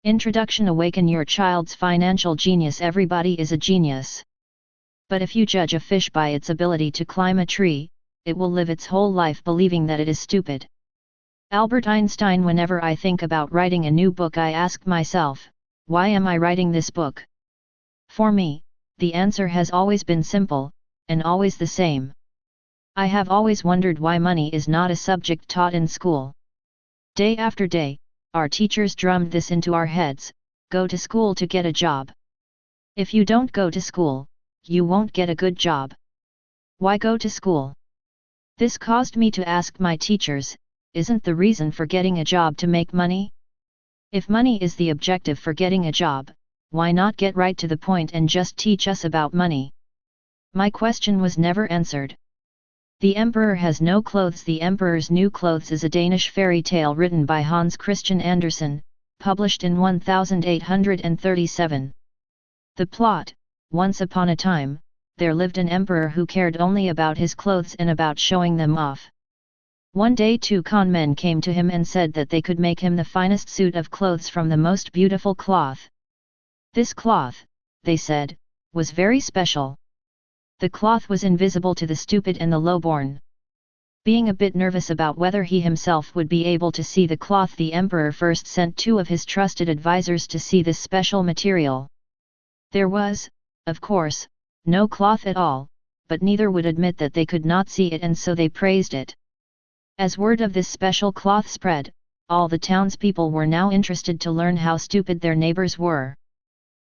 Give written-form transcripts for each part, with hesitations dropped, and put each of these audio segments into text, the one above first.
Introduction. Awaken your child's financial genius. Everybody is a genius. But if you judge a fish by its ability to climb a tree, it will live its whole life believing that it is stupid. Albert Einstein. Whenever I think about writing a new book, I ask myself, why am I writing this book? For me, the answer has always been simple, and always the same. I have always wondered why money is not a subject taught in school. Day after day, our teachers drummed this into our heads: go to school to get a job. If you don't go to school, you won't get a good job. Why go to school? This caused me to ask my teachers, isn't the reason for getting a job to make money? If money is the objective for getting a job, why not get right to the point and just teach us about money? My question was never answered. The Emperor Has No Clothes. The Emperor's New Clothes is a Danish fairy tale written by Hans Christian Andersen, published in 1837. The plot: once upon a time, there lived an emperor who cared only about his clothes and about showing them off. One day 2 con men came to him and said that they could make him the finest suit of clothes from the most beautiful cloth. This cloth, they said, was very special. The cloth was invisible to the stupid and the lowborn. Being a bit nervous about whether he himself would be able to see the cloth, the emperor first sent 2 of his trusted advisors to see this special material. There was, of course, no cloth at all, but neither would admit that they could not see it, and so they praised it. As word of this special cloth spread, all the townspeople were now interested to learn how stupid their neighbors were.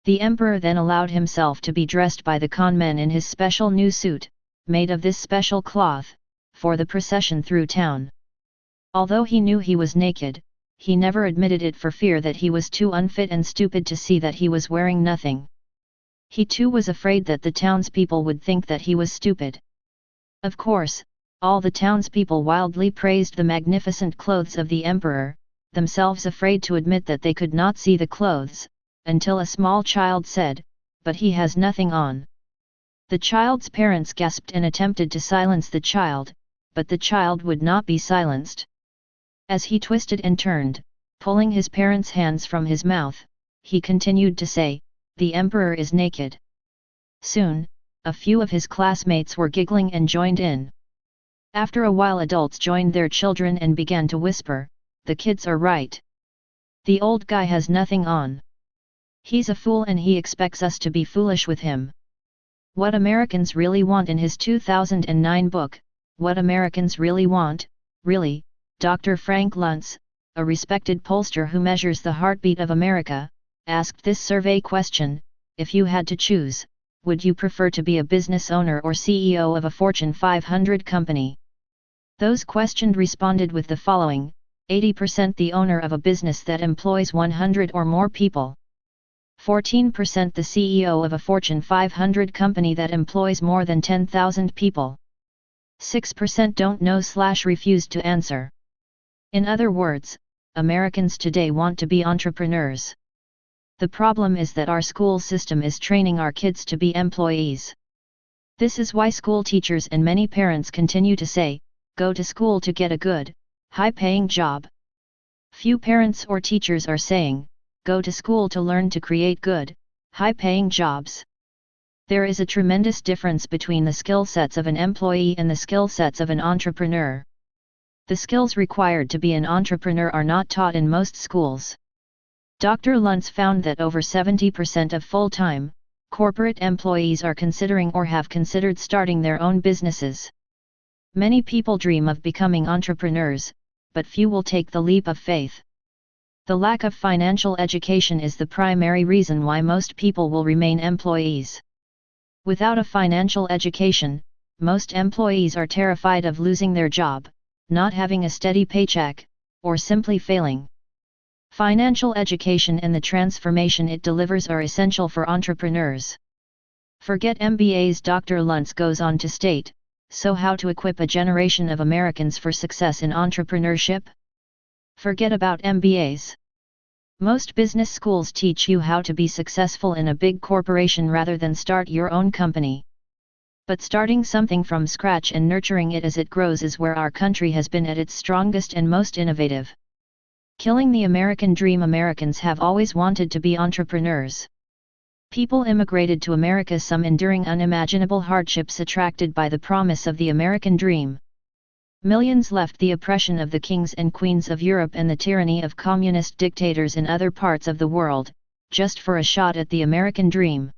The emperor then allowed himself to be dressed by the con men in his special new suit, made of this special cloth, for the procession through town. Although he knew he was naked, he never admitted it for fear that he was too unfit and stupid to see that he was wearing nothing. He too was afraid that the townspeople would think that he was stupid. Of course, all the townspeople wildly praised the magnificent clothes of the emperor, themselves afraid to admit that they could not see the clothes, until a small child said, "But he has nothing on." The child's parents gasped and attempted to silence the child, but the child would not be silenced. As he twisted and turned, pulling his parents' hands from his mouth, he continued to say, "The emperor is naked." Soon, a few of his classmates were giggling and joined in. After a while, adults joined their children and began to whisper, "The kids are right. The old guy has nothing on. He's a fool and he expects us to be foolish with him." What Americans Really Want. In his 2009 book, What Americans Really Want, Really, Dr. Frank Luntz, a respected pollster who measures the heartbeat of America, asked this survey question: if you had to choose, would you prefer to be a business owner or CEO of a Fortune 500 company? Those questioned responded with the following: 80% the owner of a business that employs 100 or more people. 14% the CEO of a Fortune 500 company that employs more than 10,000 people. 6% don't know/refused to answer. In other words, Americans today want to be entrepreneurs. The problem is that our school system is training our kids to be employees. This is why school teachers and many parents continue to say, "Go to school to get a good, high-paying job." Few parents or teachers are saying, "Go to school to learn to create good, high-paying jobs." There is a tremendous difference between the skill sets of an employee and the skill sets of an entrepreneur. The skills required to be an entrepreneur are not taught in most schools. Dr. Luntz found that over 70% of full-time, corporate employees are considering or have considered starting their own businesses. Many people dream of becoming entrepreneurs, but few will take the leap of faith. The lack of financial education is the primary reason why most people will remain employees. Without a financial education, most employees are terrified of losing their job, not having a steady paycheck, or simply failing. Financial education and the transformation it delivers are essential for entrepreneurs. Forget MBAs. Dr. Luntz goes on to state, so how to equip a generation of Americans for success in entrepreneurship? Forget about MBAs. Most business schools teach you how to be successful in a big corporation rather than start your own company. But starting something from scratch and nurturing it as it grows is where our country has been at its strongest and most innovative. Killing the American dream. Americans have always wanted to be entrepreneurs. People immigrated to America, some enduring unimaginable hardships attracted by the promise of the American dream. Millions left the oppression of the kings and queens of Europe and the tyranny of communist dictators in other parts of the world, just for a shot at the American dream.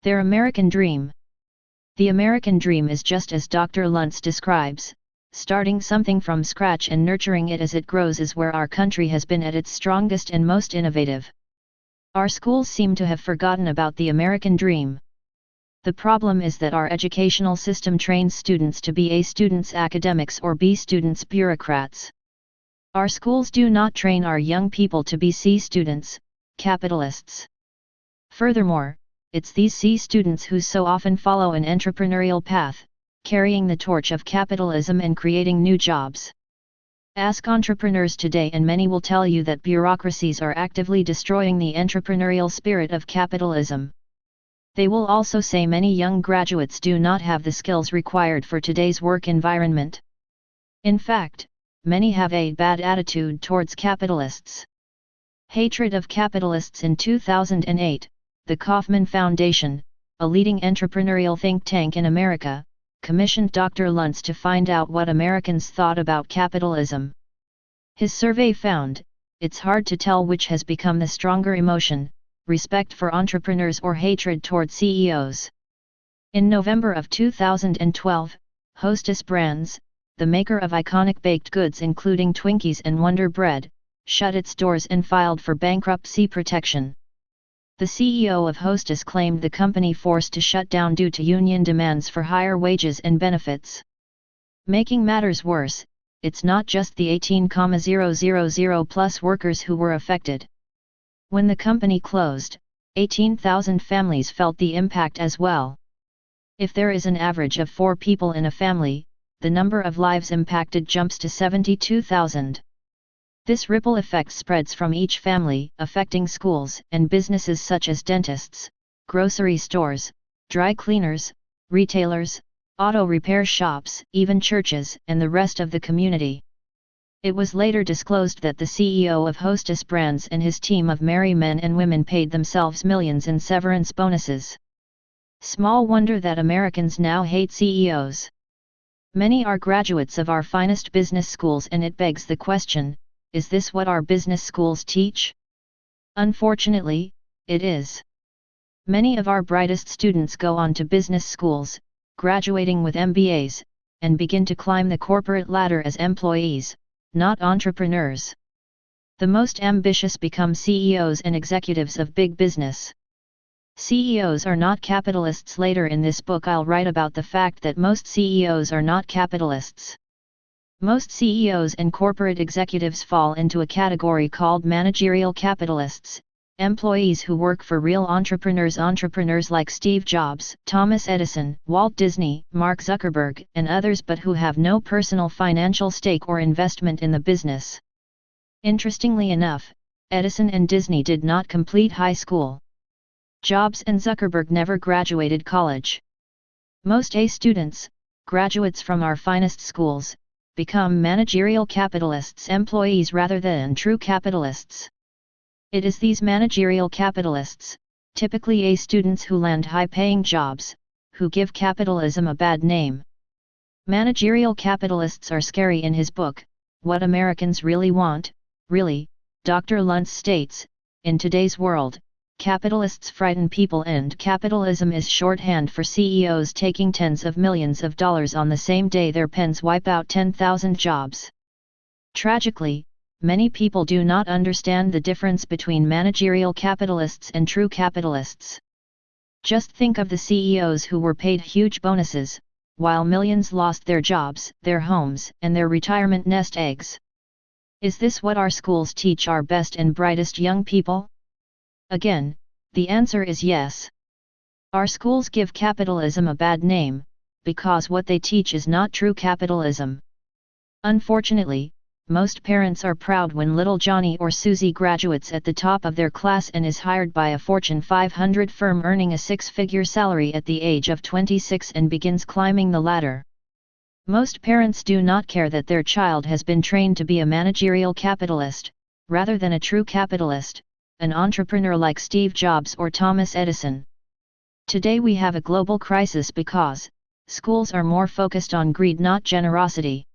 Their American dream. The American dream is just as Dr. Luntz describes, starting something from scratch and nurturing it as it grows is where our country has been at its strongest and most innovative. Our schools seem to have forgotten about the American dream. The problem is that our educational system trains students to be A students academics or B students bureaucrats. Our schools do not train our young people to be C students, capitalists. Furthermore, it's these C students who so often follow an entrepreneurial path, carrying the torch of capitalism and creating new jobs. Ask entrepreneurs today and many will tell you that bureaucracies are actively destroying the entrepreneurial spirit of capitalism. They will also say many young graduates do not have the skills required for today's work environment. In fact, many have a bad attitude towards capitalists. Hatred of capitalists. In 2008, the Kauffman Foundation, a leading entrepreneurial think tank in America, commissioned Dr. Luntz to find out what Americans thought about capitalism. His survey found, it's hard to tell which has become the stronger emotion, respect for entrepreneurs or hatred toward CEOs. In November of 2012, Hostess Brands, the maker of iconic baked goods including Twinkies and Wonder Bread, shut its doors and filed for bankruptcy protection. The CEO of Hostess claimed the company forced to shut down due to union demands for higher wages and benefits. Making matters worse, it's not just the 18,000 plus workers who were affected. When the company closed, 18,000 families felt the impact as well. If there is an average of 4 people in a family, the number of lives impacted jumps to 72,000. This ripple effect spreads from each family, affecting schools and businesses such as dentists, grocery stores, dry cleaners, retailers, auto repair shops, even churches, and the rest of the community. It was later disclosed that the CEO of Hostess Brands and his team of merry men and women paid themselves millions in severance bonuses. Small wonder that Americans now hate CEOs. Many are graduates of our finest business schools, and it begs the question, is this what our business schools teach? Unfortunately, it is. Many of our brightest students go on to business schools, graduating with MBAs, and begin to climb the corporate ladder as employees, not entrepreneurs. The most ambitious become CEOs and executives of big business. CEOs are not capitalists. Later in this book I'll write about the fact that most CEOs are not capitalists. Most CEOs and corporate executives fall into a category called managerial capitalists, employees who work for real entrepreneurs. Entrepreneurs like Steve Jobs, Thomas Edison, Walt Disney, Mark Zuckerberg, and others, but who have no personal financial stake or investment in the business. Interestingly enough, Edison and Disney did not complete high school. Jobs and Zuckerberg never graduated college. Most A students, graduates from our finest schools, become managerial capitalists, employees rather than true capitalists. It is these managerial capitalists, typically A students who land high-paying jobs, who give capitalism a bad name. Managerial capitalists are scary. In his book, What Americans Really Want, Really, Dr. Luntz states, in today's world, capitalists frighten people and capitalism is shorthand for CEOs taking tens of millions of dollars on the same day their pens wipe out 10,000 jobs. Tragically, many people do not understand the difference between managerial capitalists and true capitalists. Just think of the CEOs who were paid huge bonuses, while millions lost their jobs, their homes, and their retirement nest eggs. Is this what our schools teach our best and brightest young people? Again, the answer is yes. Our schools give capitalism a bad name, because what they teach is not true capitalism. Unfortunately, most parents are proud when little Johnny or Susie graduates at the top of their class and is hired by a Fortune 500 firm earning a 6-figure salary at the age of 26 and begins climbing the ladder. Most parents do not care that their child has been trained to be a managerial capitalist, rather than a true capitalist, an entrepreneur like Steve Jobs or Thomas Edison. Today we have a global crisis because schools are more focused on greed, not generosity.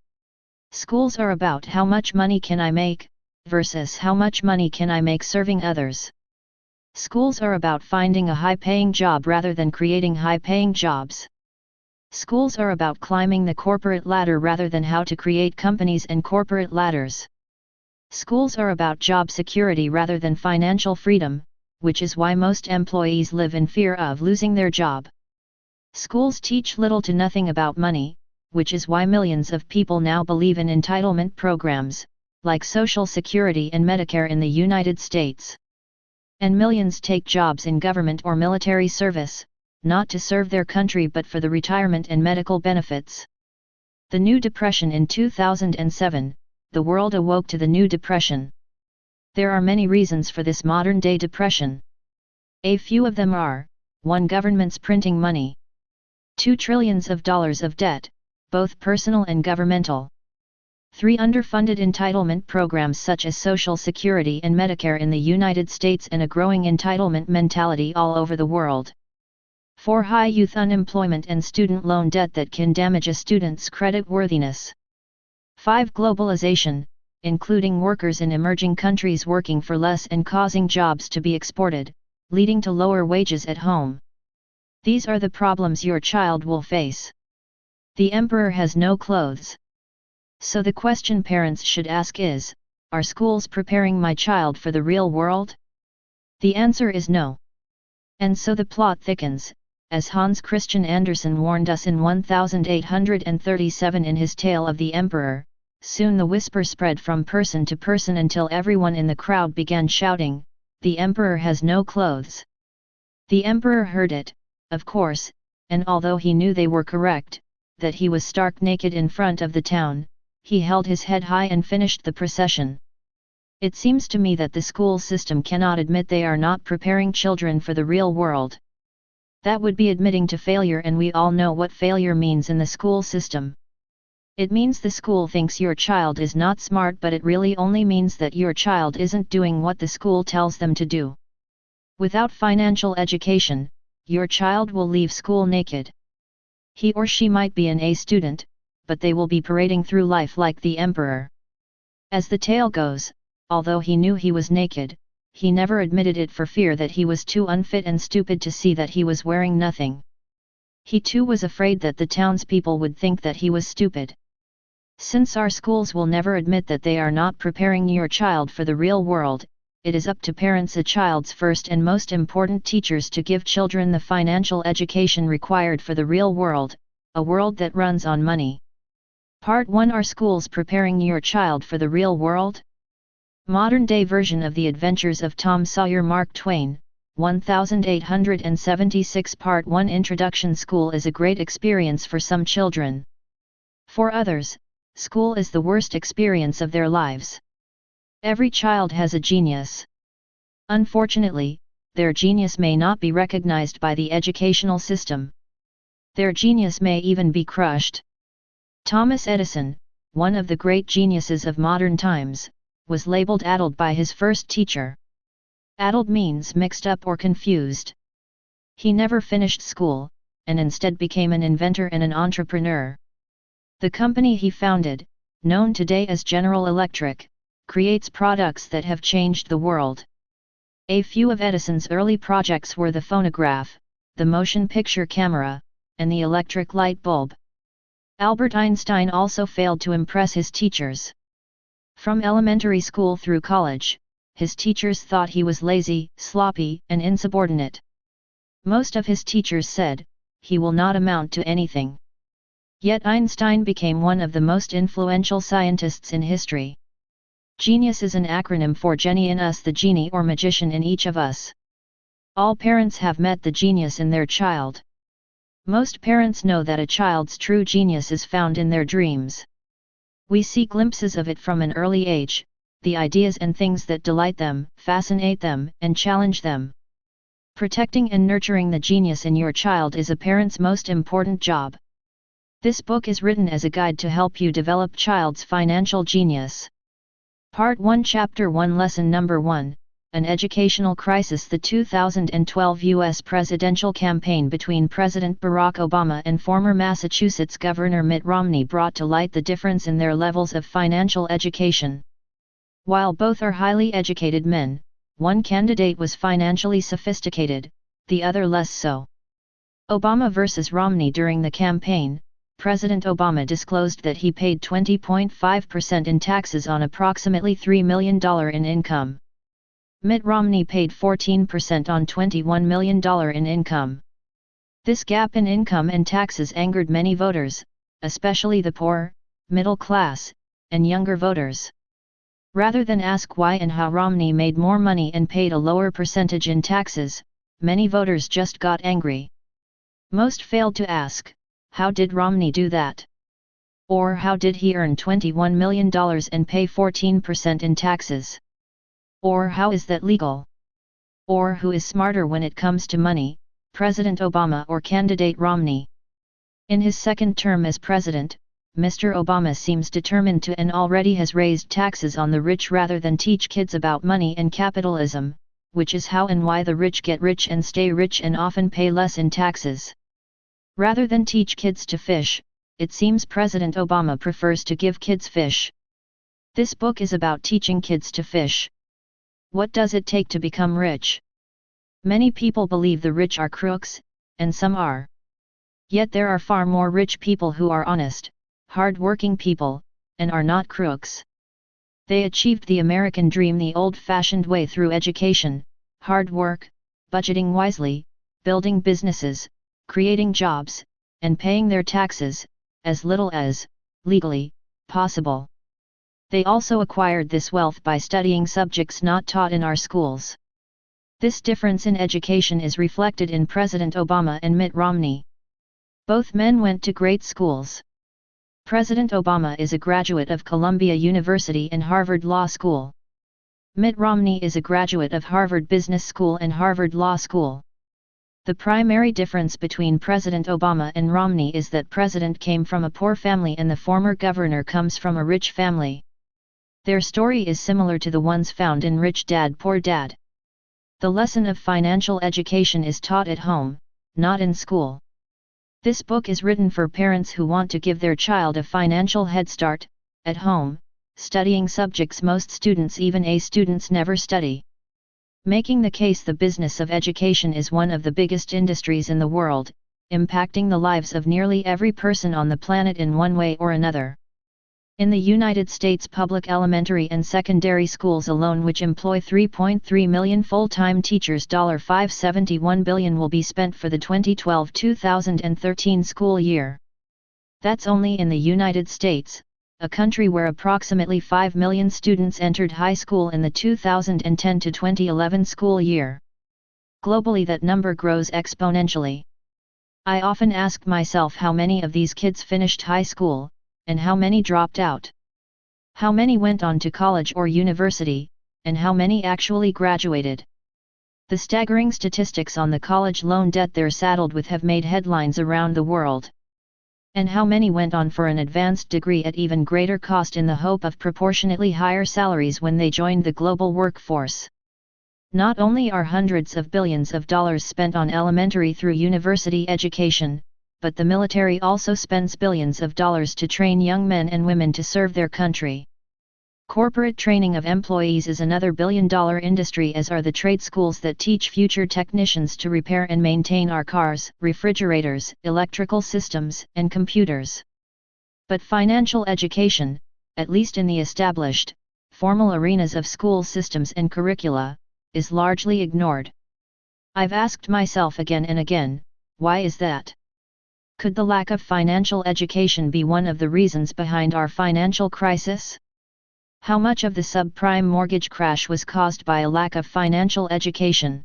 Schools are about how much money can I make, versus how much money can I make serving others. Schools are about finding a high-paying job rather than creating high-paying jobs. Schools are about climbing the corporate ladder rather than how to create companies and corporate ladders. Schools are about job security rather than financial freedom, which is why most employees live in fear of losing their job. Schools teach little to nothing about money, which is why millions of people now believe in entitlement programs, like Social Security and Medicare in the United States. And millions take jobs in government or military service, not to serve their country but for the retirement and medical benefits. The New Depression in 2007, the world awoke to the New Depression. There are many reasons for this modern-day depression. A few of them are: 1. Governments printing money. 2. Trillions of dollars of debt, both personal and governmental. 3. Underfunded entitlement programs such as Social Security and Medicare in the United States and a growing entitlement mentality all over the world. 4. High youth unemployment and student loan debt that can damage a student's credit worthiness. 5. Globalization, including workers in emerging countries working for less and causing jobs to be exported, leading to lower wages at home. These are the problems your child will face. The emperor has no clothes. So the question parents should ask is, are schools preparing my child for the real world? The answer is no. And so the plot thickens, as Hans Christian Andersen warned us in 1837 in his Tale of the Emperor. Soon the whisper spread from person to person until everyone in the crowd began shouting, "The emperor has no clothes." The emperor heard it, of course, and although he knew they were correct, that he was stark naked in front of the town, he held his head high and finished the procession. It seems to me that the school system cannot admit they are not preparing children for the real world. That would be admitting to failure, and we all know what failure means in the school system. It means the school thinks your child is not smart, but it really only means that your child isn't doing what the school tells them to do. Without financial education, your child will leave school naked. He or she might be an A student, but they will be parading through life like the emperor. As the tale goes, although he knew he was naked, he never admitted it for fear that he was too unfit and stupid to see that he was wearing nothing. He too was afraid that the townspeople would think that he was stupid. Since our schools will never admit that they are not preparing your child for the real world, it is up to parents, a child's first and most important teachers, to give children the financial education required for the real world, a world that runs on money. Part 1: Are schools preparing your child for the real world? Modern-day version of The Adventures of Tom Sawyer. Mark Twain, 1876. Part 1: Introduction. School is a great experience for some children. For others, school is the worst experience of their lives. Every child has a genius. Unfortunately, their genius may not be recognized by the educational system. Their genius may even be crushed. Thomas Edison, one of the great geniuses of modern times, was labeled addled by his first teacher. Addled means mixed up or confused. He never finished school, and instead became an inventor and an entrepreneur. The company he founded, known today as General Electric, creates products that have changed the world. A few of Edison's early projects were the phonograph, the motion picture camera, and the electric light bulb. Albert Einstein also failed to impress his teachers. From elementary school through college, his teachers thought he was lazy, sloppy, and insubordinate. Most of his teachers said, "He will not amount to anything." Yet Einstein became one of the most influential scientists in history. Genius is an acronym for Genie in us, the genie or magician in each of us. All parents have met the genius in their child. Most parents know that a child's true genius is found in their dreams. We see glimpses of it from an early age, the ideas and things that delight them, fascinate them, and challenge them. Protecting and nurturing the genius in your child is a parent's most important job. This book is written as a guide to help you develop child's financial genius. Part 1 Chapter 1 Lesson Number 1, An Educational Crisis. The 2012 U.S. presidential campaign between President Barack Obama and former Massachusetts Governor Mitt Romney brought to light the difference in their levels of financial education. While both are highly educated men, one candidate was financially sophisticated, the other less so. Obama versus Romney. During the campaign, President Obama disclosed that he paid 20.5% in taxes on approximately $3 million in income. Mitt Romney paid 14% on $21 million in income. This gap in income and taxes angered many voters, especially the poor, middle class, and younger voters. Rather than ask why and how Romney made more money and paid a lower percentage in taxes, many voters just got angry. Most failed to ask, how did Romney do that? Or how did he earn $21 million and pay 14% in taxes? Or how is that legal? Or who is smarter when it comes to money, President Obama or candidate Romney? In his second term as president, Mr. Obama seems determined to and already has raised taxes on the rich rather than teach kids about money and capitalism, which is how and why the rich get rich and stay rich and often pay less in taxes. Rather than teach kids to fish, it seems President Obama prefers to give kids fish. This book is about teaching kids to fish. What does it take to become rich? Many people believe the rich are crooks, and some are. Yet there are far more rich people who are honest, hard-working people, and are not crooks. They achieved the American dream the old-fashioned way through education, hard work, budgeting wisely, building businesses, creating jobs, and paying their taxes, as little as, legally, possible. They also acquired this wealth by studying subjects not taught in our schools. This difference in education is reflected in President Obama and Mitt Romney. Both men went to great schools. President Obama is a graduate of Columbia University and Harvard Law School. Mitt Romney is a graduate of Harvard Business School and Harvard Law School. The primary difference between President Obama and Romney is that President came from a poor family and the former governor comes from a rich family. Their story is similar to the ones found in Rich Dad Poor Dad. The lesson of financial education is taught at home, not in school. This book is written for parents who want to give their child a financial head start, at home, studying subjects most students, even A students, never study. Making the case the business of education is one of the biggest industries in the world, impacting the lives of nearly every person on the planet in one way or another. In the United States, public elementary and secondary schools alone, which employ 3.3 million full-time teachers, $571 billion will be spent for the 2012-2013 school year. That's only in the United States, a country where approximately 5 million students entered high school in the 2010-2011 school year. Globally, that number grows exponentially. I often ask myself how many of these kids finished high school, and how many dropped out. How many went on to college or university, and how many actually graduated. The staggering statistics on the college loan debt they're saddled with have made headlines around the world. And how many went on for an advanced degree at even greater cost in the hope of proportionately higher salaries when they joined the global workforce. Not only are hundreds of billions of dollars spent on elementary through university education, but the military also spends billions of dollars to train young men and women to serve their country. Corporate training of employees is another billion-dollar industry, as are the trade schools that teach future technicians to repair and maintain our cars, refrigerators, electrical systems, and computers. But financial education, at least in the established, formal arenas of school systems and curricula, is largely ignored. I've asked myself again and again, why is that? Could the lack of financial education be one of the reasons behind our financial crisis? How much of the subprime mortgage crash was caused by a lack of financial education?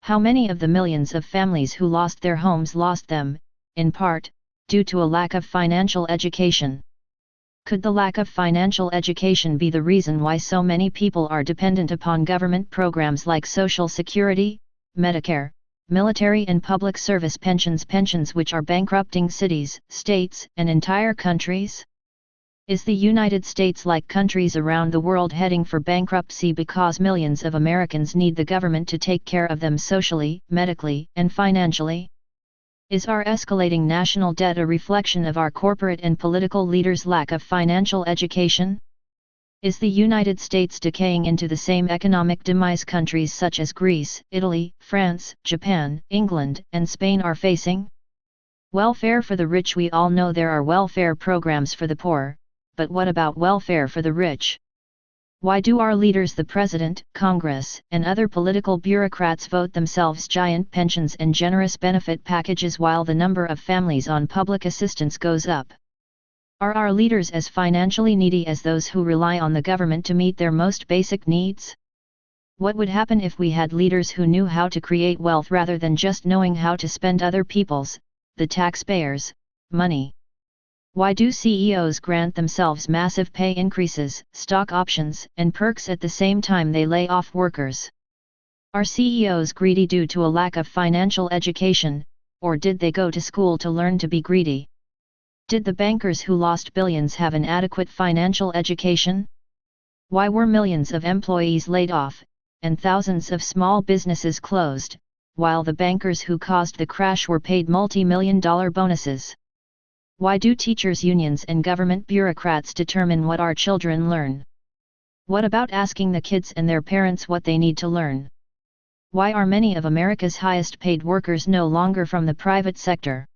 How many of the millions of families who lost their homes lost them, in part, due to a lack of financial education? Could the lack of financial education be the reason why so many people are dependent upon government programs like Social Security, Medicare, military and public service pensions which are bankrupting cities, states, and entire countries? Is the United States, like countries around the world, heading for bankruptcy because millions of Americans need the government to take care of them socially, medically, and financially? Is our escalating national debt a reflection of our corporate and political leaders' lack of financial education? Is the United States decaying into the same economic demise countries such as Greece, Italy, France, Japan, England, and Spain are facing? Welfare for the rich. We all know there are welfare programs for the poor, but what about welfare for the rich? Why do our leaders, the President, Congress, and other political bureaucrats, vote themselves giant pensions and generous benefit packages while the number of families on public assistance goes up? Are our leaders as financially needy as those who rely on the government to meet their most basic needs? What would happen if we had leaders who knew how to create wealth rather than just knowing how to spend other people's, the taxpayers', money? Why do CEOs grant themselves massive pay increases, stock options, and perks at the same time they lay off workers? Are CEOs greedy due to a lack of financial education, or did they go to school to learn to be greedy? Did the bankers who lost billions have an adequate financial education? Why were millions of employees laid off, and thousands of small businesses closed, while the bankers who caused the crash were paid multi-million-dollar bonuses? Why do teachers' unions and government bureaucrats determine what our children learn? What about asking the kids and their parents what they need to learn? Why are many of America's highest-paid workers no longer from the private sector?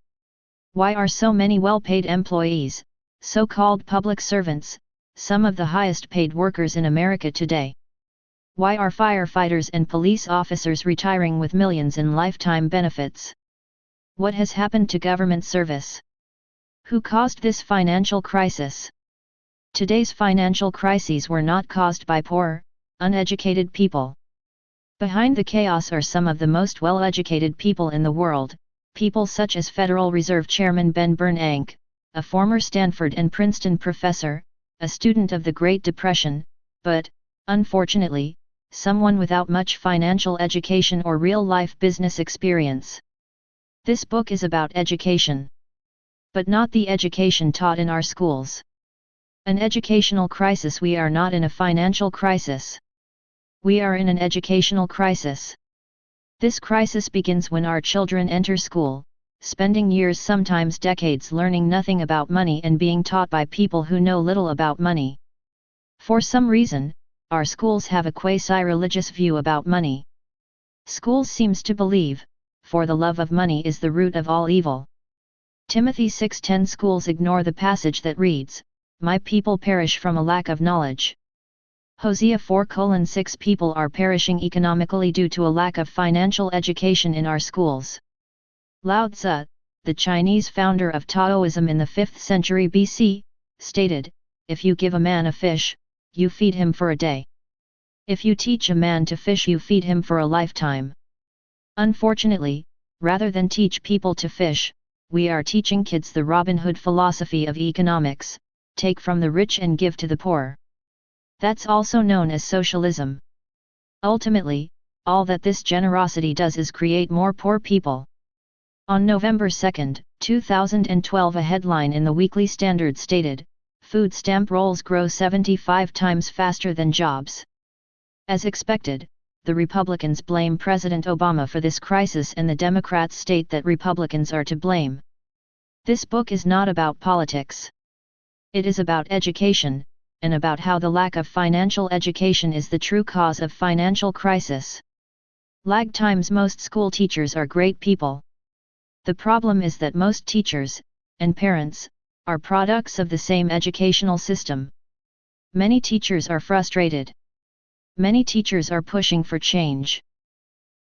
Why are so many well-paid employees, so-called public servants, some of the highest-paid workers in America today? Why are firefighters and police officers retiring with millions in lifetime benefits? What has happened to government service? Who caused this financial crisis? Today's financial crises were not caused by poor, uneducated people. Behind the chaos are some of the most well-educated people in the world, people such as Federal Reserve Chairman Ben Bernanke, a former Stanford and Princeton professor, a student of the Great Depression, but, unfortunately, someone without much financial education or real-life business experience. This book is about education. But not the education taught in our schools. An educational crisis. We are not in a financial crisis. We are in an educational crisis. This crisis begins when our children enter school, spending years, sometimes decades, learning nothing about money and being taught by people who know little about money. For some reason, our schools have a quasi-religious view about money. Schools seems to believe, for the love of money is the root of all evil. Timothy 6:10. Schools ignore the passage that reads, "My people perish from a lack of knowledge." Hosea 4:6. People are perishing economically due to a lack of financial education in our schools. Lao Tzu, the Chinese founder of Taoism in the 5th century BC, stated, "If you give a man a fish, you feed him for a day. If you teach a man to fish, you feed him for a lifetime." Unfortunately, rather than teach people to fish, we are teaching kids the Robin Hood philosophy of economics: take from the rich and give to the poor. That's also known as socialism. Ultimately, all that this generosity does is create more poor people. On November 2, 2012, a headline in the Weekly Standard stated, "Food stamp rolls grow 75 times faster than jobs." As expected, the Republicans blame President Obama for this crisis, and the Democrats state that Republicans are to blame. This book is not about politics. It is about education, and about how the lack of financial education is the true cause of financial crisis. Lag times. Most school teachers are great people. The problem is that most teachers, and parents, are products of the same educational system. Many teachers are frustrated. Many teachers are pushing for change.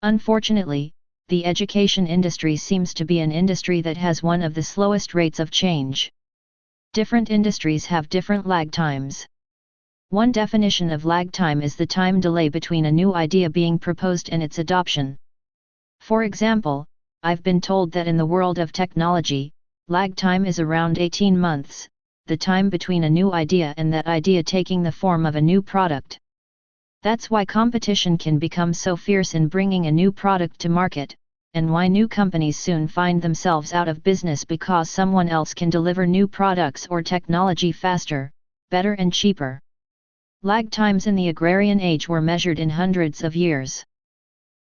Unfortunately, the education industry seems to be an industry that has one of the slowest rates of change. Different industries have different lag times. One definition of lag time is the time delay between a new idea being proposed and its adoption. For example, I've been told that in the world of technology, lag time is around 18 months, the time between a new idea and that idea taking the form of a new product. That's why competition can become so fierce in bringing a new product to market, and why new companies soon find themselves out of business because someone else can deliver new products or technology faster, better and cheaper. Lag times in the agrarian age were measured in hundreds of years.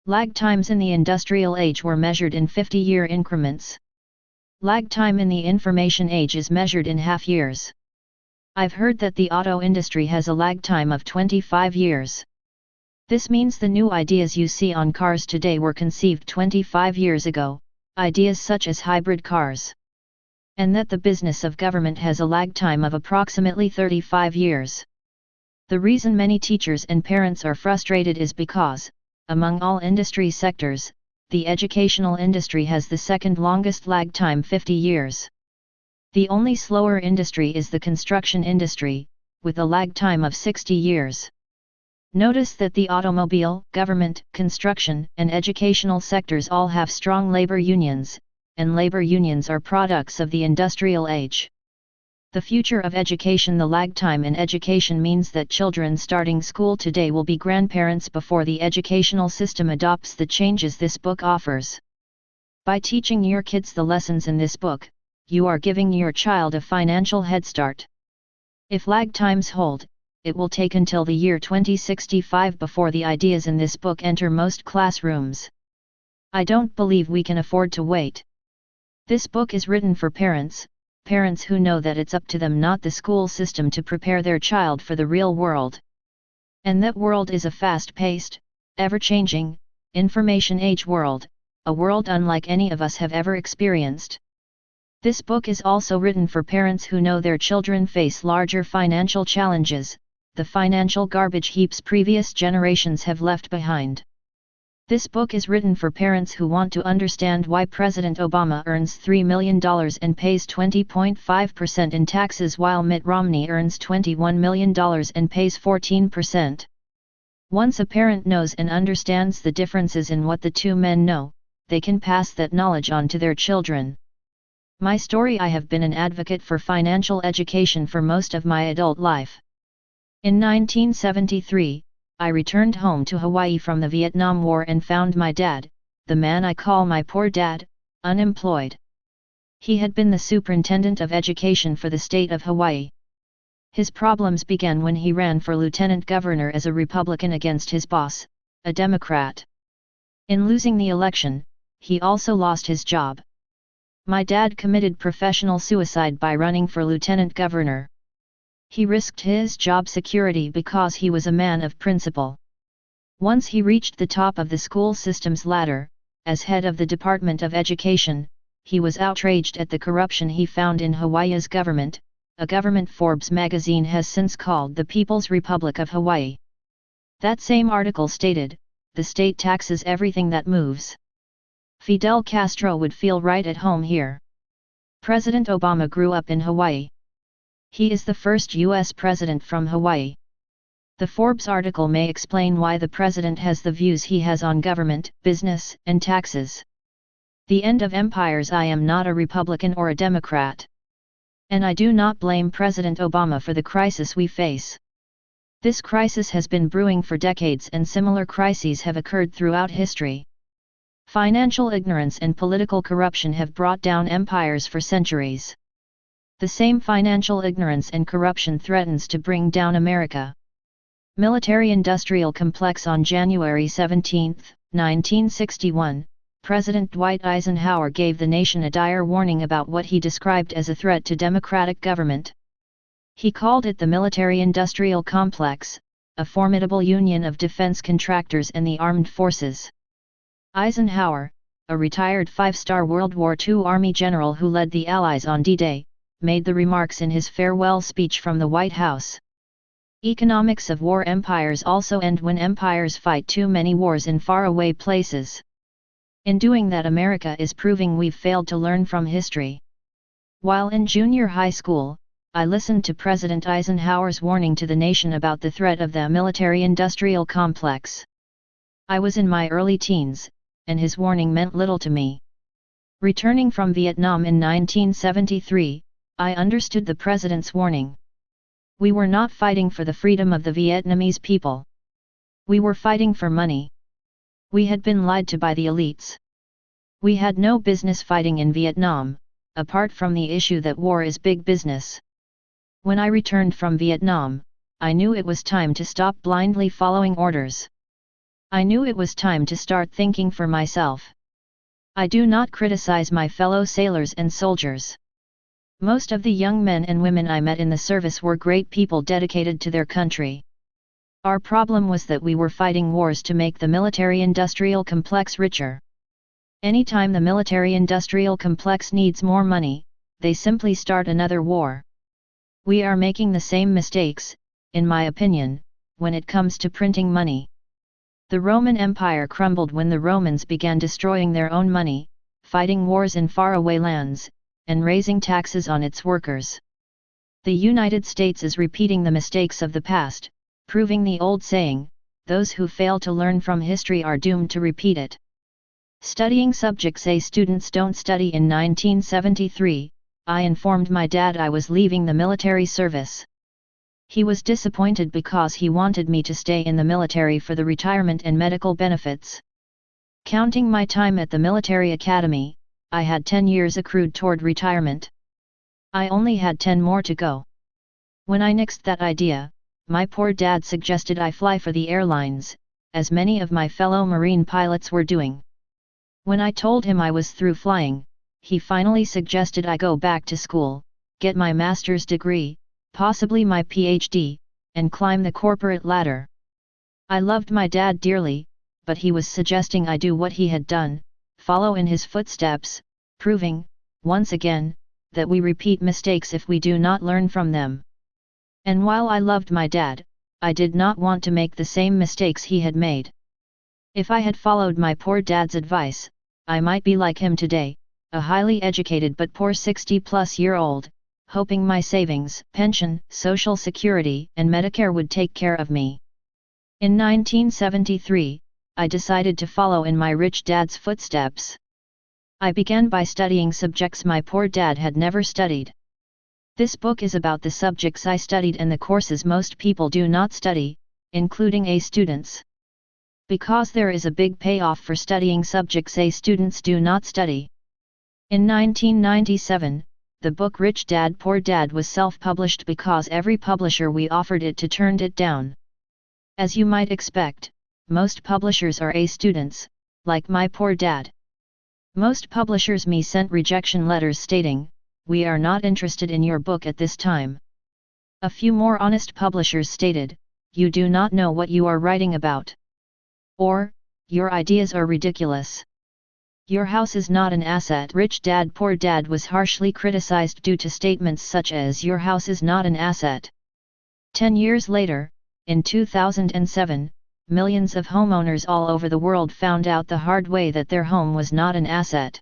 Lag times in the industrial age were measured in 50-year increments. Lag time in the information age is measured in half years. I've heard that the auto industry has a lag time of 25 years. This means the new ideas you see on cars today were conceived 25 years ago, ideas such as hybrid cars. And that the business of government has a lag time of approximately 35 years. The reason many teachers and parents are frustrated is because, among all industry sectors, the educational industry has the second longest lag time, 50 years. The only slower industry is the construction industry, with a lag time of 60 years. Notice that the automobile, government, construction, and educational sectors all have strong labor unions, and labor unions are products of the industrial age. The future of education. The lag time in education means that children starting school today will be grandparents before the educational system adopts the changes this book offers. By teaching your kids the lessons in this book, you are giving your child a financial head start. If lag times hold, it will take until the year 2065 before the ideas in this book enter most classrooms. I don't believe we can afford to wait. This book is written for parents who know that it's up to them, not the school system, to prepare their child for the real world. And that world is a fast-paced, ever-changing, information age world, a world unlike any of us have ever experienced. This book is also written for parents who know their children face larger financial challenges, the financial garbage heaps previous generations have left behind. This book is written for parents who want to understand why President Obama earns $3 million and pays 20.5% in taxes while Mitt Romney earns $21 million and pays 14%. Once a parent knows and understands the differences in what the two men know, they can pass that knowledge on to their children. My story: I have been an advocate for financial education for most of my adult life. In 1973, I returned home to Hawaii from the Vietnam War and found my dad, the man I call my poor dad, unemployed. He had been the superintendent of education for the state of Hawaii. His problems began when he ran for lieutenant governor as a Republican against his boss, a Democrat. In losing the election, he also lost his job. My dad committed professional suicide by running for lieutenant governor. He risked his job security because he was a man of principle. Once he reached the top of the school system's ladder, as head of the Department of Education, he was outraged at the corruption he found in Hawaii's government, a government Forbes magazine has since called the People's Republic of Hawaii. That same article stated, "The state taxes everything that moves. Fidel Castro would feel right at home here." President Obama grew up in Hawaii. He is the first U.S. president from Hawaii. The Forbes article may explain why the president has the views he has on government, business, and taxes. The end of empires. I am not a Republican or a Democrat. And I do not blame President Obama for the crisis we face. This crisis has been brewing for decades, and similar crises have occurred throughout history. Financial ignorance and political corruption have brought down empires for centuries. The same financial ignorance and corruption threatens to bring down America. Military-industrial complex. On January 17, 1961, President Dwight Eisenhower gave the nation a dire warning about what he described as a threat to democratic government. He called it the military-industrial complex, a formidable union of defense contractors and the armed forces. Eisenhower, a retired five-star World War II Army general who led the Allies on D-Day, made the remarks in his farewell speech from the White House. Economics of war. Empires also end when empires fight too many wars in faraway places. In doing that, America is proving we've failed to learn from history. While in junior high school, I listened to President Eisenhower's warning to the nation about the threat of the military-industrial complex. I was in my early teens, and his warning meant little to me. Returning from Vietnam in 1973, I understood the president's warning. We were not fighting for the freedom of the Vietnamese people. We were fighting for money. We had been lied to by the elites. We had no business fighting in Vietnam, apart from the issue that war is big business. When I returned from Vietnam, I knew it was time to stop blindly following orders. I knew it was time to start thinking for myself. I do not criticize my fellow sailors and soldiers. Most of the young men and women I met in the service were great people dedicated to their country. Our problem was that we were fighting wars to make the military-industrial complex richer. Anytime the military-industrial complex needs more money, they simply start another war. We are making the same mistakes, in my opinion, when it comes to printing money. The Roman Empire crumbled when the Romans began destroying their own money, fighting wars in faraway lands, and raising taxes on its workers. The United States is repeating the mistakes of the past, proving the old saying, those who fail to learn from history are doomed to repeat it. Studying subjects A students don't study. In 1973, I informed my dad I was leaving the military service. He was disappointed because he wanted me to stay in the military for the retirement and medical benefits. Counting my time at the military academy, I had 10 years accrued toward retirement. I only had 10 more to go. When I nixed that idea, my poor dad suggested I fly for the airlines, as many of my fellow Marine pilots were doing. When I told him I was through flying, he finally suggested I go back to school, get my master's degree, possibly my PhD, and climb the corporate ladder. I loved my dad dearly, but he was suggesting I do what he had done, follow in his footsteps, proving, once again, that we repeat mistakes if we do not learn from them. And while I loved my dad, I did not want to make the same mistakes he had made. If I had followed my poor dad's advice, I might be like him today, a highly educated but poor 60-plus-year-old, hoping my savings, pension, Social Security, and Medicare would take care of me. In 1973, I decided to follow in my rich dad's footsteps. I began by studying subjects my poor dad had never studied. This book is about the subjects I studied and the courses most people do not study, including A students. Because there is a big payoff for studying subjects A students do not study. In 1997, the book Rich Dad Poor Dad was self-published because every publisher we offered it to turned it down. As you might expect, most publishers are A students, like my poor dad. Most publishers me sent rejection letters stating, "We are not interested in your book at this time." A few more honest publishers stated, "You do not know what you are writing about." Or, "Your ideas are ridiculous. Your house is not an asset." Rich Dad Poor Dad was harshly criticized due to statements such as "Your house is not an asset." 10 years later, in 2007, millions of homeowners all over the world found out the hard way that their home was not an asset.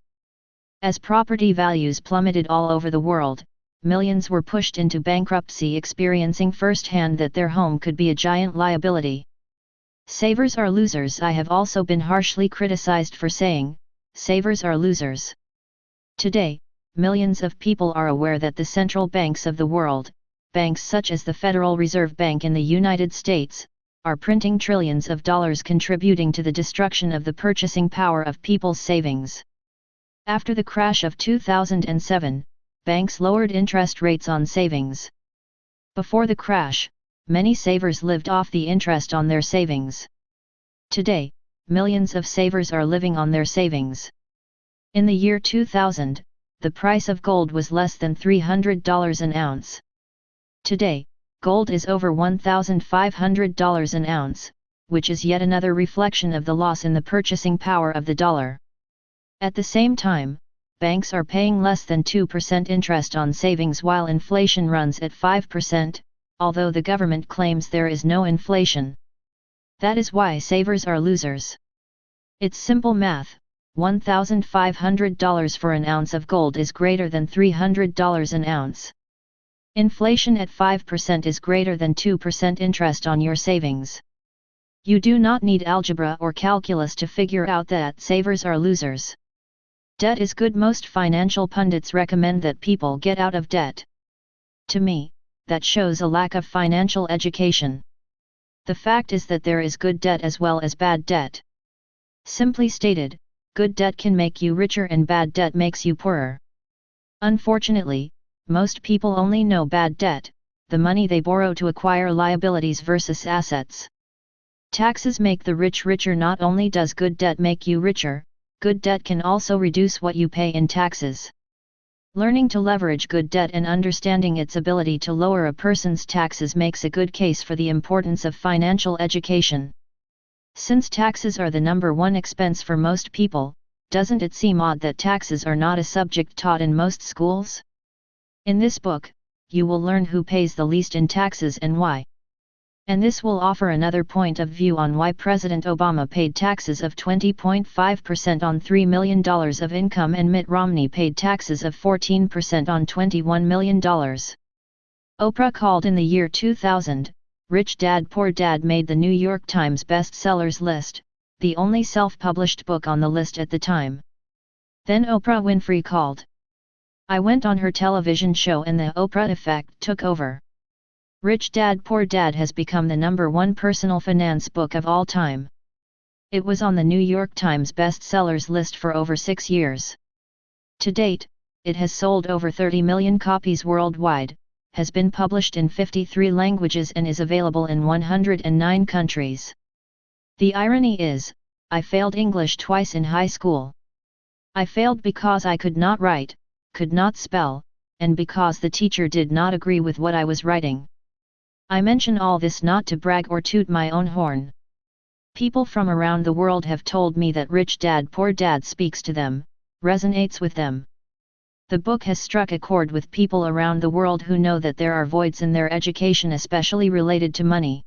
As property values plummeted all over the world, millions were pushed into bankruptcy, experiencing firsthand that their home could be a giant liability. Savers are losers. I have also been harshly criticized for saying, "Savers are losers." Today, millions of people are aware that the central banks of the world, banks such as the Federal Reserve Bank in the United States, are printing trillions of dollars, contributing to the destruction of the purchasing power of people's savings. After the crash of 2007, banks lowered interest rates on savings. Before the crash, many savers lived off the interest on their savings. Today, millions of savers are living on their savings. In the year 2000, the price of gold was less than $300 an ounce. Today, gold is over $1,500 an ounce, which is yet another reflection of the loss in the purchasing power of the dollar. At the same time, banks are paying less than 2% interest on savings while inflation runs at 5%, although the government claims there is no inflation. That is why savers are losers. It's simple math. $1,500 for an ounce of gold is greater than $300 an ounce. Inflation at 5% is greater than 2% interest on your savings. You do not need algebra or calculus to figure out that savers are losers. Debt is good. Most financial pundits recommend that people get out of debt. To me, that shows a lack of financial education. The fact is that there is good debt as well as bad debt. Simply stated, good debt can make you richer and bad debt makes you poorer. Unfortunately, most people only know bad debt, the money they borrow to acquire liabilities versus assets. Taxes make the rich richer. Not only does good debt make you richer, good debt can also reduce what you pay in taxes. Learning to leverage good debt and understanding its ability to lower a person's taxes makes a good case for the importance of financial education. Since taxes are the number one expense for most people, doesn't it seem odd that taxes are not a subject taught in most schools? In this book, you will learn who pays the least in taxes and why. And this will offer another point of view on why President Obama paid taxes of 20.5% on $3 million of income and Mitt Romney paid taxes of 14% on $21 million. Oprah called in the year 2000, Rich Dad Poor Dad made the New York Times bestsellers list, the only self-published book on the list at the time. Then Oprah Winfrey called. I went on her television show and the Oprah effect took over. Rich Dad Poor Dad has become the number one personal finance book of all time. It was on the New York Times bestsellers list for over 6 years. To date, it has sold over 30 million copies worldwide, has been published in 53 languages and is available in 109 countries. The irony is, I failed English twice in high school. I failed because I could not write, could not spell, and because the teacher did not agree with what I was writing. I mention all this not to brag or toot my own horn. People from around the world have told me that Rich Dad Poor Dad speaks to them, resonates with them. The book has struck a chord with people around the world who know that there are voids in their education, especially related to money.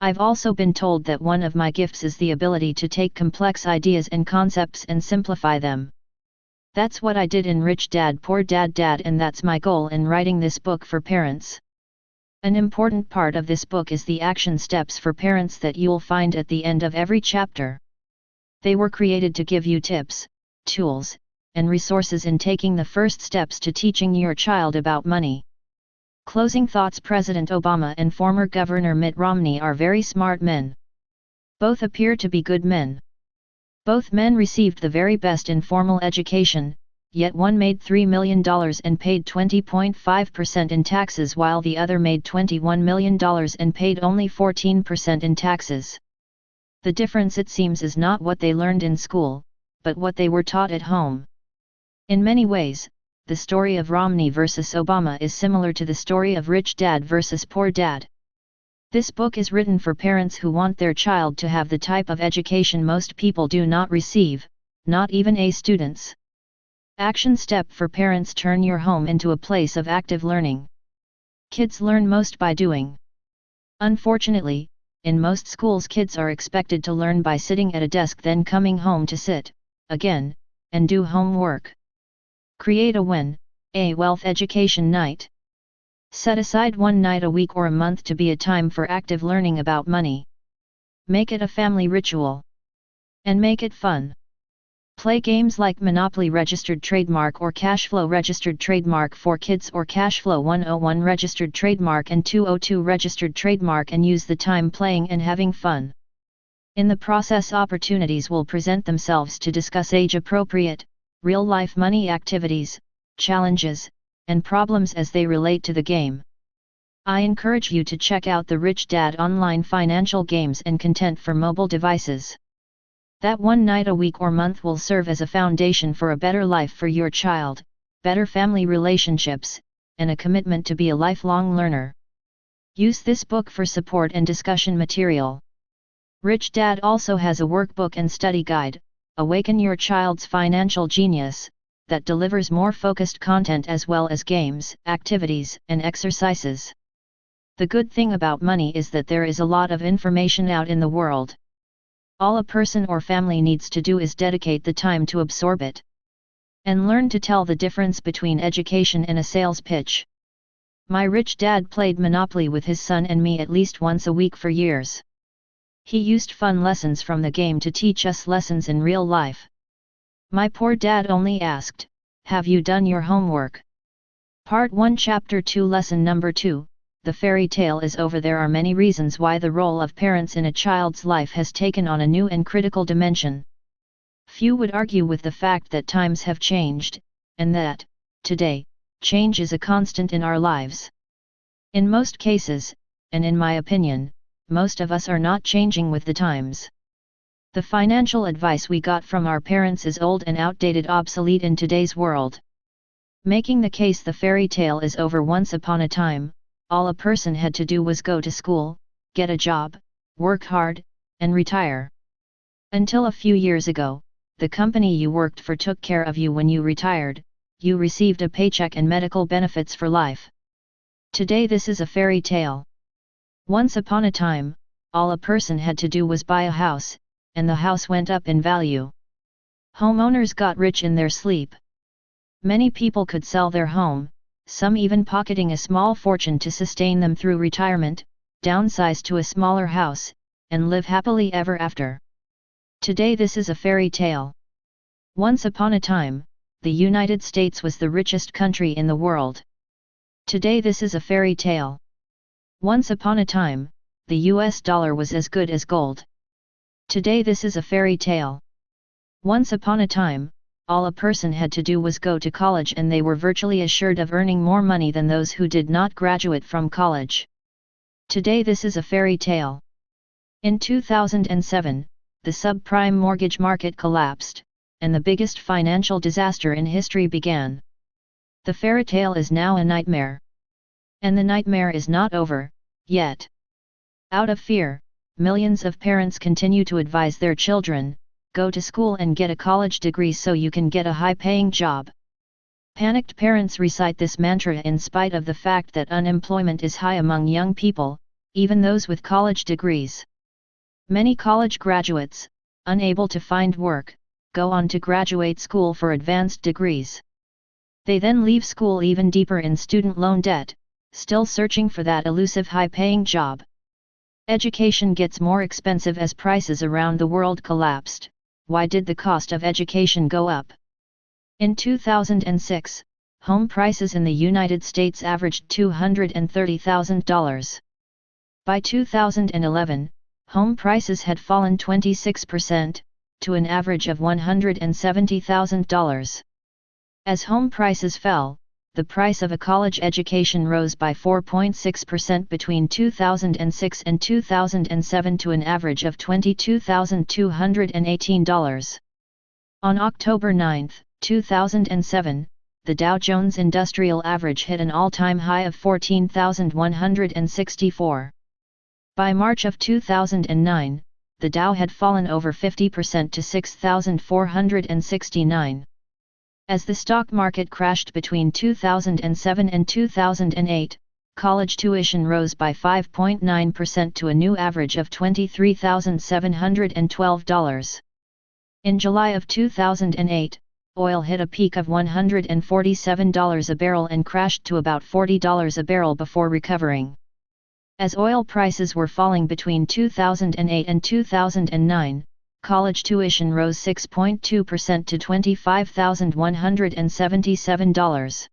I've also been told that one of my gifts is the ability to take complex ideas and concepts and simplify them. That's what I did in Rich Dad Poor Dad, and that's my goal in writing this book for parents. An important part of this book is the action steps for parents that you'll find at the end of every chapter. They were created to give you tips, tools, and resources in taking the first steps to teaching your child about money. Closing thoughts. President Obama and former Governor Mitt Romney are very smart men. Both appear to be good men. Both men received the very best in formal education, yet one made $3 million and paid 20.5% in taxes while the other made $21 million and paid only 14% in taxes. The difference, it seems, is not what they learned in school, but what they were taught at home. In many ways, the story of Romney versus Obama is similar to the story of Rich Dad versus Poor Dad. This book is written for parents who want their child to have the type of education most people do not receive, not even A students. Action step for parents: turn your home into a place of active learning. Kids learn most by doing. Unfortunately, in most schools kids are expected to learn by sitting at a desk, then coming home to sit, again, and do homework. Create a wealth education night. Set aside one night a week or a month to be a time for active learning about money. Make it a family ritual. And make it fun. Play games like Monopoly registered trademark or Cashflow registered trademark for kids, or Cashflow 101 registered trademark and 202 registered trademark, and use the time playing and having fun. In the process, opportunities will present themselves to discuss age-appropriate, real-life money activities, challenges, and problems as they relate to the game. I encourage you to check out the Rich Dad online financial games and content for mobile devices. That one night a week or month will serve as a foundation for a better life for your child, better family relationships, and a commitment to be a lifelong learner. Use this book for support and discussion material. Rich Dad also has a workbook and study guide, Awaken Your Child's Financial Genius, that delivers more focused content as well as games, activities, and exercises. The good thing about money is that there is a lot of information out in the world. All a person or family needs to do is dedicate the time to absorb it. And learn to tell the difference between education and a sales pitch. My Rich Dad played Monopoly with his son and me at least once a week for years. He used fun lessons from the game to teach us lessons in real life. My Poor Dad only asked, "Have you done your homework?" Part 1 Chapter 2 Lesson Number 2, The fairy tale is over. There are many reasons why the role of parents in a child's life has taken on a new and critical dimension. Few would argue with the fact that times have changed, and that, today, change is a constant in our lives. In most cases, and in my opinion, most of us are not changing with the times. The financial advice we got from our parents is old and outdated, obsolete in today's world. Making the case the fairy tale is over. Once upon a time, all a person had to do was go to school, get a job, work hard, and retire. Until a few years ago, the company you worked for took care of you when you retired, you received a paycheck and medical benefits for life. Today this is a fairy tale. Once upon a time, all a person had to do was buy a house, and the house went up in value. Homeowners got rich in their sleep. Many people could sell their home, some even pocketing a small fortune to sustain them through retirement, downsize to a smaller house, and live happily ever after. Today this is a fairy tale. Once upon a time, the United States was the richest country in the world. Today this is a fairy tale. Once upon a time, the US dollar was as good as gold. Today this is a fairy tale. Once upon a time, all a person had to do was go to college and they were virtually assured of earning more money than those who did not graduate from college. Today this is a fairy tale. In 2007, the subprime mortgage market collapsed, and the biggest financial disaster in history began. The fairy tale is now a nightmare. And the nightmare is not over, yet. Out of fear, millions of parents continue to advise their children, go to school and get a college degree so you can get a high-paying job. Panicked parents recite this mantra in spite of the fact that unemployment is high among young people, even those with college degrees. Many college graduates, unable to find work, go on to graduate school for advanced degrees. They then leave school even deeper in student loan debt, still searching for that elusive high-paying job. Education gets more expensive as prices around the world collapsed. Why did the cost of education go up? In 2006, home prices in the United States averaged $230,000. By 2011, home prices had fallen 26%, to an average of $170,000. As home prices fell, the price of a college education rose by 4.6% between 2006 and 2007 to an average of $22,218. On October 9, 2007, the Dow Jones Industrial Average hit an all-time high of 14,164. By March of 2009, the Dow had fallen over 50% to 6,469. As the stock market crashed between 2007 and 2008, college tuition rose by 5.9% to a new average of $23,712. In July of 2008, oil hit a peak of $147 a barrel and crashed to about $40 a barrel before recovering. As oil prices were falling between 2008 and 2009, college tuition rose 6.2% to $25,177.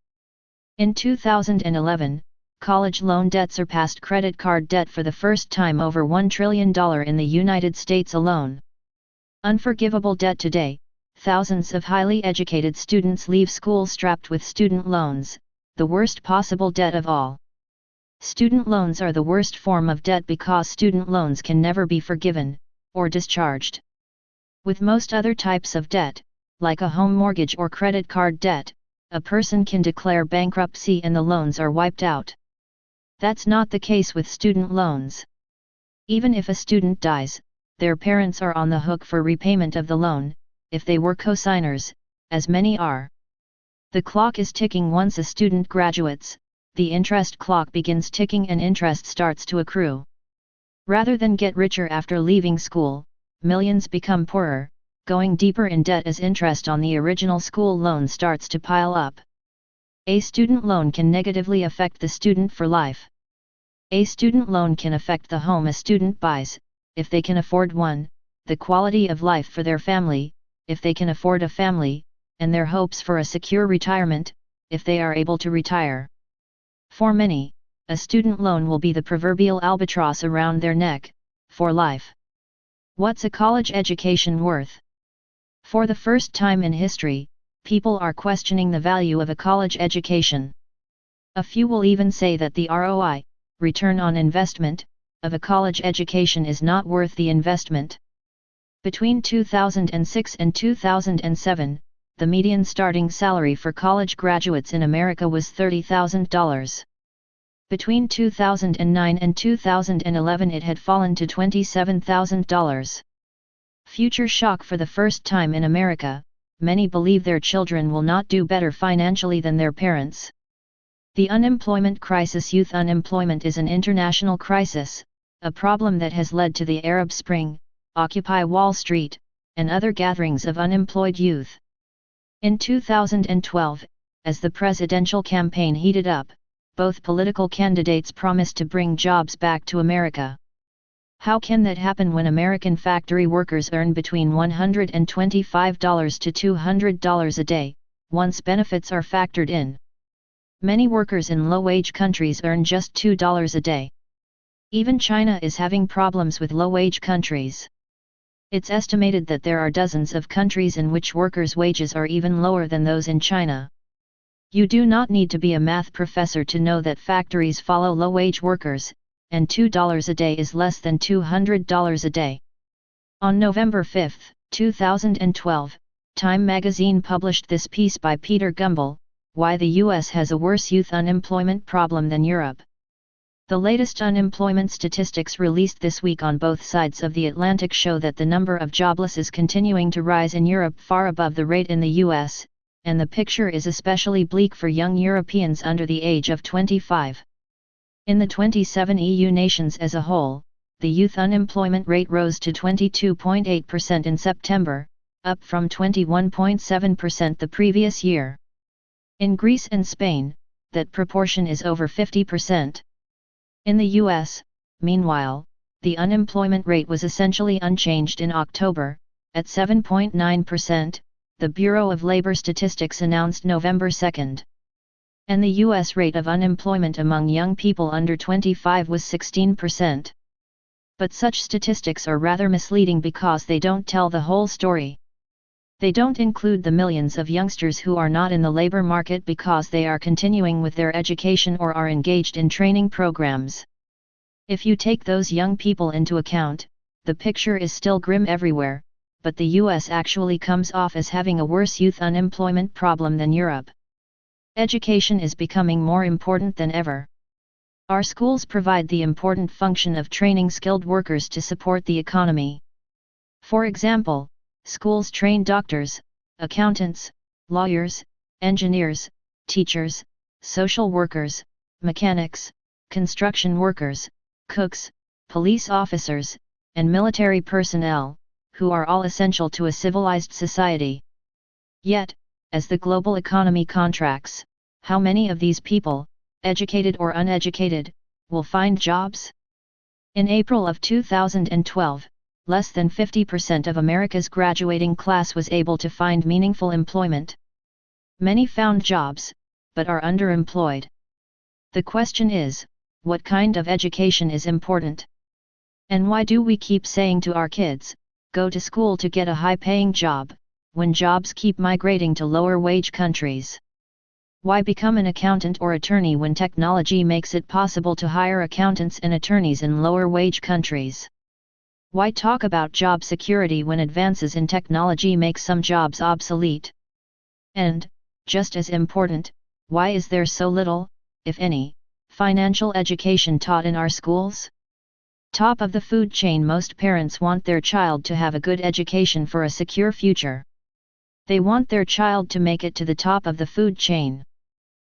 In 2011, college loan debt surpassed credit card debt for the first time, over $1 trillion in the United States alone. Unforgivable debt today. Thousands of highly educated students leave school strapped with student loans, the worst possible debt of all. Student loans are the worst form of debt because student loans can never be forgiven, or discharged. With most other types of debt, like a home mortgage or credit card debt, a person can declare bankruptcy and the loans are wiped out. That's not the case with student loans. Even if a student dies, their parents are on the hook for repayment of the loan, if they were co-signers, as many are. The clock is ticking. Once a student graduates, the interest clock begins ticking and interest starts to accrue. Rather than get richer after leaving school, millions become poorer, going deeper in debt as interest on the original school loan starts to pile up. A student loan can negatively affect the student for life. A student loan can affect the home a student buys, if they can afford one, the quality of life for their family, if they can afford a family, and their hopes for a secure retirement, if they are able to retire. For many, a student loan will be the proverbial albatross around their neck, for life. What's a college education worth? For the first time in history, people are questioning the value of a college education. A few will even say that the ROI, return on investment, of a college education is not worth the investment. Between 2006 and 2007, the median starting salary for college graduates in America was $30,000. Between 2009 and 2011 it had fallen to $27,000. Future shock: for the first time in America, many believe their children will not do better financially than their parents. The unemployment crisis. Youth unemployment is an international crisis, a problem that has led to the Arab Spring, Occupy Wall Street, and other gatherings of unemployed youth. In 2012, as the presidential campaign heated up, both political candidates promised to bring jobs back to America. How can that happen when American factory workers earn between $125 to $200 a day, once benefits are factored in? Many workers in low-wage countries earn just $2 a day. Even China is having problems with low-wage countries. It's estimated that there are dozens of countries in which workers' wages are even lower than those in China. You do not need to be a math professor to know that factories follow low-wage workers, and $2 a day is less than $200 a day. On November 5, 2012, Time magazine published this piece by Peter Gumbel, Why the U.S. has a worse youth unemployment problem than Europe. The latest unemployment statistics released this week on both sides of the Atlantic show that the number of jobless is continuing to rise in Europe far above the rate in the U.S., and the picture is especially bleak for young Europeans under the age of 25. In the 27 EU nations as a whole, the youth unemployment rate rose to 22.8% in September, up from 21.7% the previous year. In Greece and Spain, that proportion is over 50%. In the US, meanwhile, the unemployment rate was essentially unchanged in October, at 7.9%, the Bureau of Labor Statistics announced November 2. And the US rate of unemployment among young people under 25 was 16%. But such statistics are rather misleading because they don't tell the whole story. They don't include the millions of youngsters who are not in the labor market because they are continuing with their education or are engaged in training programs. If you take those young people into account, the picture is still grim everywhere, but the US actually comes off as having a worse youth unemployment problem than Europe. Education is becoming more important than ever. Our schools provide the important function of training skilled workers to support the economy. For example, schools train doctors, accountants, lawyers, engineers, teachers, social workers, mechanics, construction workers, cooks, police officers, and military personnel, who are all essential to a civilized society. Yet, as the global economy contracts, how many of these people, educated or uneducated, will find jobs? In April of 2012, less than 50% of America's graduating class was able to find meaningful employment. Many found jobs, but are underemployed. The question is, what kind of education is important? And why do we keep saying to our kids, go to school to get a high-paying job, when jobs keep migrating to lower-wage countries? Why become an accountant or attorney when technology makes it possible to hire accountants and attorneys in lower-wage countries? Why talk about job security when advances in technology make some jobs obsolete? And, just as important, why is there so little, if any, financial education taught in our schools? Top of the food chain: most parents want their child to have a good education for a secure future. They want their child to make it to the top of the food chain.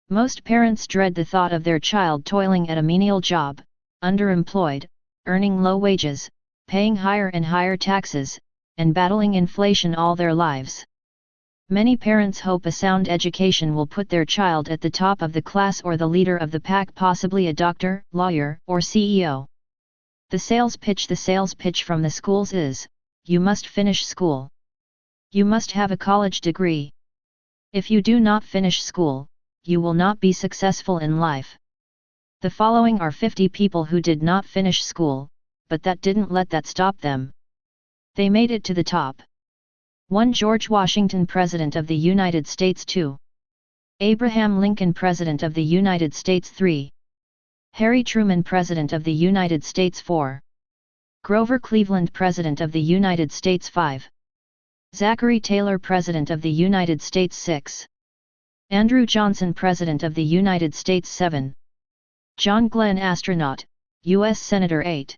Most parents dread the thought of their child toiling at a menial job, underemployed, earning low wages, paying higher and higher taxes, and battling inflation all their lives. Many parents hope a sound education will put their child at the top of the class or the leader of the pack, possibly a doctor, lawyer, or CEO. The sales pitch from the schools is, you must finish school. You must have a college degree. If you do not finish school, you will not be successful in life. The following are 50 people who did not finish school, but that didn't let that stop them. They made it to the top. 1. George Washington, President of the United States. 2. Abraham Lincoln, President of the United States. 3. Harry Truman, President of the United States 4. Grover Cleveland, President of the United States 5. Zachary Taylor, President of the United States 6. Andrew Johnson, President of the United States 7. John Glenn, Astronaut, U.S. Senator 8.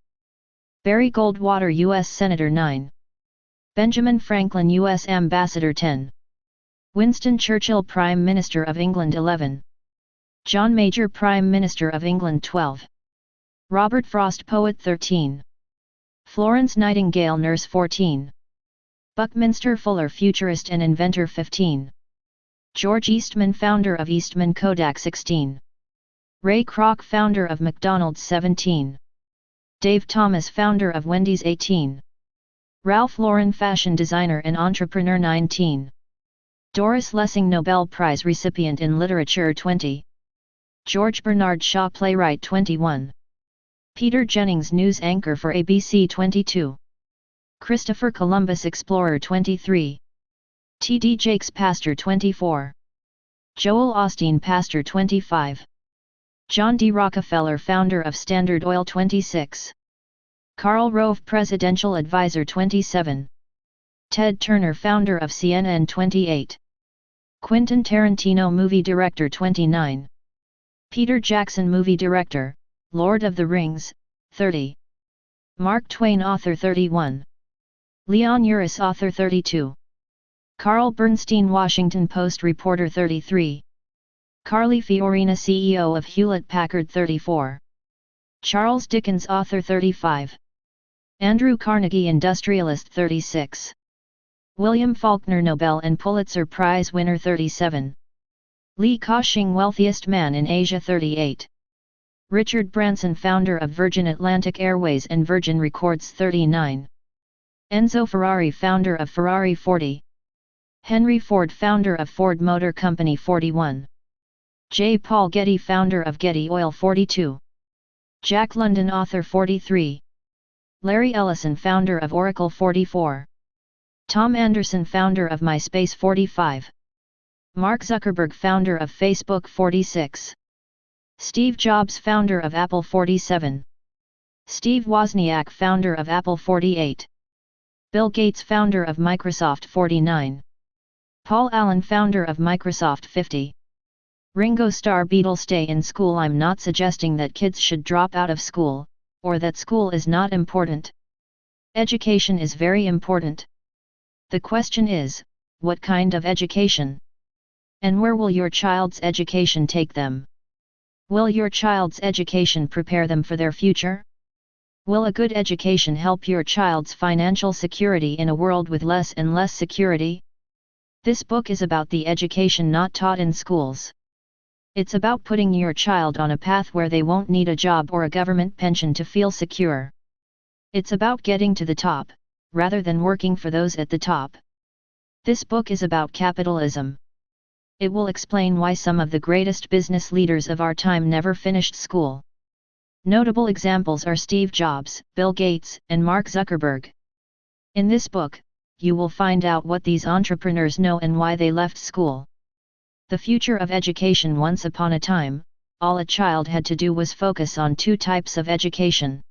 Barry Goldwater, U.S. Senator 9. Benjamin Franklin, U.S. Ambassador 10. Winston Churchill, Prime Minister of England 11. John Major, Prime Minister of England 12. Robert Frost, Poet 13. Florence Nightingale, Nurse 14. Buckminster Fuller, Futurist and Inventor 15. George Eastman, Founder of Eastman Kodak 16. Ray Kroc, Founder of McDonald's 17. Dave Thomas, Founder of Wendy's 18. Ralph Lauren, Fashion Designer and Entrepreneur 19. Doris Lessing, Nobel Prize recipient in Literature 20. George Bernard Shaw, Playwright 21. Peter Jennings, News Anchor for ABC 22. Christopher Columbus, Explorer 23. T.D. Jakes, Pastor 24. Joel Osteen, Pastor 25. John D. Rockefeller, Founder of Standard Oil 26. Karl Rove, Presidential Advisor 27. Ted Turner, Founder of CNN 28. Quentin Tarantino, Movie Director 29. Peter Jackson, Movie Director, Lord of the Rings, 30. Mark Twain, Author 31. Leon Uris, Author 32. Carl Bernstein, Washington Post Reporter 33. Carly Fiorina, CEO of Hewlett-Packard 34. Charles Dickens, Author 35. Andrew Carnegie, Industrialist 36. William Faulkner, Nobel and Pulitzer Prize winner 37. Li Ka-shing, Wealthiest Man in Asia 38. Richard Branson, Founder of Virgin Atlantic Airways and Virgin Records 39. Enzo Ferrari, Founder of Ferrari 40. Henry Ford, Founder of Ford Motor Company 41. J. Paul Getty, Founder of Getty Oil 42. Jack London, Author 43. Larry Ellison, Founder of Oracle 44. Tom Anderson, Founder of MySpace 45. Mark Zuckerberg, Founder of Facebook 46. Steve Jobs, Founder of Apple 47. Steve Wozniak, Founder of Apple 48. Bill Gates, Founder of Microsoft 49. Paul Allen, Founder of Microsoft 50. Ringo Starr, Beatles. Stay in school. I'm not suggesting that kids should drop out of school, or that school is not important. Education is very important. The question is, what kind of education? And where will your child's education take them? Will your child's education prepare them for their future? Will a good education help your child's financial security in a world with less and less security? This book is about the education not taught in schools. It's about putting your child on a path where they won't need a job or a government pension to feel secure. It's about getting to the top, rather than working for those at the top. This book is about capitalism. It will explain why some of the greatest business leaders of our time never finished school. Notable examples are Steve Jobs, Bill Gates, and Mark Zuckerberg. In this book, you will find out what these entrepreneurs know and why they left school. The future of education. Once upon a time, all a child had to do was focus on two types of education.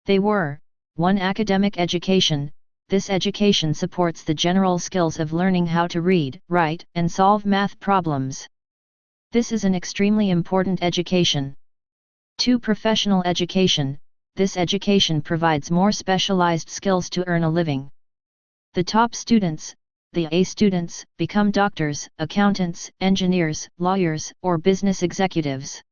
They were, 1. Academic education. This education supports the general skills of learning how to read, write, and solve math problems. This is an extremely important education. 2. Professional education. This education provides more specialized skills to earn a living. The top students, the A students, become doctors, accountants, engineers, lawyers, or business executives.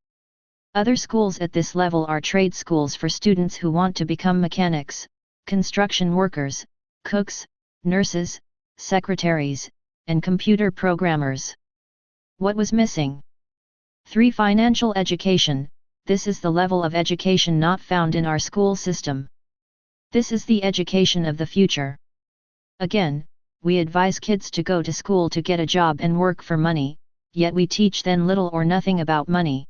Other schools at this level are trade schools for students who want to become mechanics, construction workers, cooks, nurses, secretaries, and computer programmers. What was missing? 3. Financial education. This is the level of education not found in our school system. This is the education of the future. Again, we advise kids to go to school to get a job and work for money, yet we teach them little or nothing about money.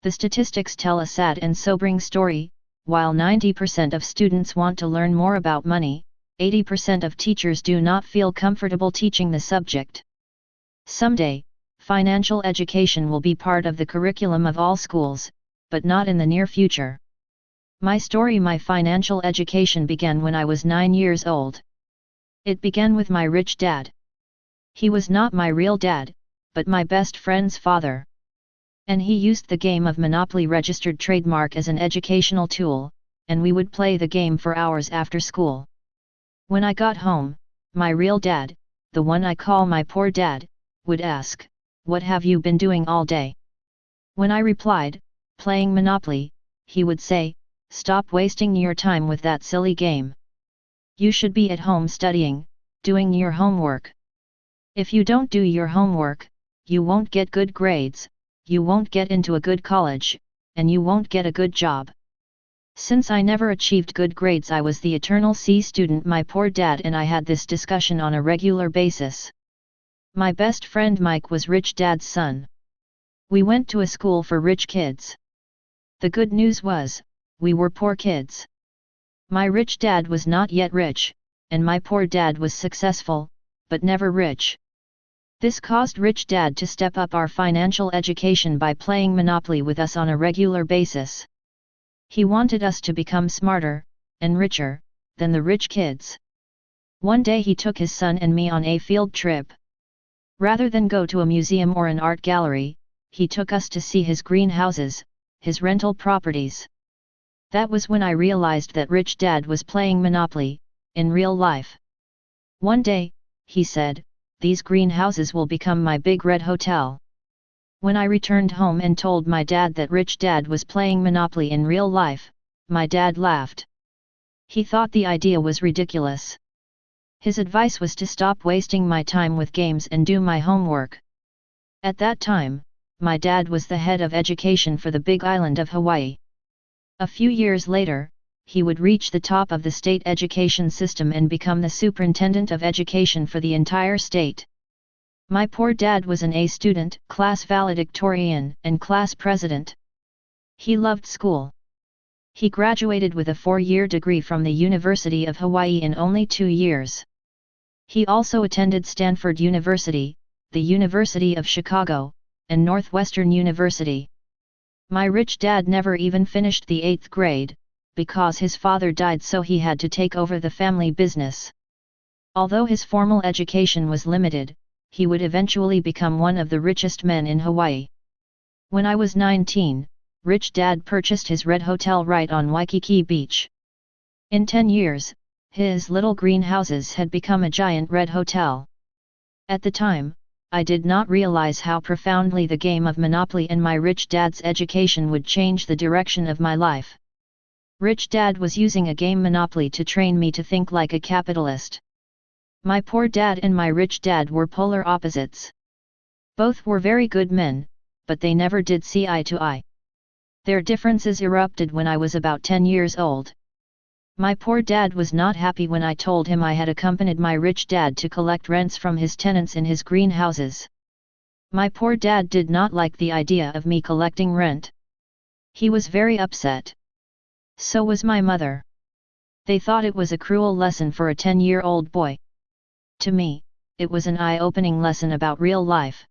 The statistics tell a sad and sobering story. While 90% of students want to learn more about money, 80% of teachers do not feel comfortable teaching the subject. Someday, financial education will be part of the curriculum of all schools, but not in the near future. My story, my financial education began when I was 9 years old. It began with my rich dad. He was not my real dad, but my best friend's father. And he used the game of Monopoly registered trademark as an educational tool, and we would play the game for hours after school. When I got home, my real dad, the one I call my poor dad, would ask, "What have you been doing all day?" When I replied, "Playing Monopoly," he would say, "Stop wasting your time with that silly game. You should be at home studying, doing your homework. If you don't do your homework, you won't get good grades, you won't get into a good college, and you won't get a good job." Since I never achieved good grades, I was the eternal C student. My poor dad and I had this discussion on a regular basis. My best friend Mike was rich dad's son. We went to a school for rich kids. The good news was, we were poor kids. My rich dad was not yet rich, and my poor dad was successful, but never rich. This caused rich dad to step up our financial education by playing Monopoly with us on a regular basis. He wanted us to become smarter, and richer, than the rich kids. One day he took his son and me on a field trip. Rather than go to a museum or an art gallery, he took us to see his greenhouses, his rental properties. That was when I realized that rich dad was playing Monopoly, in real life. One day, he said, "These greenhouses will become my big red hotel." When I returned home and told my dad that rich dad was playing Monopoly in real life, my dad laughed. He thought the idea was ridiculous. His advice was to stop wasting my time with games and do my homework. At that time, my dad was the head of education for the big island of Hawaii. A few years later, he would reach the top of the state education system and become the superintendent of education for the entire state. My poor dad was an A student, class valedictorian, and class president. He loved school. He graduated with a 4-year degree from the University of Hawaii in only 2 years. He also attended Stanford University, the University of Chicago, and Northwestern University. My rich dad never even finished the 8th grade, because his father died, so he had to take over the family business. Although his formal education was limited, he would eventually become one of the richest men in Hawaii. When I was 19, rich dad purchased his red hotel right on Waikiki Beach. In 10 years, his little greenhouses had become a giant red hotel. At the time, I did not realize how profoundly the game of Monopoly and my rich dad's education would change the direction of my life. Rich dad was using a game Monopoly to train me to think like a capitalist. My poor dad and my rich dad were polar opposites. Both were very good men, but they never did see eye to eye. Their differences erupted when I was about 10 years old. My poor dad was not happy when I told him I had accompanied my rich dad to collect rents from his tenants in his greenhouses. My poor dad did not like the idea of me collecting rent. He was very upset. So was my mother. They thought it was a cruel lesson for a 10-year-old boy. To me, it was an eye-opening lesson about real life.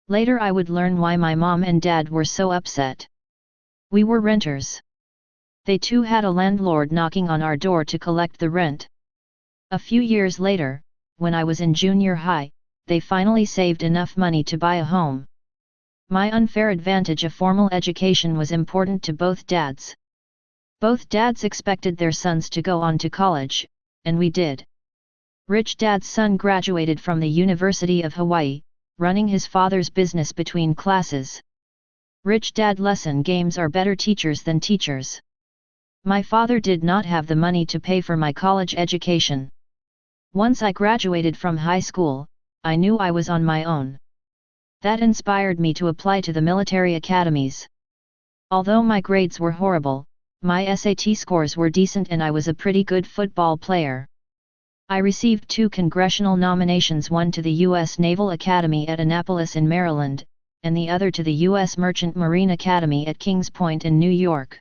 Later I would learn why my mom and dad were so upset. We were renters. They too had a landlord knocking on our door to collect the rent. A few years later, when I was in junior high, they finally saved enough money to buy a home. My unfair advantage of formal education was important to both dads. Both dads expected their sons to go on to college, and we did. Rich dad's son graduated from the University of Hawaii, running his father's business between classes. Rich dad lesson games are better teachers than teachers. My father did not have the money to pay for my college education. Once I graduated from high school, I knew I was on my own. That inspired me to apply to the military academies. Although my grades were horrible, my SAT scores were decent and I was a pretty good football player. I received 2 congressional nominations, one to the U.S. Naval Academy at Annapolis in Maryland, and the other to the U.S. Merchant Marine Academy at Kings Point in New York.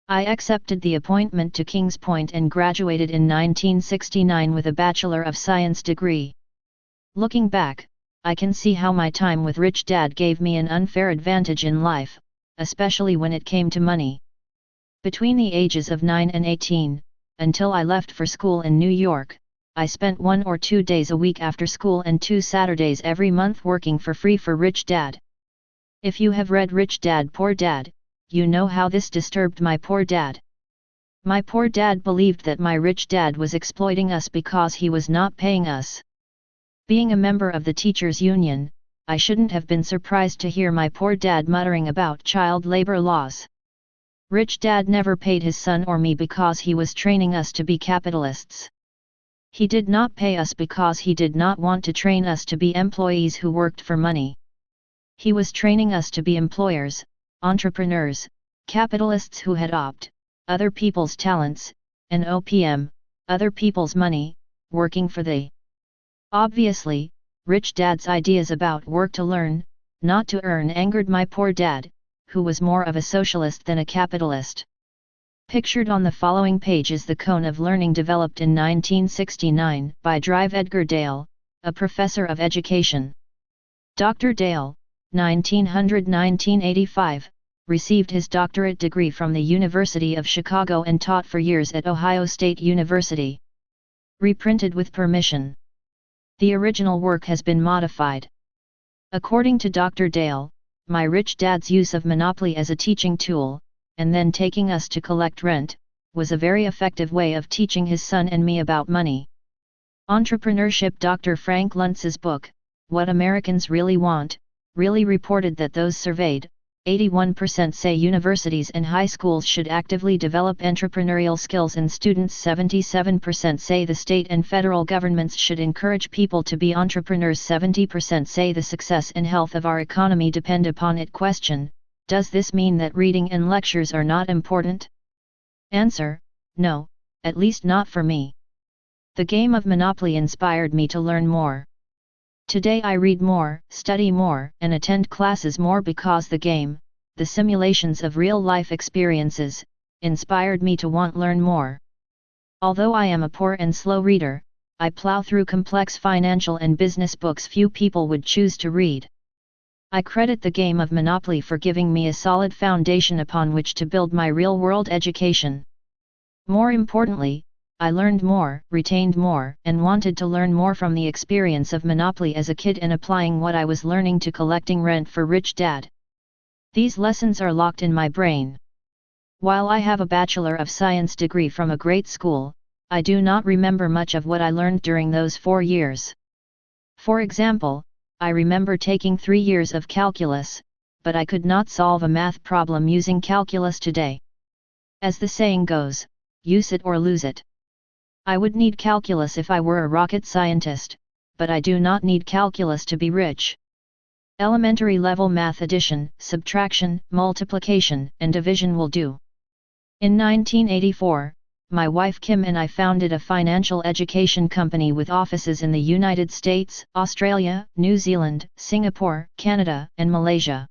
I accepted the appointment to Kings Point and graduated in 1969 with a Bachelor of Science degree. Looking back, I can see how my time with rich dad gave me an unfair advantage in life, especially when it came to money. Between the ages of 9 and 18, until I left for school in New York, I spent 1 or 2 days a week after school and 2 Saturdays every month working for free for Rich Dad. If you have read Rich Dad Poor Dad, you know how this disturbed my poor dad. My poor dad believed that my rich dad was exploiting us because he was not paying us. Being a member of the teachers' union, I shouldn't have been surprised to hear my poor dad muttering about child labor laws. Rich Dad never paid his son or me because he was training us to be capitalists. He did not pay us because he did not want to train us to be employees who worked for money. He was training us to be employers, entrepreneurs, capitalists who had other people's talents, and OPM, other people's money, working for the. Obviously, Rich Dad's ideas about work to learn, not to earn angered my poor dad, who was more of a socialist than a capitalist. Pictured on the following page is the cone of learning developed in 1969 by Drive Edgar Dale, a professor of education. Dr. Dale, 1900–1985, received his doctorate degree from the University of Chicago and taught for years at Ohio State University. Reprinted with permission. The original work has been modified. According to Dr. Dale, my rich dad's use of monopoly as a teaching tool, and then taking us to collect rent, was a very effective way of teaching his son and me about money. Entrepreneurship. Dr. Frank Luntz's book, What Americans Really Want, really reported that those surveyed, 81% say universities and high schools should actively develop entrepreneurial skills, and students 77% say the state and federal governments should encourage people to be entrepreneurs. 70% say the success and health of our economy depend upon it. Question: does this mean that reading and lectures are not important? Answer: no, at least not for me. The game of Monopoly inspired me to learn more. Today I read more, study more, and attend classes more because the game, the simulations of real-life experiences, inspired me to want to learn more. Although I am a poor and slow reader, I plow through complex financial and business books few people would choose to read. I credit the game of Monopoly for giving me a solid foundation upon which to build my real-world education. More importantly, I learned more, retained more, and wanted to learn more from the experience of Monopoly as a kid and applying what I was learning to collecting rent for Rich Dad. These lessons are locked in my brain. While I have a Bachelor of Science degree from a great school, I do not remember much of what I learned during those 4 years. For example, I remember taking 3 years of calculus, but I could not solve a math problem using calculus today. As the saying goes, use it or lose it. I would need calculus if I were a rocket scientist, but I do not need calculus to be rich. Elementary level math: addition, subtraction, multiplication, and division will do. In 1984, my wife Kim and I founded a financial education company with offices in the United States, Australia, New Zealand, Singapore, Canada, and Malaysia.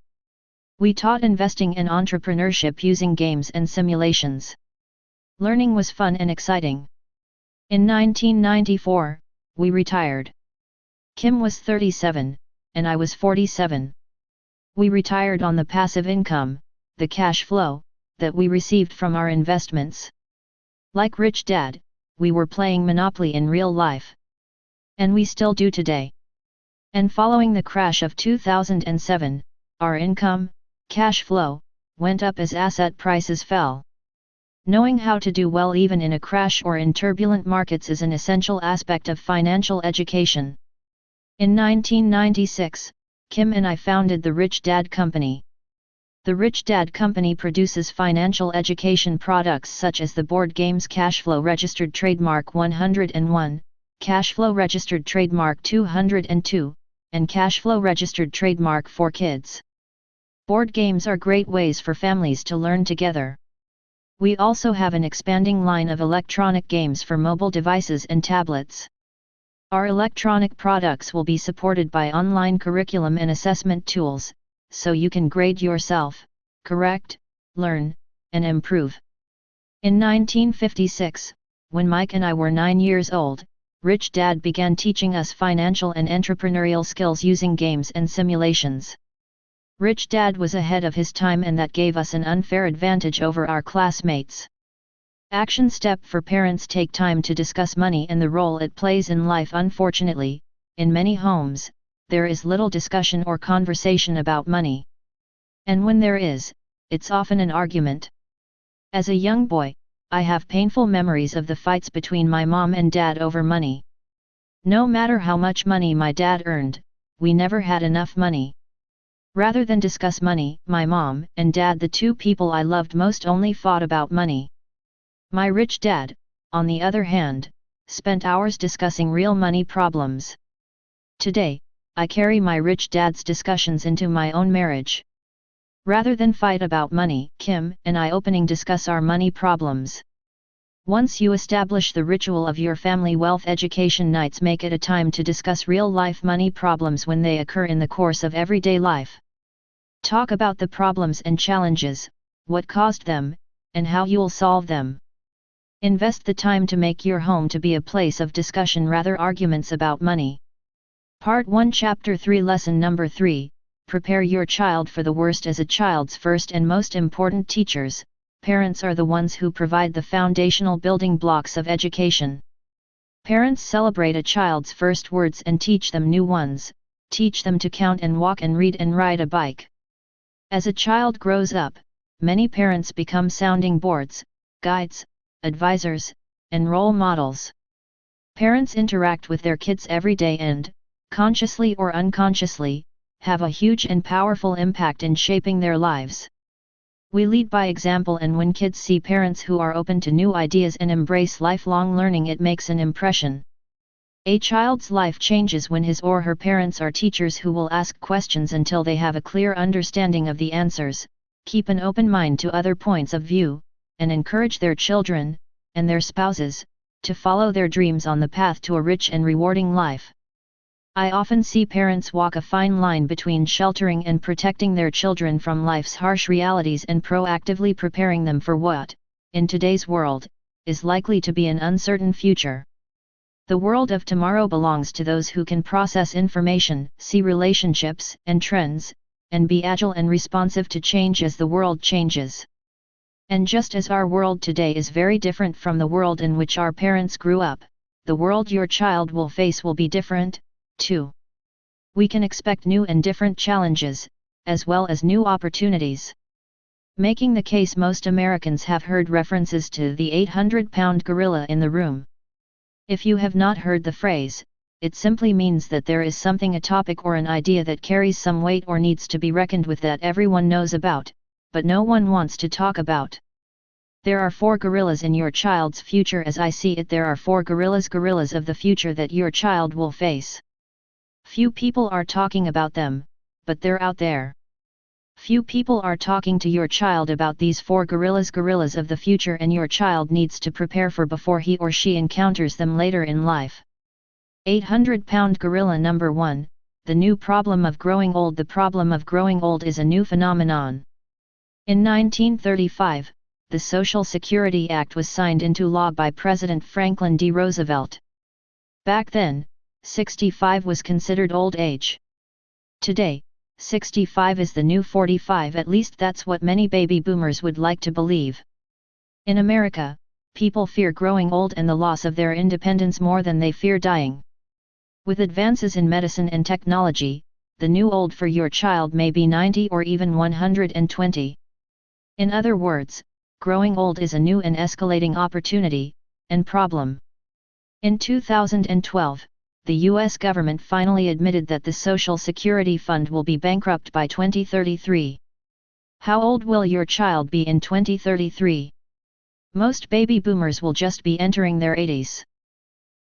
We taught investing and entrepreneurship using games and simulations. Learning was fun and exciting. In 1994, we retired. Kim was 37, and I was 47. We retired on the passive income, the cash flow, that we received from our investments. Like Rich Dad, we were playing Monopoly in real life. And we still do today. And following the crash of 2007, our income, cash flow, went up as asset prices fell. Knowing how to do well even in a crash or in turbulent markets is an essential aspect of financial education. In 1996, Kim and I founded the Rich Dad Company. The Rich Dad Company produces financial education products such as the board games Cashflow Registered Trademark 101, Cashflow Registered Trademark 202, and Cashflow Registered Trademark 4Kids. Board games are great ways for families to learn together. We also have an expanding line of electronic games for mobile devices and tablets. Our electronic products will be supported by online curriculum and assessment tools, so you can grade yourself, correct, learn, and improve. In 1956, when Mike and I were 9 years old, Rich Dad began teaching us financial and entrepreneurial skills using games and simulations. Rich Dad was ahead of his time, and that gave us an unfair advantage over our classmates. Action step for parents: take time to discuss money and the role it plays in life. Unfortunately, in many homes, there is little discussion or conversation about money. And when there is, it's often an argument. As a young boy, I have painful memories of the fights between my mom and dad over money. No matter how much money my dad earned, we never had enough money. Rather than discuss money, my mom and dad, the two people I loved most, only fought about money. My rich dad, on the other hand, spent hours discussing real money problems. Today, I carry my rich dad's discussions into my own marriage. Rather than fight about money, Kim and I openly discuss our money problems. Once you establish the ritual of your family wealth education nights, make it a time to discuss real-life money problems when they occur in the course of everyday life. Talk about the problems and challenges, what caused them, and how you'll solve them. Invest the time to make your home to be a place of discussion rather arguments about money. Part 1, Chapter 3, Lesson Number 3, Prepare your child for the worst. As a child's first and most important teachers, parents are the ones who provide the foundational building blocks of education. Parents celebrate a child's first words and teach them new ones, teach them to count and walk and read and ride a bike. As a child grows up, many parents become sounding boards, guides, advisors, and role models. Parents interact with their kids every day and, consciously or unconsciously, have a huge and powerful impact in shaping their lives. We lead by example, and when kids see parents who are open to new ideas and embrace lifelong learning, it makes an impression. A child's life changes when his or her parents are teachers who will ask questions until they have a clear understanding of the answers, keep an open mind to other points of view, and encourage their children, and their spouses, to follow their dreams on the path to a rich and rewarding life. I often see parents walk a fine line between sheltering and protecting their children from life's harsh realities and proactively preparing them for what, in today's world, is likely to be an uncertain future. The world of tomorrow belongs to those who can process information, see relationships and trends, and be agile and responsive to change as the world changes. And just as our world today is very different from the world in which our parents grew up, the world your child will face will be different, too. We can expect new and different challenges, as well as new opportunities. Making the case, most Americans have heard references to the 800-pound gorilla in the room. If you have not heard the phrase, it simply means that there is something, a topic or an idea that carries some weight or needs to be reckoned with, that everyone knows about, but no one wants to talk about. There are 4 gorillas in your child's future. As I see it, there are 4 gorillas of the future that your child will face. Few people are talking about them, but they're out there. Few people are talking to your child about these 4 gorillas of the future, and your child needs to prepare for before he or she encounters them later in life. 800-pound gorilla number 1, the new problem of growing old. The problem of growing old is a new phenomenon. In 1935, the Social Security Act was signed into law by President Franklin D. Roosevelt. Back then, 65 was considered old age. Today, 65 is the new 45, at least that's what many baby boomers would like to believe. In America, people fear growing old and the loss of their independence more than they fear dying. With advances in medicine and technology, the new old for your child may be 90 or even 120. In other words, growing old is a new and escalating opportunity and problem. In 2012, the U.S. government finally admitted that the Social Security Fund will be bankrupt by 2033. How old will your child be in 2033? Most baby boomers will just be entering their 80s.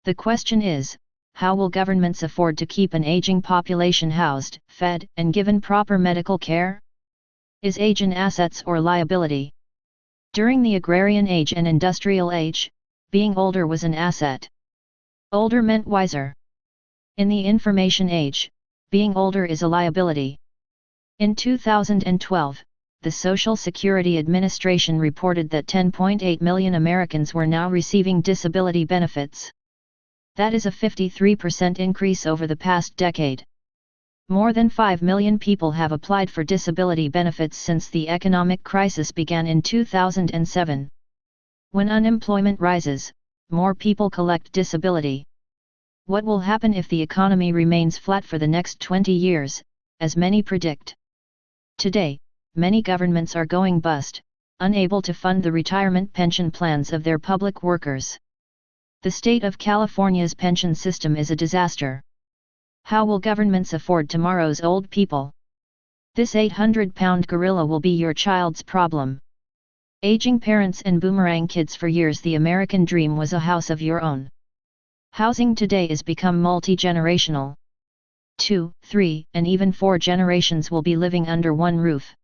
The question is, how will governments afford to keep an aging population housed, fed, and given proper medical care? Is age an asset or liability? During the agrarian age and industrial age, being older was an asset. Older meant wiser. In the information age, being older is a liability. In 2012, the Social Security Administration reported that 10.8 million Americans were now receiving disability benefits. That is a 53% increase over the past decade. More than 5 million people have applied for disability benefits since the economic crisis began in 2007. When unemployment rises, more people collect disability. What will happen if the economy remains flat for the next 20 years, as many predict? Today, many governments are going bust, unable to fund the retirement pension plans of their public workers. The state of California's pension system is a disaster. How will governments afford tomorrow's old people? This 800-pound gorilla will be your child's problem. Aging parents and boomerang kids. For years the American dream was a house of your own. Housing today is become multi-generational. 2, 3, and even 4 generations will be living under one roof.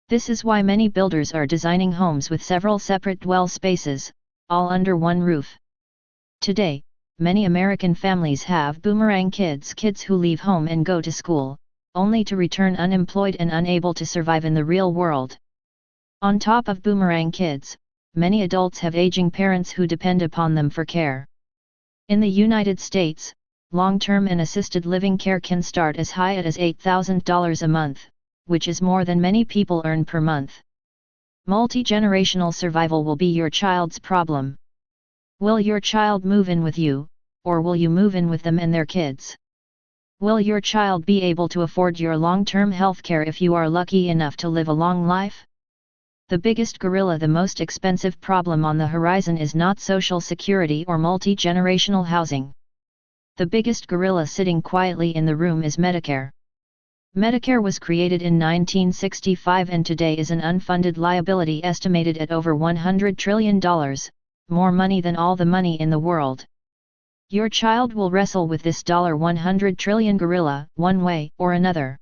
This is why many builders are designing homes with several separate dwell spaces, all under one roof. Today, many American families have boomerang kids who leave home and go to school, only to return unemployed and unable to survive in the real world. On top of boomerang kids, many adults have aging parents who depend upon them for care. In the United States, long-term and assisted living care can start as high as $8,000 a month, which is more than many people earn per month. Multi-generational survival will be your child's problem. Will your child move in with you, or will you move in with them and their kids? Will your child be able to afford your long-term health care if you are lucky enough to live a long life? The biggest gorilla, the most expensive problem on the horizon is not Social Security or multi-generational housing. The biggest gorilla sitting quietly in the room is Medicare. Medicare was created in 1965 and today is an unfunded liability estimated at over $100 trillion, more money than all the money in the world. Your child will wrestle with this $100 trillion gorilla, one way or another.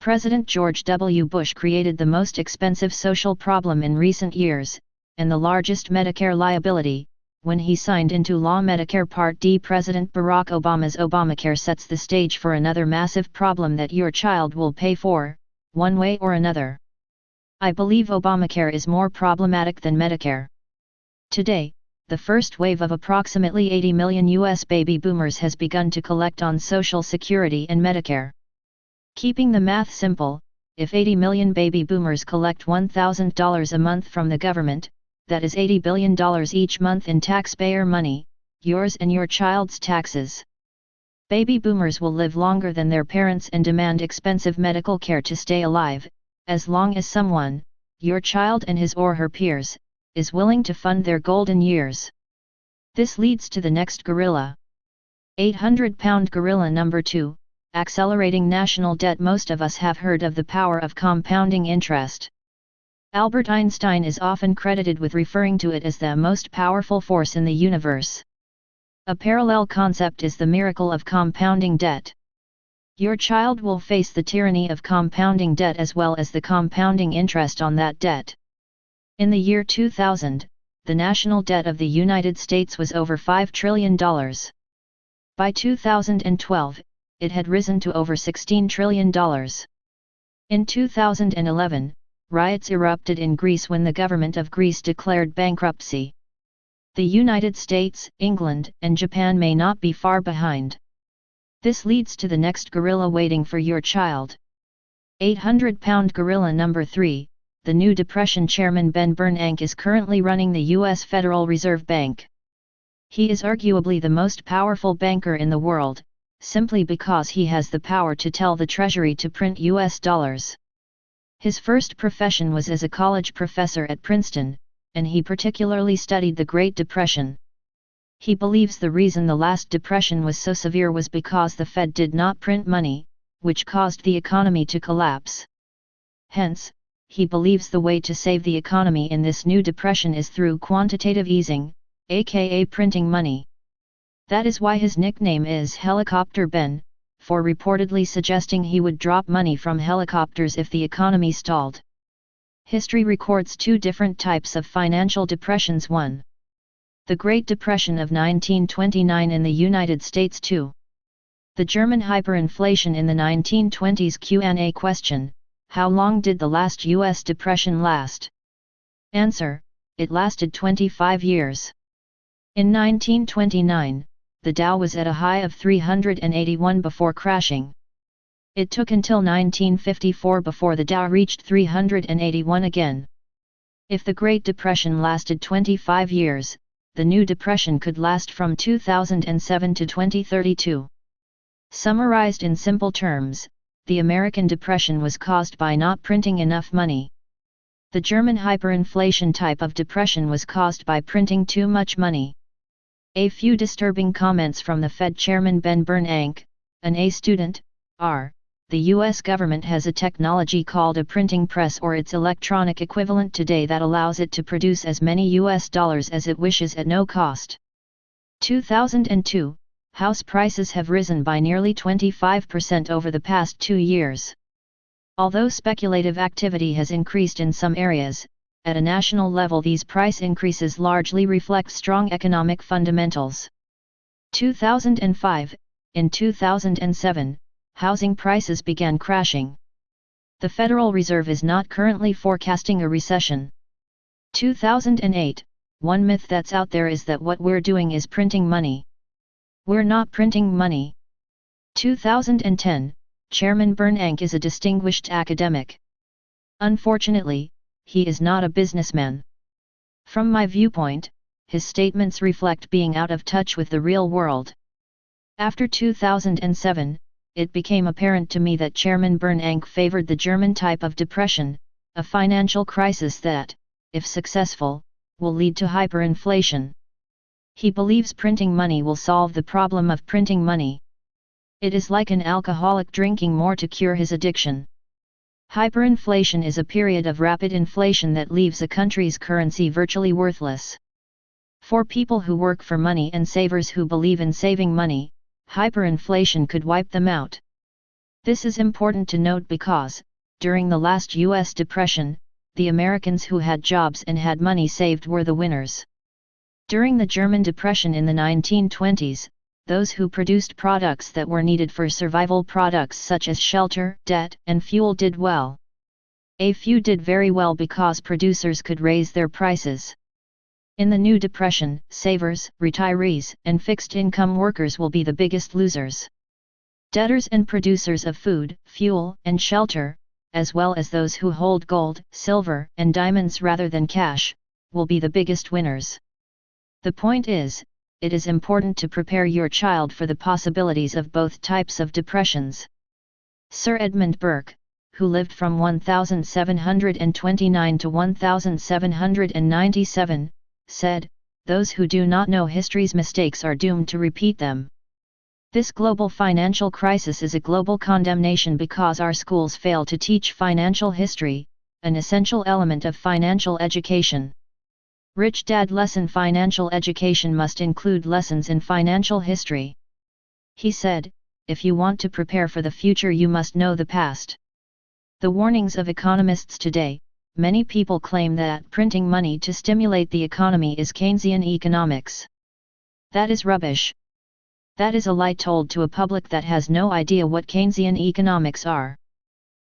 President George W. Bush created the most expensive social problem in recent years, and the largest Medicare liability, when he signed into law Medicare Part D. President Barack Obama's Obamacare sets the stage for another massive problem that your child will pay for, one way or another. I believe Obamacare is more problematic than Medicare. Today, the first wave of approximately 80 million U.S. baby boomers has begun to collect on Social Security and Medicare. Keeping the math simple, if 80 million baby boomers collect $1,000 a month from the government, that is $80 billion each month in taxpayer money, yours and your child's taxes. Baby boomers will live longer than their parents and demand expensive medical care to stay alive, as long as someone, your child and his or her peers, is willing to fund their golden years. This leads to the next gorilla. 800-pound gorilla number 2, accelerating national debt. Most of us have heard of the power of compounding interest. Albert Einstein is often credited with referring to it as the most powerful force in the universe. A parallel concept is the miracle of compounding debt. Your child will face the tyranny of compounding debt as well as the compounding interest on that debt. In the year 2000, the national debt of the United States was over $5 trillion. By 2012, it had risen to over $16 trillion. In 2011, riots erupted in Greece when the government of Greece declared bankruptcy. The United States, England, and Japan may not be far behind. This leads to the next gorilla waiting for your child. 800-pound gorilla number 3, the new Depression chairman Ben Bernanke is currently running the U.S. Federal Reserve Bank. He is arguably the most powerful banker in the world, simply because he has the power to tell the Treasury to print U.S. dollars. His first profession was as a college professor at Princeton, and he particularly studied the Great Depression. He believes the reason the last depression was so severe was because the Fed did not print money, which caused the economy to collapse. Hence, he believes the way to save the economy in this new depression is through quantitative easing, aka printing money. That is why his nickname is Helicopter Ben, for reportedly suggesting he would drop money from helicopters if the economy stalled. History records 2 different types of financial depressions. 1. The Great Depression of 1929 in the United States. 2. The German hyperinflation in the 1920s. Q&A question: how long did the last U.S. depression last? Answer: it lasted 25 years. In 1929, the Dow was at a high of 381 before crashing. It took until 1954 before the Dow reached 381 again. If the Great Depression lasted 25 years, the new depression could last from 2007 to 2032. Summarized in simple terms, the American Depression was caused by not printing enough money. The German hyperinflation type of depression was caused by printing too much money. A few disturbing comments from the Fed Chairman Ben Bernanke, an A student. The US government has a technology called a printing press or its electronic equivalent today that allows it to produce as many US dollars as it wishes at no cost. 2002, house prices have risen by nearly 25% over the past 2 years. Although speculative activity has increased in some areas, at a national level these price increases largely reflect strong economic fundamentals. 2005, in 2007, housing prices began crashing. The Federal Reserve is not currently forecasting a recession. 2008, one myth that's out there is that what we're doing is printing money. We're not printing money. 2010, Chairman Bernanke is a distinguished academic. Unfortunately, he is not a businessman. From my viewpoint, his statements reflect being out of touch with the real world. After 2007, it became apparent to me that Chairman Bernanke favored the German type of depression, a financial crisis that, if successful, will lead to hyperinflation. He believes printing money will solve the problem of printing money. It is like an alcoholic drinking more to cure his addiction. Hyperinflation is a period of rapid inflation that leaves a country's currency virtually worthless. For people who work for money and savers who believe in saving money, hyperinflation could wipe them out. This is important to note because, during the last US Depression, the Americans who had jobs and had money saved were the winners. During the German Depression in the 1920s, those who produced products that were needed for survival, products such as shelter, debt, and fuel, did well. A few did very well because producers could raise their prices. In the new depression, savers, retirees, and fixed-income workers will be the biggest losers. Debtors and producers of food, fuel, and shelter, as well as those who hold gold, silver, and diamonds rather than cash, will be the biggest winners. The point is, it is important to prepare your child for the possibilities of both types of depressions. Sir Edmund Burke, who lived from 1729 to 1797, said, "Those who do not know history's mistakes are doomed to repeat them." This global financial crisis is a global condemnation because our schools fail to teach financial history, an essential element of financial education. Rich Dad Lesson: financial education must include lessons in financial history. He said, "If you want to prepare for the future, you must know the past." The warnings of economists today: many people claim that printing money to stimulate the economy is Keynesian economics. That is rubbish. That is a lie told to a public that has no idea what Keynesian economics are.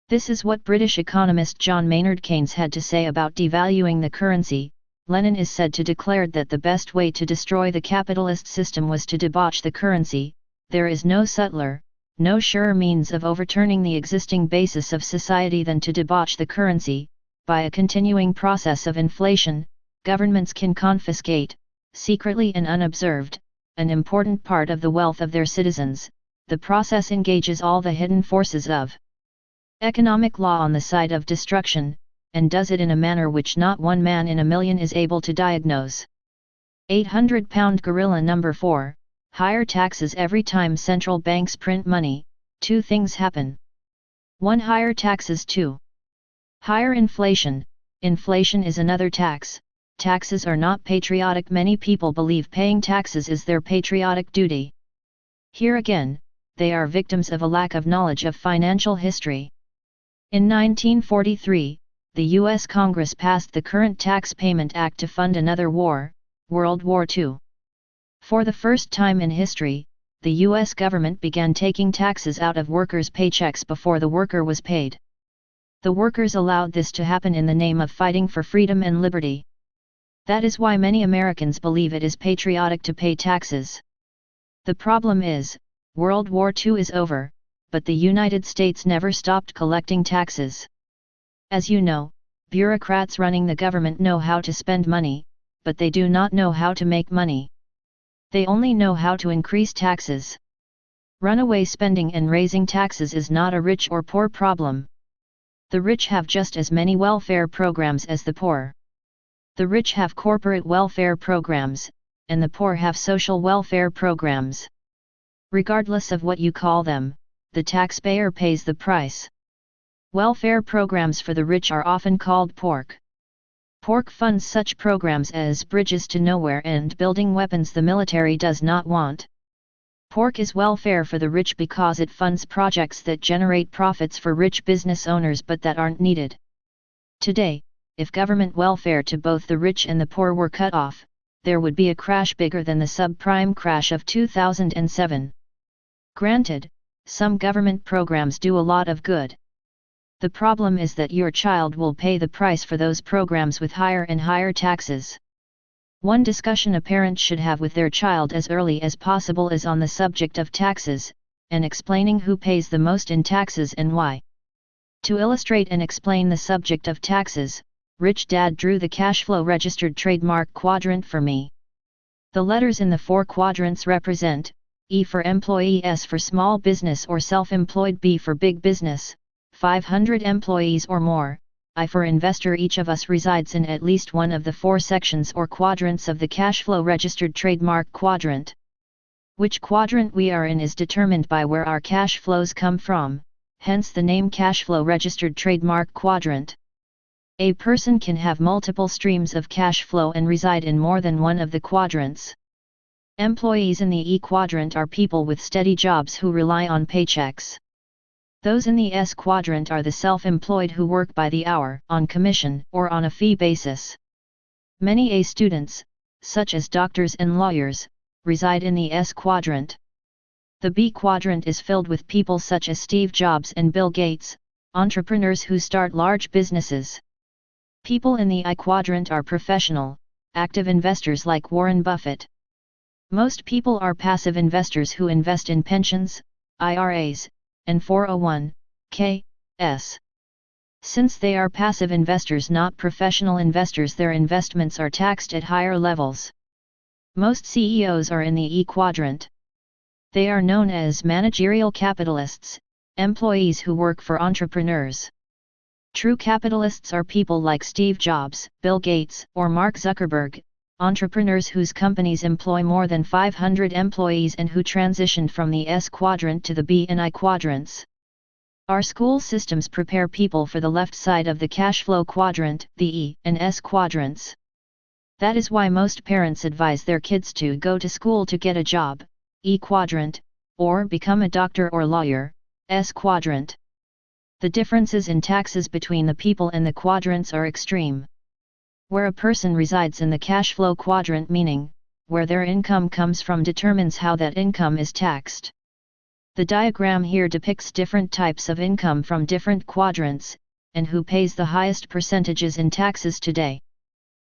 This is what British economist John Maynard Keynes had to say about devaluing the currency. Lenin is said to declare that the best way to destroy the capitalist system was to debauch the currency. There is no subtler, no surer means of overturning the existing basis of society than to debauch the currency. By a continuing process of inflation, governments can confiscate, secretly and unobserved, an important part of the wealth of their citizens. The process engages all the hidden forces of economic law on the side of destruction, and does it in a manner which not one man in a million is able to diagnose. 800-pound gorilla number 4, higher taxes. Every time central banks print money, two things happen. 1. Higher taxes. 2. Higher inflation. Inflation is another tax. Taxes are not patriotic. Many people believe paying taxes is their patriotic duty. Here again, they are victims of a lack of knowledge of financial history. In 1943, the U.S. Congress passed the Current Tax Payment Act to fund another war, World War II. For the first time in history, the U.S. government began taking taxes out of workers' paychecks before the worker was paid. The workers allowed this to happen in the name of fighting for freedom and liberty. That is why many Americans believe it is patriotic to pay taxes. The problem is, World War II is over, but the United States never stopped collecting taxes. As you know, bureaucrats running the government know how to spend money, but they do not know how to make money. They only know how to increase taxes. Runaway spending and raising taxes is not a rich or poor problem. The rich have just as many welfare programs as the poor. The rich have corporate welfare programs, and the poor have social welfare programs. Regardless of what you call them, the taxpayer pays the price. Welfare programs for the rich are often called pork. Pork funds such programs as bridges to nowhere and building weapons the military does not want. Pork is welfare for the rich because it funds projects that generate profits for rich business owners but that aren't needed. Today, if government welfare to both the rich and the poor were cut off, there would be a crash bigger than the subprime crash of 2007. Granted, some government programs do a lot of good. The problem is that your child will pay the price for those programs with higher and higher taxes. One discussion a parent should have with their child as early as possible is on the subject of taxes, and explaining who pays the most in taxes and why. To illustrate and explain the subject of taxes, Rich Dad drew the cash flow registered trademark quadrant for me. The letters in the 4 quadrants represent: E for employee, S for small business or self-employed, B for big business, 500 employees or more, I for investor. Each of us resides in at least one of the 4 sections or quadrants of the cash flow registered trademark quadrant. Which quadrant we are in is determined by where our cash flows come from, hence the name cash flow registered trademark quadrant. A person can have multiple streams of cash flow and reside in more than one of the quadrants. Employees in the E quadrant are people with steady jobs who rely on paychecks. Those in the S quadrant are the self-employed who work by the hour, on commission, or on a fee basis. Many A students, such as doctors and lawyers, reside in the S quadrant. The B quadrant is filled with people such as Steve Jobs and Bill Gates, entrepreneurs who start large businesses. People in the I quadrant are professional, active investors like Warren Buffett. Most people are passive investors who invest in pensions, IRAs, and 401(k)s. Since they are passive investors, not professional investors, their investments are taxed at higher levels. Most CEOs are in the E quadrant. They are known as managerial capitalists, employees who work for entrepreneurs. True capitalists are people like Steve Jobs, Bill Gates, or Mark Zuckerberg, entrepreneurs whose companies employ more than 500 employees and who transitioned from the S quadrant to the B and I quadrants. Our school systems prepare people for the left side of the cash flow quadrant, the E and S quadrants. That is why most parents advise their kids to go to school to get a job, E quadrant, or become a doctor or lawyer, S quadrant. The differences in taxes between the people and the quadrants are extreme. Where a person resides in the cash flow quadrant, meaning where their income comes from, determines how that income is taxed. The diagram here depicts different types of income from different quadrants, and who pays the highest percentages in taxes today.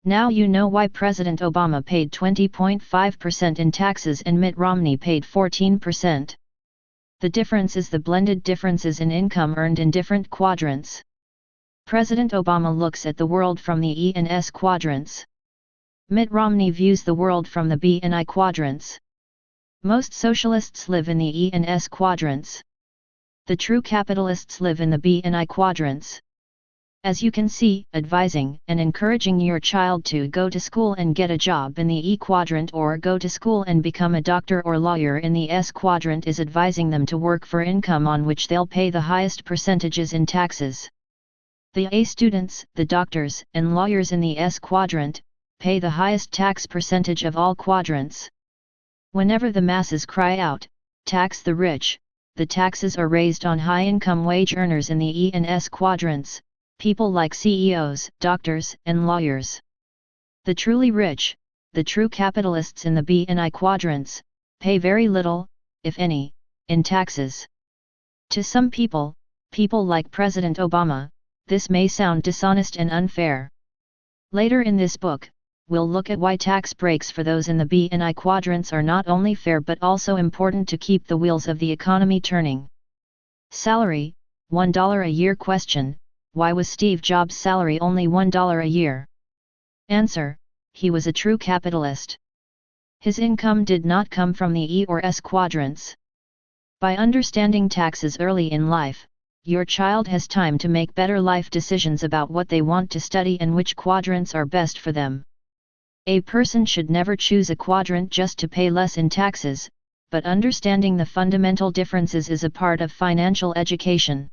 Now you know why President Obama paid 20.5% in taxes and Mitt Romney paid 14%. The difference is the blended differences in income earned in different quadrants. President Obama looks at the world from the E and S quadrants. Mitt Romney views the world from the B and I quadrants. Most socialists live in the E and S quadrants. The true capitalists live in the B and I quadrants. As you can see, advising and encouraging your child to go to school and get a job in the E quadrant or go to school and become a doctor or lawyer in the S quadrant is advising them to work for income on which they'll pay the highest percentages in taxes. The A students, the doctors and lawyers in the S quadrant, pay the highest tax percentage of all quadrants. Whenever the masses cry out, "Tax the rich," the taxes are raised on high-income wage earners in the E and S quadrants, people like CEOs, doctors, and lawyers. The truly rich, the true capitalists in the B and I quadrants, pay very little, if any, in taxes. To some people, people like President Obama, this may sound dishonest and unfair. Later in this book, we'll look at why tax breaks for those in the B and I quadrants are not only fair but also important to keep the wheels of the economy turning. Salary, $1 a year. Question: why was Steve Jobs' salary only $1 a year? Answer: he was a true capitalist. His income did not come from the E or S quadrants. By understanding taxes early in life, your child has time to make better life decisions about what they want to study and which quadrants are best for them. A person should never choose a quadrant just to pay less in taxes, but understanding the fundamental differences is a part of financial education.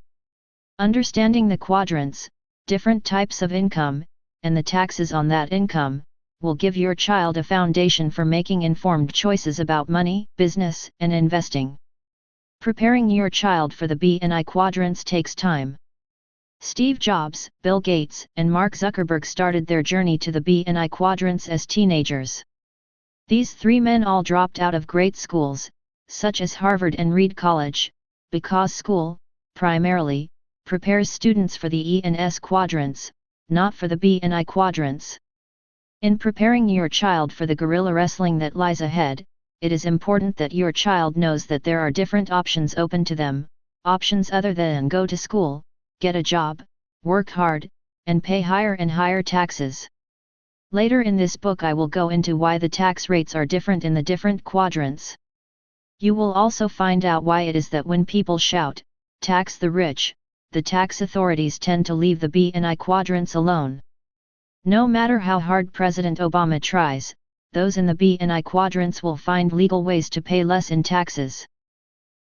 Understanding the quadrants, different types of income, and the taxes on that income, will give your child a foundation for making informed choices about money, business, and investing. Preparing your child for the B and I quadrants takes time. Steve Jobs, Bill Gates, and Mark Zuckerberg started their journey to the B and I quadrants as teenagers. These three men all dropped out of great schools, such as Harvard and Reed College, because school, primarily, prepares students for the E and S quadrants, not for the B and I quadrants. In preparing your child for the guerrilla wrestling that lies ahead, it is important that your child knows that there are different options open to them, options other than go to school, get a job, work hard, and pay higher and higher taxes. Later in this book I will go into why the tax rates are different in the different quadrants. You will also find out why it is that when people shout, "Tax the rich," the tax authorities tend to leave the B and I quadrants alone. No matter how hard President Obama tries, those in the B and I quadrants will find legal ways to pay less in taxes.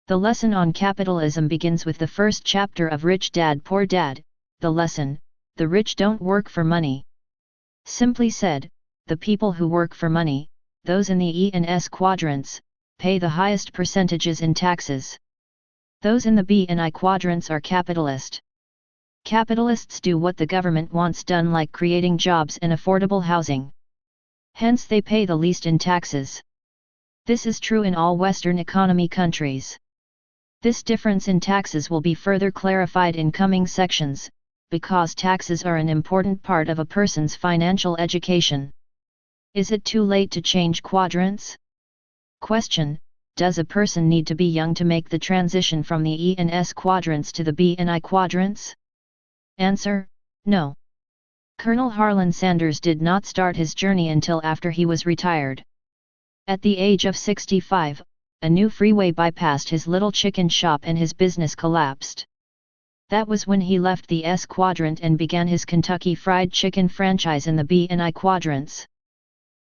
The lesson on capitalism begins with the first chapter of Rich Dad Poor Dad. The lesson: the rich don't work for money. Simply said, the people who work for money, those in the E and S quadrants, pay the highest percentages in taxes. Those in the B and I quadrants are capitalist. Capitalists do what the government wants done, like creating jobs and affordable housing. Hence they pay the least in taxes. This is true in all Western economy countries. This difference in taxes will be further clarified in coming sections, because taxes are an important part of a person's financial education. Is it too late to change quadrants? Question: does a person need to be young to make the transition from the E and S quadrants to the B and I quadrants? Answer: no. Colonel Harlan Sanders did not start his journey until after he was retired. At the age of 65, a new freeway bypassed his little chicken shop and his business collapsed. That was when he left the S quadrant and began his Kentucky Fried Chicken franchise in the B and I quadrants.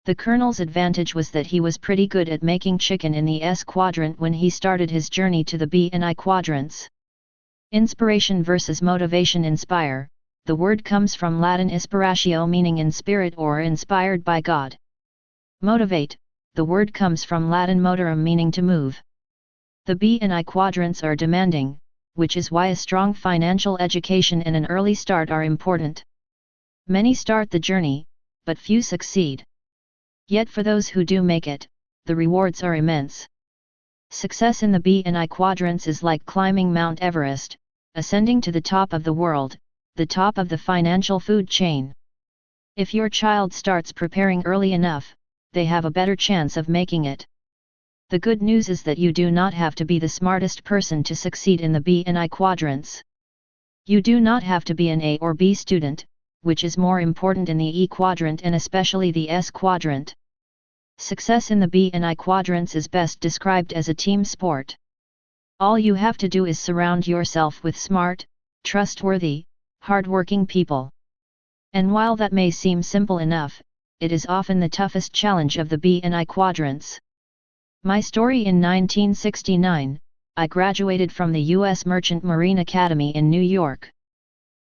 The Colonel's advantage was that he was pretty good at making chicken in the S quadrant when he started his journey to the B and I quadrants. Inspiration versus motivation. Inspire, the word comes from Latin inspiratio, meaning in spirit or inspired by God. Motivate, the word comes from Latin motorum, meaning to move. The B and I quadrants are demanding, which is why a strong financial education and an early start are important. Many start the journey, but few succeed. Yet for those who do make it, the rewards are immense. Success in the B and I quadrants is like climbing Mount Everest, ascending to the top of the world, the top of the financial food chain. If your child starts preparing early enough, they have a better chance of making it. The good news is that you do not have to be the smartest person to succeed in the B and I quadrants. You do not have to be an A or B student, which is more important in the E quadrant and especially the S quadrant. Success in the B and I quadrants is best described as a team sport. All you have to do is surround yourself with smart, trustworthy, hardworking people. And while that may seem simple enough, it is often the toughest challenge of the B and I quadrants. My story: in 1969, I graduated from the U.S. Merchant Marine Academy in New York.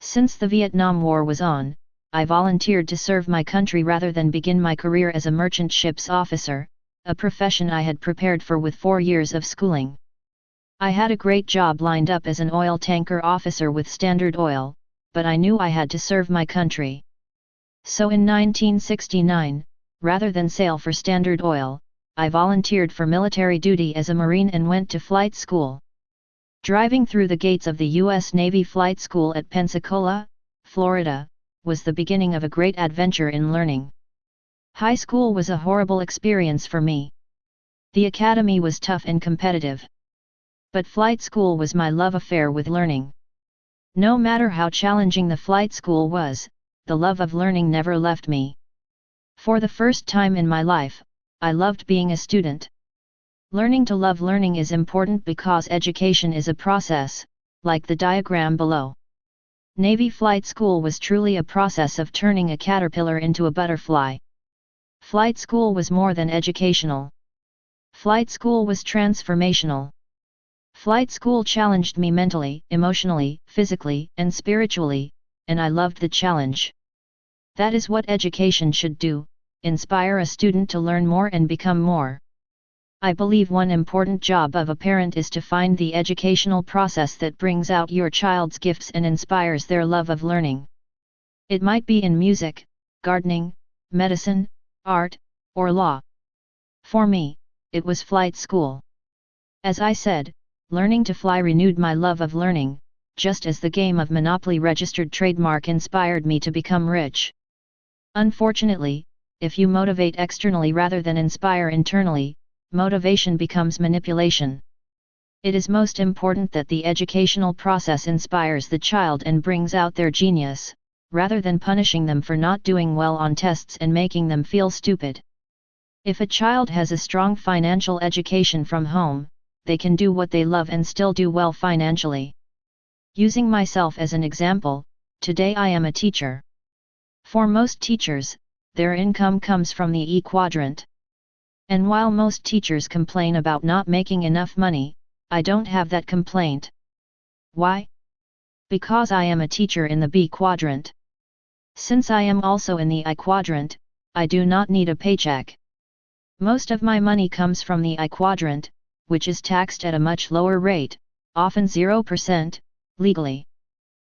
Since the Vietnam War was on, I volunteered to serve my country rather than begin my career as a merchant ship's officer, a profession I had prepared for with 4 years of schooling. I had a great job lined up as an oil tanker officer with Standard Oil, but I knew I had to serve my country. So in 1969, rather than sail for Standard Oil, I volunteered for military duty as a Marine and went to flight school. Driving through the gates of the U.S. Navy Flight School at Pensacola, Florida, was the beginning of a great adventure in learning. High school was a horrible experience for me. The academy was tough and competitive. But flight school was my love affair with learning. No matter how challenging the flight school was, the love of learning never left me. For the first time in my life, I loved being a student. Learning to love learning is important because education is a process, like the diagram below. Navy flight school was truly a process of turning a caterpillar into a butterfly. Flight school was more than educational. Flight school was transformational. Flight school challenged me mentally, emotionally, physically, and spiritually, and I loved the challenge. That is what education should do, inspire a student to learn more and become more. I believe one important job of a parent is to find the educational process that brings out your child's gifts and inspires their love of learning. It might be in music, gardening, medicine, art, or law. For me, it was flight school. As I said, learning to fly renewed my love of learning, just as the game of Monopoly registered trademark inspired me to become rich. Unfortunately, if you motivate externally rather than inspire internally, motivation becomes manipulation. It is most important that the educational process inspires the child and brings out their genius, rather than punishing them for not doing well on tests and making them feel stupid. If a child has a strong financial education from home, they can do what they love and still do well financially. Using myself as an example, today I am a teacher. For most teachers, their income comes from the E quadrant. And while most teachers complain about not making enough money, I don't have that complaint. Why? Because I am a teacher in the B quadrant. Since I am also in the I quadrant, I do not need a paycheck. Most of my money comes from the I quadrant, which is taxed at a much lower rate, often 0%, legally.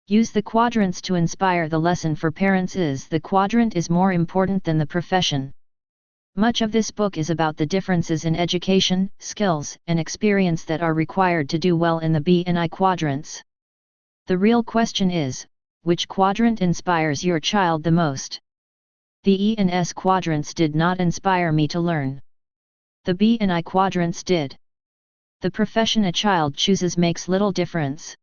Use the quadrants to inspire. The lesson for parents is the quadrant is more important than the profession. Much of this book is about the differences in education, skills, and experience that are required to do well in the B and I quadrants. The real question is, which quadrant inspires your child the most? The E and S quadrants did not inspire me to learn. The B and I quadrants did. The profession a child chooses makes little difference.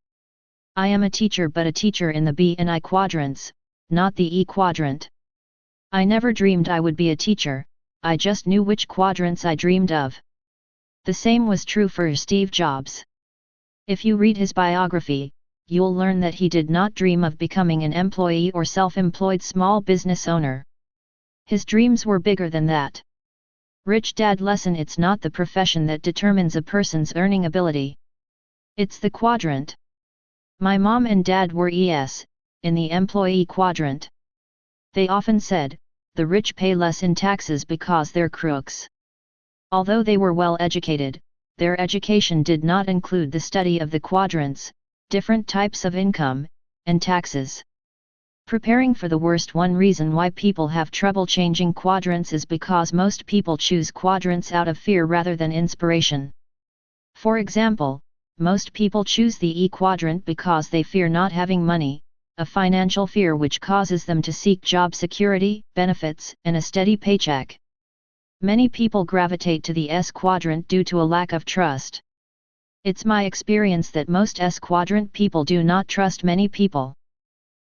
I am a teacher, but a teacher in the B and I quadrants, not the E quadrant. I never dreamed I would be a teacher, I just knew which quadrants I dreamed of. The same was true for Steve Jobs. If you read his biography, you'll learn that he did not dream of becoming an employee or self-employed small business owner. His dreams were bigger than that. Rich Dad lesson: it's not the profession that determines a person's earning ability. It's the quadrant. My mom and dad were ES, in the employee quadrant. They often said, the rich pay less in taxes because they're crooks. Although they were well educated, their education did not include the study of the quadrants, different types of income, and taxes. Preparing for the worst: one reason why people have trouble changing quadrants is because most people choose quadrants out of fear rather than inspiration. For example, most people choose the E quadrant because they fear not having money, a financial fear which causes them to seek job security, benefits, and a steady paycheck. Many people gravitate to the S quadrant due to a lack of trust. It's my experience that most S quadrant people do not trust many people.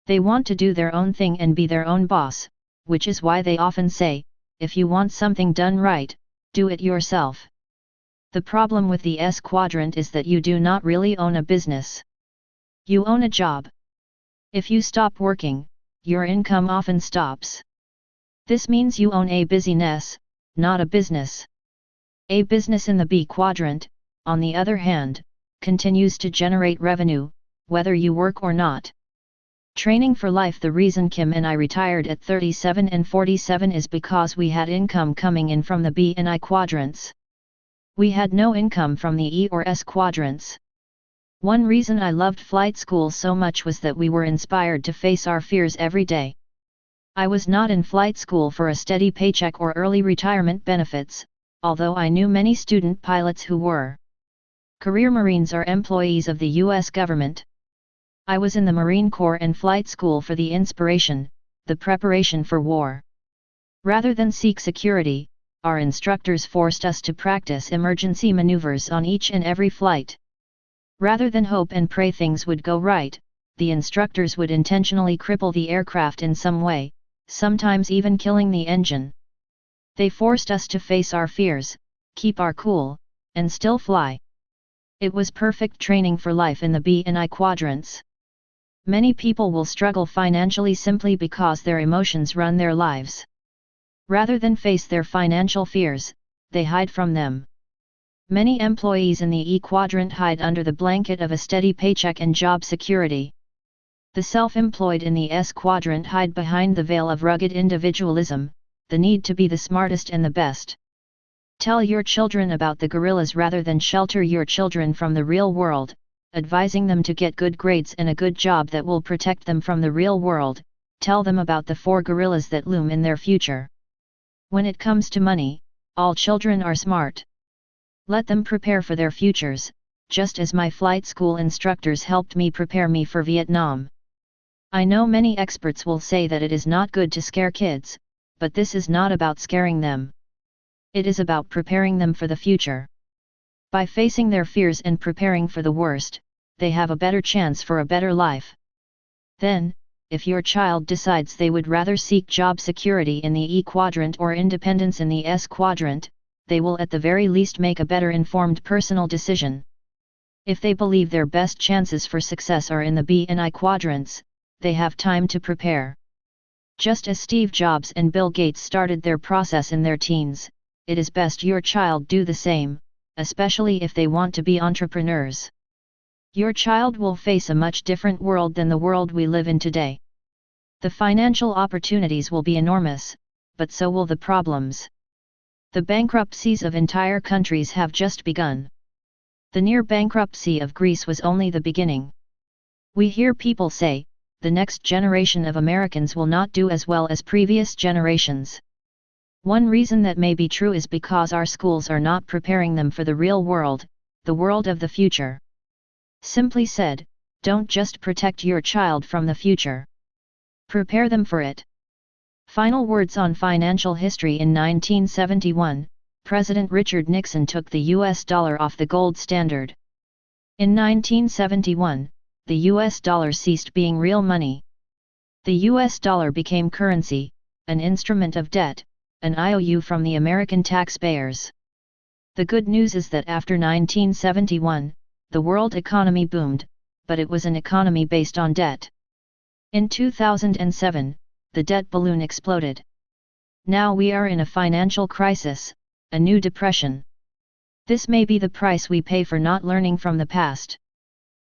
They want to do their own thing and be their own boss, which is why they often say, if you want something done right, do it yourself. The problem with the S quadrant is that you do not really own a business. You own a job. If you stop working, your income often stops. This means you own a business, not a business. A business in the B quadrant, on the other hand, continues to generate revenue, whether you work or not. Training for life: the reason Kim and I retired at 37 and 47 is because we had income coming in from the B and I quadrants. We had no income from the E or S quadrants. One reason I loved flight school so much was that we were inspired to face our fears every day. I was not in flight school for a steady paycheck or early retirement benefits, although I knew many student pilots who were. Career Marines are employees of the U.S. government. I was in the Marine Corps and flight school for the inspiration, the preparation for war. Rather than seek security, our instructors forced us to practice emergency maneuvers on each and every flight. Rather than hope and pray things would go right, the instructors would intentionally cripple the aircraft in some way, sometimes even killing the engine. They forced us to face our fears, keep our cool, and still fly. It was perfect training for life in the B and I quadrants. Many people will struggle financially simply because their emotions run their lives. Rather than face their financial fears, they hide from them. Many employees in the E quadrant hide under the blanket of a steady paycheck and job security. The self-employed in the S quadrant hide behind the veil of rugged individualism, the need to be the smartest and the best. Tell your children about the gorillas rather than shelter your children from the real world, advising them to get good grades and a good job that will protect them from the real world. Tell them about the 4 gorillas that loom in their future. When it comes to money, all children are smart. Let them prepare for their futures, just as my flight school instructors helped me prepare me for Vietnam. I know many experts will say that it is not good to scare kids, but this is not about scaring them. It is about preparing them for the future. By facing their fears and preparing for the worst, they have a better chance for a better life. Then, if your child decides they would rather seek job security in the E quadrant or independence in the S quadrant, they will at the very least make a better informed personal decision. If they believe their best chances for success are in the B and I quadrants, they have time to prepare. Just as Steve Jobs and Bill Gates started their process in their teens, it is best your child do the same, especially if they want to be entrepreneurs. Your child will face a much different world than the world we live in today. The financial opportunities will be enormous, but so will the problems. The bankruptcies of entire countries have just begun. The near bankruptcy of Greece was only the beginning. We hear people say, the next generation of Americans will not do as well as previous generations. One reason that may be true is because our schools are not preparing them for the real world, the world of the future. Simply said, don't just protect your child from the future. Prepare them for it. Final words on financial history. In 1971, President Richard Nixon took the US dollar off the gold standard. In 1971, the US dollar ceased being real money. The US dollar became currency, an instrument of debt, an IOU from the American taxpayers. The good news is that after 1971, the world economy boomed, but it was an economy based on debt. In 2007, the debt balloon exploded. Now we are in a financial crisis, a new depression. This may be the price we pay for not learning from the past.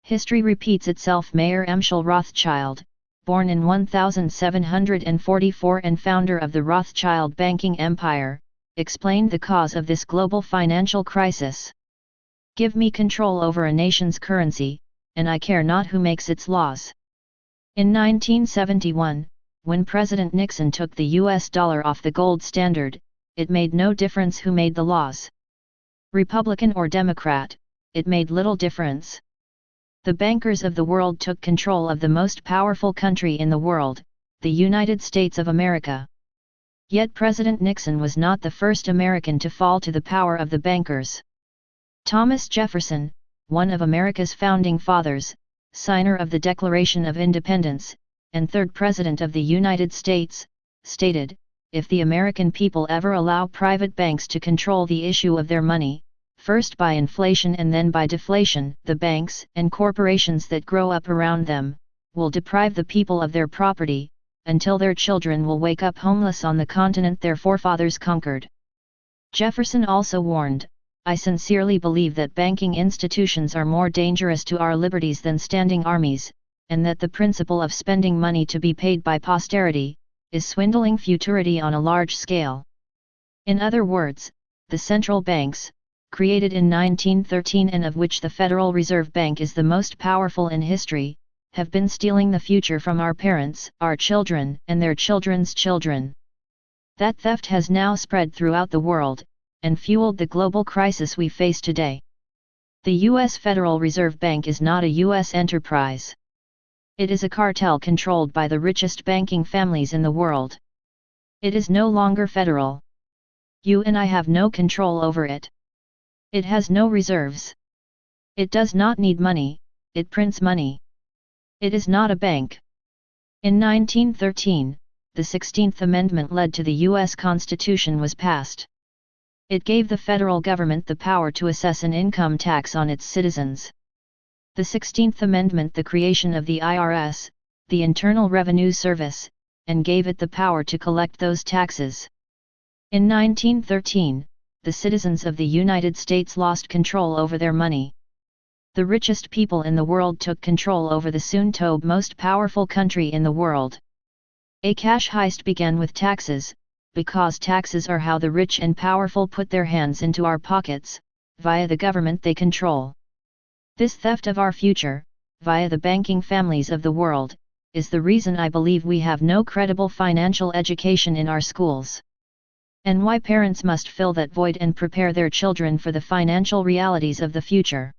History repeats itself. Mayer Amschel Rothschild, born in 1744 and founder of the Rothschild banking empire, explained the cause of this global financial crisis. Give me control over a nation's currency, and I care not who makes its laws. In 1971, when President Nixon took the US dollar off the gold standard, it made no difference who made the laws. Republican or Democrat, it made little difference. The bankers of the world took control of the most powerful country in the world, the United States of America. Yet President Nixon was not the first American to fall to the power of the bankers. Thomas Jefferson, one of America's founding fathers, signer of the Declaration of Independence, and third President of the United States, stated, "If the American people ever allow private banks to control the issue of their money, first by inflation and then by deflation, the banks and corporations that grow up around them, will deprive the people of their property, until their children will wake up homeless on the continent their forefathers conquered." Jefferson also warned, "I sincerely believe that banking institutions are more dangerous to our liberties than standing armies, and that the principle of spending money to be paid by posterity, is swindling futurity on a large scale." In other words, the central banks, created in 1913 and of which the Federal Reserve Bank is the most powerful in history, have been stealing the future from our parents, our children, and their children's children. That theft has now spread throughout the world, and fueled the global crisis we face today. The U.S. Federal Reserve Bank is not a U.S. enterprise. It is a cartel controlled by the richest banking families in the world. It is no longer federal. You and I have no control over it. It has no reserves. It does not need money, it prints money. It is not a bank. In 1913, the 16th Amendment led to the U.S. Constitution was passed. It gave the federal government the power to assess an income tax on its citizens. The 16th Amendment the creation of the IRS, the Internal Revenue Service, and gave it the power to collect those taxes. In 1913, the citizens of the United States lost control over their money. The richest people in the world took control over the soon-to be most powerful country in the world. A cash heist began with taxes, because taxes are how the rich and powerful put their hands into our pockets, via the government they control. This theft of our future, via the banking families of the world, is the reason I believe we have no credible financial education in our schools. And why parents must fill that void and prepare their children for the financial realities of the future.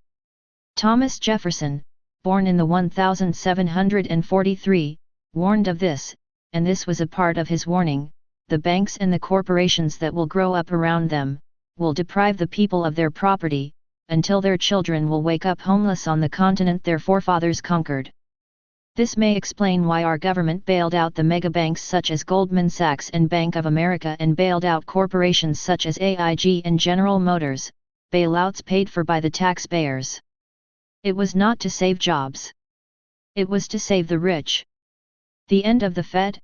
Thomas Jefferson, born in the 1743, warned of this, and this was a part of his warning: the banks and the corporations that will grow up around them, will deprive the people of their property, until their children will wake up homeless on the continent their forefathers conquered. This may explain why our government bailed out the megabanks such as Goldman Sachs and Bank of America and bailed out corporations such as AIG and General Motors, bailouts paid for by the taxpayers. It was not to save jobs. It was to save the rich. The end of the Fed?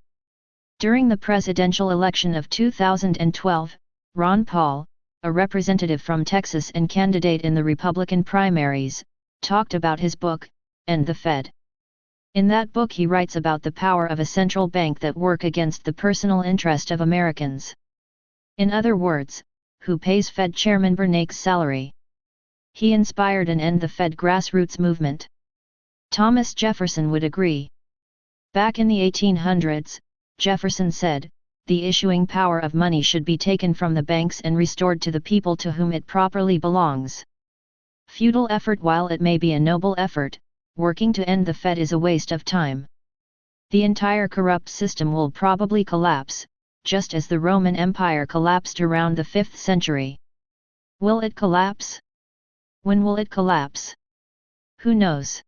During the presidential election of 2012, Ron Paul, a representative from Texas and candidate in the Republican primaries, talked about his book, End the Fed. In that book he writes about the power of a central bank that work against the personal interest of Americans. In other words, who pays Fed Chairman Bernanke's salary? He inspired an End the Fed grassroots movement. Thomas Jefferson would agree. Back in the 1800s, Jefferson said, the issuing power of money should be taken from the banks and restored to the people to whom it properly belongs. Futile effort. While it may be a noble effort, working to end the Fed is a waste of time. The entire corrupt system will probably collapse, just as the Roman Empire collapsed around the 5th century. Will it collapse? When will it collapse? Who knows?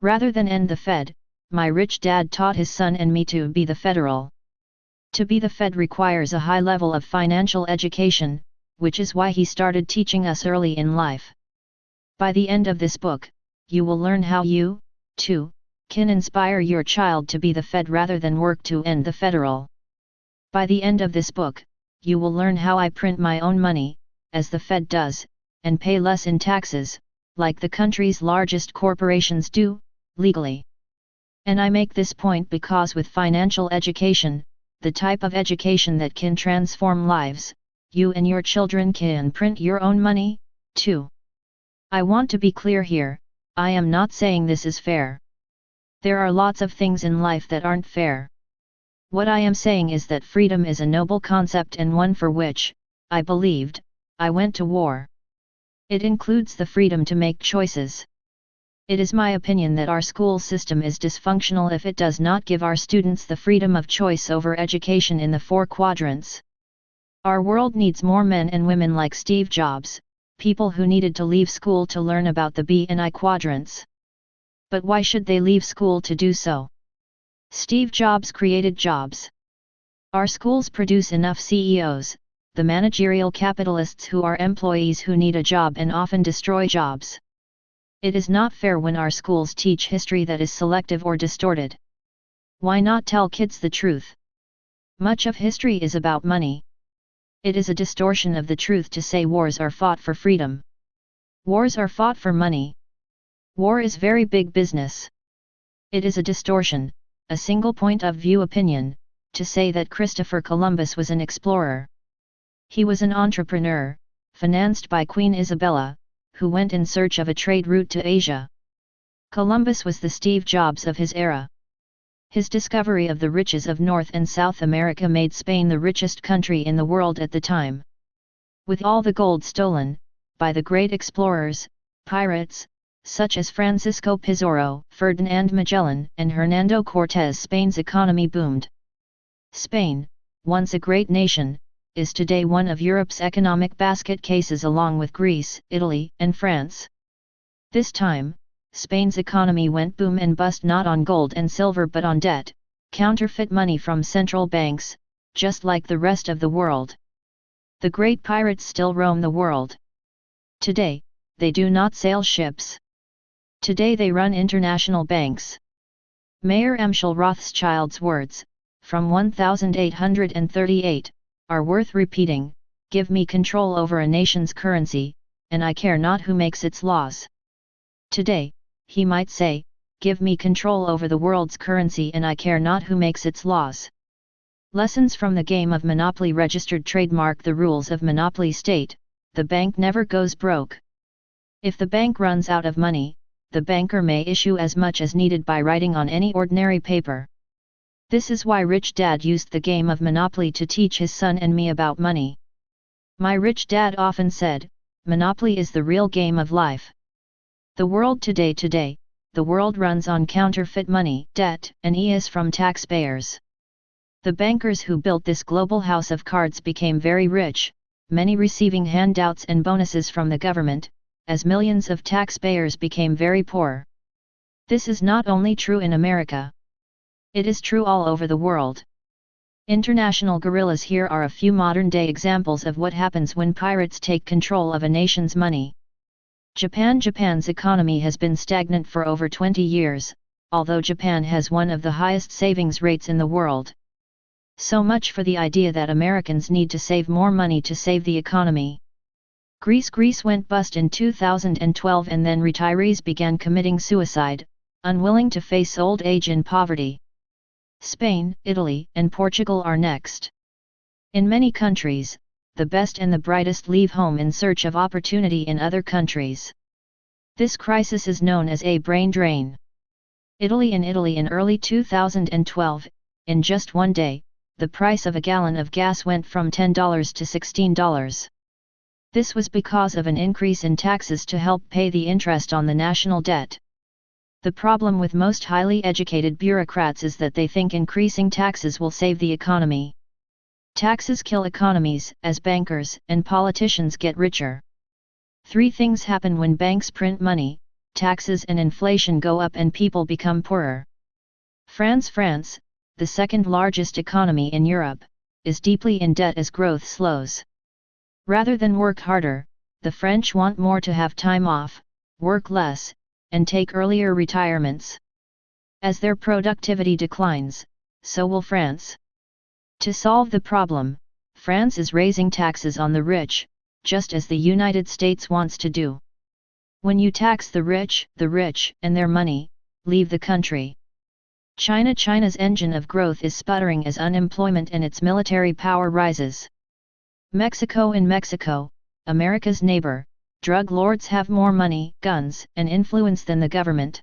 Rather than end the Fed, my rich dad taught his son and me to be the federal. To be the Fed requires a high level of financial education, which is why he started teaching us early in life. By the end of this book, you will learn how you, too, can inspire your child to be the Fed rather than work to end the federal. By the end of this book, you will learn how I print my own money, as the Fed does, and pay less in taxes, like the country's largest corporations do, legally. And I make this point because with financial education, the type of education that can transform lives, you and your children can print your own money, too. I want to be clear here, I am not saying this is fair. There are lots of things in life that aren't fair. What I am saying is that freedom is a noble concept and one for which, I believed, I went to war. It includes the freedom to make choices. It is my opinion that our school system is dysfunctional if it does not give our students the freedom of choice over education in the 4 quadrants. Our world needs more men and women like Steve Jobs, people who needed to leave school to learn about the B and I quadrants. But why should they leave school to do so? Steve Jobs created jobs. Our schools produce enough CEOs, the managerial capitalists who are employees who need a job and often destroy jobs. It is not fair when our schools teach history that is selective or distorted. Why not tell kids the truth? Much of history is about money. It is a distortion of the truth to say wars are fought for freedom. Wars are fought for money. War is very big business. It is a distortion, a single point of view opinion, to say that Christopher Columbus was an explorer. He was an entrepreneur, financed by Queen Isabella, who went in search of a trade route to Asia. Columbus was the Steve Jobs of his era. His discovery of the riches of North and South America made Spain the richest country in the world at the time. With all the gold stolen, by the great explorers, pirates, such as Francisco Pizarro, Ferdinand Magellan, and Hernando Cortés, Spain's economy boomed. Spain, once a great nation, is today one of Europe's economic basket cases along with Greece, Italy, and France. This time, Spain's economy went boom and bust not on gold and silver but on debt, counterfeit money from central banks, just like the rest of the world. The great pirates still roam the world. Today, they do not sail ships. Today they run international banks. Mayer Amschel Rothschild's words, from 1838, are worth repeating: give me control over a nation's currency, and I care not who makes its laws. Today, he might say, give me control over the world's currency and I care not who makes its laws. Lessons from the game of Monopoly. Registered trademark. The rules of Monopoly state, the bank never goes broke. If the bank runs out of money, the banker may issue as much as needed by writing on any ordinary paper. This is why Rich Dad used the game of Monopoly to teach his son and me about money. My rich dad often said, Monopoly is the real game of life. The world today, the world runs on counterfeit money, debt, and is from taxpayers. The bankers who built this global house of cards became very rich, many receiving handouts and bonuses from the government, as millions of taxpayers became very poor. This is not only true in America. It is true all over the world. International guerrillas. Here are a few modern-day examples of what happens when pirates take control of a nation's money. Japan. Japan's economy has been stagnant for over 20 years, although Japan has one of the highest savings rates in the world. So much for the idea that Americans need to save more money to save the economy. Greece went bust in 2012 and then retirees began committing suicide, unwilling to face old age and poverty. Spain, Italy, and Portugal are next. In many countries, the best and the brightest leave home in search of opportunity in other countries. This crisis is known as a brain drain. Italy. In Italy in early 2012, in just one day, the price of a gallon of gas went from $10 to $16. This was because of an increase in taxes to help pay the interest on the national debt. The problem with most highly educated bureaucrats is that they think increasing taxes will save the economy. Taxes kill economies, as bankers and politicians get richer. Three things happen when banks print money: taxes and inflation go up and people become poorer. France, the second largest economy in Europe, is deeply in debt as growth slows. Rather than work harder, the French want more to have time off, work less, and take earlier retirements. As their productivity declines, so will France. To solve the problem, France is raising taxes on the rich, just as the United States wants to do. When you tax the rich and their money, leave the country. China's engine of growth is sputtering as unemployment and its military power rises. Mexico. In Mexico, America's neighbor, drug lords have more money, guns, and influence than the government.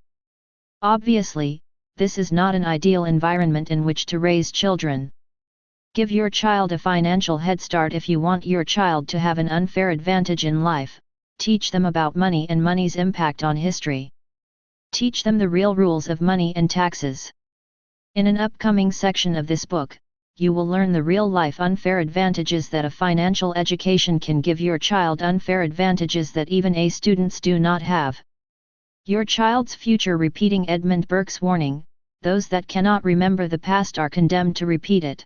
Obviously, this is not an ideal environment in which to raise children. Give your child a financial head start. If you want your child to have an unfair advantage in life, teach them about money and money's impact on history. Teach them the real rules of money and taxes. In an upcoming section of this book, you will learn the real-life unfair advantages that a financial education can give your child, unfair advantages that even A students do not have. Your child's future. Repeating Edmund Burke's warning, those that cannot remember the past are condemned to repeat it.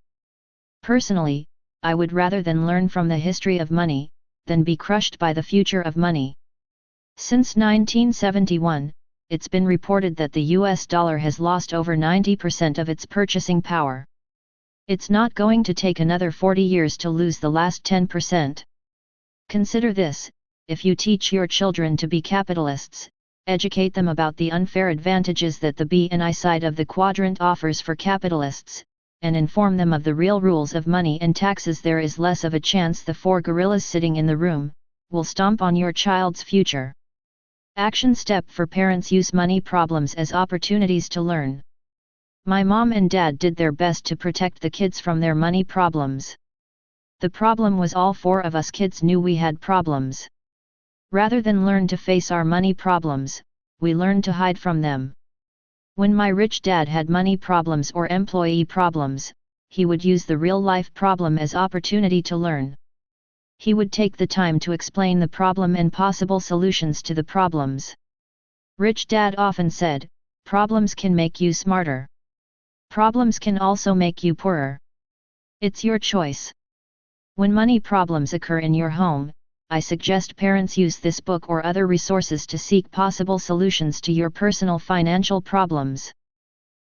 Personally, I would rather than learn from the history of money, than be crushed by the future of money. Since 1971, it's been reported that the US dollar has lost over 90% of its purchasing power. It's not going to take another 40 years to lose the last 10%. Consider this: if you teach your children to be capitalists, educate them about the unfair advantages that the B and I side of the quadrant offers for capitalists, and inform them of the real rules of money and taxes, there is less of a chance the four gorillas sitting in the room will stomp on your child's future. Action step for parents: use money problems as opportunities to learn. My mom and dad did their best to protect the kids from their money problems. The problem was all four of us kids knew we had problems. Rather than learn to face our money problems, we learned to hide from them. When my rich dad had money problems or employee problems, he would use the real-life problem as opportunity to learn. He would take the time to explain the problem and possible solutions to the problems. Rich Dad often said, problems can make you smarter. Problems can also make you poorer. It's your choice. When money problems occur in your home, I suggest parents use this book or other resources to seek possible solutions to your personal financial problems.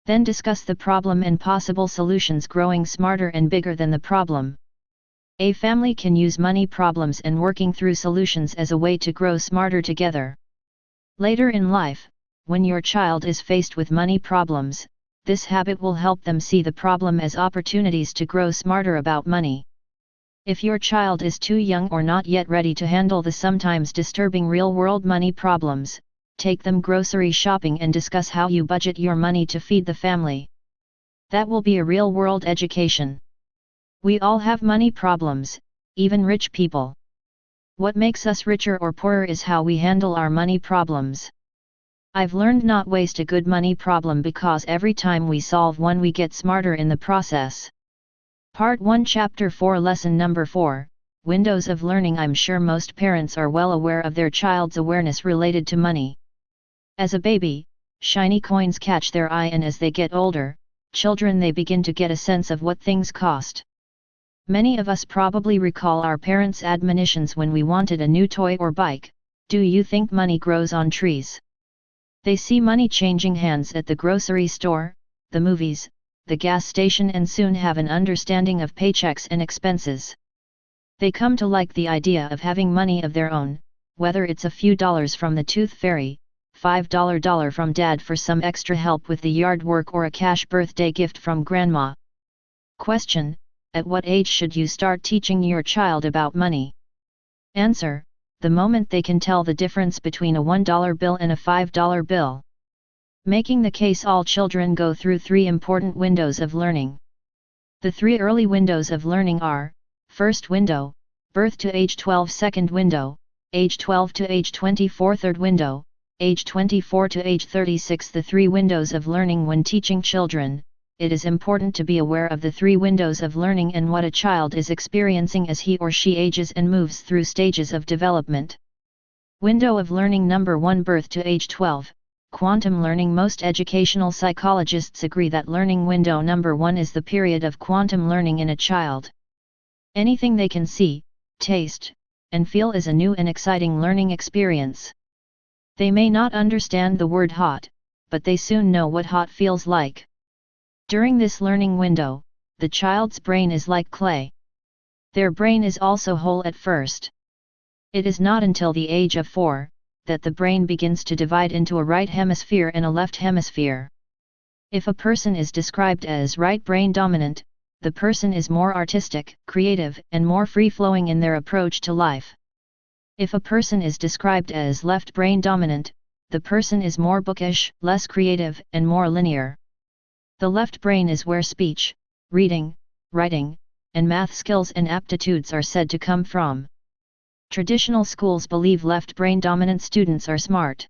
Then discuss the problem and possible solutions, growing smarter and bigger than the problem. A family can use money problems and working through solutions as a way to grow smarter together. Later in life, when your child is faced with money problems, this habit will help them see the problem as opportunities to grow smarter about money. If your child is too young or not yet ready to handle the sometimes disturbing real-world money problems, take them grocery shopping and discuss how you budget your money to feed the family. That will be a real-world education. We all have money problems, even rich people. What makes us richer or poorer is how we handle our money problems. I've learned not waste a good money problem, because every time we solve one we get smarter in the process. Part 1 Chapter 4 Lesson Number 4, Windows of Learning. I'm sure most parents are well aware of their child's awareness related to money. As a baby, shiny coins catch their eye, and as they get older, children, they begin to get a sense of what things cost. Many of us probably recall our parents' admonitions when we wanted a new toy or bike: do you think money grows on trees? They see money changing hands at the grocery store, the movies, the gas station, and soon have an understanding of paychecks and expenses. They come to like the idea of having money of their own, whether it's a few dollars from the tooth fairy, $5 from dad for some extra help with the yard work, or a cash birthday gift from grandma. Question: at what age should you start teaching your child about money? Answer: the moment they can tell the difference between a $1 bill and a $5 bill. Making the case, all children go through 3 important windows of learning. The 3 early windows of learning are: first window, birth to age 12; second window, age 12 to age 24; third window, age 24 to age 36. The 3 windows of learning. When teaching children, it is important to be aware of the 3 windows of learning and what a child is experiencing as he or she ages and moves through stages of development. Window of learning number 1, birth to age 12, quantum learning. Most educational psychologists agree that learning window number 1 is the period of quantum learning in a child. Anything they can see, taste, and feel is a new and exciting learning experience. They may not understand the word hot, but they soon know what hot feels like. During this learning window, the child's brain is like clay. Their brain is also whole at first. It is not until the age of 4 that the brain begins to divide into a right hemisphere and a left hemisphere. If a person is described as right brain dominant, the person is more artistic, creative, and more free-flowing in their approach to life. If a person is described as left brain dominant, the person is more bookish, less creative, and more linear. The left brain is where speech, reading, writing, and math skills and aptitudes are said to come from. Traditional schools believe left brain dominant students are smart.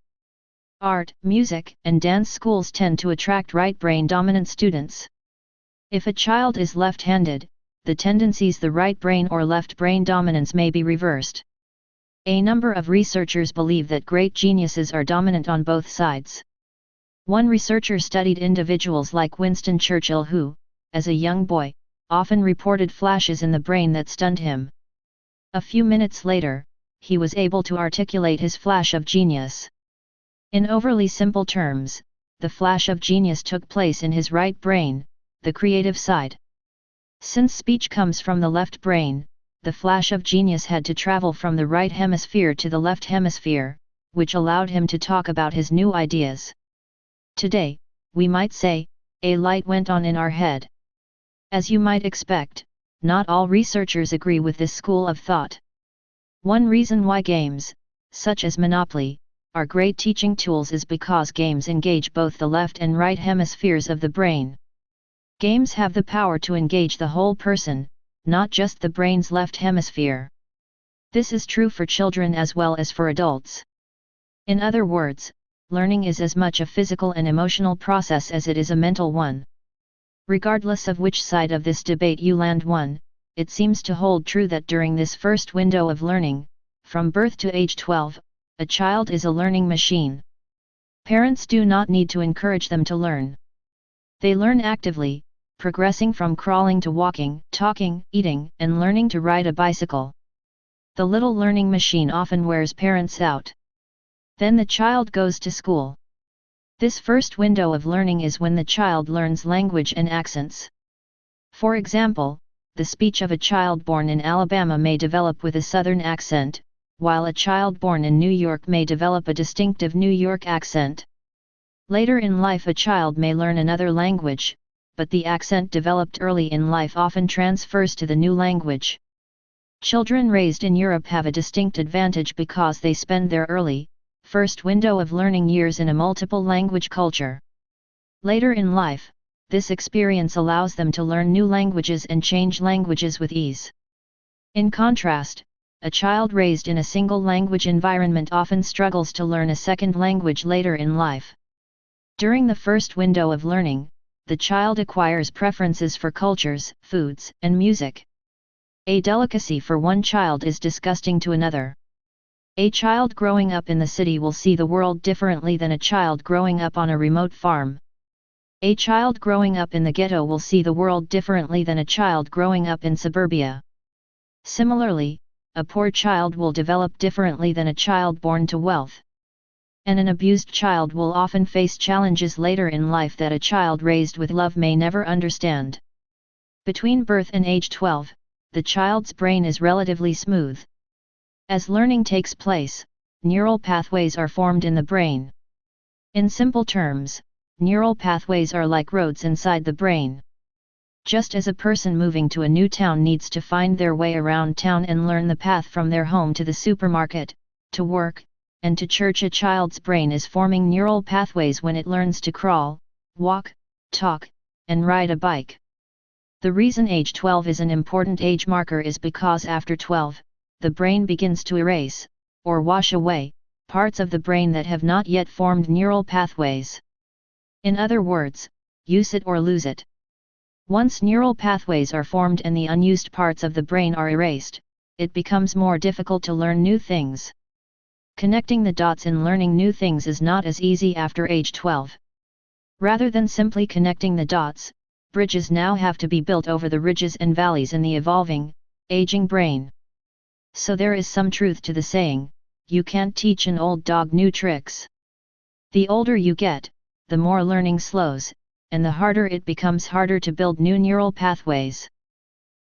Art, music, and dance schools tend to attract right brain dominant students. If a child is left-handed, the tendencies the right brain or left brain dominance may be reversed. A number of researchers believe that great geniuses are dominant on both sides. One researcher studied individuals like Winston Churchill who, as a young boy, often reported flashes in the brain that stunned him. A few minutes later, he was able to articulate his flash of genius. In overly simple terms, the flash of genius took place in his right brain, the creative side. Since speech comes from the left brain, the flash of genius had to travel from the right hemisphere to the left hemisphere, which allowed him to talk about his new ideas. Today, we might say, a light went on in our head. As you might expect, not all researchers agree with this school of thought. One reason why games, such as Monopoly, are great teaching tools is because games engage both the left and right hemispheres of the brain. Games have the power to engage the whole person, not just the brain's left hemisphere. This is true for children as well as for adults. In other words, learning is as much a physical and emotional process as it is a mental one. Regardless of which side of this debate you land on, it seems to hold true that during this first window of learning, from birth to age 12, a child is a learning machine. Parents do not need to encourage them to learn. They learn actively, progressing from crawling to walking, talking, eating, and learning to ride a bicycle. The little learning machine often wears parents out. Then the child goes to school. This first window of learning is when the child learns language and accents. For example, the speech of a child born in Alabama may develop with a Southern accent, while a child born in New York may develop a distinctive New York accent. Later in life a child may learn another language, but the accent developed early in life often transfers to the new language. Children raised in Europe have a distinct advantage because they spend their first window of learning years in a multiple language culture. Later in life, this experience allows them to learn new languages and change languages with ease. In contrast, a child raised in a single language environment often struggles to learn a second language later in life. During the first window of learning, the child acquires preferences for cultures, foods, and music. A delicacy for one child is disgusting to another. A child growing up in the city will see the world differently than a child growing up on a remote farm. A child growing up in the ghetto will see the world differently than a child growing up in suburbia. Similarly, a poor child will develop differently than a child born to wealth. And an abused child will often face challenges later in life that a child raised with love may never understand. Between birth and age 12, the child's brain is relatively smooth. As learning takes place, neural pathways are formed in the brain. In simple terms, neural pathways are like roads inside the brain. Just as a person moving to a new town needs to find their way around town and learn the path from their home to the supermarket, to work, and to church, a child's brain is forming neural pathways when it learns to crawl, walk, talk, and ride a bike. The reason age 12 is an important age marker is because after 12, the brain begins to erase, or wash away, parts of the brain that have not yet formed neural pathways. In other words, use it or lose it. Once neural pathways are formed and the unused parts of the brain are erased, it becomes more difficult to learn new things. Connecting the dots in learning new things is not as easy after age 12. Rather than simply connecting the dots, bridges now have to be built over the ridges and valleys in the evolving, aging brain. So there is some truth to the saying, you can't teach an old dog new tricks. The older you get, the more learning slows, and the harder it becomes harder to build new neural pathways.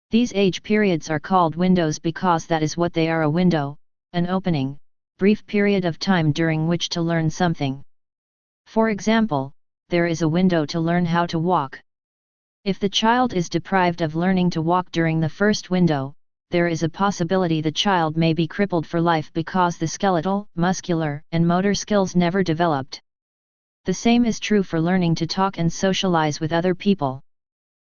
These age periods are called windows because that is what they are, a window, an opening, brief period of time during which to learn something. For example, there is a window to learn how to walk. If the child is deprived of learning to walk during the first window, there is a possibility the child may be crippled for life because the skeletal, muscular, and motor skills never developed. The same is true for learning to talk and socialize with other people.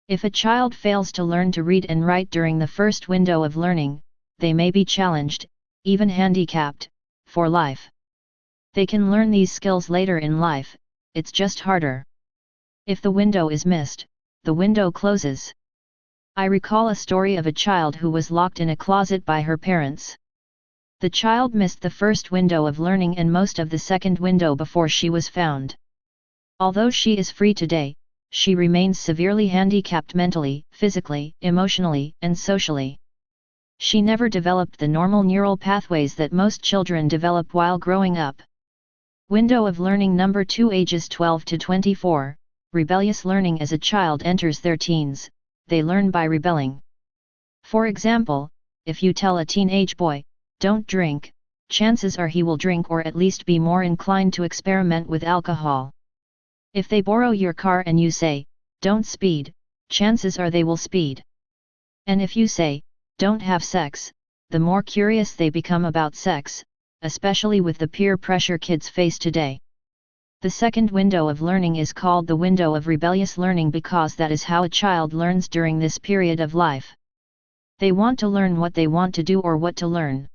If a child fails to learn to read and write during the first window of learning, they may be challenged, even handicapped, for life. They can learn these skills later in life, it's just harder. If the window is missed, the window closes. I recall a story of a child who was locked in a closet by her parents. The child missed the first window of learning and most of the second window before she was found. Although she is free today, she remains severely handicapped mentally, physically, emotionally, and socially. She never developed the normal neural pathways that most children develop while growing up. Window of learning number 2, ages 12 to 24, rebellious learning. As a child enters their teens, they learn by rebelling. For example, if you tell a teenage boy, "Don't drink," chances are he will drink or at least be more inclined to experiment with alcohol. If they borrow your car and you say, "Don't speed," chances are they will speed. And if you say, "Don't have sex," the more curious they become about sex, especially with the peer pressure kids face today. The second window of learning is called the window of rebellious learning because that is how a child learns during this period of life. They want to learn what they want to do or what to learn.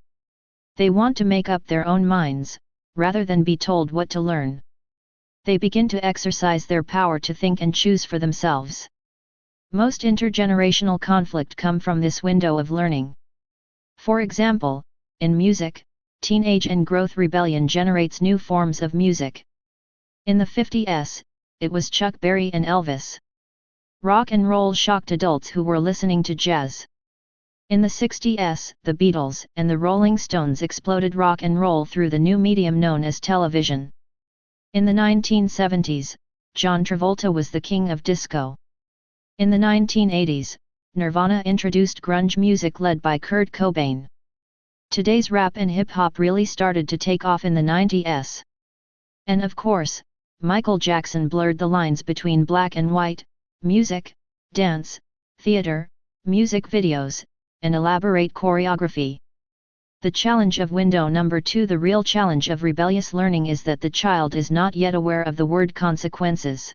They want to make up their own minds, rather than be told what to learn. They begin to exercise their power to think and choose for themselves. Most intergenerational conflict come from this window of learning. For example, in music, teenage and growth rebellion generates new forms of music. In the 50s, it was Chuck Berry and Elvis. Rock and roll shocked adults who were listening to jazz. In the 60s, the Beatles and the Rolling Stones exploded rock and roll through the new medium known as television. In the 1970s, John Travolta was the king of disco. In the 1980s, Nirvana introduced grunge music led by Kurt Cobain. Today's rap and hip-hop really started to take off in the 90s. And of course, Michael Jackson blurred the lines between black and white, music, dance, theater, music videos, and elaborate choreography. The challenge of window number 2. The real challenge of rebellious learning is that the child is not yet aware of the word consequences.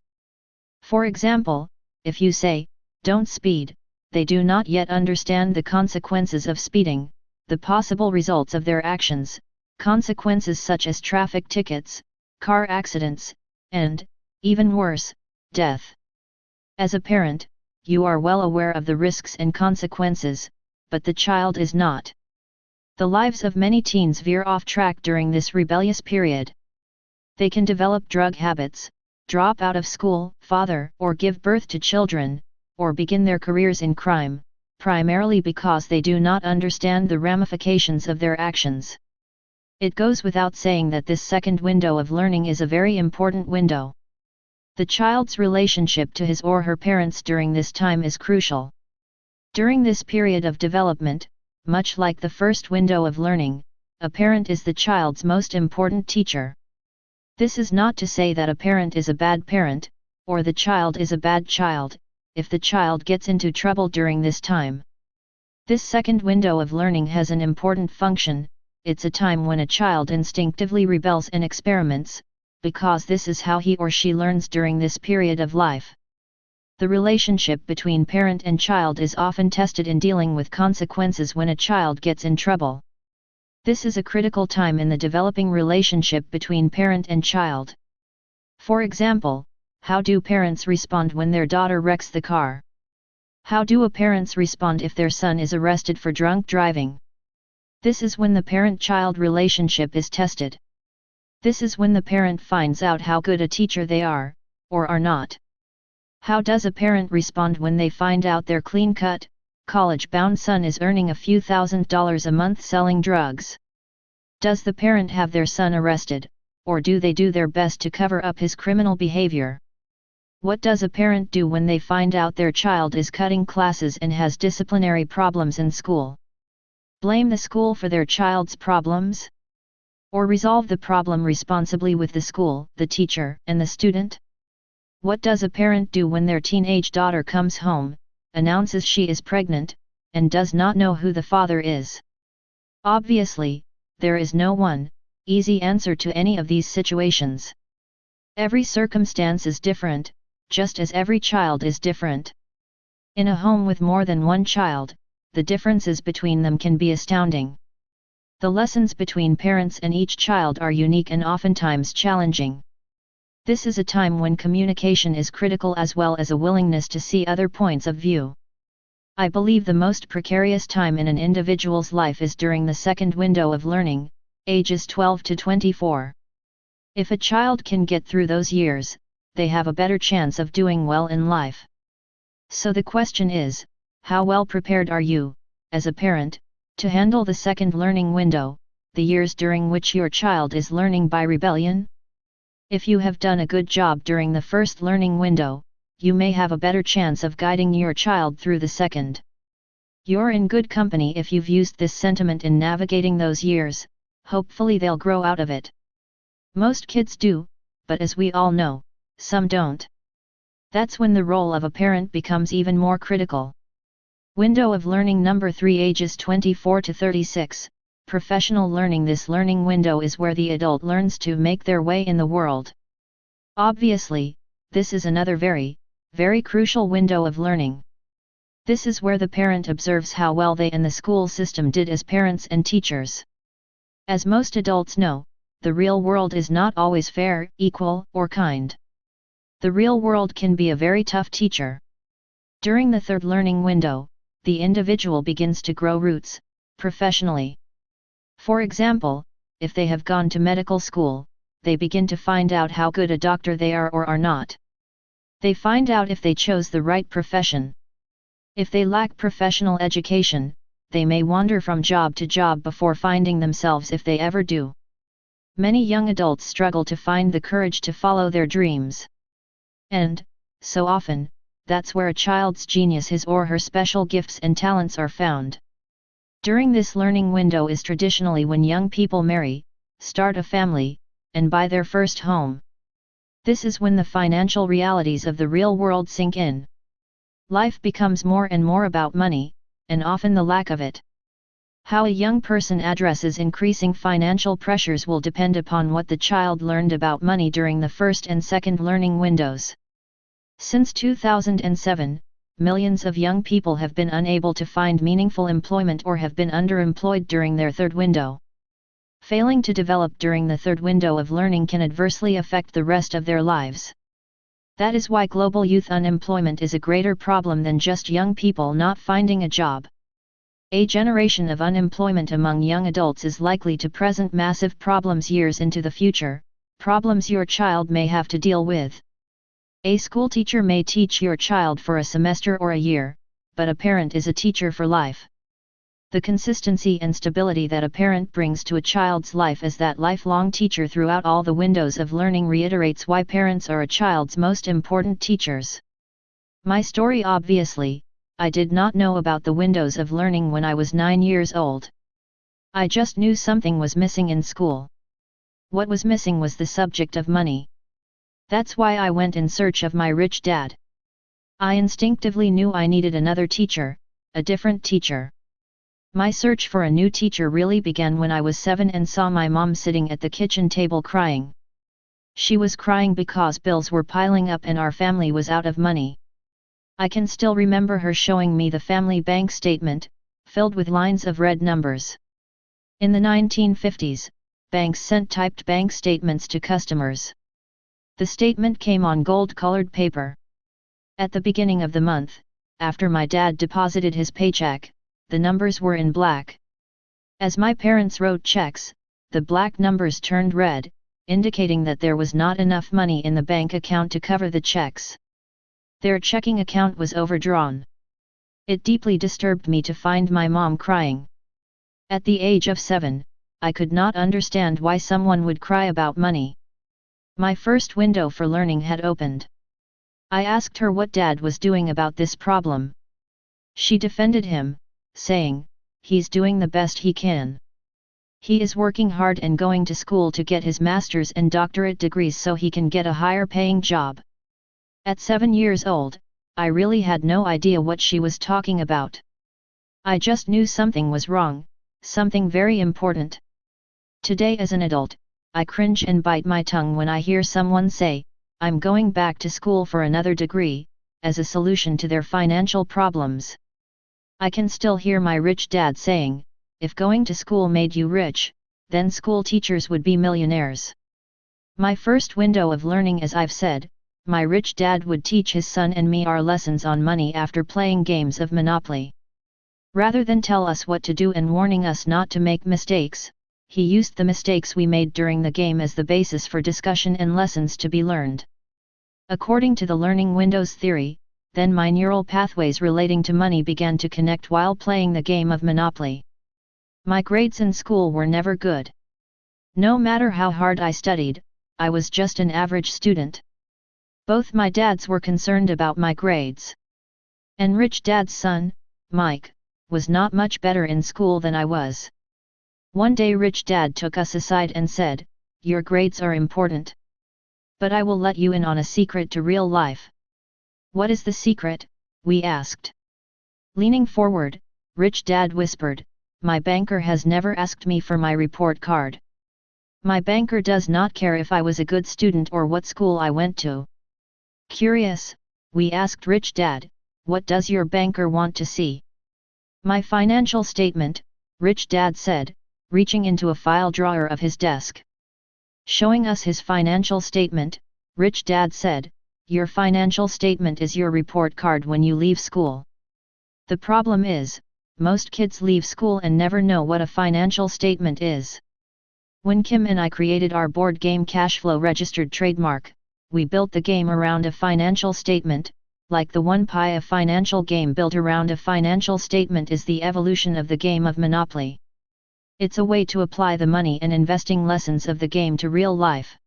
For example, if you say, "Don't speed," they do not yet understand the consequences of speeding, the possible results of their actions, consequences such as traffic tickets, car accidents, and, even worse, death. As a parent, you are well aware of the risks and consequences, but the child is not. The lives of many teens veer off track during this rebellious period. They can develop drug habits, drop out of school, father or give birth to children, or begin their careers in crime, primarily because they do not understand the ramifications of their actions. It goes without saying that this second window of learning is a very important window. The child's relationship to his or her parents during this time is crucial. During this period of development, much like the first window of learning, a parent is the child's most important teacher. This is not to say that a parent is a bad parent, or the child is a bad child, if the child gets into trouble during this time. This second window of learning has an important function. It's a time when a child instinctively rebels and experiments, because this is how he or she learns during this period of life. The relationship between parent and child is often tested in dealing with consequences when a child gets in trouble. This is a critical time in the developing relationship between parent and child. For example, how do parents respond when their daughter wrecks the car? How do parents respond if their son is arrested for drunk driving? This is when the parent-child relationship is tested. This is when the parent finds out how good a teacher they are, or are not. How does a parent respond when they find out their clean-cut, college-bound son is earning a few $1,000s a month selling drugs? Does the parent have their son arrested, or do they do their best to cover up his criminal behavior? What does a parent do when they find out their child is cutting classes and has disciplinary problems in school? Blame the school for their child's problems? Or resolve the problem responsibly with the school, the teacher, and the student? What does a parent do when their teenage daughter comes home, announces she is pregnant, and does not know who the father is? Obviously, there is no one easy answer to any of these situations. Every circumstance is different, just as every child is different. In a home with more than one child, the differences between them can be astounding. The lessons between parents and each child are unique and oftentimes challenging. This is a time when communication is critical as well as a willingness to see other points of view. I believe the most precarious time in an individual's life is during the second window of learning, ages 12 to 24. If a child can get through those years, they have a better chance of doing well in life. So the question is, how well prepared are you, as a parent, to handle the second learning window, the years during which your child is learning by rebellion? If you have done a good job during the first learning window, you may have a better chance of guiding your child through the second. You're in good company if you've used this sentiment in navigating those years. Hopefully they'll grow out of it. Most kids do, but as we all know, some don't. That's when the role of a parent becomes even more critical. Window of learning number 3, ages 24 to 36. Professional learning. This learning window is where the adult learns to make their way in the world. Obviously, this is another very crucial window of learning. This is where the parent observes how well they and the school system did as parents and teachers. As most adults know, the real world is not always fair, equal, or kind. The real world can be a very tough teacher. During the third learning window, the individual begins to grow roots, professionally. For example, if they have gone to medical school, they begin to find out how good a doctor they are or are not. They find out if they chose the right profession. If they lack professional education, they may wander from job to job before finding themselves if they ever do. Many young adults struggle to find the courage to follow their dreams. And, so often, that's where a child's genius, his or her special gifts and talents, are found. During this learning window is traditionally when young people marry, start a family, and buy their first home. This is when the financial realities of the real world sink in. Life becomes more and more about money, and often the lack of it. How a young person addresses increasing financial pressures will depend upon what the child learned about money during the first and second learning windows. Since 2007, millions of young people have been unable to find meaningful employment or have been underemployed during their third window. Failing to develop during the third window of learning can adversely affect the rest of their lives. That is why global youth unemployment is a greater problem than just young people not finding a job. A generation of unemployment among young adults is likely to present massive problems years into the future, problems your child may have to deal with. A schoolteacher may teach your child for a semester or a year, but a parent is a teacher for life. The consistency and stability that a parent brings to a child's life as that lifelong teacher throughout all the windows of learning reiterates why parents are a child's most important teachers. My story: obviously, I did not know about the windows of learning when I was 9 years old. I just knew something was missing in school. What was missing was the subject of money. That's why I went in search of my rich dad. I instinctively knew I needed another teacher, a different teacher. My search for a new teacher really began when I was 7 and saw my mom sitting at the kitchen table crying. She was crying because bills were piling up and our family was out of money. I can still remember her showing me the family bank statement, filled with lines of red numbers. In the 1950s, banks sent typed bank statements to customers. The statement came on gold-colored paper. At the beginning of the month, after my dad deposited his paycheck, the numbers were in black. As my parents wrote checks, the black numbers turned red, indicating that there was not enough money in the bank account to cover the checks. Their checking account was overdrawn. It deeply disturbed me to find my mom crying. At the age of 7, I could not understand why someone would cry about money. My first window for learning had opened. I asked her what Dad was doing about this problem. She defended him, saying, "He's doing the best he can. He is working hard and going to school to get his master's and doctorate degrees so he can get a higher paying job." At 7 years old, I really had no idea what she was talking about. I just knew something was wrong, something very important. Today as an adult, I cringe and bite my tongue when I hear someone say, "I'm going back to school for another degree," as a solution to their financial problems. I can still hear my rich dad saying, "If going to school made you rich, then school teachers would be millionaires." My first window of learning, as I've said, my rich dad would teach his son and me our lessons on money after playing games of Monopoly. Rather than tell us what to do and warning us not to make mistakes, he used the mistakes we made during the game as the basis for discussion and lessons to be learned. According to the learning windows theory, then my neural pathways relating to money began to connect while playing the game of Monopoly. My grades in school were never good. No matter how hard I studied, I was just an average student. Both my dads were concerned about my grades. And rich dad's son, Mike, was not much better in school than I was. One day rich dad took us aside and said, "Your grades are important. But I will let you in on a secret to real life." "What is the secret?" we asked. Leaning forward, rich dad whispered, "My banker has never asked me for my report card. My banker does not care if I was a good student or what school I went to." Curious, we asked rich dad, "What does your banker want to see?" "My financial statement," rich dad said, reaching into a file drawer of his desk. Showing us his financial statement, rich dad said, "Your financial statement is your report card when you leave school." The problem is, most kids leave school and never know what a financial statement is. When Kim and I created our board game Cashflow registered trademark, we built the game around a financial statement, like the 1 Pi. A financial game built around a financial statement is the evolution of the game of Monopoly. It's a way to apply the money and investing lessons of the game to real life.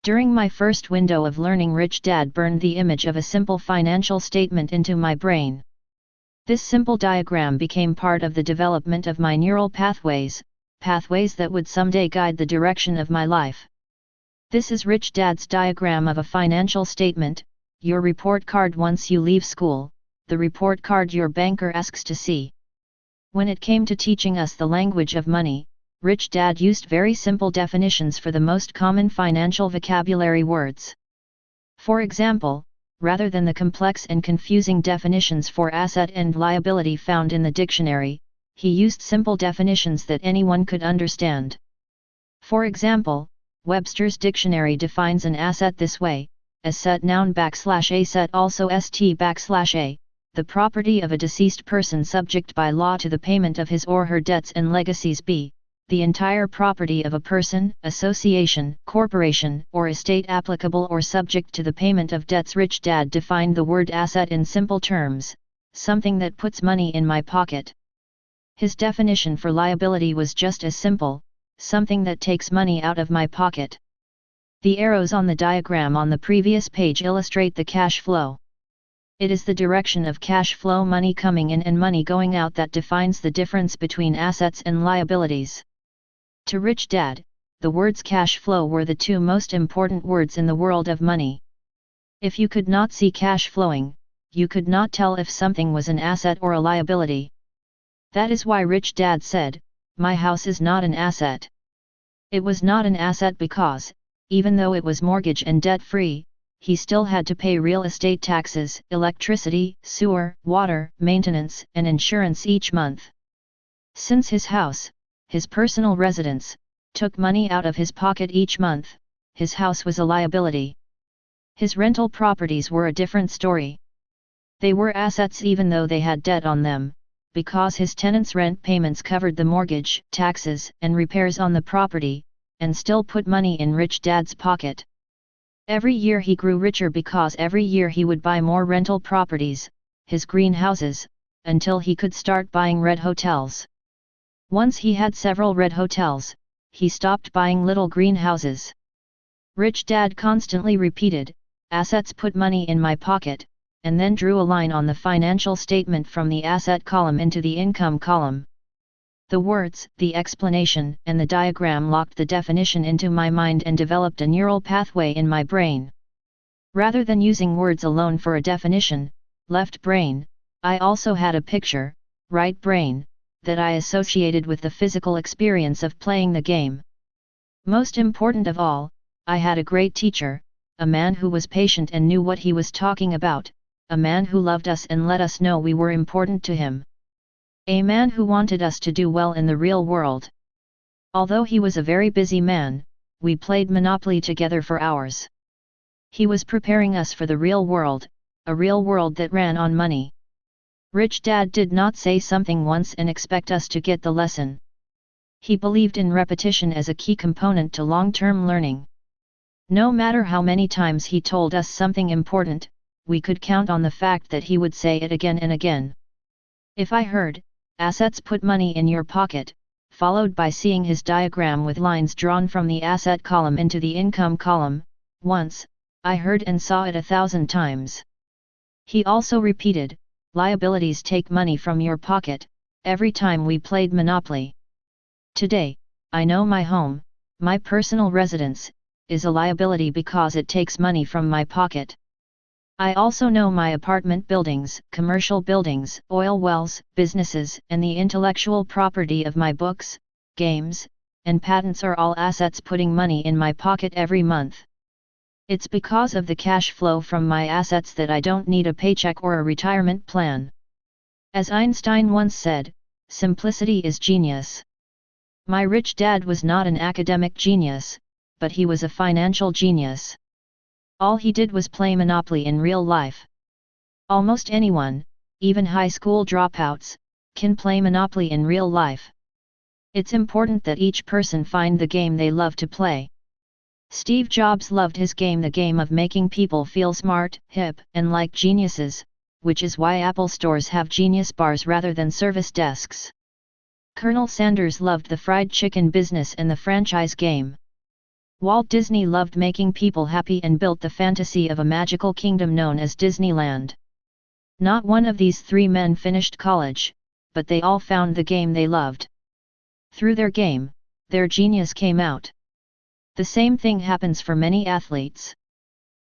During my first window of learning, Rich Dad burned the image of a simple financial statement into my brain. This simple diagram became part of the development of my neural pathways that would someday guide the direction of my life. This is Rich Dad's diagram of a financial statement: your report card once you leave school, the report card your banker asks to see. When it came to teaching us the language of money, Rich Dad used very simple definitions for the most common financial vocabulary words. For example, rather than the complex and confusing definitions for asset and liability found in the dictionary, he used simple definitions that anyone could understand. For example, Webster's dictionary defines an asset this way: asset noun \asset also st\a, the property of a deceased person subject by law to the payment of his or her debts and legacies. b. The entire property of a person, association, corporation, or estate applicable or subject to the payment of debts. Rich Dad defined the word asset in simple terms: something that puts money in my pocket. His definition for liability was just as simple: something that takes money out of my pocket. The arrows on the diagram on the previous page illustrate the cash flow. It is the direction of cash flow, money coming in and money going out, that defines the difference between assets and liabilities. To Rich Dad, the words cash flow were the two most important words in the world of money. If you could not see cash flowing, you could not tell if something was an asset or a liability. That is why Rich Dad said, "My house is not an asset." It was not an asset because, even though it was mortgage and debt-free, he still had to pay real estate taxes, electricity, sewer, water, maintenance, and insurance each month. Since his house, his personal residence, took money out of his pocket each month, his house was a liability. His rental properties were a different story. They were assets even though they had debt on them, because his tenants' rent payments covered the mortgage, taxes, and repairs on the property, and still put money in Rich Dad's pocket. Every year he grew richer because every year he would buy more rental properties, his greenhouses, until he could start buying red hotels. Once he had several red hotels, he stopped buying little greenhouses. Rich Dad constantly repeated, "Assets put money in my pocket," and then drew a line on the financial statement from the asset column into the income column. The words, the explanation, and the diagram locked the definition into my mind and developed a neural pathway in my brain. Rather than using words alone for a definition, left brain, I also had a picture, right brain, that I associated with the physical experience of playing the game. Most important of all, I had a great teacher, a man who was patient and knew what he was talking about, a man who loved us and let us know we were important to him. A man who wanted us to do well in the real world. Although he was a very busy man, we played Monopoly together for hours. He was preparing us for the real world, a real world that ran on money. Rich Dad did not say something once and expect us to get the lesson. He believed in repetition as a key component to long-term learning. No matter how many times he told us something important, we could count on the fact that he would say it again and again. If I heard, "Assets put money in your pocket," followed by seeing his diagram with lines drawn from the asset column into the income column, once, I heard and saw it 1,000 times. He also repeated, "Liabilities take money from your pocket," every time we played Monopoly. Today, I know my home, my personal residence, is a liability because it takes money from my pocket. I also know my apartment buildings, commercial buildings, oil wells, businesses, and the intellectual property of my books, games, and patents are all assets putting money in my pocket every month. It's because of the cash flow from my assets that I don't need a paycheck or a retirement plan. As Einstein once said, "Simplicity is genius." My rich dad was not an academic genius, but he was a financial genius. All he did was play Monopoly in real life. Almost anyone, even high school dropouts, can play Monopoly in real life. It's important that each person find the game they love to play. Steve Jobs loved his game, the game of making people feel smart, hip, and like geniuses, which is why Apple stores have genius bars rather than service desks. Colonel Sanders loved the fried chicken business and the franchise game. Walt Disney loved making people happy and built the fantasy of a magical kingdom known as Disneyland. Not one of these three men finished college, but they all found the game they loved. Through their game, their genius came out. The same thing happens for many athletes.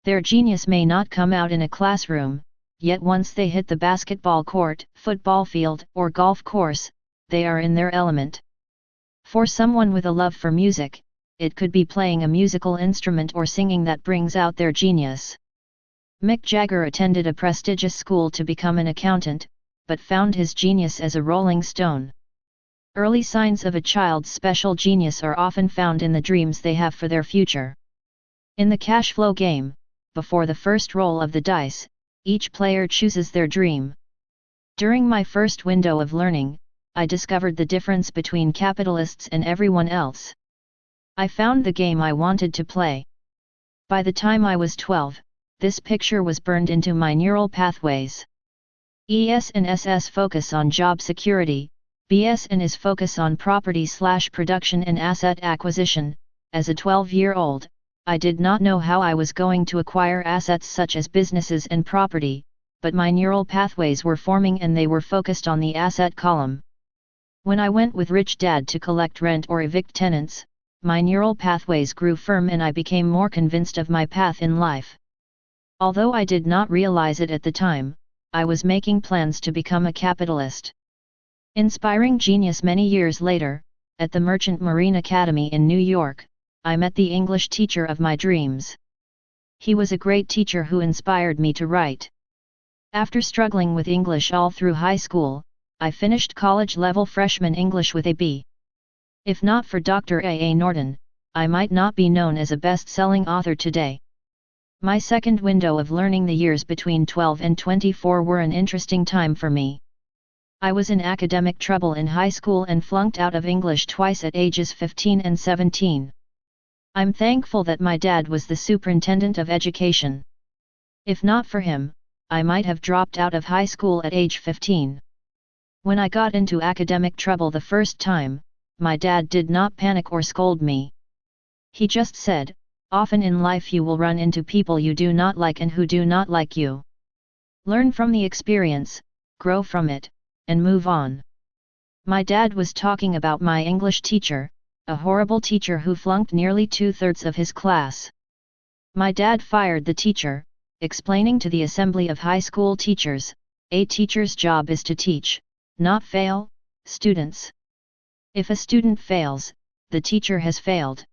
Their genius may not come out in a classroom, yet once they hit the basketball court, football field, or golf course, they are in their element. For someone with a love for music, it could be playing a musical instrument or singing that brings out their genius. Mick Jagger attended a prestigious school to become an accountant, but found his genius as a rolling stone. Early signs of a child's special genius are often found in the dreams they have for their future. In the cash flow game, before the first roll of the dice, each player chooses their dream. During my first window of learning, I discovered the difference between capitalists and everyone else. I found the game I wanted to play. By the time I was 12, this picture was burned into my neural pathways. ES and SS focus on job security, BS and is focus on property/production and asset acquisition. As a 12-year-old, I did not know how I was going to acquire assets such as businesses and property, but my neural pathways were forming and they were focused on the asset column. When I went with Rich Dad to collect rent or evict tenants, my neural pathways grew firm and I became more convinced of my path in life. Although I did not realize it at the time, I was making plans to become a capitalist. Inspiring genius. Many years later, at the Merchant Marine Academy in New York, I met the English teacher of my dreams. He was a great teacher who inspired me to write. After struggling with English all through high school, I finished college-level freshman English with a B. If not for Dr. A. Norton, I might not be known as a best-selling author today. My second window of learning, the years between 12 and 24 were an interesting time for me. I was in academic trouble in high school and flunked out of English twice at ages 15 and 17. I'm thankful that my dad was the superintendent of education. If not for him, I might have dropped out of high school at age 15. When I got into academic trouble the first time, my dad did not panic or scold me. He just said, "Often in life you will run into people you do not like and who do not like you. Learn from the experience, grow from it, and move on." My dad was talking about my English teacher, a horrible teacher who flunked nearly 2/3 of his class. My dad fired the teacher, explaining to the assembly of high school teachers, "A teacher's job is to teach, not fail, students. If a student fails, the teacher has failed."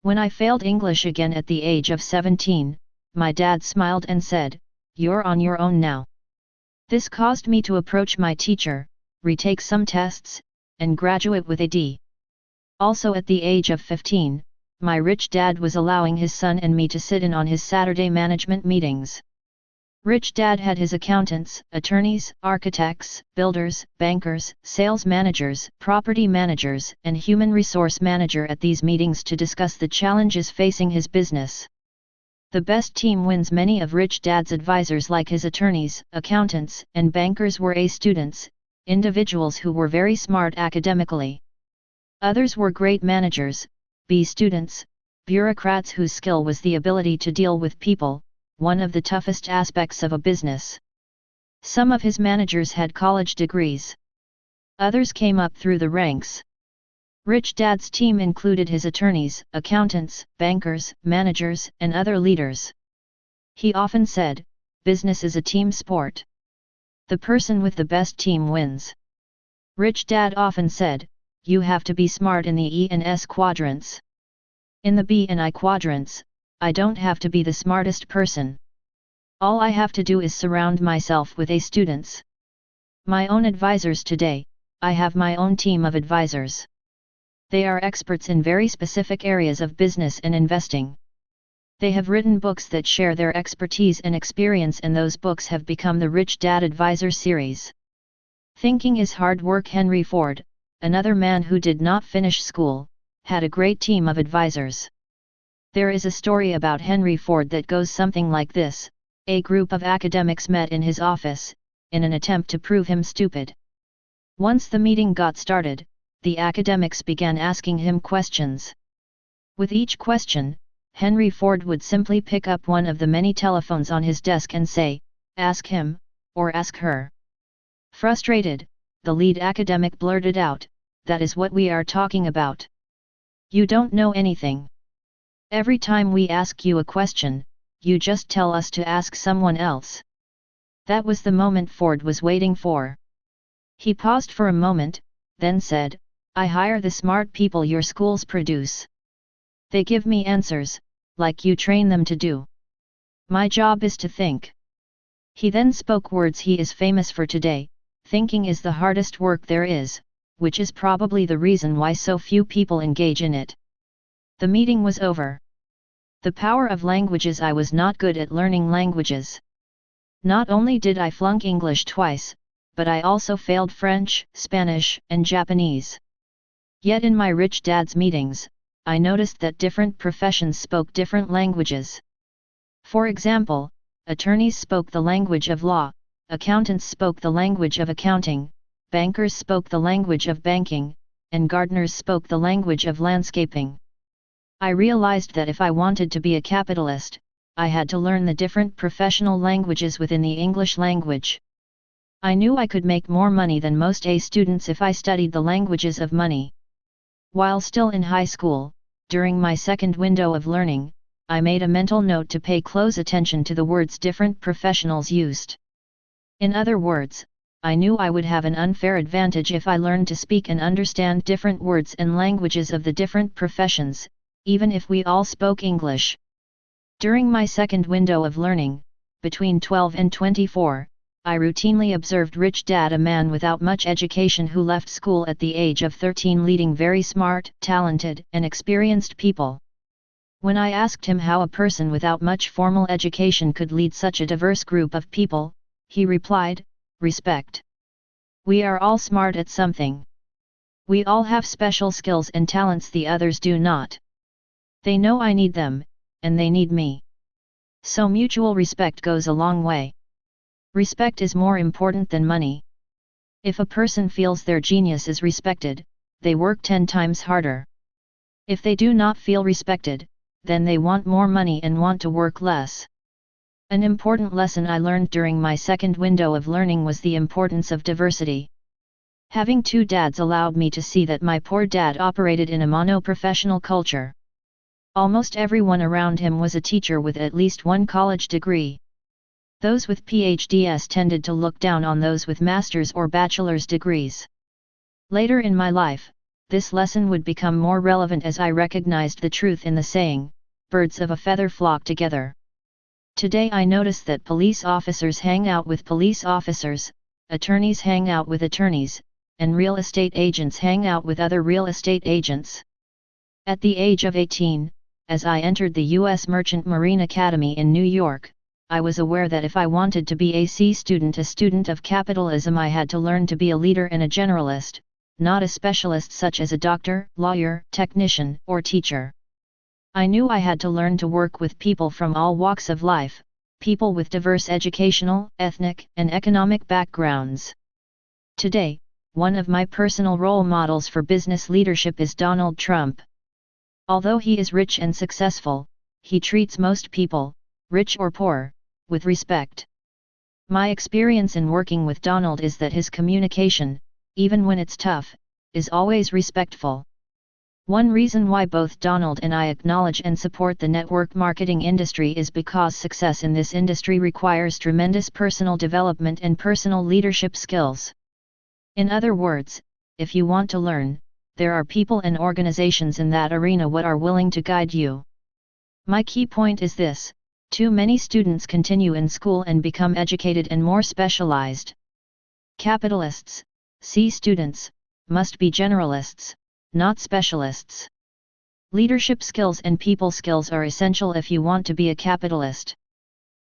When I failed English again at the age of 17, my dad smiled and said, "You're on your own now." This caused me to approach my teacher, retake some tests, and graduate with a D. Also at the age of 15, my rich dad was allowing his son and me to sit in on his Saturday management meetings. Rich Dad had his accountants, attorneys, architects, builders, bankers, sales managers, property managers, and human resource manager at these meetings to discuss the challenges facing his business. The best team wins. Many of Rich Dad's advisors, like his attorneys, accountants, and bankers, were A students, individuals who were very smart academically. Others were great managers, B students, bureaucrats whose skill was the ability to deal with people, one of the toughest aspects of a business. Some of his managers had college degrees. Others came up through the ranks. Rich Dad's team included his attorneys, accountants, bankers, managers, and other leaders. He often said, "Business is a team sport. The person with the best team wins." Rich Dad often said, "You have to be smart in the E and S quadrants. In the B and I quadrants, I don't have to be the smartest person. All I have to do is surround myself with A students." My own advisors today, I have my own team of advisors. They are experts in very specific areas of business and investing. They have written books that share their expertise and experience, and those books have become the Rich Dad Advisor series. Thinking is hard work. Henry Ford, another man who did not finish school, had a great team of advisors. There is a story about Henry Ford that goes something like this: a group of academics met in his office, in an attempt to prove him stupid. Once the meeting got started, the academics began asking him questions. With each question, Henry Ford would simply pick up one of the many telephones on his desk and say, "Ask him, or ask her." Frustrated, the lead academic blurted out, "That is what we are talking about. You don't know anything. Every time we ask you a question, you just tell us to ask someone else." That was the moment Ford was waiting for. He paused for a moment, then said, "I hire the smart people your schools produce. They give me answers, like you train them to do. My job is to think." He then spoke words he is famous for today: "Thinking is the hardest work there is," which is probably the reason why so few people engage in it. The meeting was over. The power of languages. I was not good at learning languages. Not only did I flunk English twice, but I also failed French, Spanish, and Japanese. Yet in my rich dad's meetings, I noticed that different professions spoke different languages. For example, attorneys spoke the language of law, accountants spoke the language of accounting, bankers spoke the language of banking, and gardeners spoke the language of landscaping. I realized that if I wanted to be a capitalist, I had to learn the different professional languages within the English language. I knew I could make more money than most A students if I studied the languages of money. While still in high school, during my second window of learning, I made a mental note to pay close attention to the words different professionals used. In other words, I knew I would have an unfair advantage if I learned to speak and understand different words and languages of the different professions, even if we all spoke English. During my second window of learning, between 12 and 24, I routinely observed Rich Dad, a man without much education who left school at the age of 13, leading very smart, talented, and experienced people. When I asked him how a person without much formal education could lead such a diverse group of people, he replied, "Respect. We are all smart at something. We all have special skills and talents the others do not. They know I need them, and they need me. So mutual respect goes a long way. Respect is more important than money. If a person feels their genius is respected, they work 10 times harder. If they do not feel respected, then they want more money and want to work less." An important lesson I learned during my second window of learning was the importance of diversity. Having 2 dads allowed me to see that my poor dad operated in a mono-professional culture. Almost everyone around him was a teacher with at least one college degree. Those with PhDs tended to look down on those with master's or bachelor's degrees. Later in my life, this lesson would become more relevant as I recognized the truth in the saying, "Birds of a feather flock together." Today I notice that police officers hang out with police officers, attorneys hang out with attorneys, and real estate agents hang out with other real estate agents. At the age of 18, as I entered the U.S. Merchant Marine Academy in New York, I was aware that if I wanted to be a student of capitalism, I had to learn to be a leader and a generalist, not a specialist such as a doctor, lawyer, technician, or teacher. I knew I had to learn to work with people from all walks of life, people with diverse educational, ethnic, and economic backgrounds. Today, one of my personal role models for business leadership is Donald Trump. Although he is rich and successful, he treats most people, rich or poor, with respect. My experience in working with Donald is that his communication, even when it's tough, is always respectful. One reason why both Donald and I acknowledge and support the network marketing industry is because success in this industry requires tremendous personal development and personal leadership skills. In other words, if you want to learn, there are people and organizations in that arena what are willing to guide you. My key point is this: too many students continue in school and become educated and more specialized. Capitalists, students, must be generalists, not specialists. Leadership skills and people skills are essential if you want to be a capitalist.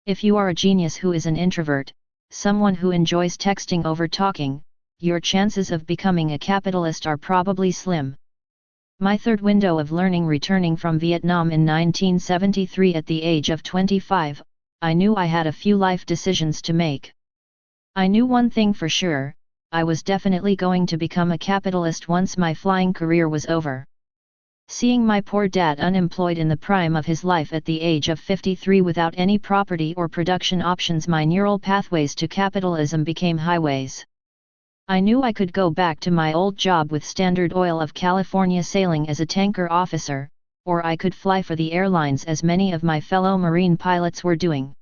If you are a genius who is an introvert, someone who enjoys texting over talking, your chances of becoming a capitalist are probably slim. My third window of learning: returning from Vietnam in 1973 at the age of 25, I knew I had a few life decisions to make. I knew one thing for sure: I was definitely going to become a capitalist once my flying career was over. Seeing my poor dad unemployed in the prime of his life at the age of 53 without any property or production options, my neural pathways to capitalism became highways. I knew I could go back to my old job with Standard Oil of California sailing as a tanker officer, or I could fly for the airlines as many of my fellow Marine pilots were doing.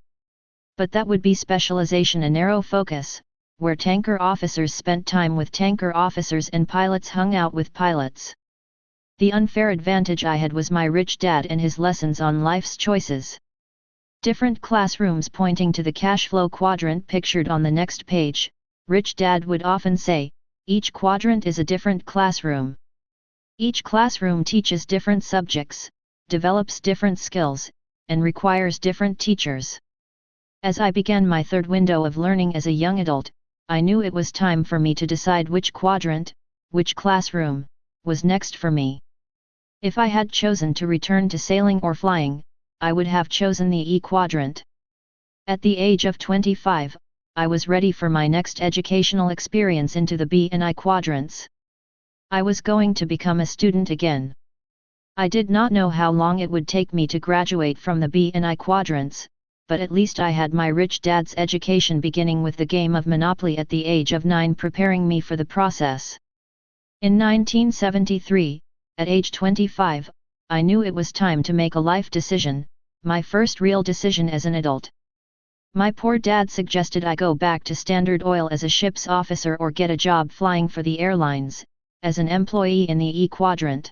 But that would be specialization, a narrow focus, where tanker officers spent time with tanker officers and pilots hung out with pilots. The unfair advantage I had was my rich dad and his lessons on life's choices. Different classrooms pointing to the cash flow quadrant pictured on the next page. Rich dad would often say, each quadrant is a different classroom. Each classroom teaches different subjects, develops different skills, and requires different teachers. As I began my third window of learning as a young adult, I knew it was time for me to decide which quadrant, which classroom, was next for me. If I had chosen to return to sailing or flying, I would have chosen the E quadrant. At the age of 25, I was ready for my next educational experience into the B and I quadrants. I was going to become a student again. I did not know how long it would take me to graduate from the B and I quadrants, but at least I had my rich dad's education, beginning with the game of Monopoly at the age of 9, preparing me for the process. In 1973, at age 25, I knew it was time to make a life decision, my first real decision as an adult. My poor dad suggested I go back to Standard Oil as a ship's officer or get a job flying for the airlines, as an employee in the E quadrant.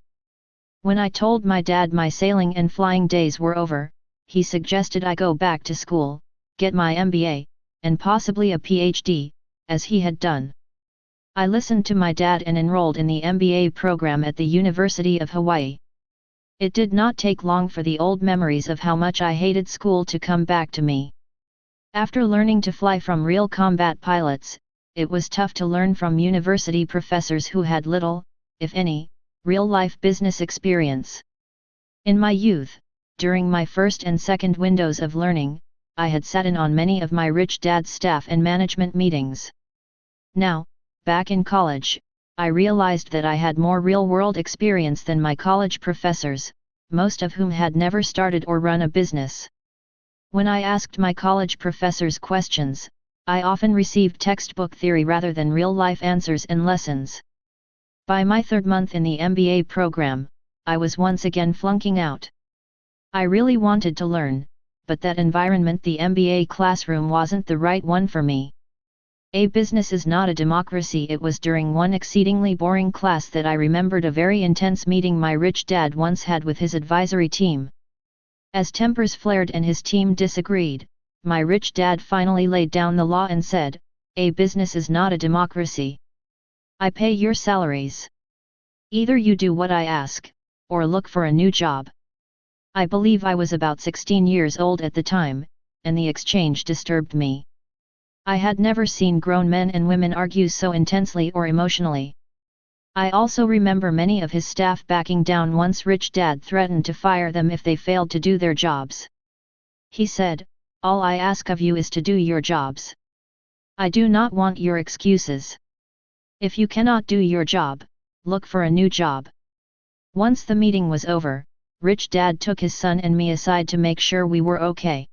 When I told my dad my sailing and flying days were over, he suggested I go back to school, get my MBA, and possibly a PhD, as he had done. I listened to my dad and enrolled in the MBA program at the University of Hawaii. It did not take long for the old memories of how much I hated school to come back to me. After learning to fly from real combat pilots, it was tough to learn from university professors who had little, if any, real-life business experience. In my youth, during my first and second windows of learning, I had sat in on many of my rich dad's staff and management meetings. Now, back in college, I realized that I had more real-world experience than my college professors, most of whom had never started or run a business. When I asked my college professors questions, I often received textbook theory rather than real-life answers and lessons. By my third month in the MBA program, I was once again flunking out. I really wanted to learn, but that environment, the MBA classroom, wasn't the right one for me. A business is not a democracy. It was during one exceedingly boring class that I remembered a very intense meeting my rich dad once had with his advisory team. As tempers flared and his team disagreed, my rich dad finally laid down the law and said, "A business is not a democracy. I pay your salaries. Either you do what I ask, or look for a new job." I believe I was about 16 years old at the time, and the exchange disturbed me. I had never seen grown men and women argue so intensely or emotionally. I also remember many of his staff backing down once rich dad threatened to fire them if they failed to do their jobs. He said, "All I ask of you is to do your jobs. I do not want your excuses. If you cannot do your job, look for a new job." Once the meeting was over, rich dad took his son and me aside to make sure we were okay.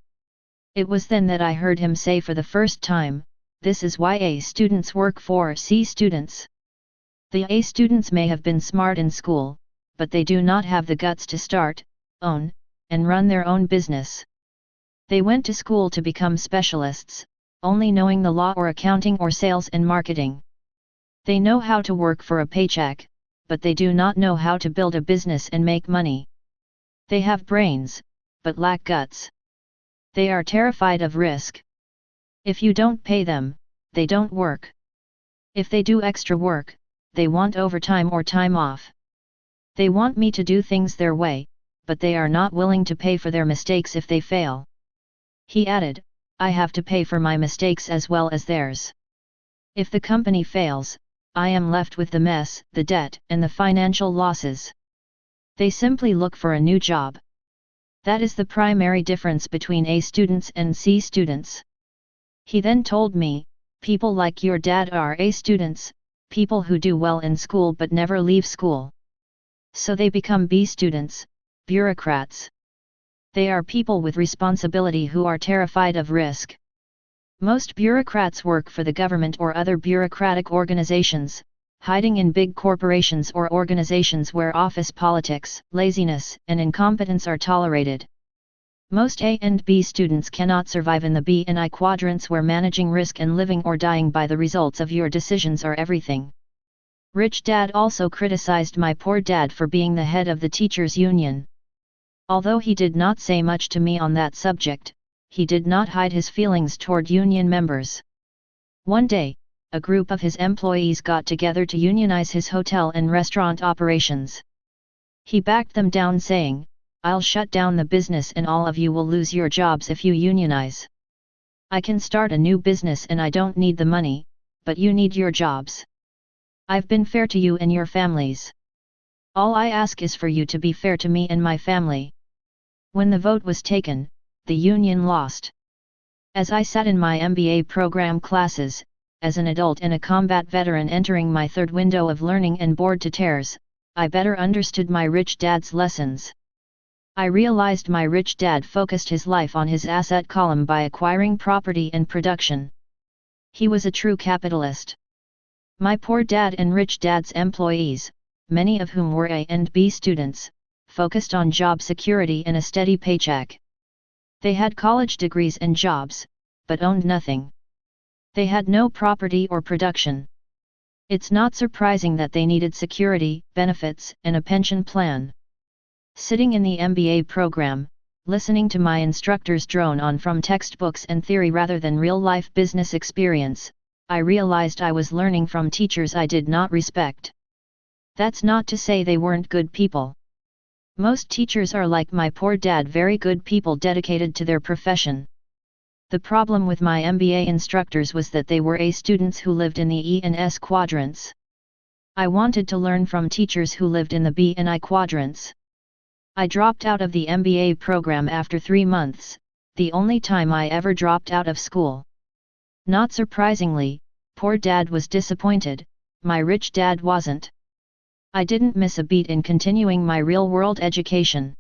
It was then that I heard him say for the first time, "This is why A students work for C students." The A students may have been smart in school, but they do not have the guts to start, own, and run their own business. They went to school to become specialists, only knowing the law or accounting or sales and marketing. They know how to work for a paycheck, but they do not know how to build a business and make money. They have brains, but lack guts. They are terrified of risk. If you don't pay them, they don't work. If they do extra work, they want overtime or time off. They want me to do things their way, but they are not willing to pay for their mistakes if they fail. He added, "I have to pay for my mistakes as well as theirs. If the company fails, I am left with the mess, the debt, and the financial losses. They simply look for a new job. That is the primary difference between A students and C students. He then told me, people like your dad are A students, people who do well in school but never leave school. So they become B students, bureaucrats. They are people with responsibility who are terrified of risk. Most bureaucrats work for the government or other bureaucratic organizations, hiding in big corporations or organizations where office politics, laziness, and incompetence are tolerated. Most A and B students cannot survive in the B and I quadrants where managing risk and living or dying by the results of your decisions are everything. Rich Dad also criticized my poor dad for being the head of the teachers' union. Although he did not say much to me on that subject, he did not hide his feelings toward union members. One day, a group of his employees got together to unionize his hotel and restaurant operations. He backed them down saying, "I'll shut down the business and all of you will lose your jobs if you unionize. I can start a new business and I don't need the money, but you need your jobs. I've been fair to you and your families. All I ask is for you to be fair to me and my family." When the vote was taken, the union lost. As I sat in my MBA program classes, as an adult and a combat veteran entering my third window of learning and bored to tears, I better understood my rich dad's lessons. I realized my rich dad focused his life on his asset column by acquiring property and production. He was a true capitalist. My poor dad and rich dad's employees, many of whom were A and B students, focused on job security and a steady paycheck. They had college degrees and jobs, but owned nothing. They had no property or production. It's not surprising that they needed security, benefits, and a pension plan. Sitting in the MBA program, listening to my instructors drone on from textbooks and theory rather than real-life business experience, I realized I was learning from teachers I did not respect. That's not to say they weren't good people. Most teachers are like my poor dad, very good people dedicated to their profession. The problem with my MBA instructors was that they were A students who lived in the E and S quadrants. I wanted to learn from teachers who lived in the B and I quadrants. I dropped out of the MBA program after 3 months, the only time I ever dropped out of school. Not surprisingly, poor dad was disappointed, my rich dad wasn't. I didn't miss a beat in continuing my real-world education.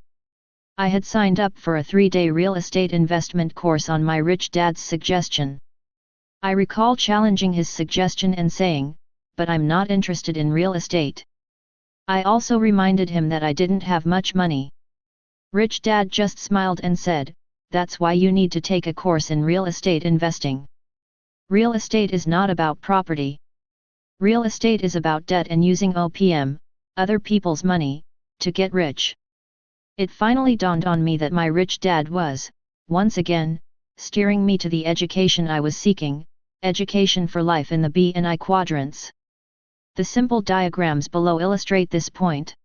I had signed up for a 3-day real estate investment course on my rich dad's suggestion. I recall challenging his suggestion and saying, "But I'm not interested in real estate." I also reminded him that I didn't have much money. Rich Dad just smiled and said, "That's why you need to take a course in real estate investing. Real estate is not about property. Real estate is about debt and using OPM, other people's money, to get rich." It finally dawned on me that my rich dad was, once again, steering me to the education I was seeking, education for life in the B and I quadrants. The simple diagrams below illustrate this point.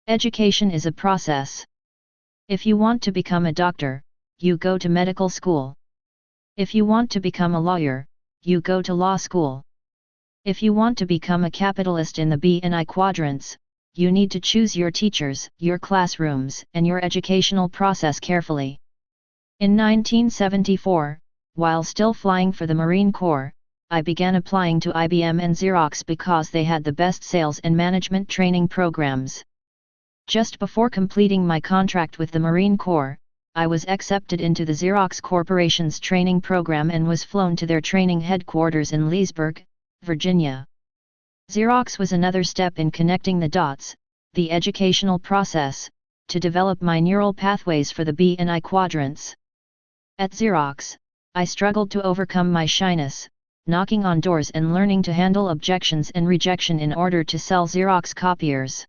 Education is a process. If you want to become a doctor, you go to medical school. If you want to become a lawyer, you go to law school. If you want to become a capitalist in the B and I quadrants, you need to choose your teachers, your classrooms, and your educational process carefully. In 1974, while still flying for the Marine Corps, I began applying to IBM and Xerox because they had the best sales and management training programs. Just before completing my contract with the Marine Corps, I was accepted into the Xerox Corporation's training program and was flown to their training headquarters in Leesburg, Virginia. Xerox was another step in connecting the dots, the educational process, to develop my neural pathways for the B and I quadrants. At Xerox, I struggled to overcome my shyness, knocking on doors and learning to handle objections and rejection in order to sell Xerox copiers.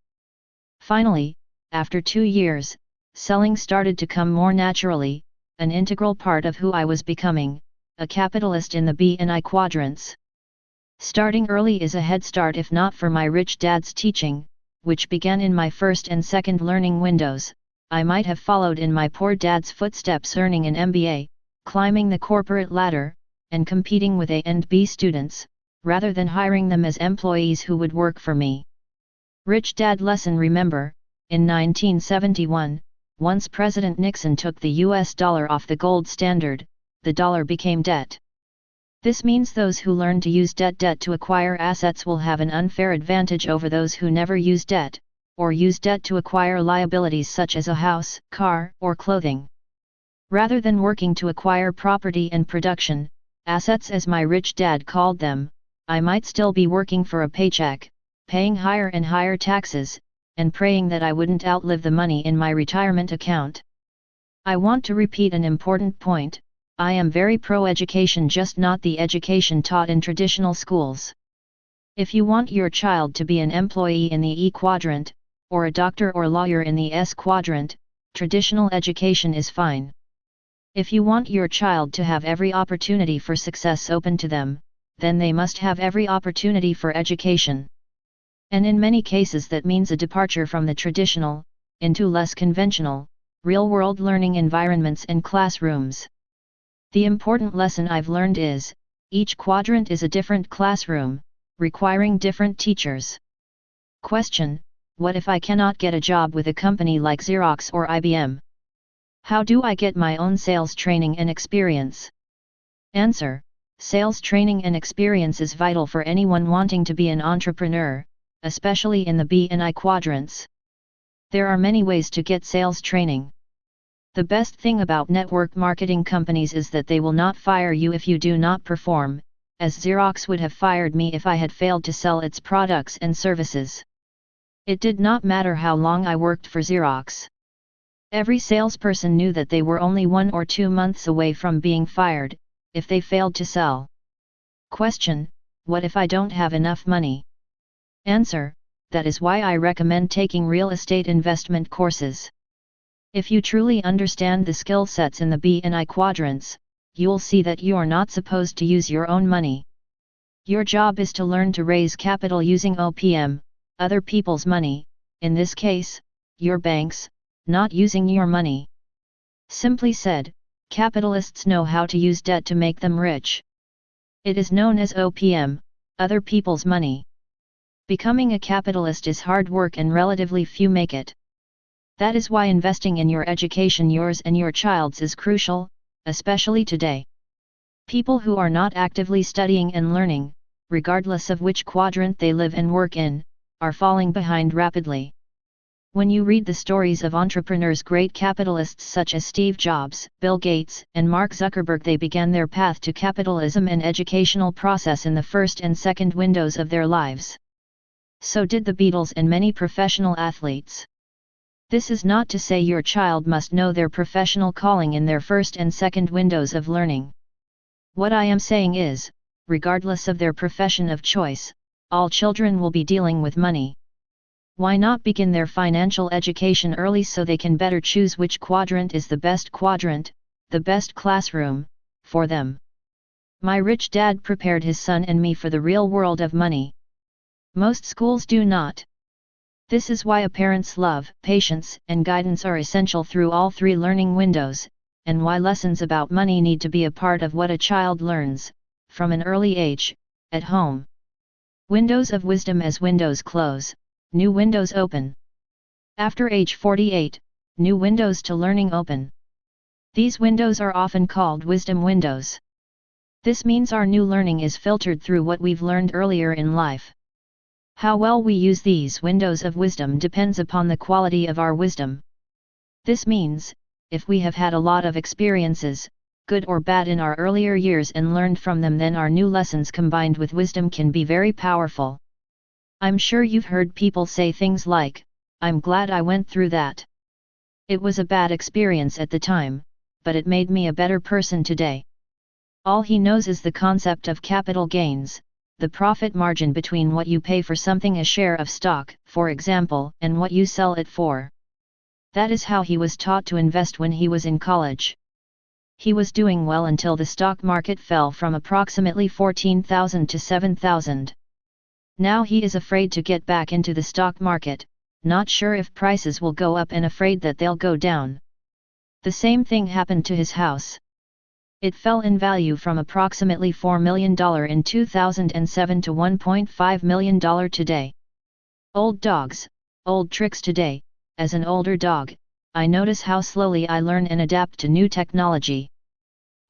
Finally, after 2 years, selling started to come more naturally, an integral part of who I was becoming, a capitalist in the B and I quadrants. Starting early is a head start if not for my rich dad's teaching, which began in my first and second learning windows. I might have followed in my poor dad's footsteps, earning an MBA, climbing the corporate ladder, and competing with A and B students, rather than hiring them as employees who would work for me. Rich Dad lesson. Remember, in 1971, once President Nixon took the US dollar off the gold standard, the dollar became debt. This means those who learn to use debt to acquire assets will have an unfair advantage over those who never use debt, or use debt to acquire liabilities such as a house, car, or clothing. Rather than working to acquire property and production, assets as my rich dad called them, I might still be working for a paycheck, paying higher and higher taxes, and praying that I wouldn't outlive the money in my retirement account. I want to repeat an important point. I am very pro-education, just not the education taught in traditional schools. If you want your child to be an employee in the E quadrant, or a doctor or lawyer in the S quadrant, traditional education is fine. If you want your child to have every opportunity for success open to them, then they must have every opportunity for education. And in many cases that means a departure from the traditional, into less conventional, real-world learning environments and classrooms. The important lesson I've learned is, each quadrant is a different classroom, requiring different teachers. Question: what if I cannot get a job with a company like Xerox or IBM? How do I get my own sales training and experience? Answer: sales training and experience is vital for anyone wanting to be an entrepreneur, especially in the B and I quadrants. There are many ways to get sales training. The best thing about network marketing companies is that they will not fire you if you do not perform, as Xerox would have fired me if I had failed to sell its products and services. It did not matter how long I worked for Xerox. Every salesperson knew that they were only 1 or 2 months away from being fired, if they failed to sell. Question: what if I don't have enough money? Answer: that is why I recommend taking real estate investment courses. If you truly understand the skill sets in the B and I quadrants, you'll see that you are not supposed to use your own money. Your job is to learn to raise capital using OPM, other people's money, in this case, your bank's, not using your money. Simply said, capitalists know how to use debt to make them rich. It is known as OPM, other people's money. Becoming a capitalist is hard work and relatively few make it. That is why investing in your education, yours and your child's, is crucial, especially today. People who are not actively studying and learning, regardless of which quadrant they live and work in, are falling behind rapidly. When you read the stories of entrepreneurs, great capitalists such as Steve Jobs, Bill Gates, and Mark Zuckerberg, they began their path to capitalism and educational process in the first and second windows of their lives. So did the Beatles and many professional athletes. This is not to say your child must know their professional calling in their first and second windows of learning. What I am saying is, regardless of their profession of choice, all children will be dealing with money. Why not begin their financial education early so they can better choose which quadrant is the best quadrant, the best classroom, for them? My rich dad prepared his son and me for the real world of money. Most schools do not. This is why a parent's love, patience, and guidance are essential through all 3 learning windows, and why lessons about money need to be a part of what a child learns, from an early age, at home. Windows of wisdom. As windows close, new windows open. After age 48, new windows to learning open. These windows are often called wisdom windows. This means our new learning is filtered through what we've learned earlier in life. How well we use these windows of wisdom depends upon the quality of our wisdom. This means, if we have had a lot of experiences, good or bad, in our earlier years and learned from them, then our new lessons combined with wisdom can be very powerful. I'm sure you've heard people say things like, "I'm glad I went through that. It was a bad experience at the time, but it made me a better person today." All he knows is the concept of capital gains, the profit margin between what you pay for something, a share of stock, for example, and what you sell it for. That is how he was taught to invest when he was in college. He was doing well until the stock market fell from approximately 14,000 to 7,000. Now he is afraid to get back into the stock market, not sure if prices will go up and afraid that they'll go down. The same thing happened to his house. It fell in value from approximately $4 million in 2007 to $1.5 million today. Old dogs, old tricks today. As an older dog, I notice how slowly I learn and adapt to new technology.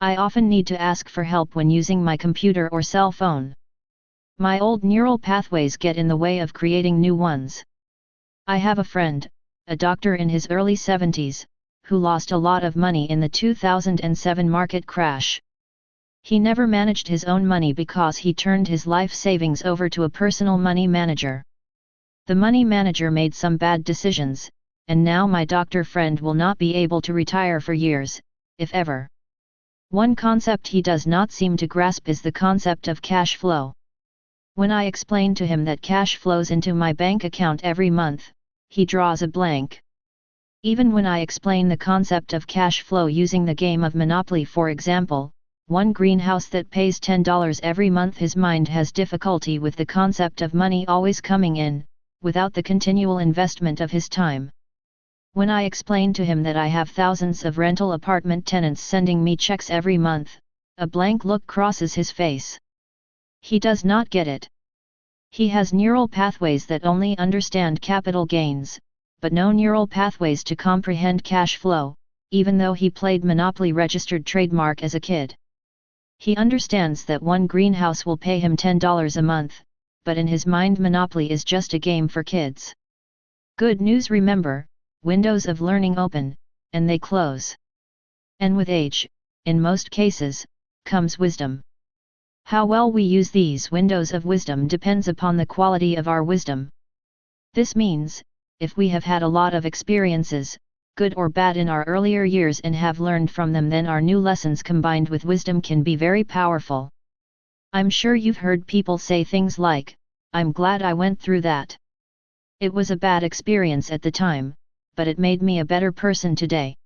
I often need to ask for help when using my computer or cell phone. My old neural pathways get in the way of creating new ones. I have a friend, a doctor in his early 70s, who lost a lot of money in the 2007 market crash. He never managed his own money because he turned his life savings over to a personal money manager. The money manager made some bad decisions, and now my doctor friend will not be able to retire for years, if ever. One concept he does not seem to grasp is the concept of cash flow. When I explain to him that cash flows into my bank account every month, he draws a blank. Even when I explain the concept of cash flow using the game of Monopoly, for example, one greenhouse that pays $10 every month, his mind has difficulty with the concept of money always coming in, without the continual investment of his time. When I explain to him that I have thousands of rental apartment tenants sending me checks every month, a blank look crosses his face. He does not get it. He has neural pathways that only understand capital gains, but no neural pathways to comprehend cash flow, even though he played Monopoly registered trademark as a kid. He understands that one greenhouse will pay him $10 a month, but in his mind Monopoly is just a game for kids. Good news, remember, windows of learning open, and they close. And with age, in most cases, comes wisdom. How well we use these windows of wisdom depends upon the quality of our wisdom. This means, if we have had a lot of experiences, good or bad, in our earlier years and have learned from them, then our new lessons combined with wisdom can be very powerful. I'm sure you've heard people say things like, "I'm glad I went through that. It was a bad experience at the time, but it made me a better person today."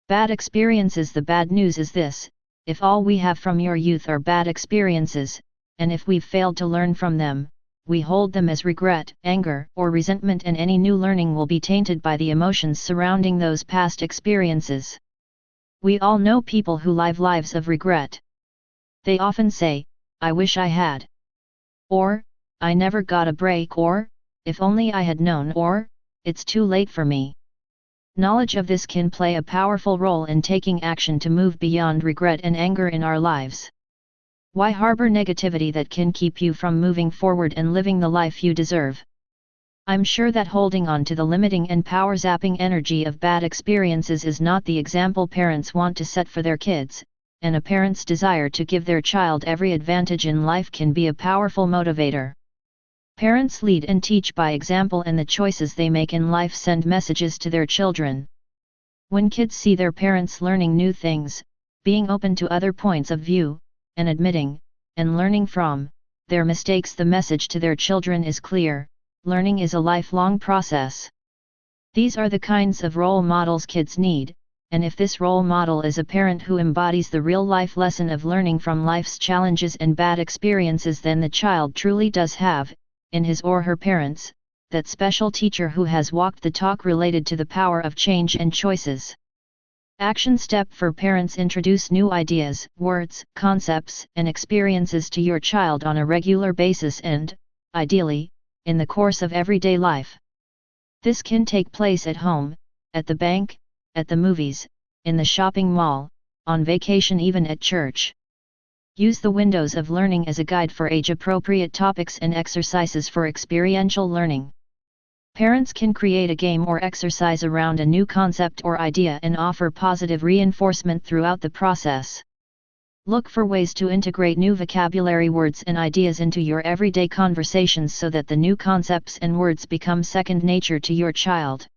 Bad experiences. The bad news is this: if all we have from your youth are bad experiences, and if we've failed to learn from them, we hold them as regret, anger, or resentment, and any new learning will be tainted by the emotions surrounding those past experiences. We all know people who live lives of regret. They often say, "I wish I had," or "I never got a break," or "if only I had known," or "it's too late for me." Knowledge of this can play a powerful role in taking action to move beyond regret and anger in our lives. Why harbor negativity that can keep you from moving forward and living the life you deserve? I'm sure that holding on to the limiting and power-zapping energy of bad experiences is not the example parents want to set for their kids, and a parent's desire to give their child every advantage in life can be a powerful motivator. Parents lead and teach by example, and the choices they make in life send messages to their children. When kids see their parents learning new things, being open to other points of view, and admitting, and learning from, their mistakes, the message to their children is clear: learning is a lifelong process. These are the kinds of role models kids need, and if this role model is a parent who embodies the real-life lesson of learning from life's challenges and bad experiences, then the child truly does have, in his or her parents, that special teacher who has walked the talk related to the power of change and choices. Action step for parents: introduce new ideas, words, concepts, and experiences to your child on a regular basis and, ideally, in the course of everyday life. This can take place at home, at the bank, at the movies, in the shopping mall, on vacation, even at church. Use the windows of learning as a guide for age-appropriate topics and exercises for experiential learning. Parents can create a game or exercise around a new concept or idea and offer positive reinforcement throughout the process. Look for ways to integrate new vocabulary, words, and ideas into your everyday conversations so that the new concepts and words become second nature to your child.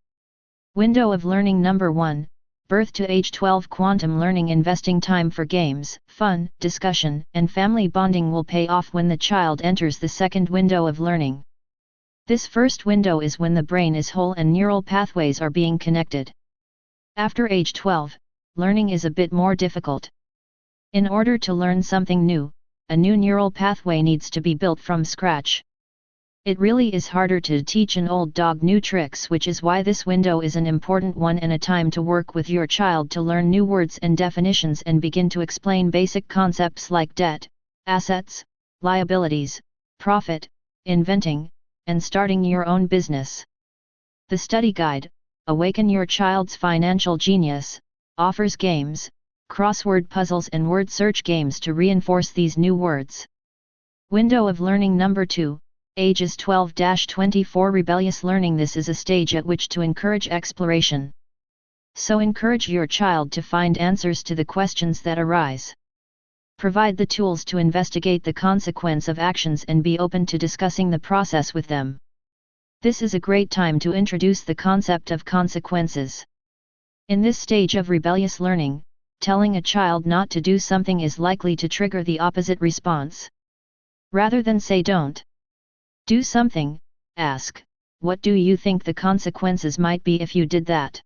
Window of learning number 1, birth to age 12. Quantum learning: investing time for games, fun, discussion, and family bonding will pay off when the child enters the second window of learning. This first window is when the brain is whole and neural pathways are being connected. After age 12, learning is a bit more difficult. In order to learn something new, a new neural pathway needs to be built from scratch. It really is harder to teach an old dog new tricks, which is why this window is an important one and a time to work with your child to learn new words and definitions and begin to explain basic concepts like debt, assets, liabilities, profit, inventing, and starting your own business. The study guide, Awaken Your Child's Financial Genius, offers games, crossword puzzles and word search games to reinforce these new words. Window of learning number 2. Ages 12-24 Rebellious learning. This is a stage at which to encourage exploration. So encourage your child to find answers to the questions that arise. Provide the tools to investigate the consequence of actions and be open to discussing the process with them. This is a great time to introduce the concept of consequences. In this stage of rebellious learning, telling a child not to do something is likely to trigger the opposite response. Rather than say don't do something, ask, what do you think the consequences might be if you did that?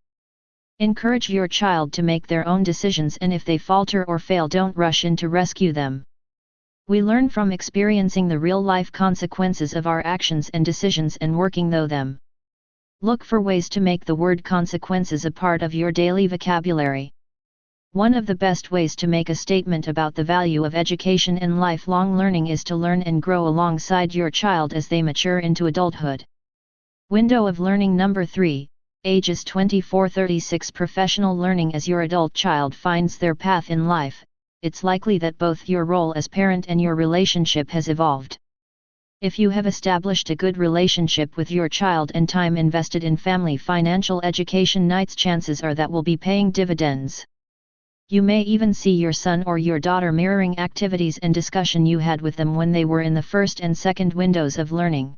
Encourage your child to make their own decisions, and if they falter or fail, don't rush in to rescue them. We learn from experiencing the real-life consequences of our actions and decisions and working through them. Look for ways to make the word consequences a part of your daily vocabulary. One of the best ways to make a statement about the value of education and lifelong learning is to learn and grow alongside your child as they mature into adulthood. Window of learning number 3, ages 24-36 Professional learning. As your adult child finds their path in life, it's likely that both your role as parent and your relationship has evolved. If you have established a good relationship with your child and time invested in family financial education nights, chances are that will be paying dividends. You may even see your son or your daughter mirroring activities and discussion you had with them when they were in the first and second windows of learning.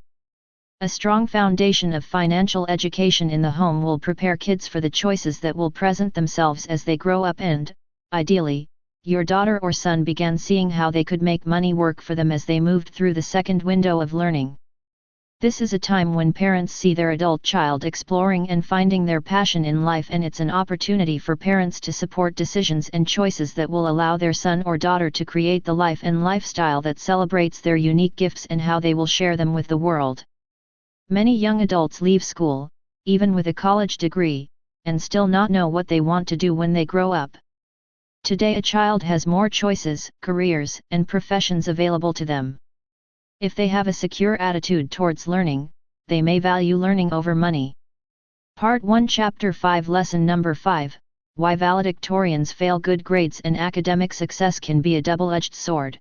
A strong foundation of financial education in the home will prepare kids for the choices that will present themselves as they grow up and, ideally, your daughter or son began seeing how they could make money work for them as they moved through the second window of learning. This is a time when parents see their adult child exploring and finding their passion in life, and it's an opportunity for parents to support decisions and choices that will allow their son or daughter to create the life and lifestyle that celebrates their unique gifts and how they will share them with the world. Many young adults leave school, even with a college degree, and still not know what they want to do when they grow up. Today a child has more choices, careers, and professions available to them. If they have a secure attitude towards learning, they may value learning over money. Part 1 Chapter 5 Lesson Number 5, Why Valedictorians Fail. Good grades and academic success can be a double-edged sword.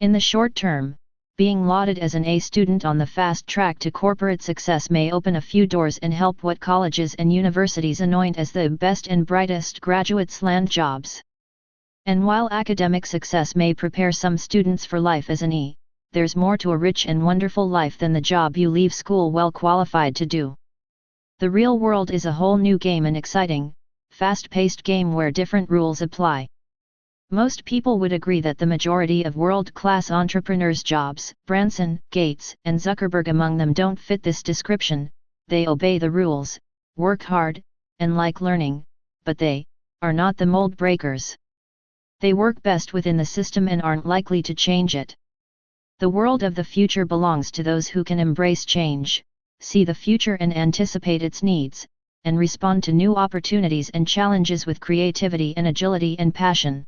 In the short term, being lauded as an A student on the fast track to corporate success may open a few doors and help what colleges and universities anoint as the best and brightest graduates land jobs. And while academic success may prepare some students for life as an E, there's more to a rich and wonderful life than the job you leave school well qualified to do. The real world is a whole new game, an exciting, fast-paced game where different rules apply. Most people would agree that the majority of world-class entrepreneurs' jobs, Branson, Gates, and Zuckerberg among them, don't fit this description. They obey the rules, work hard, and like learning, but they are not the mold breakers. They work best within the system and aren't likely to change it. The world of the future belongs to those who can embrace change, see the future and anticipate its needs, and respond to new opportunities and challenges with creativity and agility and passion.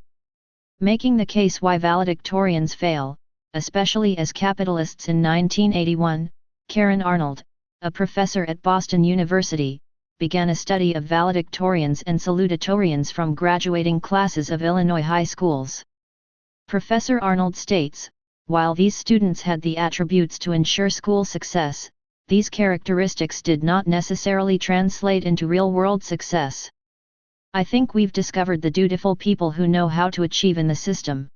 Making the case why valedictorians fail, especially as capitalists. In 1981, Karen Arnold, a professor at Boston University, began a study of valedictorians and salutatorians from graduating classes of Illinois high schools. Professor Arnold states, while these students had the attributes to ensure school success, these characteristics did not necessarily translate into real-world success. I think we've discovered the dutiful people who know how to achieve in the system.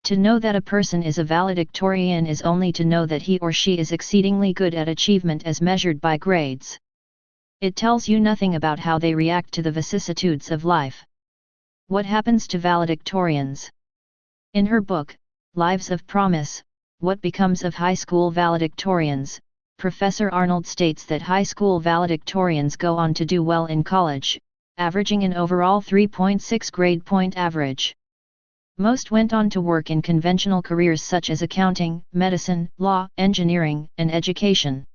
To know that a person is a valedictorian is only to know that he or she is exceedingly good at achievement as measured by grades. It tells you nothing about how they react to the vicissitudes of life. What happens to valedictorians? In her book, Lives of Promise, What Becomes of High School Valedictorians, Professor Arnold states that high school valedictorians go on to do well in college, averaging an overall 3.6 grade point average. Most went on to work in conventional careers such as accounting, medicine, law, engineering, and education.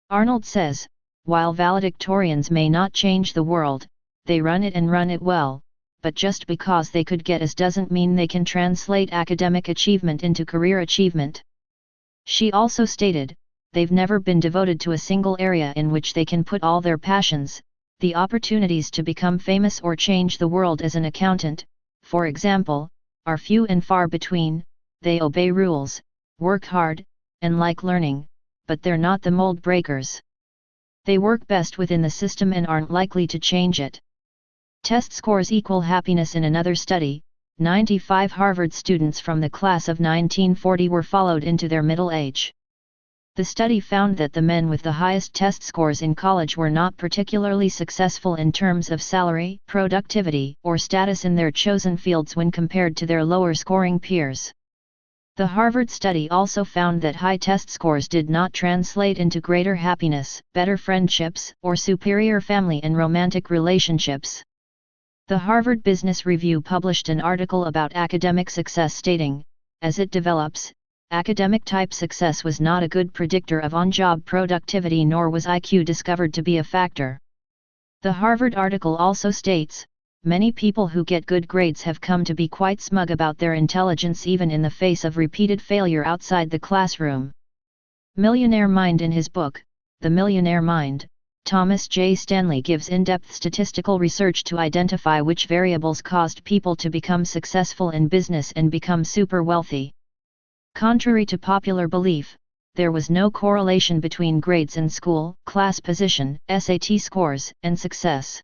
Arnold says, while valedictorians may not change the world, they run it and run it well, but just because they could get A's doesn't mean they can translate academic achievement into career achievement. She also stated, they've never been devoted to a single area in which they can put all their passions. The opportunities to become famous or change the world as an accountant, for example, are few and far between. They obey rules, work hard, and like learning, but they're not the mold breakers. They work best within the system and aren't likely to change it. Test scores equal happiness. In another study, 95 Harvard students from the class of 1940 were followed into their middle age. The study found that the men with the highest test scores in college were not particularly successful in terms of salary, productivity, or status in their chosen fields when compared to their lower-scoring peers. The Harvard study also found that high test scores did not translate into greater happiness, better friendships, or superior family and romantic relationships. The Harvard Business Review published an article about academic success stating, as it develops, academic-type success was not a good predictor of on-job productivity, nor was IQ discovered to be a factor. The Harvard article also states, many people who get good grades have come to be quite smug about their intelligence even in the face of repeated failure outside the classroom. Millionaire Mind. In his book, The Millionaire Mind, Thomas J. Stanley gives in-depth statistical research to identify which variables caused people to become successful in business and become super wealthy. Contrary to popular belief, there was no correlation between grades in school, class position, SAT scores, and success.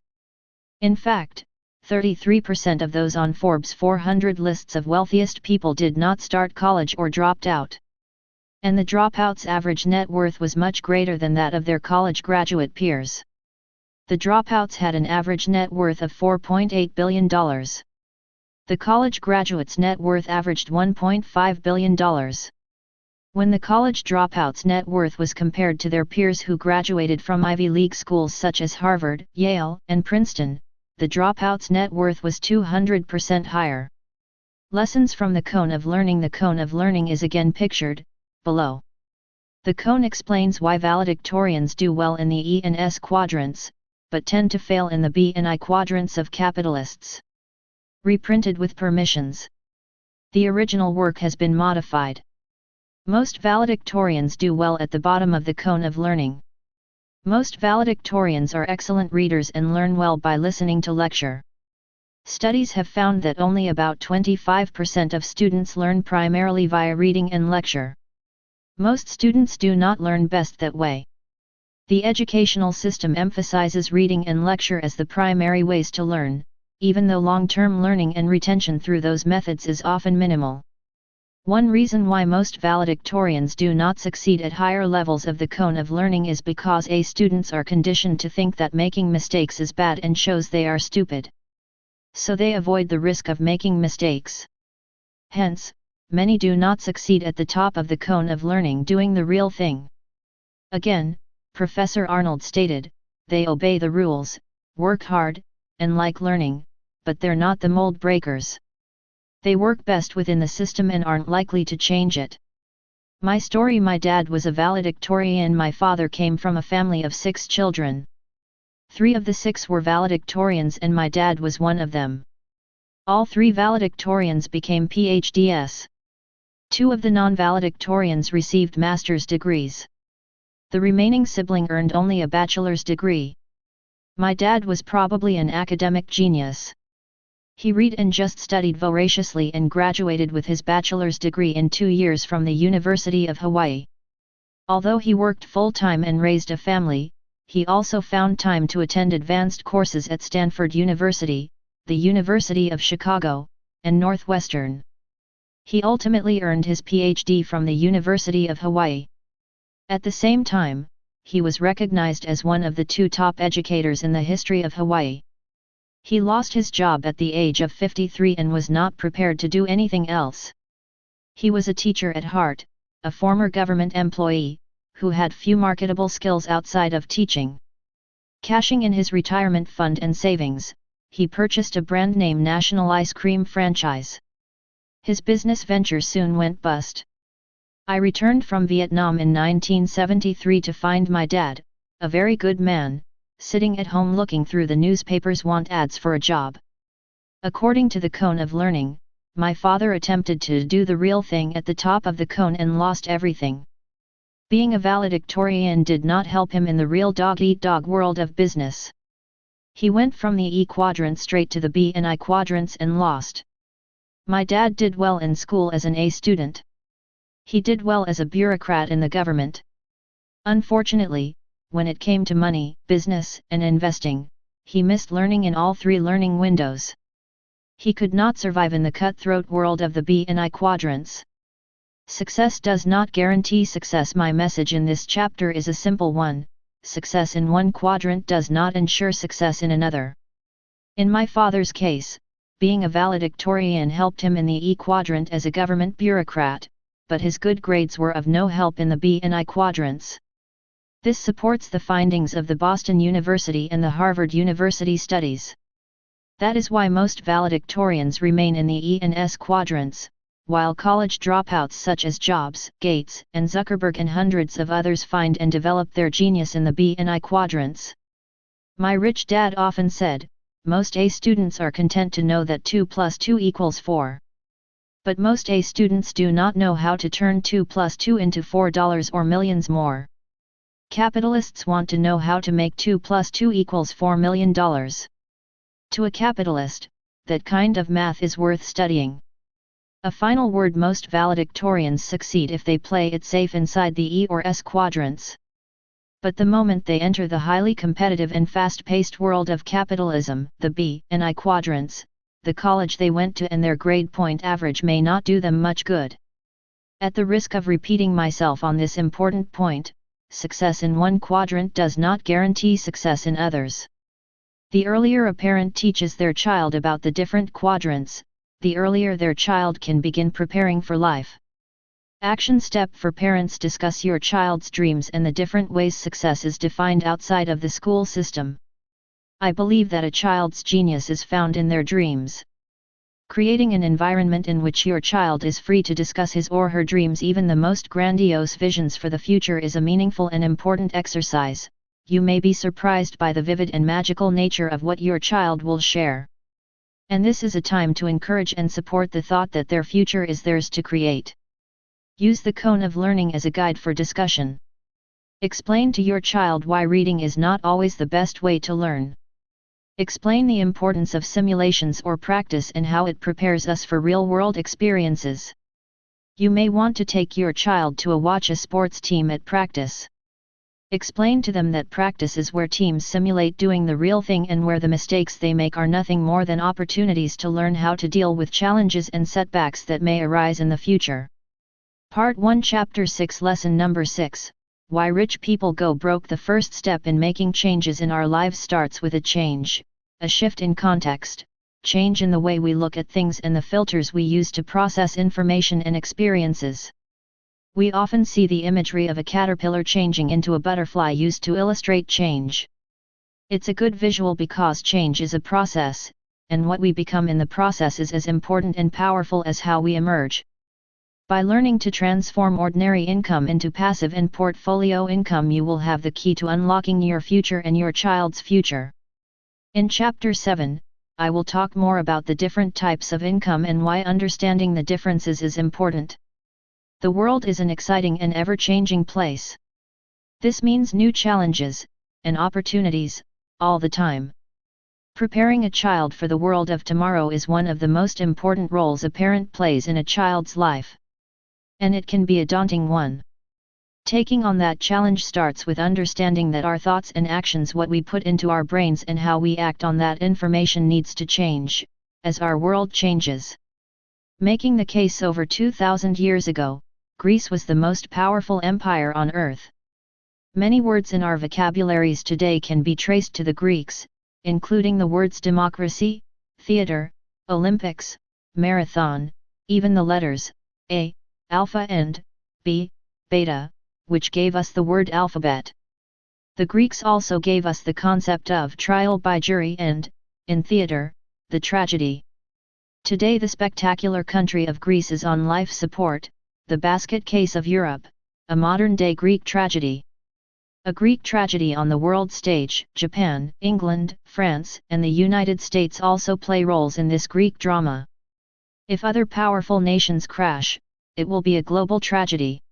In fact, 33% of those on Forbes 400 lists of wealthiest people did not start college or dropped out. And the dropouts' average net worth was much greater than that of their college graduate peers. The dropouts had an average net worth of $4.8 billion. The college graduates' net worth averaged $1.5 billion. When the college dropouts' net worth was compared to their peers who graduated from Ivy League schools such as Harvard, Yale, and Princeton, the dropouts' net worth was 200% higher. Lessons from the cone of learning. The cone of learning is again pictured below. The cone explains why valedictorians do well in the E and S quadrants, but tend to fail in the B and I quadrants of capitalists. Reprinted with permissions. The original work has been modified. Most valedictorians do well at the bottom of the cone of learning. Most valedictorians are excellent readers and learn well by listening to lecture. Studies have found that only about 25% of students learn primarily via reading and lecture. Most students do not learn best that way. The educational system emphasizes reading and lecture as the primary ways to learn, even though long-term learning and retention through those methods is often minimal. One reason why most valedictorians do not succeed at higher levels of the cone of learning is because students are conditioned to think that making mistakes is bad and shows they are stupid. So they avoid the risk of making mistakes. Hence, many do not succeed at the top of the cone of learning doing the real thing. Again, Professor Arnold stated, they obey the rules, work hard, and like learning, but they're not the mold breakers. They work best within the system and aren't likely to change it. My story. My dad was a valedictorian. My father came from a family of 6 children. 3 of the 6 were valedictorians and my dad was one of them. All 3 valedictorians became PhDs. 2 of the non-valedictorians received master's degrees. The remaining sibling earned only a bachelor's degree. My dad was probably an academic genius. He read and just studied voraciously and graduated with his bachelor's degree in 2 years from the University of Hawaii. Although he worked full-time and raised a family, he also found time to attend advanced courses at Stanford University, the University of Chicago, and Northwestern. He ultimately earned his PhD from the University of Hawaii. At the same time, he was recognized as one of the 2 top educators in the history of Hawaii. He lost his job at the age of 53 and was not prepared to do anything else. He was a teacher at heart, a former government employee, who had few marketable skills outside of teaching. Cashing in his retirement fund and savings, he purchased a brand-name national ice cream franchise. His business venture soon went bust. I returned from Vietnam in 1973 to find my dad, a very good man, sitting at home looking through the newspaper's want ads for a job. According to the cone of learning, my father attempted to do the real thing at the top of the cone and lost everything. Being a valedictorian did not help him in the real dog-eat-dog world of business. He went from the E quadrant straight to the B and I quadrants and lost. My dad did well in school as an A student. He did well as a bureaucrat in the government. Unfortunately, when it came to money, business, and investing, he missed learning in all three learning windows. He could not survive in the cutthroat world of the B and I quadrants. Success does not guarantee success. My message in this chapter is a simple one: success in one quadrant does not ensure success in another. In my father's case, being a valedictorian helped him in the E quadrant as a government bureaucrat, but his good grades were of no help in the B and I quadrants. This supports the findings of the Boston University and the Harvard University studies. That is why most valedictorians remain in the E and S quadrants, while college dropouts such as Jobs, Gates, and Zuckerberg and hundreds of others find and develop their genius in the B and I quadrants. My rich dad often said, most A students are content to know that 2 plus 2 equals 4. But most A students do not know how to turn 2 plus 2 into $4 or millions more. Capitalists want to know how to make 2 plus 2 equals $4 million. To a capitalist, that kind of math is worth studying. A final word: most valedictorians succeed if they play it safe inside the E or S quadrants. But the moment they enter the highly competitive and fast-paced world of capitalism, the B and I quadrants, the college they went to and their grade point average may not do them much good. At the risk of repeating myself on this important point, success in one quadrant does not guarantee success in others. The earlier a parent teaches their child about the different quadrants, the earlier their child can begin preparing for life. Action step for parents: discuss your child's dreams and the different ways success is defined outside of the school system. I believe that a child's genius is found in their dreams. Creating an environment in which your child is free to discuss his or her dreams, even the most grandiose visions for the future, is a meaningful and important exercise. You may be surprised by the vivid and magical nature of what your child will share. And this is a time to encourage and support the thought that their future is theirs to create. Use the cone of learning as a guide for discussion. Explain to your child why reading is not always the best way to learn. Explain the importance of simulations or practice and how it prepares us for real-world experiences. You may want to take your child to watch a sports team at practice. Explain to them that practice is where teams simulate doing the real thing and where the mistakes they make are nothing more than opportunities to learn how to deal with challenges and setbacks that may arise in the future. Part 1, Chapter 6, Lesson Number 6, Why Rich People Go Broke. The first step in making changes in our lives starts with a change, a shift in context, change in the way we look at things and the filters we use to process information and experiences. We often see the imagery of a caterpillar changing into a butterfly used to illustrate change. It's a good visual because change is a process, and what we become in the process is as important and powerful as how we emerge. By learning to transform ordinary income into passive and portfolio income, you will have the key to unlocking your future and your child's future. In Chapter 7, I will talk more about the different types of income and why understanding the differences is important. The world is an exciting and ever-changing place. This means new challenges and opportunities all the time. Preparing a child for the world of tomorrow is one of the most important roles a parent plays in a child's life. And it can be a daunting one. Taking on that challenge starts with understanding that our thoughts and actions, what we put into our brains and how we act on that information, needs to change as our world changes. Making the case: over 2,000 years ago, Greece was the most powerful empire on earth. Many words in our vocabularies today can be traced to the Greeks, including the words democracy, theater, Olympics, marathon, even the letters A, alpha, and B, beta, which gave us the word alphabet. The Greeks also gave us the concept of trial by jury and, in theater, the tragedy. Today the spectacular country of Greece is on life support, the basket case of Europe, a modern-day Greek tragedy. A Greek tragedy on the world stage. Japan, England, France, and the United States also play roles in this Greek drama. If other powerful nations crash, it will be a global tragedy.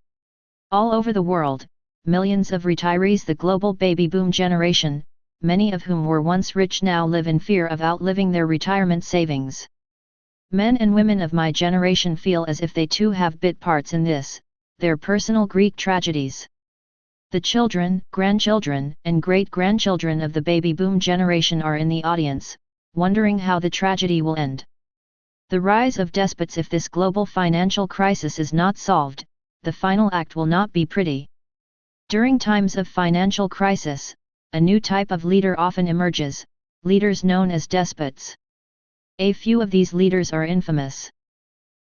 All over the world, millions of retirees, the global baby boom generation, many of whom were once rich, now live in fear of outliving their retirement savings. Men and women of my generation feel as if they too have bit parts in this, their personal Greek tragedies. The children, grandchildren, and great-grandchildren of the baby boom generation are in the audience, wondering how the tragedy will end. The rise of despots. If this global financial crisis is not solved, the final act will not be pretty. During times of financial crisis, a new type of leader often emerges, leaders known as despots. A few of these leaders are infamous.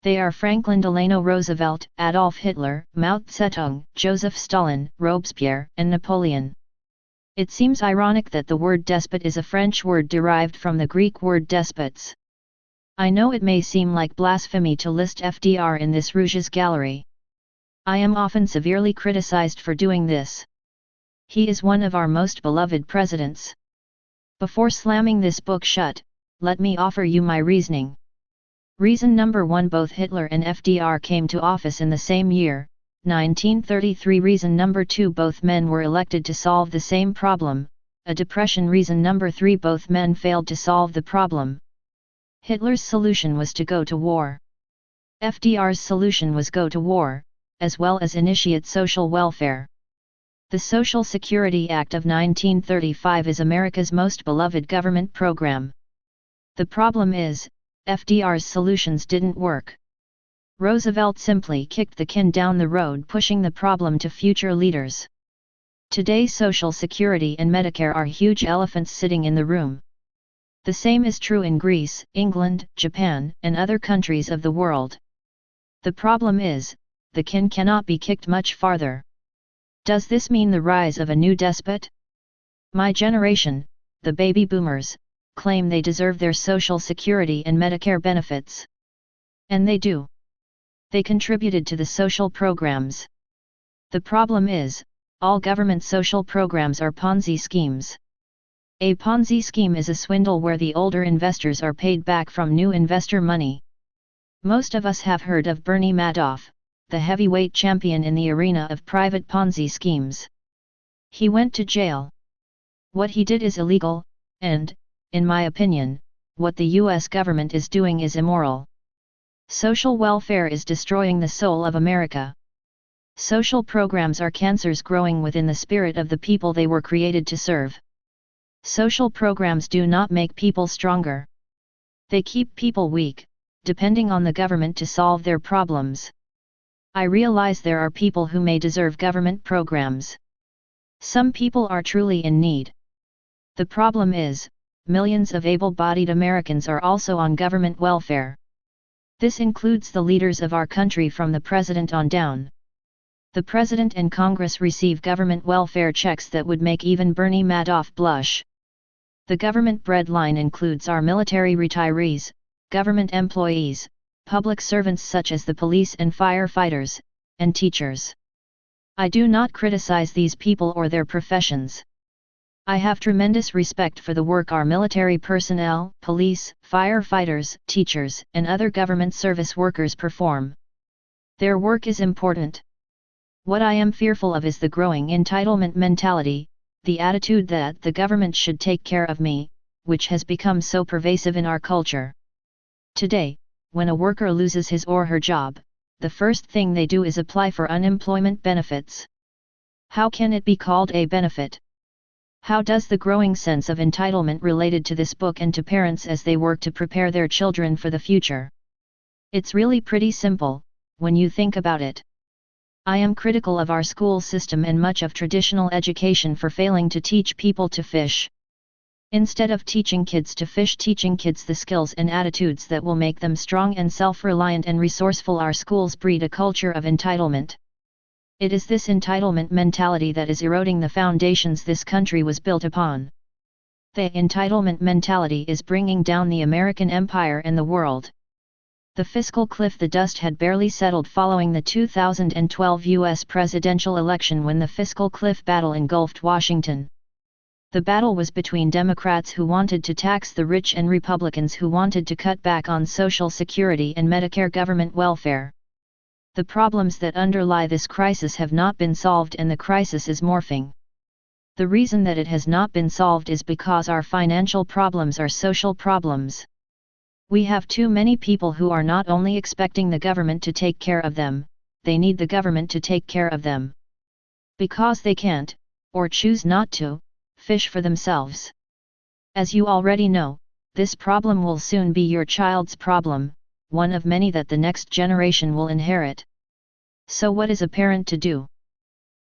They are Franklin Delano Roosevelt, Adolf Hitler, Mao Zedong, Joseph Stalin, Robespierre, and Napoleon. It seems ironic that the word despot is a French word derived from the Greek word despots. I know it may seem like blasphemy to list FDR in this Rouge's gallery. I am often severely criticized for doing this. He is one of our most beloved presidents. Before slamming this book shut, let me offer you my reasoning. Reason number 1: both Hitler and FDR came to office in the same year, 1933. Reason number 2: both men were elected to solve the same problem, a depression. Reason number 3: both men failed to solve the problem. Hitler's solution was to go to war. FDR's solution was go to war, as well as initiate social welfare. The Social Security Act of 1935 is America's most beloved government program. The problem is, FDR's solutions didn't work. Roosevelt simply kicked the can down the road, pushing the problem to future leaders. Today Social Security and Medicare are huge elephants sitting in the room. The same is true in Greece, England, Japan, and other countries of the world. The problem is, the can cannot be kicked much farther. Does this mean the rise of a new despot? My generation, the baby boomers, claim they deserve their Social Security and Medicare benefits. And they do. They contributed to the social programs. The problem is, all government social programs are Ponzi schemes. A Ponzi scheme is a swindle where the older investors are paid back from new investor money. Most of us have heard of Bernie Madoff, the heavyweight champion in the arena of private Ponzi schemes. He went to jail. What he did is illegal, and, in my opinion, what the US government is doing is immoral. Social welfare is destroying the soul of America. Social programs are cancers growing within the spirit of the people they were created to serve. Social programs do not make people stronger. They keep people weak, depending on the government to solve their problems. I realize there are people who may deserve government programs. Some people are truly in need. The problem is, millions of able-bodied Americans are also on government welfare. This includes the leaders of our country from the president on down. The president and Congress receive government welfare checks that would make even Bernie Madoff blush. The government breadline includes our military retirees, government employees, public servants such as the police and firefighters, and teachers. I do not criticize these people or their professions. I have tremendous respect for the work our military personnel, police, firefighters, teachers, and other government service workers perform. Their work is important. What I am fearful of is the growing entitlement mentality, the attitude that the government should take care of me, which has become so pervasive in our culture. Today, when a worker loses his or her job, the first thing they do is apply for unemployment benefits. How can it be called a benefit? How does the growing sense of entitlement related to this book and to parents as they work to prepare their children for the future? It's really pretty simple, when you think about it. I am critical of our school system and much of traditional education for failing to teach people to fish. Instead of teaching kids to fish, teaching kids the skills and attitudes that will make them strong and self-reliant and resourceful, our schools breed a culture of entitlement. It is this entitlement mentality that is eroding the foundations this country was built upon. The entitlement mentality is bringing down the American empire and the world. The fiscal cliff. The dust had barely settled following the 2012 U.S. presidential election when the fiscal cliff battle engulfed Washington. The battle was between Democrats who wanted to tax the rich and Republicans who wanted to cut back on Social Security and Medicare government welfare. The problems that underlie this crisis have not been solved, and the crisis is morphing. The reason that it has not been solved is because our financial problems are social problems. We have too many people who are not only expecting the government to take care of them, they need the government to take care of them. Because they can't, or choose not to, fish for themselves. As you already know, this problem will soon be your child's problem, one of many that the next generation will inherit. So what is a parent to do?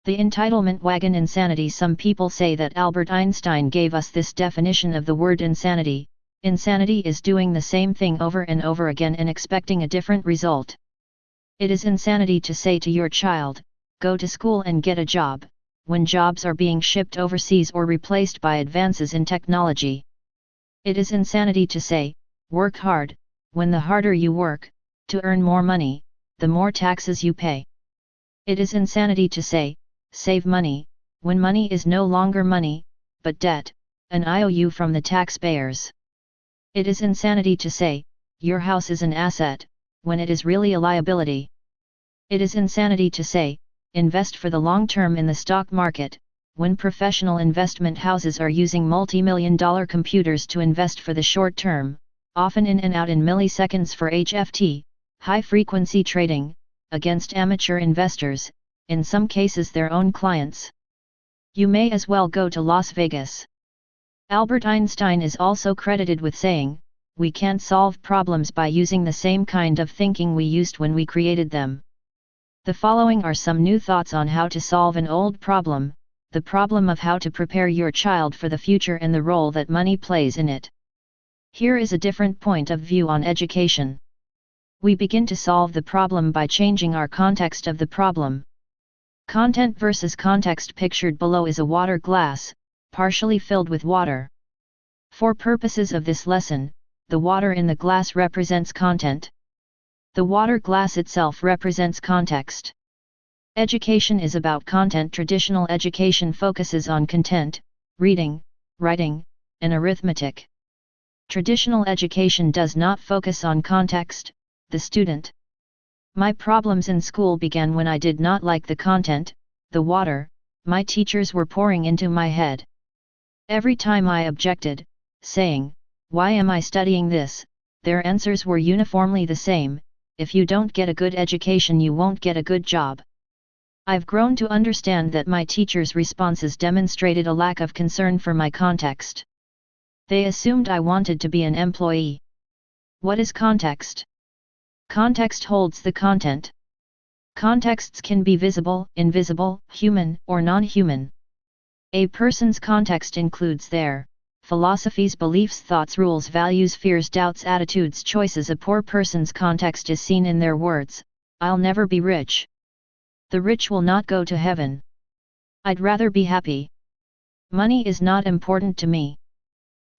The entitlement wagon insanity. Some people say that Albert Einstein gave us this definition of the word insanity. Insanity is doing the same thing over and over again and expecting a different result. It is insanity to say to your child, go to school and get a job, when jobs are being shipped overseas or replaced by advances in technology. It is insanity to say, work hard, when the harder you work, to earn more money, the more taxes you pay. It is insanity to say, save money, when money is no longer money, but debt, an IOU from the taxpayers. It is insanity to say, your house is an asset, when it is really a liability. It is insanity to say, invest for the long term in the stock market, when professional investment houses are using multi-million-dollar computers to invest for the short term, often in and out in milliseconds for HFT, high-frequency trading, against amateur investors, in some cases their own clients. You may as well go to Las Vegas. Albert Einstein is also credited with saying, we can't solve problems by using the same kind of thinking we used when we created them. The following are some new thoughts on how to solve an old problem, the problem of how to prepare your child for the future and the role that money plays in it. Here is a different point of view on education. We begin to solve the problem by changing our context of the problem. Content versus context. Pictured below is a water glass, partially filled with water. For purposes of this lesson, the water in the glass represents content. The water glass itself represents context. Education is about content. Traditional education focuses on content, reading, writing, and arithmetic. Traditional education does not focus on context, the student. My problems in school began when I did not like the content, the water, my teachers were pouring into my head. Every time I objected, saying, why am I studying this, their answers were uniformly the same, if you don't get a good education you won't get a good job. I've grown to understand that my teachers' responses demonstrated a lack of concern for my context. They assumed I wanted to be an employee. What is context? Context holds the content. Contexts can be visible, invisible, human, or non-human. A person's context includes their philosophies, beliefs, thoughts, rules, values, fears, doubts, attitudes, choices. A poor person's context is seen in their words, I'll never be rich. The rich will not go to heaven. I'd rather be happy. Money is not important to me.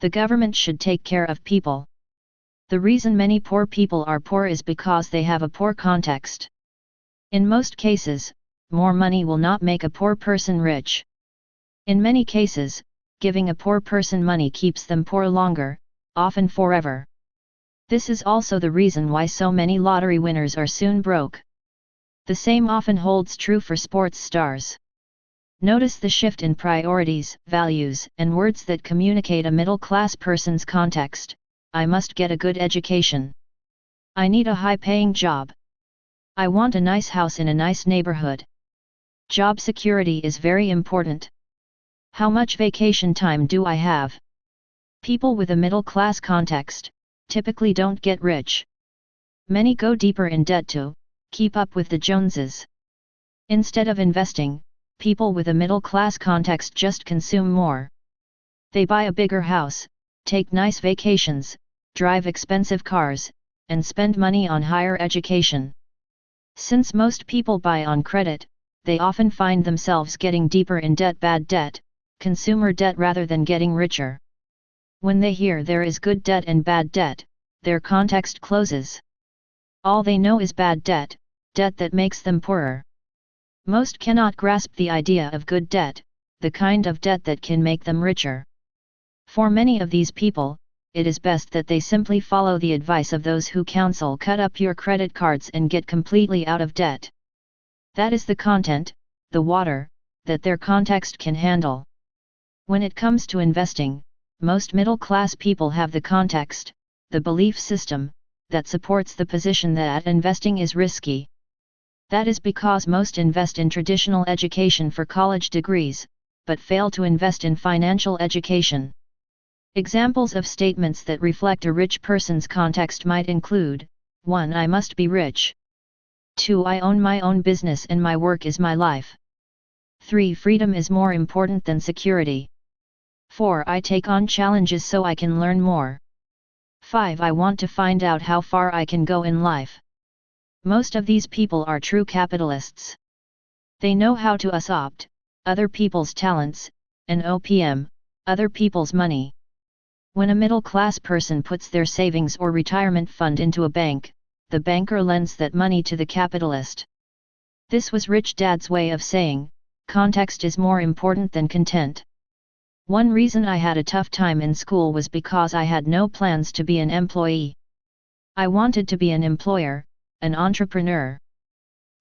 The government should take care of people. The reason many poor people are poor is because they have a poor context. In most cases, more money will not make a poor person rich. In many cases, giving a poor person money keeps them poor longer, often forever. This is also the reason why so many lottery winners are soon broke. The same often holds true for sports stars. Notice the shift in priorities, values, and words that communicate a middle-class person's context. I must get a good education. I need a high-paying job. I want a nice house in a nice neighborhood. Job security is very important. How much vacation time do I have? People with a middle-class context typically don't get rich. Many go deeper in debt to keep up with the Joneses. Instead of investing, people with a middle-class context just consume more. They buy a bigger house, take nice vacations, drive expensive cars, and spend money on higher education. Since most people buy on credit, they often find themselves getting deeper in debt, bad debt, consumer debt, rather than getting richer. When they hear there is good debt and bad debt, their context closes. All they know is bad debt, debt that makes them poorer. Most cannot grasp the idea of good debt, the kind of debt that can make them richer. For many of these people, it is best that they simply follow the advice of those who counsel cut up your credit cards and get completely out of debt. That is the content, the water, that their context can handle. When it comes to investing, most middle-class people have the context, the belief system, that supports the position that investing is risky. That is because most invest in traditional education for college degrees, but fail to invest in financial education. Examples of statements that reflect a rich person's context might include: 1. I must be rich. 2. I own my own business and my work is my life. 3. Freedom is more important than security. 4. I take on challenges so I can learn more. 5. I want to find out how far I can go in life. Most of these people are true capitalists. They know how to usurp other people's talents, and OPM, other people's money. When a middle-class person puts their savings or retirement fund into a bank, the banker lends that money to the capitalist. This was Rich Dad's way of saying, context is more important than content. One reason I had a tough time in school was because I had no plans to be an employee. I wanted to be an employer, an entrepreneur.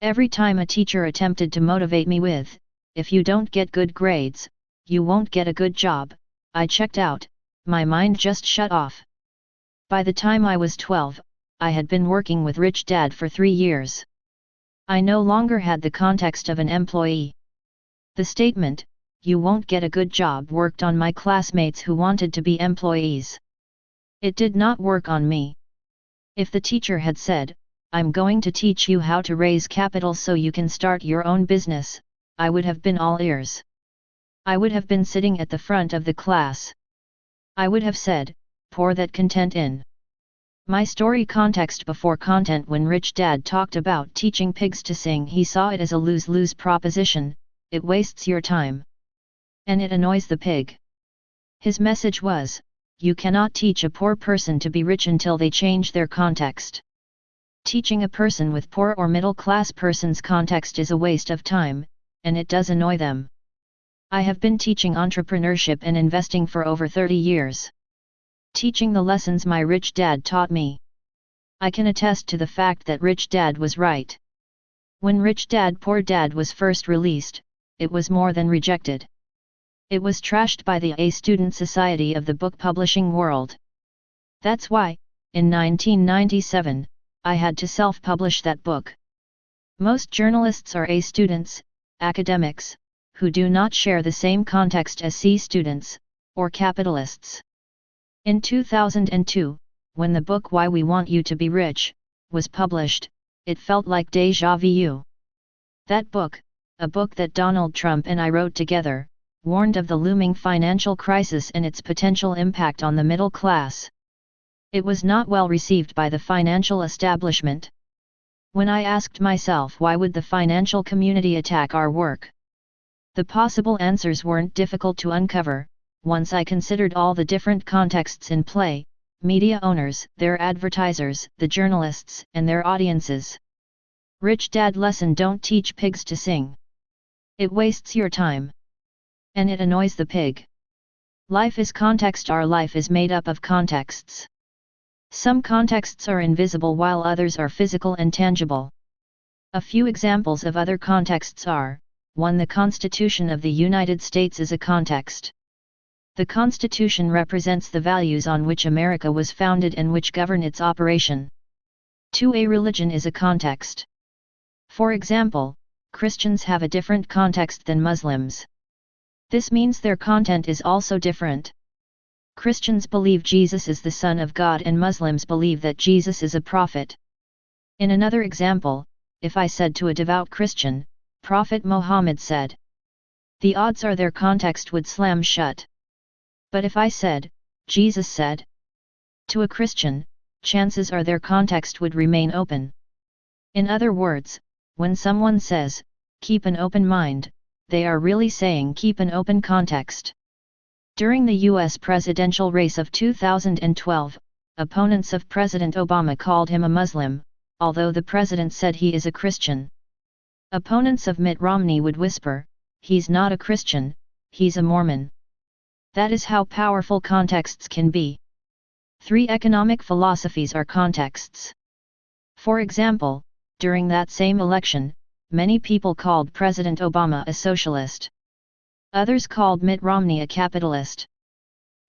Every time a teacher attempted to motivate me with, if you don't get good grades, you won't get a good job, I checked out, my mind just shut off. By the time I was 12, I had been working with Rich Dad for 3 years. I no longer had the context of an employee. The statement, "You won't get a good job," worked on my classmates who wanted to be employees. It did not work on me. If the teacher had said, "I'm going to teach you how to raise capital so you can start your own business," I would have been all ears. I would have been sitting at the front of the class. I would have said, "Pour that content in." My story context before content. When Rich Dad talked about teaching pigs to sing, he saw it as a lose-lose proposition. It wastes your time. And it annoys the pig. His message was, you cannot teach a poor person to be rich until they change their context. Teaching a person with poor or middle-class person's context is a waste of time, and it does annoy them. I have been teaching entrepreneurship and investing for over 30 years. Teaching the lessons my Rich Dad taught me. I can attest to the fact that Rich Dad was right. When Rich Dad Poor Dad was first released, it was more than rejected. It was trashed by the A Student Society of the book publishing world. That's why, in 1997, I had to self-publish that book. Most journalists are A students, academics, who do not share the same context as C students, or capitalists. In 2002, when the book Why We Want You to Be Rich was published, it felt like déjà vu. That book, a book that Donald Trump and I wrote together, warned of the looming financial crisis and its potential impact on the middle class. It was not well received by the financial establishment. When I asked myself why would the financial community attack our work, the possible answers weren't difficult to uncover, once I considered all the different contexts in play: media owners, their advertisers, the journalists, and their audiences. Rich Dad lesson: don't teach pigs to sing. It wastes your time. And it annoys the pig. Life is context. Our life is made up of contexts. Some contexts are invisible while others are physical and tangible. A few examples of other contexts are: 1. The Constitution of the United States is a context. The Constitution represents the values on which America was founded and which govern its operation. 2. A religion is a context. For example, Christians have a different context than Muslims. This means their content is also different. Christians believe Jesus is the Son of God and Muslims believe that Jesus is a prophet. In another example, if I said to a devout Christian, Prophet Muhammad said, the odds are their context would slam shut. But if I said, Jesus said, to a Christian, chances are their context would remain open. In other words, when someone says, keep an open mind, they are really saying keep an open context. During the U.S. presidential race of 2012, opponents of President Obama called him a Muslim, although the president said he is a Christian. Opponents of Mitt Romney would whisper, "He's not a Christian, he's a Mormon." That is how powerful contexts can be. 3 economic philosophies are contexts. For example, during that same election, many people called President Obama a socialist. Others called Mitt Romney a capitalist.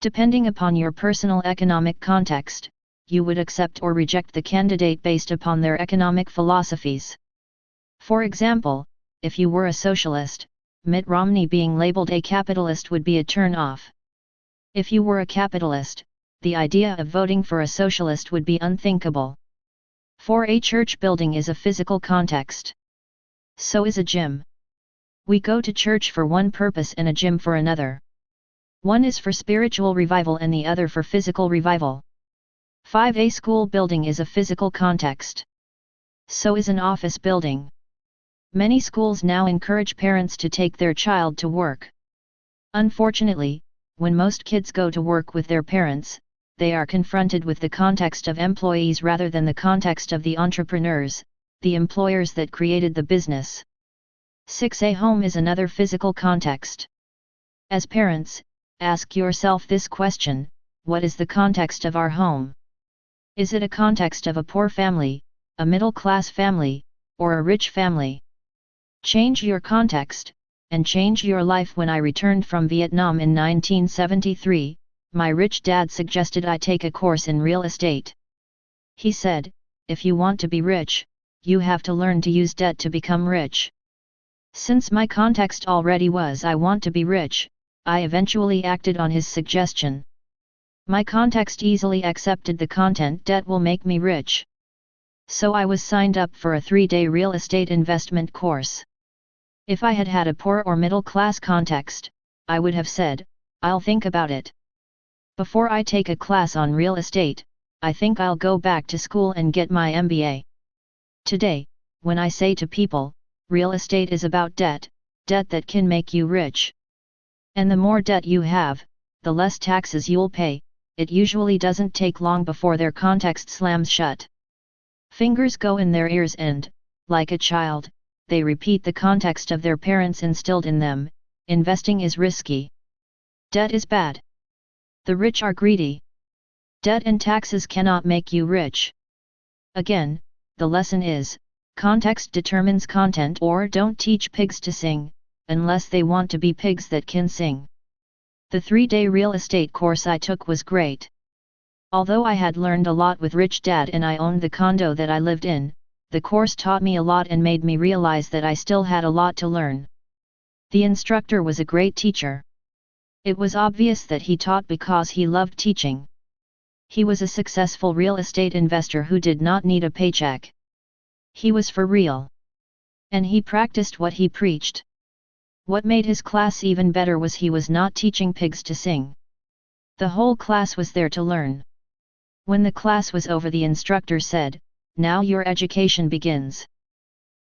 Depending upon your personal economic context, you would accept or reject the candidate based upon their economic philosophies. For example, if you were a socialist, Mitt Romney being labeled a capitalist would be a turn-off. If you were a capitalist, the idea of voting for a socialist would be unthinkable. For a church building is a physical context. So is a gym. We go to church for one purpose and a gym for another. One is for spiritual revival and the other for physical revival. 5. A school building is a physical context. So is an office building. Many schools now encourage parents to take their child to work. Unfortunately, when most kids go to work with their parents, they are confronted with the context of employees rather than the context of the entrepreneurs, the employers that created the business. 6. A home is another physical context. As parents, ask yourself this question: what is the context of our home? Is it a context of a poor family, a middle-class family, or a rich family? Change your context, and change your life. When I returned from Vietnam in 1973, my rich dad suggested I take a course in real estate. He said, "If you want to be rich, you have to learn to use debt to become rich." Since my context already was "I want to be rich," I eventually acted on his suggestion. My context easily accepted the content "debt will make me rich." So I was signed up for a 3-day real estate investment course. If I had had a poor or middle-class context, I would have said, "I'll think about it. Before I take a class on real estate, I think I'll go back to school and get my MBA." Today, when I say to people, real estate is about debt, debt that can make you rich. And the more debt you have, the less taxes you'll pay. It usually doesn't take long before their context slams shut. Fingers go in their ears and, like a child, they repeat the context of their parents instilled in them: investing is risky. Debt is bad. The rich are greedy. Debt and taxes cannot make you rich. Again, the lesson is, context determines content. Or don't teach pigs to sing, unless they want to be pigs that can sing. The 3-day real estate course I took was great. Although I had learned a lot with Rich Dad and I owned the condo that I lived in, the course taught me a lot and made me realize that I still had a lot to learn. The instructor was a great teacher. It was obvious that he taught because he loved teaching. He was a successful real estate investor who did not need a paycheck. He was for real. And he practiced what he preached. What made his class even better was he was not teaching pigs to sing. The whole class was there to learn. When the class was over, the instructor said, "Now your education begins."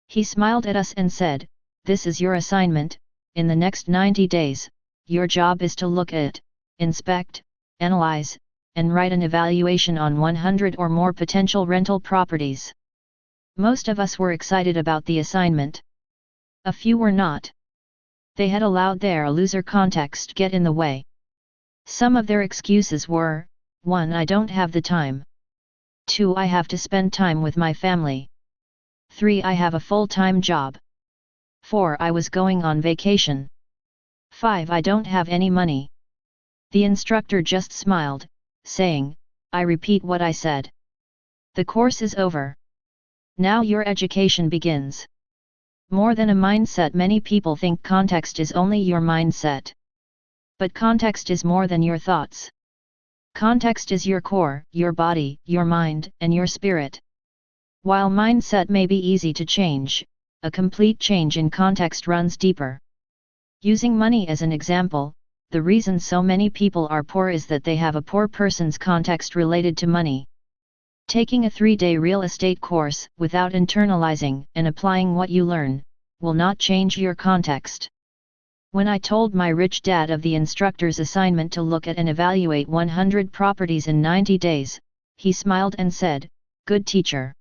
He smiled at us and said, "This is your assignment. In the next 90 days, your job is to look at, inspect, analyze, and write an evaluation on 100 or more potential rental properties." Most of us were excited about the assignment. A few were not. They had allowed their loser context get in the way. Some of their excuses were: 1. I don't have the time. 2. I have to spend time with my family. 3. I have a full-time job. 4. I was going on vacation. 5. I don't have any money. The instructor just smiled, saying, "I repeat what I said. The course is over. Now your education begins." More than a mindset. Many people think context is only your mindset. But context is more than your thoughts. Context is your core, your body, your mind, and your spirit. While mindset may be easy to change, a complete change in context runs deeper. Using money as an example, the reason so many people are poor is that they have a poor person's context related to money. Taking a 3-day real estate course without internalizing and applying what you learn will not change your context. When I told my rich dad of the instructor's assignment to look at and evaluate 100 properties in 90 days, he smiled and said, "Good teacher.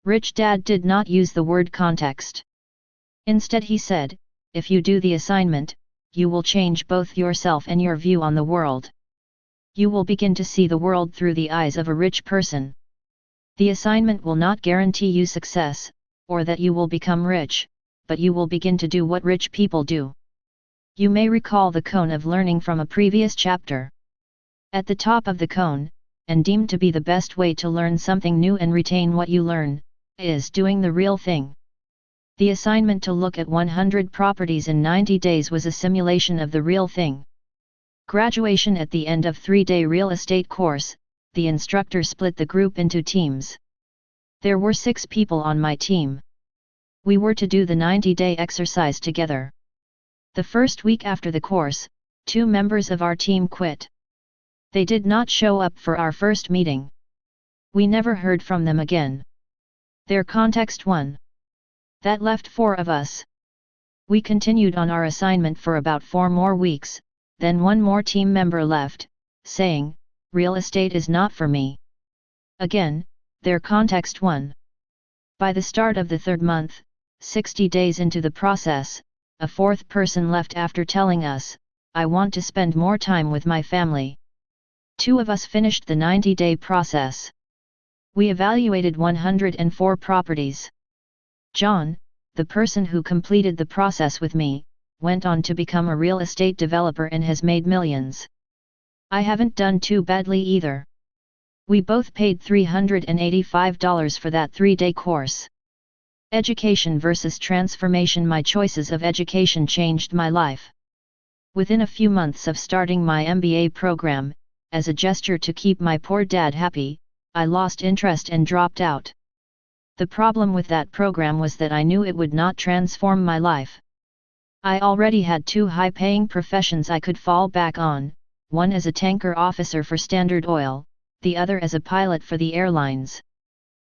Rich Dad did not use the word context. Instead he said, if you do the assignment, you will change both yourself and your view on the world. You will begin to see the world through the eyes of a rich person. The assignment will not guarantee you success, or that you will become rich, but you will begin to do what rich people do. You may recall the cone of learning from a previous chapter. At the top of the cone, and deemed to be the best way to learn something new and retain what you learn, is doing the real thing. The assignment to look at 100 properties in 90 days was a simulation of the real thing. Graduation at the end of 3-day real estate course, the instructor split the group into teams. There were 6 people on my team. We were to do the 90-day exercise together. The first week after the course, 2 members of our team quit. They did not show up for our first meeting. We never heard from them again. Their context 1. That left 4 of us. We continued on our assignment for about 4 more weeks, then 1 more team member left, saying, real estate is not for me. Again, their context 1. By the start of the 3rd month, 60 days into the process, a 4th person left after telling us, I want to spend more time with my family. 2 of us finished the 90-day process. We evaluated 104 properties. John, the person who completed the process with me, went on to become a real estate developer and has made millions. I haven't done too badly either. We both paid $385 for that 3-day course. Education versus transformation. My choices of education changed my life. Within a few months of starting my MBA program, as a gesture to keep my poor dad happy, I lost interest and dropped out. The problem with that program was that I knew it would not transform my life. I already had 2 high-paying professions I could fall back on, one as a tanker officer for Standard Oil, the other as a pilot for the airlines.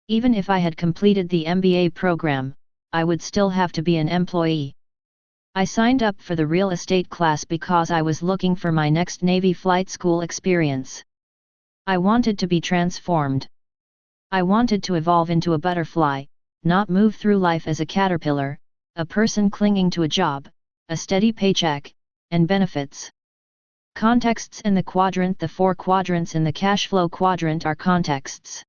Even if I had completed the MBA program, I would still have to be an employee. I signed up for the real estate class because I was looking for my next Navy flight school experience. I wanted to be transformed. I wanted to evolve into a butterfly, not move through life as a caterpillar, a person clinging to a job, a steady paycheck, and benefits. Contexts in the quadrant. The 4 quadrants in the cash flow quadrant are contexts.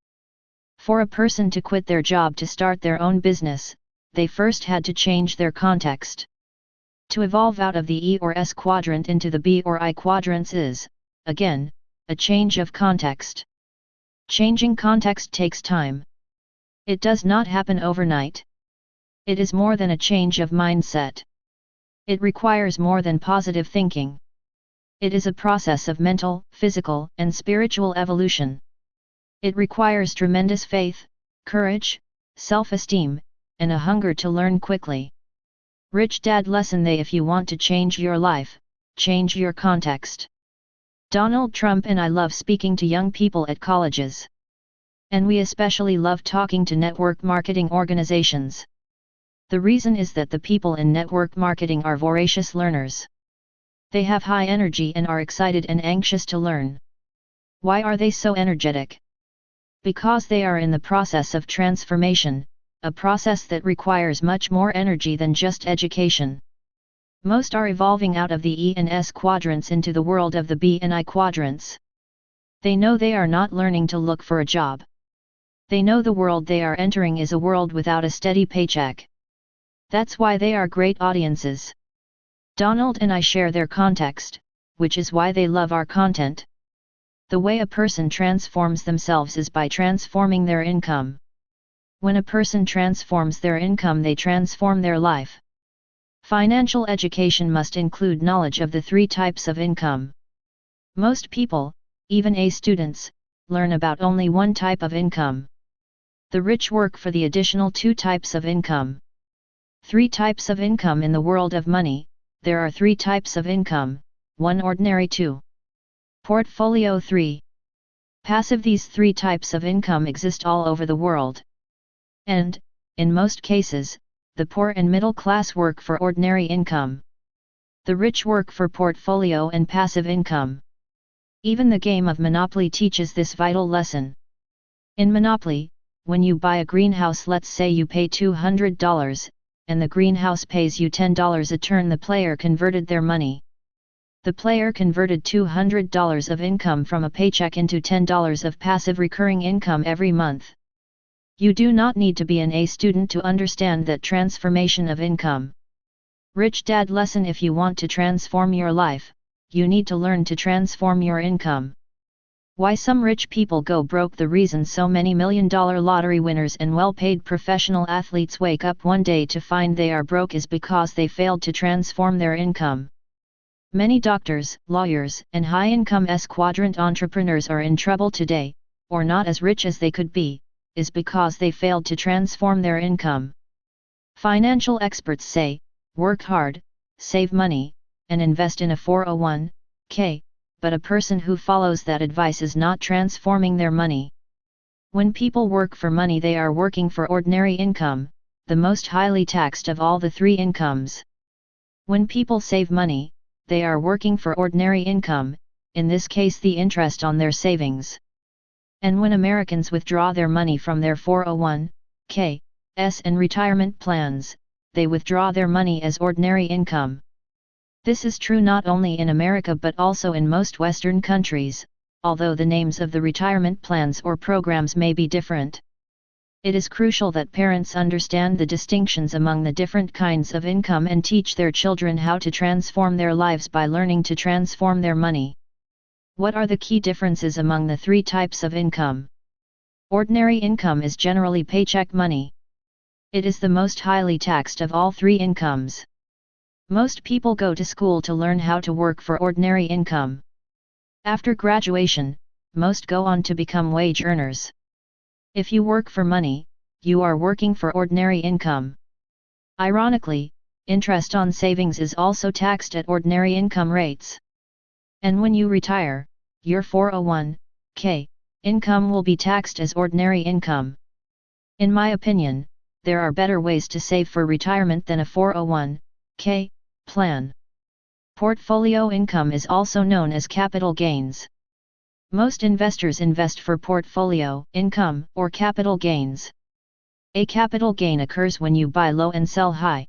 For a person to quit their job to start their own business, they first had to change their context. To evolve out of the E or S quadrant into the B or I quadrants is, again, a change of context. Changing context takes time. It does not happen overnight. It is more than a change of mindset. It requires more than positive thinking. It is a process of mental, physical, and spiritual evolution. It requires tremendous faith, courage, self-esteem, and a hunger to learn quickly. Rich Dad Lesson. If you want to change your life, change your context. Donald Trump and I love speaking to young people at colleges. And we especially love talking to network marketing organizations. The reason is that the people in network marketing are voracious learners. They have high energy and are excited and anxious to learn. Why are they so energetic? Because they are in the process of transformation, a process that requires much more energy than just education. Most are evolving out of the E and S quadrants into the world of the B and I quadrants. They know they are not learning to look for a job. They know the world they are entering is a world without a steady paycheck. That's why they are great audiences. Donald and I share their context, which is why they love our content. The way a person transforms themselves is by transforming their income. When a person transforms their income, they transform their life. Financial education must include knowledge of the 3 types of income. Most people, even A students, learn about only one type of income. The rich work for the additional 2 types of income. 3 types of income in the world of money. There are 3 types of income, 1 ordinary, 2 portfolio, 3 passive. These 3 types of income exist all over the world. And, in most cases, the poor and middle class work for ordinary income. The rich work for portfolio and passive income. Even the game of Monopoly teaches this vital lesson. In Monopoly, when you buy a greenhouse, let's say you pay $200, and the greenhouse pays you $10 a turn, the player converted their money. The player converted $200 of income from a paycheck into $10 of passive recurring income every month. You do not need to be an A student to understand that transformation of income. Rich Dad lesson: if you want to transform your life, you need to learn to transform your income. Why some rich people go broke. The reason so many million-dollar lottery winners and well-paid professional athletes wake up one day to find they are broke is because they failed to transform their income. Many doctors, lawyers, and high-income S-quadrant entrepreneurs are in trouble today, or not as rich as they could be, is because they failed to transform their income. Financial experts say, work hard, save money, and invest in a 401k, but a person who follows that advice is not transforming their money. When people work for money, they are working for ordinary income, the most highly taxed of all the three incomes. When people save money, they are working for ordinary income, in this case the interest on their savings. And when Americans withdraw their money from their 401k's and retirement plans, they withdraw their money as ordinary income. This is true not only in America but also in most Western countries, although the names of the retirement plans or programs may be different. It is crucial that parents understand the distinctions among the different kinds of income and teach their children how to transform their lives by learning to transform their money. What are the key differences among the three types of income? Ordinary income is generally paycheck money. It is the most highly taxed of all three incomes. Most people go to school to learn how to work for ordinary income. After graduation, most go on to become wage earners. If you work for money, you are working for ordinary income. Ironically, interest on savings is also taxed at ordinary income rates. And when you retire, your 401k income will be taxed as ordinary income. In my opinion, there are better ways to save for retirement than a 401k plan. Portfolio income is also known as capital gains. Most investors invest for portfolio income or capital gains. A capital gain occurs when you buy low and sell high.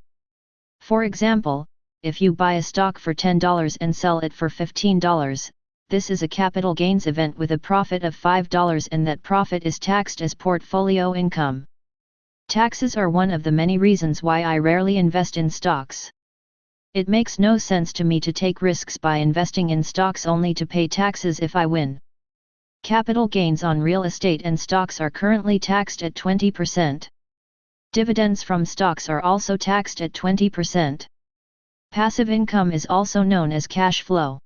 For example, if you buy a stock for $10 and sell it for $15, this is a capital gains event with a profit of $5, and that profit is taxed as portfolio income. Taxes are one of the many reasons why I rarely invest in stocks. It makes no sense to me to take risks by investing in stocks only to pay taxes if I win. Capital gains on real estate and stocks are currently taxed at 20%. Dividends from stocks are also taxed at 20%. Passive income is also known as cash flow.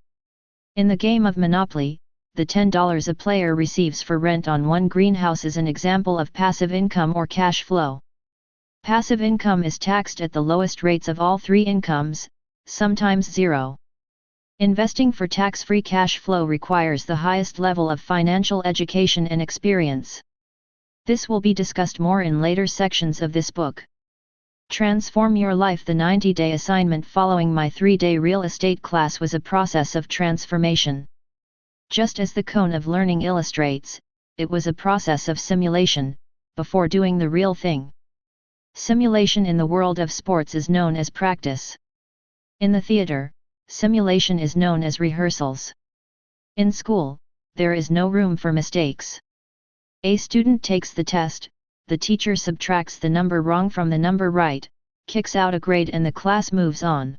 In the game of Monopoly, the $10 a player receives for rent on one greenhouse is an example of passive income or cash flow. Passive income is taxed at the lowest rates of all three incomes, sometimes zero. Investing for tax-free cash flow requires the highest level of financial education and experience. This will be discussed more in later sections of this book. Transform Your Life. The 90-day assignment following my 3-day real estate class was a process of transformation. Just as the cone of learning illustrates, it was a process of simulation, before doing the real thing. Simulation in the world of sports is known as practice. In the theater, simulation is known as rehearsals. In school, there is no room for mistakes. A student takes the test, the teacher subtracts the number wrong from the number right, kicks out a grade, and the class moves on.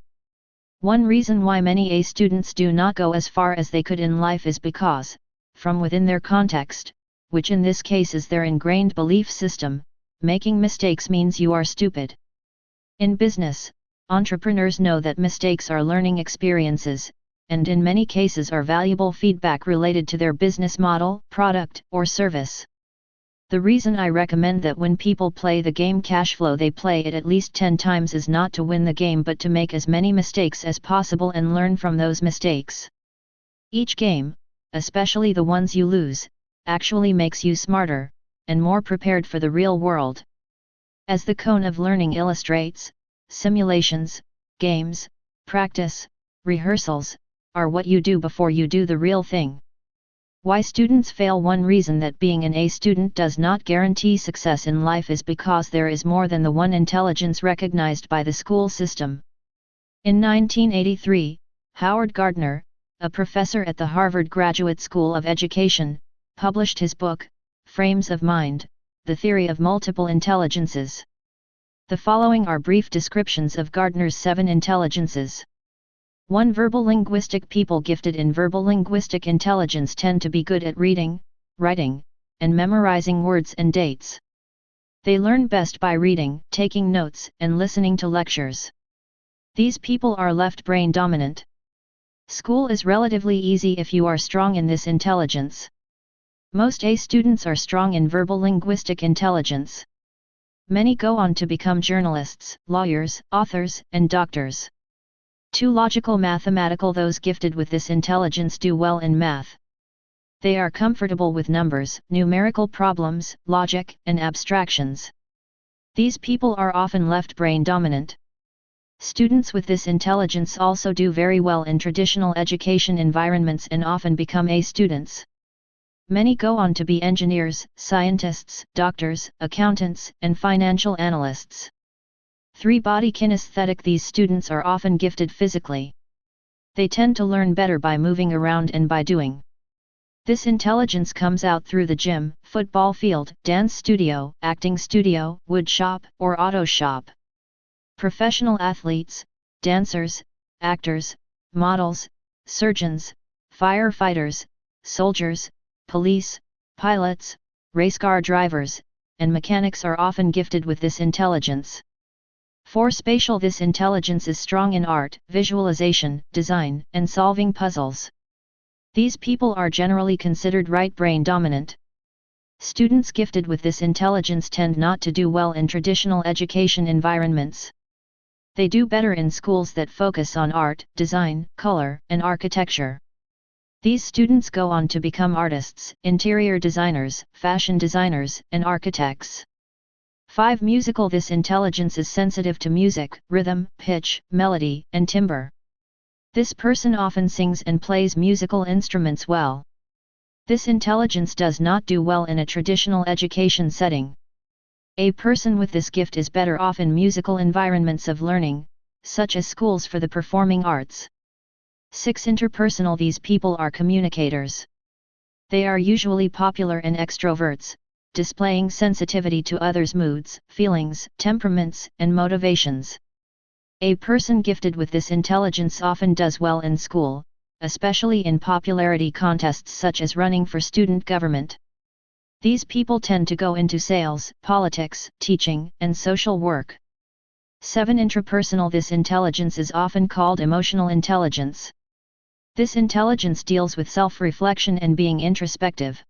One reason why many A students do not go as far as they could in life is because, from within their context, which in this case is their ingrained belief system, making mistakes means you are stupid. In business, entrepreneurs know that mistakes are learning experiences, and in many cases are valuable feedback related to their business model, product, or service. The reason I recommend that when people play the game cash flow they play it at least 10 times is not to win the game but to make as many mistakes as possible and learn from those mistakes. Each game, especially the ones you lose, actually makes you smarter, and more prepared for the real world. As the cone of learning illustrates, simulations, games, practice, rehearsals, are what you do before you do the real thing. Why students fail. One reason that being an A student does not guarantee success in life is because there is more than the one intelligence recognized by the school system. In 1983, Howard Gardner, a professor at the Harvard Graduate School of Education, published his book, Frames of Mind, The Theory of Multiple Intelligences. The following are brief descriptions of Gardner's 7 intelligences. 1. Verbal linguistic. People gifted in verbal linguistic intelligence tend to be good at reading, writing, and memorizing words and dates. They learn best by reading, taking notes, and listening to lectures. These people are left brain dominant. School is relatively easy if you are strong in this intelligence. Most A students are strong in verbal linguistic intelligence. Many go on to become journalists, lawyers, authors, and doctors. 2. Logical mathematical. Those gifted with this intelligence do well in math. They are comfortable with numbers, numerical problems, logic, and abstractions. These people are often left brain dominant. Students with this intelligence also do very well in traditional education environments and often become A students. Many go on to be engineers, scientists, doctors, accountants, and financial analysts. 3. Body kinesthetic. These students are often gifted physically. They tend to learn better by moving around and by doing. This intelligence comes out through the gym, football field, dance studio, acting studio, wood shop, or auto shop. Professional athletes, dancers, actors, models, surgeons, firefighters, soldiers, police, pilots, race car drivers, and mechanics are often gifted with this intelligence. 4. Spatial. This intelligence is strong in art, visualization, design, and solving puzzles. These people are generally considered right brain dominant. Students gifted with this intelligence tend not to do well in traditional education environments. They do better in schools that focus on art, design, color, and architecture. These students go on to become artists, interior designers, fashion designers, and architects. 5. Musical. This intelligence is sensitive to music, rhythm, pitch, melody, and timbre. This person often sings and plays musical instruments well. This intelligence does not do well in a traditional education setting. A person with this gift is better off in musical environments of learning, such as schools for the performing arts. 6. Interpersonal. These people are communicators. They are usually popular and extroverts, displaying sensitivity to others' moods, feelings, temperaments, and motivations. A person gifted with this intelligence often does well in school, especially in popularity contests such as running for student government. These people tend to go into sales, politics, teaching, and social work. 7. Intrapersonal. This intelligence is often called emotional intelligence. This intelligence deals with self-reflection and being introspective.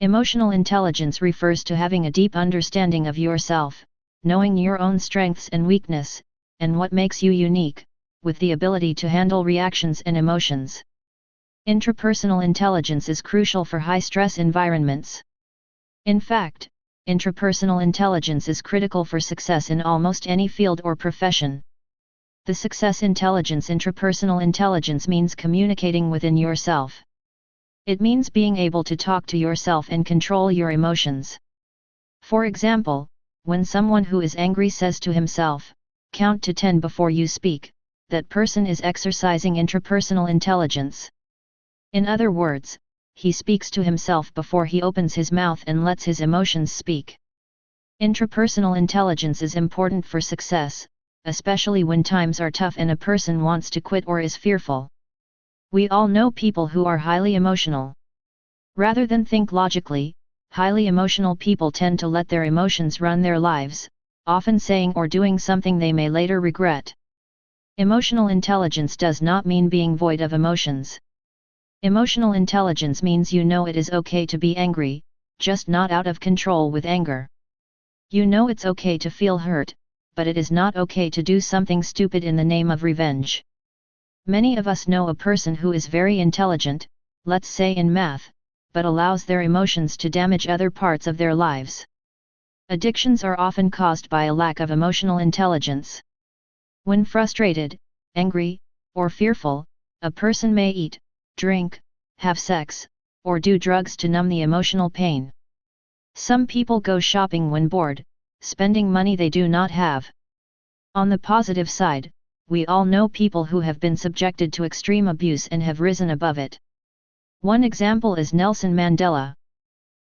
Emotional intelligence refers to having a deep understanding of yourself, knowing your own strengths and weakness, and what makes you unique, with the ability to handle reactions and emotions. Intrapersonal intelligence is crucial for high-stress environments. In fact, intrapersonal intelligence is critical for success in almost any field or profession. The success intelligence. Intrapersonal intelligence means communicating within yourself. It means being able to talk to yourself and control your emotions. For example, when someone who is angry says to himself, "Count to 10 before you speak," that person is exercising intrapersonal intelligence. In other words, he speaks to himself before he opens his mouth and lets his emotions speak. Intrapersonal intelligence is important for success, especially when times are tough and a person wants to quit or is fearful. We all know people who are highly emotional. Rather than think logically, highly emotional people tend to let their emotions run their lives, often saying or doing something they may later regret. Emotional intelligence does not mean being void of emotions. Emotional intelligence means you know it is okay to be angry, just not out of control with anger. You know it's okay to feel hurt, but it is not okay to do something stupid in the name of revenge. Many of us know a person who is very intelligent, let's say in math, but allows their emotions to damage other parts of their lives. Addictions are often caused by a lack of emotional intelligence. When frustrated, angry, or fearful, a person may eat, drink, have sex, or do drugs to numb the emotional pain. Some people go shopping when bored, spending money they do not have. On the positive side, we all know people who have been subjected to extreme abuse and have risen above it. One example is Nelson Mandela.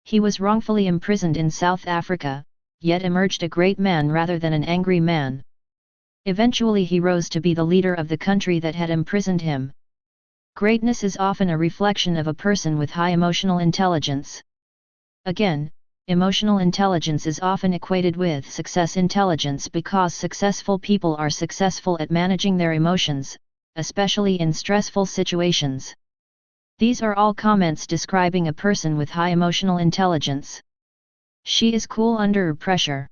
He was wrongfully imprisoned in South Africa, yet emerged a great man rather than an angry man. Eventually he rose to be the leader of the country that had imprisoned him. Greatness is often a reflection of a person with high emotional intelligence. Again, emotional intelligence is often equated with success intelligence because successful people are successful at managing their emotions, especially in stressful situations. These are all comments describing a person with high emotional intelligence. She is cool under pressure.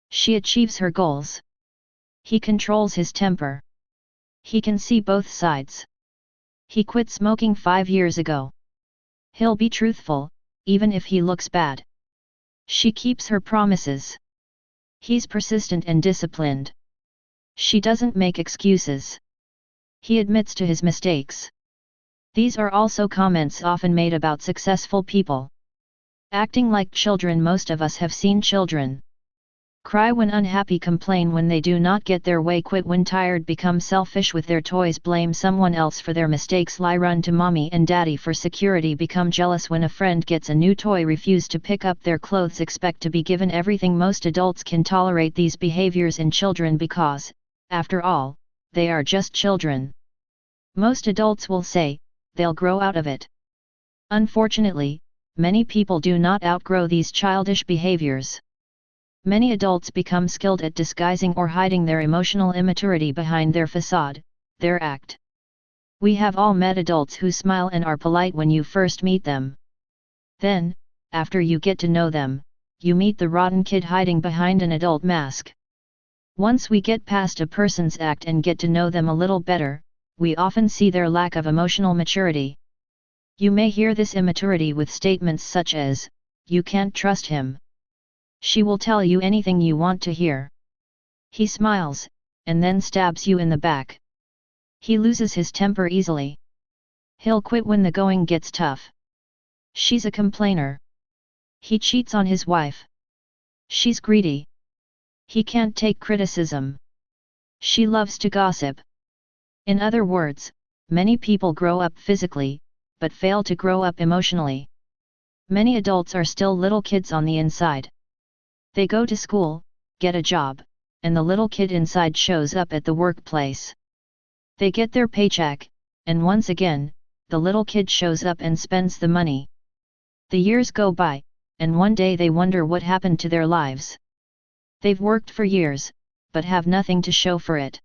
She achieves her goals. He controls his temper. He can see both sides. He quit smoking 5 years ago. He'll be truthful, even if he looks bad. She keeps her promises. He's persistent and disciplined. She doesn't make excuses. He admits to his mistakes. These are also comments often made about successful people. Acting like children. Most of us have seen children cry when unhappy, complain when they do not get their way, quit when tired, become selfish with their toys, blame someone else for their mistakes, lie, run to mommy and daddy for security, become jealous when a friend gets a new toy, refuse to pick up their clothes, expect to be given everything. Most adults can tolerate these behaviors in children because, after all, they are just children. Most adults will say, they'll grow out of it. Unfortunately, many people do not outgrow these childish behaviors. Many adults become skilled at disguising or hiding their emotional immaturity behind their facade, their act. We have all met adults who smile and are polite when you first meet them. Then, after you get to know them, you meet the rotten kid hiding behind an adult mask. Once we get past a person's act and get to know them a little better, we often see their lack of emotional maturity. You may hear this immaturity with statements such as, "You can't trust him. She will tell you anything you want to hear. He smiles, and then stabs you in the back. He loses his temper easily. He'll quit when the going gets tough. She's a complainer. He cheats on his wife. She's greedy. He can't take criticism. She loves to gossip." In other words, many people grow up physically, but fail to grow up emotionally. Many adults are still little kids on the inside. They go to school, get a job, and the little kid inside shows up at the workplace. They get their paycheck, and once again, the little kid shows up and spends the money. The years go by, and one day they wonder what happened to their lives. They've worked for years, but have nothing to show for it.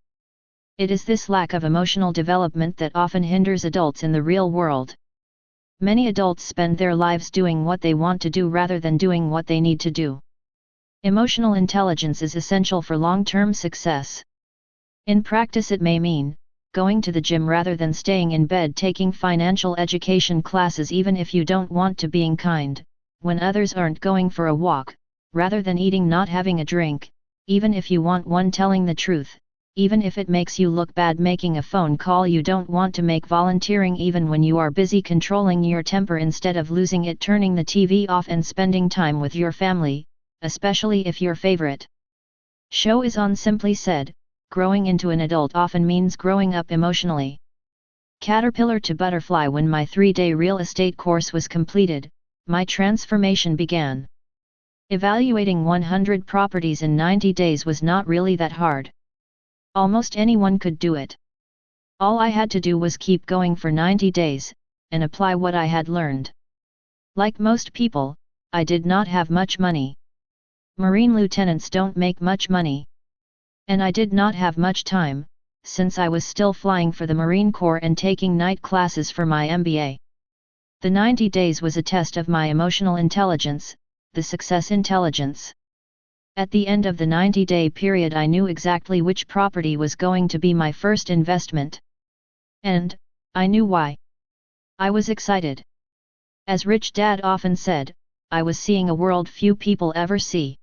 It is this lack of emotional development that often hinders adults in the real world. Many adults spend their lives doing what they want to do rather than doing what they need to do. Emotional intelligence is essential for long-term success. In practice, it may mean going to the gym rather than staying in bed, taking financial education classes even if you don't want to, being kind when others aren't, going for a walk rather than eating, not having a drink even if you want one, telling the truth even if it makes you look bad, making a phone call you don't want to make, volunteering even when you are busy, controlling your temper instead of losing it, turning the TV off and spending time with your family, especially if your favorite show is on. Simply said, growing into an adult often means growing up emotionally. Caterpillar to butterfly. When my 3-day real estate course was completed, my transformation began. Evaluating 100 properties in 90 days was not really that hard. Almost anyone could do it. All I had to do was keep going for 90 days, and apply what I had learned. Like most people, I did not have much money. Marine lieutenants don't make much money. And I did not have much time, since I was still flying for the Marine Corps and taking night classes for my MBA. The 90 days was a test of my emotional intelligence, the success intelligence. At the end of the 90-day period, I knew exactly which property was going to be my first investment. And I knew why. I was excited. As Rich Dad often said, I was seeing a world few people ever see.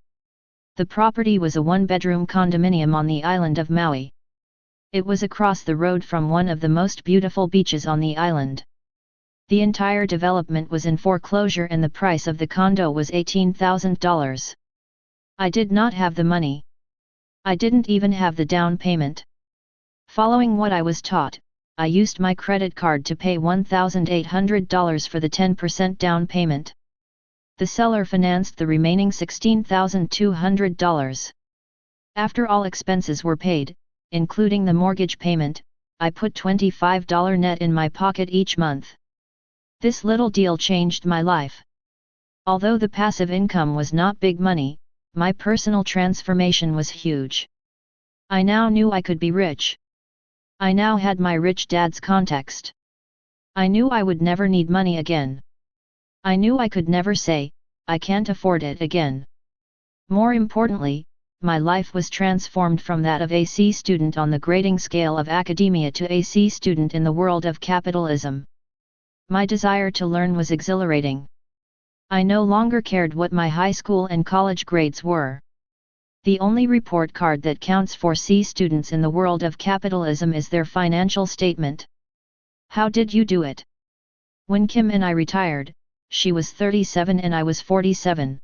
The property was a 1-bedroom condominium on the island of Maui. It was across the road from one of the most beautiful beaches on the island. The entire development was in foreclosure and the price of the condo was $18,000. I did not have the money. I didn't even have the down payment. Following what I was taught, I used my credit card to pay $1,800 for the 10% down payment. The seller financed the remaining $16,200. After all expenses were paid, including the mortgage payment, I put $25 net in my pocket each month. This little deal changed my life. Although the passive income was not big money, my personal transformation was huge. I now knew I could be rich. I now had my rich dad's context. I knew I would never need money again. I knew I could never say, I can't afford it again. More importantly, my life was transformed from that of a C student on the grading scale of academia to a C student in the world of capitalism. My desire to learn was exhilarating. I no longer cared what my high school and college grades were. The only report card that counts for C students in the world of capitalism is their financial statement. How did you do it? When Kim and I retired, she was 37 and I was 47.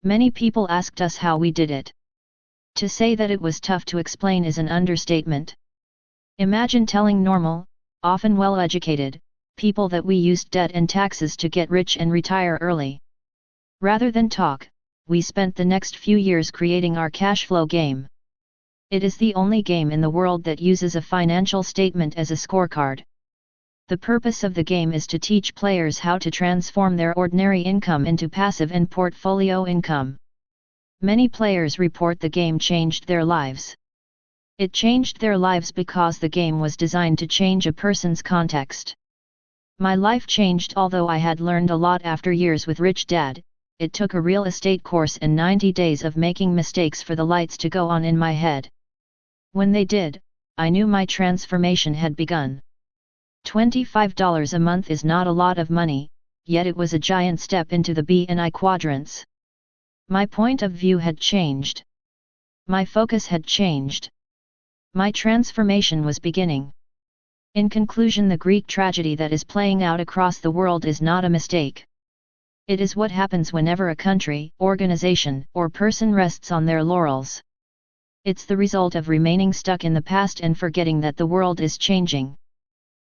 Many people asked us how we did it. To say that it was tough to explain is an understatement. Imagine telling normal, often well-educated, people that we used debt and taxes to get rich and retire early. Rather than talk, we spent the next few years creating our cash flow game. It is the only game in the world that uses a financial statement as a scorecard. The purpose of the game is to teach players how to transform their ordinary income into passive and portfolio income. Many players report the game changed their lives. It changed their lives because the game was designed to change a person's context. My life changed although I had learned a lot after years with Rich Dad. It took a real estate course and 90 days of making mistakes for the lights to go on in my head. When they did, I knew my transformation had begun. $25 a month is not a lot of money, yet it was a giant step into the B and I quadrants. My point of view had changed. My focus had changed. My transformation was beginning. In conclusion, the Greek tragedy that is playing out across the world is not a mistake. It is what happens whenever a country, organization, or person rests on their laurels. It's the result of remaining stuck in the past and forgetting that the world is changing.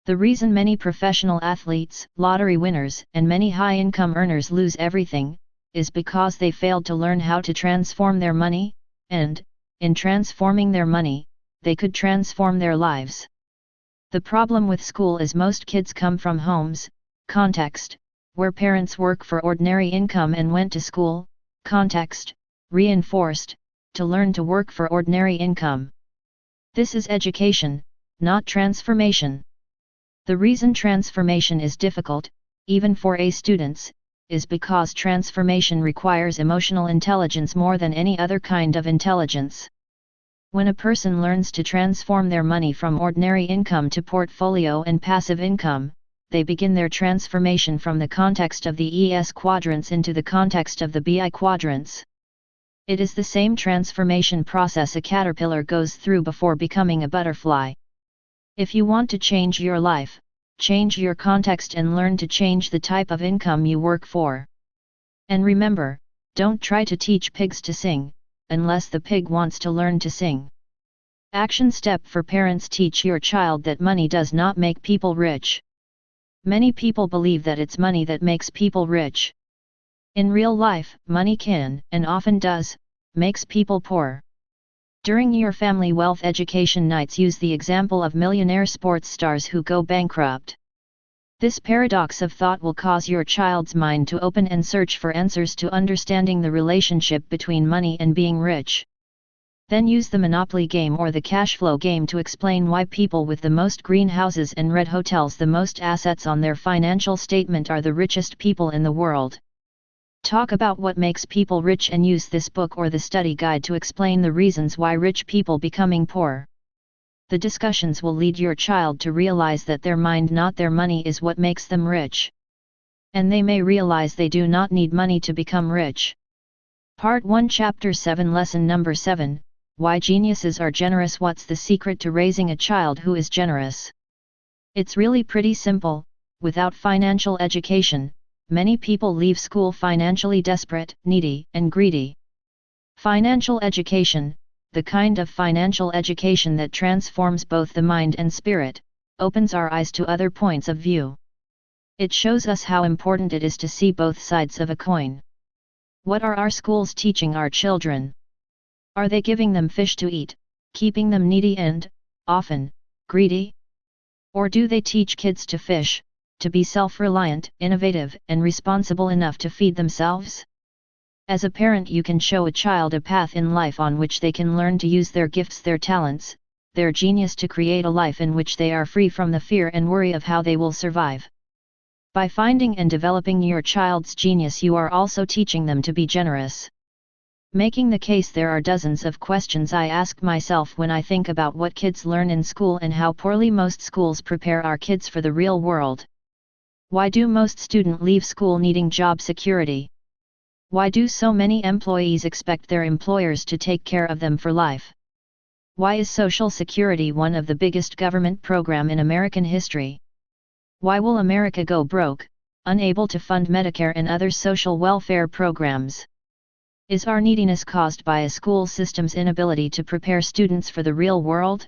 The reason many professional athletes, lottery winners, and many high-income earners lose everything, is because they failed to learn how to transform their money, and, in transforming their money, they could transform their lives. The problem with school is most kids come from homes, context, where parents work for ordinary income and went to school, context, reinforced, to learn to work for ordinary income. This is education, not transformation. The reason transformation is difficult, even for A students, is because transformation requires emotional intelligence more than any other kind of intelligence. When a person learns to transform their money from ordinary income to portfolio and passive income, they begin their transformation from the context of the ES quadrants into the context of the BI quadrants. It is the same transformation process a caterpillar goes through before becoming a butterfly. If you want to change your life, change your context and learn to change the type of income you work for. And remember, don't try to teach pigs to sing, unless the pig wants to learn to sing. Action step for parents: teach your child that money does not make people rich. Many people believe that it's money that makes people rich. In real life, money can, and often does, makes people poor. During your family wealth education nights, use the example of millionaire sports stars who go bankrupt. This paradox of thought will cause your child's mind to open and search for answers to understanding the relationship between money and being rich. Then use the Monopoly game or the cash flow game to explain why people with the most greenhouses and red hotels, the most assets on their financial statement, are the richest people in the world. Talk about what makes people rich and use this book or the study guide to explain the reasons why rich people becoming poor. The discussions will lead your child to realize that their mind, not their money, is what makes them rich. And they may realize they do not need money to become rich. Part 1, Chapter 7, Lesson Number 7, Why Geniuses Are Generous. What's the secret to raising a child who is generous? It's really pretty simple. Without financial education, many people leave school financially desperate, needy, and greedy. Financial education, the kind of financial education that transforms both the mind and spirit, opens our eyes to other points of view. It shows us how important it is to see both sides of a coin. What are our schools teaching our children? Are they giving them fish to eat, keeping them needy and, often, greedy? Or do they teach kids to fish, to be self-reliant, innovative, and responsible enough to feed themselves? As a parent, you can show a child a path in life on which they can learn to use their gifts, their talents, their genius to create a life in which they are free from the fear and worry of how they will survive. By finding and developing your child's genius, you are also teaching them to be generous. Making the case, there are dozens of questions I ask myself when I think about what kids learn in school and how poorly most schools prepare our kids for the real world. Why do most students leave school needing job security? Why do so many employees expect their employers to take care of them for life? Why is Social Security one of the biggest government programs in American history? Why will America go broke, unable to fund Medicare and other social welfare programs? Is our neediness caused by a school system's inability to prepare students for the real world?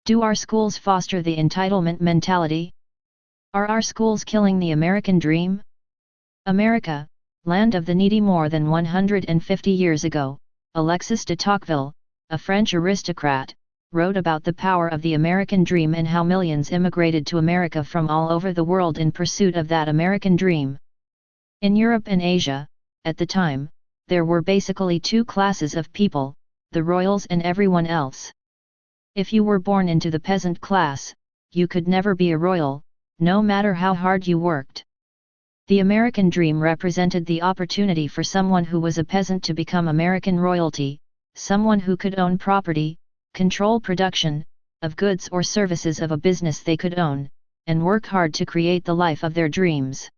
Do our schools foster the entitlement mentality? Are our schools killing the American dream? America, land of the needy. More than 150 years ago, Alexis de Tocqueville, a French aristocrat, wrote about the power of the American dream and how millions immigrated to America from all over the world in pursuit of that American dream. In Europe and Asia, at the time, there were basically two classes of people, the royals and everyone else. If you were born into the peasant class, you could never be a royal, no matter how hard you worked. The American dream represented the opportunity for someone who was a peasant to become American royalty, someone who could own property, control production, of goods or services of a business they could own, and work hard to create the life of their dreams.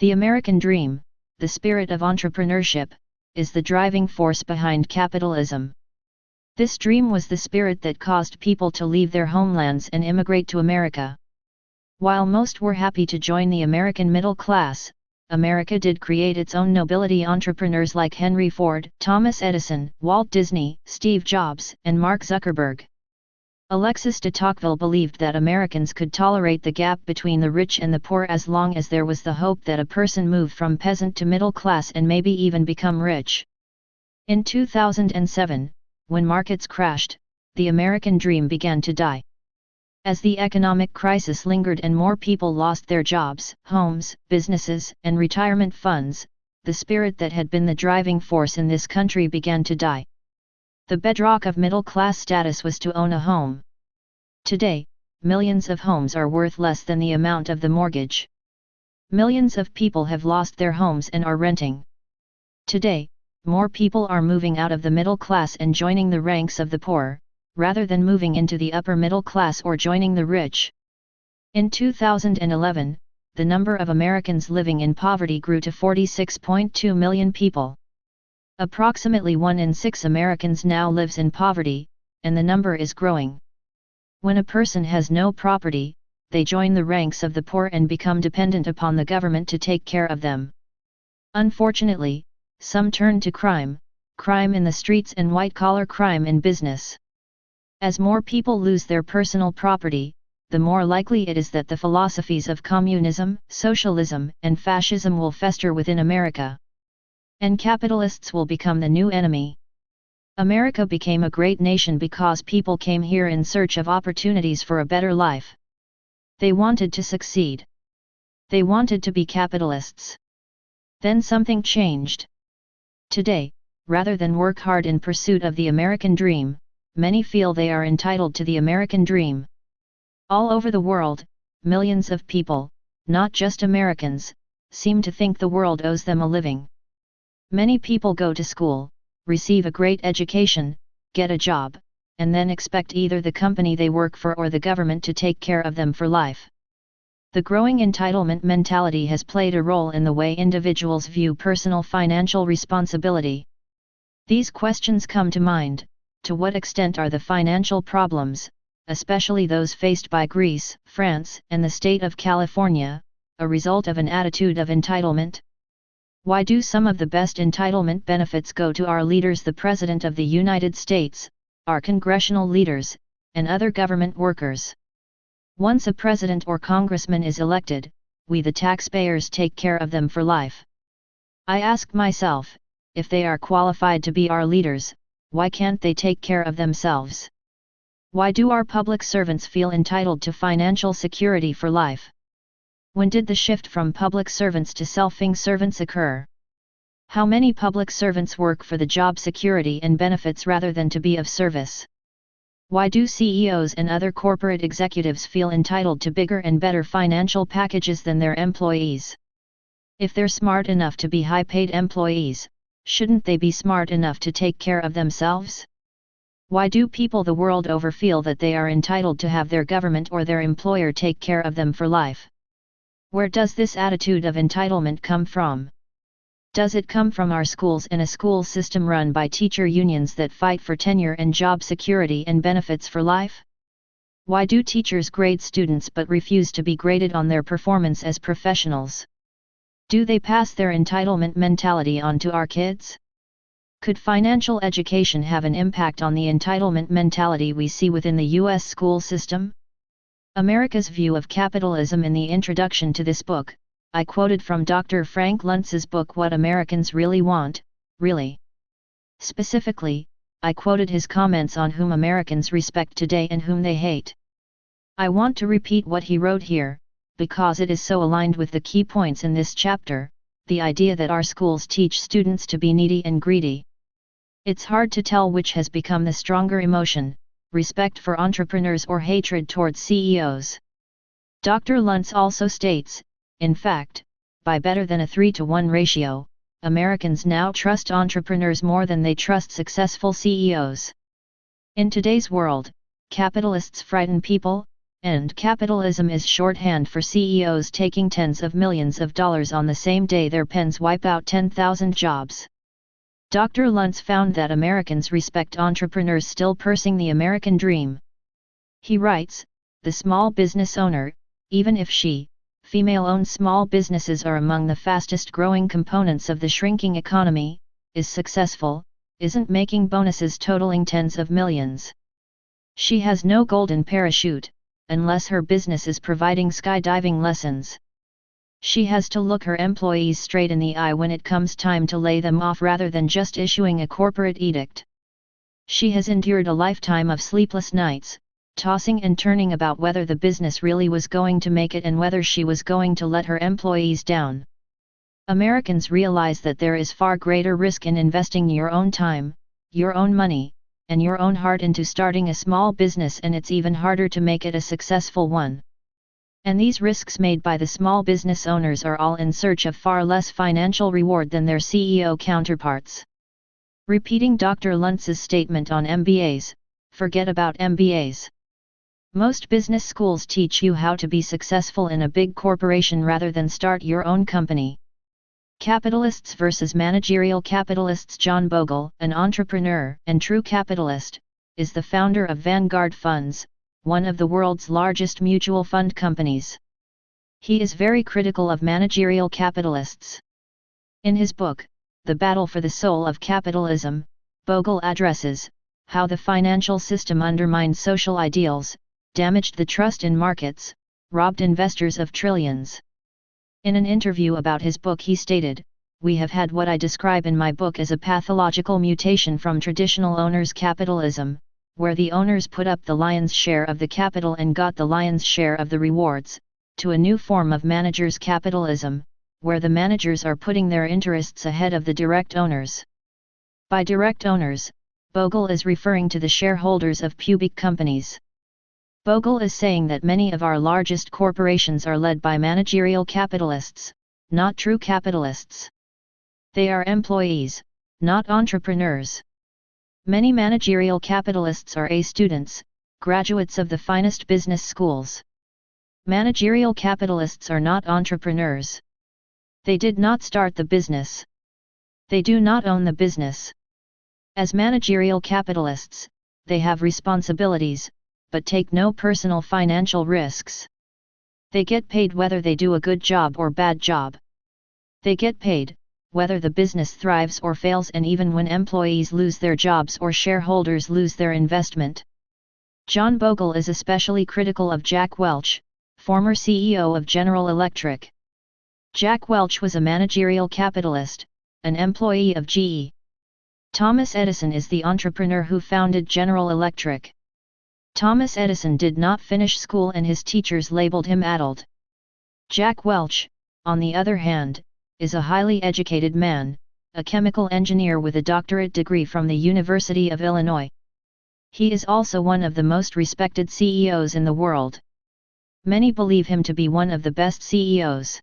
The American dream, the spirit of entrepreneurship, is the driving force behind capitalism. This dream was the spirit that caused people to leave their homelands and immigrate to America. While most were happy to join the American middle class, America did create its own nobility entrepreneurs like Henry Ford, Thomas Edison, Walt Disney, Steve Jobs, and Mark Zuckerberg. Alexis de Tocqueville believed that Americans could tolerate the gap between the rich and the poor as long as there was the hope that a person move from peasant to middle class and maybe even become rich. In 2007, when markets crashed, the American dream began to die. As the economic crisis lingered and more people lost their jobs, homes, businesses, and retirement funds, the spirit that had been the driving force in this country began to die. The bedrock of middle-class status was to own a home. Today, millions of homes are worth less than the amount of the mortgage. Millions of people have lost their homes and are renting. Today, more people are moving out of the middle class and joining the ranks of the poor, rather than moving into the upper middle class or joining the rich. In 2011, the number of Americans living in poverty grew to 46.2 million people. Approximately 1 in 6 Americans now lives in poverty, and the number is growing. When a person has no property, they join the ranks of the poor and become dependent upon the government to take care of them. Unfortunately, some turn to crime in the streets and white-collar crime in business. As more people lose their personal property, the more likely it is that the philosophies of communism, socialism, and fascism will fester within America. And capitalists will become the new enemy. America became a great nation because people came here in search of opportunities for a better life. They wanted to succeed. They wanted to be capitalists. Then something changed. Today, rather than work hard in pursuit of the American dream, many feel they are entitled to the American dream. All over the world, millions of people, not just Americans, seem to think the world owes them a living. Many people go to school, receive a great education, get a job, and then expect either the company they work for or the government to take care of them for life. The growing entitlement mentality has played a role in the way individuals view personal financial responsibility. These questions come to mind: to what extent are the financial problems, especially those faced by Greece, France, and the state of California, a result of an attitude of entitlement? Why do some of the best entitlement benefits go to our leaders, the President of the United States, our congressional leaders, and other government workers? Once a president or congressman is elected, we the taxpayers take care of them for life. I ask myself, if they are qualified to be our leaders, why can't they take care of themselves? Why do our public servants feel entitled to financial security for life? When did the shift from public servants to self-funding servants occur? How many public servants work for the job security and benefits rather than to be of service? Why do CEOs and other corporate executives feel entitled to bigger and better financial packages than their employees? If they're smart enough to be high-paid employees, shouldn't they be smart enough to take care of themselves? Why do people the world over feel that they are entitled to have their government or their employer take care of them for life? Where does this attitude of entitlement come from? Does it come from our schools and a school system run by teacher unions that fight for tenure and job security and benefits for life? Why do teachers grade students but refuse to be graded on their performance as professionals? Do they pass their entitlement mentality on to our kids? Could financial education have an impact on the entitlement mentality we see within the U.S. school system? America's View of Capitalism. In the introduction to this book, I quoted from Dr. Frank Luntz's book What Americans Really Want, Really. Specifically, I quoted his comments on whom Americans respect today and whom they hate. I want to repeat what he wrote here, because it is so aligned with the key points in this chapter, the idea that our schools teach students to be needy and greedy. It's hard to tell which has become the stronger emotion, respect for entrepreneurs or hatred towards CEOs. Dr. Luntz also states, in fact, by better than a 3-to-1 ratio, Americans now trust entrepreneurs more than they trust successful CEOs. In today's world, capitalists frighten people, and capitalism is shorthand for CEOs taking tens of millions of dollars on the same day their pens wipe out 10,000 jobs. Dr. Luntz found that Americans respect entrepreneurs still pursuing the American dream. He writes, the small business owner, even if she, female-owned small businesses are among the fastest growing components of the shrinking economy, is successful, isn't making bonuses totaling tens of millions. She has no golden parachute, unless her business is providing skydiving lessons. She has to look her employees straight in the eye when it comes time to lay them off rather than just issuing a corporate edict. She has endured a lifetime of sleepless nights, tossing and turning about whether the business really was going to make it and whether she was going to let her employees down. Americans realize that there is far greater risk in investing your own time, your own money, and your own heart into starting a small business, and it's even harder to make it a successful one. And these risks made by the small business owners are all in search of far less financial reward than their CEO counterparts. Repeating Dr. Luntz's statement on MBAs, forget about MBAs. Most business schools teach you how to be successful in a big corporation rather than start your own company. Capitalists versus managerial capitalists. John Bogle, an entrepreneur and true capitalist, is the founder of Vanguard Funds, one of the world's largest mutual fund companies. He is very critical of managerial capitalists. In his book, The Battle for the Soul of Capitalism, Bogle addresses how the financial system undermined social ideals, damaged the trust in markets, robbed investors of trillions. In an interview about his book he stated, "We have had what I describe in my book as a pathological mutation from traditional owners' capitalism, where the owners put up the lion's share of the capital and got the lion's share of the rewards, to a new form of managers' capitalism, where the managers are putting their interests ahead of the direct owners." By direct owners, Bogle is referring to the shareholders of public companies. Bogle is saying that many of our largest corporations are led by managerial capitalists, not true capitalists. They are employees, not entrepreneurs. Many managerial capitalists are A students, graduates of the finest business schools. Managerial capitalists are not entrepreneurs. They did not start the business. They do not own the business. As managerial capitalists, they have responsibilities, but take no personal financial risks. They get paid whether they do a good job or bad job. They get paid, whether the business thrives or fails, and even when employees lose their jobs or shareholders lose their investment. John Bogle is especially critical of Jack Welch, former CEO of General Electric. Jack Welch was a managerial capitalist, an employee of GE. Thomas Edison is the entrepreneur who founded General Electric. Thomas Edison did not finish school and his teachers labeled him addled. Jack Welch, on the other hand, is a highly educated man, a chemical engineer with a doctorate degree from the University of Illinois. He is also one of the most respected CEOs in the world. Many believe him to be one of the best CEOs.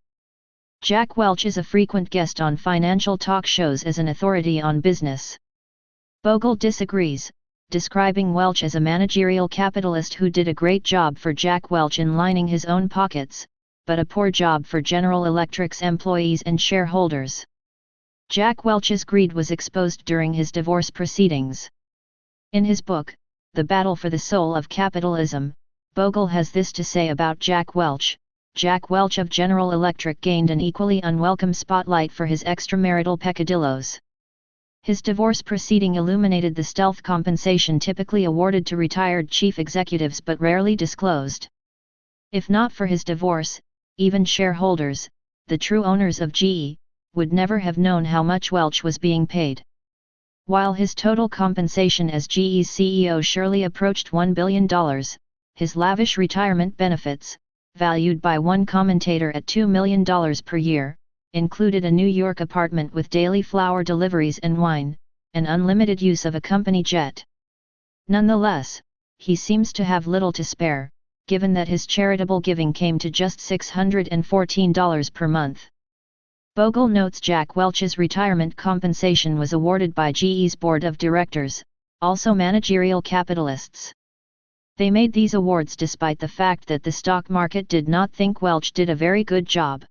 Jack Welch is a frequent guest on financial talk shows as an authority on business. Bogle disagrees, describing Welch as a managerial capitalist who did a great job for Jack Welch in lining his own pockets, but a poor job for General Electric's employees and shareholders. Jack Welch's greed was exposed during his divorce proceedings. In his book, The Battle for the Soul of Capitalism, Bogle has this to say about Jack Welch. Jack Welch of General Electric gained an equally unwelcome spotlight for his extramarital peccadillos. His divorce proceeding illuminated the stealth compensation typically awarded to retired chief executives but rarely disclosed. If not for his divorce, even shareholders, the true owners of GE, would never have known how much Welch was being paid. While his total compensation as GE's CEO surely approached $1 billion, his lavish retirement benefits, valued by one commentator at $2 million per year, included a New York apartment with daily flower deliveries and wine, and unlimited use of a company jet. Nonetheless, he seems to have little to spare, given that his charitable giving came to just $614 per month. Bogle notes Jack Welch's retirement compensation was awarded by GE's board of directors, also managerial capitalists. They made these awards despite the fact that the stock market did not think Welch did a very good job.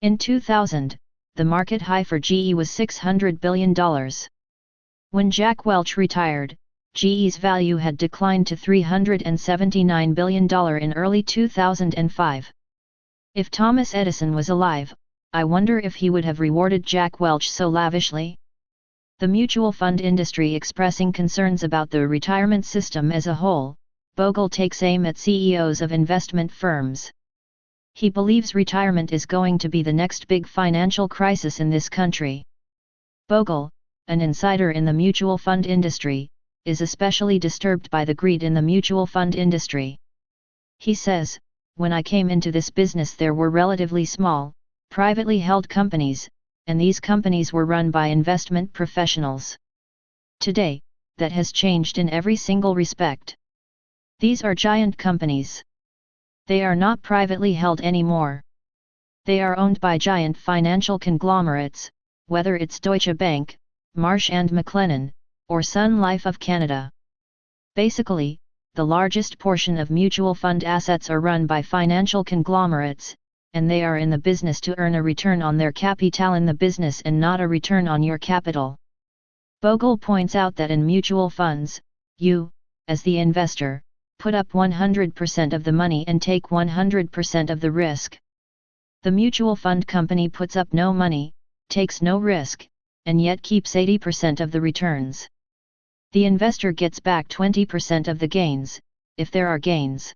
In 2000, the market high for GE was $600 billion. When Jack Welch retired, GE's value had declined to $379 billion in early 2005. If Thomas Edison was alive, I wonder if he would have rewarded Jack Welch so lavishly. The mutual fund industry expressing concerns about the retirement system as a whole, Bogle takes aim at CEOs of investment firms. He believes retirement is going to be the next big financial crisis in this country. Bogle, an insider in the mutual fund industry, is especially disturbed by the greed in the mutual fund industry. He says, "When I came into this business there were relatively small, privately held companies, and these companies were run by investment professionals. Today, that has changed in every single respect. These are giant companies. They are not privately held anymore. They are owned by giant financial conglomerates, whether it's Deutsche Bank, Marsh & McLennan, or Sun Life of Canada. Basically, the largest portion of mutual fund assets are run by financial conglomerates, and they are in the business to earn a return on their capital in the business and not a return on your capital." Bogle points out that in mutual funds, you, as the investor, put up 100% of the money and take 100% of the risk. The mutual fund company puts up no money, takes no risk, and yet keeps 80% of the returns. The investor gets back 20% of the gains, if there are gains.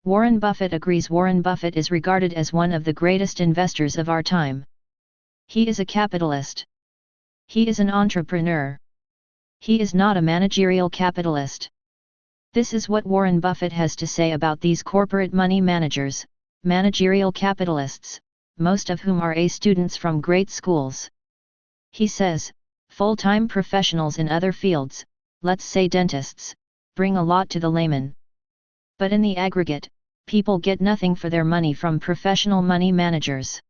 Warren Buffett agrees. Warren Buffett is regarded as one of the greatest investors of our time. He is a capitalist. He is an entrepreneur. He is not a managerial capitalist. This is what Warren Buffett has to say about these corporate money managers, managerial capitalists, most of whom are A students from great schools. He says, "Full-time professionals in other fields, let's say dentists, bring a lot to the layman. But in the aggregate, people get nothing for their money from professional money managers."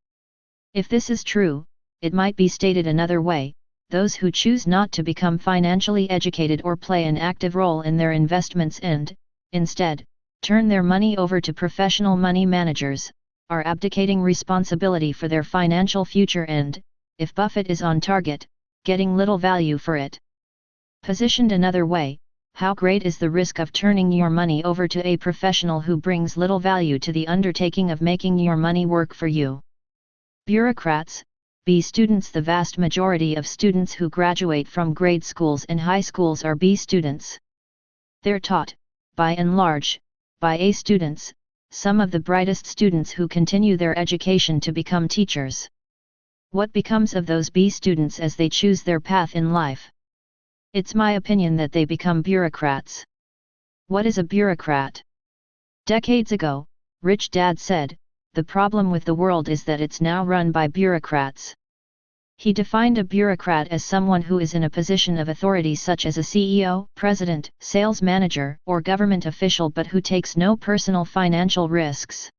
If this is true, it might be stated another way: those who choose not to become financially educated or play an active role in their investments and, instead, turn their money over to professional money managers, are abdicating responsibility for their financial future and, if Buffett is on target, getting little value for it. Positioned another way, how great is the risk of turning your money over to a professional who brings little value to the undertaking of making your money work for you. Bureaucrats, B students. The vast majority of students who graduate from grade schools and high schools are B students. They're taught, by and large, by A students, some of the brightest students who continue their education to become teachers. What becomes of those B students as they choose their path in life? It's my opinion that they become bureaucrats. What is a bureaucrat? Decades ago, Rich Dad said, the problem with the world is that it's now run by bureaucrats. He defined a bureaucrat as someone who is in a position of authority such as a CEO, president, sales manager, or government official but who takes no personal financial risks.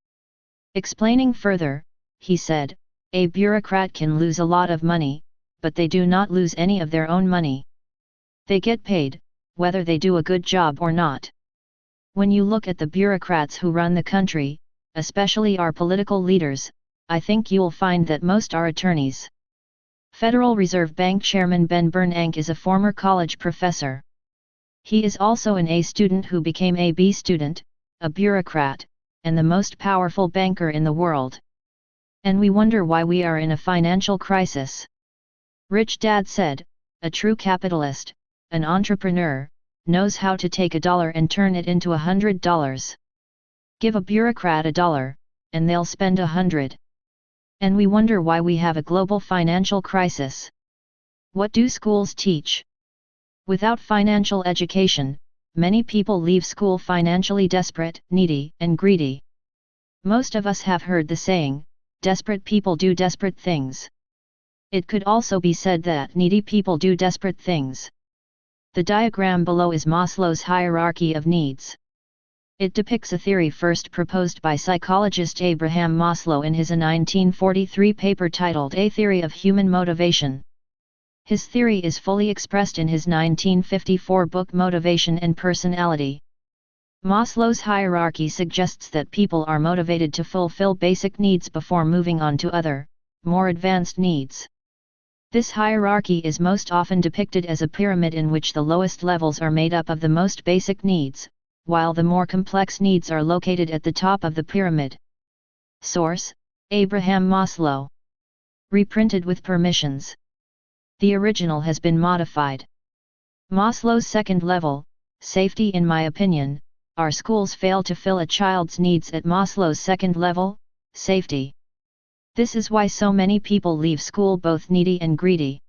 Explaining further, he said, a bureaucrat can lose a lot of money, but they do not lose any of their own money. They get paid, whether they do a good job or not. When you look at the bureaucrats who run the country, especially our political leaders, I think you'll find that most are attorneys. Federal Reserve Bank Chairman Ben Bernanke is a former college professor. He is also an A student who became a B student, a bureaucrat, and the most powerful banker in the world. And we wonder why we are in a financial crisis. Rich Dad said, a true capitalist, an entrepreneur, knows how to take $1 and turn it into $100. Give a bureaucrat $1, and they'll spend 100. And we wonder why we have a global financial crisis. What do schools teach? Without financial education, many people leave school financially desperate, needy, and greedy. Most of us have heard the saying, desperate people do desperate things. It could also be said that needy people do desperate things. The diagram below is Maslow's hierarchy of needs. It depicts a theory first proposed by psychologist Abraham Maslow in his 1943 paper titled A Theory of Human Motivation. His theory is fully expressed in his 1954 book Motivation and Personality. Maslow's hierarchy suggests that people are motivated to fulfill basic needs before moving on to other, more advanced needs. This hierarchy is most often depicted as a pyramid in which the lowest levels are made up of the most basic needs, while the more complex needs are located at the top of the pyramid. Source: Abraham Maslow. Reprinted with permissions. The original has been modified. Maslow's second level, safety. In my opinion, our schools fail to fill a child's needs at Maslow's second level, safety. This is why so many people leave school both needy and greedy.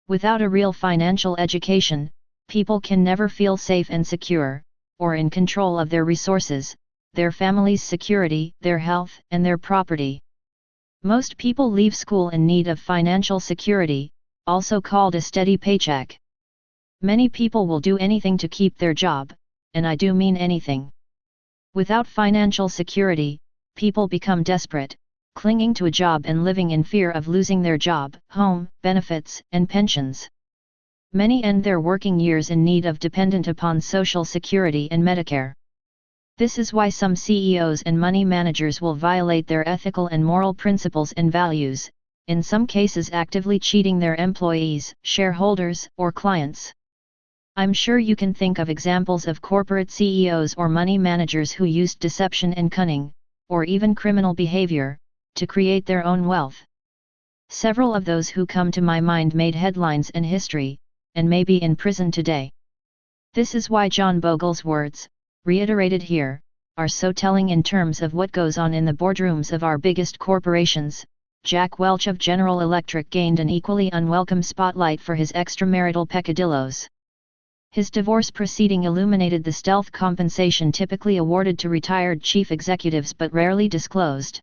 Without a real financial education, people can never feel safe and secure, or in control of their resources, their family's security, their health, and their property. Most people leave school in need of financial security, also called a steady paycheck. Many people will do anything to keep their job, and I do mean anything. Without financial security, people become desperate, clinging to a job and living in fear of losing their job, home, benefits, and pensions. Many end their working years in need of dependent upon Social Security and Medicare. This is why some CEOs and money managers will violate their ethical and moral principles and values, in some cases actively cheating their employees, shareholders, or clients. I'm sure you can think of examples of corporate CEOs or money managers who used deception and cunning, or even criminal behavior, to create their own wealth. Several of those who come to my mind made headlines and history, and may be in prison today. This is why John Bogle's words, reiterated here, are so telling in terms of what goes on in the boardrooms of our biggest corporations. Jack Welch of General Electric gained an equally unwelcome spotlight for his extramarital peccadillos. His divorce proceeding illuminated the stealth compensation typically awarded to retired chief executives but rarely disclosed.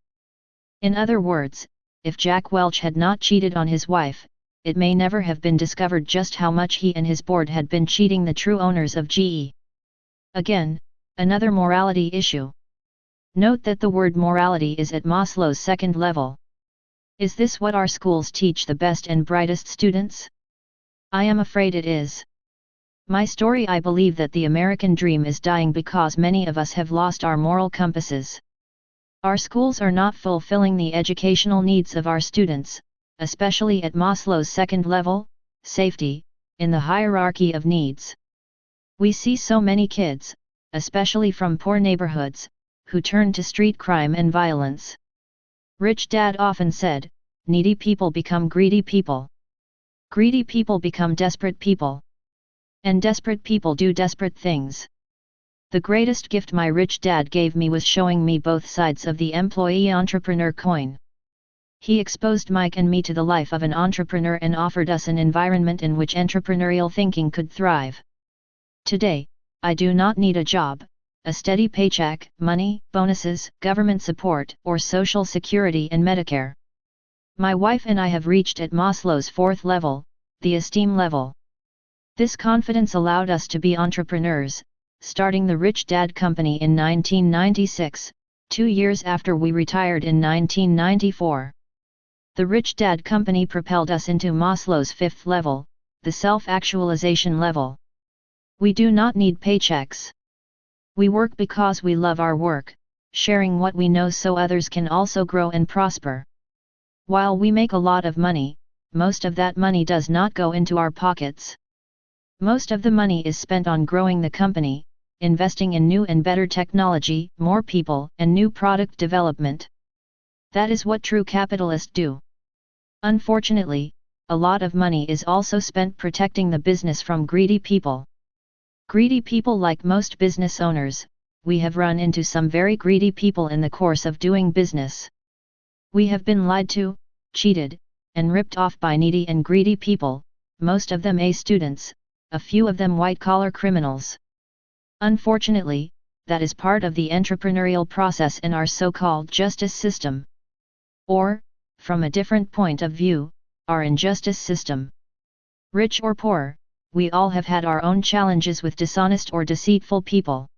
In other words, if Jack Welch had not cheated on his wife, it may never have been discovered just how much he and his board had been cheating the true owners of GE. Again, another morality issue. Note that the word morality is at Maslow's second level. Is this what our schools teach the best and brightest students? I am afraid it is. My story: I believe that the American dream is dying because many of us have lost our moral compasses. Our schools are not fulfilling the educational needs of our students, especially at Maslow's second level, safety, in the hierarchy of needs. We see so many kids, especially from poor neighborhoods, who turn to street crime and violence. Rich Dad often said, needy people become greedy people. Greedy people become desperate people. And desperate people do desperate things. The greatest gift my rich dad gave me was showing me both sides of the employee-entrepreneur coin. He exposed Mike and me to the life of an entrepreneur and offered us an environment in which entrepreneurial thinking could thrive. Today, I do not need a job, a steady paycheck, money, bonuses, government support, or social security and Medicare. My wife and I have reached at Maslow's fourth level, the esteem level. This confidence allowed us to be entrepreneurs, starting the Rich Dad Company in 1996, 2 years after we retired in 1994. The Rich Dad Company propelled us into Maslow's fifth level, the self-actualization level. We do not need paychecks. We work because we love our work, sharing what we know so others can also grow and prosper. While we make a lot of money, most of that money does not go into our pockets. Most of the money is spent on growing the company, investing in new and better technology, more people, and new product development. That is what true capitalists do. Unfortunately, a lot of money is also spent protecting the business from greedy people. Greedy people, like most business owners, we have run into some very greedy people in the course of doing business. We have been lied to, cheated, and ripped off by needy and greedy people, most of them A students, a few of them white-collar criminals. Unfortunately, that is part of the entrepreneurial process in our so-called justice system. Or, from a different point of view, our injustice system. Rich or poor, we all have had our own challenges with dishonest or deceitful people.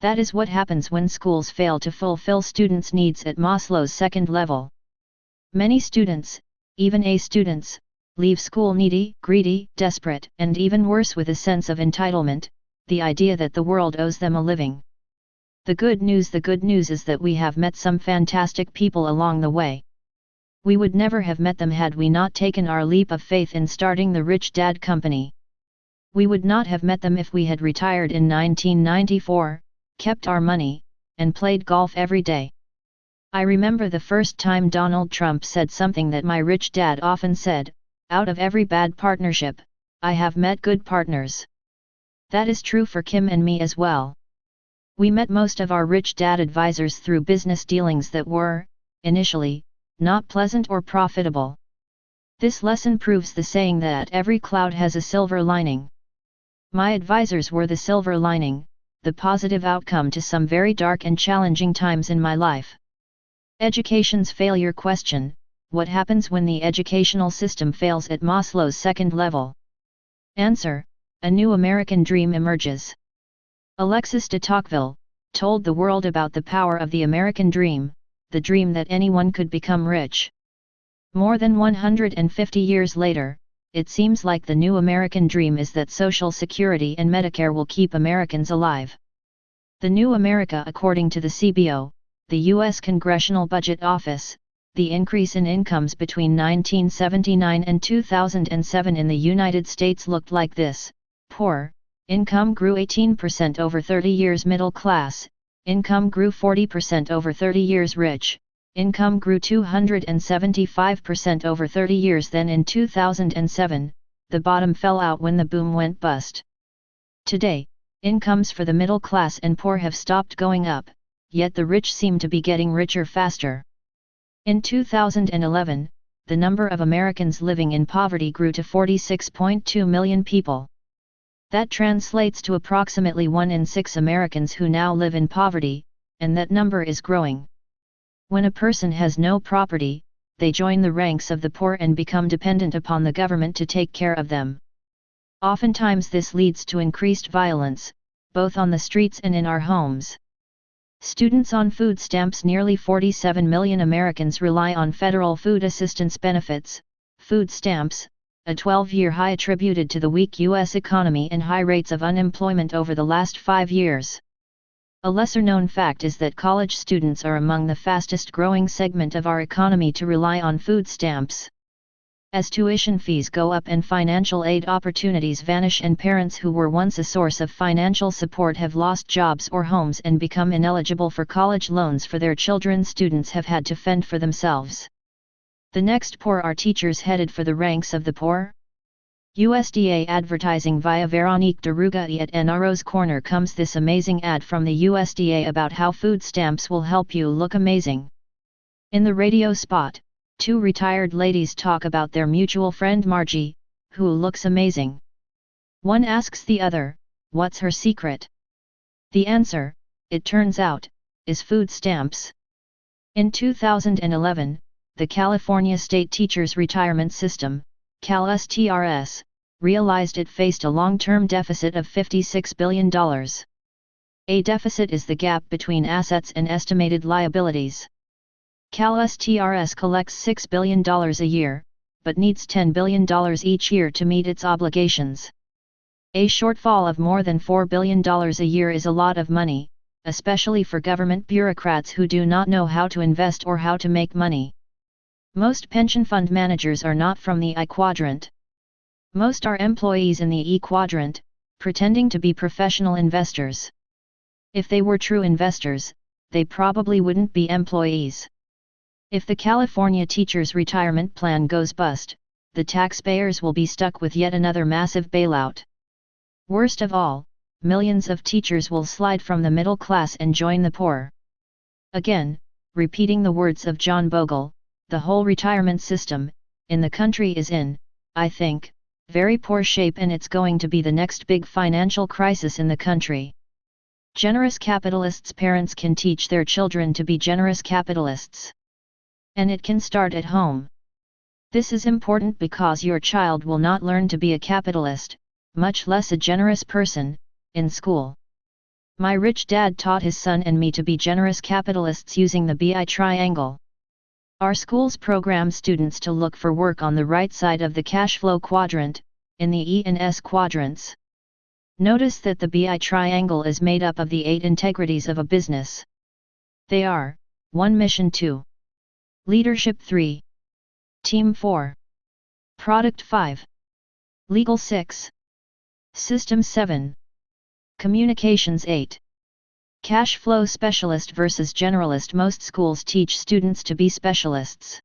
That is what happens when schools fail to fulfill students' needs at Maslow's second level. Many students, even A students, leave school needy, greedy, desperate, and even worse with a sense of entitlement, the idea that the world owes them a living. The good news is that we have met some fantastic people along the way. We would never have met them had we not taken our leap of faith in starting the Rich Dad Company. We would not have met them if we had retired in 1994, kept our money, and played golf every day. I remember the first time Donald Trump said something that my rich dad often said, "Out of every bad partnership, I have met good partners." That is true for Kim and me as well. We met most of our rich dad advisors through business dealings that were, initially, not pleasant or profitable. This lesson proves the saying that every cloud has a silver lining. My advisors were the silver lining, the positive outcome to some very dark and challenging times in my life. Education's failure question: what happens when the educational system fails at Maslow's second level? Answer: a new American dream emerges. Alexis de Tocqueville told the world about the power of the American dream, the dream that anyone could become rich. More than 150 years later, it seems like the new American dream is that Social Security and Medicare will keep Americans alive. The new America, according to the CBO, the U.S. Congressional Budget Office, the increase in incomes between 1979 and 2007 in the United States looked like this: poor, income grew 18% over 30 years; middle class, income grew 40% over 30 years; rich, income grew 275% over 30 years. Then in 2007, the bottom fell out when the boom went bust. Today, incomes for the middle class and poor have stopped going up, yet the rich seem to be getting richer faster. In 2011, the number of Americans living in poverty grew to 46.2 million people. That translates to approximately 1 in 6 Americans who now live in poverty, and that number is growing. When a person has no property, they join the ranks of the poor and become dependent upon the government to take care of them. Oftentimes this leads to increased violence, both on the streets and in our homes. Students on food stamps: nearly 47 million Americans rely on federal food assistance benefits, food stamps, a 12-year high attributed to the weak U.S. economy and high rates of unemployment over the last 5 years. A lesser-known fact is that college students are among the fastest-growing segment of our economy to rely on food stamps. As tuition fees go up and financial aid opportunities vanish and parents who were once a source of financial support have lost jobs or homes and become ineligible for college loans for their children, students have had to fend for themselves. The next poor are teachers headed for the ranks of the poor. USDA advertising via Veronique Deruga. At NRO's Corner comes this amazing ad from the USDA about how food stamps will help you look amazing. In the radio spot, two retired ladies talk about their mutual friend Margie, who looks amazing. One asks the other, what's her secret? The answer, it turns out, is food stamps. In 2011, the California State Teachers Retirement System, CalSTRS, realized it faced a long-term deficit of $56 billion. A deficit is the gap between assets and estimated liabilities. CalSTRS collects $6 billion a year, but needs $10 billion each year to meet its obligations. A shortfall of more than $4 billion a year is a lot of money, especially for government bureaucrats who do not know how to invest or how to make money. Most pension fund managers are not from the I quadrant. Most are employees in the E quadrant, pretending to be professional investors. If they were true investors, they probably wouldn't be employees. If the California teachers' retirement plan goes bust, the taxpayers will be stuck with yet another massive bailout. Worst of all, millions of teachers will slide from the middle class and join the poor. Again, repeating the words of John Bogle, the whole retirement system in the country is in, I think, very poor shape, and it's going to be the next big financial crisis in the country. Generous capitalists' parents can teach their children to be generous capitalists. And it can start at home. This is important because your child will not learn to be a capitalist, much less a generous person, in school. My rich dad taught his son and me to be generous capitalists using the BI triangle. Our schools program students to look for work on the right side of the cash flow quadrant, in the E and S quadrants. Notice that the BI triangle is made up of the 8 integrities of a business. They are: 1. Mission, 2. Leadership, 3. Team, 4. Product, 5. Legal, 6. System, 7. Communications, 8. Cash flow specialist versus generalist. Most schools teach students to be specialists.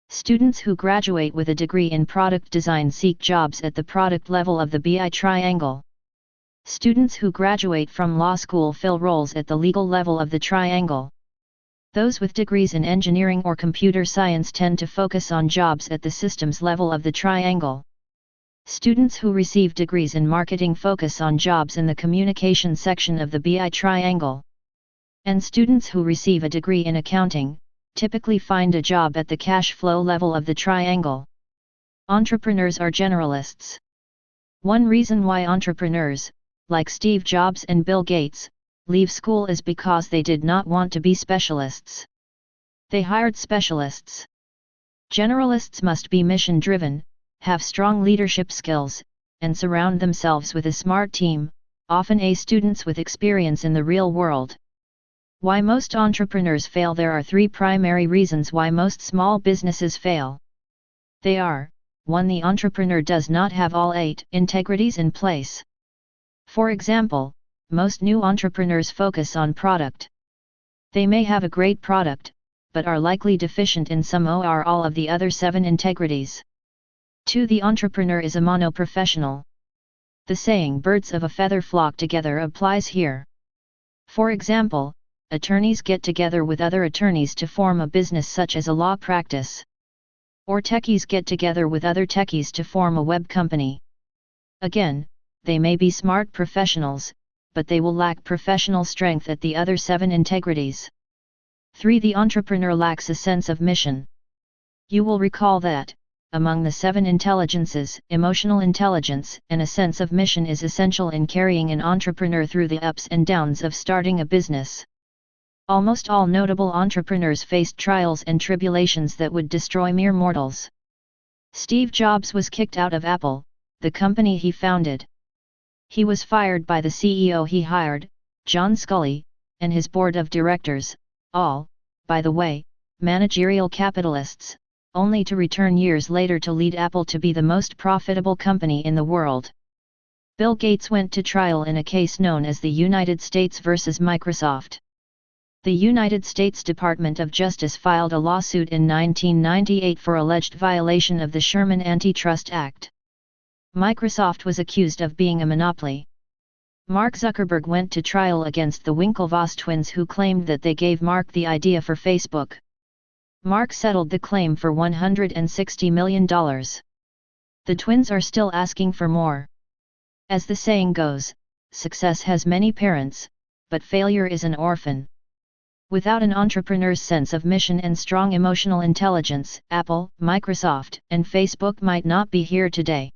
Students who graduate with a degree in product design seek jobs at the product level of the BI triangle. Students who graduate from law school fill roles at the legal level of the triangle. Those with degrees in engineering or computer science tend to focus on jobs at the systems level of the triangle. Students who receive degrees in marketing focus on jobs in the communication section of the BI triangle. And students who receive a degree in accounting, typically find a job at the cash flow level of the triangle. Entrepreneurs are generalists. One reason why entrepreneurs, like Steve Jobs and Bill Gates, leave school is because they did not want to be specialists. They hired specialists. Generalists must be mission-driven, have strong leadership skills, and surround themselves with a smart team, often A students with experience in the real world. Why most entrepreneurs fail. There are 3 primary reasons why most small businesses fail. They are: 1. The entrepreneur does not have all 8 integrities in place. For example, most new entrepreneurs focus on product. They may have a great product, but are likely deficient in some or all of the other 7 integrities. 2. The entrepreneur is a mono-professional. The saying "birds of a feather flock together" applies here. For example, attorneys get together with other attorneys to form a business such as a law practice. Or techies get together with other techies to form a web company. Again, they may be smart professionals, but they will lack professional strength at the other 7 integrities. 3. The entrepreneur lacks a sense of mission. You will recall that, among the 7 intelligences, emotional intelligence and a sense of mission is essential in carrying an entrepreneur through the ups and downs of starting a business. Almost all notable entrepreneurs faced trials and tribulations that would destroy mere mortals. Steve Jobs was kicked out of Apple, the company he founded. He was fired by the CEO he hired, John Sculley, and his board of directors, all, by the way, managerial capitalists, only to return years later to lead Apple to be the most profitable company in the world. Bill Gates went to trial in a case known as the United States versus Microsoft. The United States Department of Justice filed a lawsuit in 1998 for alleged violation of the Sherman Antitrust Act. Microsoft was accused of being a monopoly. Mark Zuckerberg went to trial against the Winklevoss twins who claimed that they gave Mark the idea for Facebook. Mark settled the claim for $160 million. The twins are still asking for more. As the saying goes, success has many parents, but failure is an orphan. Without an entrepreneur's sense of mission and strong emotional intelligence, Apple, Microsoft, and Facebook might not be here today.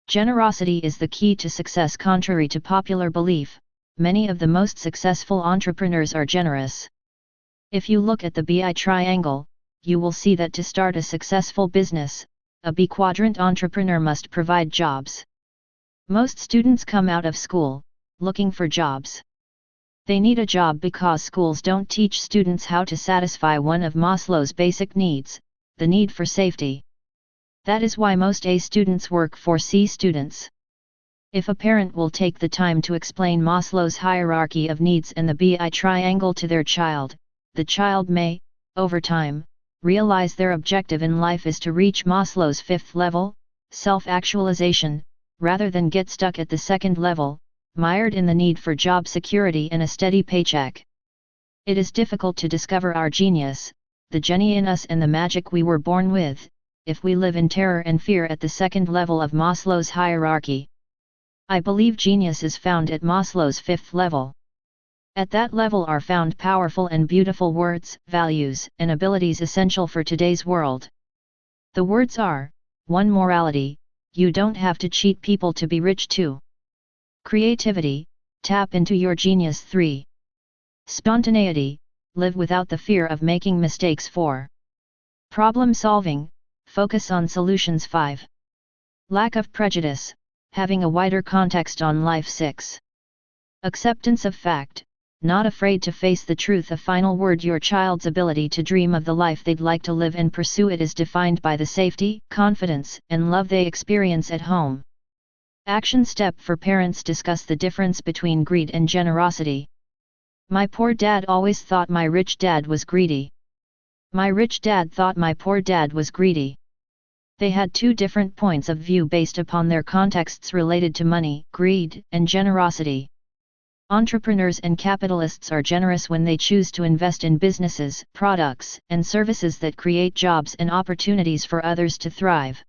Generosity is the key to success. Contrary to popular belief, many of the most successful entrepreneurs are generous. If you look at the BI triangle, you will see that to start a successful business, a B quadrant entrepreneur must provide jobs. Most students come out of school, looking for jobs. They need a job because schools don't teach students how to satisfy one of Maslow's basic needs, the need for safety. That is why most A students work for C students. If a parent will take the time to explain Maslow's hierarchy of needs and the BI triangle to their child, the child may, over time, realize their objective in life is to reach Maslow's fifth level, self-actualization, rather than get stuck at the second level, mired in the need for job security and a steady paycheck. It is difficult to discover our genius, the genie in us and the magic we were born with, if we live in terror and fear at the second level of Maslow's hierarchy. I believe genius is found at Maslow's fifth level. At that level are found powerful and beautiful words, values, and abilities essential for today's world. The words are: 1. Morality, you don't have to cheat people to be rich. 2. Creativity, tap into your genius. 3. Spontaneity, live without the fear of making mistakes. 4. Problem solving, focus on solutions. 5. Lack of prejudice, having a wider context on life. 6. Acceptance of fact, not afraid to face the truth. A final word: your child's ability to dream of the life they'd like to live and pursue it is defined by the safety, confidence, and love they experience at home. Action step for parents: discuss the difference between greed and generosity. My poor dad always thought my rich dad was greedy. My rich dad thought my poor dad was greedy. They had two different points of view based upon their contexts related to money, greed, and generosity. Entrepreneurs and capitalists are generous when they choose to invest in businesses, products, and services that create jobs and opportunities for others to thrive.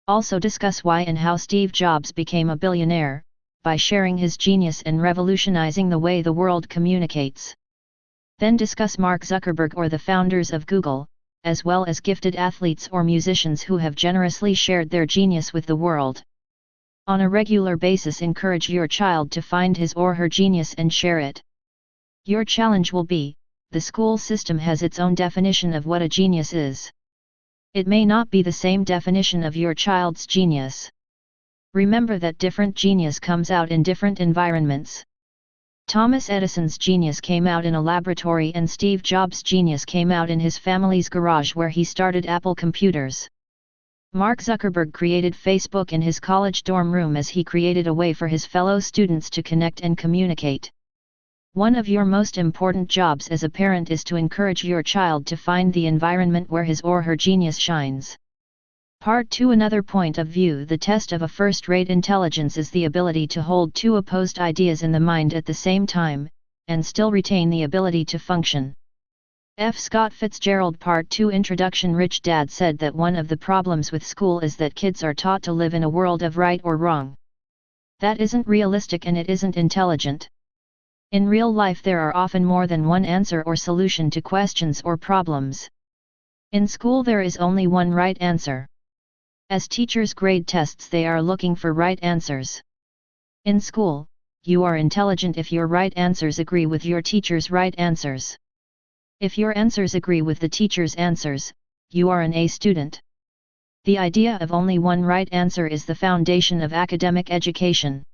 Also discuss why and how Steve Jobs became a billionaire, by sharing his genius and revolutionizing the way the world communicates. Then discuss Mark Zuckerberg or the founders of Google, as well as gifted athletes or musicians who have generously shared their genius with the world. On a regular basis, encourage your child to find his or her genius and share it. Your challenge will be: the school system has its own definition of what a genius is. It may not be the same definition of your child's genius. Remember that different genius comes out in different environments. Thomas Edison's genius came out in a laboratory, and Steve Jobs' genius came out in his family's garage where he started Apple Computers. Mark Zuckerberg created Facebook in his college dorm room as he created a way for his fellow students to connect and communicate. One of your most important jobs as a parent is to encourage your child to find the environment where his or her genius shines. Part 2. Another point of view: the test of a first-rate intelligence is the ability to hold two opposed ideas in the mind at the same time, and still retain the ability to function. F. Scott Fitzgerald. Part 2. Introduction. Rich Dad said that one of the problems with school is that kids are taught to live in a world of right or wrong. That isn't realistic and it isn't intelligent. In real life there are often more than one answer or solution to questions or problems. In school there is only one right answer. As teachers grade tests, they are looking for right answers. In school, you are intelligent if your right answers agree with your teacher's right answers. If your answers agree with the teacher's answers, you are an A student. The idea of only one right answer is the foundation of academic education.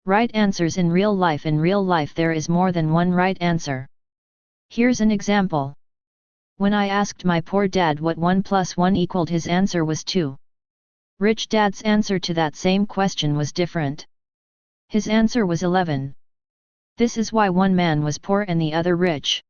Right answers in real life: in real life there is more than one right answer. Here's an example. When I asked my poor dad what 1 plus 1 equaled, his answer was 2. Rich dad's answer to that same question was different. His answer was 11. This is why one man was poor and the other rich.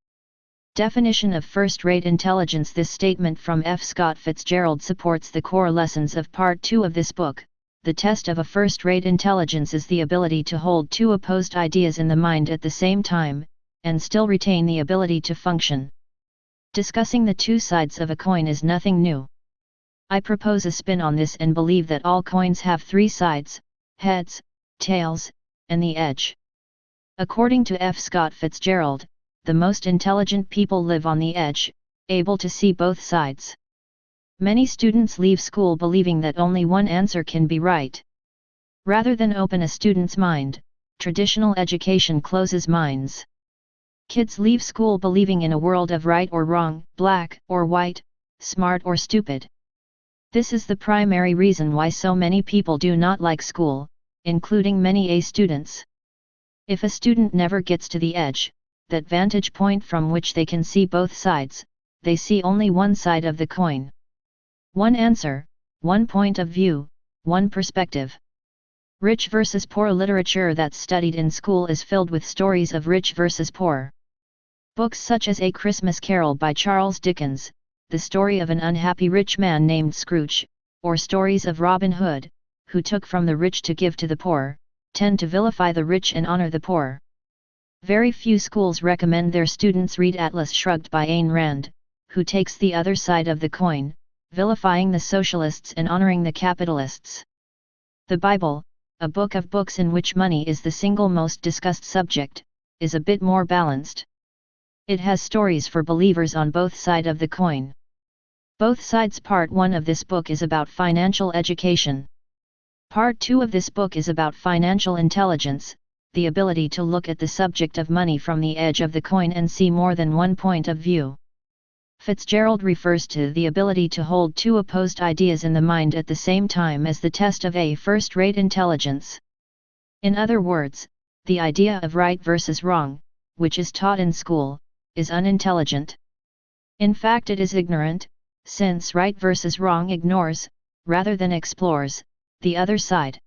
Definition of first-rate intelligence. This statement from F. Scott Fitzgerald supports the core lessons of Part 2 of this book. The test of a first-rate intelligence is the ability to hold two opposed ideas in the mind at the same time, and still retain the ability to function. Discussing the two sides of a coin is nothing new. I propose a spin on this and believe that all coins have three sides: heads, tails, and the edge. According to F. Scott Fitzgerald, the most intelligent people live on the edge, able to see both sides. Many students leave school believing that only one answer can be right. Rather than open a student's mind, traditional education closes minds. Kids leave school believing in a world of right or wrong, black or white, smart or stupid. This is the primary reason why so many people do not like school, including many A students. If a student never gets to the edge, that vantage point from which they can see both sides, they see only one side of the coin. One answer, one point of view, one perspective. Rich versus poor literature that's studied in school is filled with stories of rich versus poor. Books such as A Christmas Carol by Charles Dickens, the story of an unhappy rich man named Scrooge, or stories of Robin Hood, who took from the rich to give to the poor, tend to vilify the rich and honor the poor. Very few schools recommend their students read Atlas Shrugged by Ayn Rand, who takes the other side of the coin, vilifying the socialists and honoring the capitalists. The Bible, a book of books in which money is the single most discussed subject, is a bit more balanced. It has stories for believers on both sides of the coin. Both sides. Part 1 of this book is about financial education. Part 2 of this book is about financial intelligence, the ability to look at the subject of money from the edge of the coin and see more than one point of view. Fitzgerald refers to the ability to hold two opposed ideas in the mind at the same time as the test of a first-rate intelligence. In other words, the idea of right versus wrong, which is taught in school, is unintelligent. In fact, it is ignorant, since right versus wrong ignores, rather than explores, the other side.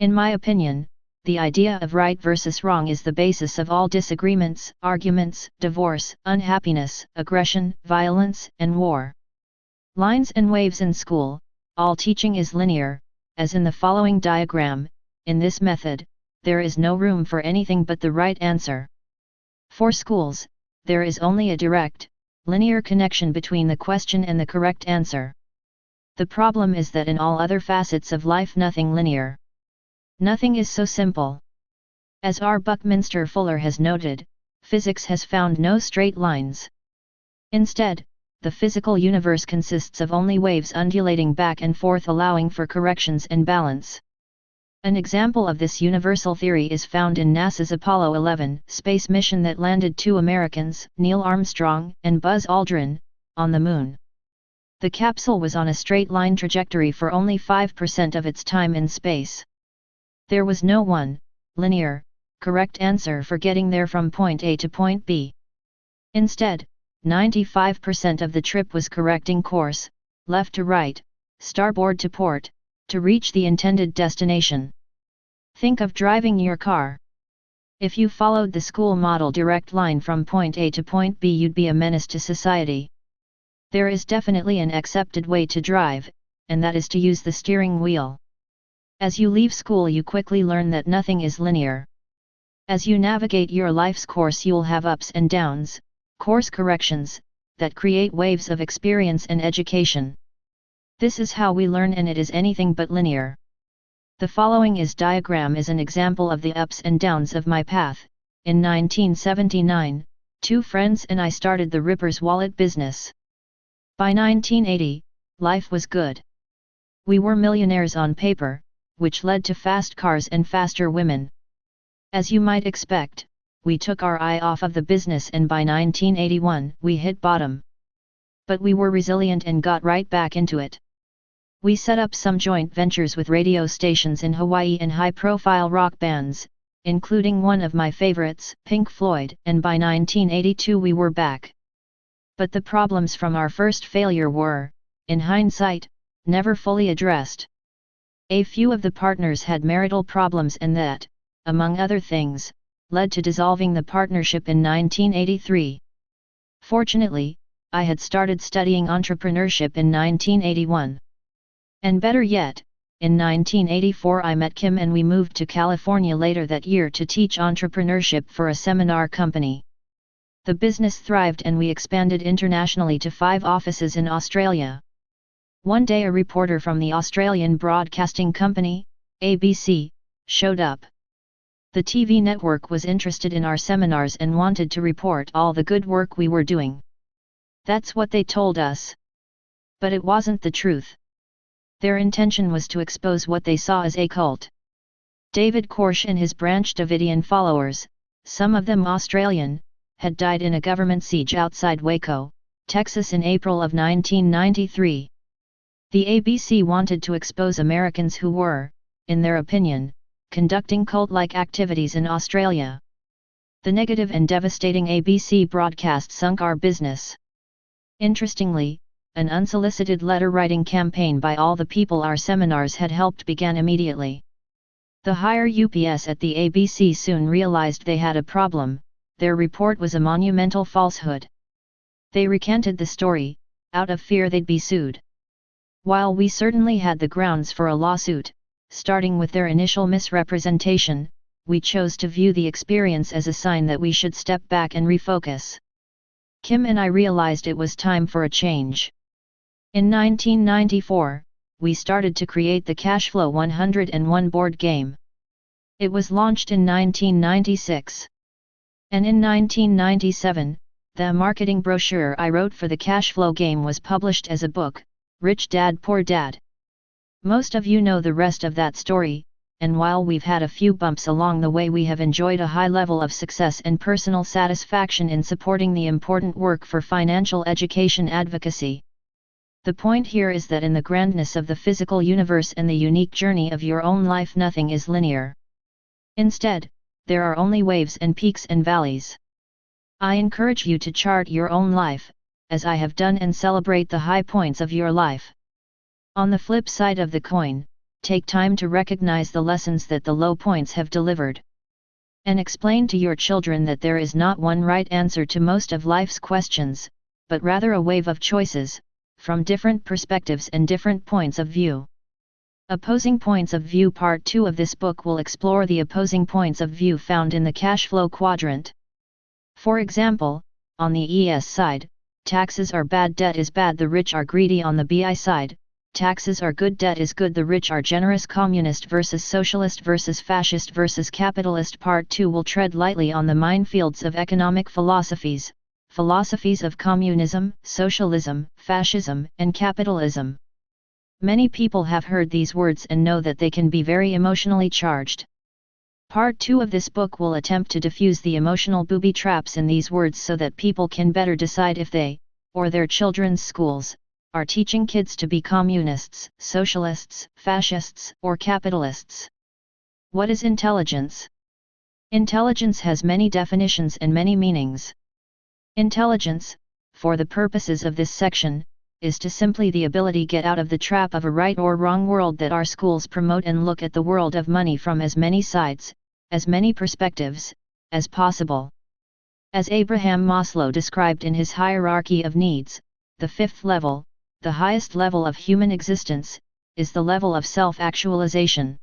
In my opinion, the idea of right versus wrong is the basis of all disagreements, arguments, divorce, unhappiness, aggression, violence, and war. Lines and waves in school, all teaching is linear, as in the following diagram. In this method, there is no room for anything but the right answer. For schools, there is only a direct, linear connection between the question and the correct answer. The problem is that in all other facets of life nothing linear. Nothing is so simple. As R. Buckminster Fuller has noted, physics has found no straight lines. Instead, the physical universe consists of only waves undulating back and forth, allowing for corrections and balance. An example of this universal theory is found in NASA's Apollo 11 space mission that landed two Americans, Neil Armstrong and Buzz Aldrin, on the Moon. The capsule was on a straight-line trajectory for only 5% of its time in space. There was no one, linear, correct answer for getting there from point A to point B. Instead, 95% of the trip was correcting course, left to right, starboard to port, to reach the intended destination. Think of driving your car. If you followed the school model direct line from point A to point B, you'd be a menace to society. There is definitely an accepted way to drive, and that is to use the steering wheel. As you leave school, you quickly learn that nothing is linear. As you navigate your life's course, you'll have ups and downs, course corrections, that create waves of experience and education. This is how we learn, and it is anything but linear. The following diagram is an example of the ups and downs of my path. In 1979, two friends and I started the Rippers wallet business. By 1980, life was good. We were millionaires on paper, which led to fast cars and faster women. As you might expect, we took our eye off of the business, and by 1981 we hit bottom. But we were resilient and got right back into it. We set up some joint ventures with radio stations in Hawaii and high-profile rock bands, including one of my favorites, Pink Floyd, and by 1982 we were back. But the problems from our first failure were, in hindsight, never fully addressed. A few of the partners had marital problems and that, among other things, led to dissolving the partnership in 1983. Fortunately, I had started studying entrepreneurship in 1981. And better yet, in 1984 I met Kim and we moved to California later that year to teach entrepreneurship for a seminar company. The business thrived and we expanded internationally to 5 offices in Australia. One day a reporter from the Australian broadcasting company, ABC, showed up. The TV network was interested in our seminars and wanted to report all the good work we were doing. That's what they told us. But it wasn't the truth. Their intention was to expose what they saw as a cult. David Koresh and his Branch Davidian followers, some of them Australian, had died in a government siege outside Waco, Texas in April of 1993. The ABC wanted to expose Americans who were, in their opinion, conducting cult-like activities in Australia. The negative and devastating ABC broadcast sunk our business. Interestingly, an unsolicited letter-writing campaign by all the people our seminars had helped began immediately. The higher UPS at the ABC soon realized they had a problem. Their report was a monumental falsehood. They recanted the story, out of fear they'd be sued. While we certainly had the grounds for a lawsuit, starting with their initial misrepresentation, we chose to view the experience as a sign that we should step back and refocus. Kim and I realized it was time for a change. In 1994, we started to create the Cashflow 101 board game. It was launched in 1996. And in 1997, the marketing brochure I wrote for the Cashflow game was published as a book, Rich Dad Poor Dad. Most of you know the rest of that story, and while we've had a few bumps along the way, we have enjoyed a high level of success and personal satisfaction in supporting the important work for financial education advocacy. The point here is that in the grandness of the physical universe and the unique journey of your own life, nothing is linear. Instead, there are only waves and peaks and valleys. I encourage you to chart your own life, as I have done, and celebrate the high points of your life. On the flip side of the coin, take time to recognize the lessons that the low points have delivered. And explain to your children that there is not one right answer to most of life's questions, but rather a wave of choices, from different perspectives and different points of view. Opposing Points of View Part 2 of this book will explore the opposing points of view found in the cash flow quadrant. For example, on the ES side, taxes are bad, debt is bad, the rich are greedy. On the BI side, taxes are good, debt is good, the rich are generous. Communist versus socialist versus fascist versus capitalist. Part 2 will tread lightly on the minefields of economic philosophies, philosophies of communism, socialism, fascism, and capitalism. Many people have heard these words and know that they can be very emotionally charged. Part 2 of this book will attempt to diffuse the emotional booby traps in these words so that people can better decide if they, or their children's schools, are teaching kids to be communists, socialists, fascists, or capitalists. What is intelligence? Intelligence has many definitions and many meanings. Intelligence, for the purposes of this section, is to simply the ability to get out of the trap of a right or wrong world that our schools promote and look at the world of money from as many sides, as many perspectives, as possible. As Abraham Maslow described in his hierarchy of needs, the fifth level, the highest level of human existence, is the level of self-actualization.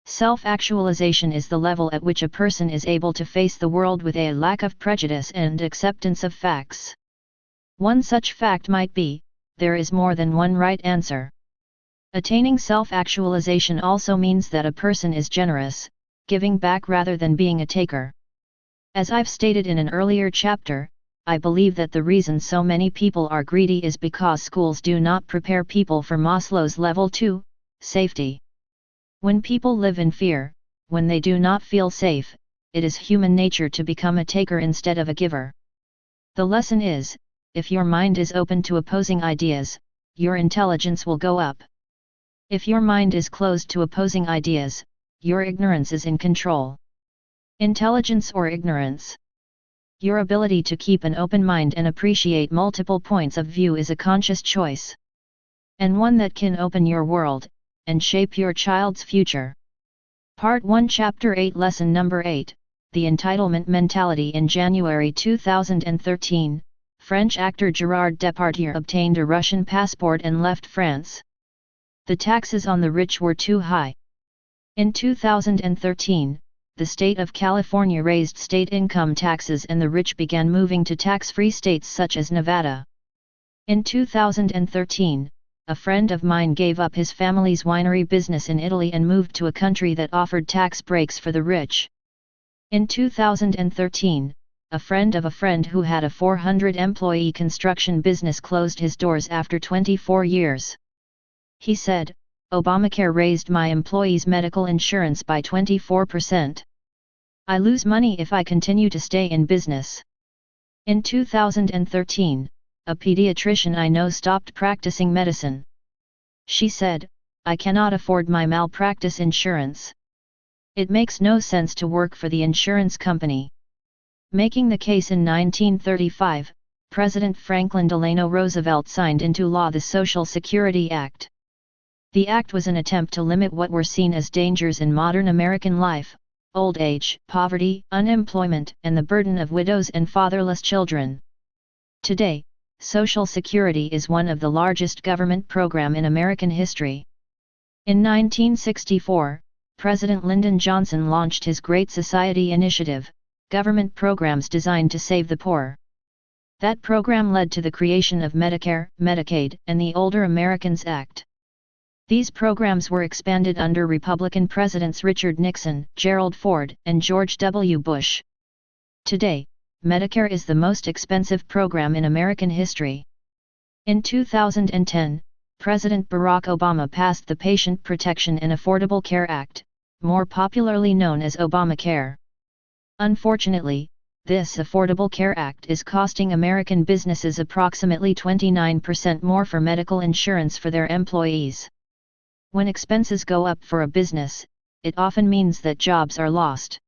Self-actualization is the level at which a person is able to face the world with a lack of prejudice and acceptance of facts. One such fact might be, there is more than one right answer. Attaining self-actualization also means that a person is generous, giving back rather than being a taker. As I've stated in an earlier chapter, I believe that the reason so many people are greedy is because schools do not prepare people for Maslow's level 2, safety. When people live in fear, when they do not feel safe, it is human nature to become a taker instead of a giver. The lesson is, if your mind is open to opposing ideas, your intelligence will go up. If your mind is closed to opposing ideas, your ignorance is in control. Intelligence or ignorance? Your ability to keep an open mind and appreciate multiple points of view is a conscious choice. And one that can open your world, and shape your child's future. Part 1 Chapter 8 Lesson Number 8, The Entitlement Mentality. In January 2013, French actor Gérard Depardieu obtained a Russian passport and left France. The taxes on the rich were too high. In 2013, the state of California raised state income taxes and the rich began moving to tax-free states such as Nevada. In 2013, a friend of mine gave up his family's winery business in Italy and moved to a country that offered tax breaks for the rich. In 2013, a friend of a friend who had a 400-employee construction business closed his doors after 24 years. He said, "Obamacare raised my employees' medical insurance by 24%. I lose money if I continue to stay in business." In 2013, a pediatrician I know stopped practicing medicine. She said, "I cannot afford my malpractice insurance. It makes no sense to work for the insurance company." Making the case in 1935, President Franklin Delano Roosevelt signed into law the Social Security Act. The act was an attempt to limit what were seen as dangers in modern American life: old age, poverty, unemployment, and the burden of widows and fatherless children. Today, Social Security is one of the largest government programs in American history. In 1964, President Lyndon Johnson launched his Great Society Initiative, government programs designed to save the poor. That program led to the creation of Medicare, Medicaid, and the Older Americans Act. These programs were expanded under Republican presidents Richard Nixon, Gerald Ford, and George W. Bush. Today, Medicare is the most expensive program in American history. In 2010, President Barack Obama passed the Patient Protection and Affordable Care Act, more popularly known as Obamacare. Unfortunately, this Affordable Care Act is costing American businesses approximately 29% more for medical insurance for their employees. When expenses go up for a business, it often means that jobs are lost.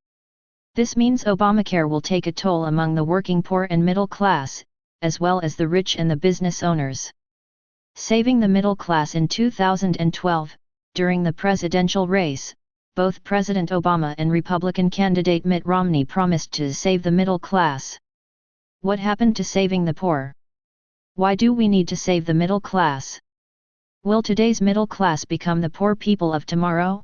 This means Obamacare will take a toll among the working poor and middle class, as well as the rich and the business owners. Saving the middle class. In 2012, during the presidential race, both President Obama and Republican candidate Mitt Romney promised to save the middle class. What happened to saving the poor? Why do we need to save the middle class? Will today's middle class become the poor people of tomorrow?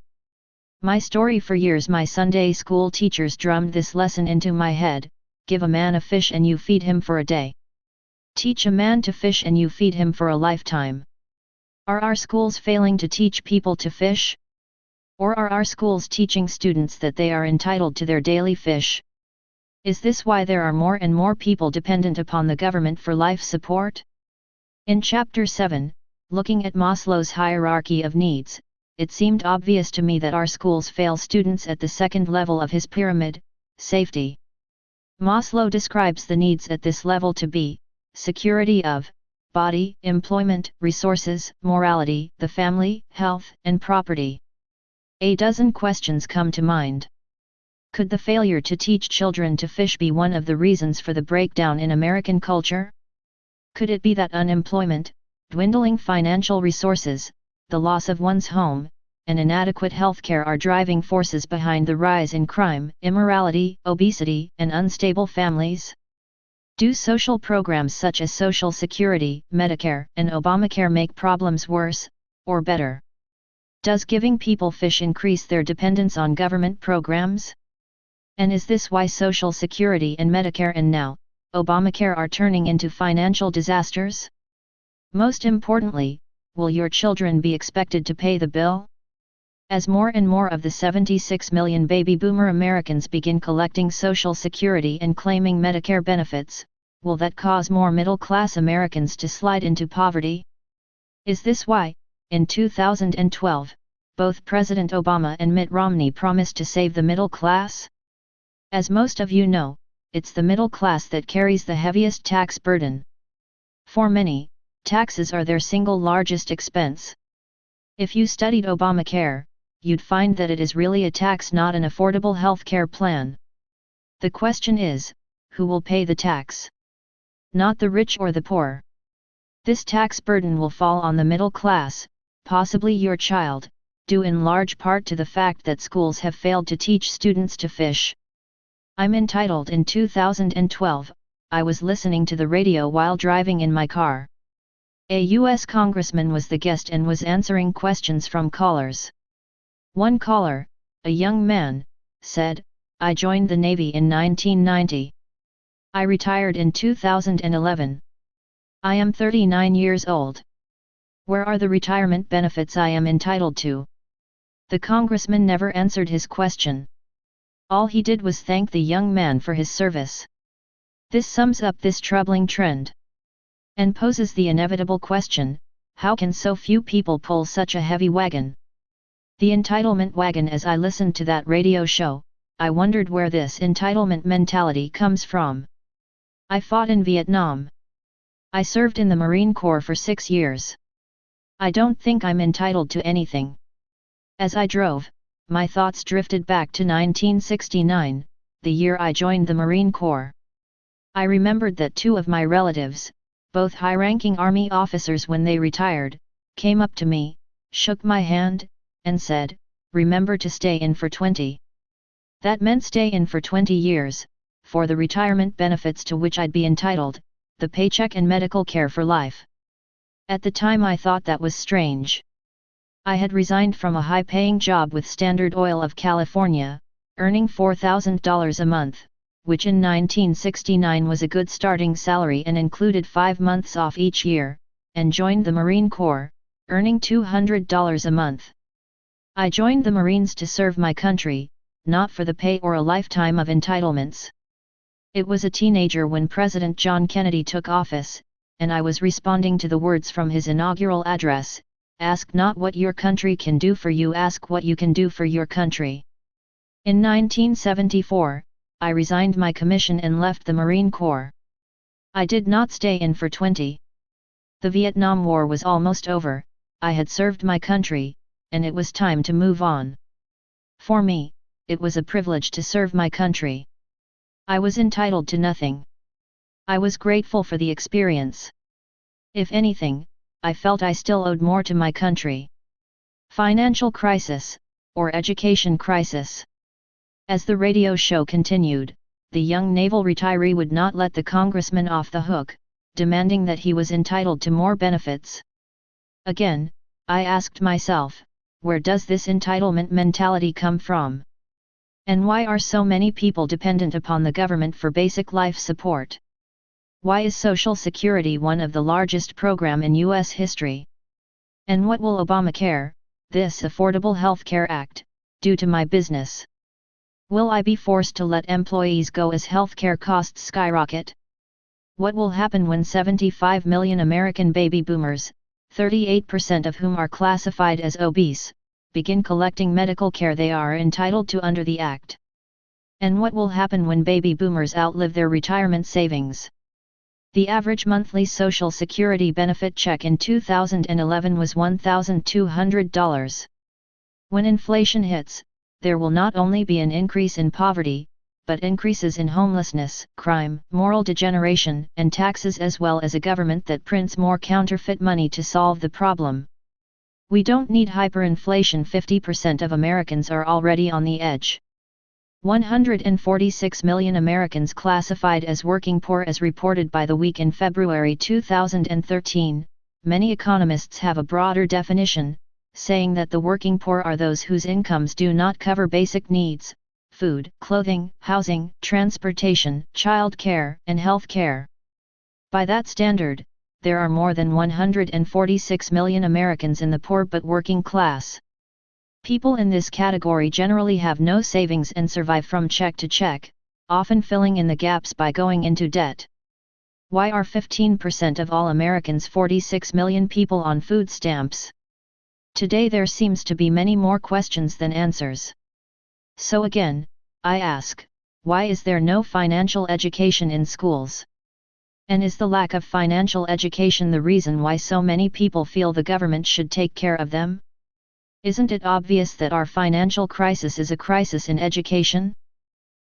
My story. For years my Sunday school teachers drummed this lesson into my head: give a man a fish and you feed him for a day. Teach a man to fish and you feed him for a lifetime. Are our schools failing to teach people to fish? Or are our schools teaching students that they are entitled to their daily fish? Is this why there are more and more people dependent upon the government for life support? In Chapter 7, looking at Maslow's hierarchy of needs, it seemed obvious to me that our schools fail students at the second level of his pyramid: safety. Maslow describes the needs at this level to be security of body, employment, resources, morality, the family, health, and property. A dozen questions come to mind. Could the failure to teach children to fish be one of the reasons for the breakdown in American culture? Could it be that unemployment, dwindling financial resources, the loss of one's home, and inadequate healthcare are driving forces behind the rise in crime, immorality, obesity, and unstable families? Do social programs such as Social Security, Medicare, and Obamacare make problems worse, or better? Does giving people fish increase their dependence on government programs? And is this why Social Security and Medicare and now, Obamacare are turning into financial disasters? Most importantly, will your children be expected to pay the bill? As more and more of the 76 million baby boomer Americans begin collecting Social Security and claiming Medicare benefits, will that cause more middle-class Americans to slide into poverty? Is this why, in 2012, both President Obama and Mitt Romney promised to save the middle class? As most of you know, it's the middle class that carries the heaviest tax burden. For many, taxes are their single largest expense. If you studied Obamacare, you'd find that it is really a tax, not an affordable health care plan. The question is, who will pay the tax? Not the rich or the poor. This tax burden will fall on the middle class, possibly your child, due in large part to the fact that schools have failed to teach students to fish. I'm entitled. In 2012, I was listening to the radio while driving in my car. A U.S. congressman was the guest and was answering questions from callers. One caller, a young man, said, "I joined the Navy in 1990. I retired in 2011. I am 39 years old. Where are the retirement benefits I am entitled to?" The congressman never answered his question. All he did was thank the young man for his service. This sums up this troubling trend. And poses the inevitable question, how can so few people pull such a heavy wagon? The entitlement wagon. As I listened to that radio show, I wondered where this entitlement mentality comes from. I fought in Vietnam. I served in the Marine Corps for 6 years. I don't think I'm entitled to anything. As I drove, my thoughts drifted back to 1969, the year I joined the Marine Corps. I remembered that 2 of my relatives, both high-ranking Army officers when they retired, came up to me, shook my hand, and said, "Remember to stay in for 20. That meant stay in for 20 years, for the retirement benefits to which I'd be entitled, the paycheck and medical care for life. At the time I thought that was strange. I had resigned from a high-paying job with Standard Oil of California, earning $4,000 a month, which in 1969 was a good starting salary and included 5 months off each year, and joined the Marine Corps, earning $200 a month. I joined the Marines to serve my country, not for the pay or a lifetime of entitlements. It was a teenager when President John Kennedy took office, and I was responding to the words from his inaugural address, "Ask not what your country can do for you, ask what you can do for your country." In 1974, I resigned my commission and left the Marine Corps. I did not stay in for 20. The Vietnam War was almost over, I had served my country, and it was time to move on. For me, it was a privilege to serve my country. I was entitled to nothing. I was grateful for the experience. If anything, I felt I still owed more to my country. Financial crisis, or education crisis. As the radio show continued, the young naval retiree would not let the congressman off the hook, demanding that he was entitled to more benefits. Again, I asked myself, where does this entitlement mentality come from? And why are so many people dependent upon the government for basic life support? Why is Social Security one of the largest programs in U.S. history? And what will Obamacare, this Affordable Health Care Act, do to my business? Will I be forced to let employees go as healthcare costs skyrocket? What will happen when 75 million American baby boomers, 38% of whom are classified as obese, begin collecting medical care they are entitled to under the Act? And what will happen when baby boomers outlive their retirement savings? The average monthly Social Security benefit check in 2011 was $1,200. When inflation hits, there will not only be an increase in poverty, but increases in homelessness, crime, moral degeneration, and taxes, as well as a government that prints more counterfeit money to solve the problem. We don't need hyperinflation. 50% of Americans are already on the edge. 146 million Americans classified as working poor as reported by The Week in February 2013. Many economists have a broader definition, saying that the working poor are those whose incomes do not cover basic needs: food, clothing, housing, transportation, child care, and health care. By that standard, there are more than 146 million Americans in the poor but working class. People in this category generally have no savings and survive from check to check, often filling in the gaps by going into debt. Why are 15% of all Americans, 46 million people, on food stamps? Today there seems to be many more questions than answers. So again, I ask, why is there no financial education in schools? And is the lack of financial education the reason why so many people feel the government should take care of them? Isn't it obvious that our financial crisis is a crisis in education?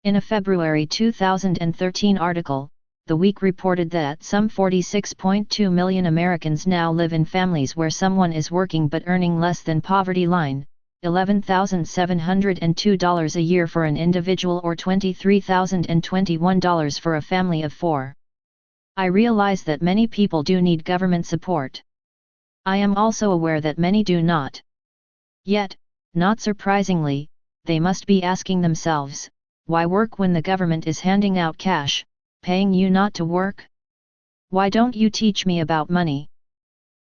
In a February 2013 article, The Week reported that some 46.2 million Americans now live in families where someone is working but earning less than poverty line, $11,702 a year for an individual or $23,021 for a family of four. I realize that many people do need government support. I am also aware that many do not. Yet, not surprisingly, they must be asking themselves, why work when the government is handing out cash, paying you not to work? Why don't you teach me about money?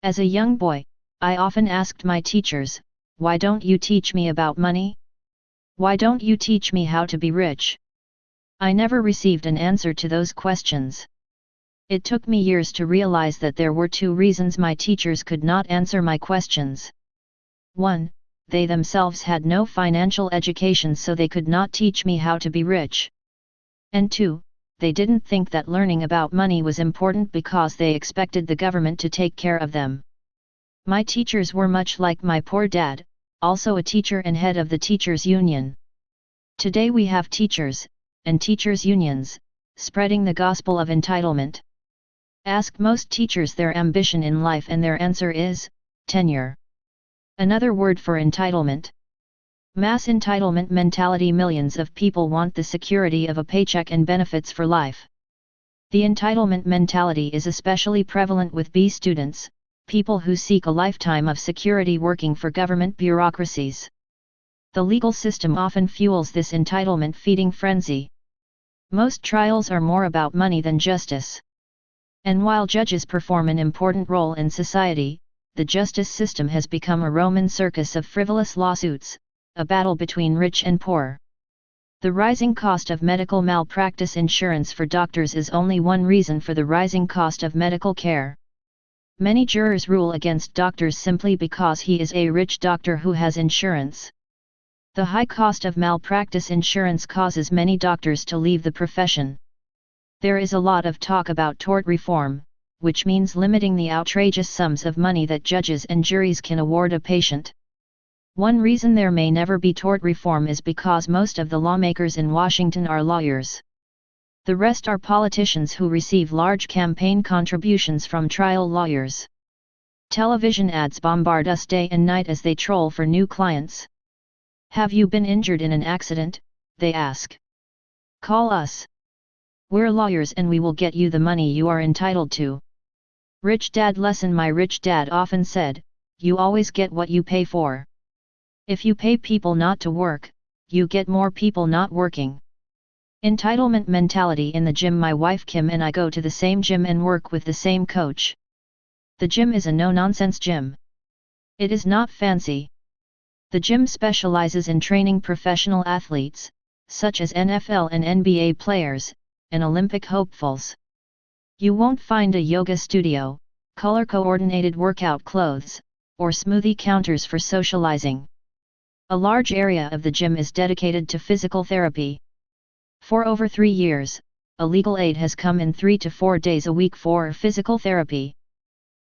As a young boy, I often asked my teachers, why don't you teach me about money? Why don't you teach me how to be rich? I never received an answer to those questions. It took me years to realize that there were two reasons my teachers could not answer my questions. 1. They themselves had no financial education, so they could not teach me how to be rich. And 2, they didn't think that learning about money was important because they expected the government to take care of them. My teachers were much like my poor dad, also a teacher and head of the teachers' union. Today we have teachers, and teachers' unions, spreading the gospel of entitlement. Ask most teachers their ambition in life and their answer is, tenure. Another word for entitlement. Mass entitlement mentality. Millions of people want the security of a paycheck and benefits for life. The entitlement mentality is especially prevalent with B students, people who seek a lifetime of security working for government bureaucracies. The legal system often fuels this entitlement feeding frenzy. Most trials are more about money than justice. And while judges perform an important role in society, the justice system has become a Roman circus of frivolous lawsuits, a battle between rich and poor. The rising cost of medical malpractice insurance for doctors is only one reason for the rising cost of medical care. Many jurors rule against doctors simply because he is a rich doctor who has insurance. The high cost of malpractice insurance causes many doctors to leave the profession. There is a lot of talk about tort reform, which means limiting the outrageous sums of money that judges and juries can award a patient. One reason there may never be tort reform is because most of the lawmakers in Washington are lawyers. The rest are politicians who receive large campaign contributions from trial lawyers. Television ads bombard us day and night as they troll for new clients. Have you been injured in an accident? They ask. Call us. We're lawyers and we will get you the money you are entitled to. Rich dad lesson. My rich dad often said, you always get what you pay for. If you pay people not to work, you get more people not working. Entitlement mentality in the gym. My wife Kim and I go to the same gym and work with the same coach. The gym is a no-nonsense gym. It is not fancy. The gym specializes in training professional athletes, such as NFL and NBA players, and Olympic hopefuls. You won't find a yoga studio, color-coordinated workout clothes, or smoothie counters for socializing. A large area of the gym is dedicated to physical therapy. For over 3 years, a legal aid has come in 3 to 4 days a week for physical therapy.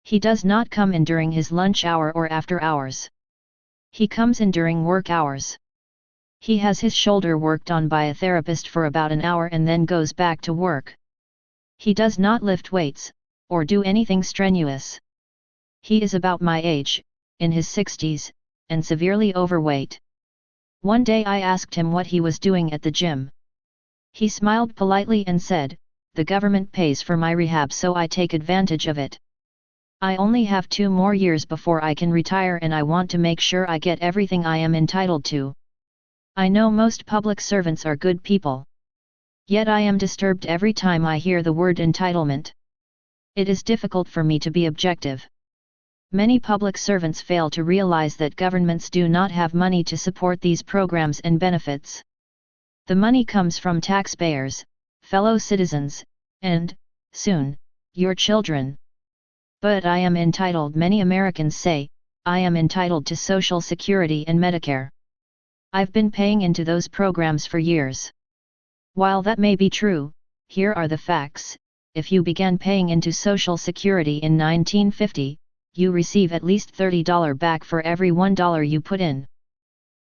He does not come in during his lunch hour or after hours. He comes in during work hours. He has his shoulder worked on by a therapist for about an hour and then goes back to work. He does not lift weights, or do anything strenuous. He is about my age, in his 60s, and severely overweight. One day I asked him what he was doing at the gym. He smiled politely and said, the government pays for my rehab, so I take advantage of it. I only have 2 more years before I can retire and I want to make sure I get everything I am entitled to. I know most public servants are good people. Yet I am disturbed every time I hear the word entitlement. It is difficult for me to be objective. Many public servants fail to realize that governments do not have money to support these programs and benefits. The money comes from taxpayers, fellow citizens, and, soon, your children. But I am entitled. Many Americans say, I am entitled to Social Security and Medicare. I've been paying into those programs for years. While that may be true, here are the facts. If you began paying into Social Security in 1950, you receive at least $30 back for every $1 you put in.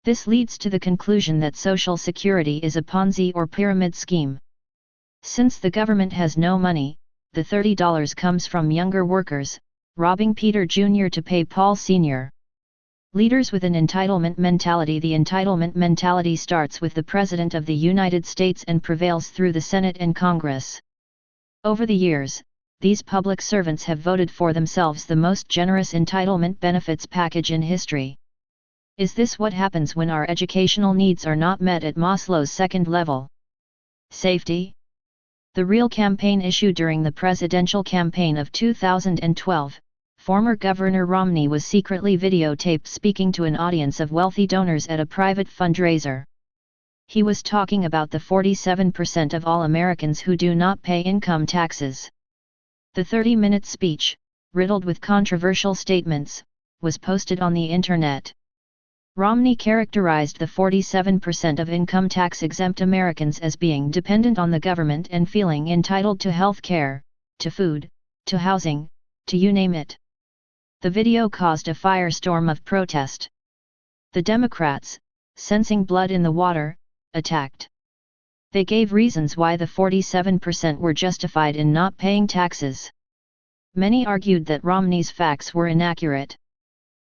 This leads to the conclusion that Social Security is a Ponzi or pyramid scheme. Since the government has no money, the $30 comes from younger workers, robbing Peter Jr. to pay Paul Sr. Leaders with an entitlement mentality. The entitlement mentality starts with the President of the United States and prevails through the Senate and Congress. Over the years, these public servants have voted for themselves the most generous entitlement benefits package in history. Is this what happens when our educational needs are not met at Maslow's second level? Safety? The real campaign issue during the presidential campaign of 2012, former Governor Romney was secretly videotaped speaking to an audience of wealthy donors at a private fundraiser. He was talking about the 47% of all Americans who do not pay income taxes. The 30-minute speech, riddled with controversial statements, was posted on the internet. Romney characterized the 47% of income tax-exempt Americans as being dependent on the government and feeling entitled to health care, to food, to housing, to you name it. The video caused a firestorm of protest. The Democrats, sensing blood in the water, attacked. They gave reasons why the 47% were justified in not paying taxes. Many argued that Romney's facts were inaccurate.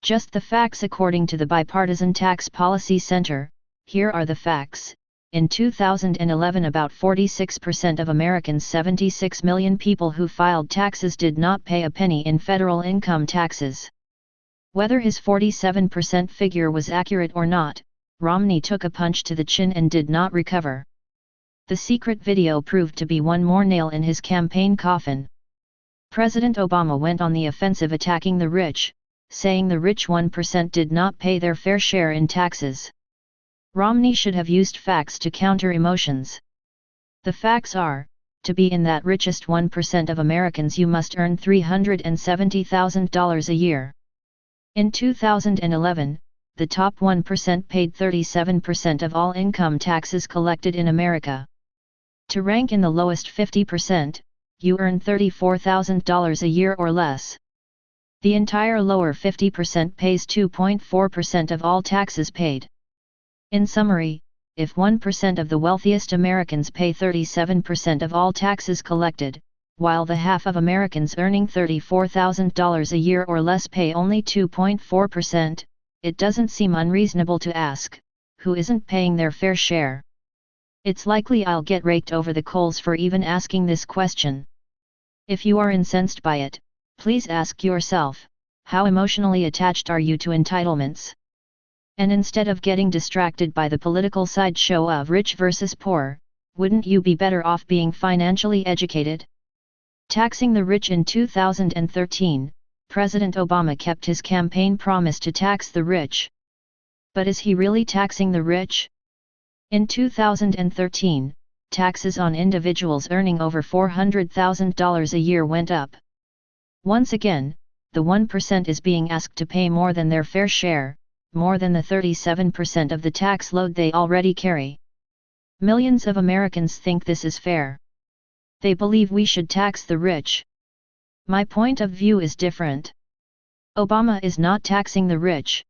Just the facts according to the Bipartisan Tax Policy Center. Here are the facts. In 2011, about 46% of Americans, 76 million people who filed taxes, did not pay a penny in federal income taxes. Whether his 47% figure was accurate or not, Romney took a punch to the chin and did not recover. The secret video proved to be one more nail in his campaign coffin. President Obama went on the offensive, attacking the rich, saying the rich 1% did not pay their fair share in taxes. Romney should have used facts to counter emotions. The facts are, to be in that richest 1% of Americans, you must earn $370,000 a year. In 2011, the top 1% paid 37% of all income taxes collected in America. To rank in the lowest 50%, you earn $34,000 a year or less. The entire lower 50% pays 2.4% of all taxes paid. In summary, if 1% of the wealthiest Americans pay 37% of all taxes collected, while the half of Americans earning $34,000 a year or less pay only 2.4%, it doesn't seem unreasonable to ask, who isn't paying their fair share? It's likely I'll get raked over the coals for even asking this question. If you are incensed by it, please ask yourself, how emotionally attached are you to entitlements? And instead of getting distracted by the political sideshow of rich versus poor, wouldn't you be better off being financially educated? Taxing the rich. In 2013, President Obama kept his campaign promise to tax the rich. But is he really taxing the rich? In 2013, taxes on individuals earning over $400,000 a year went up. Once again, the 1% is being asked to pay more than their fair share, more than the 37% of the tax load they already carry. Millions of Americans think this is fair. They believe we should tax the rich. My point of view is different. Obama is not taxing the rich.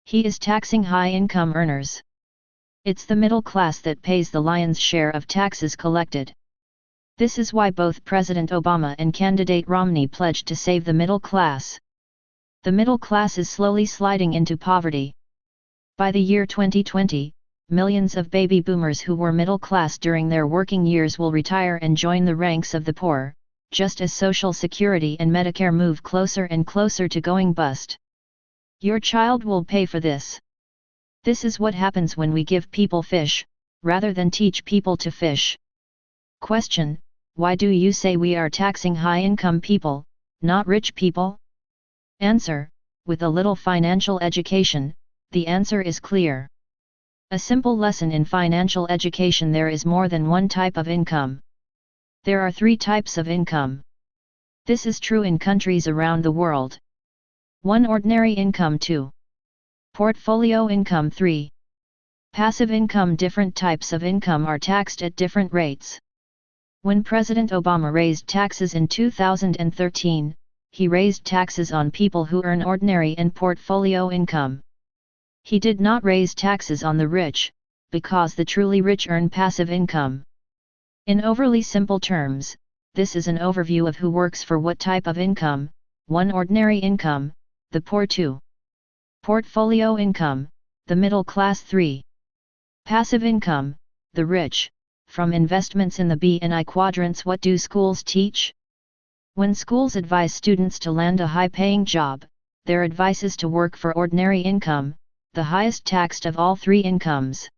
He is taxing high-income earners. It's the middle class that pays the lion's share of taxes collected. This is why both President Obama and candidate Romney pledged to save the middle class. The middle class is slowly sliding into poverty. By the year 2020, millions of baby boomers who were middle class during their working years will retire and join the ranks of the poor, just as Social Security and Medicare move closer and closer to going bust. Your child will pay for this. This is what happens when we give people fish, rather than teach people to fish. Question: why do you say we are taxing high-income people, not rich people? Answer: with a little financial education, the answer is clear. A simple lesson in financial education: there is more than one type of income. There are 3 types of income. This is true in countries around the world. 1. Ordinary income. 2. Portfolio income. 3. Passive income. Different types of income are taxed at different rates. When President Obama raised taxes in 2013, he raised taxes on people who earn ordinary and portfolio income. He did not raise taxes on the rich, because the truly rich earn passive income. In overly simple terms, this is an overview of who works for what type of income: 1. Ordinary income, the poor; 2. Portfolio income, the middle class; 3. Passive income, the rich, from investments in the B and I quadrants. What do schools teach? When schools advise students to land a high-paying job, their advice is to work for ordinary income, the highest taxed of all three incomes.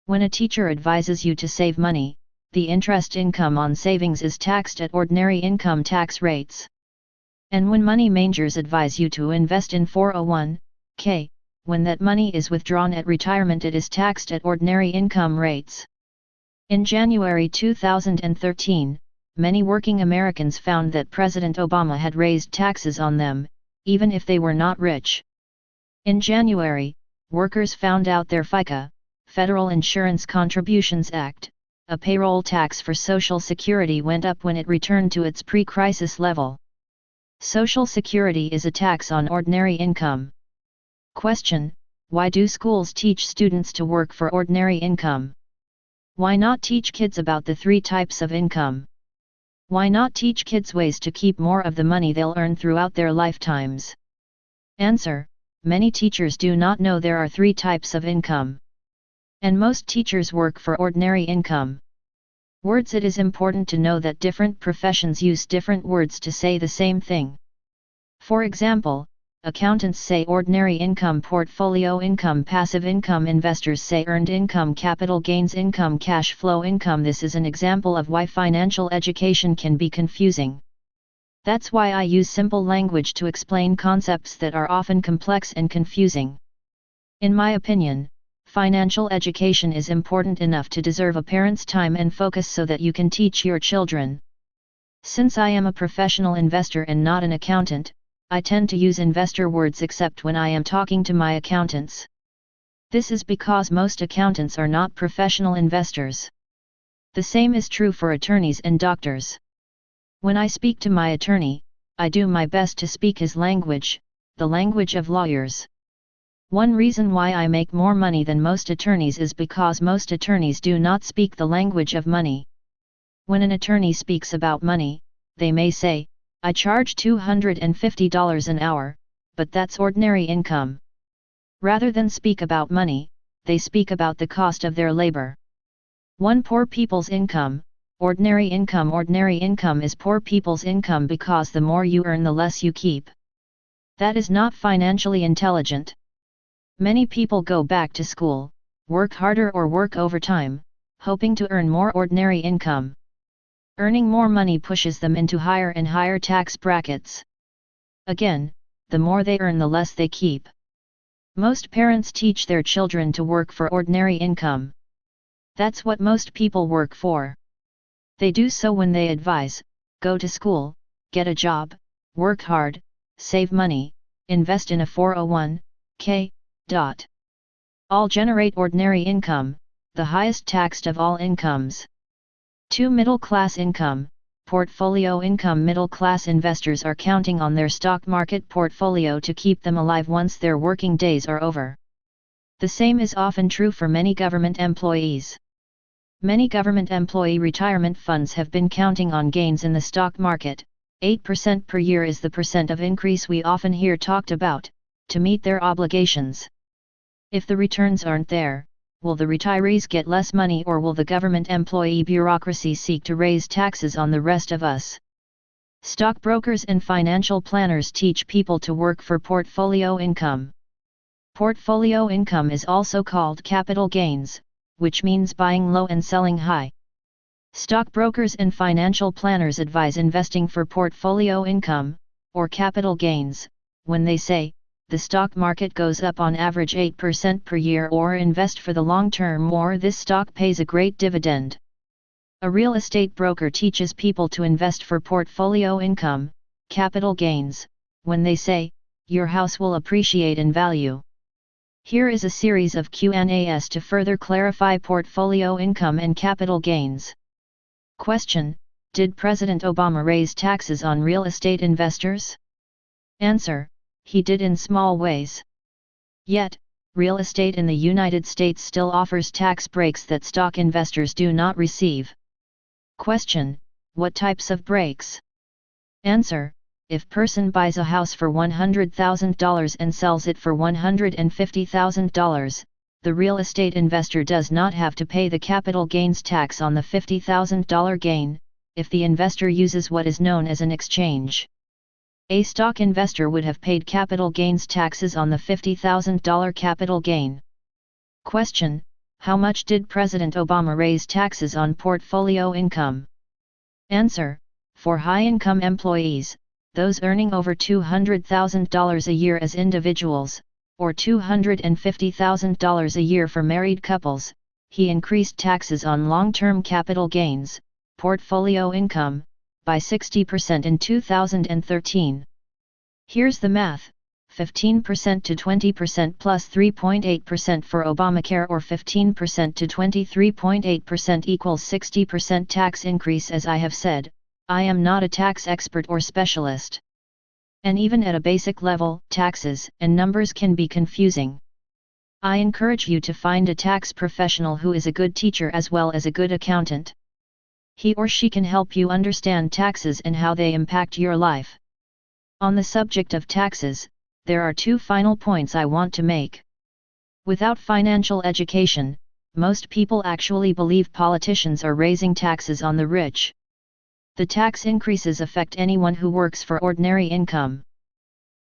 When a teacher advises you to save money, the interest income on savings is taxed at ordinary income tax rates. And when money managers advise you to invest in 401(k), when that money is withdrawn at retirement, it is taxed at ordinary income rates. In January 2013, many working Americans found that President Obama had raised taxes on them, even if they were not rich. In January, workers found out their FICA, Federal Insurance Contributions Act, a payroll tax for Social Security, went up when it returned to its pre-crisis level. Social Security is a tax on ordinary income. Question: why do schools teach students to work for ordinary income? Why not teach kids about the three types of income? Why not teach kids ways to keep more of the money they'll earn throughout their lifetimes? Answer: many teachers do not know there are three types of income. And most teachers work for ordinary income. Words: it is important to know that different professions use different words to say the same thing. For example, accountants say ordinary income, portfolio income, passive income; investors say earned income, capital gains income, cash flow income. This is an example of why financial education can be confusing. That's why I use simple language to explain concepts that are often complex and confusing. In my opinion, financial education is important enough to deserve a parent's time and focus so that you can teach your children. Since I am a professional investor and not an accountant, I tend to use investor words except when I am talking to my accountants. This is because most accountants are not professional investors. The same is true for attorneys and doctors. When I speak to my attorney, I do my best to speak his language, the language of lawyers. One reason why I make more money than most attorneys is because most attorneys do not speak the language of money. When an attorney speaks about money, they may say, "I charge $250 an hour, but that's ordinary income." Rather than speak about money, they speak about the cost of their labor. 1. Poor people's income, ordinary income. Ordinary income is poor people's income because the more you earn, the less you keep. That is not financially intelligent. Many people go back to school, work harder or work overtime, hoping to earn more ordinary income. Earning more money pushes them into higher and higher tax brackets. Again, the more they earn, the less they keep. Most parents teach their children to work for ordinary income. That's what most people work for. They do so when they advise, go to school, get a job, work hard, save money, invest in a 401(k). All generate ordinary income, the highest taxed of all incomes. 2. Middle class income, portfolio income. Middle class investors are counting on their stock market portfolio to keep them alive once their working days are over. The same is often true for many government employees. Many government employee retirement funds have been counting on gains in the stock market. 8% per year is the percent of increase we often hear talked about, to meet their obligations. If the returns aren't there, will the retirees get less money, or will the government employee bureaucracy seek to raise taxes on the rest of us? Stockbrokers and financial planners teach people to work for portfolio income. Portfolio income is also called capital gains, which means buying low and selling high. Stockbrokers and financial planners advise investing for portfolio income, or capital gains, when they say, the stock market goes up on average 8% per year, or invest for the long term, or this stock pays a great dividend. A real estate broker teaches people to invest for portfolio income, capital gains, when they say, your house will appreciate in value. Here is a series of Q&As to further clarify portfolio income and capital gains. Question: did President Obama raise taxes on real estate investors? Answer: he did in small ways. Yet, real estate in the United States still offers tax breaks that stock investors do not receive. Question: what types of breaks? Answer: if person buys a house for $100,000 and sells it for $150,000, the real estate investor does not have to pay the capital gains tax on the $50,000 gain, if the investor uses what is known as an exchange. A stock investor would have paid capital gains taxes on the $50,000 capital gain. Question: how much did President Obama raise taxes on portfolio income? Answer: for high-income employees, those earning over $200,000 a year as individuals, or $250,000 a year for married couples, he increased taxes on long-term capital gains, portfolio income, by 60% in 2013. Here's the math: 15% to 20% plus 3.8% for Obamacare, or 15% to 23.8% equals 60% tax increase. As I have said, I am not a tax expert or specialist. And even at a basic level, taxes and numbers can be confusing. I encourage you to find a tax professional who is a good teacher as well as a good accountant. He or she can help you understand taxes and how they impact your life. On the subject of taxes, there are two final points I want to make. Without financial education, most people actually believe politicians are raising taxes on the rich. The tax increases affect anyone who works for ordinary income.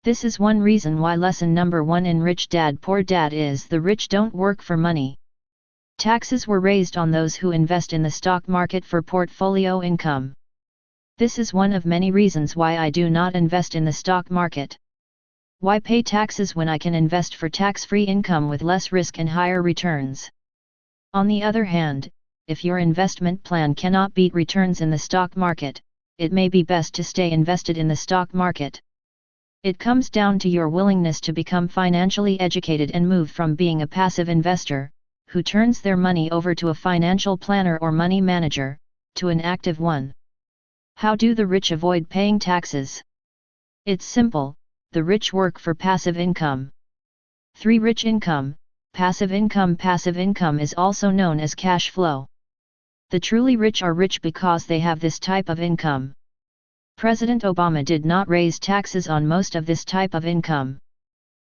This is one reason why lesson number 1 in Rich Dad Poor Dad is: the rich don't work for money. Taxes were raised on those who invest in the stock market for portfolio income. This is one of many reasons why I do not invest in the stock market. Why pay taxes when I can invest for tax-free income with less risk and higher returns? On the other hand, if your investment plan cannot beat returns in the stock market, it may be best to stay invested in the stock market. It comes down to your willingness to become financially educated and move from being a passive investor, who turns their money over to a financial planner or money manager, to an active one. How do the rich avoid paying taxes? It's simple: the rich work for passive income. 3. Rich income, passive income. Passive income is also known as cash flow. The truly rich are rich because they have this type of income. President Obama did not raise taxes on most of this type of income.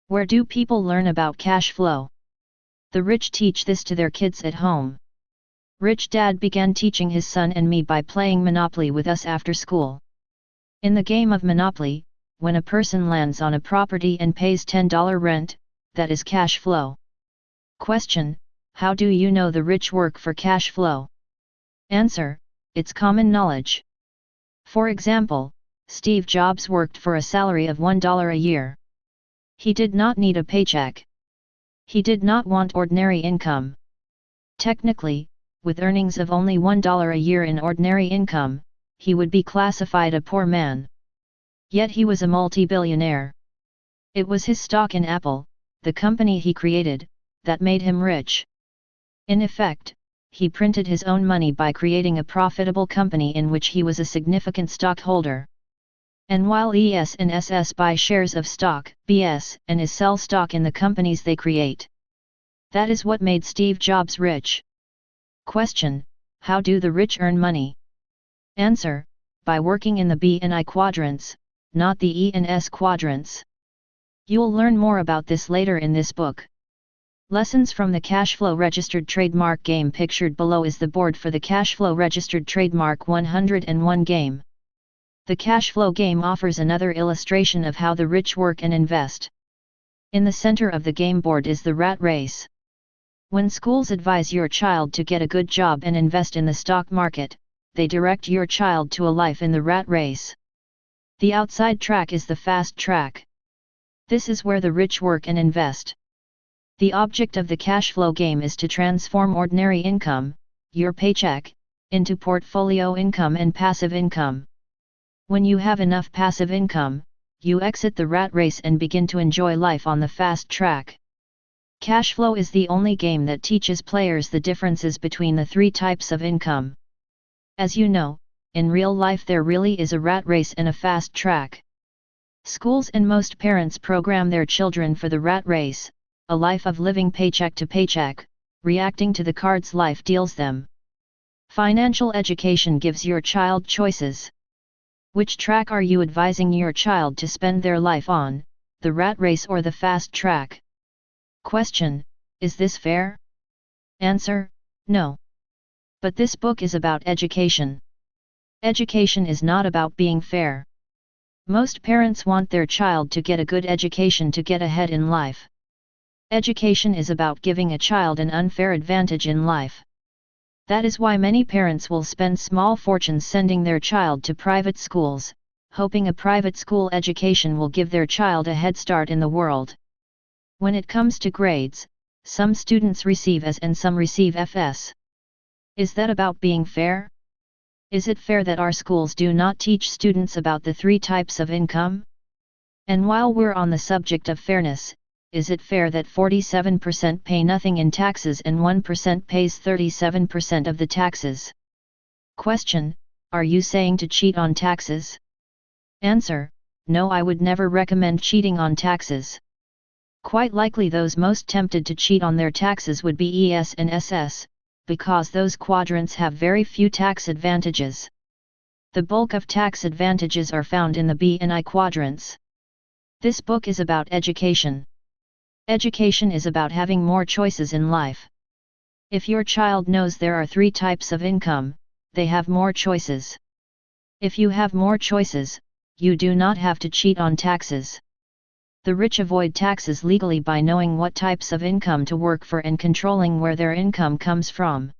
Where do people learn about cash flow? The rich teach this to their kids at home. Rich Dad began teaching his son and me by playing Monopoly with us after school. In the game of Monopoly, when a person lands on a property and pays $10 rent, that is cash flow. Question: how do you know the rich work for cash flow? Answer: it's common knowledge. For example, Steve Jobs worked for a salary of $1 a year. He did not need a paycheck. He did not want ordinary income. Technically, with earnings of only $1 a year in ordinary income, he would be classified a poor man. Yet he was a multi-billionaire. It was his stock in Apple, the company he created, that made him rich. In effect, he printed his own money by creating a profitable company in which he was a significant stockholder. And while ES and SS buy shares of stock, BS and IS sell stock in the companies they create. That is what made Steve Jobs rich. Question: how do the rich earn money? Answer: by working in the B and I quadrants, not the E and S quadrants. You'll learn more about this later in this book. Lessons from the Cashflow Registered Trademark game. Pictured below is the board for the Cashflow Registered Trademark 101 game. The Cashflow game offers another illustration of how the rich work and invest. In the center of the game board is the rat race. When schools advise your child to get a good job and invest in the stock market, they direct your child to a life in the rat race. The outside track is the fast track. This is where the rich work and invest. The object of the Cashflow game is to transform ordinary income, your paycheck, into portfolio income and passive income. When you have enough passive income, you exit the rat race and begin to enjoy life on the fast track. Cashflow is the only game that teaches players the differences between the 3 types of income. As you know, in real life there really is a rat race and a fast track. Schools and most parents program their children for the rat race, a life of living paycheck to paycheck, reacting to the cards life deals them. Financial education gives your child choices. Which track are you advising your child to spend their life on, the rat race or the fast track? Question: is this fair? Answer: no. But this book is about education. Education is not about being fair. Most parents want their child to get a good education to get ahead in life. Education is about giving a child an unfair advantage in life. That is why many parents will spend small fortunes sending their child to private schools, hoping a private school education will give their child a head start in the world. When it comes to grades, some students receive As and some receive FS. Is that about being fair? Is it fair that our schools do not teach students about the 3 types of income? And while we're on the subject of fairness, is it fair that 47% pay nothing in taxes and 1% pays 37% of the taxes? Question: are you saying to cheat on taxes? Answer: no, I would never recommend cheating on taxes. Quite likely those most tempted to cheat on their taxes would be ES and SS, because those quadrants have very few tax advantages. The bulk of tax advantages are found in the B and I quadrants. This book is about education. Education is about having more choices in life. If your child knows there are 3 types of income, they have more choices. If you have more choices, you do not have to cheat on taxes. The rich avoid taxes legally by knowing what types of income to work for and controlling where their income comes from.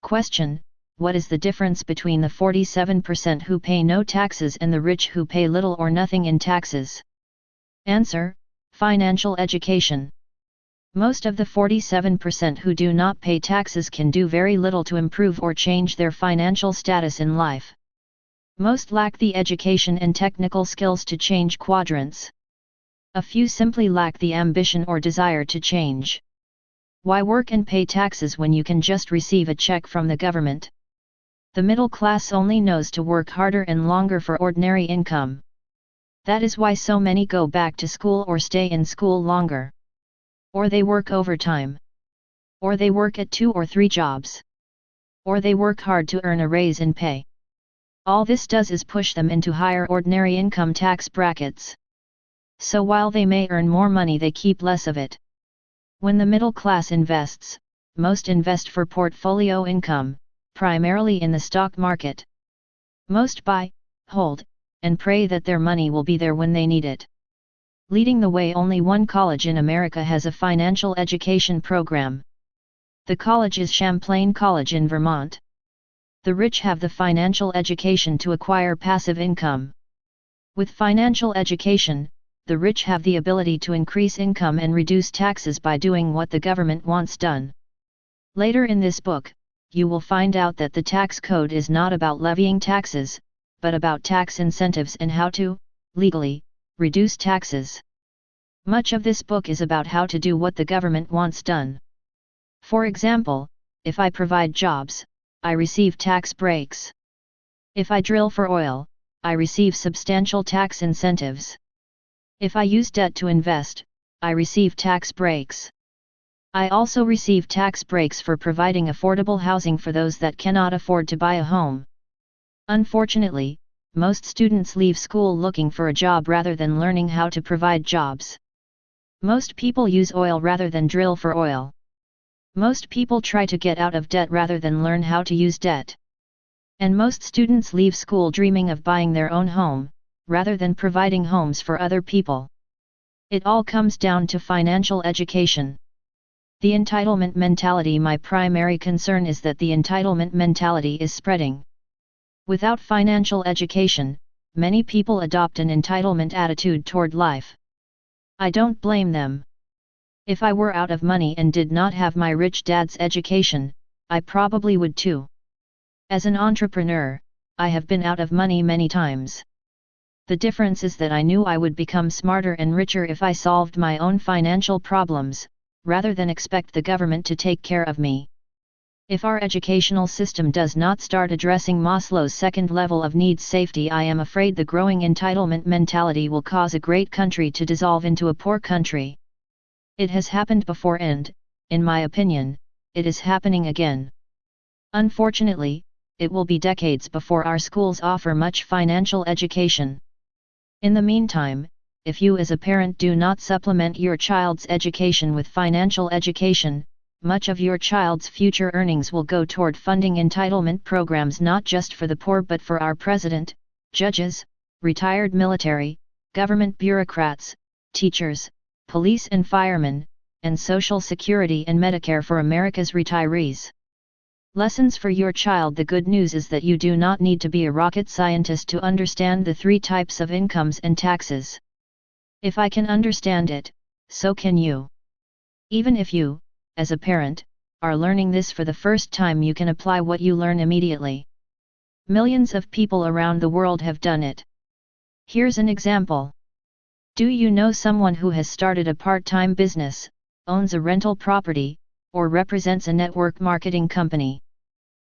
Question: what is the difference between the 47% who pay no taxes and the rich who pay little or nothing in taxes? Answer: financial education. Most of the 47% who do not pay taxes can do very little to improve or change their financial status in life. Most lack the education and technical skills to change quadrants. A few simply lack the ambition or desire to change. Why work and pay taxes when you can just receive a check from the government? The middle class only knows to work harder and longer for ordinary income. That is why so many go back to school or stay in school longer. Or they work overtime. Or they work at 2 or 3 jobs. Or they work hard to earn a raise in pay. All this does is push them into higher ordinary income tax brackets. So while they may earn more money, they keep less of it. When the middle class invests, most invest for portfolio income, primarily in the stock market. Most buy, hold, and pray that their money will be there when they need it. Leading the way, only one college in America has a financial education program. The college is Champlain College in Vermont. The rich have the financial education to acquire passive income. With financial education, the rich have the ability to increase income and reduce taxes by doing what the government wants done. Later in this book, you will find out that the tax code is not about levying taxes, but about tax incentives and how to, legally, reduce taxes. Much of this book is about how to do what the government wants done. For example, if I provide jobs, I receive tax breaks. If I drill for oil, I receive substantial tax incentives. If I use debt to invest, I receive tax breaks. I also receive tax breaks for providing affordable housing for those that cannot afford to buy a home. Unfortunately, most students leave school looking for a job rather than learning how to provide jobs. Most people use oil rather than drill for oil. Most people try to get out of debt rather than learn how to use debt. And most students leave school dreaming of buying their own home, rather than providing homes for other people. It all comes down to financial education. The entitlement mentality. My primary concern is that the entitlement mentality is spreading. Without financial education, many people adopt an entitlement attitude toward life. I don't blame them. If I were out of money and did not have my rich dad's education, I probably would too. As an entrepreneur, I have been out of money many times. The difference is that I knew I would become smarter and richer if I solved my own financial problems, rather than expect the government to take care of me. If our educational system does not start addressing Maslow's second level of needs safety, I am afraid the growing entitlement mentality will cause a great country to dissolve into a poor country. It has happened before and, in my opinion, it is happening again. Unfortunately, it will be decades before our schools offer much financial education. In the meantime, if you as a parent do not supplement your child's education with financial education, much of your child's future earnings will go toward funding entitlement programs not just for the poor but for our president, judges, retired military, government bureaucrats, teachers, police and firemen, and Social Security and Medicare for America's retirees. Lessons for your child. The good news is that you do not need to be a rocket scientist to understand the 3 types of incomes and taxes. If I can understand it, so can you. Even if you, as a parent, are learning this for the first time, you can apply what you learn immediately. Millions of people around the world have done it. Here's an example. Do you know someone who has started a part-time business, owns a rental property, or represents a network marketing company?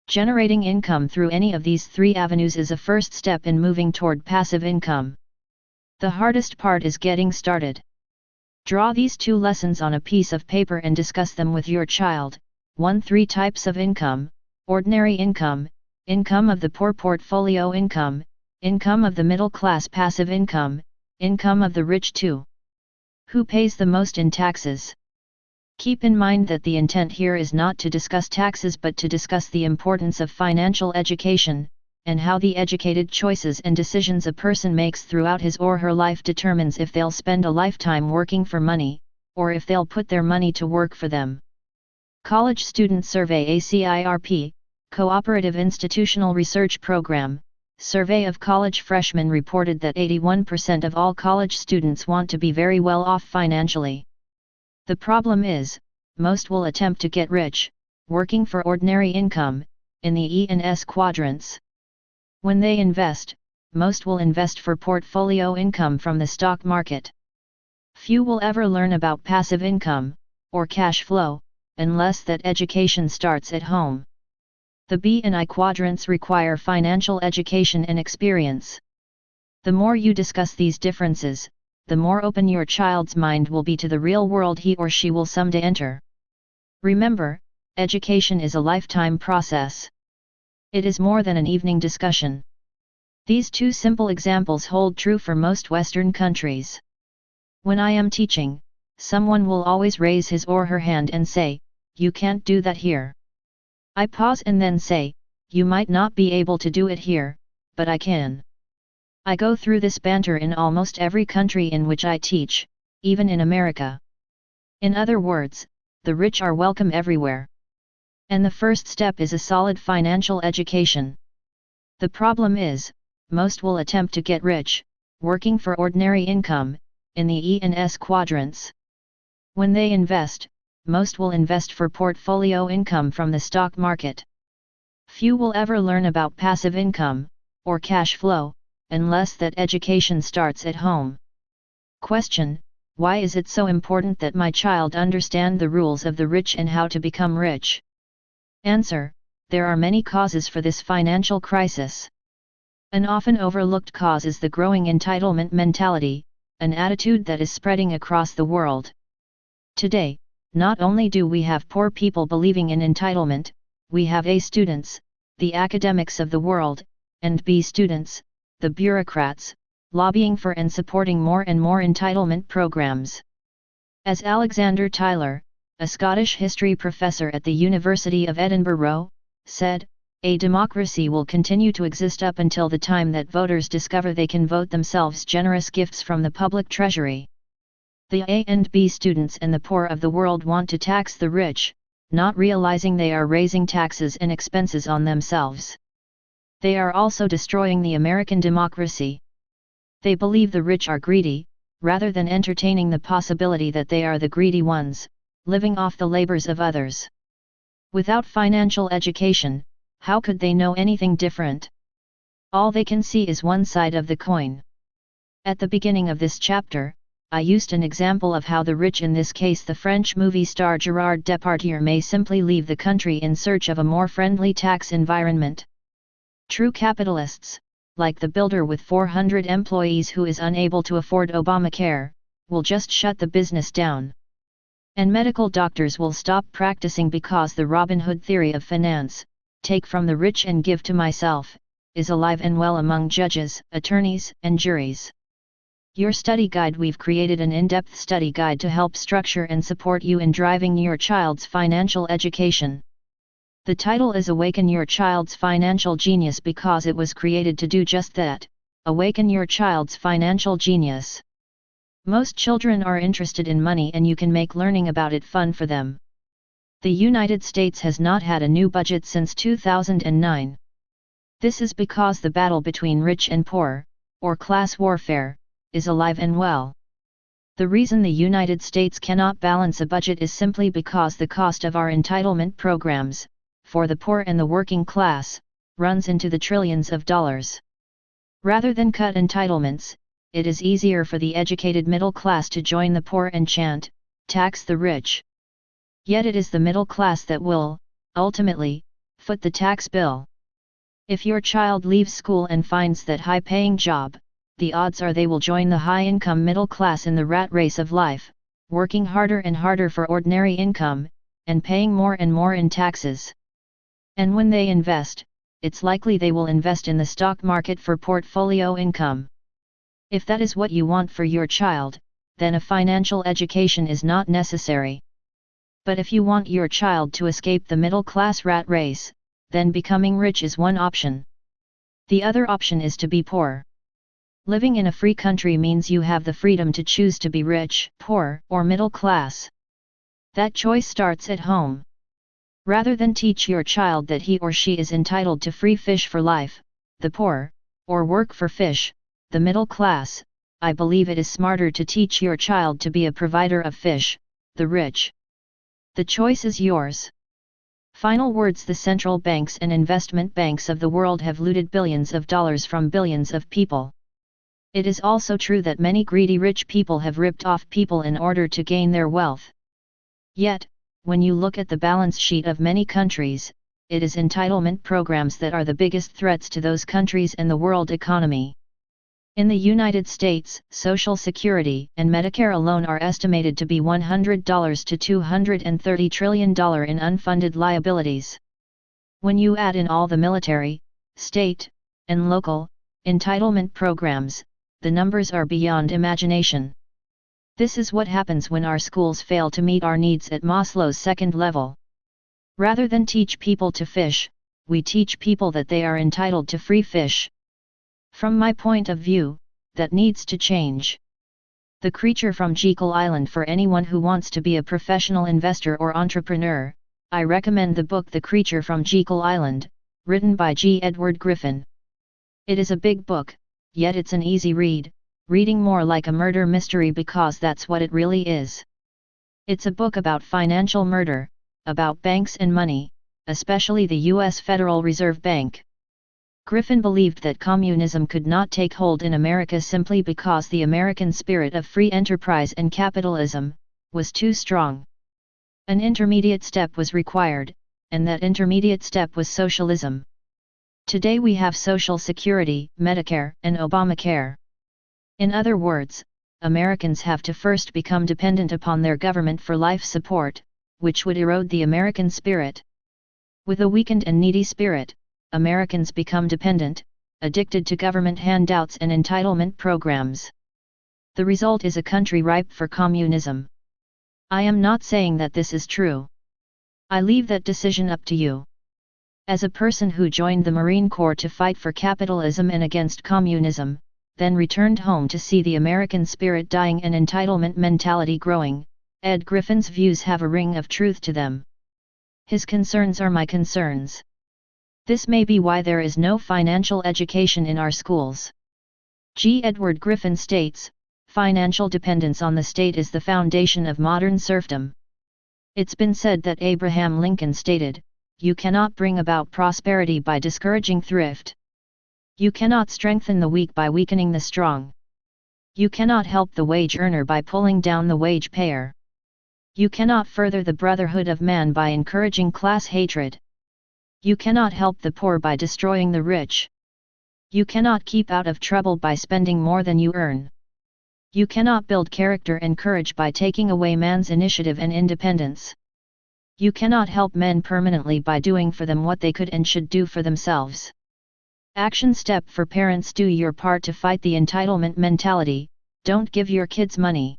Generating income through any of these 3 avenues is a first step in moving toward passive income. The hardest part is getting started. Draw these 2 lessons on a piece of paper and discuss them with your child. 1. 3 types of income: ordinary income, income of the poor, portfolio income, income of the middle class, passive income, income of the rich. 2. Who pays the most in taxes? Keep in mind that the intent here is not to discuss taxes but to discuss the importance of financial education, and how the educated choices and decisions a person makes throughout his or her life determines if they'll spend a lifetime working for money, or if they'll put their money to work for them. College Student Survey ACIRP, Cooperative Institutional Research Program, survey of college freshmen reported that 81% of all college students want to be very well off financially. The problem is, most will attempt to get rich, working for ordinary income, in the E and S quadrants. When they invest, most will invest for portfolio income from the stock market. Few will ever learn about passive income, or cash flow, unless that education starts at home. The B and I quadrants require financial education and experience. The more you discuss these differences, the more open your child's mind will be to the real world he or she will someday enter. Remember, education is a lifetime process. It is more than an evening discussion. These 2 simple examples hold true for most Western countries. When I am teaching, someone will always raise his or her hand and say, "You can't do that here." I pause and then say, "You might not be able to do it here, but I can." I go through this banter in almost every country in which I teach, even in America. In other words, the rich are welcome everywhere. And the first step is a solid financial education. The problem is, most will attempt to get rich, working for ordinary income, in the E and S quadrants. When they invest, most will invest for portfolio income from the stock market. Few will ever learn about passive income, or cash flow, unless that education starts at home. Question: why is it so important that my child understand the rules of the rich and how to become rich? Answer: there are many causes for this financial crisis. An often overlooked cause is the growing entitlement mentality, an attitude that is spreading across the world. Today, not only do we have poor people believing in entitlement, we have A students, the academics of the world, and B students, the bureaucrats, lobbying for and supporting more and more entitlement programs. As Alexander Tyler, a Scottish history professor at the University of Edinburgh, said, a democracy will continue to exist up until the time that voters discover they can vote themselves generous gifts from the public treasury. The A and B students and the poor of the world want to tax the rich, not realizing they are raising taxes and expenses on themselves. They are also destroying the American democracy. They believe the rich are greedy, rather than entertaining the possibility that they are the greedy ones, living off the labors of others. Without financial education, how could they know anything different? All they can see is one side of the coin. At the beginning of this chapter, I used an example of how the rich, in this case the French movie star Gerard Depardieu, may simply leave the country in search of a more friendly tax environment. True capitalists, like the builder with 400 employees who is unable to afford Obamacare, will just shut the business down. And medical doctors will stop practicing because the Robin Hood theory of finance, take from the rich and give to myself, is alive and well among judges, attorneys, and juries. Your study guide. We've created an in-depth study guide to help structure and support you in driving your child's financial education. The title is Awaken Your Child's Financial Genius because it was created to do just that, awaken your child's financial genius. Most children are interested in money and you can make learning about it fun for them. The United States has not had a new budget since 2009. This is because the battle between rich and poor, or class warfare, is alive and well. The reason the United States cannot balance a budget is simply because the cost of our entitlement programs, for the poor and the working class, runs into the trillions of dollars. Rather than cut entitlements, it is easier for the educated middle class to join the poor and chant, "Tax the rich." Yet it is the middle class that will, ultimately, foot the tax bill. If your child leaves school and finds that high-paying job, the odds are they will join the high-income middle class in the rat race of life, working harder and harder for ordinary income, and paying more and more in taxes. And when they invest, it's likely they will invest in the stock market for portfolio income. If that is what you want for your child, then a financial education is not necessary. But if you want your child to escape the middle-class rat race, then becoming rich is one option. The other option is to be poor. Living in a free country means you have the freedom to choose to be rich, poor, or middle class. That choice starts at home. Rather than teach your child that he or she is entitled to free fish for life, the poor, or work for fish, the middle class, I believe it is smarter to teach your child to be a provider of fish, the rich. The choice is yours. Final words. The central banks and investment banks of the world have looted billions of dollars from billions of people. It is also true that many greedy rich people have ripped off people in order to gain their wealth. Yet, when you look at the balance sheet of many countries, it is entitlement programs that are the biggest threats to those countries and the world economy. In the United States, Social Security and Medicare alone are estimated to be $100 to $230 trillion in unfunded liabilities. When you add in all the military, state, and local entitlement programs, the numbers are beyond imagination. This is what happens when our schools fail to meet our needs at Maslow's second level. Rather than teach people to fish, we teach people that they are entitled to free fish. From my point of view, that needs to change. The Creature from Jekyll Island. For anyone who wants to be a professional investor or entrepreneur, I recommend the book The Creature from Jekyll Island, written by G. Edward Griffin. It is a big book, yet it's an easy read, reading more like a murder mystery because that's what it really is. It's a book about financial murder, about banks and money, especially the U.S. Federal Reserve Bank. Griffin believed that communism could not take hold in America simply because the American spirit of free enterprise and capitalism was too strong. An intermediate step was required, and that intermediate step was socialism. Today we have Social Security, Medicare, and Obamacare. In other words, Americans have to first become dependent upon their government for life support, which would erode the American spirit. With a weakened and needy spirit, Americans become dependent, addicted to government handouts and entitlement programs. The result is a country ripe for communism. I am not saying that this is true. I leave that decision up to you. As a person who joined the Marine Corps to fight for capitalism and against communism, then returned home to see the American spirit dying and entitlement mentality growing, Ed Griffin's views have a ring of truth to them. His concerns are my concerns. This may be why there is no financial education in our schools. G. Edward Griffin states, financial dependence on the state is the foundation of modern serfdom. It's been said that Abraham Lincoln stated, "You cannot bring about prosperity by discouraging thrift. You cannot strengthen the weak by weakening the strong. You cannot help the wage earner by pulling down the wage payer. You cannot further the brotherhood of man by encouraging class hatred. You cannot help the poor by destroying the rich. You cannot keep out of trouble by spending more than you earn. You cannot build character and courage by taking away man's initiative and independence. You cannot help men permanently by doing for them what they could and should do for themselves. Action step for parents: do your part to fight the entitlement mentality. Don't give your kids money.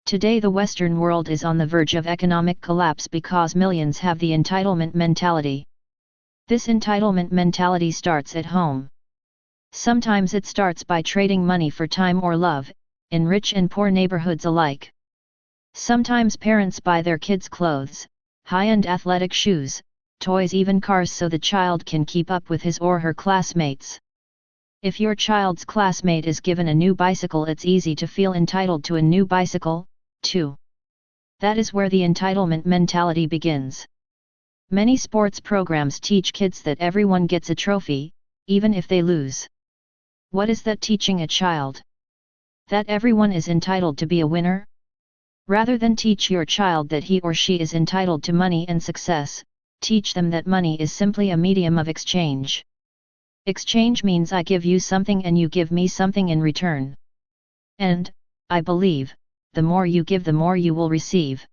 Today the Western world is on the verge of economic collapse because millions have the entitlement mentality. This entitlement mentality starts at home. Sometimes it starts by trading money for time or love, in rich and poor neighborhoods alike. Sometimes parents buy their kids clothes, high-end athletic shoes, toys, even cars so the child can keep up with his or her classmates. If your child's classmate is given a new bicycle, it's easy to feel entitled to a new bicycle, too. That is where the entitlement mentality begins. Many sports programs teach kids that everyone gets a trophy, even if they lose. What is that teaching a child? That everyone is entitled to be a winner? Rather than teach your child that he or she is entitled to money and success, teach them that money is simply a medium of exchange. Exchange means I give you something and you give me something in return. And, I believe, the more you give, the more you will receive.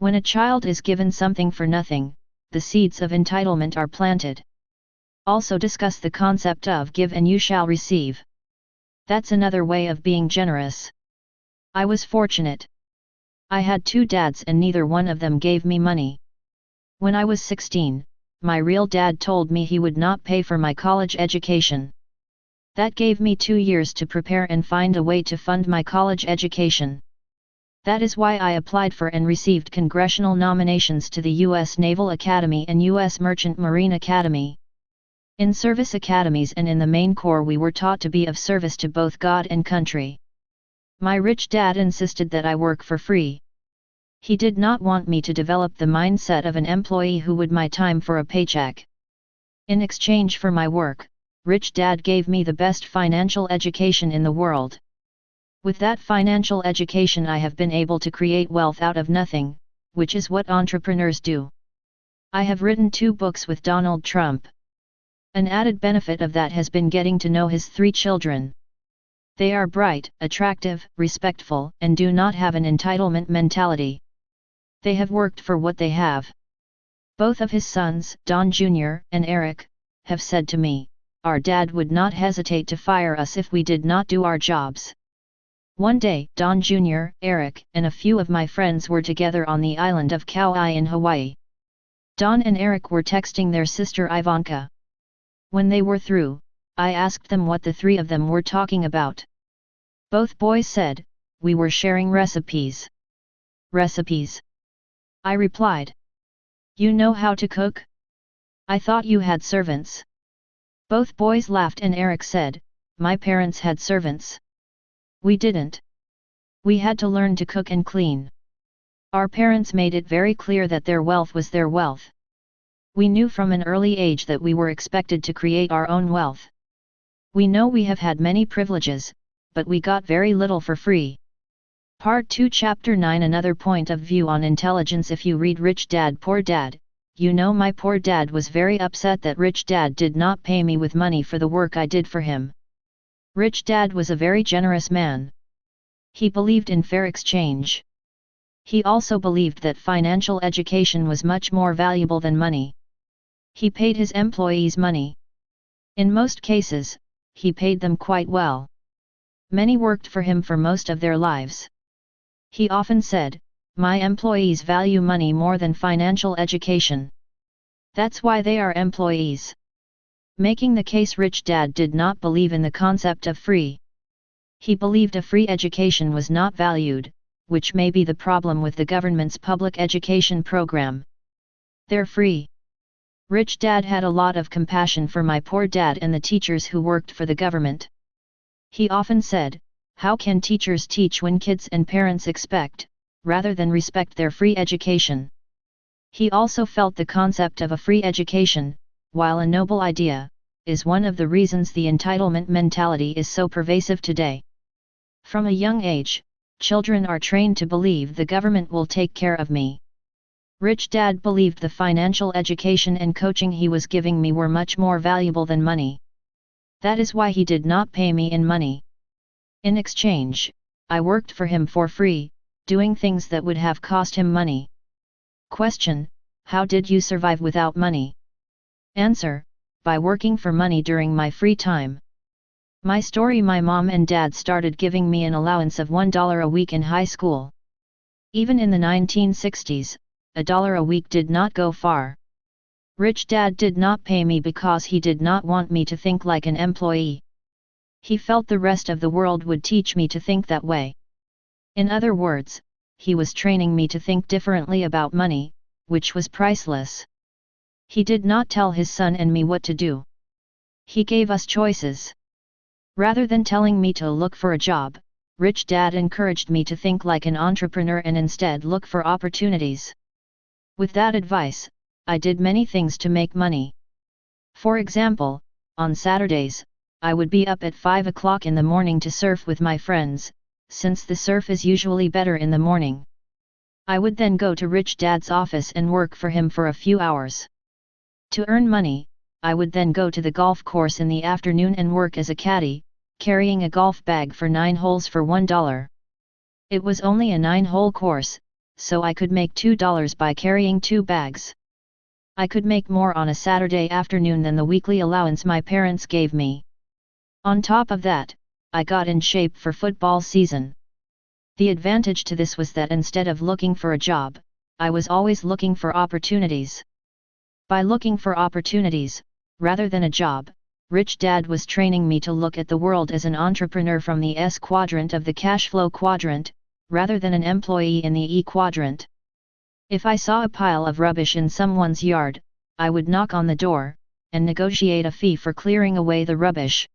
When a child is given something for nothing, the seeds of entitlement are planted. Also discuss the concept of give and you shall receive. That's another way of being generous. I was fortunate. I had 2 dads and neither one of them gave me money. When I was 16, my real dad told me he would not pay for my college education. That gave me 2 years to prepare and find a way to fund my college education. That is why I applied for and received congressional nominations to the U.S. Naval Academy and U.S. Merchant Marine Academy. In service academies and in the Marine Corps we were taught to be of service to both God and country. My rich dad insisted that I work for free. He did not want me to develop the mindset of an employee who would my time for a paycheck. In exchange for my work, rich dad gave me the best financial education in the world. With that financial education I have been able to create wealth out of nothing, which is what entrepreneurs do. I have written 2 books with Donald Trump. An added benefit of that has been getting to know his 3 children. They are bright, attractive, respectful, and do not have an entitlement mentality. They have worked for what they have. Both of his sons, Don Jr. and Eric, have said to me, "Our dad would not hesitate to fire us if we did not do our jobs." One day, Don Jr., Eric, and a few of my friends were together on the island of Kauai in Hawaii. Don and Eric were texting their sister Ivanka. When they were through, I asked them what the 3 of them were talking about. Both boys said, "We were sharing recipes." "Recipes?" I replied. "You know how to cook? I thought you had servants." Both boys laughed and Eric said, "My parents had servants. We didn't. We had to learn to cook and clean. Our parents made it very clear that their wealth was their wealth. We knew from an early age that we were expected to create our own wealth. We know we have had many privileges, but we got very little for free." Part 2 Chapter 9 Another point of view on intelligence. If you read Rich Dad Poor Dad, you know my poor dad was very upset that Rich Dad did not pay me with money for the work I did for him. Rich Dad was a very generous man. He believed in fair exchange. He also believed that financial education was much more valuable than money. He paid his employees money. In most cases, he paid them quite well. Many worked for him for most of their lives. He often said, "My employees value money more than financial education. That's why they are employees." Making the case Rich Dad did not believe in the concept of free. He believed a free education was not valued, which may be the problem with the government's public education program. They're free. Rich Dad had a lot of compassion for my poor dad and the teachers who worked for the government. He often said, "How can teachers teach when kids and parents expect, rather than respect their free education?" He also felt the concept of a free education, while a noble idea, is one of the reasons the entitlement mentality is so pervasive today. From a young age, children are trained to believe the government will take care of me. Rich Dad believed the financial education and coaching he was giving me were much more valuable than money. That is why he did not pay me in money. In exchange, I worked for him for free, doing things that would have cost him money. Question: how did you survive without money? Answer: by working for money during my free time. My story: my mom and dad started giving me an allowance of $1 a week in high school. Even in the 1960s, $1 a week did not go far. Rich dad did not pay me because he did not want me to think like an employee. He felt the rest of the world would teach me to think that way. In other words, he was training me to think differently about money, which was priceless. He did not tell his son and me what to do. He gave us choices. Rather than telling me to look for a job, Rich Dad encouraged me to think like an entrepreneur and instead look for opportunities. With that advice, I did many things to make money. For example, on Saturdays, I would be up at 5 o'clock in the morning to surf with my friends, since the surf is usually better in the morning. I would then go to Rich Dad's office and work for him for a few hours. To earn money, I would then go to the golf course in the afternoon and work as a caddy, carrying a golf bag for 9 holes for $1. It was only a 9-hole course, so I could make $2 by carrying 2 bags. I could make more on a Saturday afternoon than the weekly allowance my parents gave me. On top of that, I got in shape for football season. The advantage to this was that instead of looking for a job, I was always looking for opportunities. By looking for opportunities, rather than a job, Rich Dad was training me to look at the world as an entrepreneur from the S quadrant of the cash flow quadrant, rather than an employee in the E quadrant. If I saw a pile of rubbish in someone's yard, I would knock on the door, and negotiate a fee for clearing away the rubbish.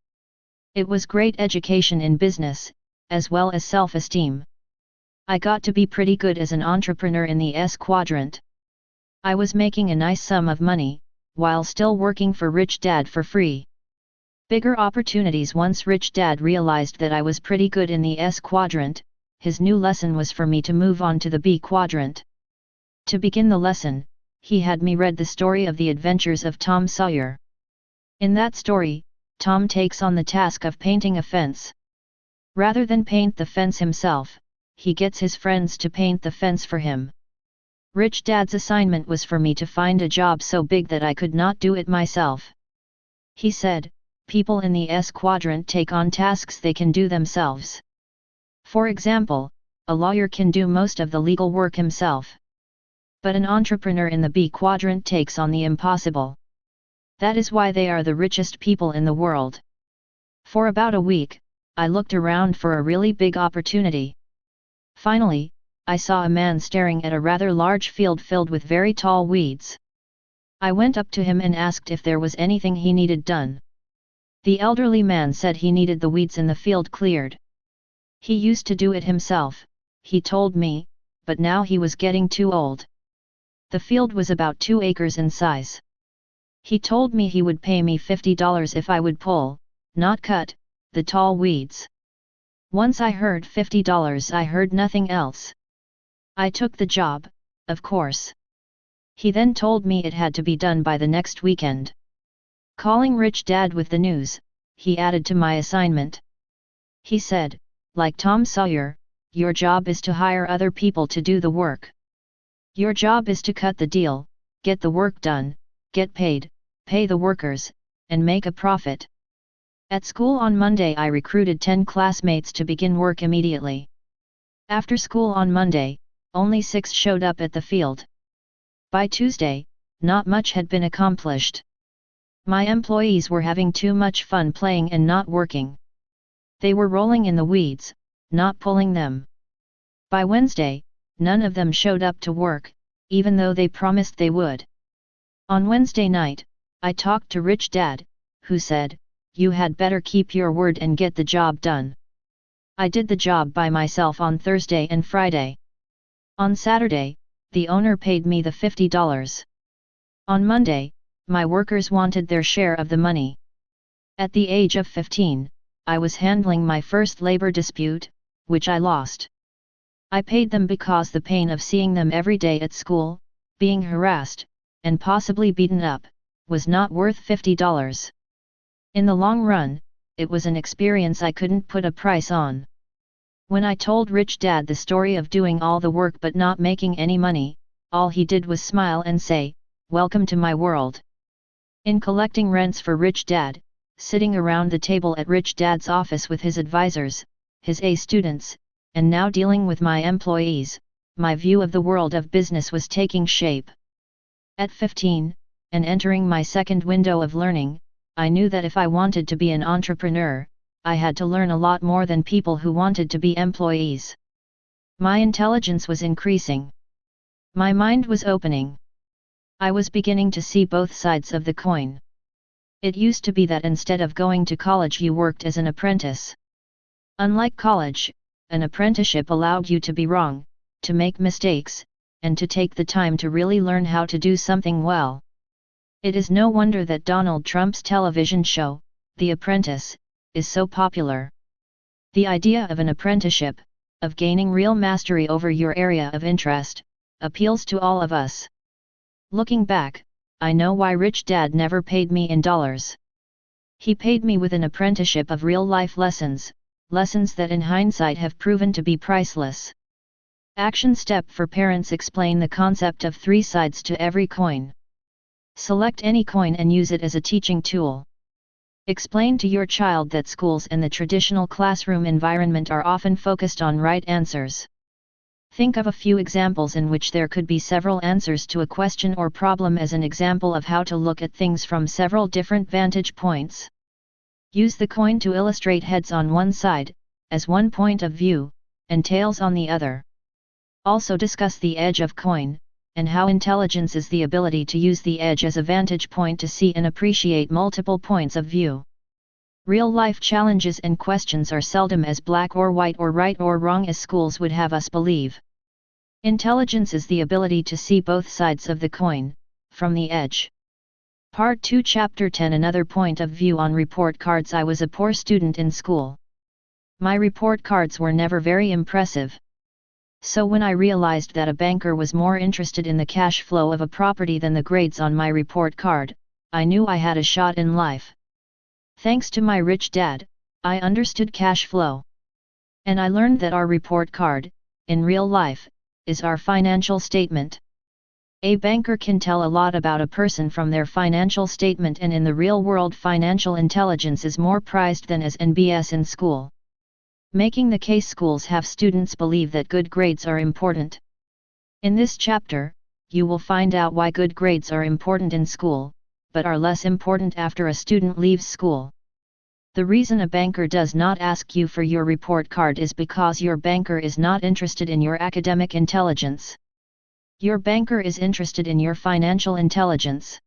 It was great education in business, as well as self-esteem. I got to be pretty good as an entrepreneur in the S quadrant. I was making a nice sum of money, while still working for Rich Dad for free. Bigger opportunities. Once Rich Dad realized that I was pretty good in the S quadrant, his new lesson was for me to move on to the B quadrant. To begin the lesson, he had me read the story of the adventures of Tom Sawyer. In that story, Tom takes on the task of painting a fence. Rather than paint the fence himself, he gets his friends to paint the fence for him. Rich Dad's assignment was for me to find a job so big that I could not do it myself. He said, people in the S quadrant take on tasks they can do themselves. For example, a lawyer can do most of the legal work himself. But an entrepreneur in the B quadrant takes on the impossible. That is why they are the richest people in the world. For about a week, I looked around for a really big opportunity. Finally, I saw a man staring at a rather large field filled with very tall weeds. I went up to him and asked if there was anything he needed done. The elderly man said he needed the weeds in the field cleared. He used to do it himself, he told me, but now he was getting too old. The field was about 2 acres in size. He told me he would pay me $50 if I would pull, not cut, the tall weeds. Once I heard $50, I heard nothing else. I took the job, of course. He then told me it had to be done by the next weekend. Calling Rich Dad with the news, he added to my assignment. He said, like Tom Sawyer, your job is to hire other people to do the work. Your job is to cut the deal, get the work done, get paid, pay the workers, and make a profit. At school on Monday I recruited 10 classmates to begin work immediately. After school on Monday, only 6 showed up at the field. By Tuesday, not much had been accomplished. My employees were having too much fun playing and not working. They were rolling in the weeds, not pulling them. By Wednesday, none of them showed up to work, even though they promised they would. On Wednesday night, I talked to Rich Dad, who said, you had better keep your word and get the job done. I did the job by myself on Thursday and Friday. On Saturday, the owner paid me the $50. On Monday, my workers wanted their share of the money. At the age of 15, I was handling my first labor dispute, which I lost. I paid them because the pain of seeing them every day at school, being harassed, and possibly beaten up, was not worth $50. In the long run, it was an experience I couldn't put a price on. When I told Rich Dad the story of doing all the work but not making any money, all he did was smile and say, "Welcome to my world." In collecting rents for Rich Dad, sitting around the table at Rich Dad's office with his advisors, his A students, and now dealing with my employees, my view of the world of business was taking shape. At 15, and entering my second window of learning, I knew that if I wanted to be an entrepreneur, I had to learn a lot more than people who wanted to be employees. My intelligence was increasing. My mind was opening. I was beginning to see both sides of the coin. It used to be that instead of going to college you worked as an apprentice. Unlike college, an apprenticeship allowed you to be wrong, to make mistakes, and to take the time to really learn how to do something well. It is no wonder that Donald Trump's television show, The Apprentice, is so popular. The idea of an apprenticeship, of gaining real mastery over your area of interest, appeals to all of us. Looking back, I know why Rich Dad never paid me in dollars. He paid me with an apprenticeship of real-life lessons, lessons that in hindsight have proven to be priceless. Action step for parents: explain the concept of 3 sides to every coin. Select any coin and use it as a teaching tool. Explain to your child that schools and the traditional classroom environment are often focused on right answers. Think of a few examples in which there could be several answers to a question or problem as an example of how to look at things from several different vantage points. Use the coin to illustrate heads on one side, as one point of view, and tails on the other. Also discuss the edge of coin, and how intelligence is the ability to use the edge as a vantage point to see and appreciate multiple points of view. Real-life challenges and questions are seldom as black or white or right or wrong as schools would have us believe. Intelligence is the ability to see both sides of the coin, from the edge. Part 2, Chapter 10. Another point of view on report cards. I was a poor student in school. My report cards were never very impressive. So when I realized that a banker was more interested in the cash flow of a property than the grades on my report card, I knew I had a shot in life. Thanks to my Rich Dad, I understood cash flow. And I learned that our report card, in real life, is our financial statement. A banker can tell a lot about a person from their financial statement, and in the real world financial intelligence is more prized than as NBS in school. Making the case: schools have students believe that good grades are important. In this chapter, you will find out why good grades are important in school, but are less important after a student leaves school. The reason a banker does not ask you for your report card is because your banker is not interested in your academic intelligence. Your banker is interested in your financial intelligence.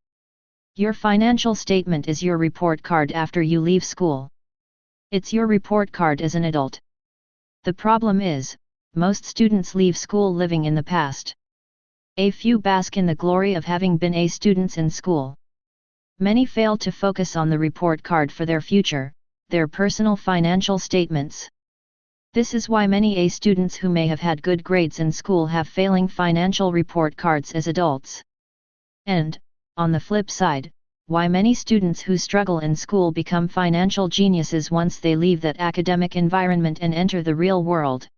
Your financial statement is your report card after you leave school. It's your report card as an adult. The problem is, most students leave school living in the past. A few bask in the glory of having been A students in school. Many fail to focus on the report card for their future, their personal financial statements. This is why many A students who may have had good grades in school have failing financial report cards as adults. And, on the flip side, why many students who struggle in school become financial geniuses once they leave that academic environment and enter the real world.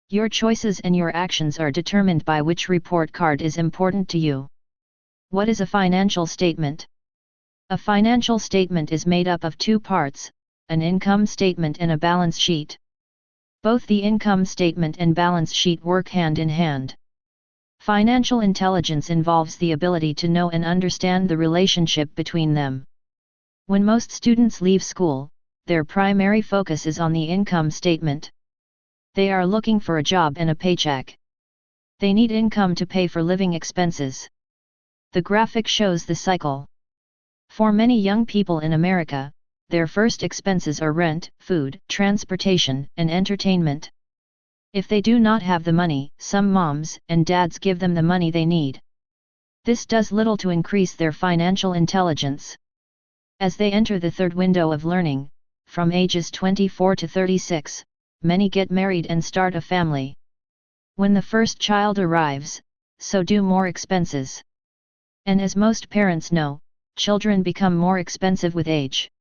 Your choices and your actions are determined by which report card is important to you. What is a financial statement? A financial statement is made up of 2 parts, an income statement and a balance sheet. Both the income statement and balance sheet work hand in hand. Financial intelligence involves the ability to know and understand the relationship between them. When most students leave school, their primary focus is on the income statement. They are looking for a job and a paycheck. They need income to pay for living expenses. The graphic shows the cycle. For many young people in America, their first expenses are rent, food, transportation, and entertainment. If they do not have the money, some moms and dads give them the money they need. This does little to increase their financial intelligence. As they enter the third window of learning, from ages 24 to 36, many get married and start a family. When the first child arrives, so do more expenses. And as most parents know, children become more expensive with age.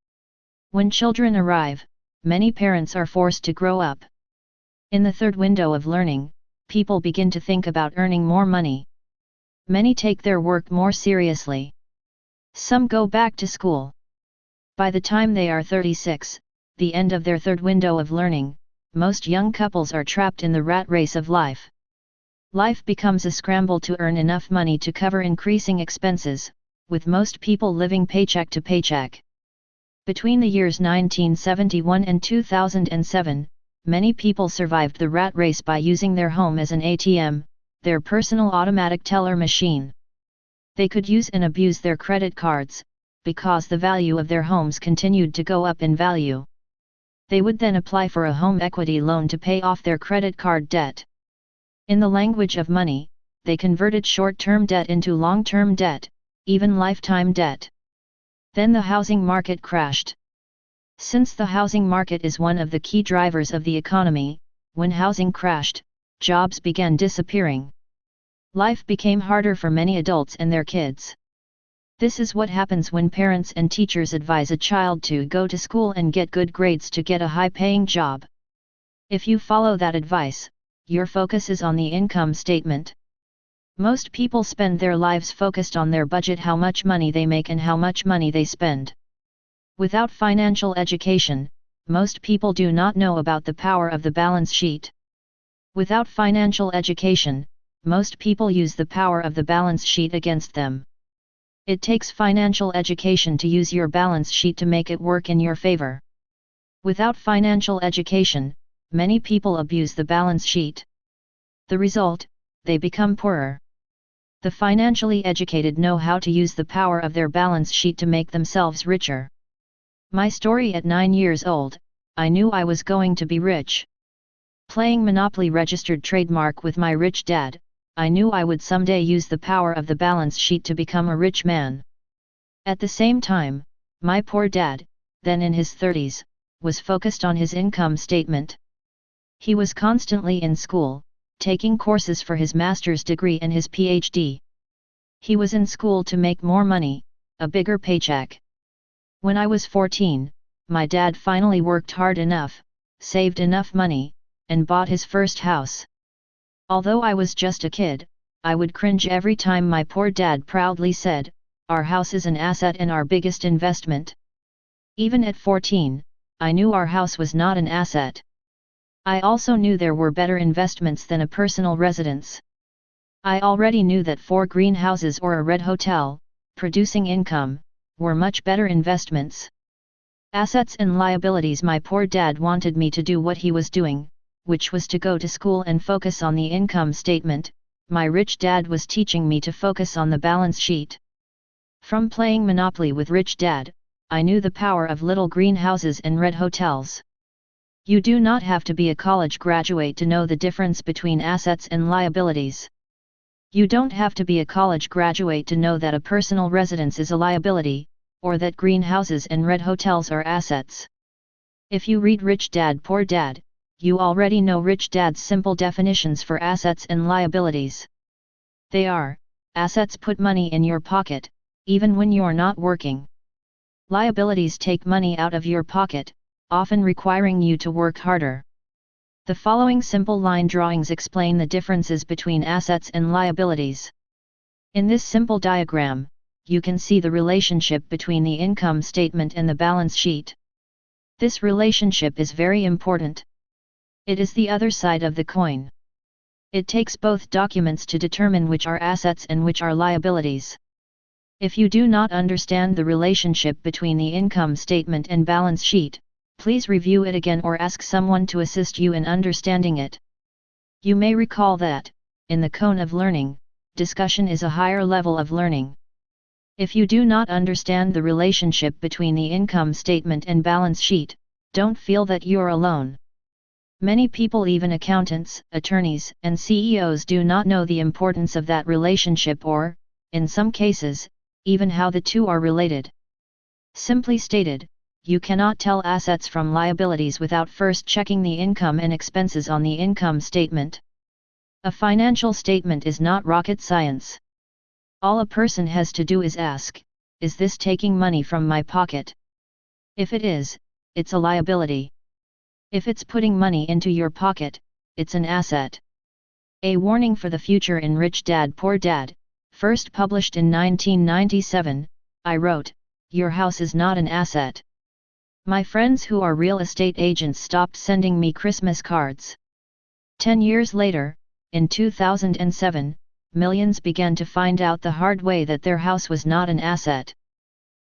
When children arrive, many parents are forced to grow up. In the third window of learning, people begin to think about earning more money. Many take their work more seriously. Some go back to school. By the time they are 36, the end of their third window of learning, most young couples are trapped in the rat race of life. Life becomes a scramble to earn enough money to cover increasing expenses, with most people living paycheck to paycheck. Between the years 1971 and 2007, many people survived the rat race by using their home as an ATM, their personal automatic teller machine. They could use and abuse their credit cards, because the value of their homes continued to go up in value. They would then apply for a home equity loan to pay off their credit card debt. In the language of money, they converted short-term debt into long-term debt, even lifetime debt. Then the housing market crashed. Since the housing market is one of the key drivers of the economy, when housing crashed, jobs began disappearing. Life became harder for many adults and their kids. This is what happens when parents and teachers advise a child to go to school and get good grades to get a high-paying job. If you follow that advice, your focus is on the income statement. Most people spend their lives focused on their budget, how much money they make and how much money they spend. Without financial education, most people do not know about the power of the balance sheet. Without financial education, most people use the power of the balance sheet against them. It takes financial education to use your balance sheet to make it work in your favor. Without financial education, many people abuse the balance sheet. The result, they become poorer. The financially educated know how to use the power of their balance sheet to make themselves richer. My story: at 9 years old, I knew I was going to be rich. Playing Monopoly registered trademark with my rich dad, I knew I would someday use the power of the balance sheet to become a rich man. At the same time, my poor dad, then in his 30s, was focused on his income statement. He was constantly in school, taking courses for his master's degree and his PhD. He was in school to make more money, a bigger paycheck. When I was 14, my dad finally worked hard enough, saved enough money, and bought his first house. Although I was just a kid, I would cringe every time my poor dad proudly said, "Our house is an asset and our biggest investment." Even at 14, I knew our house was not an asset. I also knew there were better investments than a personal residence. I already knew that 4 greenhouses or a red hotel, producing income, were much better investments. Assets and liabilities: my poor dad wanted me to do what he was doing, which was to go to school and focus on the income statement. My rich dad was teaching me to focus on the balance sheet. From playing Monopoly with rich dad, I knew the power of little greenhouses and red hotels. You do not have to be a college graduate to know the difference between assets and liabilities. You don't have to be a college graduate to know that a personal residence is a liability, or that greenhouses and red hotels are assets. If you read Rich Dad Poor Dad, you already know Rich Dad's simple definitions for assets and liabilities. They are: assets put money in your pocket, even when you're not working. Liabilities take money out of your pocket, often requiring you to work harder. The following simple line drawings explain the differences between assets and liabilities. In this simple diagram, you can see the relationship between the income statement and the balance sheet. This relationship is very important. It is the other side of the coin. It takes both documents to determine which are assets and which are liabilities. If you do not understand the relationship between the income statement and balance sheet, please review it again or ask someone to assist you in understanding it. You may recall that, in the cone of learning, discussion is a higher level of learning. If you do not understand the relationship between the income statement and balance sheet, don't feel that you're alone. Many people, even accountants, attorneys, and CEOs, do not know the importance of that relationship or, in some cases, even how the two are related. Simply stated, you cannot tell assets from liabilities without first checking the income and expenses on the income statement. A financial statement is not rocket science. All a person has to do is ask, is this taking money from my pocket? If it is, it's a liability. If it's putting money into your pocket, it's an asset. A Warning for the Future in Rich Dad Poor Dad, first published in 1997, I wrote, "Your house is not an asset." My friends who are real estate agents stopped sending me Christmas cards. 10 years later, in 2007, millions began to find out the hard way that their house was not an asset.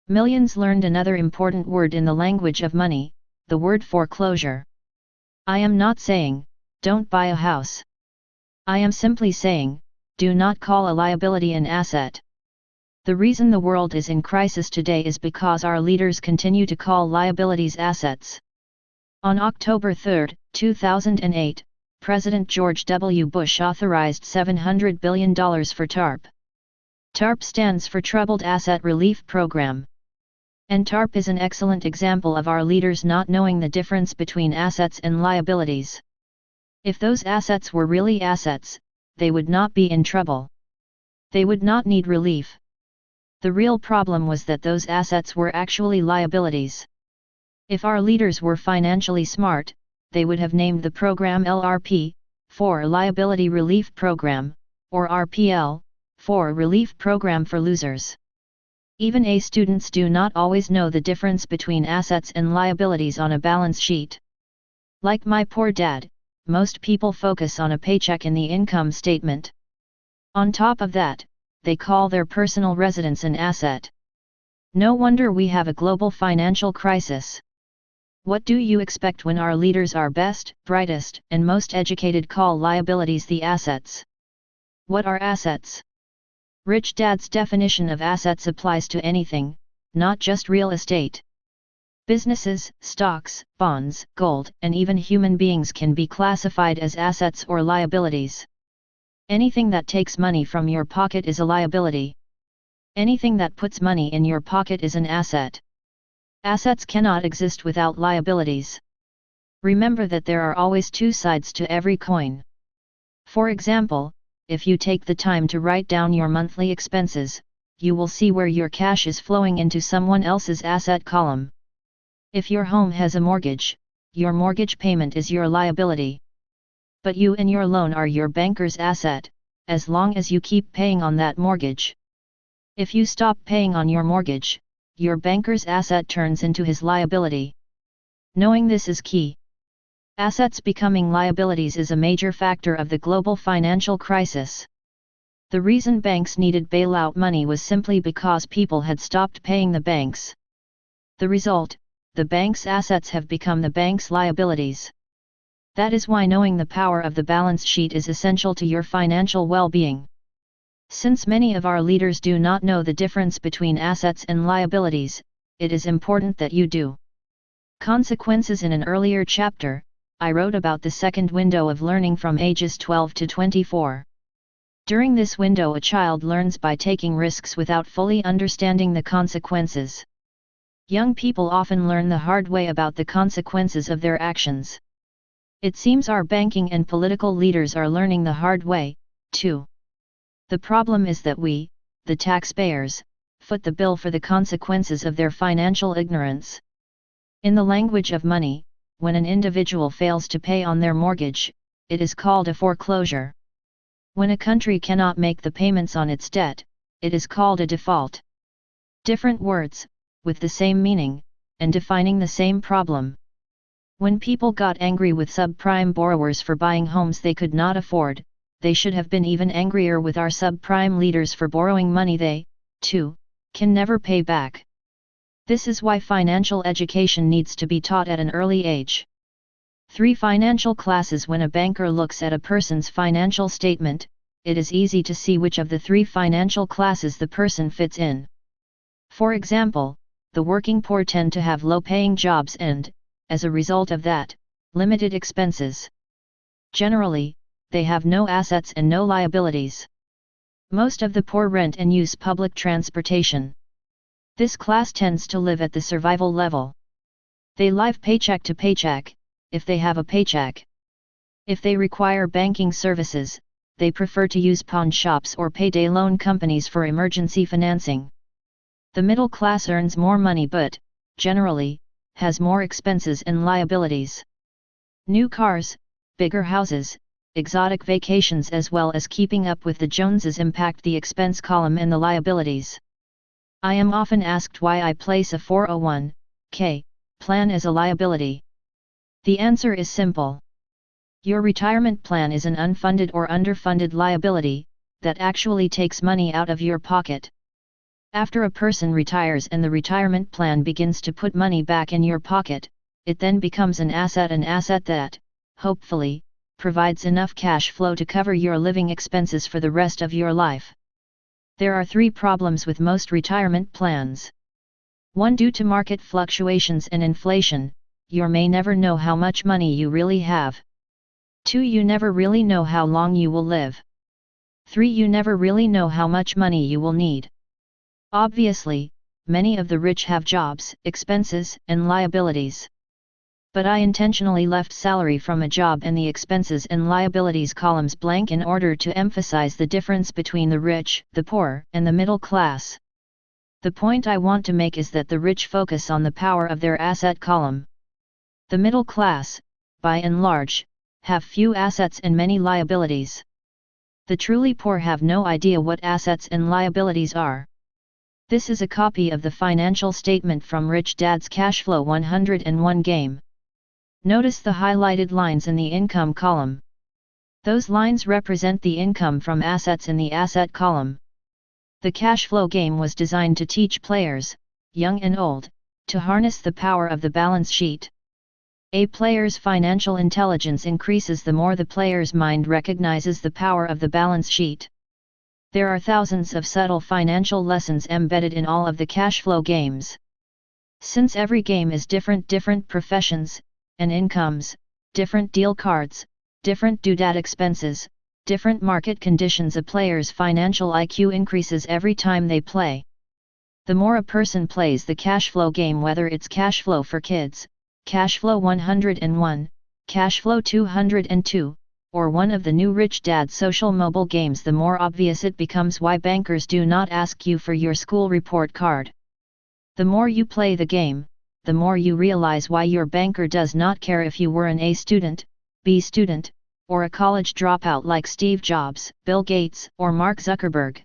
Millions learned another important word in the language of money, the word foreclosure. I am not saying, don't buy a house. I am simply saying, do not call a liability an asset. The reason the world is in crisis today is because our leaders continue to call liabilities assets. On October 3, 2008, President George W. Bush authorized $700 billion for TARP. TARP stands for Troubled Asset Relief Program. And TARP is an excellent example of our leaders not knowing the difference between assets and liabilities. If those assets were really assets, they would not be in trouble. They would not need relief. The real problem was that those assets were actually liabilities. If our leaders were financially smart, they would have named the program LRP, for Liability Relief Program, or RPL, for Relief Program for Losers. Even A students do not always know the difference between assets and liabilities on a balance sheet. Like my poor dad, most people focus on a paycheck in the income statement. On top of that, they call their personal residence an asset. No wonder we have a global financial crisis. What do you expect when our leaders are best, brightest, and most educated call liabilities the assets? What are assets? Rich Dad's definition of assets applies to anything, not just real estate. Businesses, stocks, bonds, gold, and even human beings can be classified as assets or liabilities. Anything that takes money from your pocket is a liability. Anything that puts money in your pocket is an asset. Assets cannot exist without liabilities. Remember that there are always two sides to every coin. For example, if you take the time to write down your monthly expenses, you will see where your cash is flowing into someone else's asset column. If your home has a mortgage, your mortgage payment is your liability. But you and your loan are your banker's asset, as long as you keep paying on that mortgage. If you stop paying on your mortgage, your banker's asset turns into his liability. Knowing this is key. Assets becoming liabilities is a major factor of the global financial crisis. The reason banks needed bailout money was simply because people had stopped paying the banks. The result, the bank's assets have become the bank's liabilities. That is why knowing the power of the balance sheet is essential to your financial well-being. Since many of our leaders do not know the difference between assets and liabilities, it is important that you do. Consequences. In an earlier chapter, I wrote about the second window of learning from ages 12 to 24. During this window, a child learns by taking risks without fully understanding the consequences. Young people often learn the hard way about the consequences of their actions. It seems our banking and political leaders are learning the hard way, too. The problem is that we, the taxpayers, foot the bill for the consequences of their financial ignorance. In the language of money, when an individual fails to pay on their mortgage, it is called a foreclosure. When a country cannot make the payments on its debt, it is called a default. Different words, with the same meaning, and defining the same problem. When people got angry with subprime borrowers for buying homes they could not afford, they should have been even angrier with our subprime leaders for borrowing money they, too, can never pay back. This is why financial education needs to be taught at an early age. 3 financial classes. When a banker looks at a person's financial statement, it is easy to see which of the 3 financial classes the person fits in. For example, the working poor tend to have low-paying jobs and, as a result of that, limited expenses. Generally, they have no assets and no liabilities. Most of the poor rent and use public transportation. This class tends to live at the survival level. They live paycheck to paycheck, if they have a paycheck. If they require banking services, they prefer to use pawn shops or payday loan companies for emergency financing. The middle class earns more money but, generally, has more expenses and liabilities. New cars, bigger houses, exotic vacations as well as keeping up with the Joneses impact the expense column and the liabilities. I am often asked why I place a 401k plan as a liability. The answer is simple. Your retirement plan is an unfunded or underfunded liability that actually takes money out of your pocket. After a person retires and the retirement plan begins to put money back in your pocket, it then becomes an asset that, hopefully, provides enough cash flow to cover your living expenses for the rest of your life. There are 3 problems with most retirement plans. 1. Due to market fluctuations and inflation, you may never know how much money you really have. 2. You never really know how long you will live. 3. You never really know how much money you will need. Obviously, many of the rich have jobs, expenses, and liabilities. But I intentionally left salary from a job and the expenses and liabilities columns blank in order to emphasize the difference between the rich, the poor, and the middle class. The point I want to make is that the rich focus on the power of their asset column. The middle class, by and large, have few assets and many liabilities. The truly poor have no idea what assets and liabilities are. This is a copy of the financial statement from Rich Dad's Cashflow 101 game. Notice the highlighted lines in the income column. Those lines represent the income from assets in the asset column. The cash flow game was designed to teach players, young and old, to harness the power of the balance sheet. A player's financial intelligence increases the more the player's mind recognizes the power of the balance sheet. There are thousands of subtle financial lessons embedded in all of the cash flow games. Since every game is different professions and incomes, different deal cards, different due-date expenses, different market conditions, a player's financial IQ increases every time they play. The more a person plays the cash flow game, whether it's cash flow for kids, cash flow 101, cash flow 202, or one of the new Rich Dad social mobile games, the more obvious it becomes why bankers do not ask you for your school report card. The more you play the game, the more you realize why your banker does not care if you were an A student, B student, or a college dropout like Steve Jobs, Bill Gates, or Mark Zuckerberg.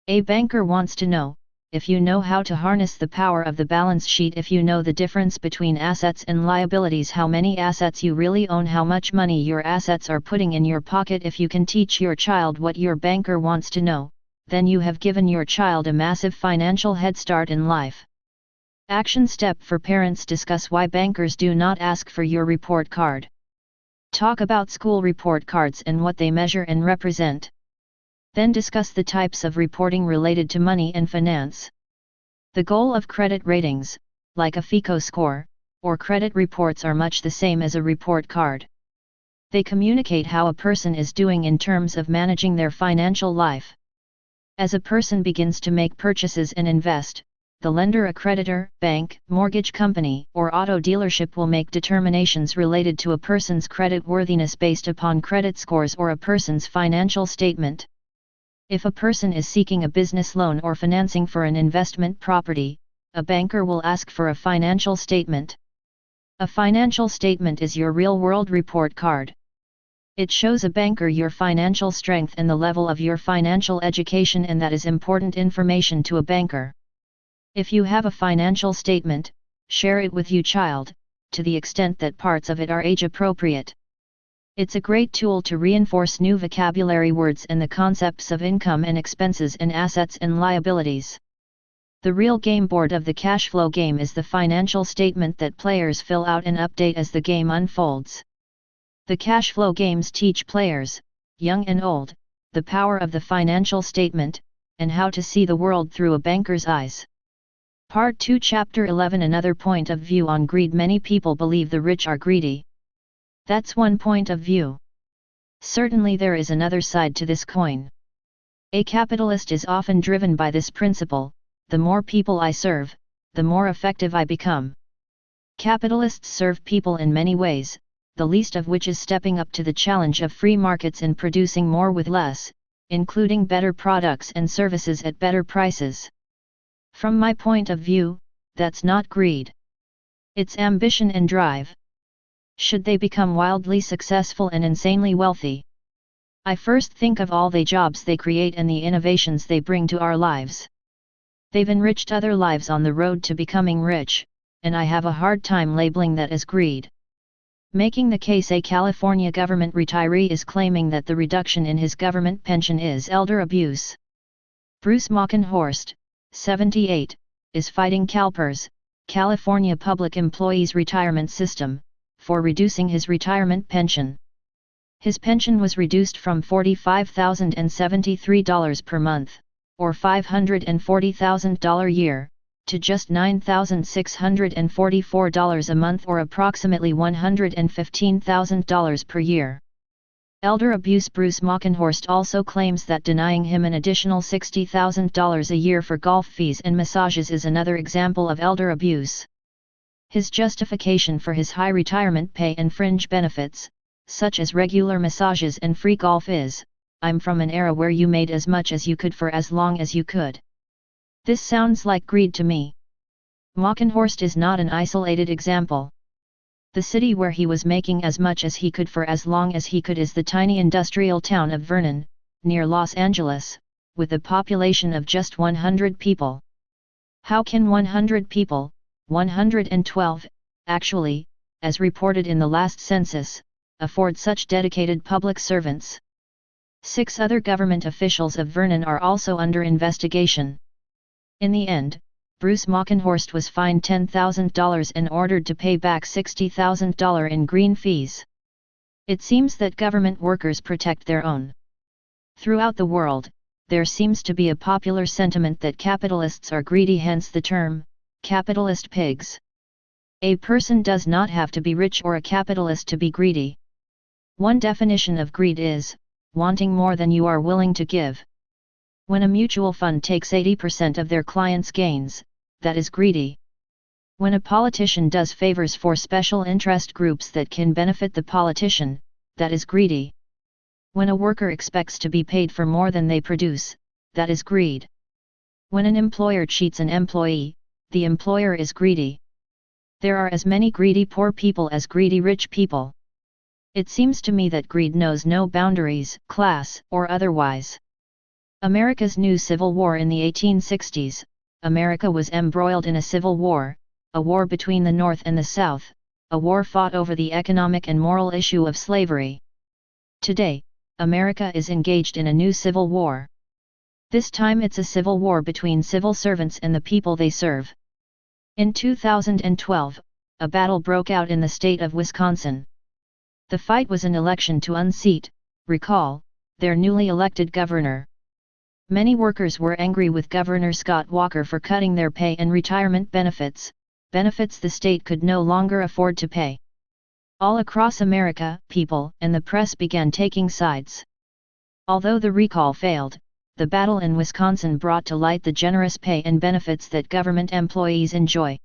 A banker wants to know if you know how to harness the power of the balance sheet, if you know the difference between assets and liabilities, how many assets you really own, how much money your assets are putting in your pocket. If you can teach your child what your banker wants to know, then you have given your child a massive financial head start in life. Action step for parents: discuss why bankers do not ask for your report card. Talk about school report cards and what they measure and represent. Then discuss the types of reporting related to money and finance. The goal of credit ratings, like a FICO score, or credit reports, are much the same as a report card. They communicate how a person is doing in terms of managing their financial life. As a person begins to make purchases and invest, the lender, a creditor, bank, mortgage company, or auto dealership will make determinations related to a person's credit worthiness based upon credit scores or a person's financial statement. If a person is seeking a business loan or financing for an investment property, a banker will ask for a financial statement. A financial statement is your real-world report card. It shows a banker your financial strength and the level of your financial education, and that is important information to a banker. If you have a financial statement, share it with your child, to the extent that parts of it are age appropriate. It's a great tool to reinforce new vocabulary words and the concepts of income and expenses and assets and liabilities. The real game board of the cash flow game is the financial statement that players fill out and update as the game unfolds. The cash flow games teach players, young and old, the power of the financial statement, and how to see the world through a banker's eyes. Part 2, Chapter 11. Another point of view on greed. Many people believe the rich are greedy. That's one point of view. Certainly there is another side to this coin. A capitalist is often driven by this principle: the more people I serve, the more effective I become. Capitalists serve people in many ways, the least of which is stepping up to the challenge of free markets and producing more with less, including better products and services at better prices. From my point of view, that's not greed. It's ambition and drive. should they become wildly successful and insanely wealthy? I first think of all the jobs they create and the innovations they bring to our lives. They've enriched other lives on the road to becoming rich, and I have a hard time labeling that as greed. Making the case, a California government retiree is claiming that the reduction in his government pension is elder abuse. Bruce Mockenhorst, 78, is fighting CalPERS, California Public Employees Retirement System, for reducing his retirement pension. His pension was reduced from $45,073 per month, or $540,000 a year, to just $9,644 a month, or approximately $115,000 per year. Elder abuse. Bruce Mockenhorst also claims that denying him an additional $60,000 a year for golf fees and massages is another example of elder abuse. His justification for his high retirement pay and fringe benefits, such as regular massages and free golf, is, "I'm from an era where you made as much as you could for as long as you could." This sounds like greed to me. Mockenhorst is not an isolated example. The city where he was making as much as he could for as long as he could is the tiny industrial town of Vernon, near Los Angeles, with a population of just 100 people. How can 100 people, 112, actually, as reported in the last census, afford such dedicated public servants? 6 other government officials of Vernon are also under investigation. In the end, Bruce Mockenhorst was fined $10,000 and ordered to pay back $60,000 in green fees. It seems that government workers protect their own. Throughout the world, there seems to be a popular sentiment that capitalists are greedy, hence the term, capitalist pigs. A person does not have to be rich or a capitalist to be greedy. One definition of greed is, wanting more than you are willing to give. When a mutual fund takes 80% of their clients' gains, that is greedy. When a politician does favors for special interest groups that can benefit the politician, that is greedy. When a worker expects to be paid for more than they produce, that is greed. When an employer cheats an employee, the employer is greedy. There are as many greedy poor people as greedy rich people. It seems to me that greed knows no boundaries, class, or otherwise. America's new Civil War. In the 1860s, America was embroiled in a civil war, a war between the North and the South, a war fought over the economic and moral issue of slavery. Today, America is engaged in a new civil war. This time it's a civil war between civil servants and the people they serve. In 2012, a battle broke out in the state of Wisconsin. The fight was an election to unseat, recall, their newly elected governor. Many workers were angry with Governor Scott Walker for cutting their pay and retirement benefits, benefits the state could no longer afford to pay. All across America, people and the press began taking sides. Although the recall failed, the battle in Wisconsin brought to light the generous pay and benefits that government employees enjoy.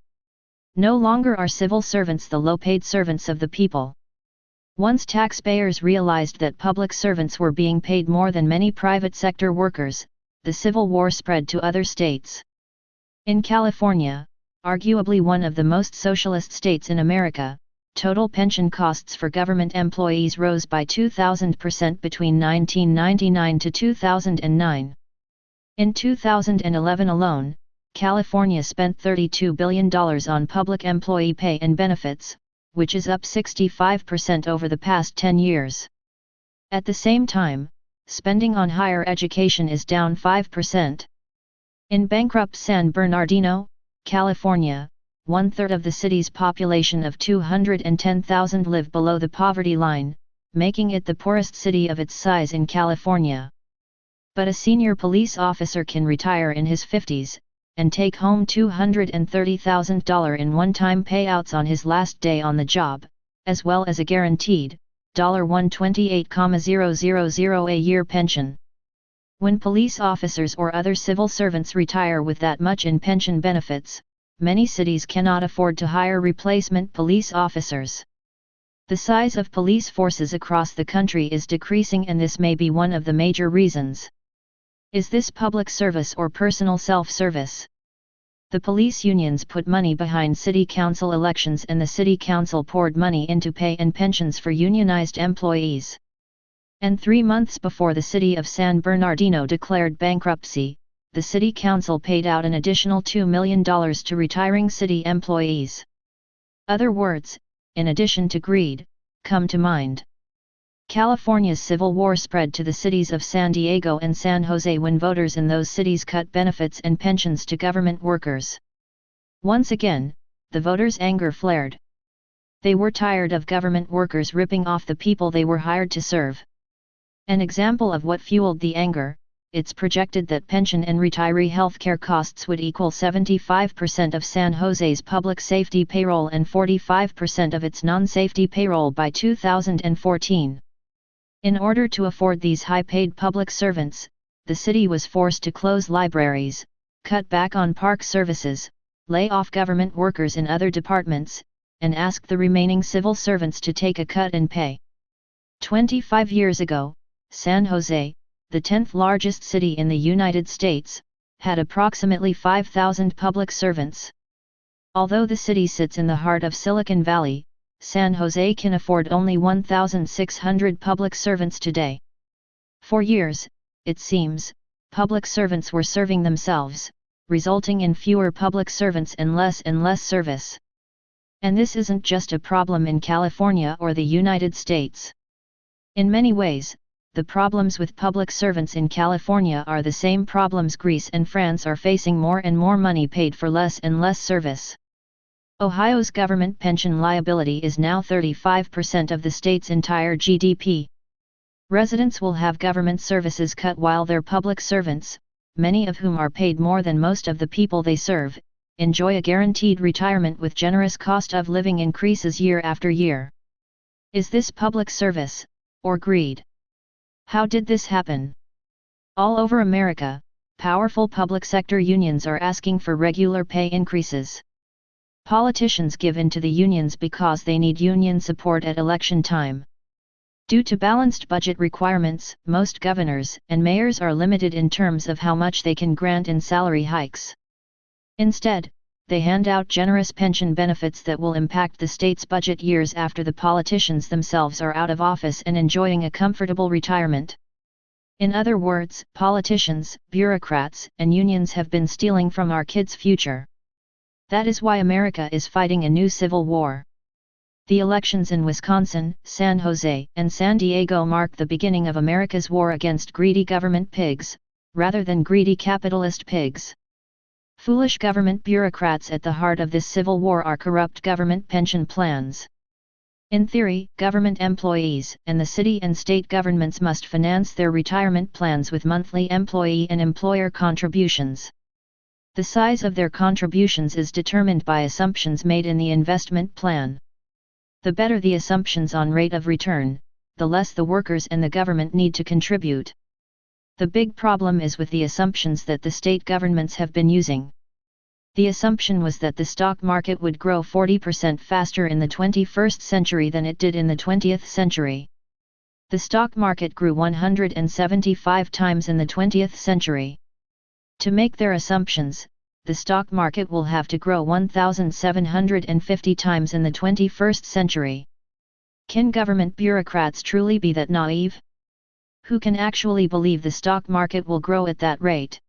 No longer are civil servants the low-paid servants of the people. Once taxpayers realized that public servants were being paid more than many private sector workers, the Civil War spread to other states. In California, arguably one of the most socialist states in America, total pension costs for government employees rose by 2,000% between 1999 to 2009. In 2011 alone, California spent $32 billion on public employee pay and benefits, which is up 65% over the past 10 years. At the same time, spending on higher education is down 5%. In bankrupt San Bernardino, California, 1/3 of the city's population of 210,000 live below the poverty line, making it the poorest city of its size in California. But a senior police officer can retire in his 50s, and take home $230,000 in one-time payouts on his last day on the job, as well as a guaranteed $128,000 a year pension. When police officers or other civil servants retire with that much in pension benefits, many cities cannot afford to hire replacement police officers. The size of police forces across the country is decreasing, and this may be one of the major reasons. Is this public service or personal self-service? The police unions put money behind city council elections, and the city council poured money into pay and pensions for unionized employees. And 3 months before the city of San Bernardino declared bankruptcy, the city council paid out an additional $2 million to retiring city employees. Other words, in addition to greed, come to mind. California's civil war spread to the cities of San Diego and San Jose when voters in those cities cut benefits and pensions to government workers. Once again, the voters' anger flared. They were tired of government workers ripping off the people they were hired to serve. An example of what fueled the anger: it's projected that pension and retiree healthcare costs would equal 75% of San Jose's public safety payroll and 45% of its non-safety payroll by 2014. In order to afford these high-paid public servants, the city was forced to close libraries, cut back on park services, lay off government workers in other departments, and ask the remaining civil servants to take a cut in pay. 25 years ago, San Jose, the 10th largest city in the United States, had approximately 5,000 public servants. Although the city sits in the heart of Silicon Valley, San Jose can afford only 1,600 public servants today. For years, it seems, public servants were serving themselves, resulting in fewer public servants and less service. And this isn't just a problem in California or the United States. In many ways, the problems with public servants in California are the same problems Greece and France are facing: more and more money paid for less and less service. Ohio's government pension liability is now 35% of the state's entire GDP. Residents will have government services cut while their public servants, many of whom are paid more than most of the people they serve, enjoy a guaranteed retirement with generous cost of living increases year after year. Is this public service, or greed? How did this happen? All over America, powerful public sector unions are asking for regular pay increases. Politicians give in to the unions because they need union support at election time. Due to balanced budget requirements, most governors and mayors are limited in terms of how much they can grant in salary hikes. Instead, they hand out generous pension benefits that will impact the state's budget years after the politicians themselves are out of office and enjoying a comfortable retirement. In other words, politicians, bureaucrats, and unions have been stealing from our kids' future. That is why America is fighting a new civil war. The elections in Wisconsin, San Jose, and San Diego mark the beginning of America's war against greedy government pigs, rather than greedy capitalist pigs. Foolish government bureaucrats at the heart of this civil war are corrupt government pension plans. In theory, government employees and the city and state governments must finance their retirement plans with monthly employee and employer contributions. The size of their contributions is determined by assumptions made in the investment plan. The better the assumptions on rate of return, the less the workers and the government need to contribute. The big problem is with the assumptions that the state governments have been using. The assumption was that the stock market would grow 40% faster in the 21st century than it did in the 20th century. The stock market grew 175 times in the 20th century. To make their assumptions, the stock market will have to grow 1,750 times in the 21st century. Can government bureaucrats truly be that naive? Who can actually believe the stock market will grow at that rate?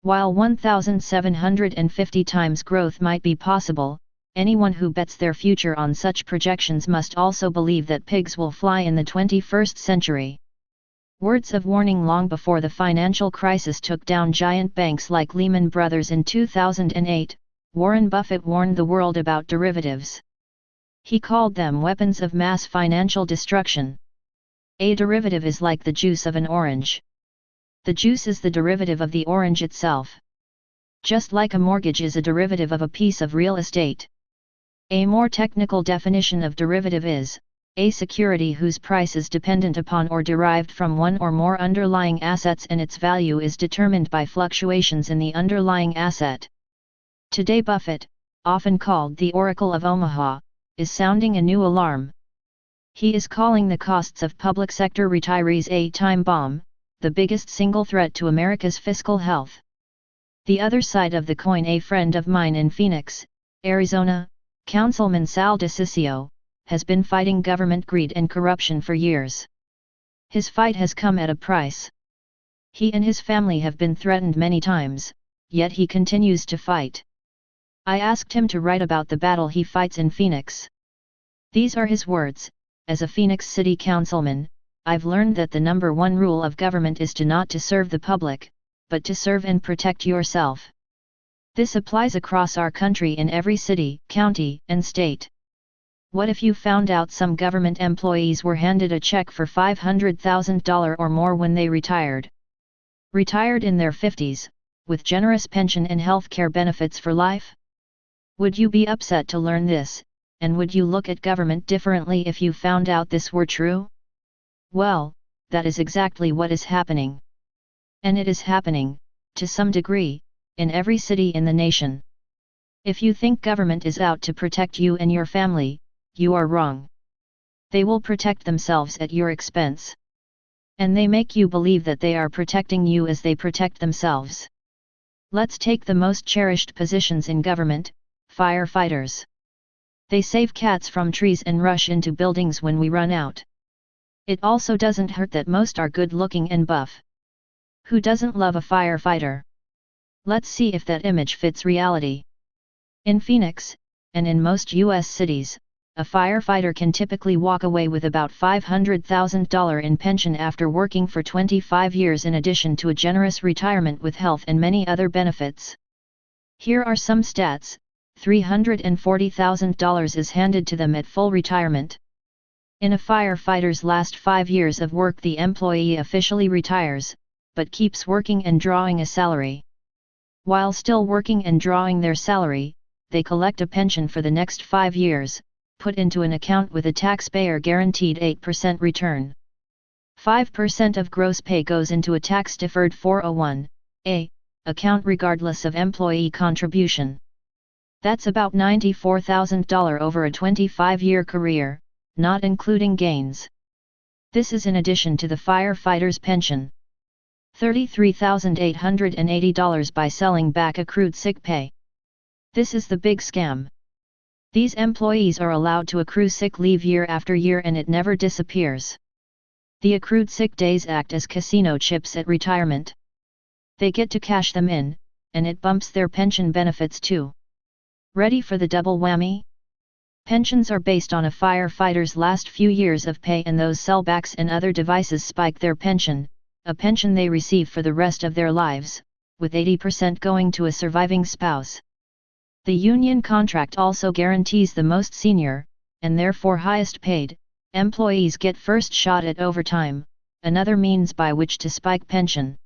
While 1,750 times growth might be possible, anyone who bets their future on such projections must also believe that pigs will fly in the 21st century. Words of warning long before the financial crisis took down giant banks like Lehman Brothers in 2008, Warren Buffett warned the world about derivatives. He called them weapons of mass financial destruction. A derivative is like the juice of an orange. The juice is the derivative of the orange itself. Just like a mortgage is a derivative of a piece of real estate. A more technical definition of derivative is a security whose price is dependent upon or derived from one or more underlying assets and its value is determined by fluctuations in the underlying asset. Today Buffett, often called the Oracle of Omaha, is sounding a new alarm. He is calling the costs of public sector retirees a time bomb, the biggest single threat to America's fiscal health. The other side of the coin, a friend of mine in Phoenix, Arizona, Councilman Sal DeCiccio, has been fighting government greed and corruption for years. His fight has come at a price. He and his family have been threatened many times, yet he continues to fight. I asked him to write about the battle he fights in Phoenix. These are his words: "As a Phoenix City Councilman, I've learned that the number one rule of government is to not to serve the public, but to serve and protect yourself. This applies across our country in every city, county, and state. What if you found out some government employees were handed a check for $500,000 or more when they retired? Retired in their 50s, with generous pension and health care benefits for life? Would you be upset to learn this, and would you look at government differently if you found out this were true?" Well, that is exactly what is happening. And it is happening, to some degree, in every city in the nation. If you think government is out to protect you and your family, you are wrong. They will protect themselves at your expense. And they make you believe that they are protecting you as they protect themselves. Let's take the most cherished positions in government, firefighters. They save cats from trees and rush into buildings when we run out. It also doesn't hurt that most are good-looking and buff. Who doesn't love a firefighter? Let's see if that image fits reality. In Phoenix, and in most U.S. cities, a firefighter can typically walk away with about $500,000 in pension after working for 25 years, in addition to a generous retirement with health and many other benefits. Here are some stats: $340,000 is handed to them at full retirement. In a firefighter's last 5 years of work, the employee officially retires, but keeps working and drawing a salary. While still working and drawing their salary, they collect a pension for the next 5 years, put into an account with a taxpayer-guaranteed 8% return. 5% of gross pay goes into a tax-deferred 401(a) account regardless of employee contribution. That's about $94,000 over a 25-year career, not including gains. This is in addition to the firefighter's pension. $33,880 by selling back accrued sick pay. This is the big scam. These employees are allowed to accrue sick leave year after year and it never disappears. The accrued sick days act as casino chips at retirement. They get to cash them in, and it bumps their pension benefits too. Ready for the double whammy? Pensions are based on a firefighter's last few years of pay, and those sellbacks and other devices spike their pension, a pension they receive for the rest of their lives, with 80% going to a surviving spouse. The union contract also guarantees the most senior, and therefore highest paid, employees get first shot at overtime, another means by which to spike pension.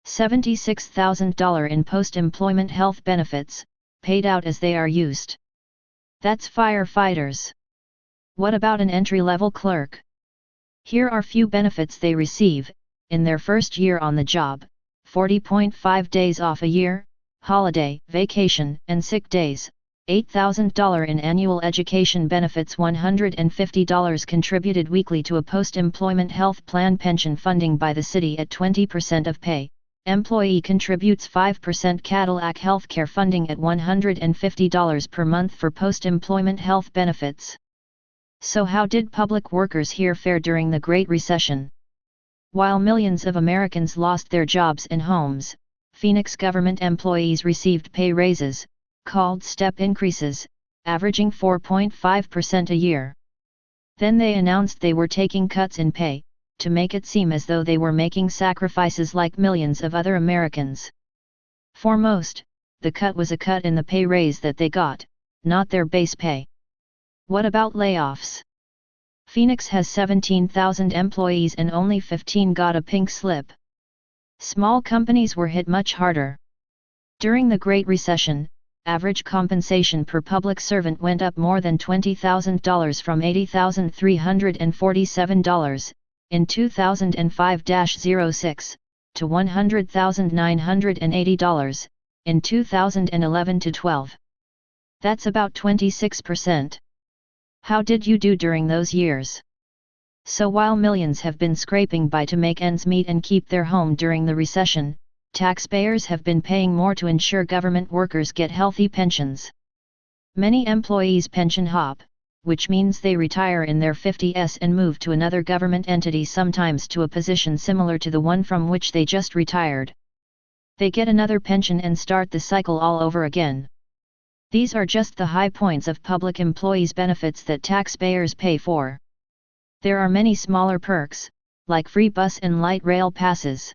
$76,000 in post-employment health benefits, paid out as they are used. That's firefighters. What about an entry-level clerk? Here are few benefits they receive: in their first year on the job, 40.5 days off a year, holiday, vacation, and sick days, $8,000 in annual education benefits, $150 contributed weekly to a post-employment health plan, pension funding by the city at 20% of pay, employee contributes 5% Cadillac healthcare funding at $150 per month for post-employment health benefits. So how did public workers here fare during the Great Recession? While millions of Americans lost their jobs and homes, Phoenix government employees received pay raises, called step increases, averaging 4.5% a year. Then they announced they were taking cuts in pay, to make it seem as though they were making sacrifices like millions of other Americans. For most, the cut was a cut in the pay raise that they got, not their base pay. What about layoffs? Phoenix has 17,000 employees and only 15 got a pink slip. Small companies were hit much harder. During the Great Recession, average compensation per public servant went up more than $20,000 from $80,347 in 2005-06 to $100,980 in 2011-12. That's about 26%. How did you do during those years? So while millions have been scraping by to make ends meet and keep their home during the recession, taxpayers have been paying more to ensure government workers get healthy pensions. Many employees pension hop, which means they retire in their 50s and move to another government entity, sometimes to a position similar to the one from which they just retired. They get another pension and start the cycle all over again. These are just the high points of public employees' benefits that taxpayers pay for. There are many smaller perks, like free bus and light rail passes.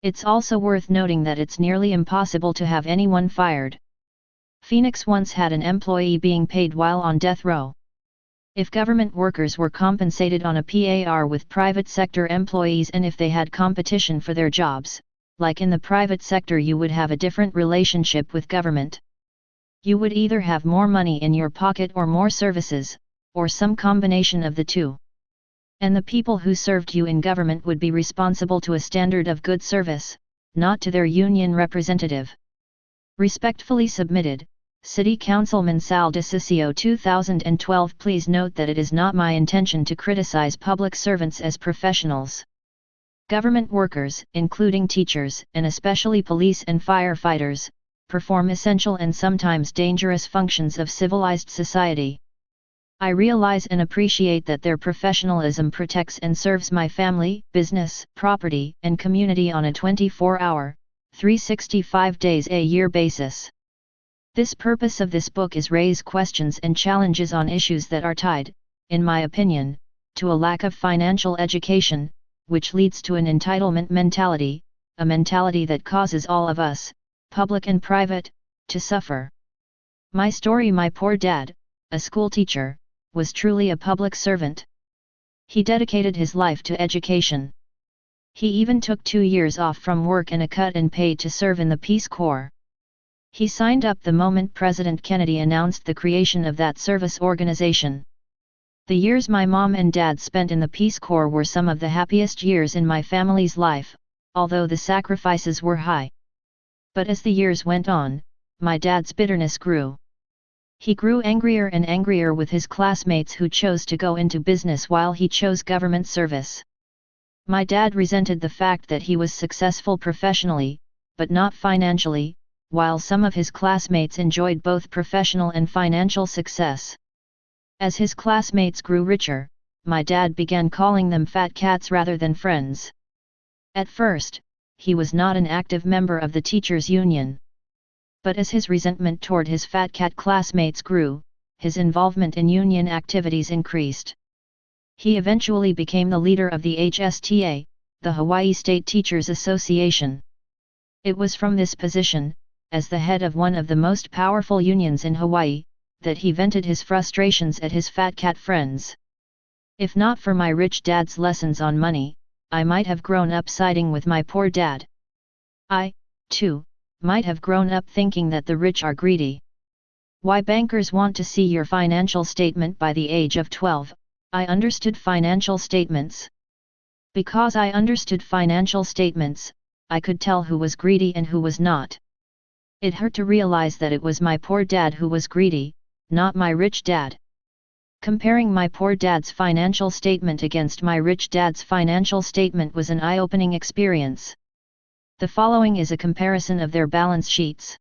It's also worth noting that it's nearly impossible to have anyone fired. Phoenix once had an employee being paid while on death row. If government workers were compensated on a par with private sector employees, and if they had competition for their jobs, like in the private sector, you would have a different relationship with government. You would either have more money in your pocket or more services, or some combination of the two. And the people who served you in government would be responsible to a standard of good service, not to their union representative. Respectfully submitted, City Councilman Sal DeCiccio, 2012. Please note that it is not my intention to criticize public servants as professionals. Government workers, including teachers, and especially police and firefighters, perform essential and sometimes dangerous functions of civilized society. I realize and appreciate that their professionalism protects and serves my family, business, property, and community on a 24-hour, 365 days a year basis. This purpose of this book is raise questions and challenges on issues that are tied, in my opinion, to a lack of financial education, which leads to an entitlement mentality, a mentality that causes all of us, public and private, to suffer. My story: my poor dad, a school teacher, was truly a public servant. He dedicated his life to education. He even took 2 years off from work and a cut in pay to serve in the Peace Corps. He signed up the moment President Kennedy announced the creation of that service organization. The years my mom and dad spent in the Peace Corps were some of the happiest years in my family's life, although the sacrifices were high. But as the years went on, my dad's bitterness grew. He grew angrier and angrier with his classmates who chose to go into business while he chose government service. My dad resented the fact that he was successful professionally, but not financially, while some of his classmates enjoyed both professional and financial success. As his classmates grew richer, my dad began calling them fat cats rather than friends. At first, he was not an active member of the teachers' union. But as his resentment toward his fat cat classmates grew, his involvement in union activities increased. He eventually became the leader of the HSTA, the Hawaii State Teachers Association. It was from this position, as the head of one of the most powerful unions in Hawaii, that he vented his frustrations at his fat cat friends. If not for my rich dad's lessons on money, I might have grown up siding with my poor dad. I, too, might have grown up thinking that the rich are greedy. Why bankers want to see your financial statement by the age of 12, I understood financial statements. Because I understood financial statements, I could tell who was greedy and who was not. It hurt to realize that it was my poor dad who was greedy, not my rich dad. Comparing my poor dad's financial statement against my rich dad's financial statement was an eye-opening experience. The following is a comparison of their balance sheets.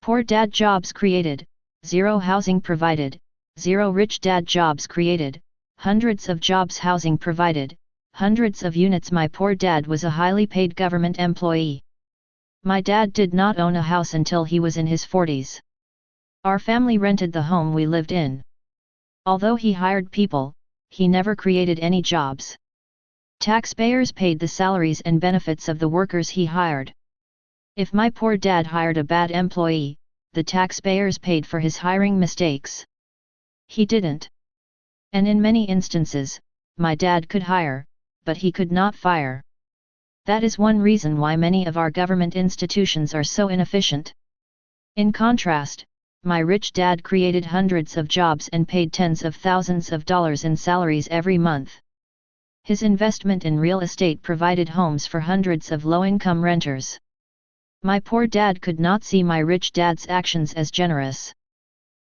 Poor dad: jobs created, 0 housing provided, 0 rich dad: jobs created, hundreds of jobs, housing provided, hundreds of units. My poor dad was a highly paid government employee. My dad did not own a house until he was in his 40s. Our family rented the home we lived in. Although he hired people, he never created any jobs. Taxpayers paid the salaries and benefits of the workers he hired. If my poor dad hired a bad employee, the taxpayers paid for his hiring mistakes. He didn't. And in many instances, my dad could hire, but he could not fire. That is one reason why many of our government institutions are so inefficient. In contrast, my rich dad created hundreds of jobs and paid tens of thousands of dollars in salaries every month. His investment in real estate provided homes for hundreds of low-income renters. My poor dad could not see my rich dad's actions as generous.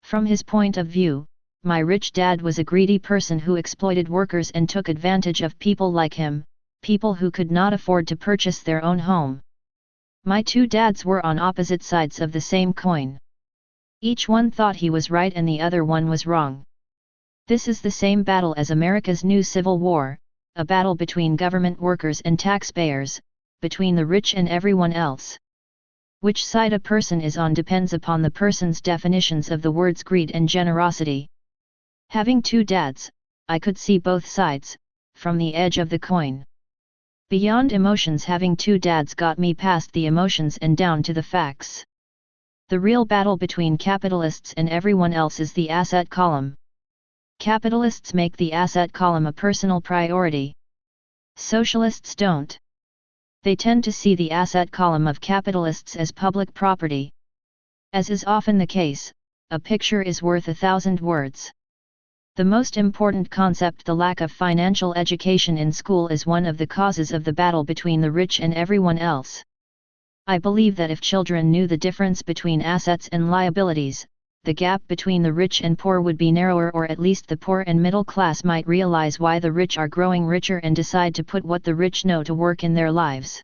From his point of view, my rich dad was a greedy person who exploited workers and took advantage of people like him, people who could not afford to purchase their own home. My two dads were on opposite sides of the same coin. Each one thought he was right and the other one was wrong. This is the same battle as America's new Civil War, a battle between government workers and taxpayers, between the rich and everyone else. Which side a person is on depends upon the person's definitions of the words greed and generosity. Having two dads, I could see both sides, from the edge of the coin. Beyond emotions, having two dads got me past the emotions and down to the facts. The real battle between capitalists and everyone else is the asset column. Capitalists make the asset column a personal priority. Socialists don't. They tend to see the asset column of capitalists as public property. As is often the case, a picture is worth 1,000 words. The most important concept, the lack of financial education in school, is one of the causes of the battle between the rich and everyone else. I believe that if children knew the difference between assets and liabilities, the gap between the rich and poor would be narrower, or at least the poor and middle class might realize why the rich are growing richer and decide to put what the rich know to work in their lives.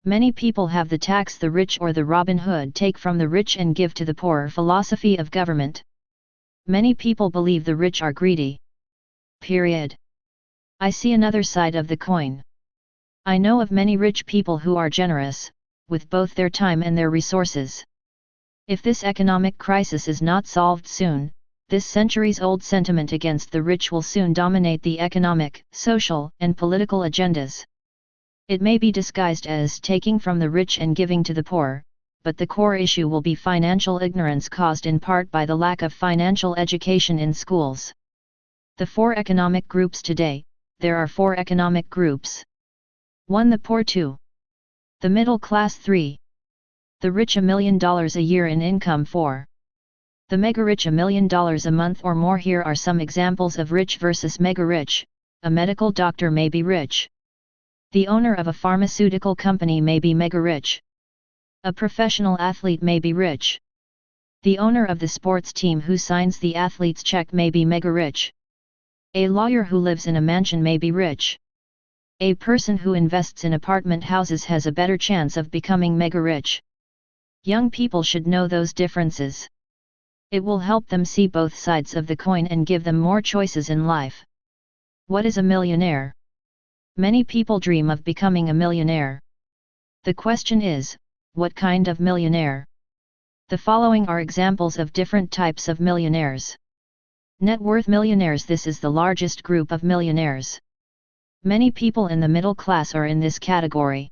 Many people have the tax the rich or the Robin Hood take from the rich and give to the poor philosophy of government. Many people believe the rich are greedy. Period. I see another side of the coin. I know of many rich people who are generous, with both their time and their resources. If this economic crisis is not solved soon, this centuries-old sentiment against the rich will soon dominate the economic, social, and political agendas. It may be disguised as taking from the rich and giving to the poor, but the core issue will be financial ignorance caused in part by the lack of financial education in schools. The four economic groups today: there are four economic groups. 1. The poor. 2. The middle class. 3. The rich, $1 million a year in income. 4. The mega rich, $1 million a month or more. Here are some examples of rich versus mega rich. A medical doctor may be rich. The owner of a pharmaceutical company may be mega rich. A professional athlete may be rich. The owner of the sports team who signs the athlete's check may be mega rich. A lawyer who lives in a mansion may be rich. A person who invests in apartment houses has a better chance of becoming mega rich. Young people should know those differences. It will help them see both sides of the coin and give them more choices in life. What is a millionaire? Many people dream of becoming a millionaire. The question is, what kind of millionaire? The following are examples of different types of millionaires. Net worth millionaires. This is the largest group of millionaires. Many people in the middle class are in this category.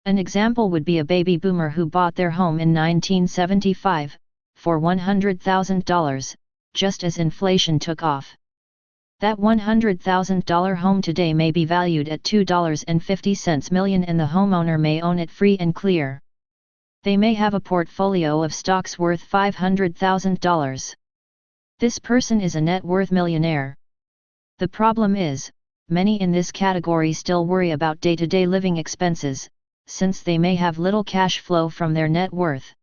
An example would be a baby boomer who bought their home in 1975, for $100,000, just as inflation took off. That $100,000 home today may be valued at $2.50 million and the homeowner may own it free and clear. They may have a portfolio of stocks worth $500,000. This person is a net worth millionaire. The problem is, many in this category still worry about day-to-day living expenses, since they may have little cash flow from their net worth.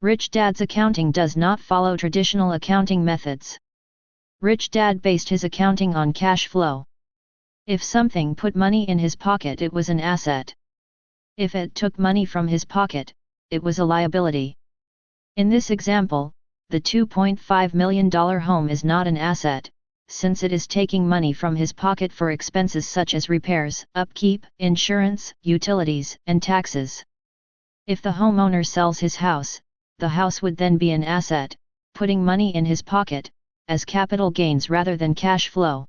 Rich Dad's accounting does not follow traditional accounting methods. Rich Dad based his accounting on cash flow. If something put money in his pocket, it was an asset. If it took money from his pocket, it was a liability. In this example, the $2.5 million home is not an asset, since it is taking money from his pocket for expenses such as repairs, upkeep, insurance, utilities, and taxes. If the homeowner sells his house, the house would then be an asset, putting money in his pocket, as capital gains rather than cash flow.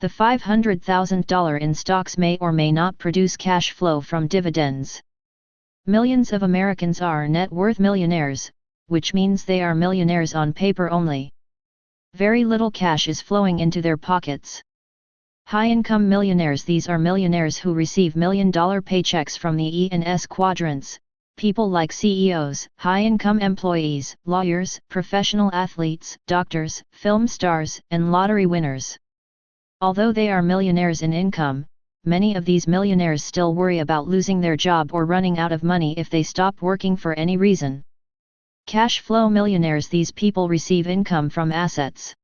The $500,000 in stocks may or may not produce cash flow from dividends. Millions of Americans are net worth millionaires, which means they are millionaires on paper only. Very little cash is flowing into their pockets. High-income millionaires. These are millionaires who receive million-dollar paychecks from the E and S quadrants, people like CEOs, high-income employees, lawyers, professional athletes, doctors, film stars, and lottery winners. Although they are millionaires in income, many of these millionaires still worry about losing their job or running out of money if they stop working for any reason. Cash flow millionaires. These people receive income from assets.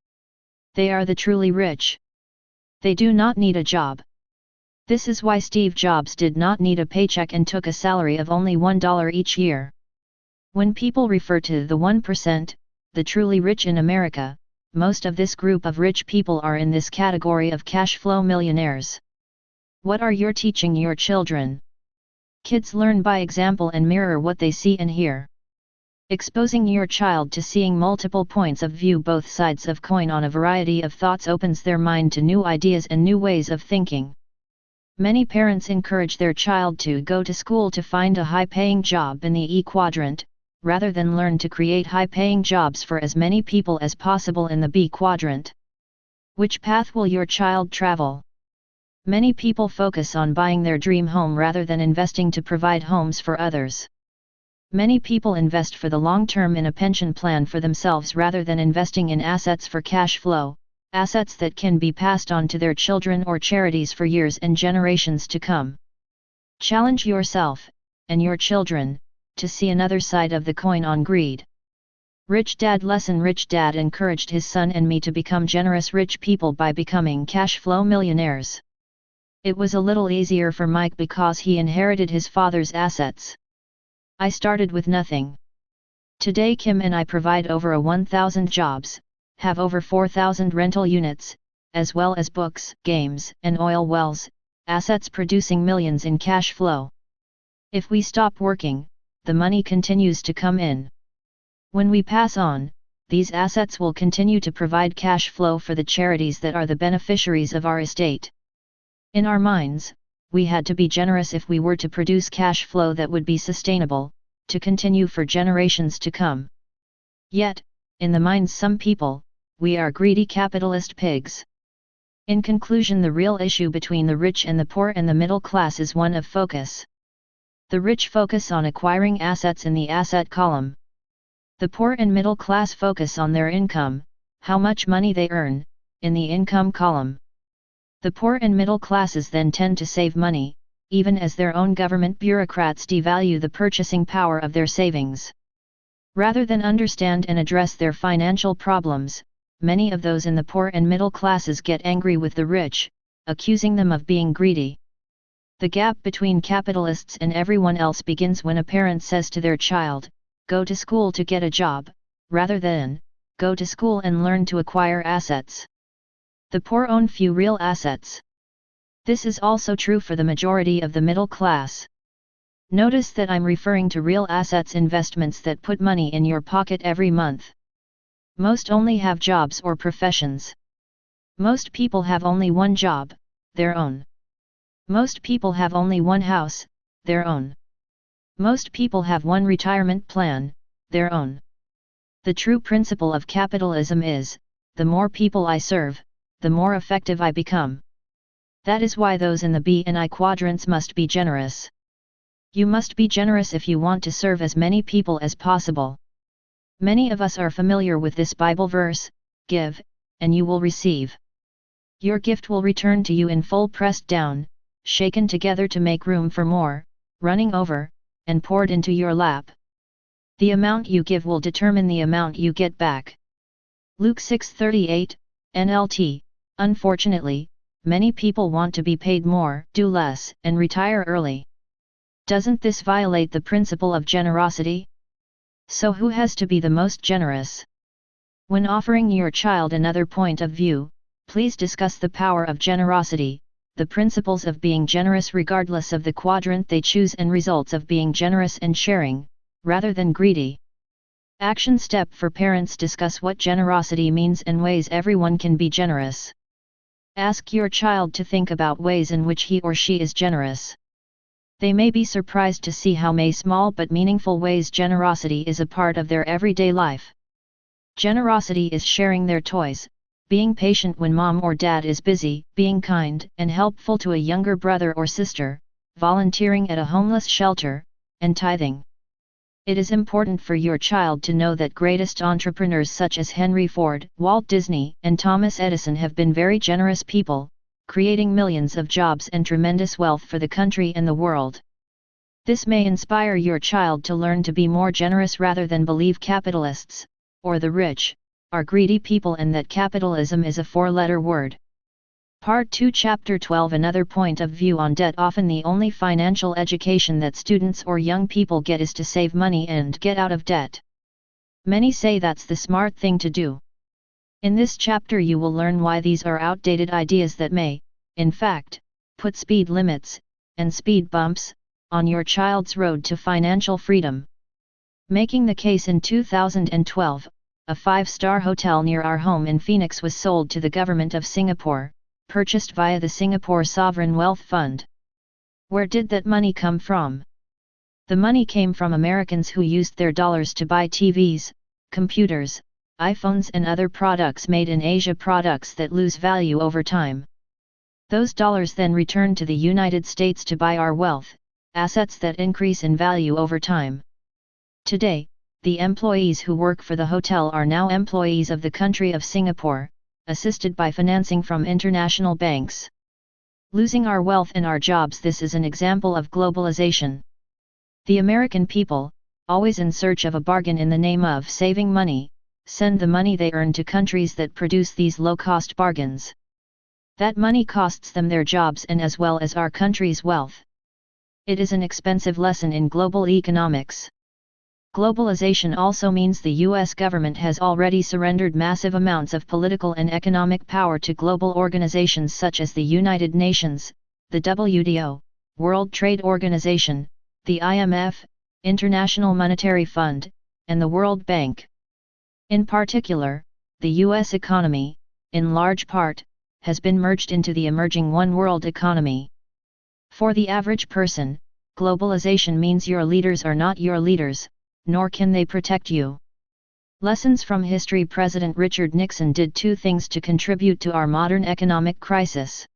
They are the truly rich. They do not need a job. This is why Steve Jobs did not need a paycheck and took a salary of only $1 each year. When people refer to the 1%, the truly rich in America, most of this group of rich people are in this category of cash flow millionaires. What are you teaching your children? Kids learn by example and mirror what they see and hear. Exposing your child to seeing multiple points of view, both sides of coin on a variety of thoughts, opens their mind to new ideas and new ways of thinking. Many parents encourage their child to go to school to find a high-paying job in the E quadrant, rather than learn to create high-paying jobs for as many people as possible in the B quadrant. Which path will your child travel? Many people focus on buying their dream home rather than investing to provide homes for others. Many people invest for the long term in a pension plan for themselves rather than investing in assets for cash flow, assets that can be passed on to their children or charities for years and generations to come. Challenge yourself, and your children, to see another side of the coin on greed. Rich Dad Lesson. Rich Dad encouraged his son and me to become generous rich people by becoming cash flow millionaires. It was a little easier for Mike because he inherited his father's assets. I started with nothing. Today Kim and I provide over 1,000 jobs, have over 4,000 rental units, as well as books, games, and oil wells, assets producing millions in cash flow. If we stop working, the money continues to come in. When we pass on, these assets will continue to provide cash flow for the charities that are the beneficiaries of our estate. In our minds, we had to be generous if we were to produce cash flow that would be sustainable, to continue for generations to come. Yet, in the minds some people, we are greedy capitalist pigs. In conclusion, the real issue between the rich and the poor and the middle class is one of focus. The rich focus on acquiring assets in the asset column. The poor and middle class focus on their income, how much money they earn, in the income column. The poor and middle classes then tend to save money, even as their own government bureaucrats devalue the purchasing power of their savings. Rather than understand and address their financial problems, many of those in the poor and middle classes get angry with the rich, accusing them of being greedy. The gap between capitalists and everyone else begins when a parent says to their child, "Go to school to get a job," rather than, "Go to school and learn to acquire assets." The poor own few real assets. This is also true for the majority of the middle class. Notice that I'm referring to real assets, investments that put money in your pocket every month. Most only have jobs or professions. Most people have only one job, their own. Most people have only one house, their own. Most people have one retirement plan, their own. The true principle of capitalism is, the more people I serve, the more effective I become. That is why those in the B and I quadrants must be generous. You must be generous if you want to serve as many people as possible. Many of us are familiar with this Bible verse, "Give, and you will receive. Your gift will return to you in full, pressed down, shaken together to make room for more, running over, and poured into your lap." The amount you give will determine the amount you get back. Luke 6:38, NLT. Unfortunately, many people want to be paid more, do less, and retire early. Doesn't this violate the principle of generosity? So who has to be the most generous? When offering your child another point of view, please discuss the power of generosity, the principles of being generous regardless of the quadrant they choose, and results of being generous and sharing, rather than greedy. Action step for parents: discuss what generosity means and ways everyone can be generous. Ask your child to think about ways in which he or she is generous. They may be surprised to see how many small but meaningful ways generosity is a part of their everyday life. Generosity is sharing their toys, being patient when mom or dad is busy, being kind and helpful to a younger brother or sister, volunteering at a homeless shelter, and tithing. It is important for your child to know that greatest entrepreneurs such as Henry Ford, Walt Disney, and Thomas Edison have been very generous people, creating millions of jobs and tremendous wealth for the country and the world. This may inspire your child to learn to be more generous rather than believe capitalists, or the rich, are greedy people, and that capitalism is a four-letter word. Part 2 Chapter 12 Another point of view on debt. Often the only financial education that students or young people get is to save money and get out of debt. Many say that's the smart thing to do. In this chapter you will learn why these are outdated ideas that may, in fact, put speed limits, and speed bumps, on your child's road to financial freedom. Making the case. In 2012, a 5-star hotel near our home in Phoenix was sold to the government of Singapore, purchased via the Singapore Sovereign Wealth Fund. Where did that money come from? The money came from Americans who used their dollars to buy TVs, computers, iPhones and other products made in Asia, products that lose value over time. Those dollars then returned to the United States to buy our wealth, assets that increase in value over time. Today, the employees who work for the hotel are now employees of the country of Singapore, assisted by financing from international banks. Losing our wealth and our jobs. This is an example of globalization. The American people, always in search of a bargain in the name of saving money, send the money they earn to countries that produce these low-cost bargains. That money costs them their jobs and as well as our country's wealth. It is an expensive lesson in global economics. Globalization also means the US government has already surrendered massive amounts of political and economic power to global organizations such as the United Nations, the WTO, World Trade Organization, the IMF, International Monetary Fund, and the World Bank. In particular, the US economy, in large part, has been merged into the emerging one world economy. For the average person, globalization means your leaders are not your leaders, nor can they protect you. Lessons from history. President Richard Nixon did 2 things to contribute to our modern economic crisis.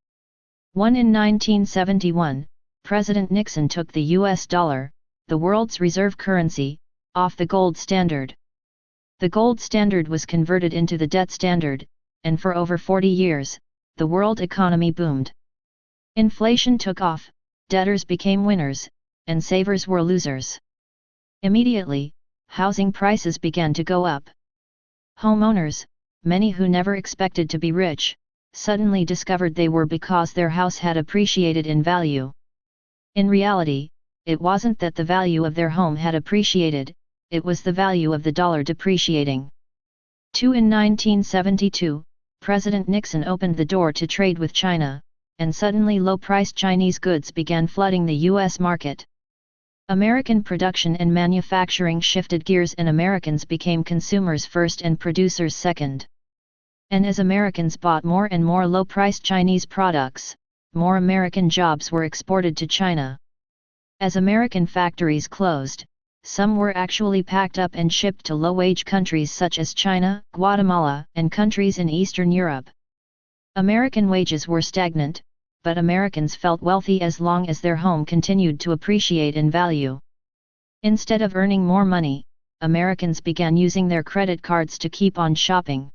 1. In 1971, President Nixon took the US dollar, the world's reserve currency, off the gold standard. The gold standard was converted into the debt standard, and for over 40 years, the world economy boomed. Inflation took off, debtors became winners, and savers were losers. Immediately, housing prices began to go up. Homeowners, many who never expected to be rich, suddenly discovered they were because their house had appreciated in value. In reality, it wasn't that the value of their home had appreciated, it was the value of the dollar depreciating. 2. In 1972, President Nixon opened the door to trade with China, and suddenly low-priced Chinese goods began flooding the US market. American production and manufacturing shifted gears and Americans became consumers first and producers second. And as Americans bought more and more low-priced Chinese products, more American jobs were exported to China. As American factories closed, some were actually packed up and shipped to low-wage countries such as China, Guatemala, and countries in Eastern Europe. American wages were stagnant, but Americans felt wealthy as long as their home continued to appreciate in value. Instead of earning more money, Americans began using their credit cards to keep on shopping.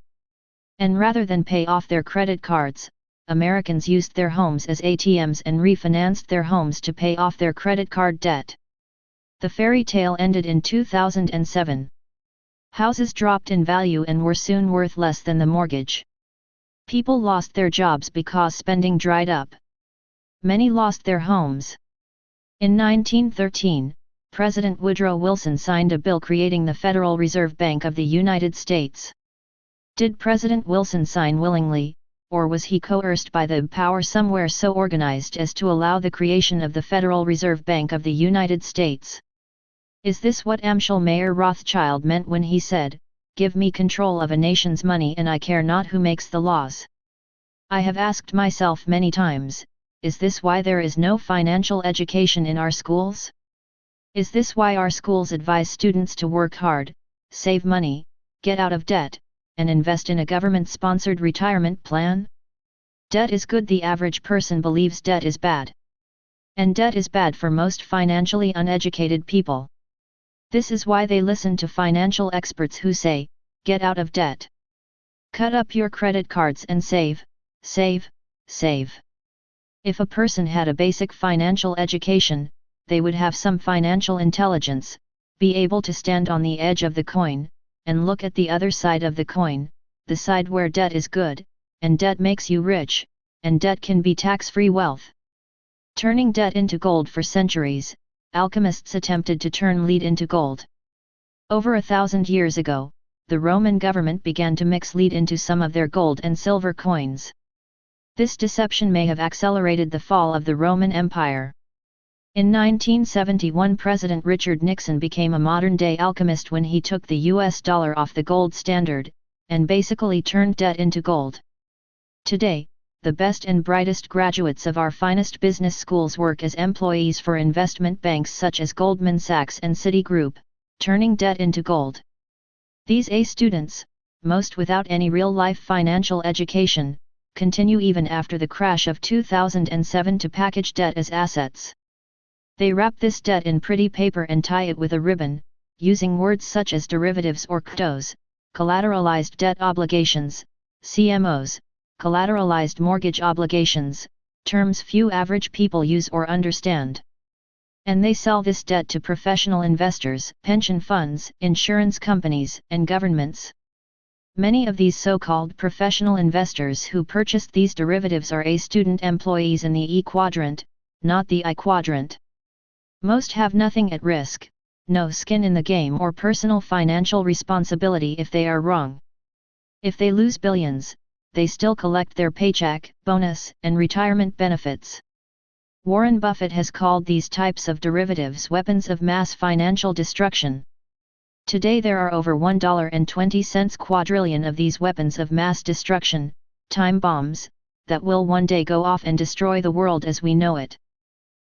And rather than pay off their credit cards, Americans used their homes as ATMs and refinanced their homes to pay off their credit card debt. The fairy tale ended in 2007. Houses dropped in value and were soon worth less than the mortgage. People lost their jobs because spending dried up. Many lost their homes. In 1913, President Woodrow Wilson signed a bill creating the Federal Reserve Bank of the United States. Did President Wilson sign willingly, or was he coerced by the power somewhere so organized as to allow the creation of the Federal Reserve Bank of the United States? Is this what Amschel Mayer Rothschild meant when he said, "Give me control of a nation's money and I care not who makes the laws"? I have asked myself many times, is this why there is no financial education in our schools? Is this why our schools advise students to work hard, save money, get out of debt, and invest in a government-sponsored retirement plan? Debt is good. The average person believes debt is bad. And debt is bad for most financially uneducated people. This is why they listen to financial experts who say, get out of debt. Cut up your credit cards and save, save, save. If a person had a basic financial education, they would have some financial intelligence, be able to stand on the edge of the coin, and look at the other side of the coin, the side where debt is good, and debt makes you rich, and debt can be tax-free wealth. Turning debt into gold. For centuries, alchemists attempted to turn lead into gold. Over 1,000 years ago, the Roman government began to mix lead into some of their gold and silver coins. This deception may have accelerated the fall of the Roman Empire. In 1971, President Richard Nixon became a modern-day alchemist when he took the US dollar off the gold standard, and basically turned debt into gold. Today, the best and brightest graduates of our finest business schools work as employees for investment banks such as Goldman Sachs and Citigroup, turning debt into gold. These A students, most without any real-life financial education, continue even after the crash of 2007 to package debt as assets. They wrap this debt in pretty paper and tie it with a ribbon, using words such as derivatives or CDOs, collateralized debt obligations, CMOs, collateralized mortgage obligations, terms few average people use or understand. And they sell this debt to professional investors, pension funds, insurance companies, and governments. Many of these so-called professional investors who purchased these derivatives are A student employees in the E quadrant, not the I quadrant. Most have nothing at risk, no skin in the game or personal financial responsibility if they are wrong. If they lose billions, they still collect their paycheck, bonus, and retirement benefits. Warren Buffett has called these types of derivatives weapons of mass financial destruction. Today there are over $1.20 quadrillion of these weapons of mass destruction, time bombs, that will one day go off and destroy the world as we know it.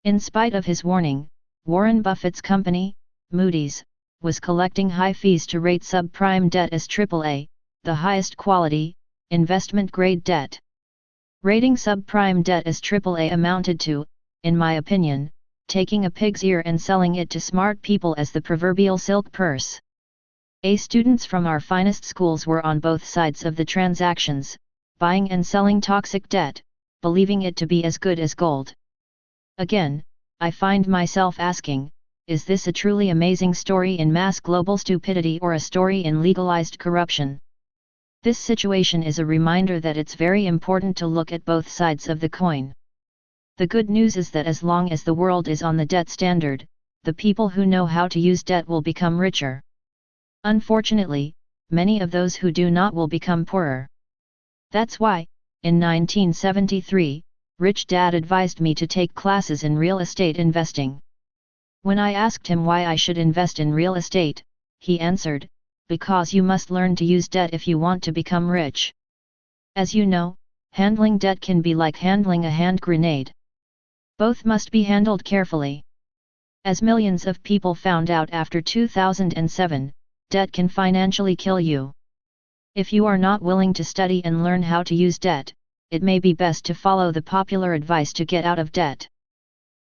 In spite of his warning, Warren Buffett's company, Moody's, was collecting high fees to rate subprime debt as AAA, the highest quality, investment-grade debt. Rating subprime debt as AAA amounted to, in my opinion, taking a pig's ear and selling it to smart people as the proverbial silk purse. A students from our finest schools were on both sides of the transactions, buying and selling toxic debt, believing it to be as good as gold. Again, I find myself asking, is this a truly amazing story in mass global stupidity or a story in legalized corruption? This situation is a reminder that it's very important to look at both sides of the coin. The good news is that as long as the world is on the debt standard, the people who know how to use debt will become richer. Unfortunately, many of those who do not will become poorer. That's why, in 1973, Rich Dad advised me to take classes in real estate investing. When I asked him why I should invest in real estate, he answered, because you must learn to use debt if you want to become rich. As you know, handling debt can be like handling a hand grenade. Both must be handled carefully. As millions of people found out after 2007, debt can financially kill you. If you are not willing to study and learn how to use debt, it may be best to follow the popular advice to get out of debt.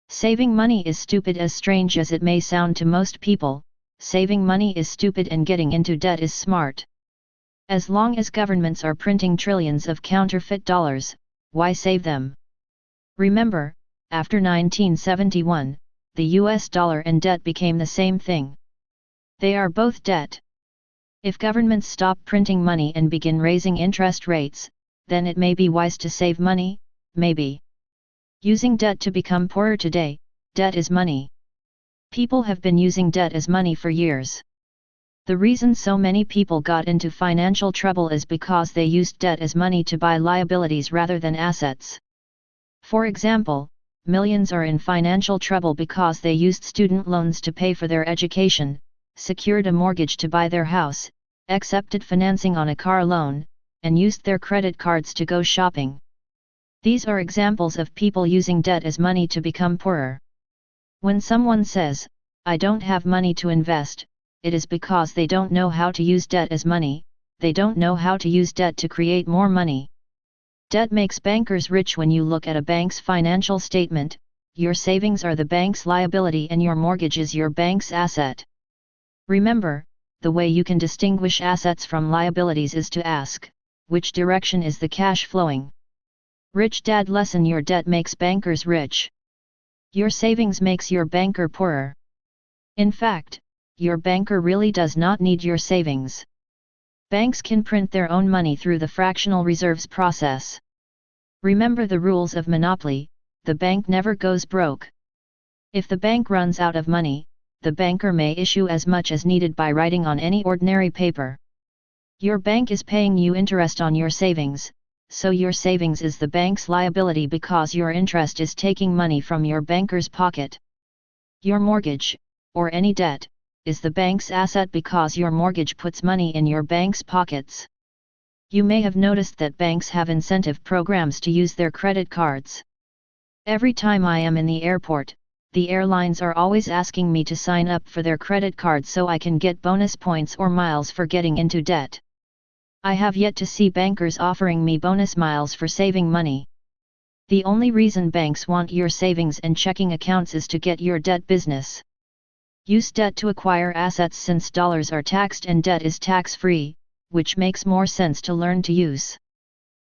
Saving money is stupid. As strange as it may sound to most people, saving money is stupid and getting into debt is smart. As long as governments are printing trillions of counterfeit dollars, why save them? Remember, after 1971, the US dollar and debt became the same thing. They are both debt. If governments stop printing money and begin raising interest rates, then it may be wise to save money, maybe. Using debt to become poorer today, debt is money. People have been using debt as money for years. The reason so many people got into financial trouble is because they used debt as money to buy liabilities rather than assets. For example, millions are in financial trouble because they used student loans to pay for their education, secured a mortgage to buy their house, accepted financing on a car loan, and used their credit cards to go shopping. These are examples of people using debt as money to become poorer. When someone says, "I don't have money to invest," it is because they don't know how to use debt as money, they don't know how to use debt to create more money. Debt makes bankers rich. When you look at a bank's financial statement, your savings are the bank's liability and your mortgage is your bank's asset. Remember, the way you can distinguish assets from liabilities is to ask, which direction is the cash flowing? Rich Dad lesson: your debt makes bankers rich. Your savings makes your banker poorer. In fact, your banker really does not need your savings. Banks can print their own money through the fractional reserves process. Remember the rules of monopoly: the bank never goes broke. If the bank runs out of money, the banker may issue as much as needed by writing on any ordinary paper. Your bank is paying you interest on your savings, so your savings is the bank's liability because your interest is taking money from your banker's pocket. Your mortgage, or any debt, is the bank's asset because your mortgage puts money in your bank's pockets. You may have noticed that banks have incentive programs to use their credit cards. Every time I am in the airport, the airlines are always asking me to sign up for their credit card so I can get bonus points or miles for getting into debt. I have yet to see bankers offering me bonus miles for saving money. The only reason banks want your savings and checking accounts is to get your debt business. Use debt to acquire assets since dollars are taxed and debt is tax-free, which makes more sense to learn to use.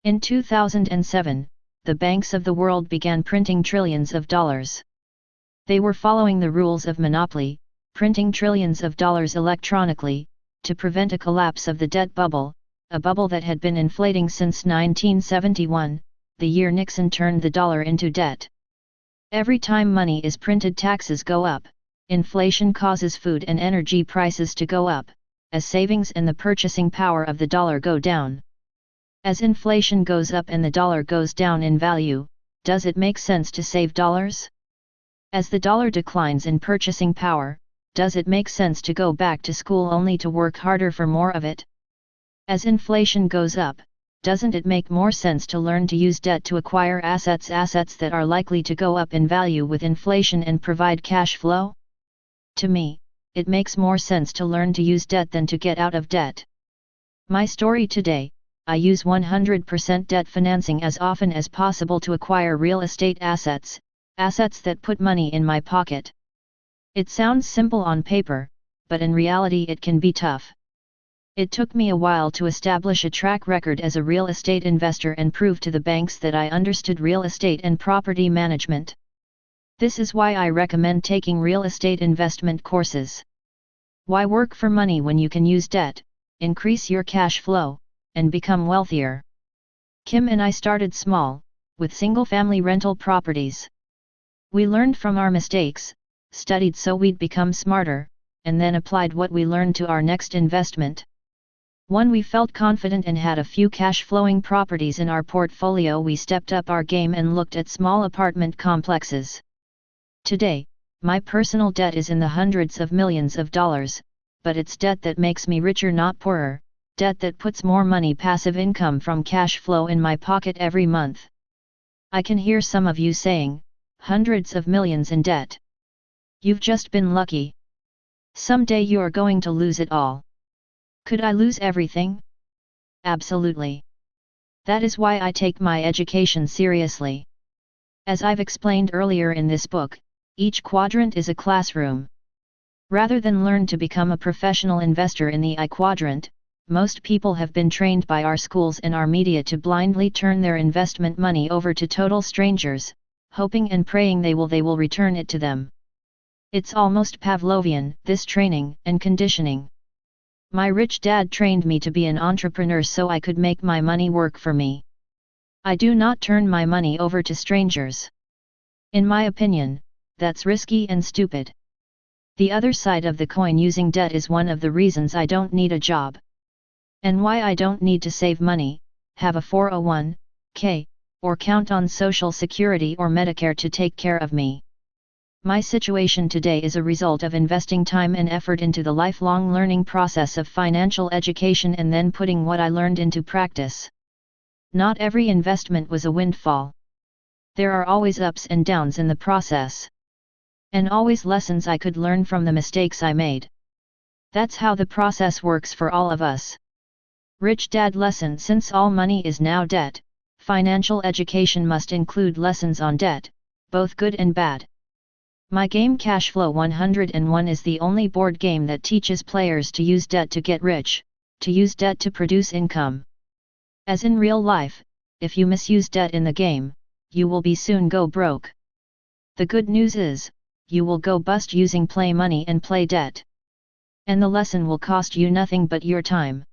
In 2007, the banks of the world began printing trillions of dollars. They were following the rules of monopoly, printing trillions of dollars electronically, to prevent a collapse of the debt bubble, a bubble that had been inflating since 1971, the year Nixon turned the dollar into debt. Every time money is printed, taxes go up, inflation causes food and energy prices to go up, as savings and the purchasing power of the dollar go down. As inflation goes up and the dollar goes down in value, does it make sense to save dollars? As the dollar declines in purchasing power, does it make sense to go back to school only to work harder for more of it? As inflation goes up, doesn't it make more sense to learn to use debt to acquire assets that are likely to go up in value with inflation and provide cash flow? To me, it makes more sense to learn to use debt than to get out of debt. My story today: I use 100% debt financing as often as possible to acquire real estate assets that put money in my pocket. It sounds simple on paper, but in reality it can be tough. It took me a while to establish a track record as a real estate investor and prove to the banks that I understood real estate and property management. This is why I recommend taking real estate investment courses. Why work for money when you can use debt, increase your cash flow, and become wealthier? Kim and I started small, with single-family rental properties. We learned from our mistakes, studied so we'd become smarter, and then applied what we learned to our next investment. When we felt confident and had a few cash-flowing properties in our portfolio, we stepped up our game and looked at small apartment complexes. Today, my personal debt is in the hundreds of millions of dollars, but it's debt that makes me richer, not poorer, debt that puts more money, passive income from cash flow in my pocket every month. I can hear some of you saying, hundreds of millions in debt. You've just been lucky. Someday you are going to lose it all. Could I lose everything? Absolutely. That is why I take my education seriously. As I've explained earlier in this book, each quadrant is a classroom. Rather than learn to become a professional investor in the I quadrant, most people have been trained by our schools and our media to blindly turn their investment money over to total strangers, hoping and praying they will return it to them. It's almost Pavlovian, this training and conditioning. My rich dad trained me to be an entrepreneur so I could make my money work for me. I do not turn my money over to strangers. In my opinion, that's risky and stupid. The other side of the coin, using debt, is one of the reasons I don't need a job. And why I don't need to save money, have a 401k, or count on Social Security or Medicare to take care of me. My situation today is a result of investing time and effort into the lifelong learning process of financial education and then putting what I learned into practice. Not every investment was a windfall. There are always ups and downs in the process. And always lessons I could learn from the mistakes I made. That's how the process works for all of us. Rich Dad lesson: since all money is now debt, financial education must include lessons on debt, both good and bad. My game Cashflow 101 is the only board game that teaches players to use debt to get rich, to use debt to produce income. As in real life, if you misuse debt in the game, you will be soon go broke. The good news is, you will go bust using play money and play debt. And the lesson will cost you nothing but your time.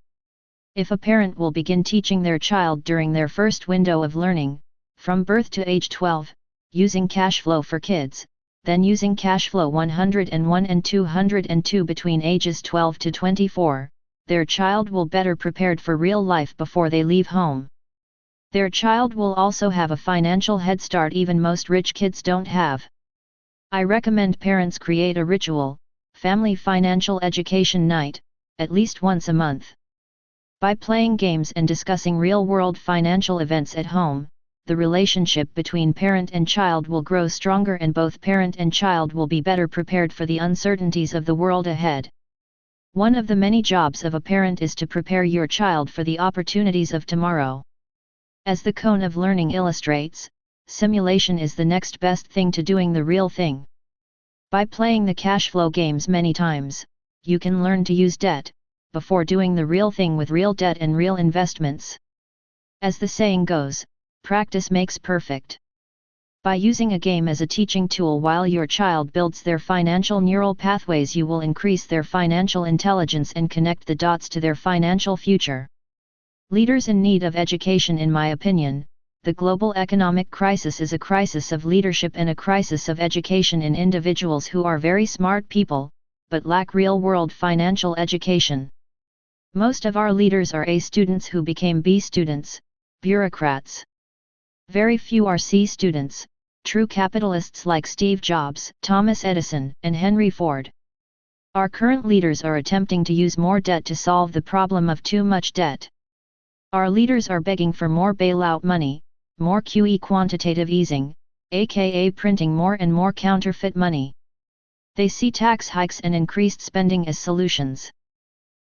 If a parent will begin teaching their child during their first window of learning, from birth to age 12, using cash flow for kids, then using cash flow 101 and 202 between ages 12 to 24, their child will better prepared for real life before they leave home. Their child will also have a financial head start even most rich kids don't have. I recommend parents create a ritual, family financial education night, at least once a month. By playing games and discussing real-world financial events at home, the relationship between parent and child will grow stronger and both parent and child will be better prepared for the uncertainties of the world ahead. One of the many jobs of a parent is to prepare your child for the opportunities of tomorrow. As the cone of learning illustrates, simulation is the next best thing to doing the real thing. By playing the cash flow games many times, you can learn to use debt, before doing the real thing with real debt and real investments. As the saying goes, practice makes perfect. By using a game as a teaching tool while your child builds their financial neural pathways, you will increase their financial intelligence and connect the dots to their financial future. Leaders in need of education. In my opinion, the global economic crisis is a crisis of leadership and a crisis of education in individuals who are very smart people, but lack real-world financial education. Most of our leaders are A students who became B students, bureaucrats. Very few are C students, true capitalists like Steve Jobs, Thomas Edison, and Henry Ford. Our current leaders are attempting to use more debt to solve the problem of too much debt. Our leaders are begging for more bailout money, more QE quantitative easing, aka printing more and more counterfeit money. They see tax hikes and increased spending as solutions.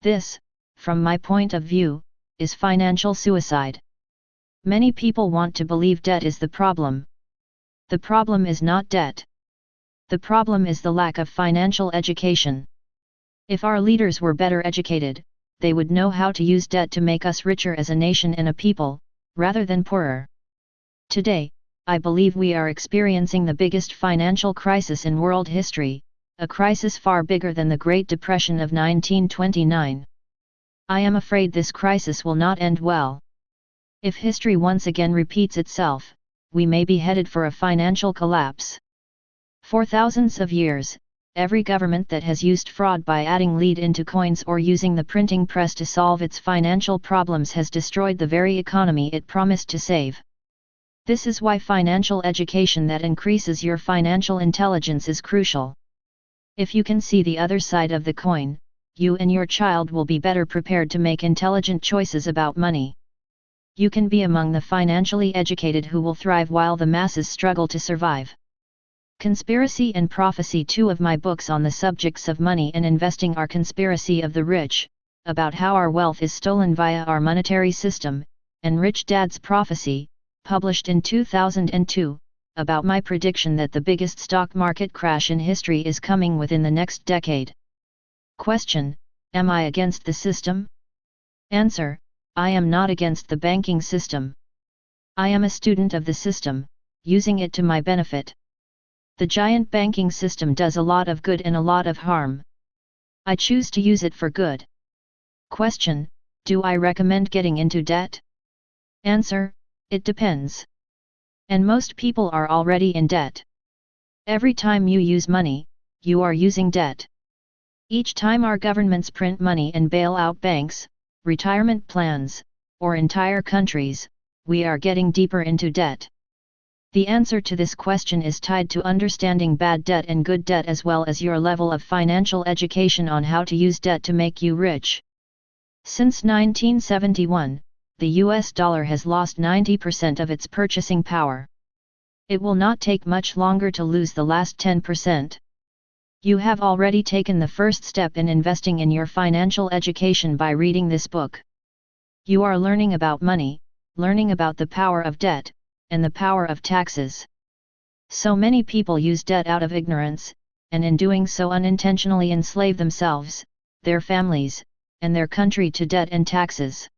This, from my point of view, is financial suicide. Many people want to believe debt is the problem. The problem is not debt. The problem is the lack of financial education. If our leaders were better educated, they would know how to use debt to make us richer as a nation and a people, rather than poorer. Today, I believe we are experiencing the biggest financial crisis in world history, a crisis far bigger than the Great Depression of 1929. I am afraid this crisis will not end well. If history once again repeats itself, we may be headed for a financial collapse. For thousands of years, every government that has used fraud by adding lead into coins or using the printing press to solve its financial problems has destroyed the very economy it promised to save. This is why financial education that increases your financial intelligence is crucial. If you can see the other side of the coin, you and your child will be better prepared to make intelligent choices about money. You can be among the financially educated who will thrive while the masses struggle to survive. Conspiracy and Prophecy. Two of my books on the subjects of money and investing are Conspiracy of the Rich, about how our wealth is stolen via our monetary system, and Rich Dad's Prophecy, published in 2002, about my prediction that the biggest stock market crash in history is coming within the next decade. Question: Am I against the system? Answer: I am not against the banking system. I am a student of the system, using it to my benefit. The giant banking system does a lot of good and a lot of harm. I choose to use it for good. Question: Do I recommend getting into debt? Answer: It depends. And most people are already in debt. Every time you use money, you are using debt. Each time our governments print money and bail out banks, retirement plans, or entire countries, we are getting deeper into debt. The answer to this question is tied to understanding bad debt and good debt as well as your level of financial education on how to use debt to make you rich. Since 1971, the US dollar has lost 90% of its purchasing power. It will not take much longer to lose the last 10%. You have already taken the first step in investing in your financial education by reading this book. You are learning about money, learning about the power of debt, and the power of taxes. So many people use debt out of ignorance, and in doing so unintentionally enslave themselves, their families, and their country to debt and taxes.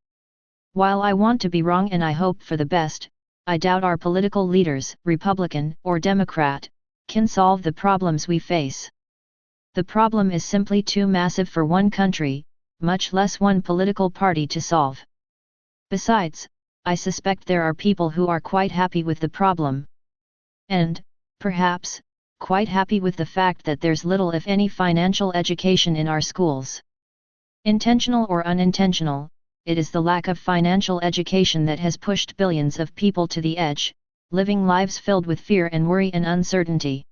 While I want to be wrong and I hope for the best, I doubt our political leaders, Republican or Democrat, can solve the problems we face. The problem is simply too massive for one country, much less one political party to solve. Besides, I suspect there are people who are quite happy with the problem. And, perhaps, quite happy with the fact that there's little if any financial education in our schools. Intentional or unintentional, it is the lack of financial education that has pushed billions of people to the edge, living lives filled with fear and worry and uncertainty.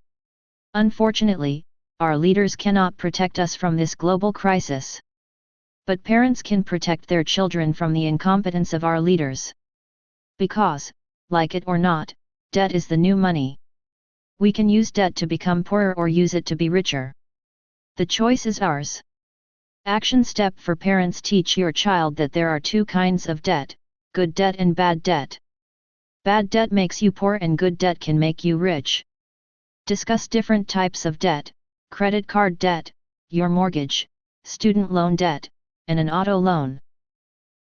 Unfortunately, our leaders cannot protect us from this global crisis. But parents can protect their children from the incompetence of our leaders. Because, like it or not, debt is the new money. We can use debt to become poorer or use it to be richer. The choice is ours. Action step for parents: teach your child that there are two kinds of debt, good debt and bad debt. Bad debt makes you poor and good debt can make you rich. Discuss different types of debt: credit card debt, your mortgage, student loan debt, and an auto loan.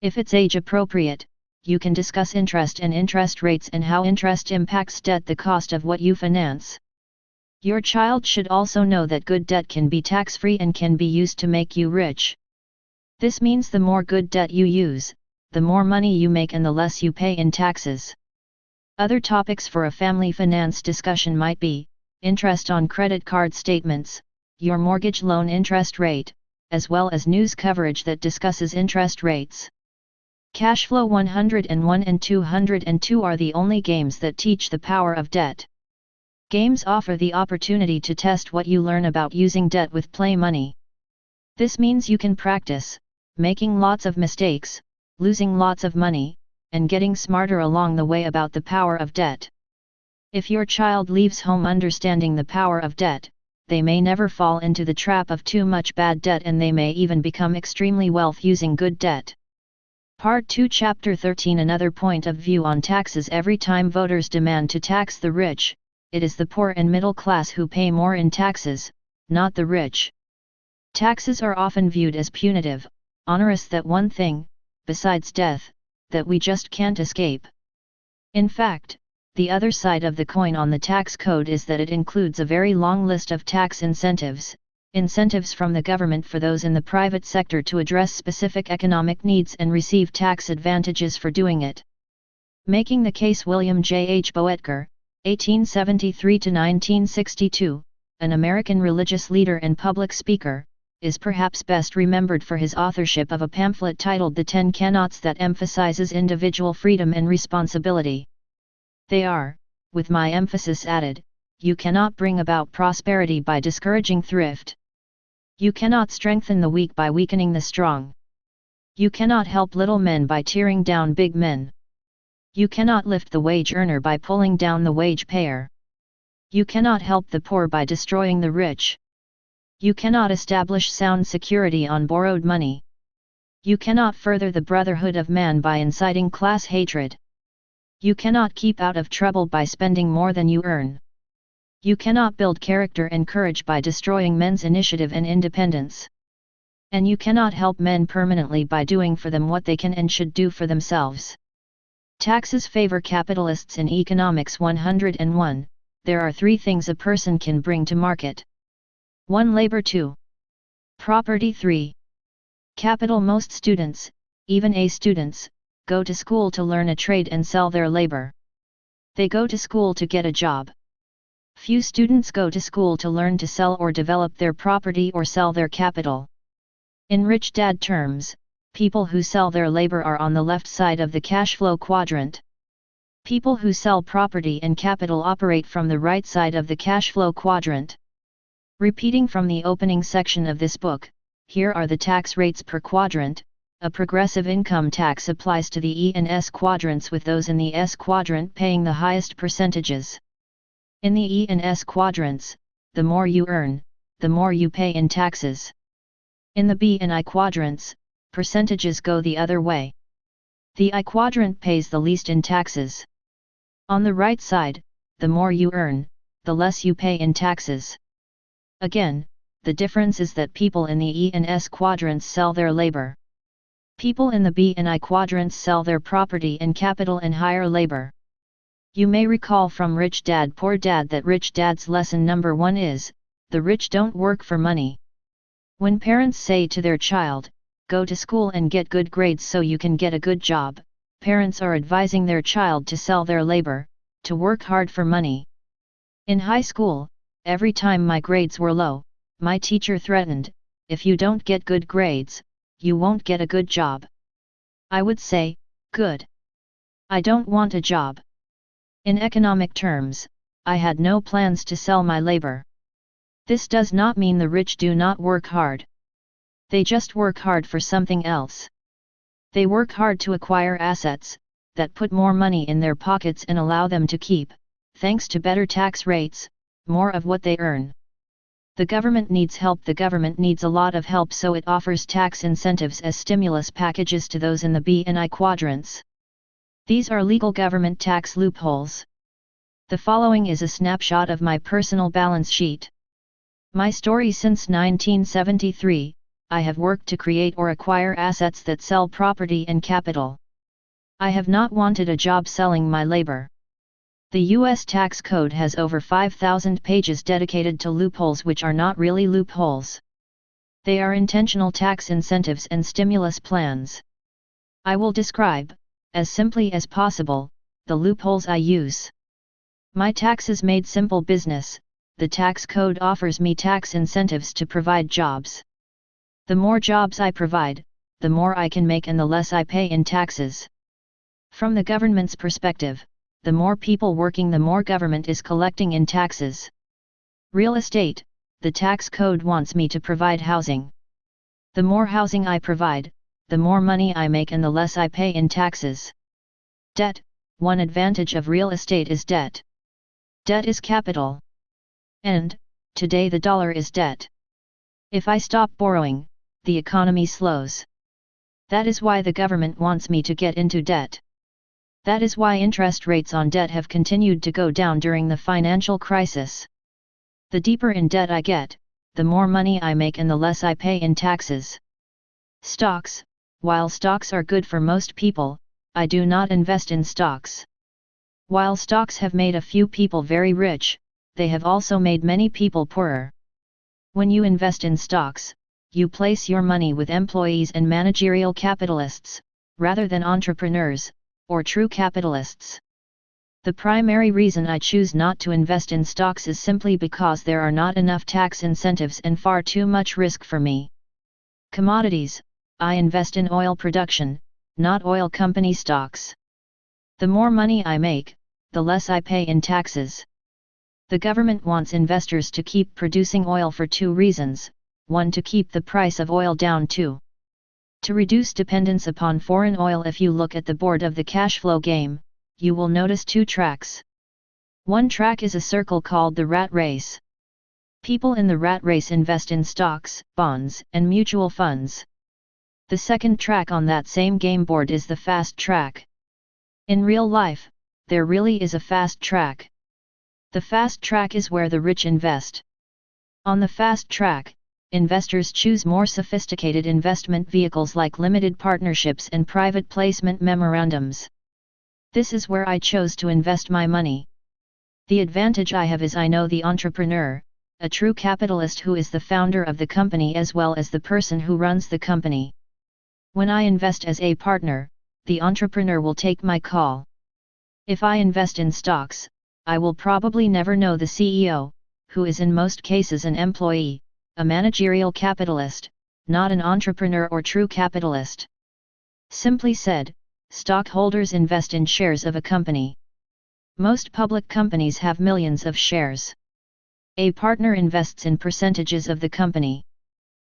If it's age appropriate, you can discuss interest and interest rates and how interest impacts debt, the cost of what you finance. Your child should also know that good debt can be tax-free and can be used to make you rich. This means the more good debt you use, the more money you make and the less you pay in taxes. Other topics for a family finance discussion might be interest on credit card statements, your mortgage loan interest rate, as well as news coverage that discusses interest rates. Cash Flow 101 and 202 are the only games that teach the power of debt. Games offer the opportunity to test what you learn about using debt with play money. This means you can practice making lots of mistakes, losing lots of money, and getting smarter along the way about the power of debt. If your child leaves home understanding the power of debt, they may never fall into the trap of too much bad debt, and they may even become extremely wealthy using good debt. Part 2, Chapter 13. Another point of view on taxes: every time voters demand to tax the rich, it is the poor and middle class who pay more in taxes, not the rich. Taxes are often viewed as punitive, onerous, that one thing, besides death, that we just can't escape. In fact, the other side of the coin on the tax code is that it includes a very long list of tax incentives, incentives from the government for those in the private sector to address specific economic needs and receive tax advantages for doing it. Making the case: William J. H. Boetker, 1873–1962, an American religious leader and public speaker, is perhaps best remembered for his authorship of a pamphlet titled The 10 Cannots that emphasizes individual freedom and responsibility. They are, with my emphasis added, you cannot bring about prosperity by discouraging thrift. You cannot strengthen the weak by weakening the strong. You cannot help little men by tearing down big men. You cannot lift the wage earner by pulling down the wage payer. You cannot help the poor by destroying the rich. You cannot establish sound security on borrowed money. You cannot further the brotherhood of man by inciting class hatred. You cannot keep out of trouble by spending more than you earn. You cannot build character and courage by destroying men's initiative and independence. And you cannot help men permanently by doing for them what they can and should do for themselves. Taxes favor capitalists in economics. 101. There are 3 things a person can bring to market. 1. Labor. 2. Property. 3. Capital. Most students, even A students, go to school to learn a trade and sell their labor. They go to school to get a job. Few students go to school to learn to sell or develop their property or sell their capital. In Rich Dad terms, people who sell their labor are on the left side of the cash flow quadrant. People who sell property and capital operate from the right side of the cash flow quadrant. Repeating from the opening section of this book, here are the tax rates per quadrant. A progressive income tax applies to the E and S quadrants, with those in the S quadrant paying the highest percentages. In the E and S quadrants, the more you earn, the more you pay in taxes. In the B and I quadrants, percentages go the other way. The I quadrant pays the least in taxes. On the right side, the more you earn, the less you pay in taxes. Again, the difference is that people in the E and S quadrants sell their labor. People in the B and I quadrants sell their property and capital and hire labor. You may recall from Rich Dad Poor Dad that Rich Dad's lesson number 1 is, the rich don't work for money. When parents say to their child, go to school and get good grades so you can get a good job, parents are advising their child to sell their labor, to work hard for money. In high school, every time my grades were low, my teacher threatened, "If you don't get good grades, you won't get a good job." I would say, "Good. I don't want a job." In economic terms, I had no plans to sell my labor. This does not mean the rich do not work hard. They just work hard for something else. They work hard to acquire assets that put more money in their pockets and allow them to keep, thanks to better tax rates, more of what they earn. The government needs help. The government needs a lot of help, so it offers tax incentives as stimulus packages to those in the B and I quadrants. These are legal government tax loopholes. The following is a snapshot of my personal balance sheet. My story: since 1973, I have worked to create or acquire assets that sell property and capital. I have not wanted a job selling my labor. The U.S. tax code has over 5,000 pages dedicated to loopholes which are not really loopholes. They are intentional tax incentives and stimulus plans. I will describe, as simply as possible, the loopholes I use. My taxes made simple: business. The tax code offers me tax incentives to provide jobs. The more jobs I provide, the more I can make and the less I pay in taxes. From the government's perspective, the more people working, the more government is collecting in taxes. Real estate. The tax code wants me to provide housing. The more housing I provide, the more money I make and the less I pay in taxes. Debt. One advantage of real estate is debt. Debt is capital. And, today the dollar is debt. If I stop borrowing, the economy slows. That is why the government wants me to get into debt. That is why interest rates on debt have continued to go down during the financial crisis. The deeper in debt I get, the more money I make and the less I pay in taxes. Stocks. While stocks are good for most people, I do not invest in stocks. While stocks have made a few people very rich, they have also made many people poorer. When you invest in stocks, you place your money with employees and managerial capitalists, rather than entrepreneurs, or true capitalists. The primary reason I choose not to invest in stocks is simply because there are not enough tax incentives and far too much risk for me. Commodities. I invest in oil production, not oil company stocks. The more money I make, the less I pay in taxes. The government wants investors to keep producing oil for two reasons: 1, to keep the price of oil down, 2, to reduce dependence upon foreign oil. If you look at the board of the cash flow game, you will notice two tracks. One track is a circle called the rat race. People in the rat race invest in stocks, bonds, and mutual funds. The second track on that same game board is the fast track. In real life, there really is a fast track. The fast track is where the rich invest. On the fast track, investors choose more sophisticated investment vehicles like limited partnerships and private placement memorandums. This is where I chose to invest my money. The advantage I have is I know the entrepreneur, a true capitalist who is the founder of the company as well as the person who runs the company. When I invest as a partner, the entrepreneur will take my call. If I invest in stocks, I will probably never know the CEO, who is in most cases an employee, a managerial capitalist, not an entrepreneur or true capitalist. Simply said, stockholders invest in shares of a company. Most public companies have millions of shares. A partner invests in percentages of the company.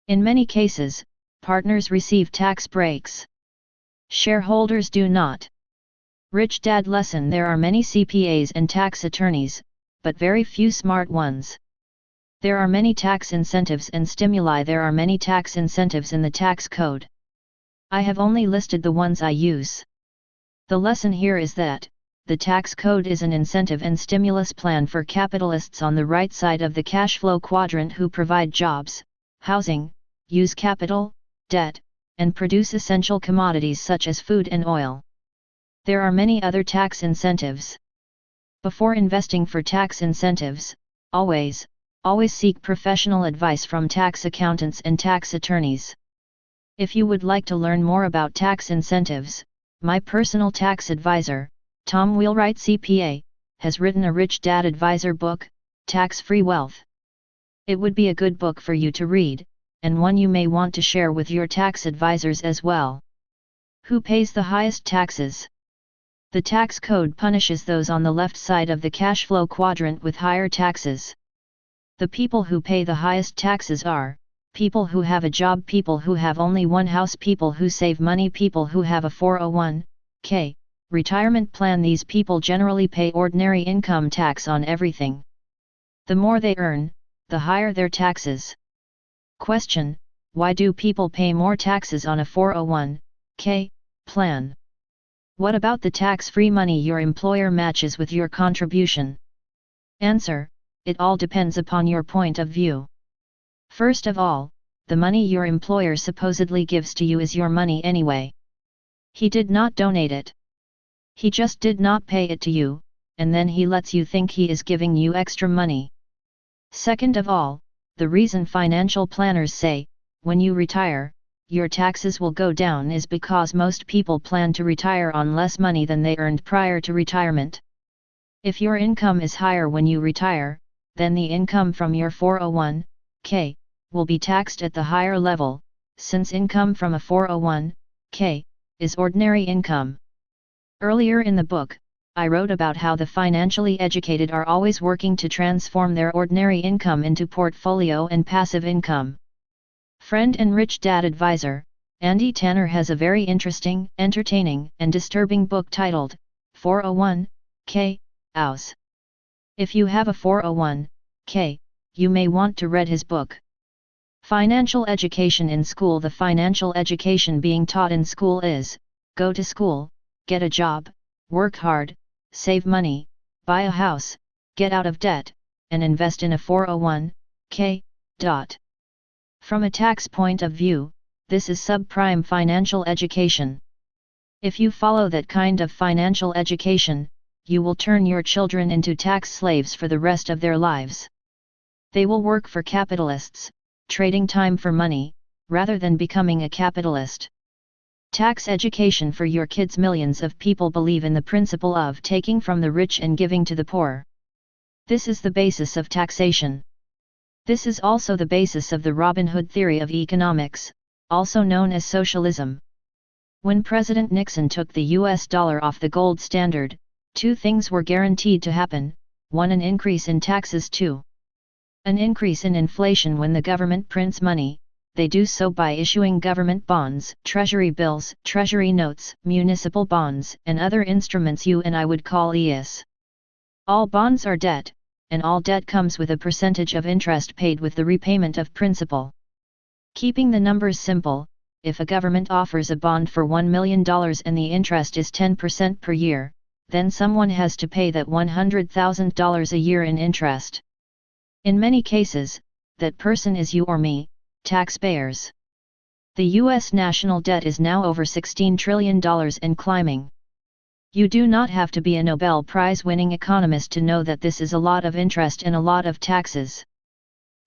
In many cases, partners receive tax breaks. Shareholders do not. Rich Dad lesson: there are many CPAs and tax attorneys, but very few smart ones. There are many tax incentives and stimuli. There are many tax incentives in the tax code. I have only listed the ones I use. The lesson here is that the tax code is an incentive and stimulus plan for capitalists on the right side of the cash flow quadrant who provide jobs, housing, use capital, debt, and produce essential commodities such as food and oil. There are many other tax incentives. Before investing for tax incentives, always seek professional advice from tax accountants and tax attorneys. If you would like to learn more about tax incentives, My personal tax advisor, Tom Wheelwright CPA, has written a Rich Dad Advisor book, Tax-Free Wealth. It would be a good book for you to read, and one you may want to share with your tax advisors as well. Who pays the highest taxes? The tax code punishes those on the left side of the cash flow quadrant with higher taxes. The people who pay the highest taxes are people who have a job, people who have only one house, people who save money, people who have a 401k retirement plan. These people generally pay ordinary income tax on everything. The more they earn, the higher their taxes. Question: why do people pay more taxes on a 401k plan? What about the tax-free money your employer matches with your contribution? Answer: it all depends upon your point of view. First of all, the money your employer supposedly gives to you is your money anyway. He did not donate it. He just did not pay it to you, and then he lets you think he is giving you extra money. Second of all, the reason financial planners say, when you retire, your taxes will go down is because most people plan to retire on less money than they earned prior to retirement. If your income is higher when you retire, then the income from your 401k will be taxed at the higher level, since income from a 401k is ordinary income. Earlier in the book, I wrote about how the financially educated are always working to transform their ordinary income into portfolio and passive income. Friend and Rich Dad advisor, Andy Tanner has a very interesting, entertaining, and disturbing book titled 401k Aus. If you have a 401k, you may want to read his book. Financial education in school. The financial education being taught in school is, go to school, get a job, work hard, save money, buy a house, get out of debt, and invest in a 401k. From a tax point of view, this is subprime financial education. If you follow that kind of financial education, you will turn your children into tax slaves for the rest of their lives. They will work for capitalists, trading time for money, rather than becoming a capitalist. Tax education for your kids. Millions of people believe in the principle of taking from the rich and giving to the poor. This is the basis of taxation. This is also the basis of the Robin Hood theory of economics, also known as socialism. When President Nixon took the US dollar off the gold standard, two things were guaranteed to happen: 1. An increase in taxes, 2. An increase in inflation. When the government prints money, they do so by issuing government bonds, treasury bills, treasury notes, municipal bonds, and other instruments you and I would call ES. All bonds are debt, and all debt comes with a percentage of interest paid with the repayment of principal. Keeping the numbers simple, if a government offers a bond for $1 million and the interest is 10% per year, then someone has to pay that $100,000 a year in interest. In many cases, that person is you or me, taxpayers. The US national debt is now over $16 trillion and climbing. You do not have to be a Nobel Prize-winning economist to know that this is a lot of interest and a lot of taxes.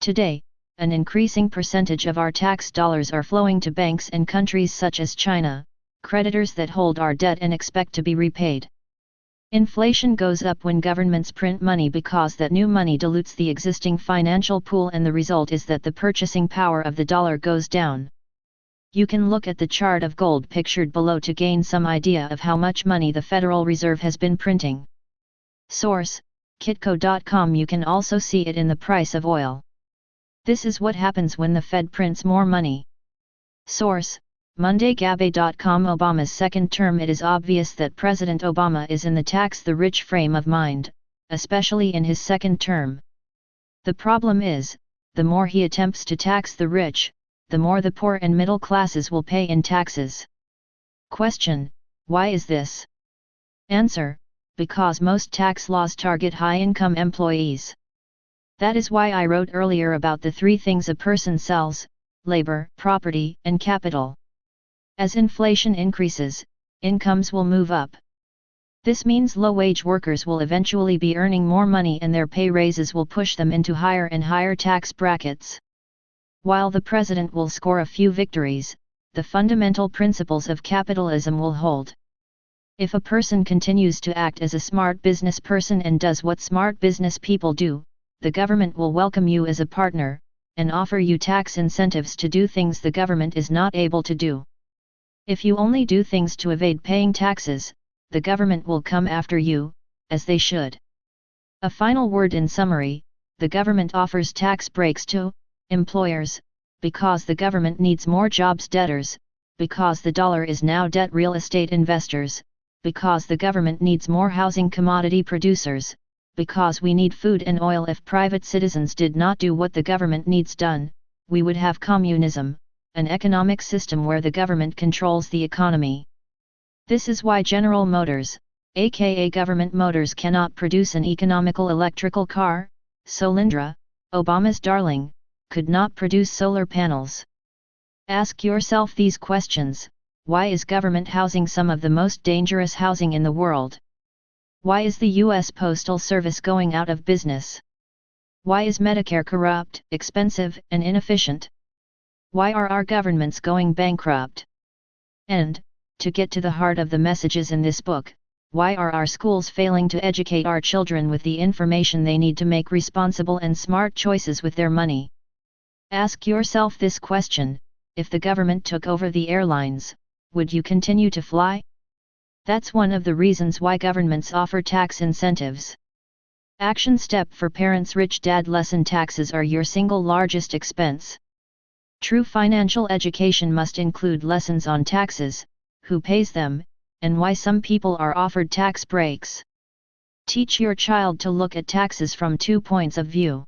Today, an increasing percentage of our tax dollars are flowing to banks and countries such as China, creditors that hold our debt and expect to be repaid. Inflation goes up when governments print money because that new money dilutes the existing financial pool, and the result is that the purchasing power of the dollar goes down. You can look at the chart of gold pictured below to gain some idea of how much money the Federal Reserve has been printing. Source: Kitco.com. You can also see it in the price of oil. This is what happens when the Fed prints more money. Source: MondayGabe.com. Obama's second term. It is obvious that President Obama is in the tax the rich frame of mind, especially in his second term. The problem is, the more he attempts to tax the rich, the more the poor and middle classes will pay in taxes. Question: why is this? Answer: because most tax laws target high-income employees. That is why I wrote earlier about the three things a person sells: labor, property, and capital. As inflation increases, incomes will move up. This means low-wage workers will eventually be earning more money, and their pay raises will push them into higher and higher tax brackets. While the president will score a few victories, the fundamental principles of capitalism will hold. If a person continues to act as a smart business person and does what smart business people do, the government will welcome you as a partner, and offer you tax incentives to do things the government is not able to do. If you only do things to evade paying taxes, the government will come after you, as they should. A final word in summary: the government offers tax breaks to employers, because the government needs more jobs, debtors, because the dollar is now debt, real estate investors, because the government needs more housing, commodity producers, because we need food and oil. If private citizens did not do what the government needs done, we would have communism, an economic system where the government controls the economy. This is why General Motors, aka Government Motors, cannot produce an economical electrical car. Solyndra, Obama's darling, could not produce solar panels. Ask yourself these questions: why is government housing some of the most dangerous housing in the world? Why is the U.S. Postal Service going out of business? Why is Medicare corrupt, expensive, and inefficient? Why are our governments going bankrupt? And, to get to the heart of the messages in this book, why are our schools failing to educate our children with the information they need to make responsible and smart choices with their money? Ask yourself this question: if the government took over the airlines, would you continue to fly? That's one of the reasons why governments offer tax incentives. Action step for parents: Rich Dad lesson: taxes are your single largest expense. True financial education must include lessons on taxes, who pays them, and why some people are offered tax breaks. Teach your child to look at taxes from 2 points of view.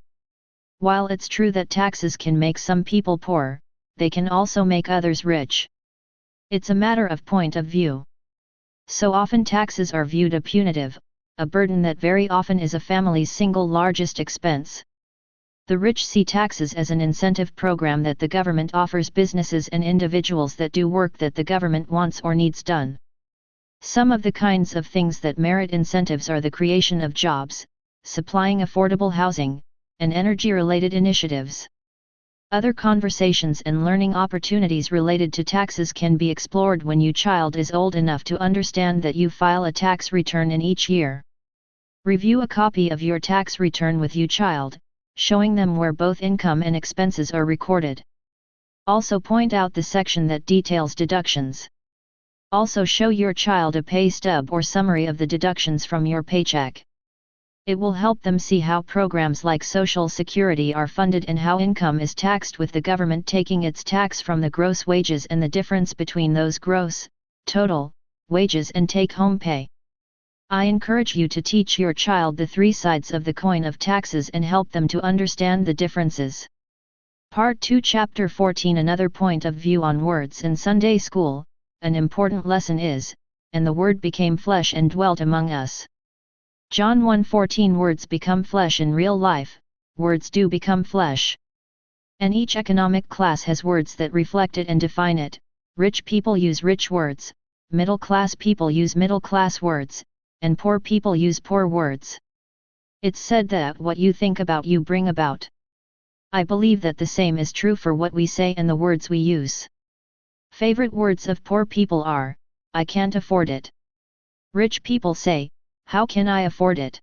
While it's true that taxes can make some people poor, they can also make others rich. It's a matter of point of view. So often taxes are viewed as punitive, a burden that very often is a family's single largest expense. The rich see taxes as an incentive program that the government offers businesses and individuals that do work that the government wants or needs done. Some of the kinds of things that merit incentives are the creation of jobs, supplying affordable housing, and energy-related initiatives. Other conversations and learning opportunities related to taxes can be explored when your child is old enough to understand that you file a tax return in each year. Review a copy of your tax return with your child, showing them where both income and expenses are recorded. Also point out the section that details deductions. Also show your child a pay stub or summary of the deductions from your paycheck. It will help them see how programs like Social Security are funded and how income is taxed, with the government taking its tax from the gross wages and the difference between those gross, total, wages and take-home pay. I encourage you to teach your child the 3 sides of the coin of taxes and help them to understand the differences. Part 2, Chapter 14. Another point of view on words in Sunday school. An important lesson is, and the Word became flesh and dwelt among us. John 1:14. Words become flesh in real life, words do become flesh. And each economic class has words that reflect it and define it. Rich people use rich words, middle class people use middle class words, and poor people use poor words. It's said that what you think about you bring about. I believe that the same is true for what we say and the words we use. Favorite words of poor people are, I can't afford it. Rich people say, how can I afford it?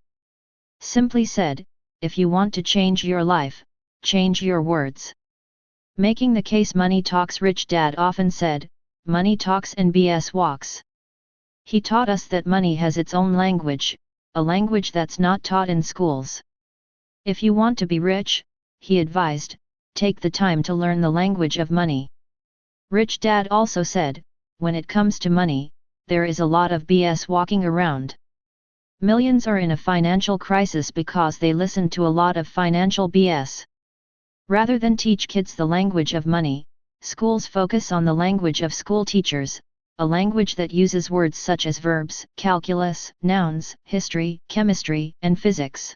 Simply said, if you want to change your life, change your words. Making the case: money talks. Rich Dad often said, money talks and BS walks. He taught us that money has its own language, a language that's not taught in schools. If you want to be rich, he advised, take the time to learn the language of money. Rich Dad also said, when it comes to money, there is a lot of BS walking around. Millions are in a financial crisis because they listen to a lot of financial BS. Rather than teach kids the language of money, schools focus on the language of school teachers, a language that uses words such as verbs, calculus, nouns, history, chemistry, and physics.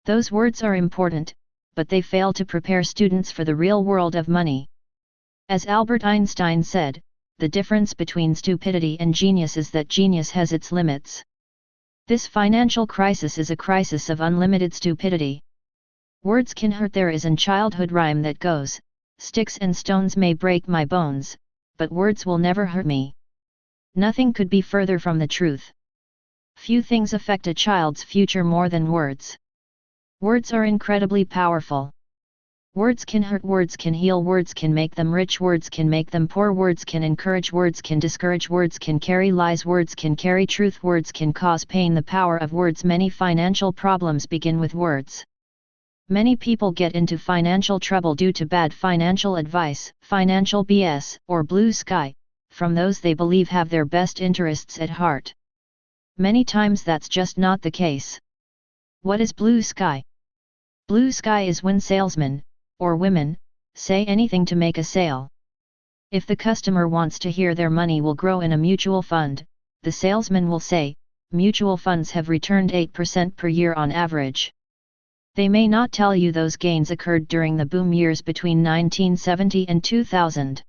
Those words are important, but they fail to prepare students for the real world of money. As Albert Einstein said, the difference between stupidity and genius is that genius has its limits. This financial crisis is a crisis of unlimited stupidity. Words can hurt. There is a childhood rhyme that goes, sticks and stones may break my bones, but words will never hurt me. Nothing could be further from the truth. Few things affect a child's future more than words. Words are incredibly powerful. Words can hurt, words can heal, words can make them rich, words can make them poor, words can encourage, words can discourage, words can carry lies, words can carry truth, words can cause pain. The power of words. Many financial problems begin with words. Many people get into financial trouble due to bad financial advice, financial BS, or blue sky, from those they believe have their best interests at heart. Many times that's just not the case. What is blue sky? Blue sky is when salesmen, or women, say anything to make a sale. If the customer wants to hear their money will grow in a mutual fund, the salesman will say, mutual funds have returned 8% per year on average. They may not tell you those gains occurred during the boom years between 1970 and 2000.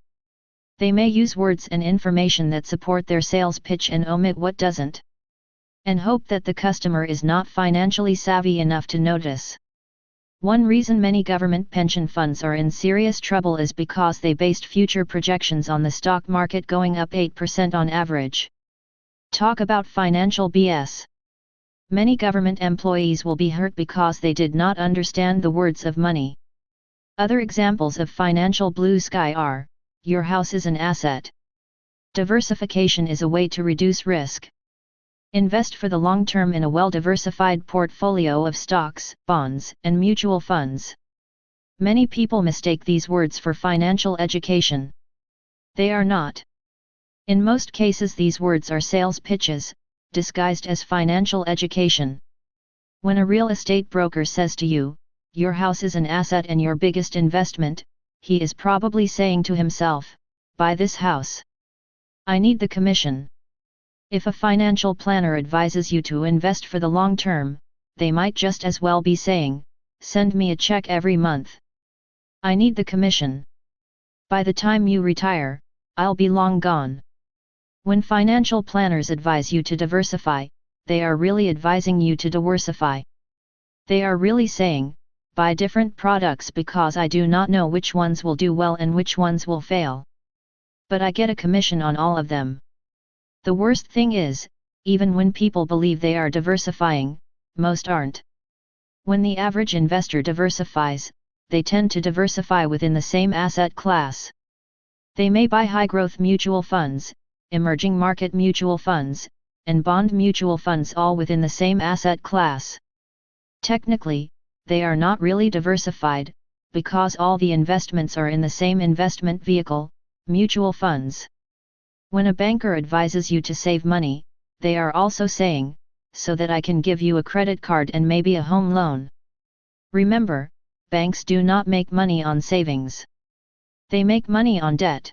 They may use words and information that support their sales pitch and omit what doesn't. And hope that the customer is not financially savvy enough to notice. One reason many government pension funds are in serious trouble is because they based future projections on the stock market going up 8% on average. Talk about financial BS. Many government employees will be hurt because they did not understand the words of money. Other examples of financial blue sky are, your house is an asset. Diversification is a way to reduce risk. Invest for the long term in a well-diversified portfolio of stocks, bonds, and mutual funds. Many people mistake these words for financial education. They are not. In most cases these words are sales pitches, disguised as financial education. When a real estate broker says to you, your house is an asset and your biggest investment, he is probably saying to himself, buy this house. I need the commission. If a financial planner advises you to invest for the long term, they might just as well be saying, send me a check every month. I need the commission. By the time you retire, I'll be long gone. When financial planners advise you to diversify, they are really advising you to diversify. They are really saying, buy different products because I do not know which ones will do well and which ones will fail. But I get a commission on all of them. The worst thing is, even when people believe they are diversifying, most aren't. When the average investor diversifies, they tend to diversify within the same asset class. They may buy high-growth mutual funds, emerging market mutual funds, and bond mutual funds all within the same asset class. Technically, they are not really diversified, because all the investments are in the same investment vehicle, mutual funds. When a banker advises you to save money, they are also saying, so that I can give you a credit card and maybe a home loan. Remember, banks do not make money on savings. They make money on debt.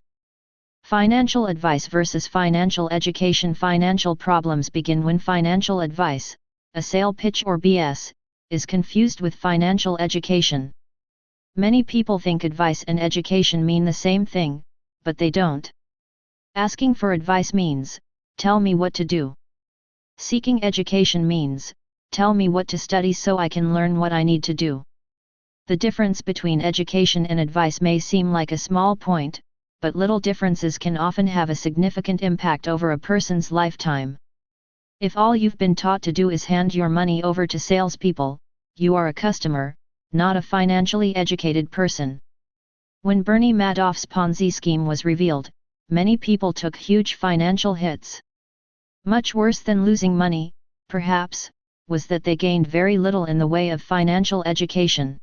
Financial advice versus financial education. Financial problems begin when financial advice, a sale pitch or BS, is confused with financial education. Many people think advice and education mean the same thing, but they don't. Asking for advice means, tell me what to do. Seeking education means, tell me what to study so I can learn what I need to do. The difference between education and advice may seem like a small point, but little differences can often have a significant impact over a person's lifetime. If all you've been taught to do is hand your money over to salespeople, you are a customer, not a financially educated person. When Bernie Madoff's Ponzi scheme was revealed, many people took huge financial hits. Much worse than losing money, perhaps, was that they gained very little in the way of financial education.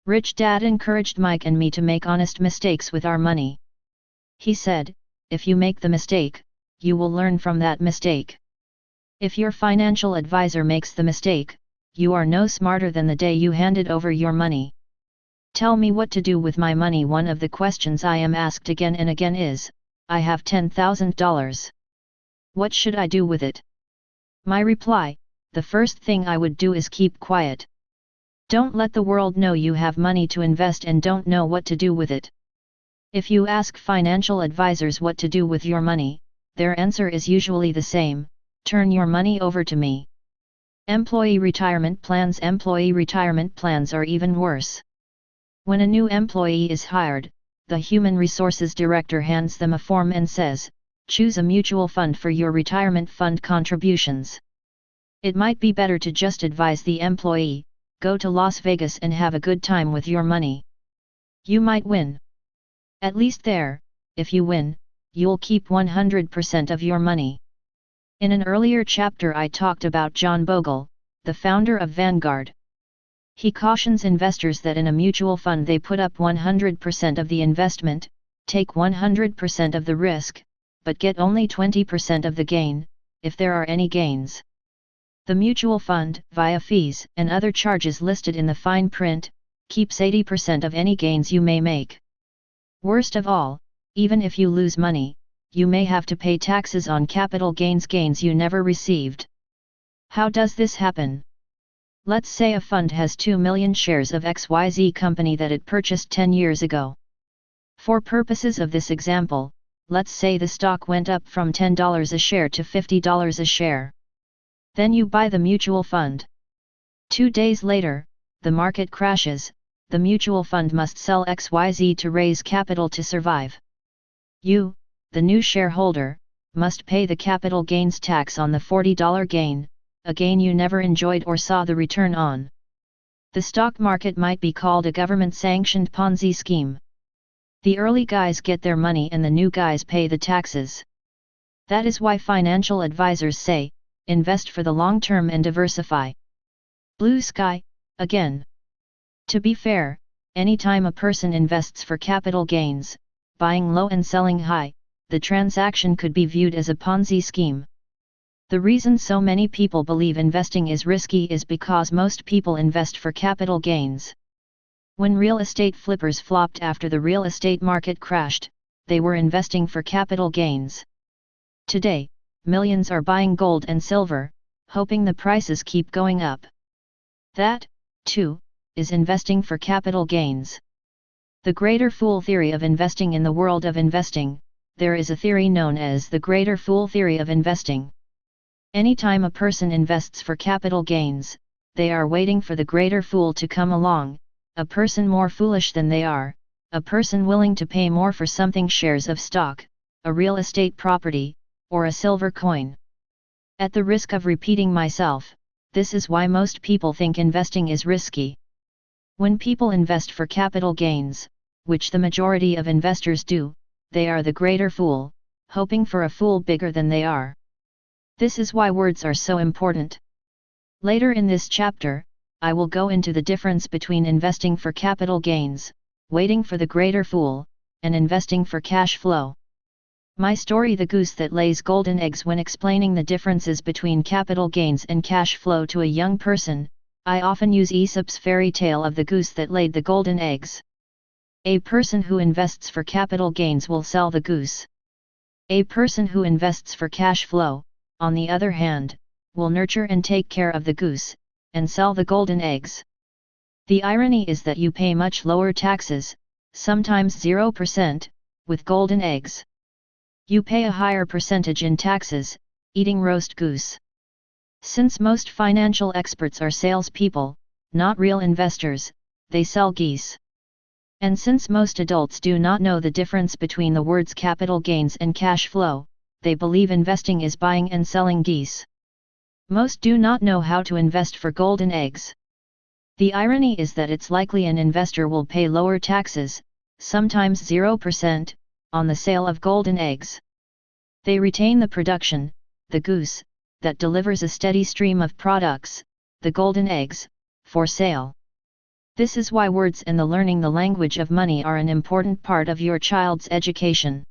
Rich Dad encouraged Mike and me to make honest mistakes with our money. He said, if you make the mistake, you will learn from that mistake. If your financial advisor makes the mistake, you are no smarter than the day you handed over your money. Tell me what to do with my money. One of the questions I am asked again and again is, I have $10,000. What should I do with it? My reply, the first thing I would do is keep quiet. Don't let the world know you have money to invest and don't know what to do with it. If you ask financial advisors what to do with your money, their answer is usually the same, turn your money over to me. Employee retirement plans are even worse. When a new employee is hired, the human resources director hands them a form and says, choose a mutual fund for your retirement fund contributions. It might be better to just advise the employee, go to Las Vegas and have a good time with your money. You might win. At least there, if you win, you'll keep 100% of your money. In an earlier chapter I talked about John Bogle, the founder of Vanguard. He cautions investors that in a mutual fund they put up 100% of the investment, take 100% of the risk, but get only 20% of the gain, if there are any gains. The mutual fund, via fees and other charges listed in the fine print, keeps 80% of any gains you may make. Worst of all, even if you lose money, you may have to pay taxes on capital gains you never received. How does this happen? Let's say a fund has 2 million shares of XYZ company that it purchased 10 years ago. For purposes of this example, let's say the stock went up from $10 a share to $50 a share. Then you buy the mutual fund. 2 days later, the market crashes, the mutual fund must sell XYZ to raise capital to survive. You, the new shareholder, must pay the capital gains tax on the $40 gain, a gain you never enjoyed or saw the return on. The stock market might be called a government-sanctioned Ponzi scheme. The early guys get their money and the new guys pay the taxes. That is why financial advisors say, invest for the long term and diversify. Blue sky, again. To be fair, anytime a person invests for capital gains, buying low and selling high, the transaction could be viewed as a Ponzi scheme. The reason so many people believe investing is risky is because most people invest for capital gains. When real estate flippers flopped after the real estate market crashed, they were investing for capital gains. Today, millions are buying gold and silver, hoping the prices keep going up. That, too, is investing for capital gains. The greater fool theory of investing. In the world of investing, there is a theory known as the greater fool theory of investing. Anytime a person invests for capital gains, they are waiting for the greater fool to come along, a person more foolish than they are, a person willing to pay more for something, shares of stock, a real estate property, or a silver coin. At the risk of repeating myself, this is why most people think investing is risky. When people invest for capital gains, which the majority of investors do, they are the greater fool, hoping for a fool bigger than they are. This is why words are so important. Later in this chapter, I will go into the difference between investing for capital gains, waiting for the greater fool, and investing for cash flow. My story, The Goose That Lays Golden Eggs. When explaining the differences between capital gains and cash flow to a young person, I often use Aesop's fairy tale of the goose that laid the golden eggs. A person who invests for capital gains will sell the goose. A person who invests for cash flow, on the other hand, will nurture and take care of the goose, and sell the golden eggs. The irony is that you pay much lower taxes, sometimes 0%, with golden eggs. You pay a higher percentage in taxes, eating roast goose. Since most financial experts are salespeople, not real investors, they sell geese. And since most adults do not know the difference between the words capital gains and cash flow, they believe investing is buying and selling geese. Most do not know how to invest for golden eggs. The irony is that it's likely an investor will pay lower taxes, sometimes 0%, on the sale of golden eggs. They retain the production, the goose, that delivers a steady stream of products, the golden eggs, for sale. This is why words and the learning the language of money are an important part of your child's education.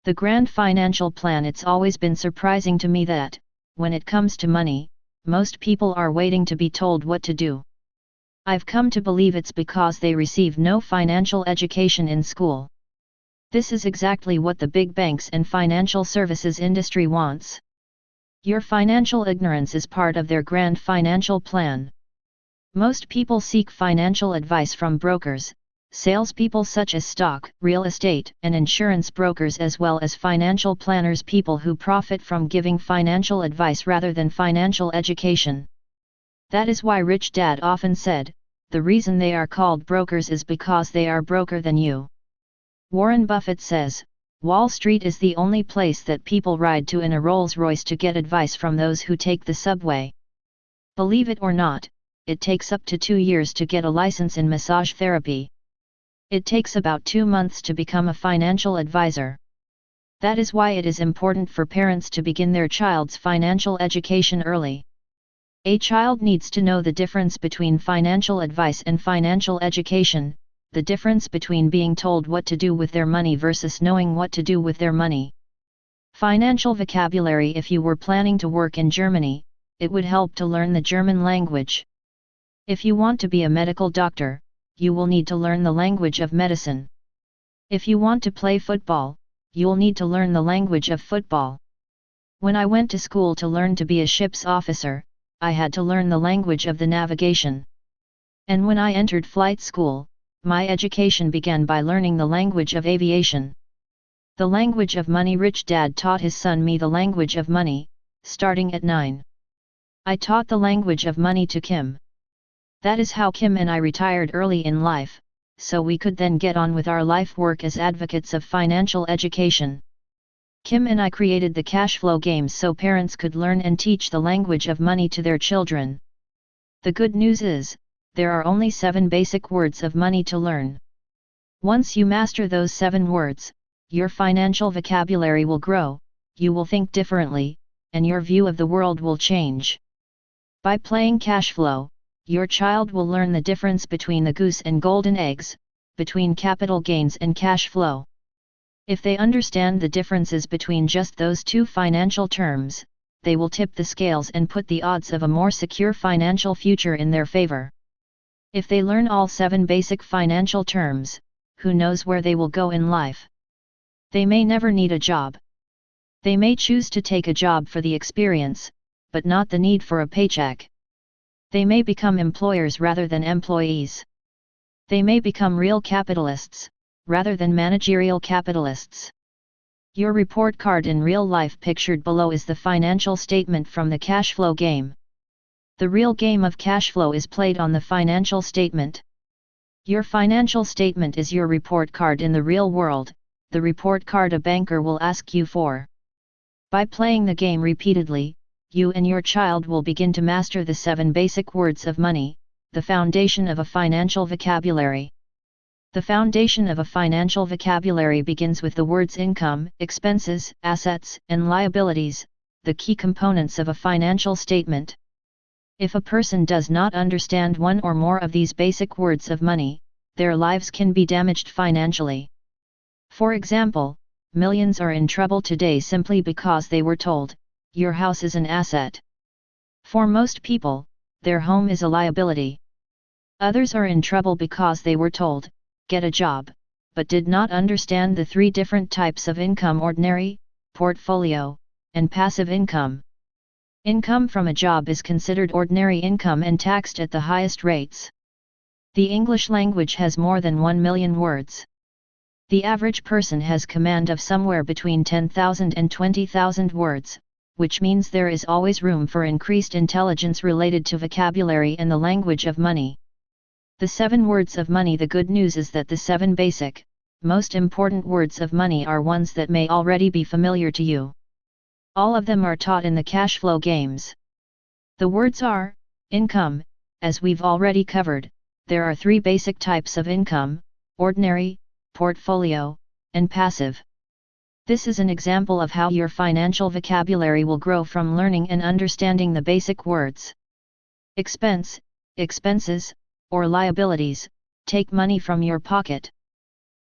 The grand financial plan. It's always been surprising to me that, when it comes to money, most people are waiting to be told what to do. I've come to believe it's because they receive no financial education in school. This is exactly what the big banks and financial services industry wants. Your financial ignorance is part of their grand financial plan. Most people seek financial advice from brokers, salespeople such as stock, real estate, and insurance brokers, as well as financial planners, people who profit from giving financial advice rather than financial education. That is why Rich Dad often said, the reason they are called brokers is because they are broker than you. Warren Buffett says, Wall Street is the only place that people ride to in a Rolls-Royce to get advice from those who take the subway. Believe it or not, it takes up to 2 years to get a license in massage therapy. It takes about 2 months to become a financial advisor. That is why it is important for parents to begin their child's financial education early. A child needs to know the difference between financial advice and financial education, the difference between being told what to do with their money versus knowing what to do with their money. Financial vocabulary. If you were planning to work in Germany, it would help to learn the German language. If you want to be a medical doctor, you will need to learn the language of medicine. If you want to play football, you'll need to learn the language of football. When I went to school to learn to be a ship's officer, I had to learn the language of the navigation. And when I entered flight school, my education began by learning the language of aviation. The language of money. Rich dad taught his son me the language of money, starting at 9. I taught the language of money to Kim. That is how Kim and I retired early in life, so we could then get on with our life work as advocates of financial education. Kim and I created the cash flow games so parents could learn and teach the language of money to their children. The good news is, there are only 7 basic words of money to learn. Once you master those 7 words, your financial vocabulary will grow, you will think differently, and your view of the world will change. By playing cash flow, your child will learn the difference between the goose and golden eggs, between capital gains and cash flow. If they understand the differences between just those 2 financial terms, they will tip the scales and put the odds of a more secure financial future in their favor. If they learn all 7 basic financial terms, who knows where they will go in life? They may never need a job. They may choose to take a job for the experience, but not the need for a paycheck. They may become employers rather than employees. They may become real capitalists, rather than managerial capitalists. Your report card in real life pictured below is the financial statement from the cash flow game. The real game of cash flow is played on the financial statement. Your financial statement is your report card in the real world, the report card a banker will ask you for. By playing the game repeatedly, you and your child will begin to master the 7 basic words of money, the foundation of a financial vocabulary. The foundation of a financial vocabulary begins with the words income, expenses, assets, and liabilities, the key components of a financial statement. If a person does not understand one or more of these basic words of money, their lives can be damaged financially. For example, millions are in trouble today simply because they were told, your house is an asset. For most people, their home is a liability. Others are in trouble because they were told, get a job, but did not understand the 3 different types of income: ordinary, portfolio, and passive income. Income from a job is considered ordinary income and taxed at the highest rates. The English language has more than 1 million words. The average person has command of somewhere between 10,000 and 20,000 words, which means there is always room for increased intelligence related to vocabulary and the language of money. The 7 words of money. The good news is that the 7 basic, most important words of money are ones that may already be familiar to you. All of them are taught in the cash flow games. The words are, income, as we've already covered, there are 3 basic types of income: ordinary, portfolio, and passive. This is an example of how your financial vocabulary will grow from learning and understanding the basic words. Expense, expenses, or liabilities, take money from your pocket.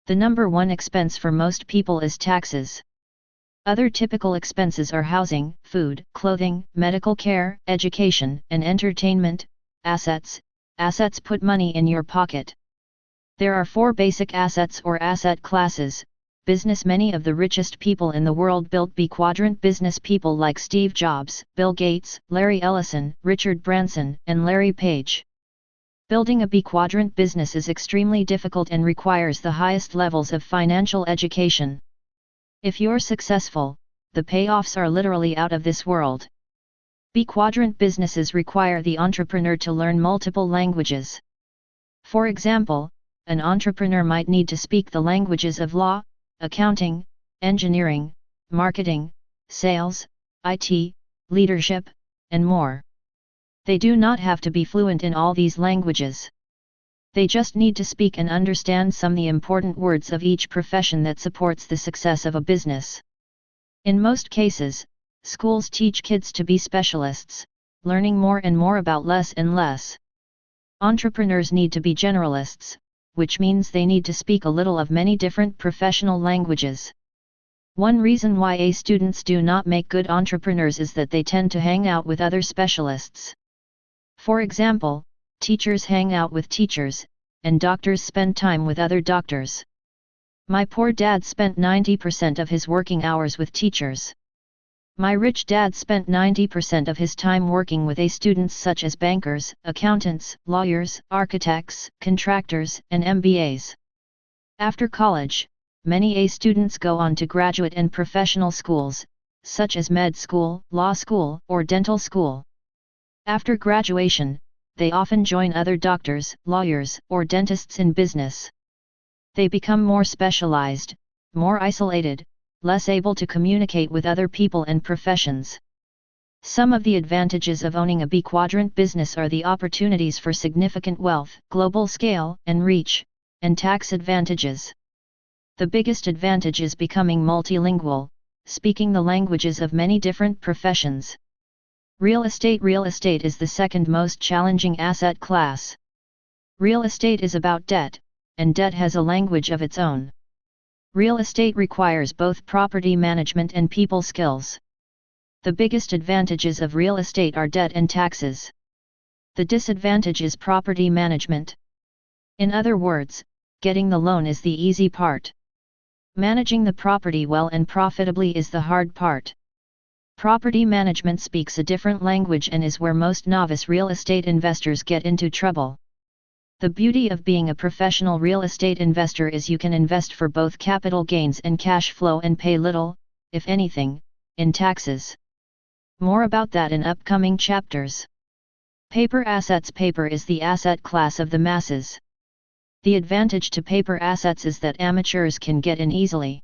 The number 1 expense for most people is taxes. Other typical expenses are housing, food, clothing, medical care, education, and entertainment. Assets, assets put money in your pocket. There are 4 basic assets or asset classes. Business. Many of the richest people in the world built B-quadrant business. People like Steve Jobs, Bill Gates, Larry Ellison, Richard Branson, and Larry Page. Building a B-quadrant business is extremely difficult and requires the highest levels of financial education. If you're successful, the payoffs are literally out of this world. B-quadrant businesses require the entrepreneur to learn multiple languages. For example, an entrepreneur might need to speak the languages of law, accounting, engineering, marketing, sales, IT, leadership, and more. They do not have to be fluent in all these languages. They just need to speak and understand some of the important words of each profession that supports the success of a business. In most cases, schools teach kids to be specialists, learning more and more about less and less. Entrepreneurs need to be generalists, which means they need to speak a little of many different professional languages. One reason why A students do not make good entrepreneurs is that they tend to hang out with other specialists. For example, teachers hang out with teachers, and doctors spend time with other doctors. My poor dad spent 90% of his working hours with teachers. My rich dad spent 90% of his time working with A students such as bankers, accountants, lawyers, architects, contractors, and MBAs. After college, many A students go on to graduate and professional schools, such as med school, law school, or dental school. After graduation, they often join other doctors, lawyers, or dentists in business. They become more specialized, more isolated, less able to communicate with other people and professions. Some of the advantages of owning a B quadrant business are the opportunities for significant wealth, global scale and reach, and tax advantages. The biggest advantage is becoming multilingual, speaking the languages of many different professions. Real estate is the second most challenging asset class. Real estate is about debt, and debt has a language of its own. Real estate requires both property management and people skills. The biggest advantages of real estate are debt and taxes. The disadvantage is property management. In other words, getting the loan is the easy part. Managing the property well and profitably is the hard part. Property management speaks a different language and is where most novice real estate investors get into trouble. The beauty of being a professional real estate investor is you can invest for both capital gains and cash flow and pay little, if anything, in taxes. More about that in upcoming chapters. Paper assets. Paper is the asset class of the masses. The advantage to paper assets is that amateurs can get in easily.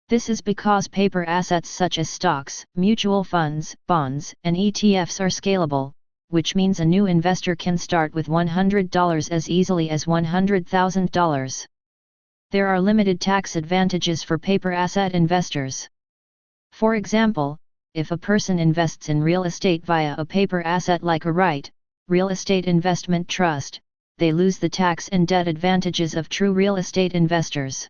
This is because paper assets such as stocks, mutual funds, bonds, and ETFs are scalable, which means a new investor can start with $100 as easily as $100,000. There are limited tax advantages for paper asset investors. For example, if a person invests in real estate via a paper asset like a real estate investment trust, they lose the tax and debt advantages of true real estate investors.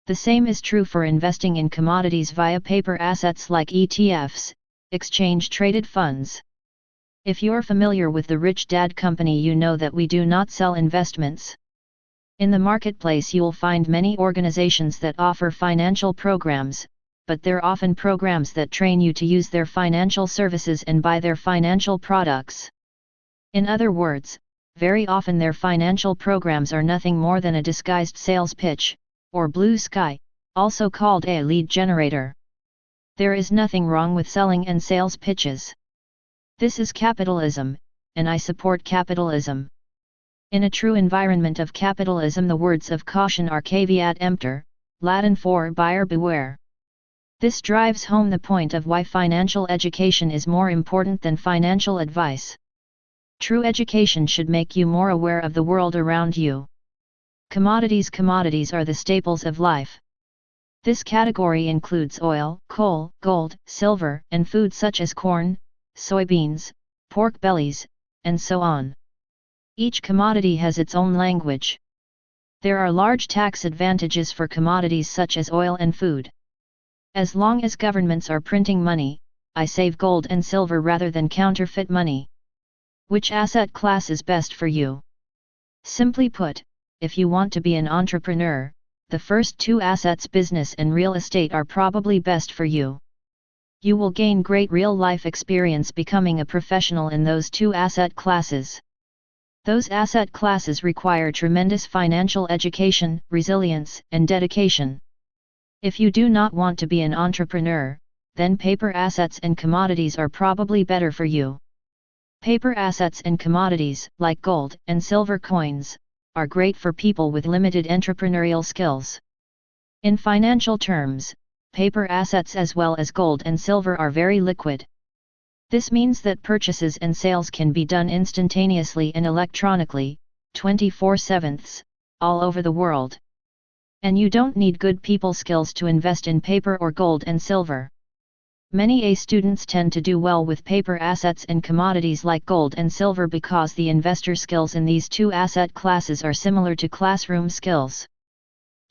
The same is true for investing in commodities via paper assets like ETFs, exchange-traded funds. If you're familiar with the Rich Dad Company, you know that we do not sell investments. In the marketplace you'll find many organizations that offer financial programs, but they're often programs that train you to use their financial services and buy their financial products. In other words, very often their financial programs are nothing more than a disguised sales pitch, or blue sky, also called a lead generator. There is nothing wrong with selling and sales pitches. This is capitalism, and I support capitalism. In a true environment of capitalism, the words of caution are caveat emptor, Latin for buyer beware. This drives home the point of why financial education is more important than financial advice. True education should make you more aware of the world around you. Commodities. Commodities are the staples of life. This category includes oil, coal, gold, silver, and food such as corn, soybeans, pork bellies, and so on. Each commodity has its own language. There are large tax advantages for commodities such as oil and food. As long as governments are printing money, I save gold and silver rather than counterfeit money. Which asset class is best for you? Simply put, if you want to be an entrepreneur, the first two assets, business and real estate, are probably best for you. You will gain great real-life experience becoming a professional in those two asset classes. Those asset classes require tremendous financial education, resilience, and dedication. If you do not want to be an entrepreneur, then paper assets and commodities are probably better for you. Paper assets and commodities, like gold and silver coins, are great for people with limited entrepreneurial skills. In financial terms, paper assets as well as gold and silver are very liquid. This means that purchases and sales can be done instantaneously and electronically, 24/7, all over the world. And you don't need good people skills to invest in paper or gold and silver. Many A students tend to do well with paper assets and commodities like gold and silver because the investor skills in these two asset classes are similar to classroom skills.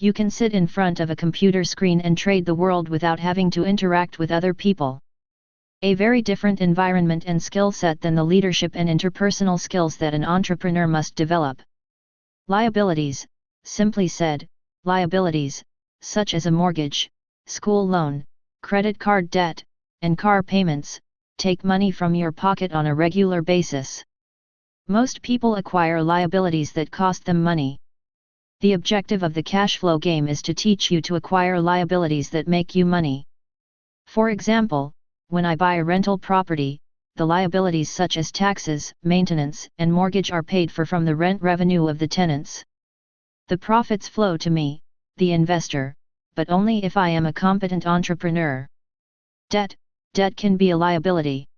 You can sit in front of a computer screen and trade the world without having to interact with other people. A very different environment and skill set than the leadership and interpersonal skills that an entrepreneur must develop. Liabilities, simply said, liabilities, such as a mortgage, school loan, credit card debt, and car payments, take money from your pocket on a regular basis. Most people acquire liabilities that cost them money. The objective of the cash flow game is to teach you to acquire liabilities that make you money. For example, when I buy a rental property, the liabilities such as taxes, maintenance, and mortgage are paid for from the rent revenue of the tenants. The profits flow to me, the investor, but only if I am a competent entrepreneur. Debt can be a liability.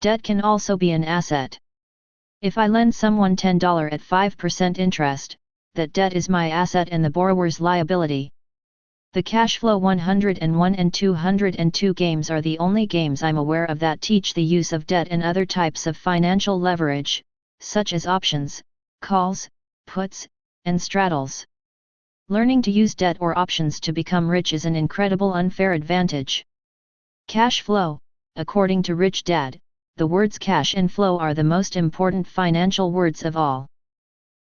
Debt can also be an asset. If I lend someone $10 at 5% interest, that debt is my asset and the borrower's liability. The Cash Flow 101 and 202 games are the only games I'm aware of that teach the use of debt and other types of financial leverage, such as options, calls, puts, and straddles. Learning to use debt or options to become rich is an incredible unfair advantage. Cash flow, according to Rich Dad, the words cash and flow are the most important financial words of all.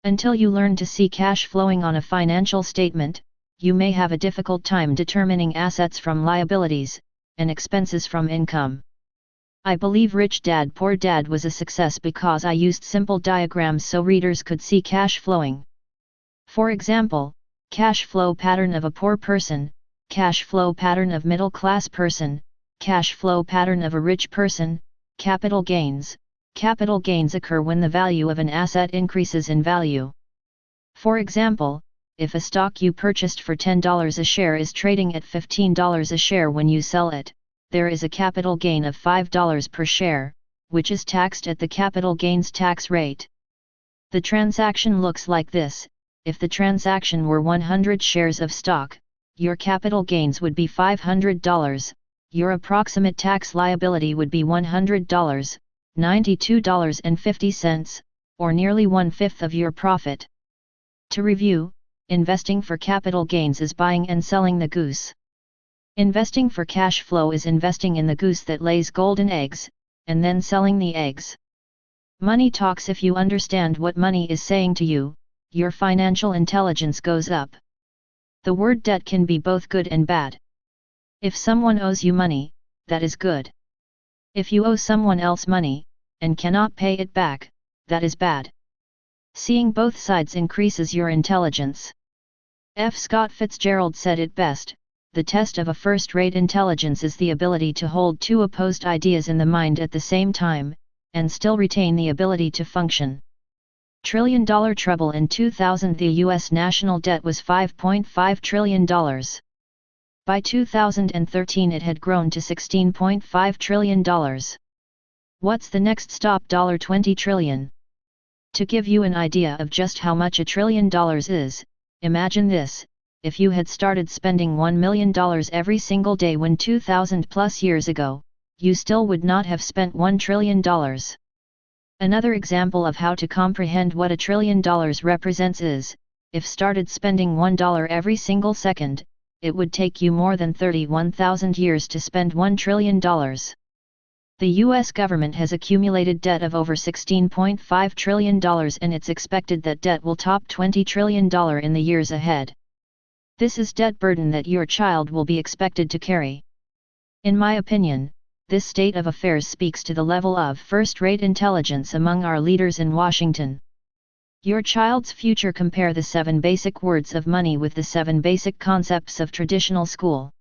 Until you learn to see cash flowing on a financial statement, you may have a difficult time determining assets from liabilities, and expenses from income. I believe Rich Dad Poor Dad was a success because I used simple diagrams so readers could see cash flowing. For example, cash flow pattern of a poor person, cash flow pattern of middle class person, cash flow pattern of a rich person, capital gains. Capital gains occur when the value of an asset increases in value. For example, if a stock you purchased for $10 a share is trading at $15 a share when you sell it, there is a capital gain of $5 per share, which is taxed at the capital gains tax rate. The transaction looks like this: if the transaction were 100 shares of stock, your capital gains would be $500, your approximate tax liability would be $100, $92.50, or nearly 1/5 of your profit. To review, investing for capital gains is buying and selling the goose. Investing for cash flow is investing in the goose that lays golden eggs, and then selling the eggs. Money talks. If you understand what money is saying to you, your financial intelligence goes up. The word debt can be both good and bad. If someone owes you money, that is good. If you owe someone else money, and cannot pay it back, that is bad. Seeing both sides increases your intelligence. F. Scott Fitzgerald said it best: the test of a first-rate intelligence is the ability to hold two opposed ideas in the mind at the same time, and still retain the ability to function. $1 trillion trouble in 2000. The U.S. national debt was $5.5 trillion. By 2013 it had grown to $16.5 trillion. What's the next stop? $20 trillion. To give you an idea of just how much $1 trillion is, imagine this: if you had started spending $1 million every single day when 2,000 plus years ago, you still would not have spent $1 trillion. Another example of how to comprehend what $1 trillion represents is, if started spending $1 every single second, it would take you more than 31,000 years to spend $1 trillion. The U.S. government has accumulated debt of over $16.5 trillion, and it's expected that debt will top $20 trillion in the years ahead. This is debt burden that your child will be expected to carry. In my opinion, this state of affairs speaks to the level of first-rate intelligence among our leaders in Washington. Your child's future. Compare the 7 basic words of money with the 7 basic concepts of traditional school.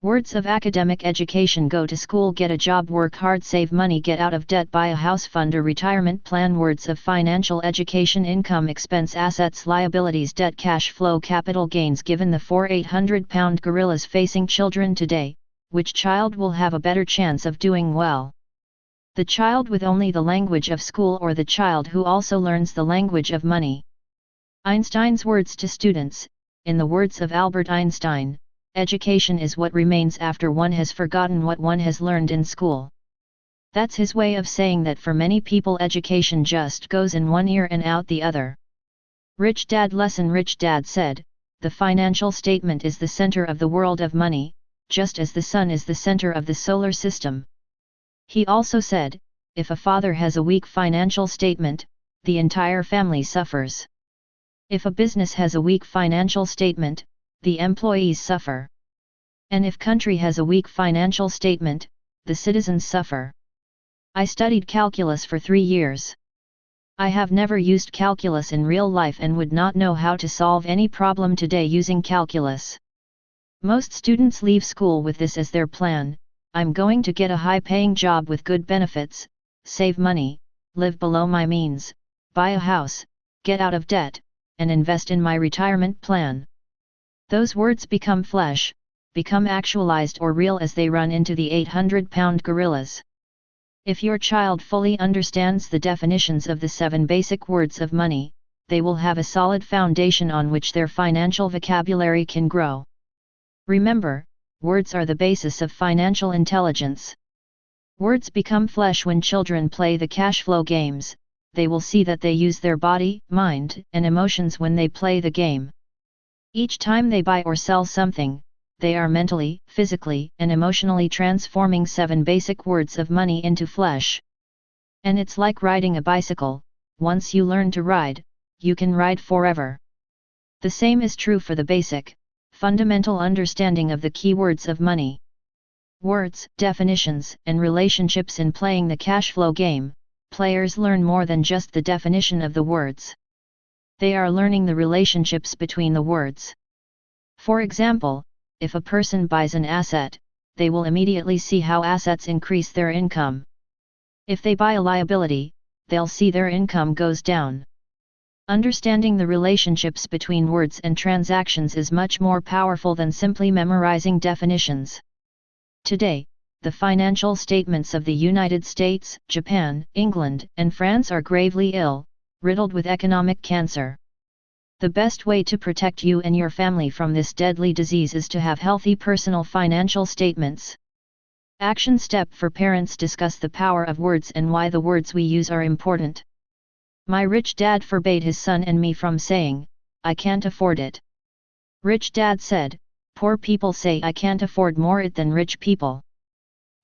Words of academic education: go to school, get a job, work hard, save money, get out of debt, buy a house, fund a retirement plan. Words of financial education: income, expense, assets, liabilities, debt, cash flow, capital gains. Given the 4 800-pound gorillas facing children today, which child will have a better chance of doing well? The child with only the language of school, or the child who also learns the language of money? Einstein's words to students: in the words of Albert Einstein, education is what remains after one has forgotten what one has learned in school. That's his way of saying that for many people education just goes in one ear and out the other. Rich Dad lesson: Rich Dad said, the financial statement is the center of the world of money, just as the sun is the center of the solar system. He also said, if a father has a weak financial statement, the entire family suffers. If a business has a weak financial statement, the employees suffer. And if country has a weak financial statement, the citizens suffer. I studied calculus for 3 years. I have never used calculus in real life and would not know how to solve any problem today using calculus. Most students leave school with this as their plan: I'm going to get a high-paying job with good benefits, save money, live below my means, buy a house, get out of debt, and invest in my retirement plan. Those words become flesh, become actualized or real as they run into the 800-pound gorillas. If your child fully understands the definitions of the 7 basic words of money, they will have a solid foundation on which their financial vocabulary can grow. Remember, words are the basis of financial intelligence. Words become flesh when children play the cash flow games. They will see that they use their body, mind, and emotions when they play the game. Each time they buy or sell something, they are mentally, physically, and emotionally transforming 7 basic words of money into flesh. And it's like riding a bicycle: once you learn to ride, you can ride forever. The same is true for the basic, fundamental understanding of the key words of money. Words, definitions, and relationships: in playing the cash flow game, players learn more than just the definition of the words. They are learning the relationships between the words. For example, if a person buys an asset, they will immediately see how assets increase their income. If they buy a liability, they'll see their income goes down. Understanding the relationships between words and transactions is much more powerful than simply memorizing definitions. Today, the financial statements of the United States, Japan, England, and France are gravely ill, riddled with economic cancer. The best way to protect you and your family from this deadly disease is to have healthy personal financial statements. Action step for parents: discuss the power of words and why the words we use are important. My rich dad forbade his son and me from saying, "I can't afford it." Rich dad said, "Poor people say I can't afford more it than rich people."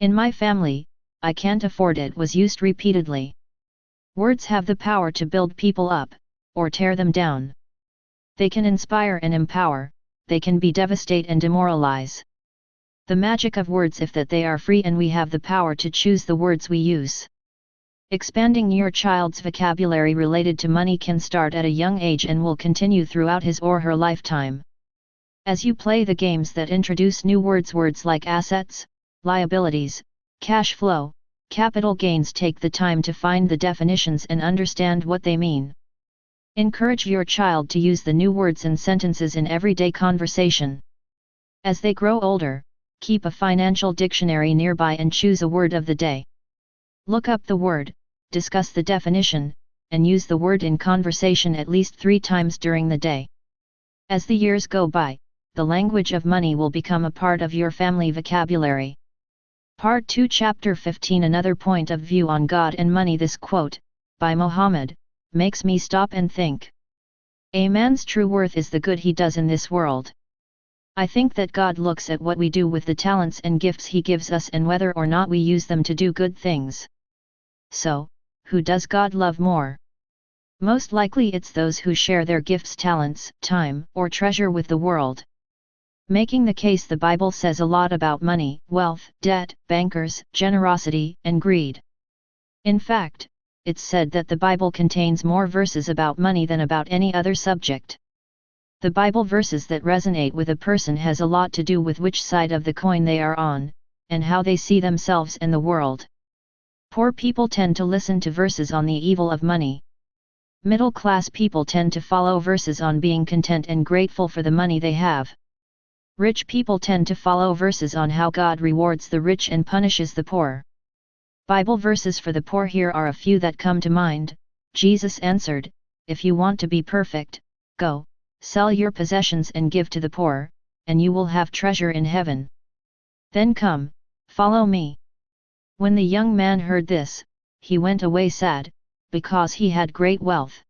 In my family, "I can't afford it" was used repeatedly. Words have the power to build people up, or tear them down. They can inspire and empower, they can be devastate and demoralize. The magic of words is that they are free and we have the power to choose the words we use. Expanding your child's vocabulary related to money can start at a young age and will continue throughout his or her lifetime. As you play the games that introduce new words like assets, liabilities, cash flow, capital gains, take the time to find the definitions and understand what they mean. Encourage your child to use the new words and sentences in everyday conversation. As they grow older, keep a financial dictionary nearby and choose a word of the day. Look up the word, discuss the definition, and use the word in conversation at least 3 times during the day. As the years go by, the language of money will become a part of your family vocabulary. Part 2, Chapter 15, Another Point of View on God and Money. This quote, by Muhammad, makes me stop and think. A man's true worth is the good he does in this world. I think that God looks at what we do with the talents and gifts He gives us and whether or not we use them to do good things. So, who does God love more? Most likely it's those who share their gifts, talents, time, or treasure with the world. Making the case, the Bible says a lot about money, wealth, debt, bankers, generosity, and greed. In fact, it's said that the Bible contains more verses about money than about any other subject. The Bible verses that resonate with a person has a lot to do with which side of the coin they are on, and how they see themselves and the world. Poor people tend to listen to verses on the evil of money. Middle-class people tend to follow verses on being content and grateful for the money they have. Rich people tend to follow verses on how God rewards the rich and punishes the poor. Bible verses for the poor: here are a few that come to mind. Jesus answered, "If you want to be perfect, go, sell your possessions and give to the poor, and you will have treasure in heaven. Then come, follow me." When the young man heard this, he went away sad, because he had great wealth.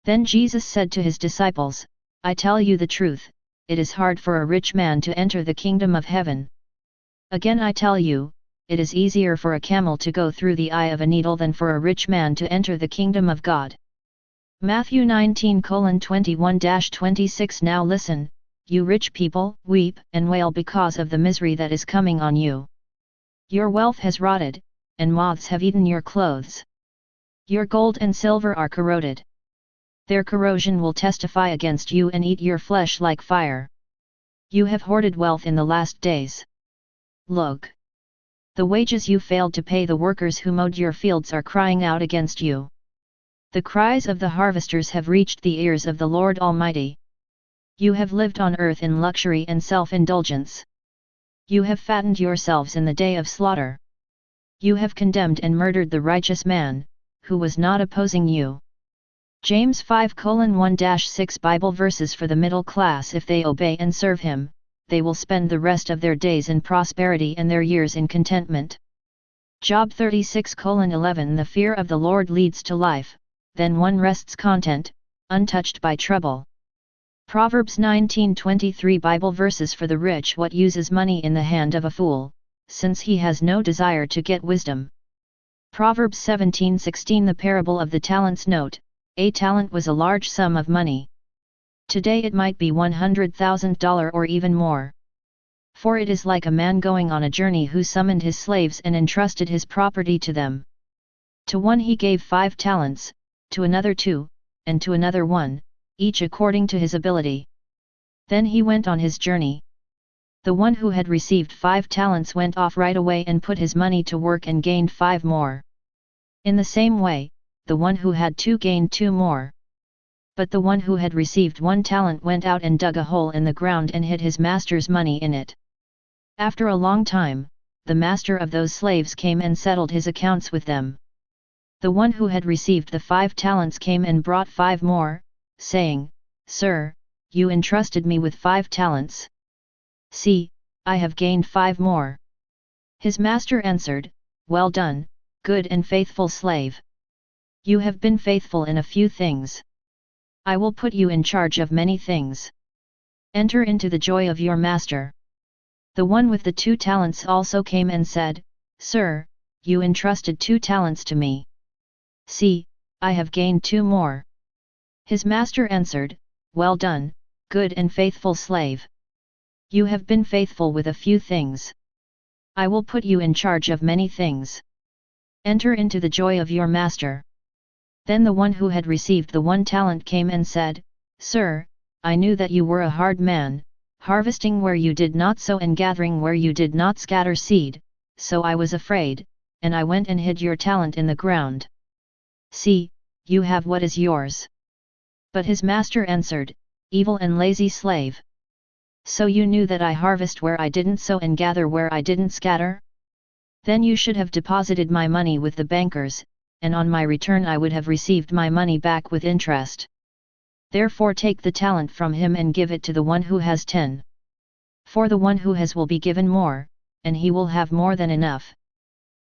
Then Jesus said to his disciples, "I tell you the truth, it is hard for a rich man to enter the kingdom of heaven. Again I tell you, it is easier for a camel to go through the eye of a needle than for a rich man to enter the kingdom of God." Matthew 19:21-26. Now listen, you rich people, weep and wail because of the misery that is coming on you. Your wealth has rotted, and moths have eaten your clothes. Your gold and silver are corroded. Their corrosion will testify against you and eat your flesh like fire. You have hoarded wealth in the last days. Look! The wages you failed to pay the workers who mowed your fields are crying out against you. The cries of the harvesters have reached the ears of the Lord Almighty. You have lived on earth in luxury and self-indulgence. You have fattened yourselves in the day of slaughter. You have condemned and murdered the righteous man, who was not opposing you. James 5:1-6. Bible verses for the middle class: if they obey and serve him, they will spend the rest of their days in prosperity and their years in contentment. Job 36:11. The fear of the Lord leads to life, then one rests content, untouched by trouble. Proverbs 19:23. Bible verses for the rich: what uses money in the hand of a fool, since he has no desire to get wisdom. Proverbs 17:16. The parable of the talents. Note, a talent was a large sum of money. Today it might be $100,000 or even more. For it is like a man going on a journey who summoned his slaves and entrusted his property to them. To one he gave 5 talents, to another 2, and to another 1, each according to his ability. Then he went on his journey. The one who had received 5 talents went off right away and put his money to work and gained 5 more. In the same way, the one who had 2 gained 2 more. But the one who had received 1 talent went out and dug a hole in the ground and hid his master's money in it. After a long time, the master of those slaves came and settled his accounts with them. The one who had received the 5 talents came and brought 5 more, saying, "Sir, you entrusted me with 5 talents. See, I have gained 5 more." His master answered, "Well done, good and faithful slave. You have been faithful in a few things. I will put you in charge of many things. Enter into the joy of your master." The one with the 2 talents also came and said, "Sir, you entrusted 2 talents to me. See, I have gained 2 more." His master answered, "Well done, good and faithful slave. You have been faithful with a few things. I will put you in charge of many things. Enter into the joy of your master." Then the one who had received the 1 talent came and said, "Sir, I knew that you were a hard man, harvesting where you did not sow and gathering where you did not scatter seed, so I was afraid, and I went and hid your talent in the ground. See, you have what is yours." But his master answered, "Evil and lazy slave. So you knew that I harvest where I didn't sow and gather where I didn't scatter? Then you should have deposited my money with the bankers, and on my return I would have received my money back with interest. Therefore take the talent from him and give it to the one who has 10. For the one who has will be given more, and he will have more than enough.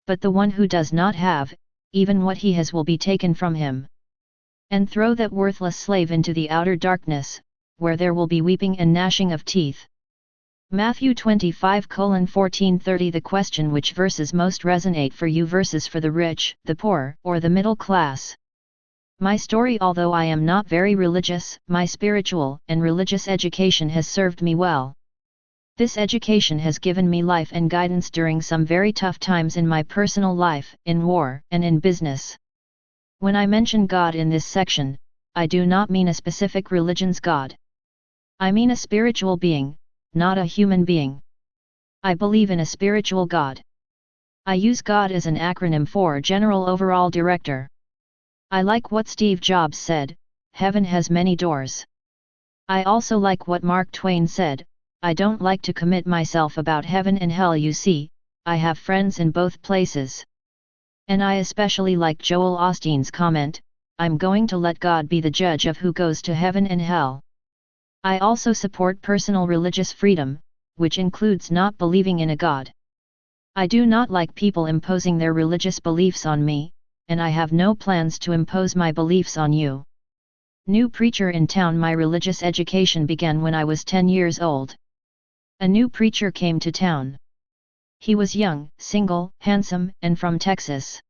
But the one who does not have, even what he has will be taken from him. And throw that worthless slave into the outer darkness, where there will be weeping and gnashing of teeth." Matthew 25:14-30. The question: which verses most resonate for you? Verses for the rich, the poor, or the middle class? My story: although I am not very religious, my spiritual and religious education has served me well. This education has given me life and guidance during some very tough times in my personal life, in war, and in business. When I mention God in this section, I do not mean a specific religion's God. I mean a spiritual being, not a human being. I believe in a spiritual God. I use God as an acronym for General Overall Director. I like what Steve Jobs said, heaven has many doors. I also like what Mark Twain said, I don't like to commit myself about heaven and hell. You see, I have friends in both places. And I especially like Joel Osteen's comment, I'm going to let God be the judge of who goes to heaven and hell. I also support personal religious freedom, which includes not believing in a God. I do not like people imposing their religious beliefs on me, and I have no plans to impose my beliefs on you. New preacher in town. My religious education began when I was 10 years old. A new preacher came to town. He was young, single, handsome, and from Texas.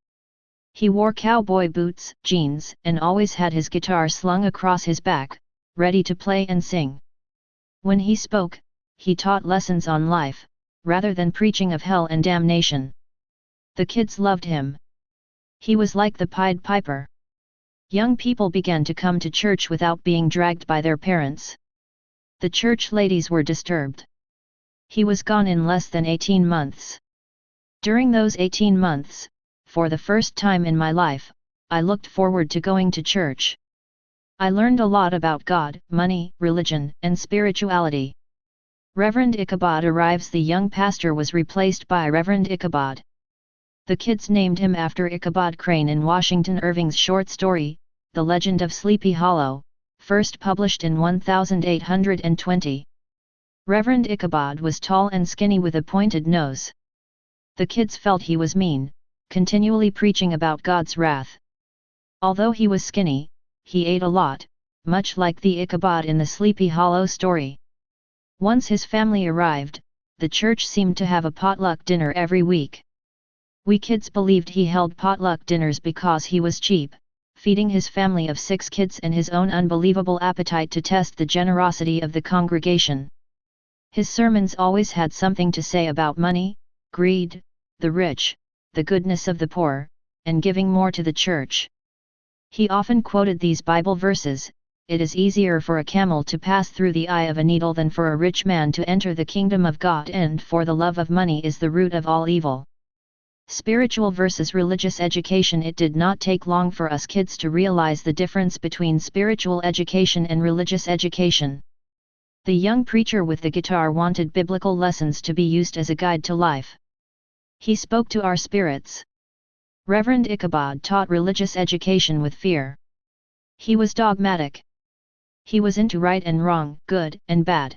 He wore cowboy boots, jeans, and always had his guitar slung across his back, ready to play and sing. When he spoke, he taught lessons on life, rather than preaching of hell and damnation. The kids loved him. He was like the Pied Piper. Young people began to come to church without being dragged by their parents. The church ladies were disturbed. He was gone in less than 18 months. During those 18 months, for the first time in my life, I looked forward to going to church. I learned a lot about God, money, religion, and spirituality. Reverend Ichabod arrives. The young pastor was replaced by Reverend Ichabod. The kids named him after Ichabod Crane in Washington Irving's short story, The Legend of Sleepy Hollow, first published in 1820. Reverend Ichabod was tall and skinny with a pointed nose. The kids felt he was mean, continually preaching about God's wrath. Although he was skinny, he ate a lot, much like the Ichabod in the Sleepy Hollow story. Once his family arrived, the church seemed to have a potluck dinner every week. We kids believed he held potluck dinners because he was cheap, feeding his family of 6 kids and his own unbelievable appetite to test the generosity of the congregation. His sermons always had something to say about money, greed, the rich, the goodness of the poor, and giving more to the church. He often quoted these Bible verses, "It is easier for a camel to pass through the eye of a needle than for a rich man to enter the kingdom of God, and for the love of money is the root of all evil." Spiritual versus religious education. It did not take long for us kids to realize the difference between spiritual education and religious education. The young preacher with the guitar wanted biblical lessons to be used as a guide to life. He spoke to our spirits. Reverend Ichabod taught religious education with fear. He was dogmatic. He was into right and wrong, good and bad.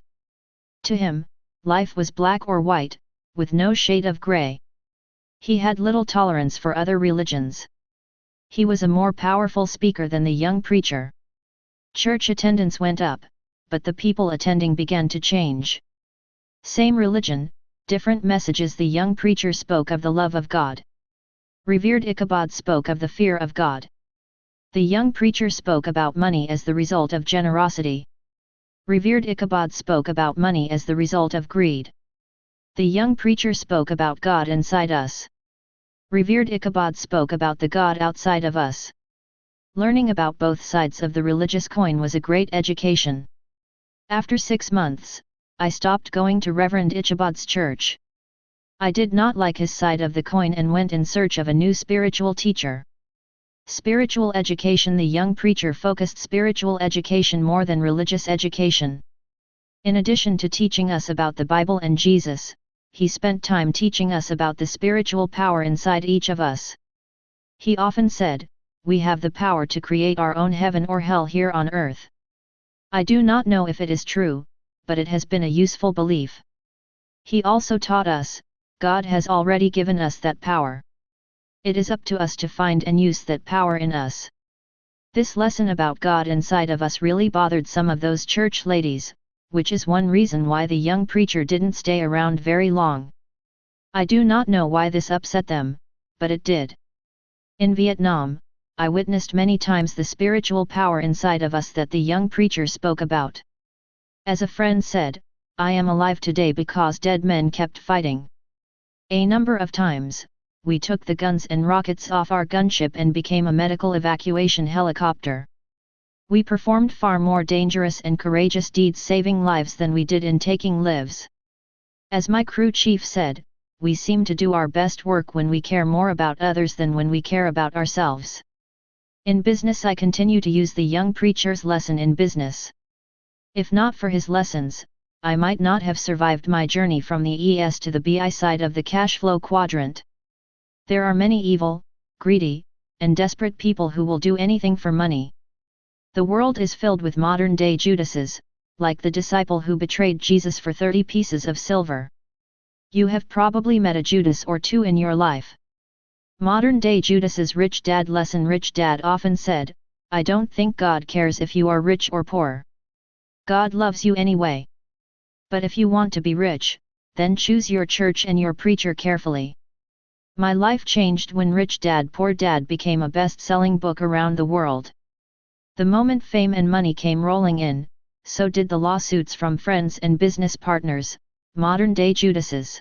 To him, life was black or white, with no shade of gray. He had little tolerance for other religions. He was a more powerful speaker than the young preacher. Church attendance went up, but the people attending began to change. Same religion, different messages. The young preacher spoke of the love of God. Revered Ichabod spoke of the fear of God. The young preacher spoke about money as the result of generosity. Revered Ichabod spoke about money as the result of greed. The young preacher spoke about God inside us. Revered Ichabod spoke about the God outside of us. Learning about both sides of the religious coin was a great education. After 6 months, I stopped going to Reverend Ichabod's church. I did not like his side of the coin and went in search of a new spiritual teacher. Spiritual education. The young preacher focused spiritual education more than religious education. In addition to teaching us about the Bible and Jesus, he spent time teaching us about the spiritual power inside each of us. He often said, "We have the power to create our own heaven or hell here on earth." I do not know if it is true, but it has been a useful belief. He also taught us, God has already given us that power. It is up to us to find and use that power in us. This lesson about God inside of us really bothered some of those church ladies, which is one reason why the young preacher didn't stay around very long. I do not know why this upset them, but it did. In Vietnam, I witnessed many times the spiritual power inside of us that the young preacher spoke about. As a friend said, "I am alive today because dead men kept fighting." A number of times, we took the guns and rockets off our gunship and became a medical evacuation helicopter. We performed far more dangerous and courageous deeds saving lives than we did in taking lives. As my crew chief said, we seem to do our best work when we care more about others than when we care about ourselves. In business, I continue to use the young preacher's lesson in business. If not for his lessons, I might not have survived my journey from the ES to the BI side of the cash flow quadrant. There are many evil, greedy, and desperate people who will do anything for money. The world is filled with modern-day Judases, like the disciple who betrayed Jesus for 30 pieces of silver. You have probably met a Judas or two in your life. Modern-day Judas's rich dad lesson. Rich dad often said, "I don't think God cares if you are rich or poor. God loves you anyway. But if you want to be rich, then choose your church and your preacher carefully." My life changed when Rich Dad Poor Dad became a best-selling book around the world. The moment fame and money came rolling in, so did the lawsuits from friends and business partners, modern-day Judases.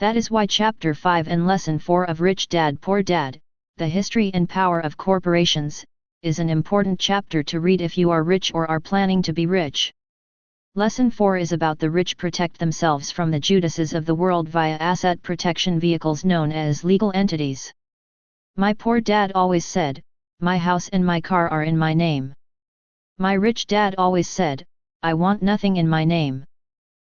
That is why Chapter 5 and Lesson 4 of Rich Dad Poor Dad, The History and Power of Corporations, is an important chapter to read if you are rich or are planning to be rich. Lesson 4 is about the rich protect themselves from the Judases of the world via asset protection vehicles known as legal entities. My poor dad always said, "My house and my car are in my name." My rich dad always said, "I want nothing in my name."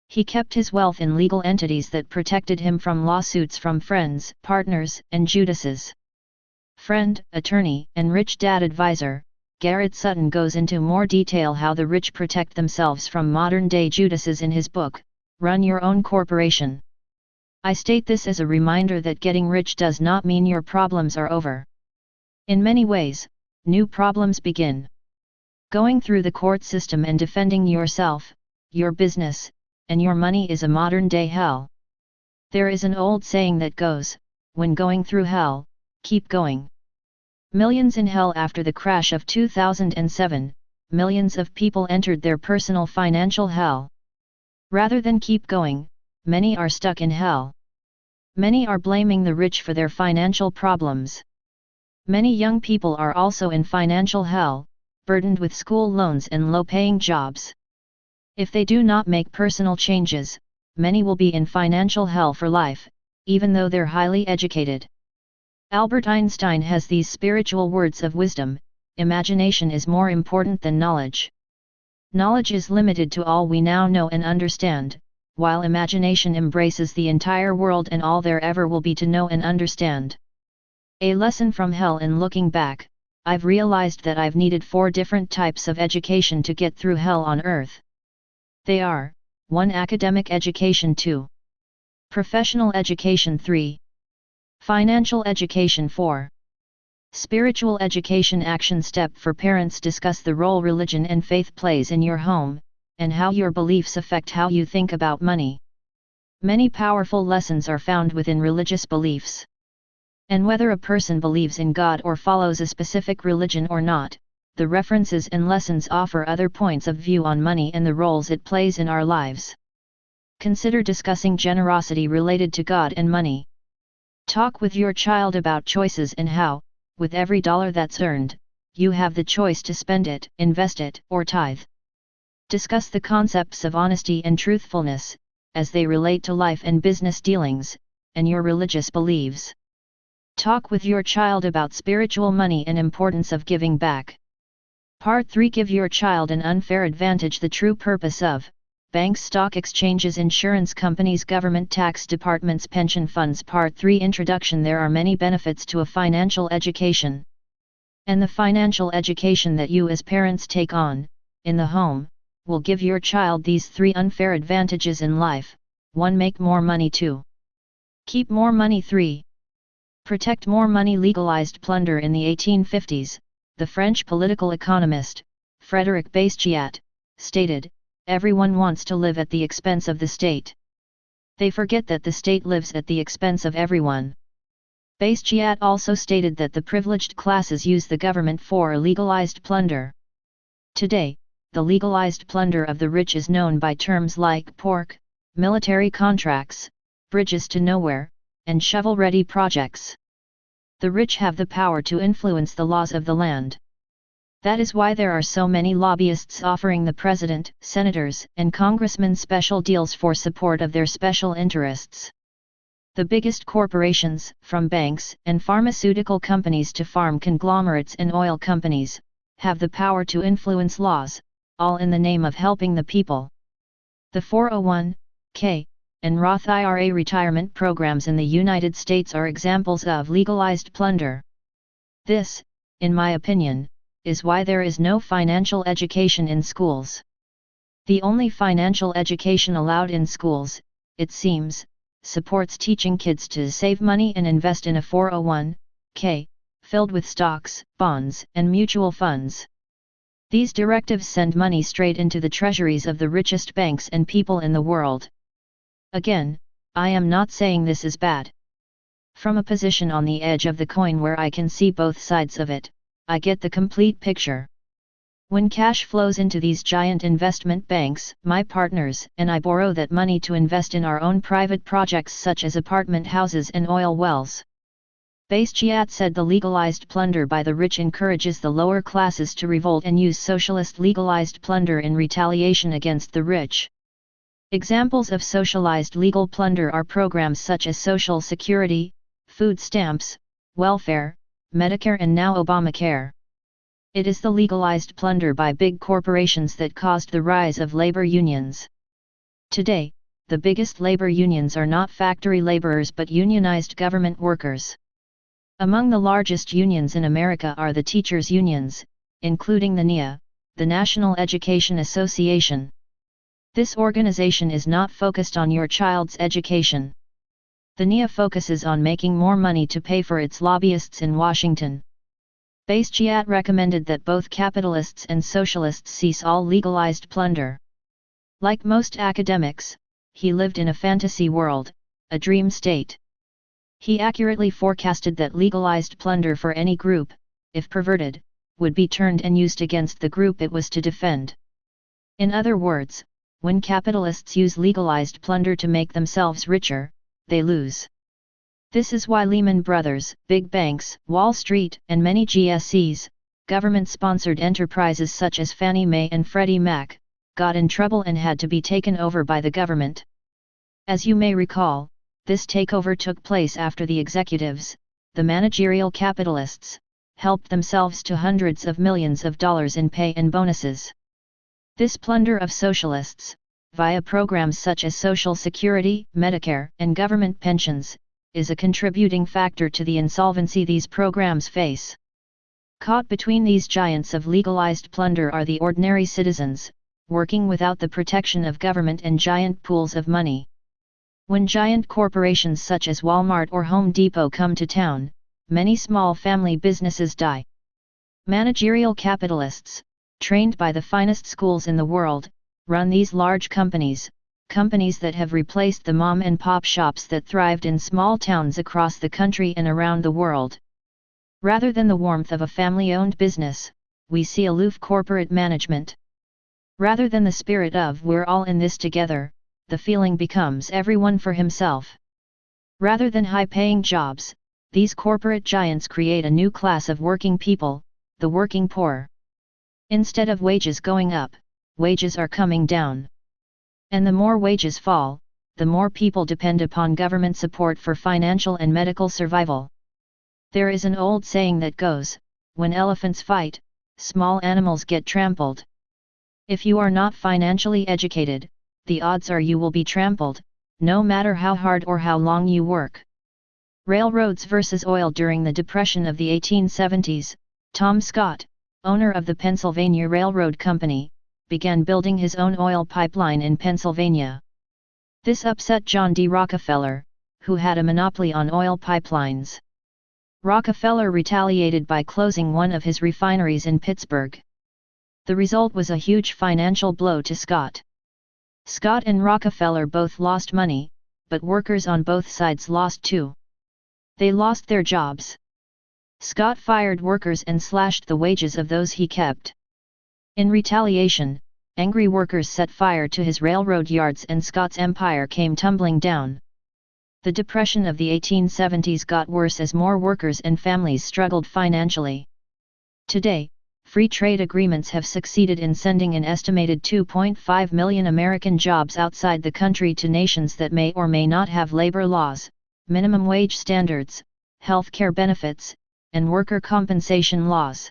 He kept his wealth in legal entities that protected him from lawsuits from friends, partners, and Judases. Friend, attorney, and rich dad advisor, Garrett Sutton goes into more detail how the rich protect themselves from modern-day Judases in his book, Run Your Own Corporation. I state this as a reminder that getting rich does not mean your problems are over. In many ways, new problems begin. Going through the court system and defending yourself, your business, and your money is a modern-day hell. There is an old saying that goes, "When going through hell, keep going." Millions in hell. After the crash of 2007, millions of people entered their personal financial hell. Rather than keep going, many are stuck in hell. Many are blaming the rich for their financial problems. Many young people are also in financial hell, burdened with school loans and low-paying jobs. If they do not make personal changes, many will be in financial hell for life, even though they're highly educated. Albert Einstein has these spiritual words of wisdom: imagination is more important than knowledge. Knowledge is limited to all we now know and understand, while imagination embraces the entire world and all there ever will be to know and understand. A lesson from hell. In looking back, I've realized that I've needed 4 different types of education to get through hell on earth. They are: 1. Academic education, 2. Professional education, 3. Financial education, 4. Spiritual education. Action step for parents: discuss the role religion and faith plays in your home, and how your beliefs affect how you think about money. Many powerful lessons are found within religious beliefs. And whether a person believes in God or follows a specific religion or not, the references and lessons offer other points of view on money and the roles it plays in our lives. Consider discussing generosity related to God and money. Talk with your child about choices and how, with every dollar that's earned, you have the choice to spend it, invest it, or tithe. Discuss the concepts of honesty and truthfulness, as they relate to life and business dealings, and your religious beliefs. Talk with your child about spiritual money and importance of giving back. Part 3. Give your child an unfair advantage: the true purpose of banks, stock exchanges, insurance companies, government tax departments, pension funds. Part 3. Introduction. There are many benefits to a financial education. And the financial education that you as parents take on, in the home, will give your child these 3 unfair advantages in life. 1. Make more money. 2. Keep more money. 3. Protect more money. Legalized plunder. In the 1850s, the French political economist, Frédéric Bastiat, stated, "Everyone wants to live at the expense of the state. They forget that the state lives at the expense of everyone." Bastiat also stated that the privileged classes use the government for legalized plunder. Today, the legalized plunder of the rich is known by terms like pork, military contracts, bridges to nowhere, and shovel-ready projects. The rich have the power to influence the laws of the land. That is why there are so many lobbyists offering the president, senators, and congressmen special deals for support of their special interests. The biggest corporations, from banks and pharmaceutical companies to farm conglomerates and oil companies, have the power to influence laws, all in the name of helping the people. The 401(k) and Roth IRA retirement programs in the United States are examples of legalized plunder. This, in my opinion, is why there is no financial education in schools. The only financial education allowed in schools, it seems, supports teaching kids to save money and invest in a 401(k), filled with stocks, bonds, and mutual funds. These directives send money straight into the treasuries of the richest banks and people in the world. Again, I am not saying this is bad. From a position on the edge of the coin where I can see both sides of it, I get the complete picture. When cash flows into these giant investment banks, my partners and I borrow that money to invest in our own private projects such as apartment houses and oil wells. Basquiat said the legalized plunder by the rich encourages the lower classes to revolt and use socialist legalized plunder in retaliation against the rich. Examples of socialized legal plunder are programs such as Social Security, food stamps, welfare, Medicare and now Obamacare. It is the legalized plunder by big corporations that caused the rise of labor unions. Today, the biggest labor unions are not factory laborers but unionized government workers. Among the largest unions in America are the teachers' unions, including the NEA, the National Education Association. This organization is not focused on your child's education. The NEA focuses on making more money to pay for its lobbyists in Washington. Basquiat recommended that both capitalists and socialists cease all legalized plunder. Like most academics, he lived in a fantasy world, a dream state. He accurately forecasted that legalized plunder for any group, if perverted, would be turned and used against the group it was to defend. In other words, when capitalists use legalized plunder to make themselves richer, they lose. This is why Lehman Brothers, big banks, Wall Street, and many GSEs, government-sponsored enterprises such as Fannie Mae and Freddie Mac, got in trouble and had to be taken over by the government. As you may recall, this takeover took place after the executives, the managerial capitalists, helped themselves to hundreds of millions of dollars in pay and bonuses. This plunder of socialists, via programs such as Social Security, Medicare, and government pensions, is a contributing factor to the insolvency these programs face. Caught between these giants of legalized plunder are the ordinary citizens, working without the protection of government and giant pools of money. When giant corporations such as Walmart or Home Depot come to town, many small family businesses die. Managerial capitalists, trained by the finest schools in the world, run these large companies, companies that have replaced the mom-and-pop shops that thrived in small towns across the country and around the world. Rather than the warmth of a family-owned business, we see aloof corporate management. Rather than the spirit of "we're all in this together," the feeling becomes everyone for himself. Rather than high-paying jobs, these corporate giants create a new class of working people, the working poor. Instead of wages going up, wages are coming down. And the more wages fall, the more people depend upon government support for financial and medical survival. There is an old saying that goes, "When elephants fight, small animals get trampled." If you are not financially educated, the odds are you will be trampled, no matter how hard or how long you work. Railroads versus oil. During the Depression of the 1870s, Tom Scott, owner of the Pennsylvania Railroad Company, began building his own oil pipeline in Pennsylvania. This upset John D. Rockefeller, who had a monopoly on oil pipelines. Rockefeller retaliated by closing one of his refineries in Pittsburgh. The result was a huge financial blow to Scott. Scott and Rockefeller both lost money, but workers on both sides lost too. They lost their jobs. Scott fired workers and slashed the wages of those he kept. In retaliation, angry workers set fire to his railroad yards and Scott's empire came tumbling down. The Depression of the 1870s got worse as more workers and families struggled financially. Today, free trade agreements have succeeded in sending an estimated 2.5 million American jobs outside the country to nations that may or may not have labor laws, minimum wage standards, health care benefits, and worker compensation laws.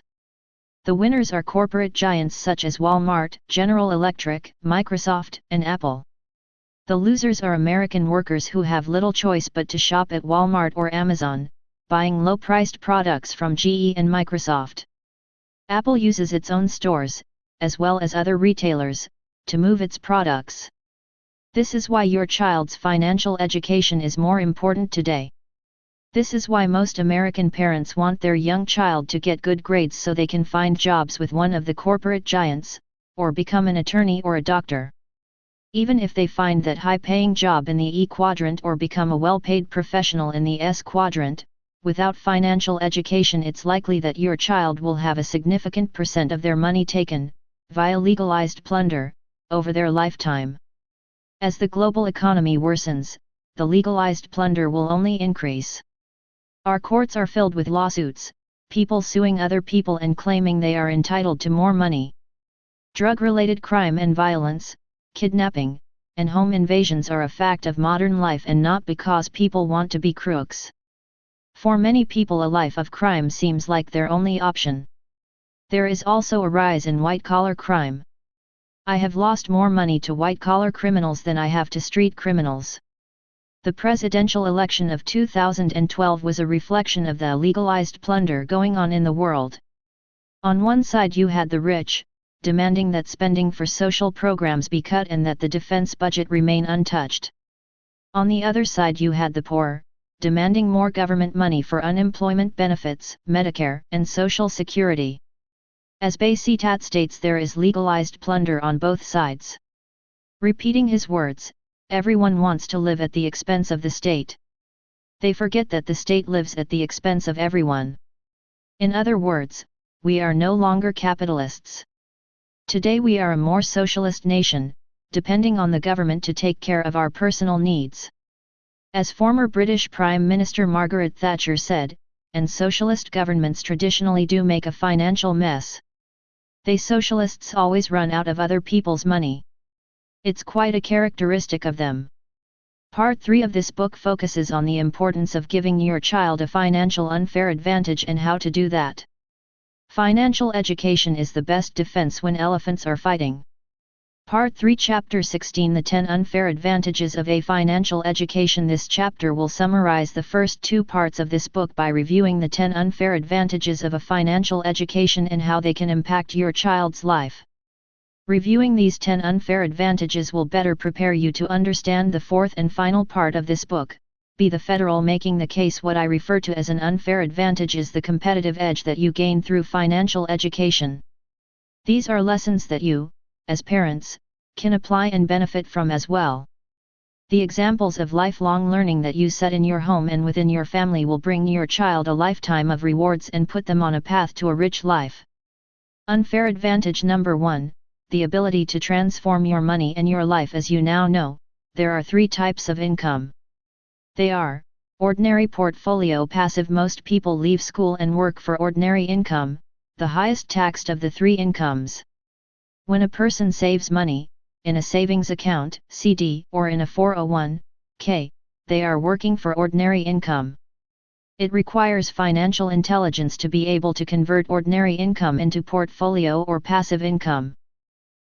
The winners are corporate giants such as Walmart, General Electric, Microsoft, and Apple. The losers are American workers who have little choice but to shop at Walmart or Amazon, buying low-priced products from GE and Microsoft. Apple uses its own stores, as well as other retailers, to move its products. This is why your child's financial education is more important today. This is why most American parents want their young child to get good grades so they can find jobs with one of the corporate giants, or become an attorney or a doctor. Even if they find that high-paying job in the E quadrant or become a well-paid professional in the S quadrant, without financial education it's likely that your child will have a significant percent of their money taken, via legalized plunder, over their lifetime. As the global economy worsens, the legalized plunder will only increase. Our courts are filled with lawsuits, people suing other people and claiming they are entitled to more money. Drug-related crime and violence, kidnapping, and home invasions are a fact of modern life and not because people want to be crooks. For many people a life of crime seems like their only option. There is also a rise in white-collar crime. I have lost more money to white-collar criminals than I have to street criminals. The presidential election of 2012 was a reflection of the legalized plunder going on in the world. On one side you had the rich, demanding that spending for social programs be cut and that the defense budget remain untouched. On the other side you had the poor, demanding more government money for unemployment benefits, Medicare, and Social Security. As Baysitat states, there is legalized plunder on both sides. Repeating his words, everyone wants to live at the expense of the state. They forget that the state lives at the expense of everyone. In other words, we are no longer capitalists. Today we are a more socialist nation, depending on the government to take care of our personal needs. As former British Prime Minister Margaret Thatcher said, and socialist governments traditionally do make a financial mess. They socialists always run out of other people's money. It's quite a characteristic of them. Part 3 of this book focuses on the importance of giving your child a financial unfair advantage and how to do that. Financial education is the best defense when elephants are fighting. Part 3 Chapter 16 The 10 Unfair Advantages of a Financial Education. This chapter will summarize the first 2 parts of this book by reviewing the 10 unfair advantages of a financial education and how they can impact your child's life. Reviewing these 10 unfair advantages will better prepare you to understand the fourth and final part of this book. Be the federal making the case. What I refer to as an unfair advantage is the competitive edge that you gain through financial education. These are lessons that you, as parents, can apply and benefit from as well. The examples of lifelong learning that you set in your home and within your family will bring your child a lifetime of rewards and put them on a path to a rich life. Unfair advantage number 1, the ability to transform your money and your life. As you now know, there are 3 types of income. They are, ordinary, portfolio, passive. Most people leave school and work for ordinary income, the highest taxed of the 3 incomes. When a person saves money, in a savings account, CD, or in a 401k, they are working for ordinary income. It requires financial intelligence to be able to convert ordinary income into portfolio or passive income.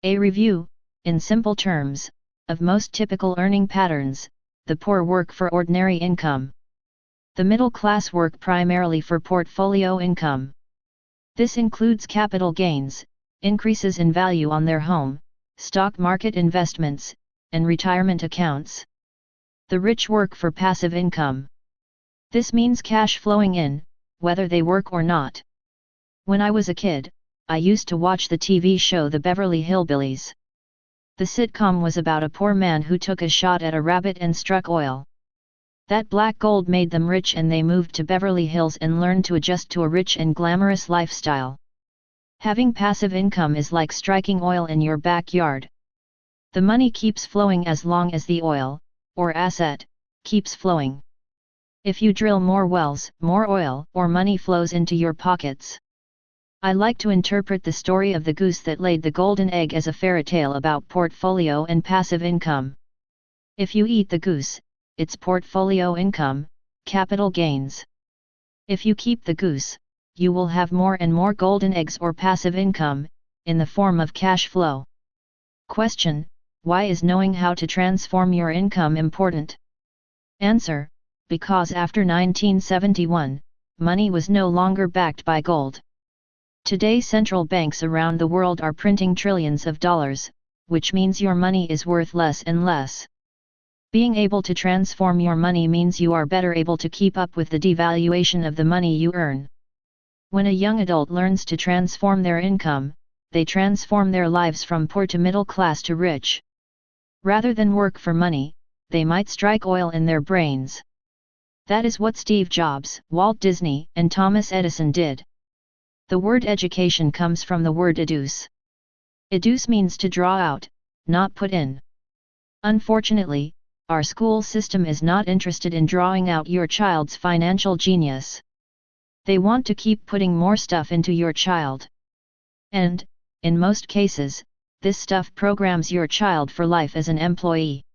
A review, in simple terms, of most typical earning patterns. The poor work for ordinary income. The middle class work primarily for portfolio income. This includes capital gains, increases in value on their home, stock market investments, and retirement accounts. The rich work for passive income. This means cash flowing in, whether they work or not. When I was a kid, I used to watch the TV show The Beverly Hillbillies. The sitcom was about a poor man who took a shot at a rabbit and struck oil. That black gold made them rich and they moved to Beverly Hills and learned to adjust to a rich and glamorous lifestyle. Having passive income is like striking oil in your backyard. The money keeps flowing as long as the oil, or asset, keeps flowing. If you drill more wells, more oil or money flows into your pockets. I like to interpret the story of the goose that laid the golden egg as a fairy tale about portfolio and passive income. If you eat the goose, it's portfolio income, capital gains. If you keep the goose, you will have more and more golden eggs or passive income, in the form of cash flow. Question: why is knowing how to transform your income important? Answer: because after 1971, money was no longer backed by gold. Today central banks around the world are printing trillions of dollars, which means your money is worth less and less. Being able to transform your money means you are better able to keep up with the devaluation of the money you earn. When a young adult learns to transform their income, they transform their lives from poor to middle class to rich. Rather than work for money, they might strike oil in their brains. That is what Steve Jobs, Walt Disney, and Thomas Edison did. The word education comes from the word educe. Educe means to draw out, not put in. Unfortunately, our school system is not interested in drawing out your child's financial genius. They want to keep putting more stuff into your child. And, in most cases, this stuff programs your child for life as an employee.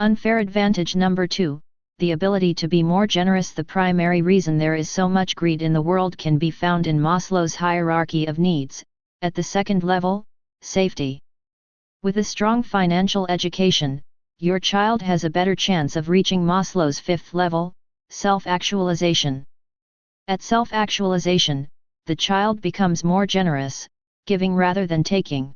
Unfair advantage number 2, the ability to be more generous. The primary reason there is so much greed in the world can be found in Maslow's hierarchy of needs, at the second level, safety. With a strong financial education, your child has a better chance of reaching Maslow's fifth level, self-actualization. At self-actualization, the child becomes more generous, giving rather than taking.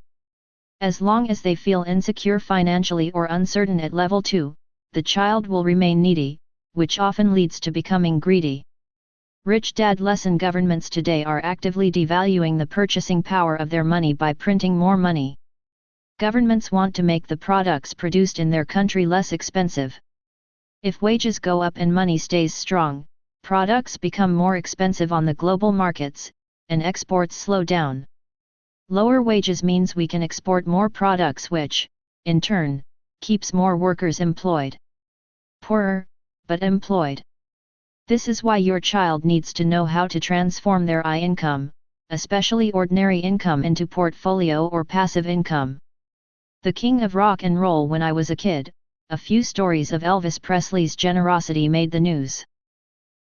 As long as they feel insecure financially or uncertain at level 2, the child will remain needy, which often leads to becoming greedy. Rich Dad lesson: governments today are actively devaluing the purchasing power of their money by printing more money. Governments want to make the products produced in their country less expensive. If wages go up and money stays strong, products become more expensive on the global markets, and exports slow down. Lower wages means we can export more products, which, in turn, keeps more workers employed. Poorer, but employed. This is why your child needs to know how to transform their income, especially ordinary income, into portfolio or passive income. The king of rock and roll. When I was a kid, a few stories of Elvis Presley's generosity made the news.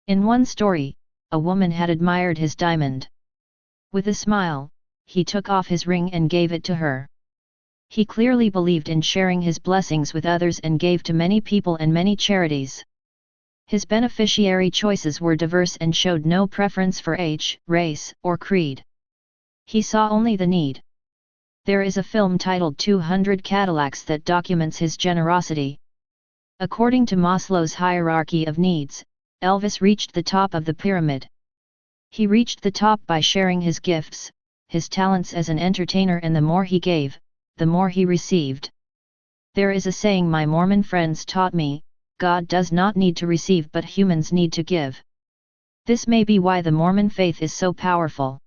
In one story, a woman had admired his diamond. With a smile, he took off his ring and gave it to her. He clearly believed in sharing his blessings with others and gave to many people and many charities. His beneficiary choices were diverse and showed no preference for age, race, or creed. He saw only the need. There is a film titled 200 Cadillacs that documents his generosity. According to Maslow's hierarchy of needs, Elvis reached the top of the pyramid. He reached the top by sharing his gifts, his talents as an entertainer, and the more he gave, the more he received. There is a saying my Mormon friends taught me: God does not need to receive, but humans need to give. This may be why the Mormon faith is so powerful.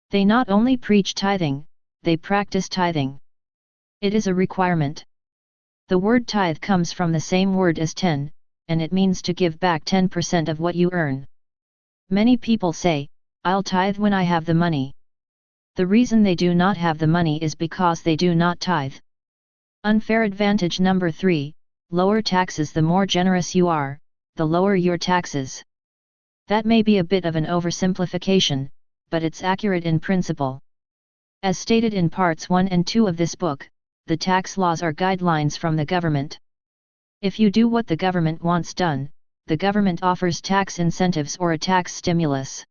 They not only preach tithing, they practice tithing. It is a requirement. The word tithe comes from the same word as 10, and it means to give back 10% of what you earn. Many people say, I'll tithe when I have the money. The reason they do not have the money is because they do not tithe. Unfair advantage number 3, lower taxes. The more generous you are, the lower your taxes. That may be a bit of an oversimplification, but it's accurate in principle. As stated in parts 1 and 2 of this book, the tax laws are guidelines from the government. If you do what the government wants done, the government offers tax incentives or a tax stimulus.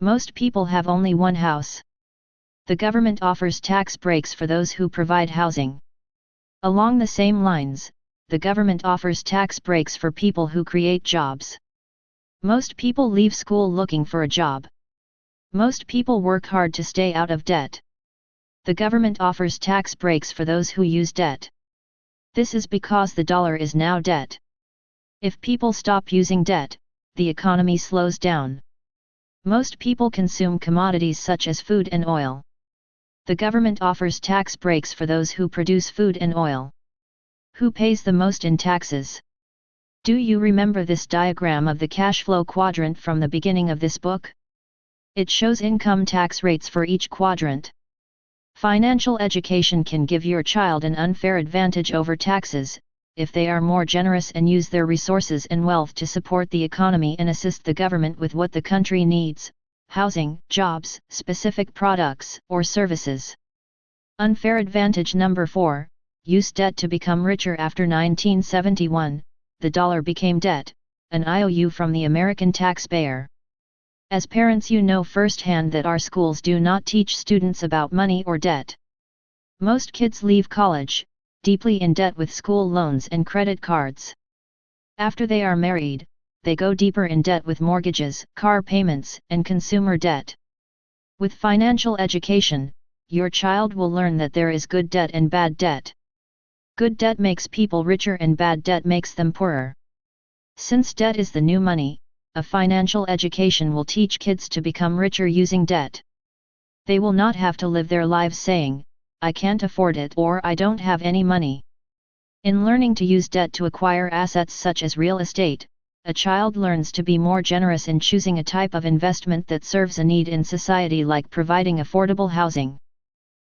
Most people have only one house. The government offers tax breaks for those who provide housing. Along the same lines, the government offers tax breaks for people who create jobs. Most people leave school looking for a job. Most people work hard to stay out of debt. The government offers tax breaks for those who use debt. This is because the dollar is now debt. If people stop using debt, the economy slows down. Most people consume commodities such as food and oil. The government offers tax breaks for those who produce food and oil. Who pays the most in taxes? Do you remember this diagram of the cash flow quadrant from the beginning of this book? It shows income tax rates for each quadrant. Financial education can give your child an unfair advantage over taxes, if they are more generous and use their resources and wealth to support the economy and assist the government with what the country needs: housing, jobs, specific products or services. Unfair advantage number 4, use debt to become richer. After 1971, the dollar became debt, an IOU from the American taxpayer. As parents, you know firsthand that our schools do not teach students about money or debt. Most kids leave college deeply in debt with school loans and credit cards. After they are married, they go deeper in debt with mortgages, car payments, and consumer debt. With financial education, your child will learn that there is good debt and bad debt. Good debt makes people richer and bad debt makes them poorer. Since debt is the new money, a financial education will teach kids to become richer using debt. They will not have to live their lives saying, "I can't afford it" or "I don't have any money." In learning to use debt to acquire assets such as real estate, a child learns to be more generous in choosing a type of investment that serves a need in society, like providing affordable housing.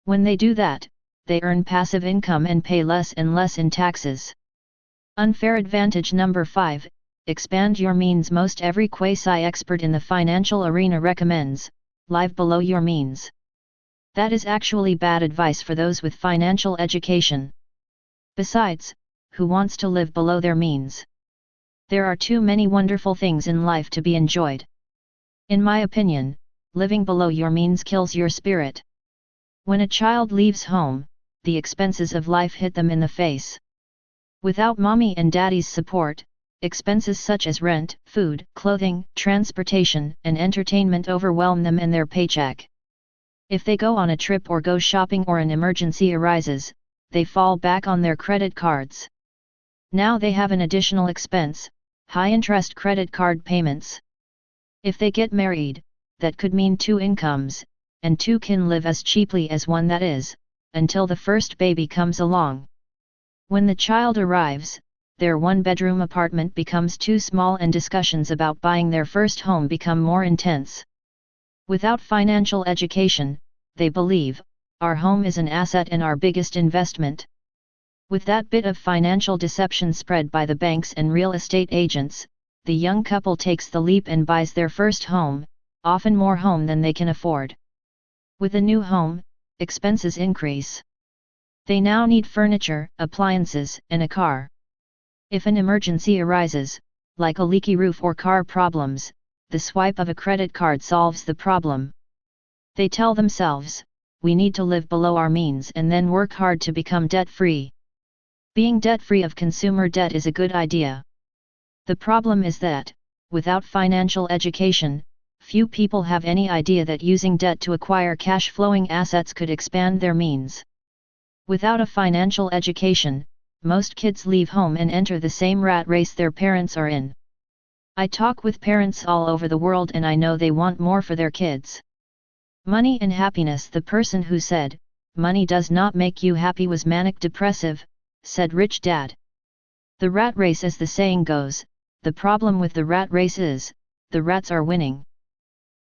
When they do that, they earn passive income and pay less and less in taxes. Unfair advantage number 5, expand your means. Most every quasi-expert in the financial arena recommends, live below your means. That is actually bad advice for those with financial education. Besides, who wants to live below their means? There are too many wonderful things in life to be enjoyed. In my opinion, living below your means kills your spirit. When a child leaves home, the expenses of life hit them in the face. Without mommy and daddy's support, expenses such as rent, food, clothing, transportation, and entertainment overwhelm them and their paycheck. If they go on a trip or go shopping or an emergency arises, they fall back on their credit cards. Now they have an additional expense: high-interest credit card payments. If they get married, that could mean 2 incomes, and 2 can live as cheaply as one, that is, until the first baby comes along. When the child arrives, their 1-bedroom apartment becomes too small and discussions about buying their first home become more intense. Without financial education, they believe, our home is an asset and our biggest investment. With that bit of financial deception spread by the banks and real estate agents, the young couple takes the leap and buys their first home, often more home than they can afford. With a new home, expenses increase. They now need furniture, appliances, and a car. If an emergency arises, like a leaky roof or car problems, the swipe of a credit card solves the problem. They tell themselves, we need to live below our means and then work hard to become debt-free. Being debt-free of consumer debt is a good idea. The problem is that, without financial education, few people have any idea that using debt to acquire cash-flowing assets could expand their means. Without a financial education, most kids leave home and enter the same rat race their parents are in. I talk with parents all over the world and I know they want more for their kids. Money and happiness. The person who said, "Money does not make you happy," was manic depressive, said Rich Dad. The rat race, as the saying goes, the problem with the rat race is, the rats are winning.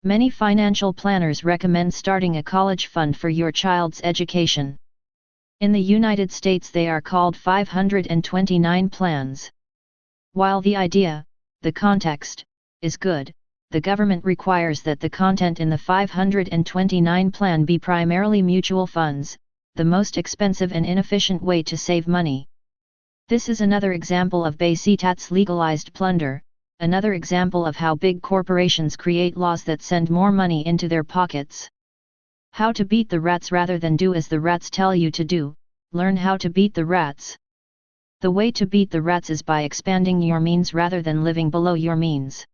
Many financial planners recommend starting a college fund for your child's education. In the United States they are called 529 plans. While the idea, the context, is good, the government requires that the content in the 529 plan be primarily mutual funds, the most expensive and inefficient way to save money. This is another example of Basitat's legalized plunder, another example of how big corporations create laws that send more money into their pockets. How to beat the rats rather than do as the rats tell you to do, learn how to beat the rats. The way to beat the rats is by expanding your means rather than living below your means.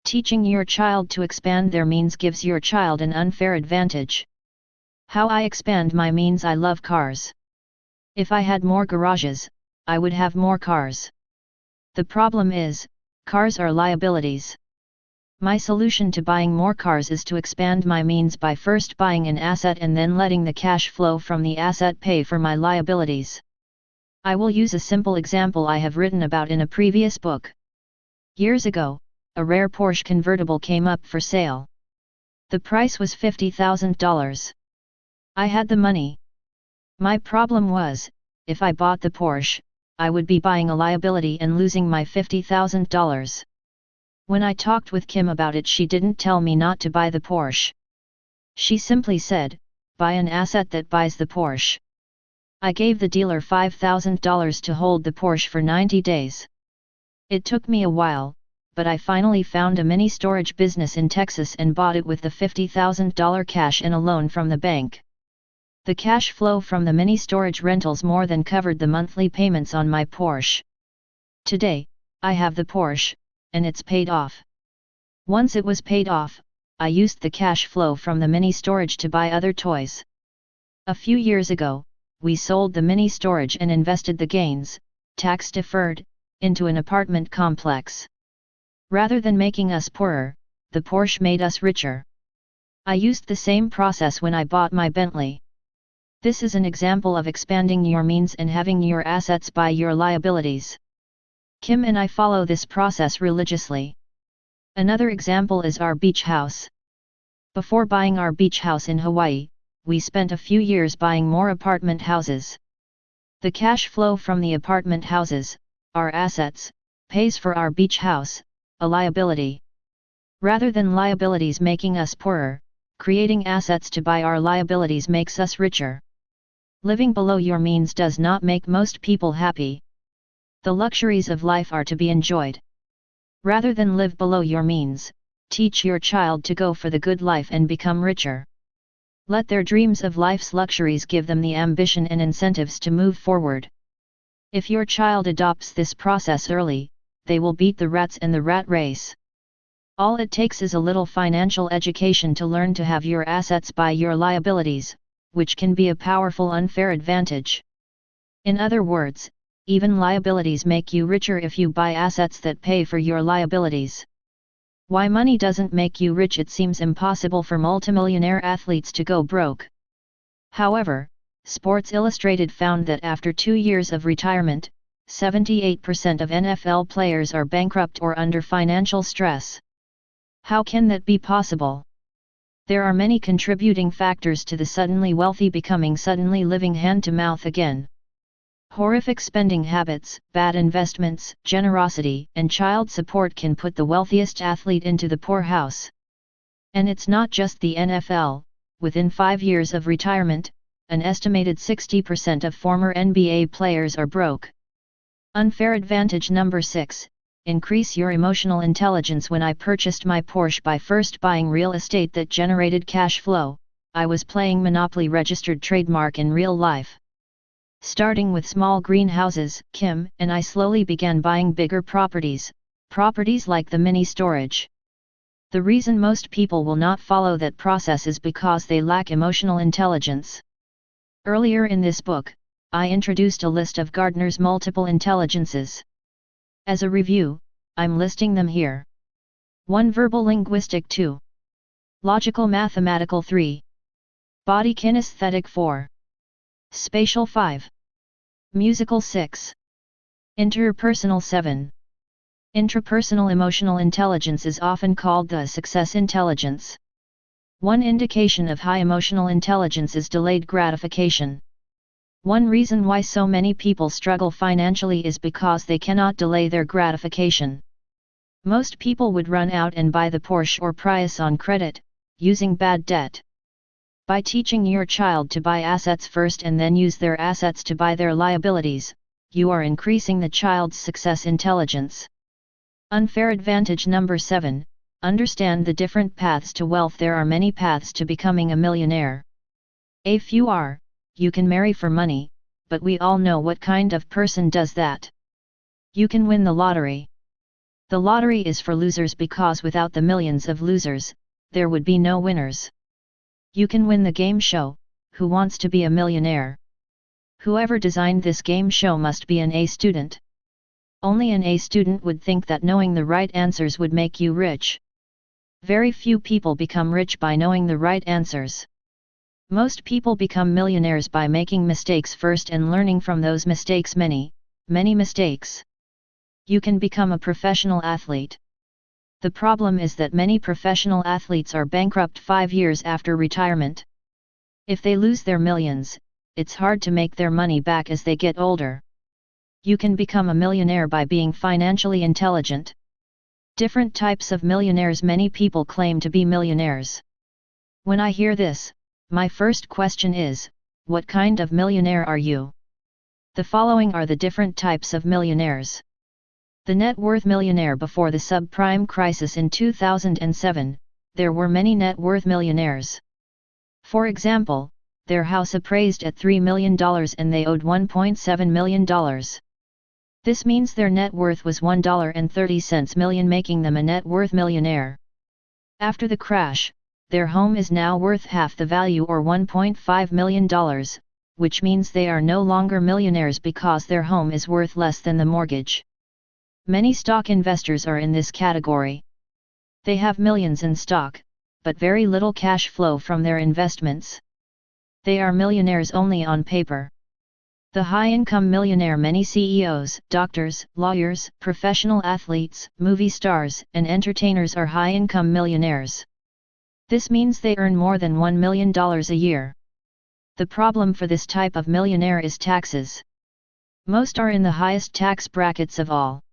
Teaching your child to expand their means gives your child an unfair advantage. How I expand my means. I love cars. If I had more garages, I would have more cars. The problem is, cars are liabilities. My solution to buying more cars is to expand my means by first buying an asset and then letting the cash flow from the asset pay for my liabilities. I will use a simple example I have written about in a previous book. Years ago, a rare Porsche convertible came up for sale. The price was $50,000. I had the money. My problem was, if I bought the Porsche, I would be buying a liability and losing my $50,000. When I talked with Kim about it, she didn't tell me not to buy the Porsche. She simply said, buy an asset that buys the Porsche. I gave the dealer $5,000 to hold the Porsche for 90 days. It took me a while, but I finally found a mini storage business in Texas and bought it with the $50,000 cash and a loan from the bank. The cash flow from the mini storage rentals more than covered the monthly payments on my Porsche. Today, I have the Porsche, and it's paid off. Once it was paid off, I used the cash flow from the mini storage to buy other toys. A few years ago, we sold the mini storage and invested the gains, tax deferred, into an apartment complex. Rather than making us poorer, the Porsche made us richer. I used the same process when I bought my Bentley. This is an example of expanding your means and having your assets buy your liabilities. Kim and I follow this process religiously. Another example is our beach house. Before buying our beach house in Hawaii, we spent a few years buying more apartment houses. The cash flow from the apartment houses, our assets, pays for our beach house, a liability. Rather than liabilities making us poorer, creating assets to buy our liabilities makes us richer. Living below your means does not make most people happy. The luxuries of life are to be enjoyed. Rather than live below your means, teach your child to go for the good life and become richer. Let their dreams of life's luxuries give them the ambition and incentives to move forward. If your child adopts this process early, they will beat the rats in the rat race. All it takes is a little financial education to learn to have your assets buy your liabilities, which can be a powerful unfair advantage. In other words, even liabilities make you richer if you buy assets that pay for your liabilities. Why money doesn't make you rich? It seems impossible for multimillionaire athletes to go broke. However, Sports Illustrated found that after 2 years of retirement, 78% of NFL players are bankrupt or under financial stress. How can that be possible? There are many contributing factors to the suddenly wealthy becoming suddenly living hand-to-mouth again. Horrific spending habits, bad investments, generosity, and child support can put the wealthiest athlete into the poorhouse. And it's not just the NFL. Within 5 years of retirement, an estimated 60% of former NBA players are broke. Unfair advantage number 6. Increase your emotional intelligence. When I purchased my Porsche by first buying real estate that generated cash flow, I was playing Monopoly registered trademark in real life. Starting with small greenhouses, Kim and I slowly began buying bigger properties like the mini storage. The reason most people will not follow that process is because they lack emotional intelligence. Earlier in this book, I introduced a list of Gardner's multiple intelligences. As a review, I'm listing them here. 1. Verbal linguistic. 2. Logical mathematical. 3. Body kinesthetic. 4. Spatial. 5. Musical. 6. Interpersonal. 7. Intrapersonal. Emotional intelligence is often called the success intelligence. One indication of high emotional intelligence is delayed gratification. One reason why so many people struggle financially is because they cannot delay their gratification. Most people would run out and buy the Porsche or Prius on credit, using bad debt. By teaching your child to buy assets first and then use their assets to buy their liabilities, you are increasing the child's success intelligence. Unfair advantage number 7. Understand the different paths to wealth. There are many paths to becoming a millionaire. A few are: you can marry for money, but we all know what kind of person does that. You can win the lottery. The lottery is for losers because without the millions of losers, there would be no winners. You can win the game show, Who Wants to Be a Millionaire? Whoever designed this game show must be an A student. Only an A student would think that knowing the right answers would make you rich. Very few people become rich by knowing the right answers. Most people become millionaires by making mistakes first and learning from those mistakes. Many mistakes. You can become a professional athlete. The problem is that many professional athletes are bankrupt 5 years after retirement. If they lose their millions, it's hard to make their money back as they get older. You can become a millionaire by being financially intelligent. Different types of millionaires. Many people claim to be millionaires. When I hear this, my first question is, what kind of millionaire are you? The following are the different types of millionaires. The net worth millionaire. Before the subprime crisis in 2007, there were many net worth millionaires. For example, their house appraised at $3 million and they owed $1.7 million. This means their net worth was $1.30 million, making them a net worth millionaire. After the crash, their home is now worth half the value or $1.5 million, which means they are no longer millionaires because their home is worth less than the mortgage. Many stock investors are in this category. They have millions in stock, but very little cash flow from their investments. They are millionaires only on paper. The high-income millionaire. Many CEOs, doctors, lawyers, professional athletes, movie stars, and entertainers are high-income millionaires. This means they earn more than $1 million a year. The problem for this type of millionaire is taxes. Most are in the highest tax brackets of all.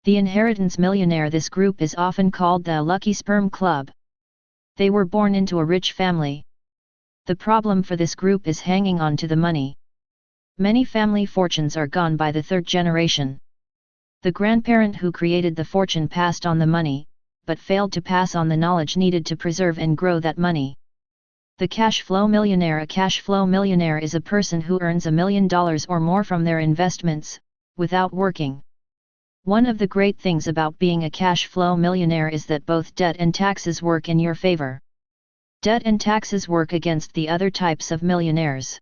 The inheritance millionaire. This group is often called the lucky sperm club. They were born into a rich family. The problem for this group is hanging on to the money. Many family fortunes are gone by the third generation. The grandparent who created the fortune passed on the money, but failed to pass on the knowledge needed to preserve and grow that money. The cash flow millionaire. A cash flow millionaire is a person who earns $1 million or more from their investments, without working. One of the great things about being a cash flow millionaire is that both debt and taxes work in your favor. Debt and taxes work against the other types of millionaires.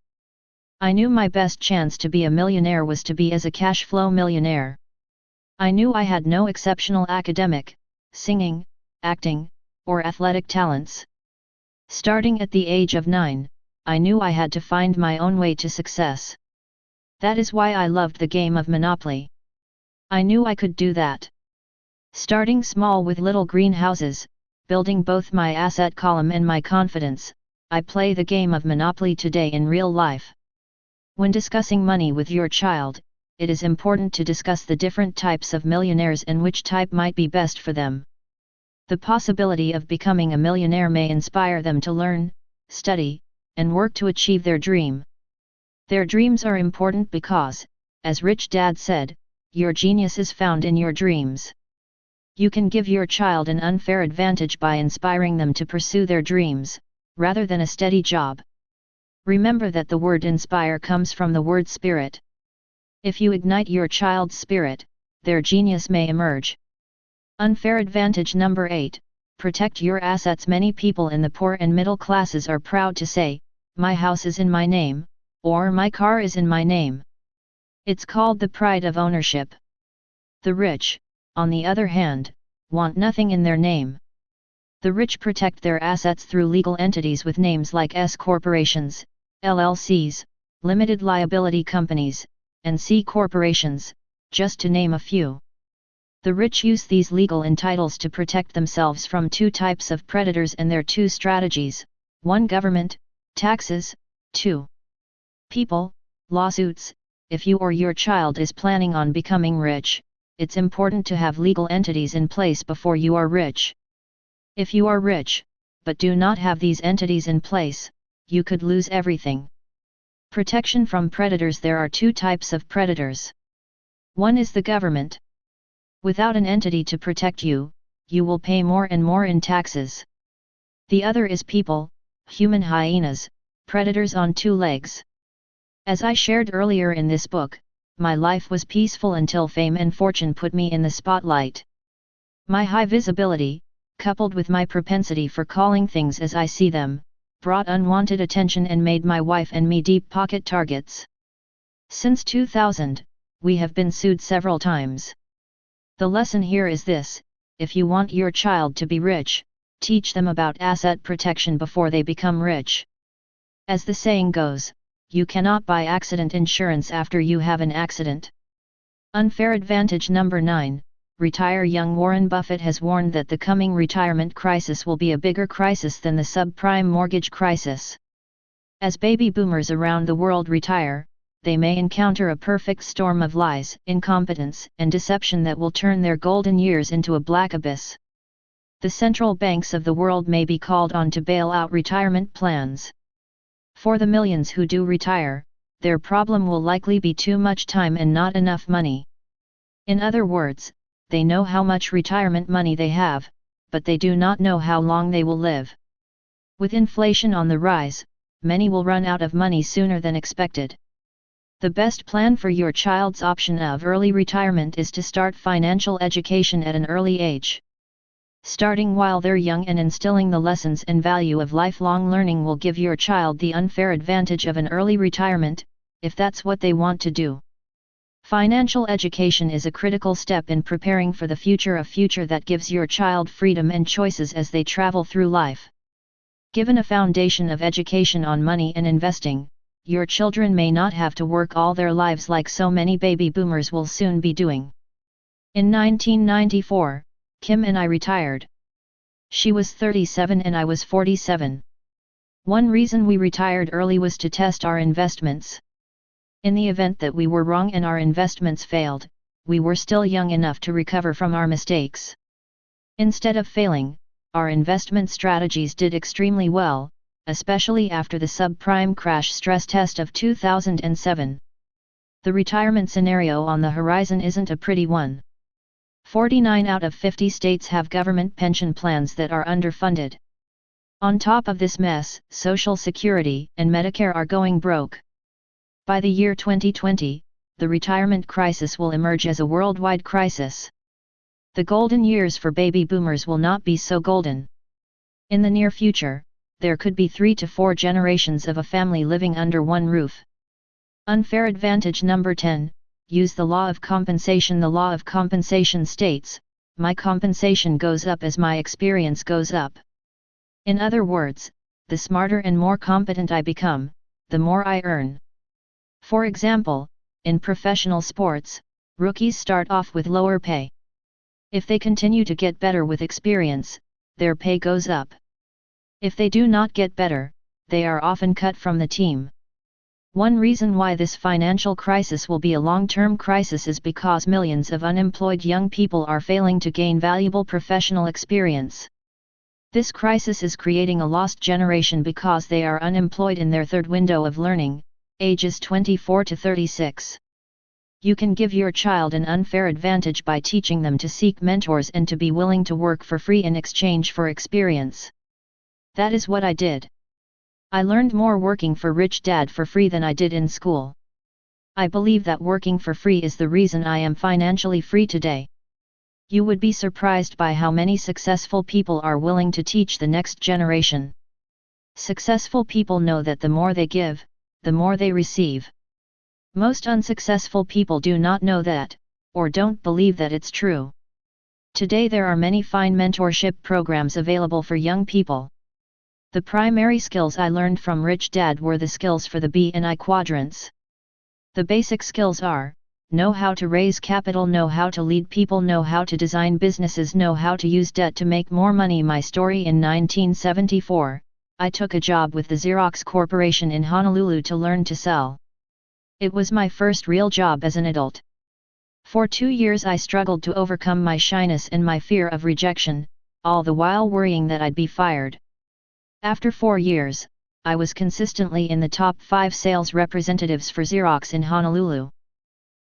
I knew my best chance to be a millionaire was to be as a cash flow millionaire. I knew I had no exceptional academic, singing, acting, or athletic talents. Starting at the age of 9, I knew I had to find my own way to success. That is why I loved the game of Monopoly. I knew I could do that. Starting small with little greenhouses, building both my asset column and my confidence, I play the game of Monopoly today in real life. When discussing money with your child, it is important to discuss the different types of millionaires and which type might be best for them. The possibility of becoming a millionaire may inspire them to learn, study, and work to achieve their dream. Their dreams are important because, as Rich Dad said, your genius is found in your dreams. You can give your child an unfair advantage by inspiring them to pursue their dreams, rather than a steady job. Remember that the word inspire comes from the word spirit. If you ignite your child's spirit, their genius may emerge. Unfair advantage. Number 8, protect your assets. Many people in the poor and middle classes are proud to say, my house is in my name, or my car is in my name. It's called the pride of ownership. The rich, on the other hand, want nothing in their name. The rich protect their assets through legal entities with names like S corporations, LLCs, limited liability companies, and C corporations, just to name a few. The rich use these legal entitles to protect themselves from two types of predators and their two strategies: 1. Government, taxes; 2. People, lawsuits. If you or your child is planning on becoming rich, it's important to have legal entities in place before you are rich. If you are rich, but do not have these entities in place, you could lose everything. Protection from predators. There are two types of predators. One is the government. Without an entity to protect you, you will pay more and more in taxes. The other is people, human hyenas, predators on two legs. As I shared earlier in this book, my life was peaceful until fame and fortune put me in the spotlight. My high visibility, coupled with my propensity for calling things as I see them, brought unwanted attention and made my wife and me deep pocket targets. Since 2000, we have been sued several times. The lesson here is this: if you want your child to be rich, teach them about asset protection before they become rich. As the saying goes, you cannot buy accident insurance after you have an accident. Unfair advantage. Number 9, Retire Young. Warren Buffett has warned that the coming retirement crisis will be a bigger crisis than the subprime mortgage crisis. As baby boomers around the world retire, they may encounter a perfect storm of lies, incompetence, and deception that will turn their golden years into a black abyss. The central banks of the world may be called on to bail out retirement plans. For the millions who do retire, their problem will likely be too much time and not enough money. In other words, they know how much retirement money they have, but they do not know how long they will live. With inflation on the rise, many will run out of money sooner than expected. The best plan for your child's option of early retirement is to start financial education at an early age. Starting while they're young and instilling the lessons and value of lifelong learning will give your child the unfair advantage of an early retirement, if that's what they want to do. Financial education is a critical step in preparing for the future, a future that gives your child freedom and choices as they travel through life. Given a foundation of education on money and investing, your children may not have to work all their lives like so many baby boomers will soon be doing. In 1994, Kim and I retired. She was 37 and I was 47. One reason we retired early was to test our investments. In the event that we were wrong and our investments failed, we were still young enough to recover from our mistakes. Instead of failing, our investment strategies did extremely well, especially after the subprime crash stress test of 2007. The retirement scenario on the horizon isn't a pretty one. 49 out of 50 states have government pension plans that are underfunded. On top of this mess, Social Security and Medicare are going broke. By the year 2020, the retirement crisis will emerge as a worldwide crisis. The golden years for baby boomers will not be so golden. In the near future, there could be 3 to 4 generations of a family living under one roof. Unfair advantage number 10, use the law of compensation. The law of compensation states, my compensation goes up as my experience goes up. In other words, the smarter and more competent I become, the more I earn. For example, in professional sports, rookies start off with lower pay. If they continue to get better with experience, their pay goes up. If they do not get better, they are often cut from the team. One reason why this financial crisis will be a long-term crisis is because millions of unemployed young people are failing to gain valuable professional experience. This crisis is creating a lost generation because they are unemployed in their third window of learning, ages 24 to 36. You can give your child an unfair advantage by teaching them to seek mentors and to be willing to work for free in exchange for experience. That is what I did. I learned more working for Rich Dad for free than I did in school. I believe that working for free is the reason I am financially free today. You would be surprised by how many successful people are willing to teach the next generation. Successful people know that the more they give, the more they receive. Most unsuccessful people do not know that, or don't believe that it's true. Today there are many fine mentorship programs available for young people. The primary skills I learned from Rich Dad were the skills for the B and I quadrants. The basic skills are, know how to raise capital, know how to lead people, know how to design businesses, know how to use debt to make more money. My story: in 1974, I took a job with the Xerox Corporation in Honolulu to learn to sell. It was my first real job as an adult. For 2 years I struggled to overcome my shyness and my fear of rejection, all the while worrying that I'd be fired. After 4 years, I was consistently in the top 5 sales representatives for Xerox in Honolulu.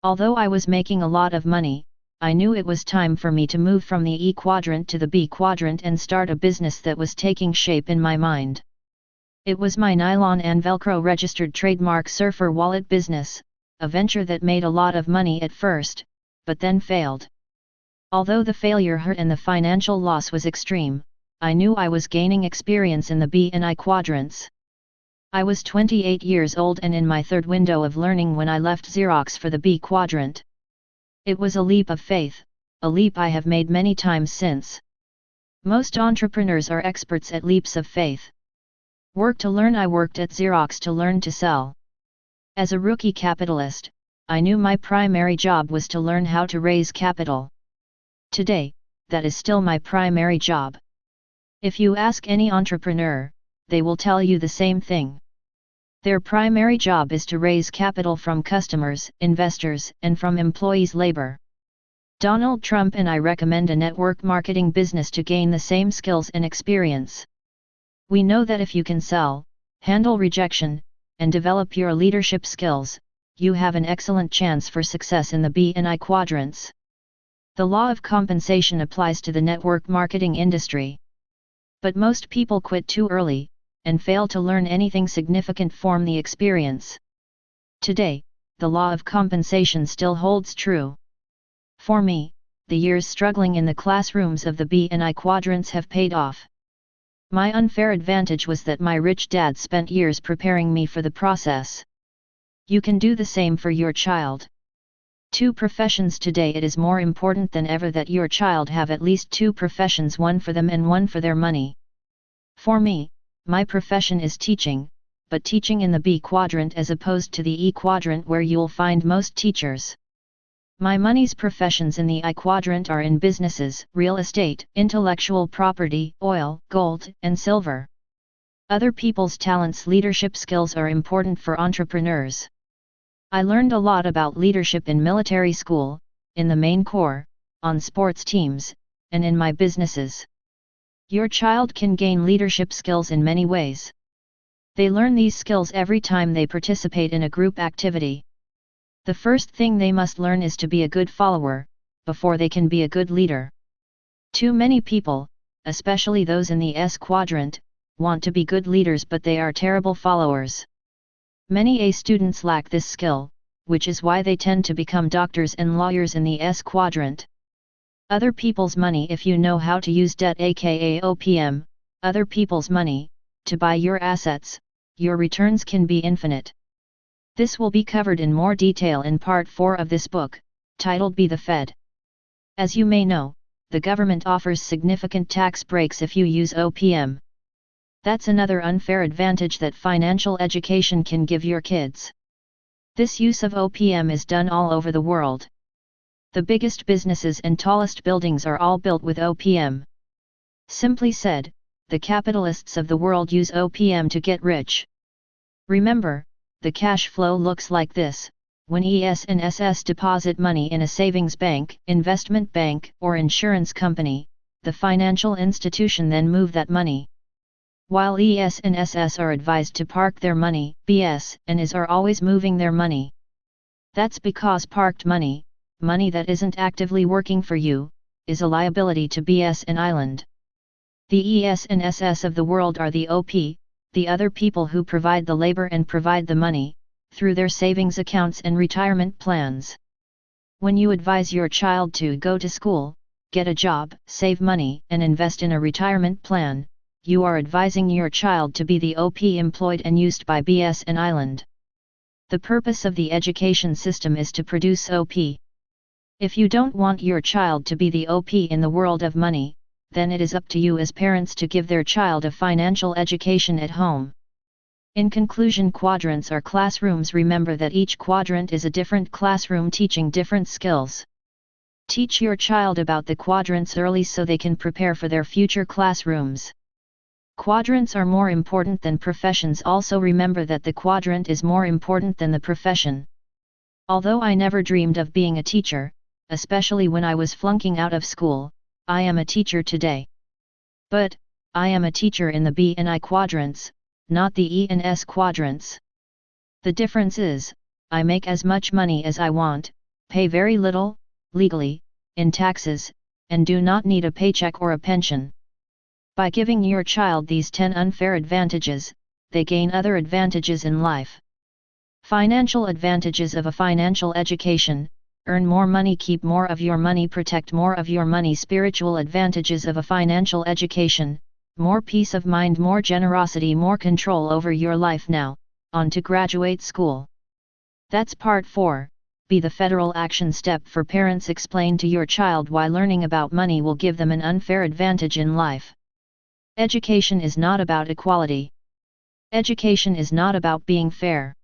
Although I was making a lot of money, I knew it was time for me to move from the E quadrant to the B quadrant and start a business that was taking shape in my mind. It was my nylon and Velcro registered trademark surfer wallet business, a venture that made a lot of money at first, but then failed. Although the failure hurt and the financial loss was extreme, I knew I was gaining experience in the B and I quadrants. I was 28 years old and in my third window of learning when I left Xerox for the B quadrant. It was a leap of faith, a leap I have made many times since. Most entrepreneurs are experts at leaps of faith. Work to learn. I worked at Xerox to learn to sell. As a rookie capitalist, I knew my primary job was to learn how to raise capital. Today, that is still my primary job. If you ask any entrepreneur, they will tell you the same thing. Their primary job is to raise capital from customers, investors, and from employees' labor. Donald Trump and I recommend a network marketing business to gain the same skills and experience. We know that if you can sell, handle rejection, and develop your leadership skills, you have an excellent chance for success in the B and I quadrants. The law of compensation applies to the network marketing industry. But most people quit too early, and fail to learn anything significant from the experience. Today, the law of compensation still holds true. For me, the years struggling in the classrooms of the B and I quadrants have paid off. My unfair advantage was that my rich dad spent years preparing me for the process. You can do the same for your child. 2 professions. Today it is more important than ever that your child have at least 2 professions, one for them and one for their money. For me, my profession is teaching, but teaching in the B quadrant as opposed to the E quadrant where you'll find most teachers. My money's professions in the I quadrant are in businesses, real estate, intellectual property, oil, gold, and silver. Other people's talents. Leadership skills are important for entrepreneurs. I learned a lot about leadership in military school, in the Marine Corps, on sports teams, and in my businesses. Your child can gain leadership skills in many ways. They learn these skills every time they participate in a group activity. The first thing they must learn is to be a good follower, before they can be a good leader. Too many people, especially those in the S quadrant, want to be good leaders but they are terrible followers. Many A students lack this skill, which is why they tend to become doctors and lawyers in the S quadrant. Other people's money. If you know how to use debt, aka OPM, other people's money, to buy your assets, your returns can be infinite. This will be covered in more detail in part 4 of this book, titled Be the Fed. As you may know, the government offers significant tax breaks if you use OPM. That's another unfair advantage that financial education can give your kids. This use of OPM is done all over the world. The biggest businesses and tallest buildings are all built with OPM. Simply said, the capitalists of the world use OPM to get rich. Remember, the cash flow looks like this: when ES and SS deposit money in a savings bank, investment bank, or insurance company, the financial institution then move that money. While ES and SS are advised to park their money, BS and IS are always moving their money. That's because parked money, money that isn't actively working for you, is a liability to BS and Island. The ES and SS of the world are the OP, the other people who provide the labor and provide the money, through their savings accounts and retirement plans. When you advise your child to go to school, get a job, save money, and invest in a retirement plan, you are advising your child to be the OP employed and used by BS and Island. The purpose of the education system is to produce OP. If you don't want your child to be the OP in the world of money, then it is up to you as parents to give their child a financial education at home. In conclusion, quadrants are classrooms. Remember that each quadrant is a different classroom teaching different skills. Teach your child about the quadrants early so they can prepare for their future classrooms. Quadrants are more important than professions. Also remember that the quadrant is more important than the profession. Although I never dreamed of being a teacher, especially when I was flunking out of school, I am a teacher today. But, I am a teacher in the B and I quadrants, not the E and S quadrants. The difference is, I make as much money as I want, pay very little, legally, in taxes, and do not need a paycheck or a pension. By giving your child these 10 unfair advantages, they gain other advantages in life. Financial advantages of a financial education: earn more money, keep more of your money, protect more of your money. Spiritual advantages of a financial education: more peace of mind, more generosity, more control over your life. Now, on to graduate school. That's part 4. Be the federal action step for parents. Explain to your child why learning about money will give them an unfair advantage in life. Education is not about equality. Education is not about being fair.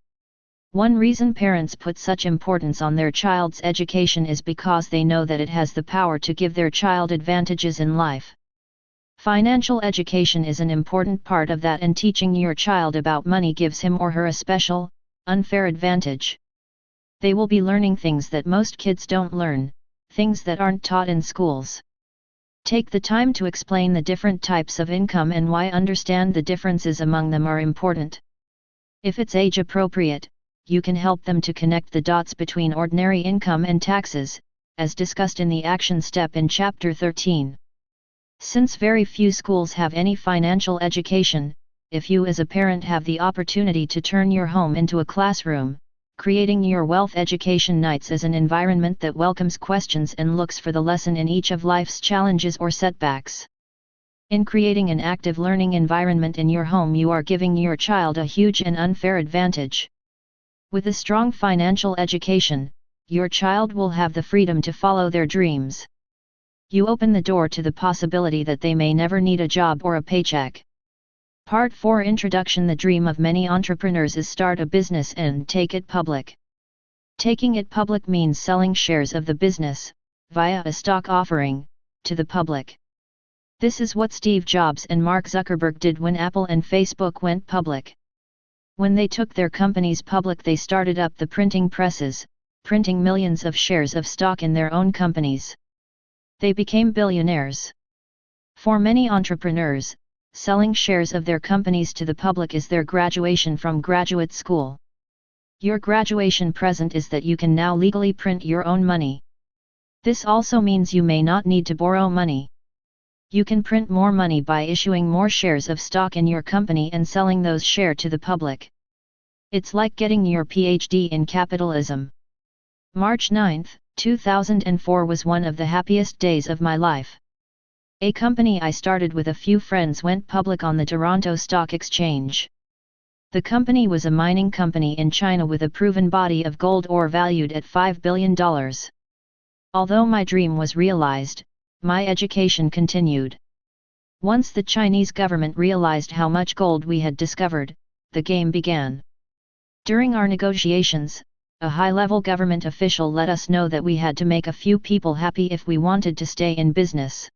One reason parents put such importance on their child's education is because they know that it has the power to give their child advantages in life. Financial education is an important part of that, and teaching your child about money gives him or her a special, unfair advantage. They will be learning things that most kids don't learn, things that aren't taught in schools. Take the time to explain the different types of income and why understand the differences among them are important. If it's age appropriate, you can help them to connect the dots between ordinary income and taxes, as discussed in the action step in Chapter 13. Since very few schools have any financial education, if you as a parent have the opportunity to turn your home into a classroom, creating your wealth education nights as an environment that welcomes questions and looks for the lesson in each of life's challenges or setbacks. In creating an active learning environment in your home, you are giving your child a huge and unfair advantage. With a strong financial education, your child will have the freedom to follow their dreams. You open the door to the possibility that they may never need a job or a paycheck. Part 4 Introduction. The dream of many entrepreneurs is start a business and take it public. Taking it public means selling shares of the business, via a stock offering, to the public. This is what Steve Jobs and Mark Zuckerberg did when Apple and Facebook went public. When they took their companies public, they started up the printing presses, printing millions of shares of stock in their own companies. They became billionaires. For many entrepreneurs, selling shares of their companies to the public is their graduation from graduate school. Your graduation present is that you can now legally print your own money. This also means you may not need to borrow money. You can print more money by issuing more shares of stock in your company and selling those shares to the public. It's like getting your PhD in capitalism. March 9, 2004 was one of the happiest days of my life. A company I started with a few friends went public on the Toronto Stock Exchange. The company was a mining company in China with a proven body of gold ore valued at $5 billion. Although my dream was realized, my education continued. Once the Chinese government realized how much gold we had discovered, the game began. During our negotiations, a high-level government official let us know that we had to make a few people happy if we wanted to stay in business.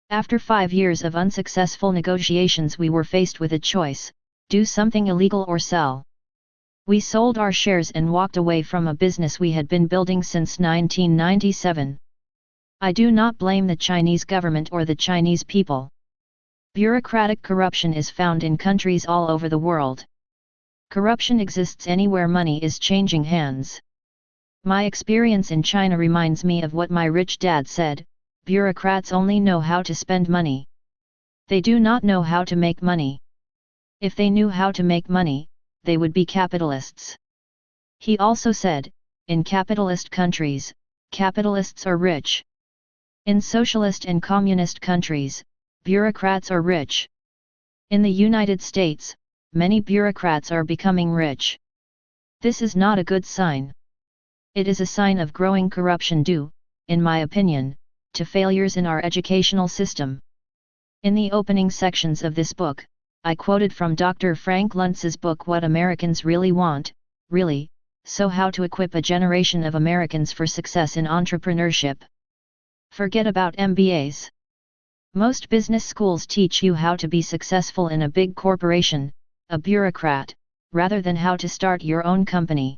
After 5 years of unsuccessful negotiations, we were faced with a choice: do something illegal or sell. We sold our shares and walked away from a business we had been building since 1997. I do not blame the Chinese government or the Chinese people. Bureaucratic corruption is found in countries all over the world. Corruption exists anywhere money is changing hands. My experience in China reminds me of what my rich dad said: bureaucrats only know how to spend money. They do not know how to make money. If they knew how to make money, they would be capitalists. He also said, in capitalist countries, capitalists are rich. In socialist and communist countries, bureaucrats are rich. In the United States, many bureaucrats are becoming rich. This is not a good sign. It is a sign of growing corruption due, in my opinion, to failures in our educational system. In the opening sections of this book, I quoted from Dr. Frank Luntz's book What Americans Really Want, Really, So How to Equip a Generation of Americans for Success in Entrepreneurship. Forget about MBAs. Most business schools teach you how to be successful in a big corporation, a bureaucrat, rather than how to start your own company.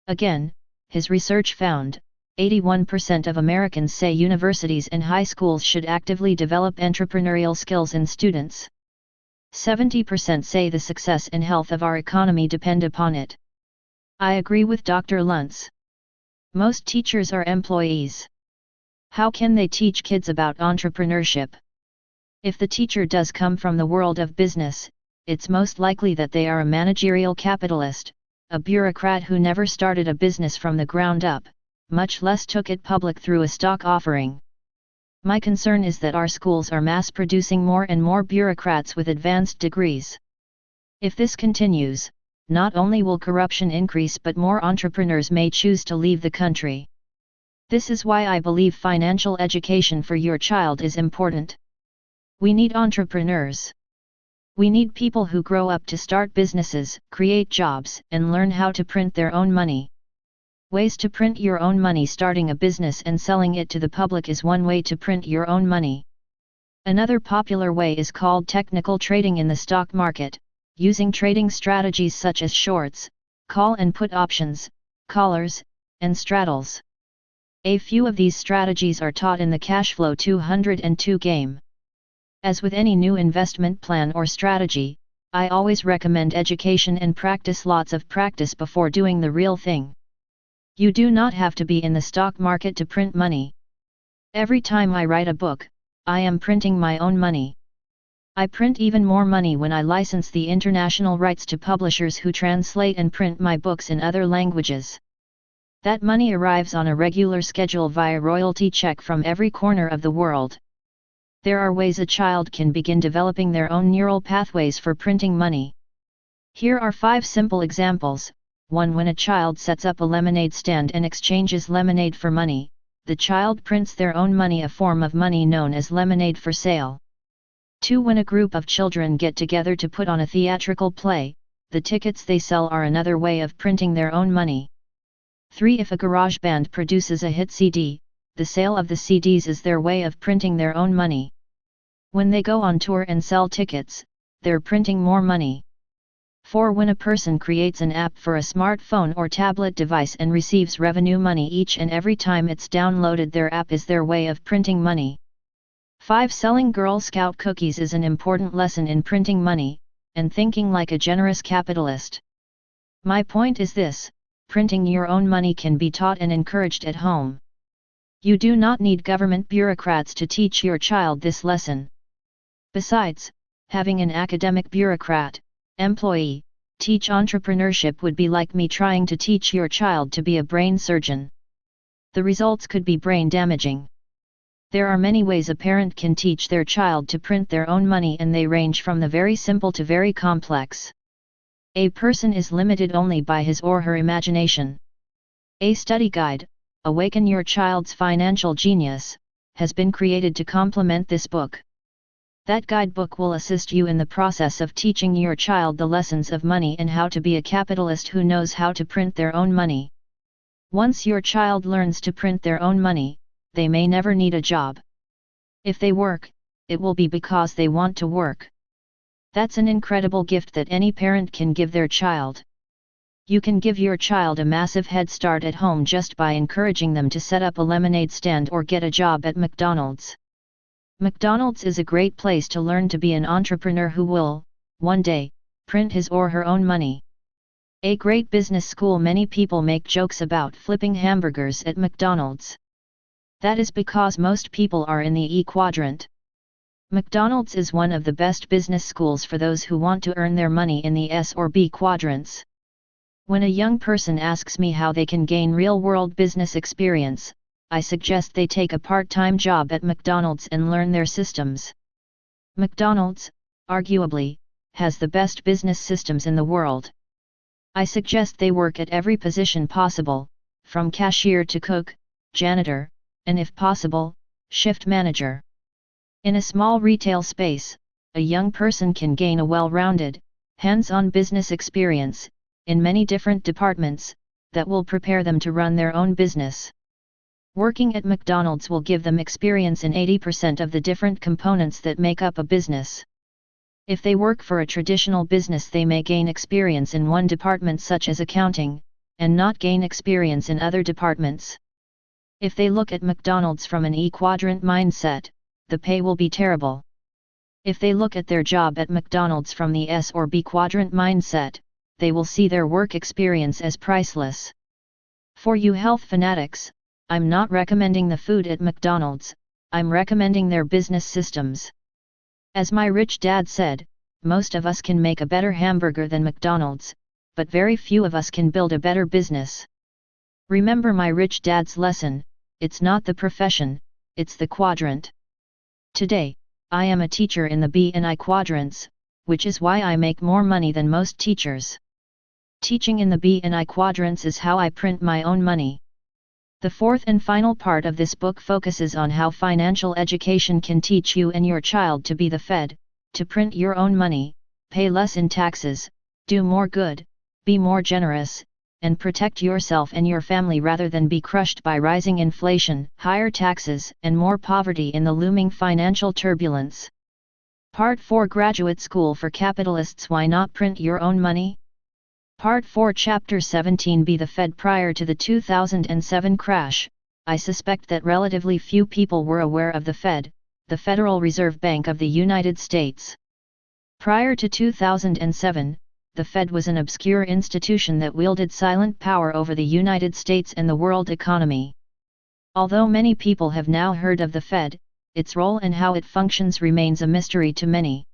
Again, his research found, 81% of Americans say universities and high schools should actively develop entrepreneurial skills in students. 70% say the success and health of our economy depend upon it. I agree with Dr. Luntz. Most teachers are employees. How can they teach kids about entrepreneurship? If the teacher does come from the world of business, it's most likely that they are a managerial capitalist, a bureaucrat who never started a business from the ground up, much less took it public through a stock offering. My concern is that our schools are mass-producing more and more bureaucrats with advanced degrees. If this continues, not only will corruption increase but more entrepreneurs may choose to leave the country. This is why I believe financial education for your child is important. We need entrepreneurs. We need people who grow up to start businesses, create jobs, and learn how to print their own money. Ways to print your own money. Starting a business and selling it to the public is one way to print your own money. Another popular way is called technical trading in the stock market, using trading strategies such as shorts, call and put options, collars, and straddles. A few of these strategies are taught in the Cashflow 202 game. As with any new investment plan or strategy, I always recommend education and practice. Lots of practice before doing the real thing. You do not have to be in the stock market to print money. Every time I write a book, I am printing my own money. I print even more money when I license the international rights to publishers who translate and print my books in other languages. That money arrives on a regular schedule via royalty check from every corner of the world. There are ways a child can begin developing their own neural pathways for printing money. Here are 5 simple examples. 1. When a child sets up a lemonade stand and exchanges lemonade for money, the child prints their own money, a form of money known as lemonade for sale. 2. When a group of children get together to put on a theatrical play, the tickets they sell are another way of printing their own money. 3. If a garage band produces a hit CD, the sale of the CDs is their way of printing their own money. When they go on tour and sell tickets, they're printing more money. 4. When a person creates an app for a smartphone or tablet device and receives revenue money each and every time it's downloaded, their app is their way of printing money. 5. Selling Girl Scout cookies is an important lesson in printing money, and thinking like a generous capitalist. My point is this: printing your own money can be taught and encouraged at home. You do not need government bureaucrats to teach your child this lesson. Besides, having an academic bureaucrat, employee, teach entrepreneurship would be like me trying to teach your child to be a brain surgeon. The results could be brain damaging. There are many ways a parent can teach their child to print their own money, and they range from the very simple to very complex. A person is limited only by his or her imagination. A study guide, Awaken Your Child's Financial Genius, has been created to complement this book. That guidebook will assist you in the process of teaching your child the lessons of money and how to be a capitalist who knows how to print their own money. Once your child learns to print their own money, they may never need a job. If they work, it will be because they want to work. That's an incredible gift that any parent can give their child. You can give your child a massive head start at home just by encouraging them to set up a lemonade stand or get a job at McDonald's. McDonald's is a great place to learn to be an entrepreneur who will, one day, print his or her own money. A great business school. Many people make jokes about flipping hamburgers at McDonald's. That is because most people are in the E quadrant. McDonald's is one of the best business schools for those who want to earn their money in the S or B quadrants. When a young person asks me how they can gain real-world business experience, I suggest they take a part-time job at McDonald's and learn their systems. McDonald's, arguably, has the best business systems in the world. I suggest they work at every position possible, from cashier to cook, janitor, and if possible, shift manager. In a small retail space, a young person can gain a well-rounded, hands-on business experience, in many different departments, that will prepare them to run their own business. Working at McDonald's will give them experience in 80% of the different components that make up a business. If they work for a traditional business, they may gain experience in one department such as accounting, and not gain experience in other departments. If they look at McDonald's from an E quadrant mindset, the pay will be terrible. If they look at their job at McDonald's from the S or B quadrant mindset, they will see their work experience as priceless. For you health fanatics, I'm not recommending the food at McDonald's, I'm recommending their business systems. As my rich dad said, most of us can make a better hamburger than McDonald's, but very few of us can build a better business. Remember my rich dad's lesson: it's not the profession, it's the quadrant. Today, I am a teacher in the B and I quadrants, which is why I make more money than most teachers. Teaching in the B and I quadrants is how I print my own money. The fourth and final part of this book focuses on how financial education can teach you and your child to be the Fed, to print your own money, pay less in taxes, do more good, be more generous, and protect yourself and your family rather than be crushed by rising inflation, higher taxes, and more poverty in the looming financial turbulence. Part 4 Graduate School for Capitalists. Why not print your own money? Part 4 Chapter 17b The Fed. Prior to the 2007 crash, I suspect that relatively few people were aware of the Fed, the Federal Reserve Bank of the United States. Prior to 2007, the Fed was an obscure institution that wielded silent power over the United States and the world economy. Although many people have now heard of the Fed, its role and how it functions remains a mystery to many.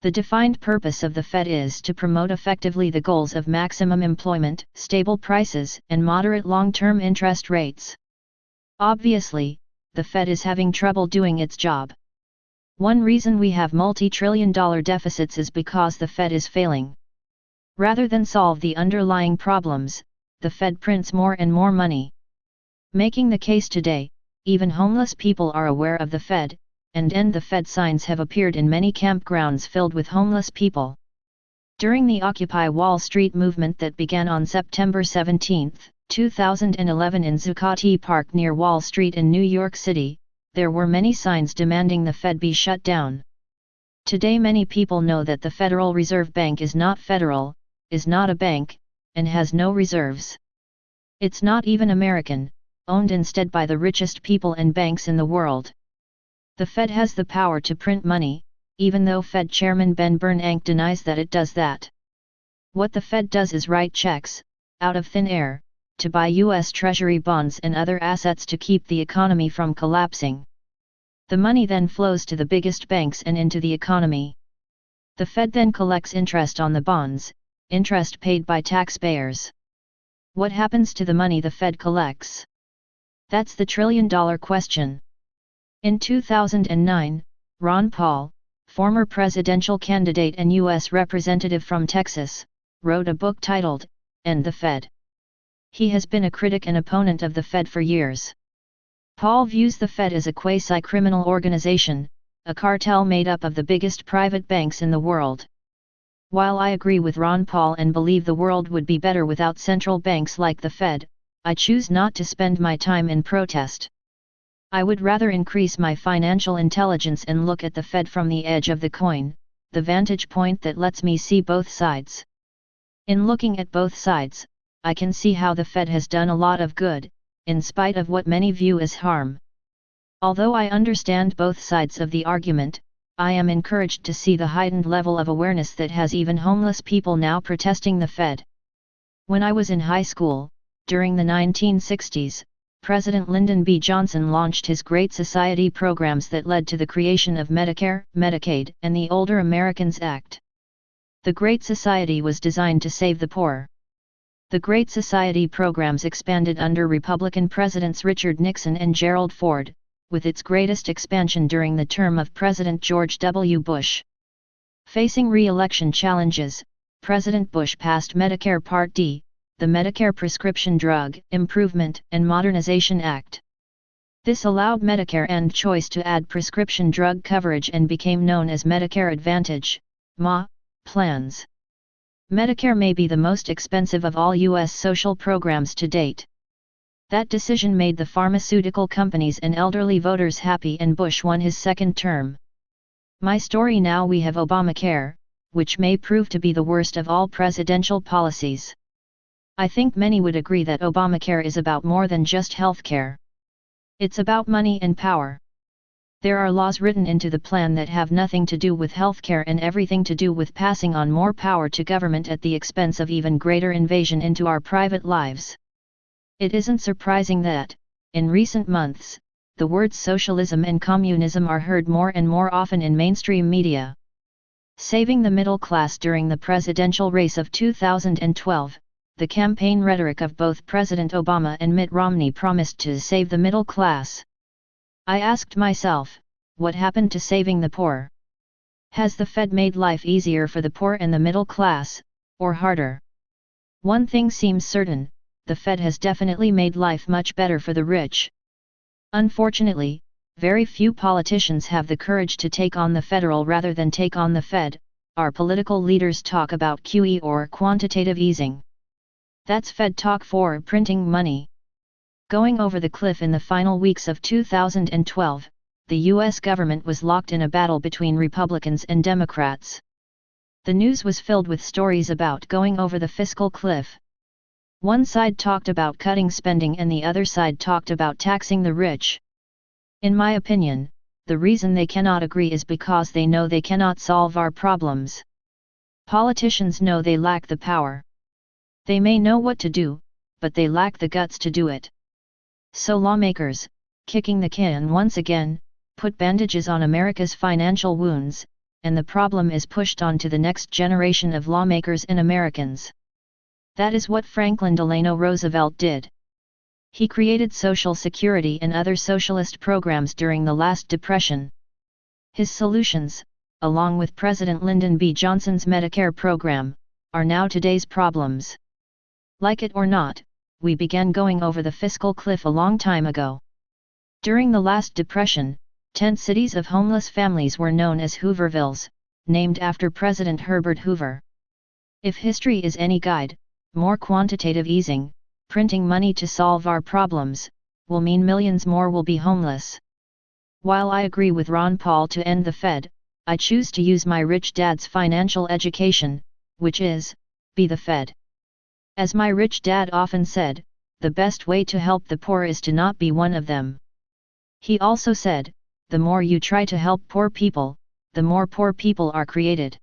The defined purpose of the Fed is to promote effectively the goals of maximum employment, stable prices, and moderate long-term interest rates. Obviously, the Fed is having trouble doing its job. One reason we have multi-trillion-dollar deficits is because the Fed is failing. Rather than solve the underlying problems, the Fed prints more and more money. Making the case today, even homeless people are aware of the Fed, and "End the Fed" signs have appeared in many campgrounds filled with homeless people. During the Occupy Wall Street movement that began on September 17, 2011 in Zuccotti Park near Wall Street in New York City, there were many signs demanding the Fed be shut down. Today many people know that the Federal Reserve Bank is not federal, is not a bank, and has no reserves. It's not even American, owned instead by the richest people and banks in the world. The Fed has the power to print money, even though Fed Chairman Ben Bernanke denies that it does that. What the Fed does is write checks, out of thin air, to buy U.S. Treasury bonds and other assets to keep the economy from collapsing. The money then flows to the biggest banks and into the economy. The Fed then collects interest on the bonds, interest paid by taxpayers. What happens to the money the Fed collects? That's the trillion-dollar question. In 2009, Ron Paul, former presidential candidate and U.S. representative from Texas, wrote a book titled, "End the Fed." He has been a critic and opponent of the Fed for years. Paul views the Fed as a quasi-criminal organization, a cartel made up of the biggest private banks in the world. While I agree with Ron Paul and believe the world would be better without central banks like the Fed, I choose not to spend my time in protest. I would rather increase my financial intelligence and look at the Fed from the edge of the coin, the vantage point that lets me see both sides. In looking at both sides, I can see how the Fed has done a lot of good, in spite of what many view as harm. Although I understand both sides of the argument, I am encouraged to see the heightened level of awareness that has even homeless people now protesting the Fed. When I was in high school, during the 1960s, President Lyndon B. Johnson launched his Great Society programs that led to the creation of Medicare, Medicaid, and the Older Americans Act. The Great Society was designed to save the poor. The Great Society programs expanded under Republican Presidents Richard Nixon and Gerald Ford, with its greatest expansion during the term of President George W. Bush. Facing re-election challenges, President Bush passed Medicare Part D, the Medicare Prescription Drug Improvement and Modernization Act. This allowed Medicare and Choice to add prescription drug coverage and became known as Medicare Advantage, MA, plans. Medicare may be the most expensive of all U.S. social programs to date. That decision made the pharmaceutical companies and elderly voters happy, and Bush won his second term. My story now: we have Obamacare, which may prove to be the worst of all presidential policies. I think many would agree that Obamacare is about more than just healthcare. It's about money and power. There are laws written into the plan that have nothing to do with healthcare and everything to do with passing on more power to government at the expense of even greater invasion into our private lives. It isn't surprising that, in recent months, the words socialism and communism are heard more and more often in mainstream media. Saving the middle class. During the presidential race of 2012, the campaign rhetoric of both President Obama and Mitt Romney promised to save the middle class. I asked myself, what happened to saving the poor? Has the Fed made life easier for the poor and the middle class, or harder? One thing seems certain: the Fed has definitely made life much better for the rich. Unfortunately, very few politicians have the courage to take on the federal rather than take on the Fed, our political leaders talk about QE or quantitative easing. That's Fed talk for printing money. Going over the cliff in the final weeks of 2012, the US government was locked in a battle between Republicans and Democrats. The news was filled with stories about going over the fiscal cliff. One side talked about cutting spending and the other side talked about taxing the rich. In my opinion, the reason they cannot agree is because they know they cannot solve our problems. Politicians know they lack the power. They may know what to do, but they lack the guts to do it. So lawmakers, kicking the can once again, put bandages on America's financial wounds, and the problem is pushed on to the next generation of lawmakers and Americans. That is what Franklin Delano Roosevelt did. He created Social Security and other socialist programs during the last Depression. His solutions, along with President Lyndon B. Johnson's Medicare program, are now today's problems. Like it or not, we began going over the fiscal cliff a long time ago. During the last Depression, tent cities of homeless families were known as Hoovervilles, named after President Herbert Hoover. If history is any guide, more quantitative easing, printing money to solve our problems, will mean millions more will be homeless. While I agree with Ron Paul to end the Fed, I choose to use my rich dad's financial education, which is, be the Fed. As my rich dad often said, the best way to help the poor is to not be one of them. He also said, the more you try to help poor people, the more poor people are created.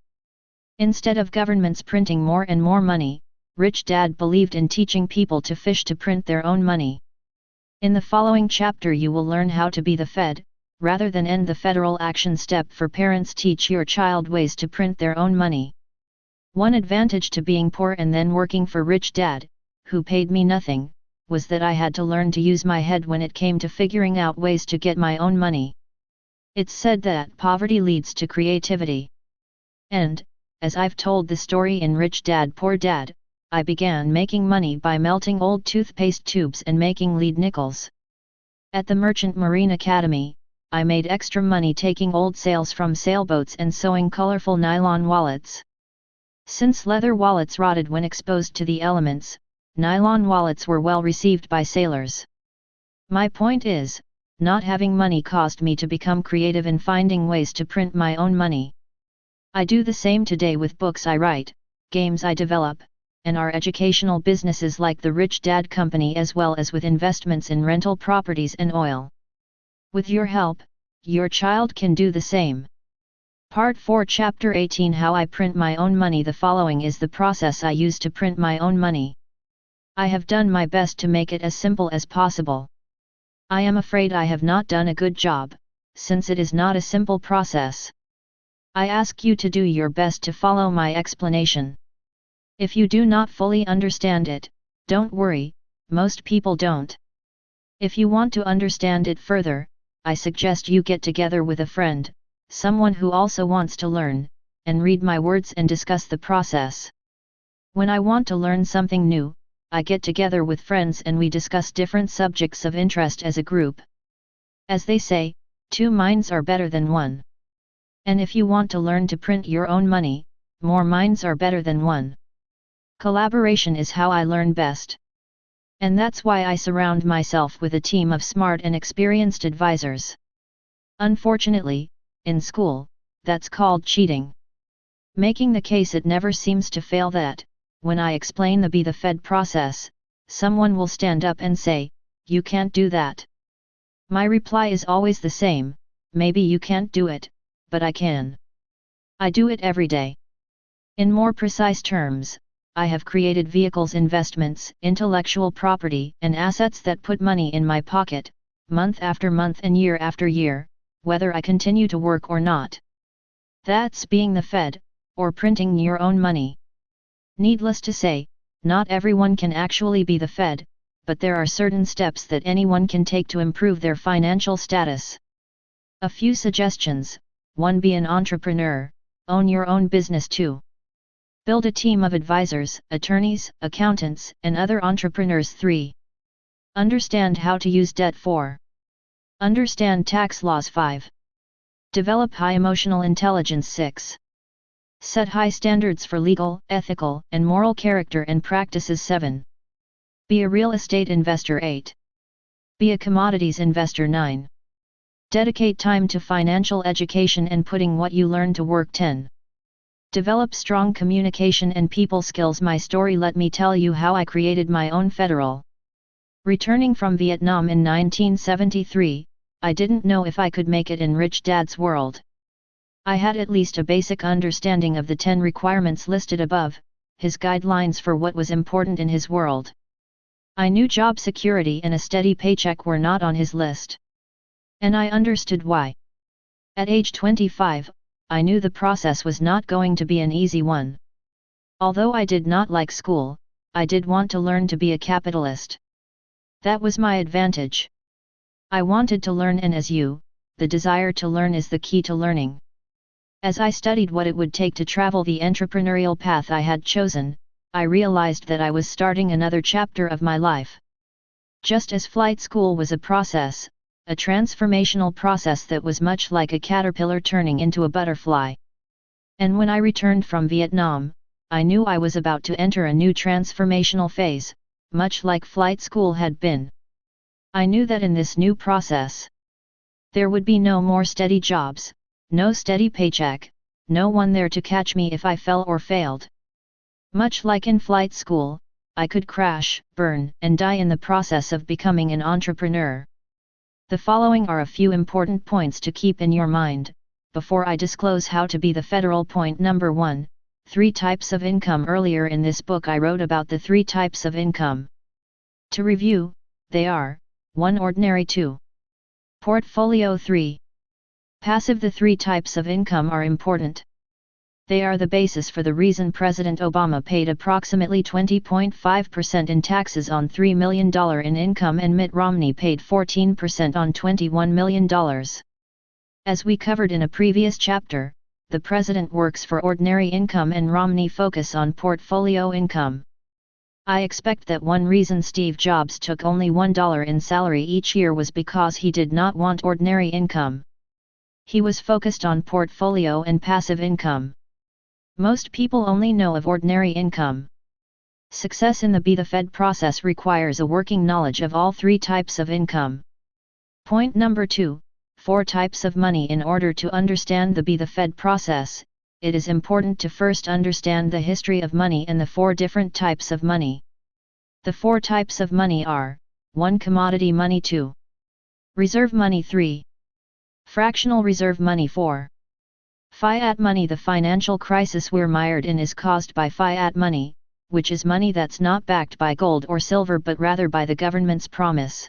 Instead of governments printing more and more money, Rich Dad believed in teaching people to fish to print their own money. In the following chapter you will learn how to be the Fed, rather than end the federal action step for parents. Teach your child ways to print their own money. One advantage to being poor and then working for Rich Dad, who paid me nothing, was that I had to learn to use my head when it came to figuring out ways to get my own money. It's said that poverty leads to creativity. And, as I've told the story in Rich Dad Poor Dad, I began making money by melting old toothpaste tubes and making lead nickels. At the Merchant Marine Academy, I made extra money taking old sails from sailboats and sewing colorful nylon wallets. Since leather wallets rotted when exposed to the elements, nylon wallets were well received by sailors. My point is, not having money caused me to become creative in finding ways to print my own money. I do the same today with books I write, games I develop, and our educational businesses like the Rich Dad Company, as well as with investments in rental properties and oil. With your help, your child can do the same. Part 4 Chapter 18 How I Print My Own Money. The following is the process I use to print my own money. I have done my best to make it as simple as possible. I am afraid I have not done a good job, since it is not a simple process. I ask you to do your best to follow my explanation. If you do not fully understand it, don't worry, most people don't. If you want to understand it further, I suggest you get together with a friend, someone who also wants to learn, and read my words and discuss the process. When I want to learn something new, I get together with friends and we discuss different subjects of interest as a group. As they say, 2 minds are better than 1. And if you want to learn to print your own money, more minds are better than 1. Collaboration is how I learn best. And that's why I surround myself with a team of smart and experienced advisors. Unfortunately, in school, that's called cheating. Making the case it never seems to fail that, when I explain the Be the Fed process, someone will stand up and say, you can't do that. My reply is always the same, maybe you can't do it, but I can. I do it every day. In more precise terms, I have created vehicles, investments, intellectual property, and assets that put money in my pocket, month after month and year after year, whether I continue to work or not. That's being the Fed, or printing your own money. Needless to say, not everyone can actually be the Fed, but there are certain steps that anyone can take to improve their financial status. A few suggestions: 1. Be an entrepreneur, own your own business. 2. Build a team of advisors, attorneys, accountants, and other entrepreneurs. 3. Understand how to use debt. 4. Understand tax laws. 5. Develop high emotional intelligence. 6. Set high standards for legal, ethical, and moral character and practices. 7. Be a real estate investor. 8. Be a commodities investor. 9. Dedicate time to financial education and putting what you learn to work. 10. Develop strong communication and people skills. My story. Let me tell you how I created my own federal. Returning from Vietnam in 1973, I didn't know if I could make it in Rich Dad's world. I had at least a basic understanding of the 10 requirements listed above, his guidelines for what was important in his world. I knew job security and a steady paycheck were not on his list. And I understood why. At age 25, I knew the process was not going to be an easy one. Although I did not like school, I did want to learn to be a capitalist. That was my advantage. I wanted to learn, and as you, the desire to learn is the key to learning. As I studied what it would take to travel the entrepreneurial path I had chosen, I realized that I was starting another chapter of my life. Just as flight school was a process, a transformational process that was much like a caterpillar turning into a butterfly. And when I returned from Vietnam, I knew I was about to enter a new transformational phase, much like flight school had been. I knew that in this new process, there would be no more steady jobs, no steady paycheck, no one there to catch me if I fell or failed. Much like in flight school, I could crash, burn, and die in the process of becoming an entrepreneur. The following are a few important points to keep in your mind, before I disclose how to be the federal. Point number 1, 3 types of income. Earlier in this book I wrote about the 3 types of income. To review, they are: 1. Ordinary. 2. Portfolio. 3. Passive. The 3 types of income are important. They are the basis for the reason President Obama paid approximately 20.5% in taxes on $3 million in income and Mitt Romney paid 14% on $21 million. As we covered in a previous chapter, the president works for ordinary income and Romney focus on portfolio income. I expect that one reason Steve Jobs took only $1 in salary each year was because he did not want ordinary income. He was focused on portfolio and passive income. Most people only know of ordinary income. Success in the Be the Fed process requires a working knowledge of all 3 types of income. Point number 2, 4 types of money. In order to understand the Be the Fed process, it is important to first understand the history of money and the 4 different types of money. The 4 types of money are: 1. Commodity money. 2. Reserve money. 3. Fractional reserve money. 4. Fiat money. The financial crisis we're mired in is caused by fiat money, which is money that's not backed by gold or silver but rather by the government's promise.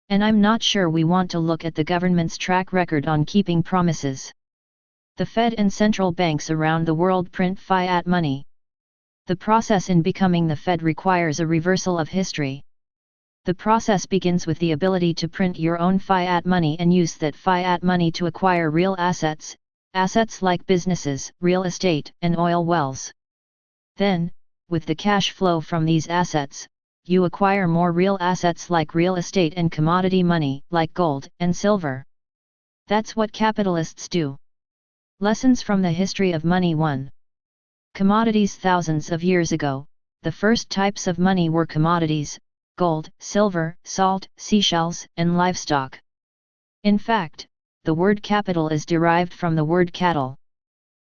And I'm not sure we want to look at the government's track record on keeping promises. The Fed and central banks around the world print fiat money. The process in becoming the Fed requires a reversal of history. The process begins with the ability to print your own fiat money and use that fiat money to acquire real assets, assets like businesses, real estate, and oil wells. Then, with the cash flow from these assets, you acquire more real assets like real estate and commodity money like gold and silver. That's what capitalists do. Lessons from the history of money. 1. Commodities. Thousands of years ago, the first types of money were commodities: gold, silver, salt, seashells, and livestock. In fact, the word capital is derived from the word cattle.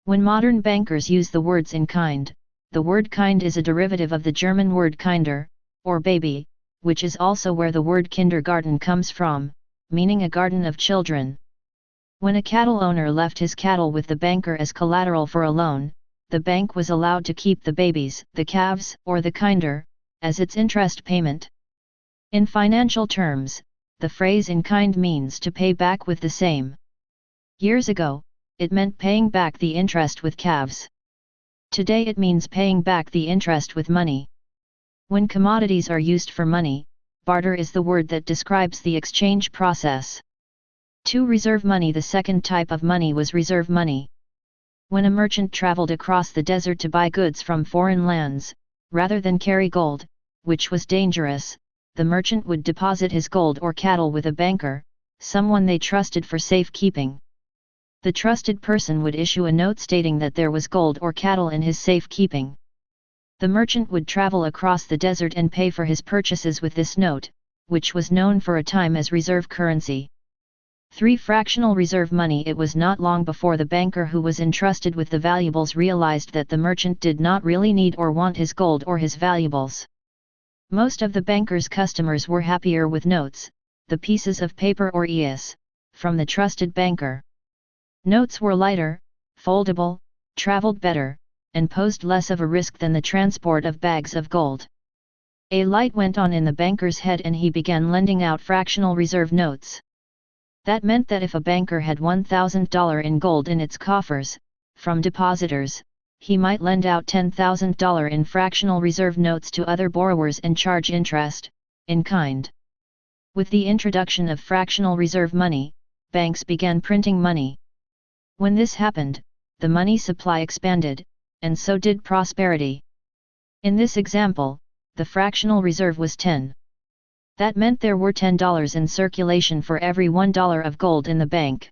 When modern bankers use the words in kind, the word kind is a derivative of the German word Kinder, or baby, which is also where the word kindergarten comes from, meaning a garden of children. When a cattle owner left his cattle with the banker as collateral for a loan, the bank was allowed to keep the babies, the calves, or the kinder, as its interest payment. In financial terms, the phrase in kind means to pay back with the same. Years ago, it meant paying back the interest with calves. Today it means paying back the interest with money. When commodities are used for money, barter is the word that describes the exchange process. 2. Reserve money. The second type of money was reserve money. When a merchant traveled across the desert to buy goods from foreign lands, rather than carry gold, which was dangerous, the merchant would deposit his gold or cattle with a banker, someone they trusted for safekeeping. The trusted person would issue a note stating that there was gold or cattle in his safekeeping. The merchant would travel across the desert and pay for his purchases with this note, which was known for a time as reserve currency. 3. Fractional reserve money. It was not long before the banker who was entrusted with the valuables realized that the merchant did not really need or want his gold or his valuables. Most of the banker's customers were happier with notes, the pieces of paper or ES, from the trusted banker. Notes were lighter, foldable, traveled better, and posed less of a risk than the transport of bags of gold. A light went on in the banker's head and he began lending out fractional reserve notes. That meant that if a banker had $1,000 in gold in its coffers, from depositors, he might lend out $10,000 in fractional reserve notes to other borrowers and charge interest, in kind. With the introduction of fractional reserve money, banks began printing money. When this happened, the money supply expanded, and so did prosperity. In this example, the fractional reserve was 10. That meant there were $10 in circulation for every $1 of gold in the bank.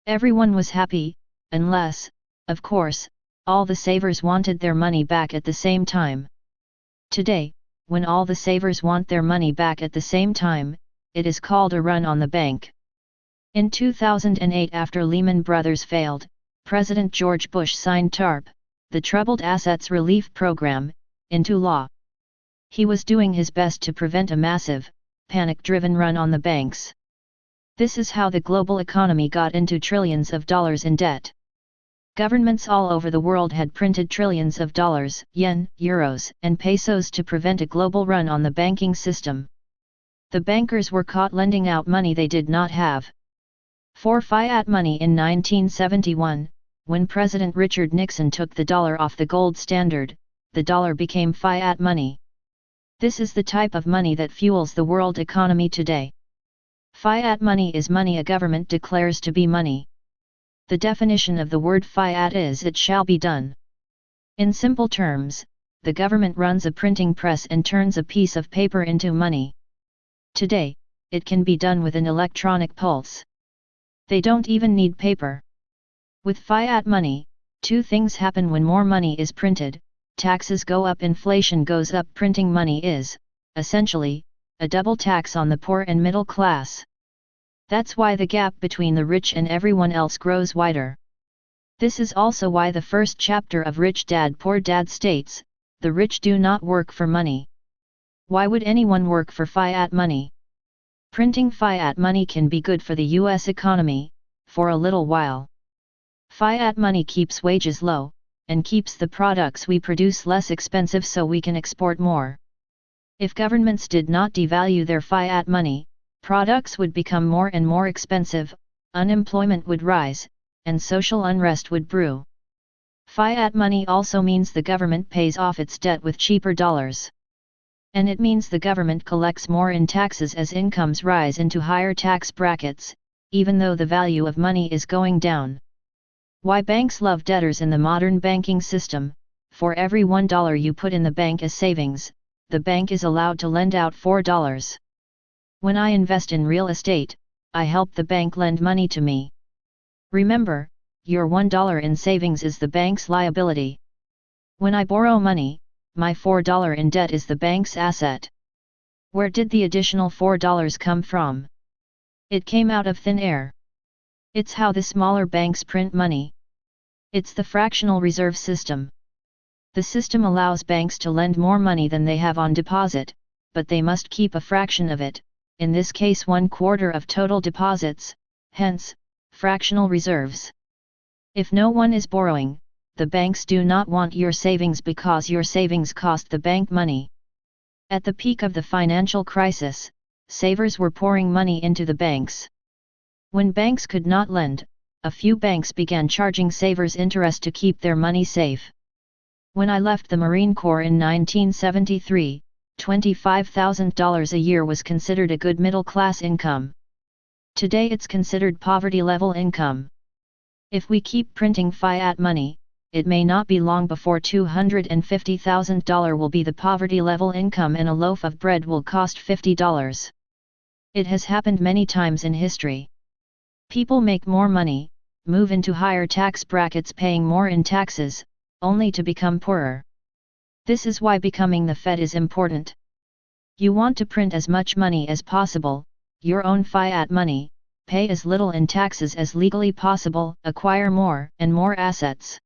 Everyone was happy, unless, of course, all the savers wanted their money back at the same time. Today, when all the savers want their money back at the same time, it is called a run on the bank. In 2008, after Lehman Brothers failed, President George Bush signed TARP, the Troubled Assets Relief Program, into law. He was doing his best to prevent a massive, panic-driven run on the banks. This is how the global economy got into trillions of dollars in debt. Governments all over the world had printed trillions of dollars, yen, euros, and pesos to prevent a global run on the banking system. The bankers were caught lending out money they did not have. For fiat money in 1971, when President Richard Nixon took the dollar off the gold standard, the dollar became fiat money. This is the type of money that fuels the world economy today. Fiat money is money a government declares to be money. The definition of the word fiat is it shall be done. In simple terms, the government runs a printing press and turns a piece of paper into money. Today, it can be done with an electronic pulse. They don't even need paper. With fiat money, two things happen when more money is printed: taxes go up, inflation goes up. Printing money is, essentially, a double tax on the poor and middle class. That's why the gap between the rich and everyone else grows wider. This is also why the first chapter of Rich Dad Poor Dad states, the rich do not work for money. Why would anyone work for fiat money? Printing fiat money can be good for the US economy, for a little while. Fiat money keeps wages low, and keeps the products we produce less expensive so we can export more. If governments did not devalue their fiat money, products would become more and more expensive, unemployment would rise, and social unrest would brew. Fiat money also means the government pays off its debt with cheaper dollars. And it means the government collects more in taxes as incomes rise into higher tax brackets, even though the value of money is going down. Why banks love debtors in the modern banking system: for every $1 you put in the bank as savings, the bank is allowed to lend out $4. When I invest in real estate, I help the bank lend money to me. Remember, your $1 in savings is the bank's liability. When I borrow money, my $4 in debt is the bank's asset. Where did the additional $4 come from? It came out of thin air. It's how the smaller banks print money. It's the fractional reserve system. The system allows banks to lend more money than they have on deposit, but they must keep a fraction of it, in this case 1/4 of total deposits, hence, fractional reserves. If no one is borrowing, the banks do not want your savings because your savings cost the bank money. At the peak of the financial crisis, savers were pouring money into the banks. When banks could not lend, a few banks began charging savers interest to keep their money safe. When I left the Marine Corps in 1973, $25,000 a year was considered a good middle-class income. Today it's considered poverty-level income. If we keep printing fiat money, it may not be long before $250,000 will be the poverty-level income and a loaf of bread will cost $50. It has happened many times in history. People make more money, move into higher tax brackets paying more in taxes, only to become poorer. This is why becoming the Fed is important. You want to print as much money as possible, your own fiat money, pay as little in taxes as legally possible, acquire more and more assets.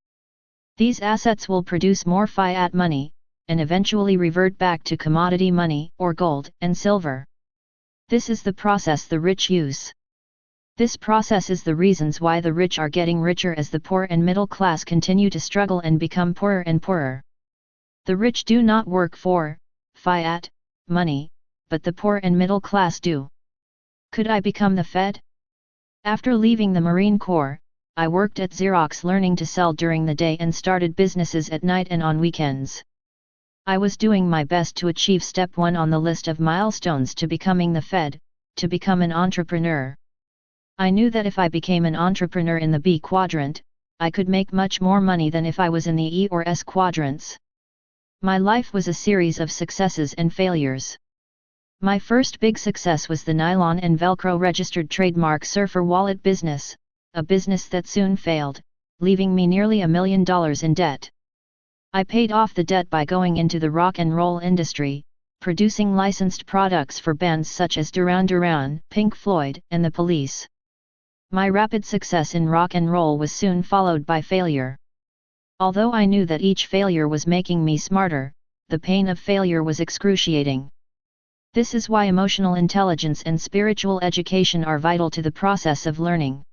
These assets will produce more fiat money, and eventually revert back to commodity money or gold and silver. This is the process the rich use. This process is the reasons why the rich are getting richer as the poor and middle class continue to struggle and become poorer and poorer. The rich do not work for fiat money, but the poor and middle class do. Could I become the Fed? After leaving the Marine Corps, I worked at Xerox learning to sell during the day and started businesses at night and on weekends. I was doing my best to achieve step 1 on the list of milestones to becoming the Fed, to become an entrepreneur. I knew that if I became an entrepreneur in the B quadrant, I could make much more money than if I was in the E or S quadrants. My life was a series of successes and failures. My first big success was the nylon and Velcro registered trademark surfer wallet business, a business that soon failed, leaving me nearly $1 million in debt. I paid off the debt by going into the rock and roll industry, producing licensed products for bands such as Duran Duran, Pink Floyd, and The Police. My rapid success in rock and roll was soon followed by failure. Although I knew that each failure was making me smarter, the pain of failure was excruciating. This is why emotional intelligence and spiritual education are vital to the process of learning.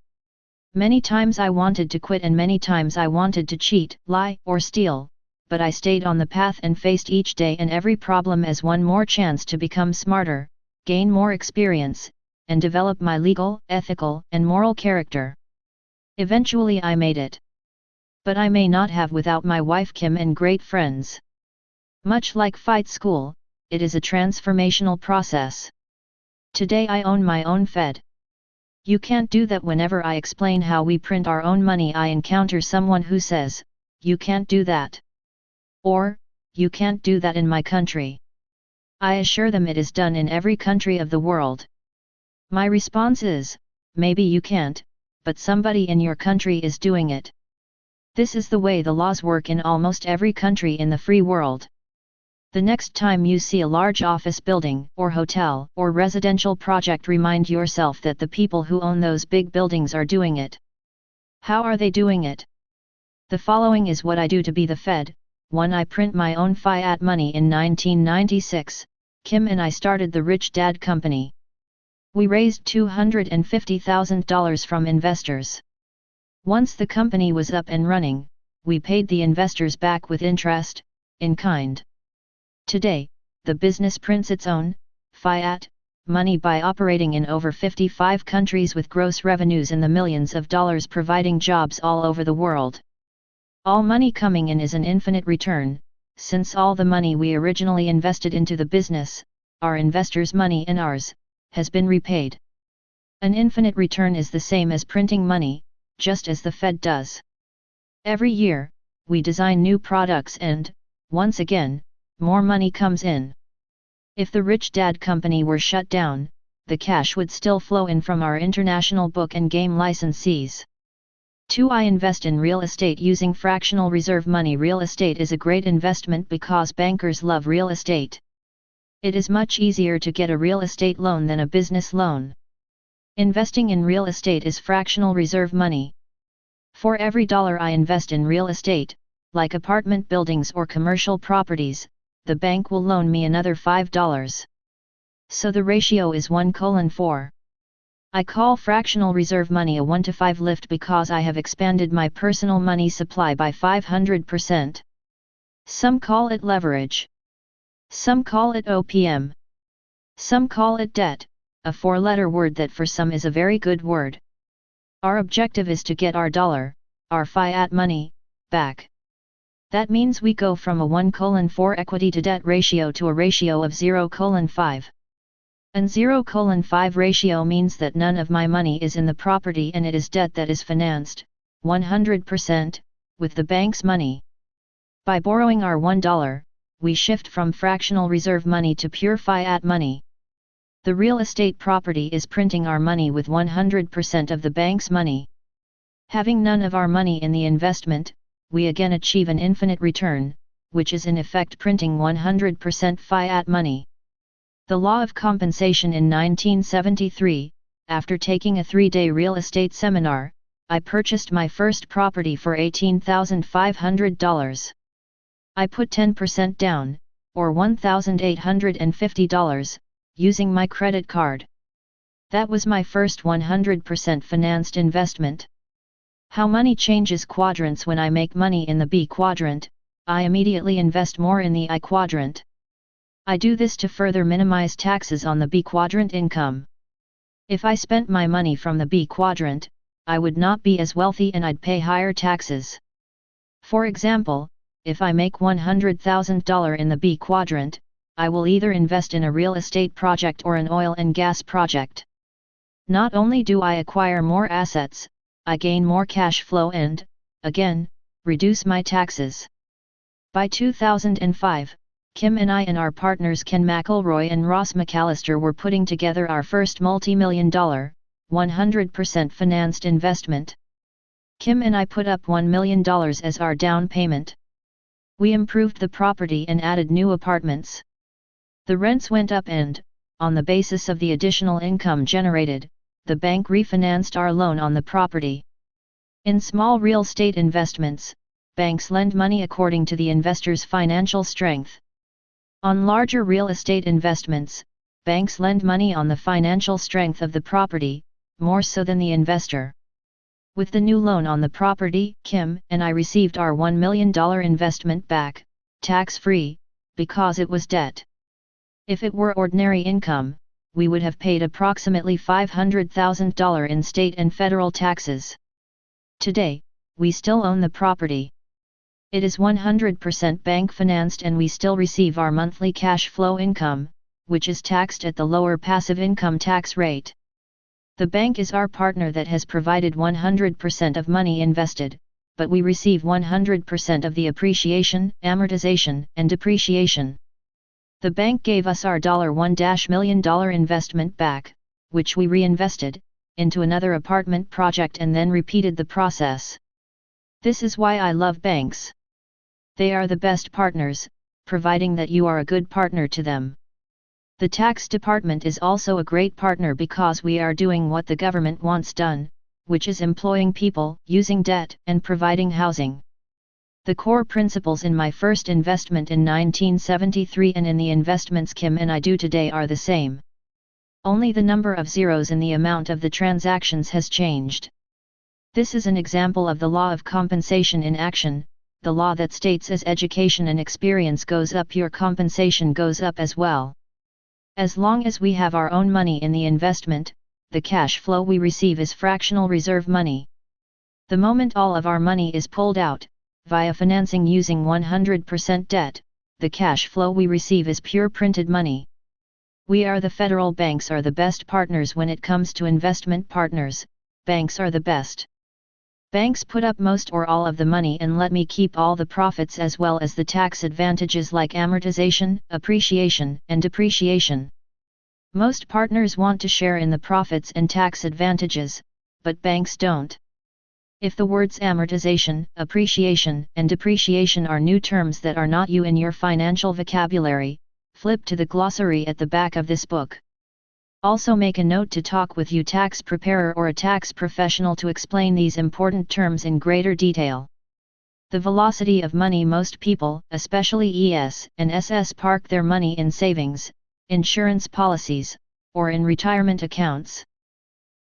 Many times I wanted to quit and many times I wanted to cheat, lie, or steal, but I stayed on the path and faced each day and every problem as one more chance to become smarter, gain more experience, and develop my legal, ethical, and moral character. Eventually I made it. But I may not have without my wife Kim and great friends. Much like Fight School, it is a transformational process. Today I own my own Fed. You can't do that. Whenever I explain how we print our own money, I encounter someone who says, "You can't do that." Or, "You can't do that in my country." I assure them it is done in every country of the world. My response is, maybe you can't, but somebody in your country is doing it. This is the way the laws work in almost every country in the free world. The next time you see a large office building, or hotel, or residential project, remind yourself that the people who own those big buildings are doing it. How are they doing it? The following is what I do to be the Fed. 1. I print my own fiat money. In 1996, Kim and I started the Rich Dad Company. We raised $250,000 from investors. Once the company was up and running, we paid the investors back with interest, in kind. Today, the business prints its own fiat money by operating in over 55 countries with gross revenues in the millions of dollars, providing jobs all over the world. All money coming in is an infinite return, since all the money we originally invested into the business, our investors' money and ours, has been repaid. An infinite return is the same as printing money, just as the Fed does. Every year, we design new products and, once again, more money comes in. If the Rich Dad Company were shut down, the cash would still flow in from our international book and game licensees. 2. I invest in real estate using fractional reserve money. Real estate is a great investment because bankers love real estate. It is much easier to get a real estate loan than a business loan. Investing in real estate is fractional reserve money. For every dollar I invest in real estate, like apartment buildings or commercial properties, the bank will loan me another $5. So the ratio is 1:4. I call fractional reserve money a 1-to-5 lift because I have expanded my personal money supply by 500%. Some call it leverage. Some call it OPM. Some call it debt, a 4-letter word that for some is a very good word. Our objective is to get our dollar, our fiat money, back. That means we go from a 1:4 equity to debt ratio to a ratio of 0:5. An 0:5 ratio means that none of my money is in the property and it is debt that is financed, 100%, with the bank's money. By borrowing our $1, we shift from fractional reserve money to pure fiat money. The real estate property is printing our money with 100% of the bank's money. Having none of our money in the investment, we again achieve an infinite return, which is in effect printing 100% fiat money. The law of compensation in 1973, after taking a 3-day real estate seminar, I purchased my first property for $18,500. I put 10% down, or $1,850, using my credit card. That was my first 100% financed investment. How money changes quadrants. When I make money in the B quadrant, I immediately invest more in the I quadrant. I do this to further minimize taxes on the B quadrant income. If I spent my money from the B quadrant, I would not be as wealthy and I'd pay higher taxes. For example, if I make $100,000 in the B quadrant, I will either invest in a real estate project or an oil and gas project. Not only do I acquire more assets, I gain more cash flow and, again, reduce my taxes. By 2005, Kim and I and our partners Ken McElroy and Ross McAllister were putting together our first multi-million-dollar, 100% financed investment. Kim and I put up $1 million as our down payment. We improved the property and added new apartments. The rents went up and, on the basis of the additional income generated, the bank refinanced our loan on the property. In small real estate investments, banks lend money according to the investor's financial strength. On larger real estate investments, banks lend money on the financial strength of the property, more so than the investor. With the new loan on the property, Kim and I received our $1 million investment back, tax-free, because it was debt. If it were ordinary income, we would have paid approximately $500,000 in state and federal taxes. Today, we still own the property. It is 100% bank financed and we still receive our monthly cash flow income, which is taxed at the lower passive income tax rate. The bank is our partner that has provided 100% of money invested, but we receive 100% of the appreciation, amortization, and depreciation. The bank gave us our $1 million investment back, which we reinvested, into another apartment project and then repeated the process. This is why I love banks. They are the best partners, providing that you are a good partner to them. The tax department is also a great partner because we are doing what the government wants done, which is employing people, using debt, and providing housing. The core principles in my first investment in 1973 and in the investments Kim and I do today are the same. Only the number of zeros in the amount of the transactions has changed. This is an example of the law of compensation in action, the law that states as education and experience goes up, your compensation goes up as well. As long as we have our own money in the investment, the cash flow we receive is fractional reserve money. The moment all of our money is pulled out, via financing using 100% debt, the cash flow we receive is pure printed money. The federal banks are the best partners when it comes to investment partners. Banks are the best. Banks put up most or all of the money and let me keep all the profits as well as the tax advantages like amortization, appreciation, and depreciation. Most partners want to share in the profits and tax advantages, but banks don't. If the words amortization, appreciation, and depreciation are new terms that are not in your financial vocabulary, flip to the glossary at the back of this book. Also make a note to talk with your tax preparer or a tax professional to explain these important terms in greater detail. The velocity of money. Most people, especially ES and SS, park their money in savings, insurance policies, or in retirement accounts.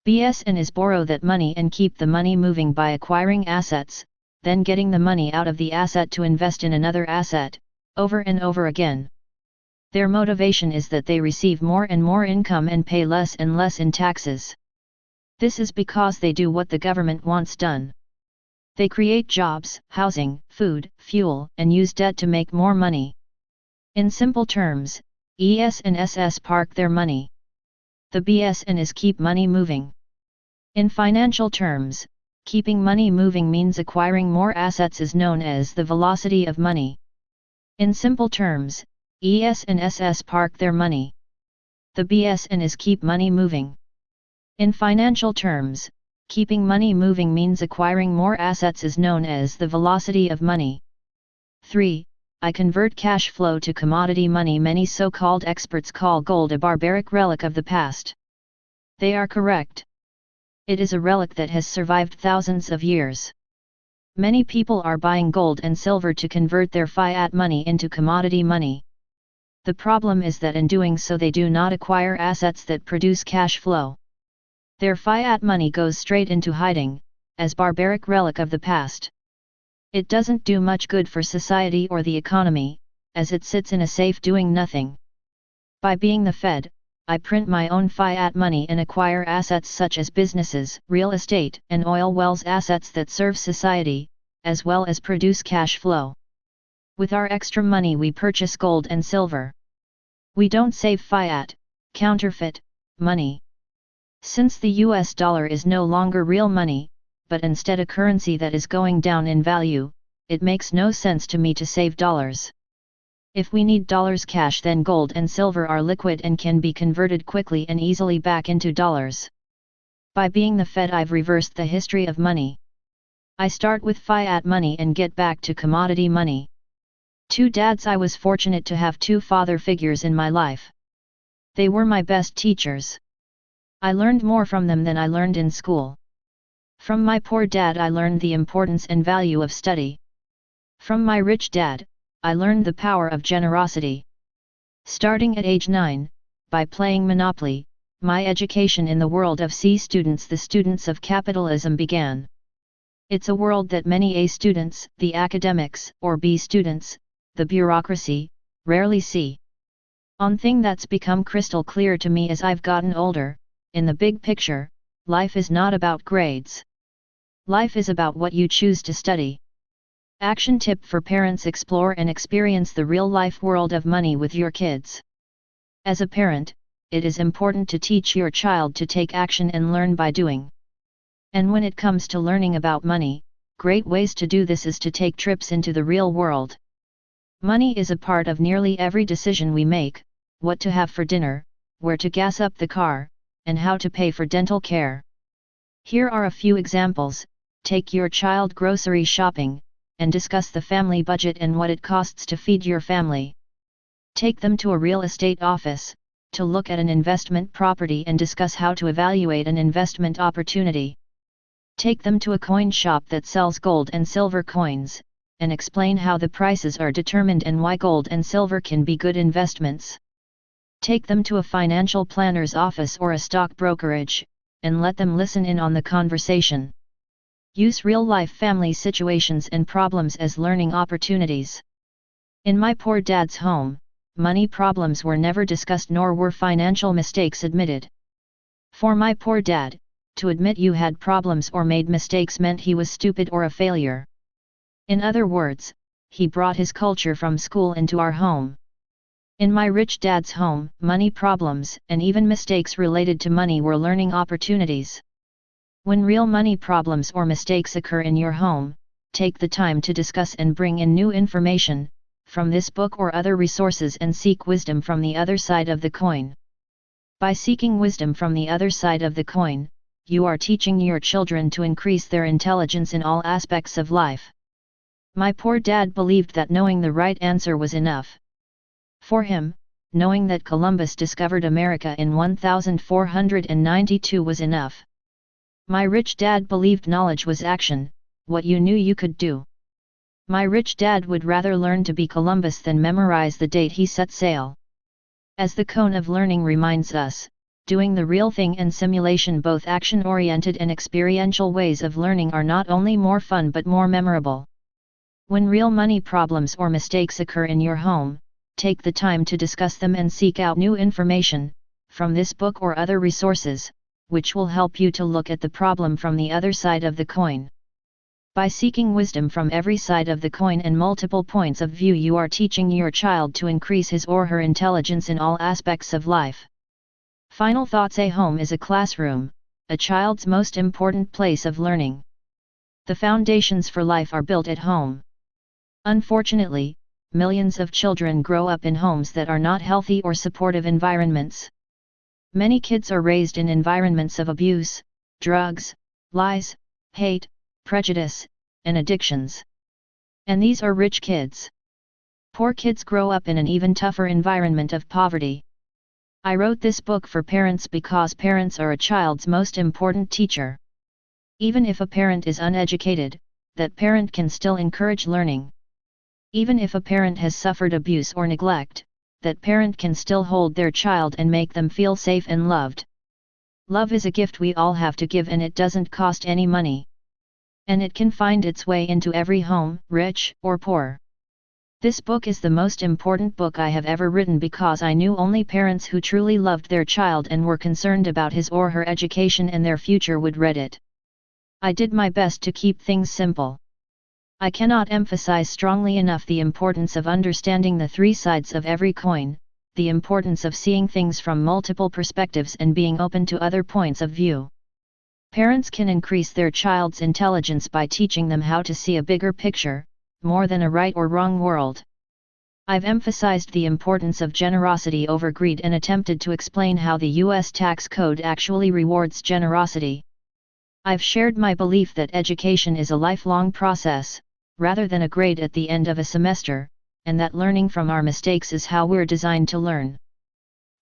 BSN is borrow that money and keep the money moving by acquiring assets, then getting the money out of the asset to invest in another asset, over and over again. Their motivation is that they receive more and more income and pay less and less in taxes. This is because they do what the government wants done. They create jobs, housing, food, fuel, and use debt to make more money. In simple terms, ES and SS park their money. The BSN is keep money moving. In financial terms, keeping money moving means acquiring more assets is known as the velocity of money. In simple terms, ES and SS park their money. The BSN is keep money moving. In financial terms, Keeping money moving means acquiring more assets is known as the velocity of money. 3. I convert cash flow to commodity money. Many so-called experts call gold a barbaric relic of the past. They are correct. It is a relic that has survived thousands of years. Many people are buying gold and silver to convert their fiat money into commodity money. The problem is that in doing so they do not acquire assets that produce cash flow. Their fiat money goes straight into hiding, as barbaric relic of the past. It doesn't do much good for society or the economy, as it sits in a safe doing nothing. By being the Fed, I print my own fiat money and acquire assets such as businesses, real estate, and oil wells, assets that serve society, as well as produce cash flow. With our extra money we purchase gold and silver. We don't save fiat, counterfeit, money. Since the US dollar is no longer real money, but instead a currency that is going down in value, it makes no sense to me to save dollars. If we need dollars cash, then gold and silver are liquid and can be converted quickly and easily back into dollars. By being the Fed, I've reversed the history of money. I start with fiat money and get back to commodity money. 2 dads. I was fortunate to have 2 father figures in my life. They were my best teachers. I learned more from them than I learned in school. From my poor dad I learned the importance and value of study. From my rich dad, I learned the power of generosity. Starting at age 9, by playing Monopoly, my education in the world of C students, the students of capitalism, began. It's a world that many A students, the academics, or B students, the bureaucracy, rarely see. One thing that's become crystal clear to me as I've gotten older, in the big picture, life is not about grades. Life is about what you choose to study. Action tip for parents: explore and experience the real-life world of money with your kids. As a parent, it is important to teach your child to take action and learn by doing. And when it comes to learning about money, great ways to do this is to take trips into the real world. Money is a part of nearly every decision we make: what to have for dinner, where to gas up the car, and how to pay for dental care. Here are a few examples. Take your child grocery shopping, and discuss the family budget and what it costs to feed your family. Take them to a real estate office, to look at an investment property and discuss how to evaluate an investment opportunity. Take them to a coin shop that sells gold and silver coins, and explain how the prices are determined and why gold and silver can be good investments. Take them to a financial planner's office or a stock brokerage, and let them listen in on the conversation. Use real-life family situations and problems as learning opportunities. In my poor dad's home, money problems were never discussed, nor were financial mistakes admitted. For my poor dad, to admit you had problems or made mistakes meant he was stupid or a failure. In other words, he brought his culture from school into our home. In my rich dad's home, money problems and even mistakes related to money were learning opportunities. When real money problems or mistakes occur in your home, take the time to discuss and bring in new information from this book or other resources and seek wisdom from the other side of the coin. By seeking wisdom from the other side of the coin, you are teaching your children to increase their intelligence in all aspects of life. My poor dad believed that knowing the right answer was enough. For him, knowing that Columbus discovered America in 1492 was enough. My rich dad believed knowledge was action, what you knew you could do. My rich dad would rather learn to be Columbus than memorize the date he set sail. As the cone of learning reminds us, doing the real thing and simulation, both action-oriented and experiential ways of learning, are not only more fun but more memorable. When real money problems or mistakes occur in your home, take the time to discuss them and seek out new information from this book or other resources, which will help you to look at the problem from the other side of the coin. By seeking wisdom from every side of the coin and multiple points of view, you are teaching your child to increase his or her intelligence in all aspects of life. Final thoughts: a home is a classroom, a child's most important place of learning. The foundations for life are built at home. Unfortunately, millions of children grow up in homes that are not healthy or supportive environments. Many kids are raised in environments of abuse, drugs, lies, hate, prejudice, and addictions. And these are rich kids. Poor kids grow up in an even tougher environment of poverty. I wrote this book for parents because parents are a child's most important teacher. Even if a parent is uneducated, that parent can still encourage learning. Even if a parent has suffered abuse or neglect, that parent can still hold their child and make them feel safe and loved. Love is a gift we all have to give, and it doesn't cost any money. And it can find its way into every home, rich or poor. This book is the most important book I have ever written because I knew only parents who truly loved their child and were concerned about his or her education and their future would read it. I did my best to keep things simple. I cannot emphasize strongly enough the importance of understanding the three sides of every coin, the importance of seeing things from multiple perspectives and being open to other points of view. Parents can increase their child's intelligence by teaching them how to see a bigger picture, more than a right or wrong world. I've emphasized the importance of generosity over greed and attempted to explain how the U.S. tax code actually rewards generosity. I've shared my belief that education is a lifelong process, rather than a grade at the end of a semester, and that learning from our mistakes is how we're designed to learn.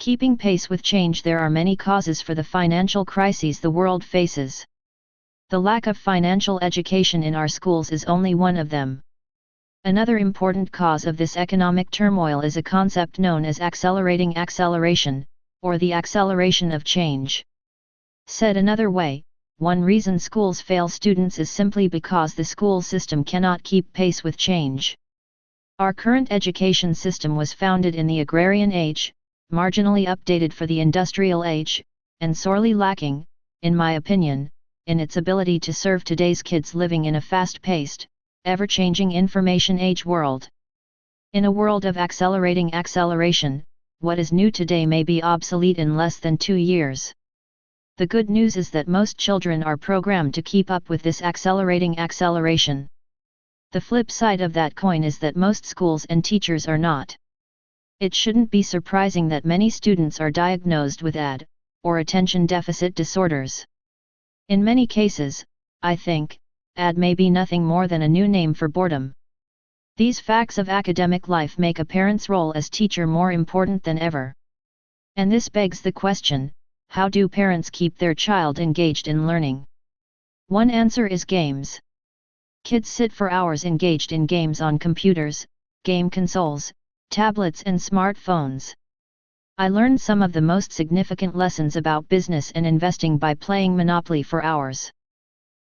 Keeping pace with change. There are many causes for the financial crises the world faces. The lack of financial education in our schools is only one of them. Another important cause of this economic turmoil is a concept known as accelerating acceleration, or the acceleration of change. Said another way, one reason schools fail students is simply because the school system cannot keep pace with change. Our current education system was founded in the agrarian age, marginally updated for the industrial age, and sorely lacking, in my opinion, in its ability to serve today's kids living in a fast-paced, ever-changing information age world. In a world of accelerating acceleration, what is new today may be obsolete in less than 2 years. The good news is that most children are programmed to keep up with this accelerating acceleration. The flip side of that coin is that most schools and teachers are not. It shouldn't be surprising that many students are diagnosed with AD, or attention deficit disorders. In many cases, I think, AD may be nothing more than a new name for boredom. These facts of academic life make a parent's role as teacher more important than ever. And this begs the question, how do parents keep their child engaged in learning? One answer is games. Kids sit for hours engaged in games on computers, game consoles, tablets and smartphones. I learned some of the most significant lessons about business and investing by playing Monopoly for hours.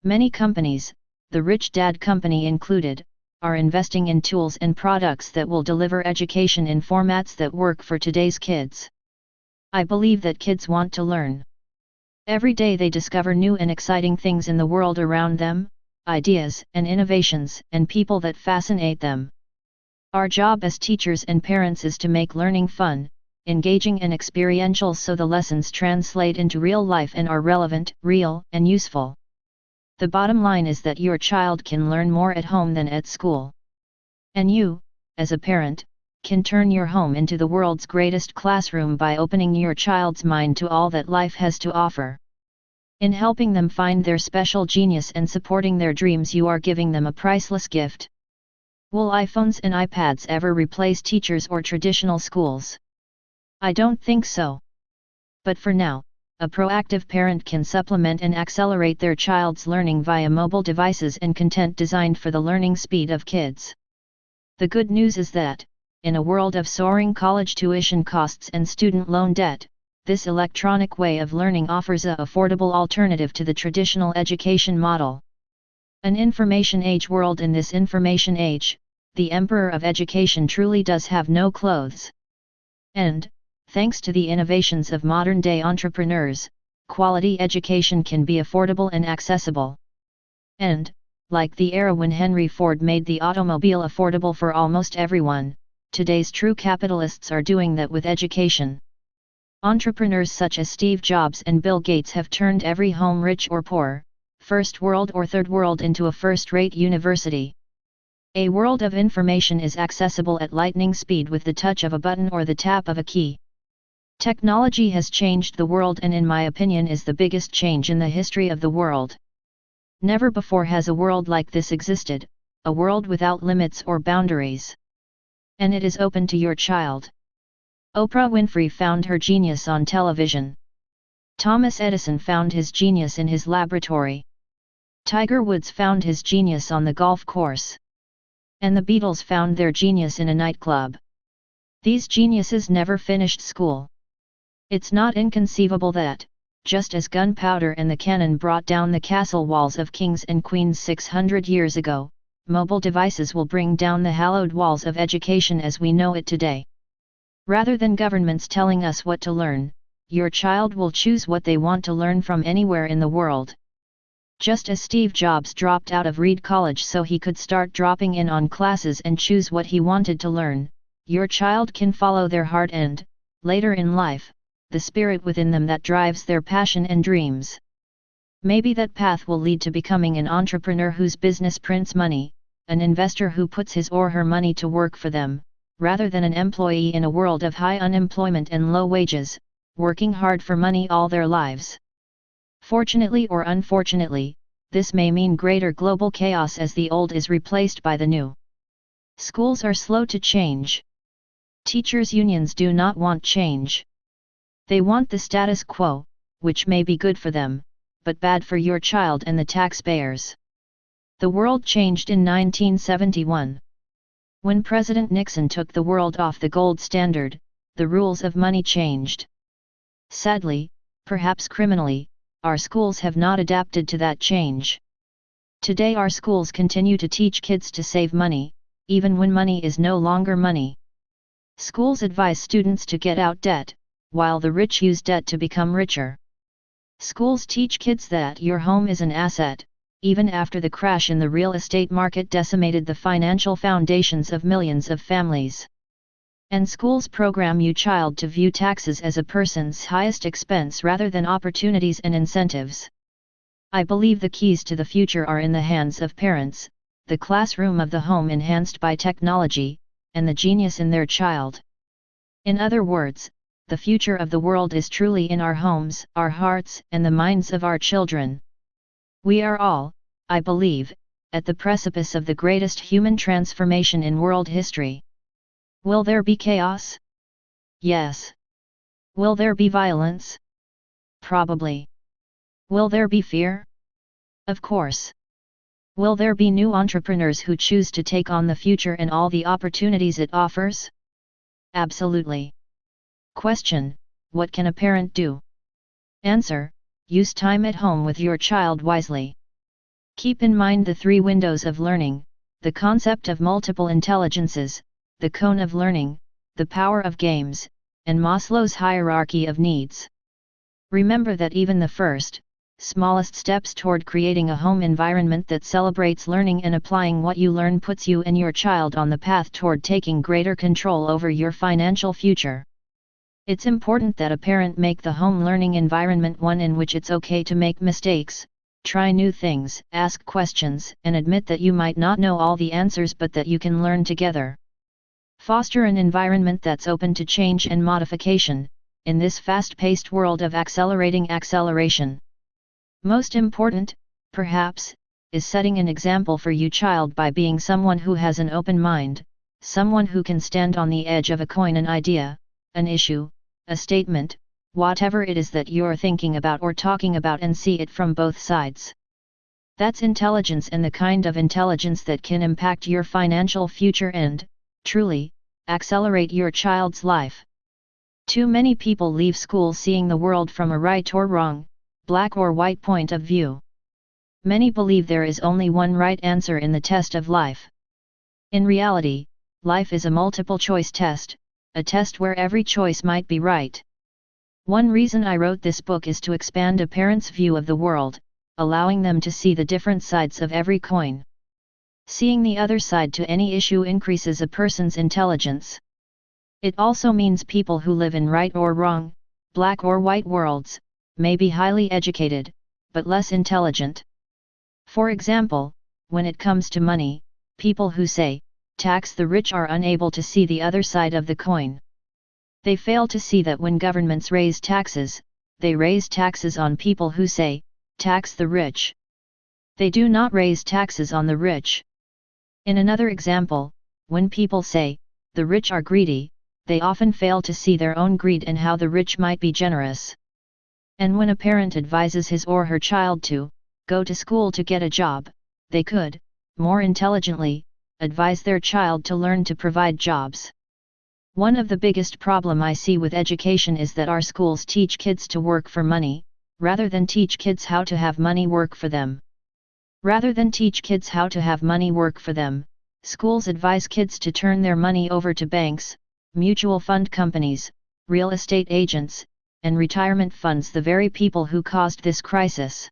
Many companies, the Rich Dad Company included, are investing in tools and products that will deliver education in formats that work for today's kids. I believe that kids want to learn. Every day they discover new and exciting things in the world around them, ideas and innovations and people that fascinate them. Our job as teachers and parents is to make learning fun, engaging and experiential so the lessons translate into real life and are relevant, real, and useful. The bottom line is that your child can learn more at home than at school. And you, as a parent, can turn your home into the world's greatest classroom by opening your child's mind to all that life has to offer. In helping them find their special genius and supporting their dreams, you are giving them a priceless gift. Will iPhones and iPads ever replace teachers or traditional schools? I don't think so. But for now, a proactive parent can supplement and accelerate their child's learning via mobile devices and content designed for the learning speed of kids. The good news is that, in a world of soaring college tuition costs and student loan debt, this electronic way of learning offers an affordable alternative to the traditional education model. An information age world. In this information age, the emperor of education truly does have no clothes. And, thanks to the innovations of modern-day entrepreneurs, quality education can be affordable and accessible. And, like the era when Henry Ford made the automobile affordable for almost everyone, today's true capitalists are doing that with education. Entrepreneurs such as Steve Jobs and Bill Gates have turned every home, rich or poor, first world or third world, into a first-rate university. A world of information is accessible at lightning speed with the touch of a button or the tap of a key. Technology has changed the world and, in my opinion, is the biggest change in the history of the world. Never before has a world like this existed, a world without limits or boundaries. And it is open to your child. Oprah Winfrey found her genius on television. Thomas Edison found his genius in his laboratory. Tiger Woods found his genius on the golf course. And the Beatles found their genius in a nightclub. These geniuses never finished school. It's not inconceivable that, just as gunpowder and the cannon brought down the castle walls of kings and queens 600 years ago, mobile devices will bring down the hallowed walls of education as we know it today. Rather than governments telling us what to learn, your child will choose what they want to learn from anywhere in the world. Just as Steve Jobs dropped out of Reed College so he could start dropping in on classes and choose what he wanted to learn, your child can follow their heart and, later in life, the spirit within them that drives their passion and dreams. Maybe that path will lead to becoming an entrepreneur whose business prints money, an investor who puts his or her money to work for them, rather than an employee in a world of high unemployment and low wages, working hard for money all their lives. Fortunately or unfortunately, this may mean greater global chaos as the old is replaced by the new. Schools are slow to change. Teachers' unions do not want change. They want the status quo, which may be good for them, but bad for your child and the taxpayers. The world changed in 1971. When President Nixon took the world off the gold standard, the rules of money changed. Sadly, perhaps criminally, our schools have not adapted to that change. Today our schools continue to teach kids to save money, even when money is no longer money. Schools advise students to get out debt, while the rich use debt to become richer. Schools teach kids that your home is an asset, even after the crash in the real estate market decimated the financial foundations of millions of families. And schools program your child to view taxes as a person's highest expense rather than opportunities and incentives. I believe the keys to the future are in the hands of parents, the classroom of the home enhanced by technology, and the genius in their child. In other words, the future of the world is truly in our homes, our hearts, and the minds of our children. We are all, I believe, at the precipice of the greatest human transformation in world history. Will there be chaos? Yes. Will there be violence? Probably. Will there be fear? Of course. Will there be new entrepreneurs who choose to take on the future and all the opportunities it offers? Absolutely. Question: what can a parent do? Answer: use time at home with your child wisely. Keep in mind the 3 windows of learning, the concept of multiple intelligences, the cone of learning, the power of games, and Maslow's hierarchy of needs. Remember that even the first, smallest steps toward creating a home environment that celebrates learning and applying what you learn puts you and your child on the path toward taking greater control over your financial future. It's important that a parent make the home learning environment one in which it's okay to make mistakes, try new things, ask questions, and admit that you might not know all the answers but that you can learn together. Foster an environment that's open to change and modification, in this fast-paced world of accelerating acceleration. Most important, perhaps, is setting an example for your child by being someone who has an open mind, someone who can stand on the edge of a coin, an idea, an issue, a statement, whatever it is that you're thinking about or talking about, and see it from both sides. That's intelligence, and the kind of intelligence that can impact your financial future and, truly, accelerate your child's life. Too many people leave school seeing the world from a right or wrong, black or white point of view. Many believe there is only one right answer in the test of life. In reality, life is a multiple choice test, a test where every choice might be right. One reason I wrote this book is to expand a parent's view of the world, allowing them to see the different sides of every coin. Seeing the other side to any issue increases a person's intelligence. It also means people who live in right or wrong, black or white worlds, may be highly educated, but less intelligent. For example, when it comes to money, people who say, tax the rich are unable to see the other side of the coin. They fail to see that when governments raise taxes, they raise taxes on people who say, tax the rich. They do not raise taxes on the rich. In another example, when people say, the rich are greedy, they often fail to see their own greed and how the rich might be generous. And when a parent advises his or her child to go to school to get a job, they could, more intelligently, advise their child to learn to provide jobs. One of the biggest problem I see with education is that our schools teach kids to work for money, rather than teach kids how to have money work for them. Rather than teach kids how to have money work for them, schools advise kids to turn their money over to banks, mutual fund companies, real estate agents, and retirement funds, the very people who caused this crisis.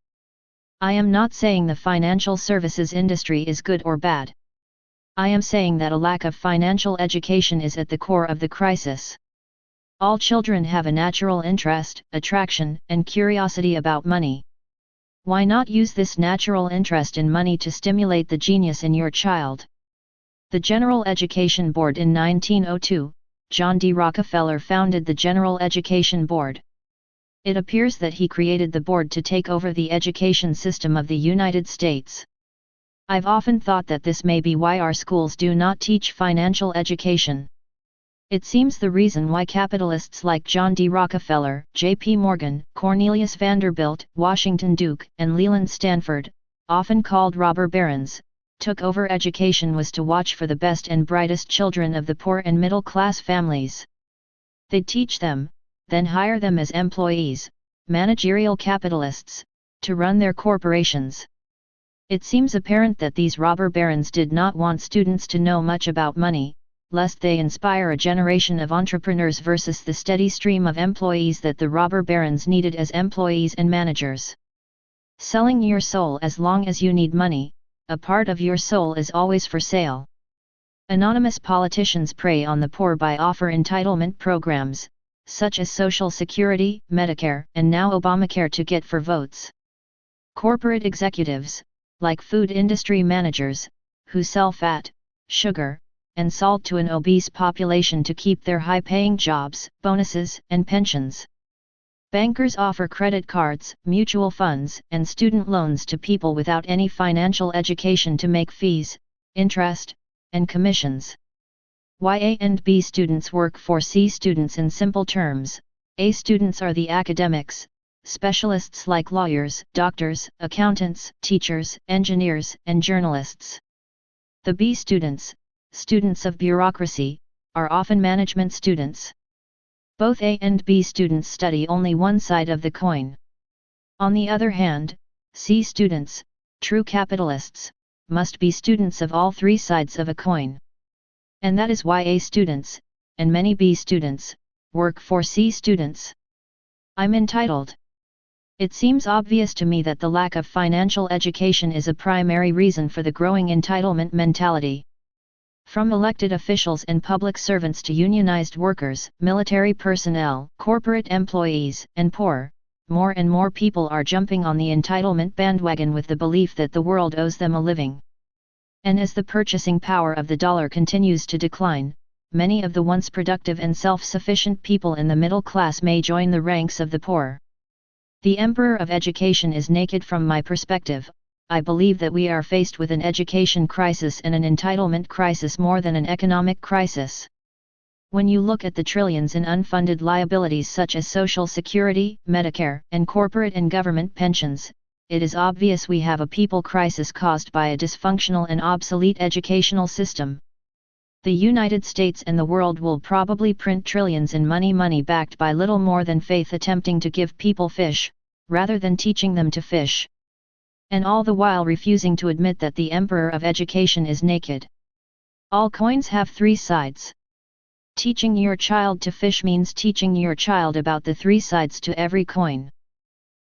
I am not saying the financial services industry is good or bad. I am saying that a lack of financial education is at the core of the crisis. All children have a natural interest, attraction, and curiosity about money. Why not use this natural interest in money to stimulate the genius in your child? The General Education Board in 1902, John D. Rockefeller founded the General Education Board. It appears that he created the board to take over the education system of the United States. I've often thought that this may be why our schools do not teach financial education. It seems the reason why capitalists like John D. Rockefeller, J.P. Morgan, Cornelius Vanderbilt, Washington Duke, and Leland Stanford, often called robber barons, took over education was to watch for the best and brightest children of the poor and middle-class families. They'd teach them, then hire them as employees, managerial capitalists, to run their corporations. It seems apparent that these robber barons did not want students to know much about money, lest they inspire a generation of entrepreneurs versus the steady stream of employees that the robber barons needed as employees and managers. Selling your soul. As long as you need money, a part of your soul is always for sale. Anonymous politicians prey on the poor by offering entitlement programs, such as Social Security, Medicare, and now Obamacare to get for votes. Corporate executives, like food industry managers, who sell fat, sugar, and salt to an obese population to keep their high-paying jobs, bonuses, and pensions. Bankers offer credit cards, mutual funds, and student loans to people without any financial education to make fees, interest, and commissions. Why A and B students work for C students? In simple terms, A students are the academics, specialists like lawyers, doctors, accountants, teachers, engineers, and journalists. The B students, students of bureaucracy, are often management students. Both A and B students study only one side of the coin. On the other hand, C students, true capitalists, must be students of all three sides of a coin. And that is why A students, and many B students, work for C students. I'm entitled. It seems obvious to me that the lack of financial education is a primary reason for the growing entitlement mentality. From elected officials and public servants to unionized workers, military personnel, corporate employees, and poor, more and more people are jumping on the entitlement bandwagon with the belief that the world owes them a living. And as the purchasing power of the dollar continues to decline, many of the once productive and self-sufficient people in the middle class may join the ranks of the poor. The emperor of education is naked. From my perspective, I believe that we are faced with an education crisis and an entitlement crisis more than an economic crisis. When you look at the trillions in unfunded liabilities such as Social Security, Medicare, and corporate and government pensions, it is obvious we have a people crisis caused by a dysfunctional and obsolete educational system. The United States and the world will probably print trillions in money backed by little more than faith, attempting to give people fish, rather than teaching them to fish. And all the while refusing to admit that the emperor of education is naked. All coins have three sides. Teaching your child to fish means teaching your child about the three sides to every coin.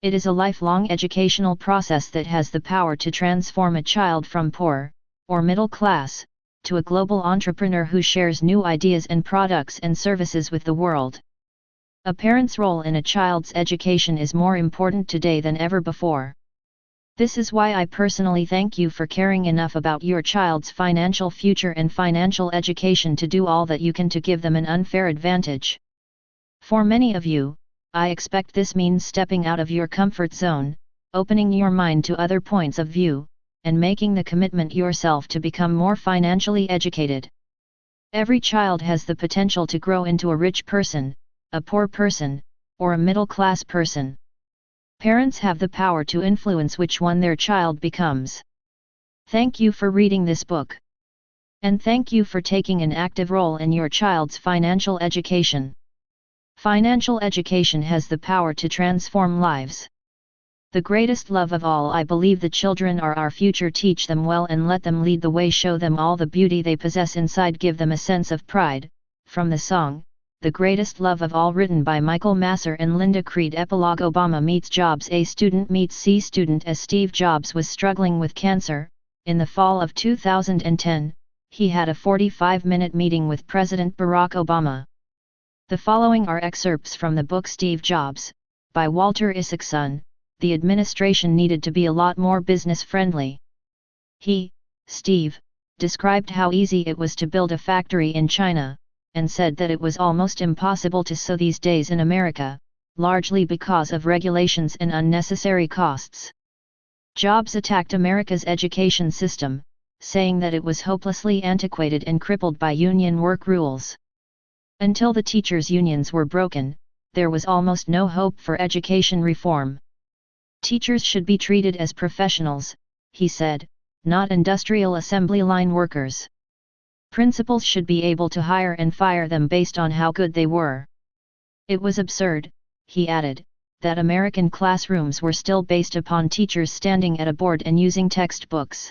It is a lifelong educational process that has the power to transform a child from poor, or middle class, to a global entrepreneur who shares new ideas and products and services with the world. A parent's role in a child's education is more important today than ever before. This is why I personally thank you for caring enough about your child's financial future and financial education to do all that you can to give them an unfair advantage. For many of you, I expect this means stepping out of your comfort zone, opening your mind to other points of view, and making the commitment yourself to become more financially educated. Every child has the potential to grow into a rich person, a poor person, or a middle-class person. Parents have the power to influence which one their child becomes. Thank you for reading this book. And thank you for taking an active role in your child's financial education. Financial education has the power to transform lives. The greatest love of all, I believe the children are our future. Teach them well and let them lead the way. Show them all the beauty they possess inside. Give them a sense of pride. From the song, The Greatest Love of All, written by Michael Masser and Linda Creed. Epilogue. Obama meets Jobs. A student meets C student. As Steve Jobs was struggling with cancer, in the fall of 2010, he had a 45-minute meeting with President Barack Obama. The following are excerpts from the book Steve Jobs, by Walter Isaacson. The administration needed to be a lot more business-friendly. He, Steve, described how easy it was to build a factory in China, and said that it was almost impossible to so these days in America, largely because of regulations and unnecessary costs. Jobs attacked America's education system, saying that it was hopelessly antiquated and crippled by union work rules. Until the teachers' unions were broken, there was almost no hope for education reform. Teachers should be treated as professionals, he said, not industrial assembly line workers. Principals should be able to hire and fire them based on how good they were. It was absurd, he added, that American classrooms were still based upon teachers standing at a board and using textbooks.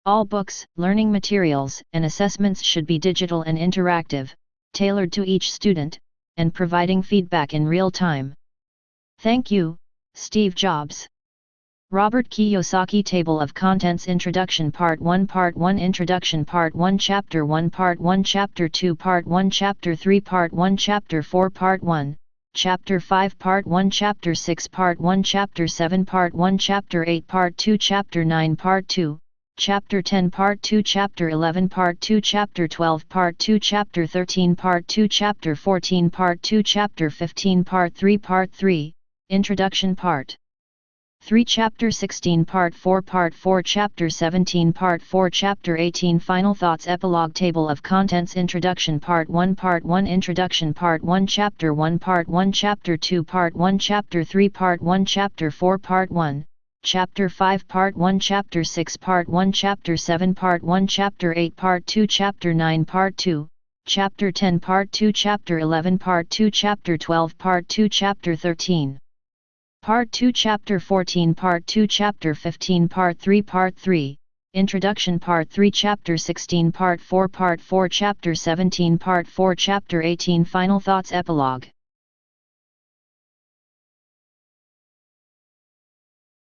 All books, learning materials, and assessments should be digital and interactive, tailored to each student, and providing feedback in real time. Thank you, Steve Jobs. Robert Kiyosaki. Table of Contents. Introduction. Part 1. Part 1. Introduction. Part 1. Chapter 1. Part 1. Chapter 2. Part 1. Chapter 3. Part 1. Chapter 4. Part 1. Chapter 5. Part 1. Chapter 6. Part 1. Chapter 7. Part 1. Chapter 8. Part 2. Chapter 9. Part 2. Chapter 10. Part 2. Chapter 11. Part 2. Chapter 12. Part 2. Chapter 13. Part 2. Chapter 14. Part 2. Chapter 15. Part 3. Part 3. Introduction. Part 3. Chapter 16. Part 4. Part 4. Chapter 17. Part 4. Chapter 18. Final Thoughts. Epilogue. Table of Contents. Introduction. Part 1. Part 1. Introduction. Part 1. Chapter 1. Part 1. Chapter 2. Part 1. Chapter 3. Part 1. Chapter 4. Part 1. Chapter 5. Part 1. Chapter 6. Part 1. Chapter 7. Part 1. Chapter 8. Part 2. Chapter 9. Part 2. Chapter 10. Part 2. Chapter 11. Part 2. Chapter 12. Part 2. Chapter 13. Part 2. Chapter 14. Part 2. Chapter 15. Part 3. Part 3. Introduction. Part 3. Chapter 16. Part 4. Part 4. Chapter 17. Part 4. Chapter 18. Final Thoughts. Epilogue.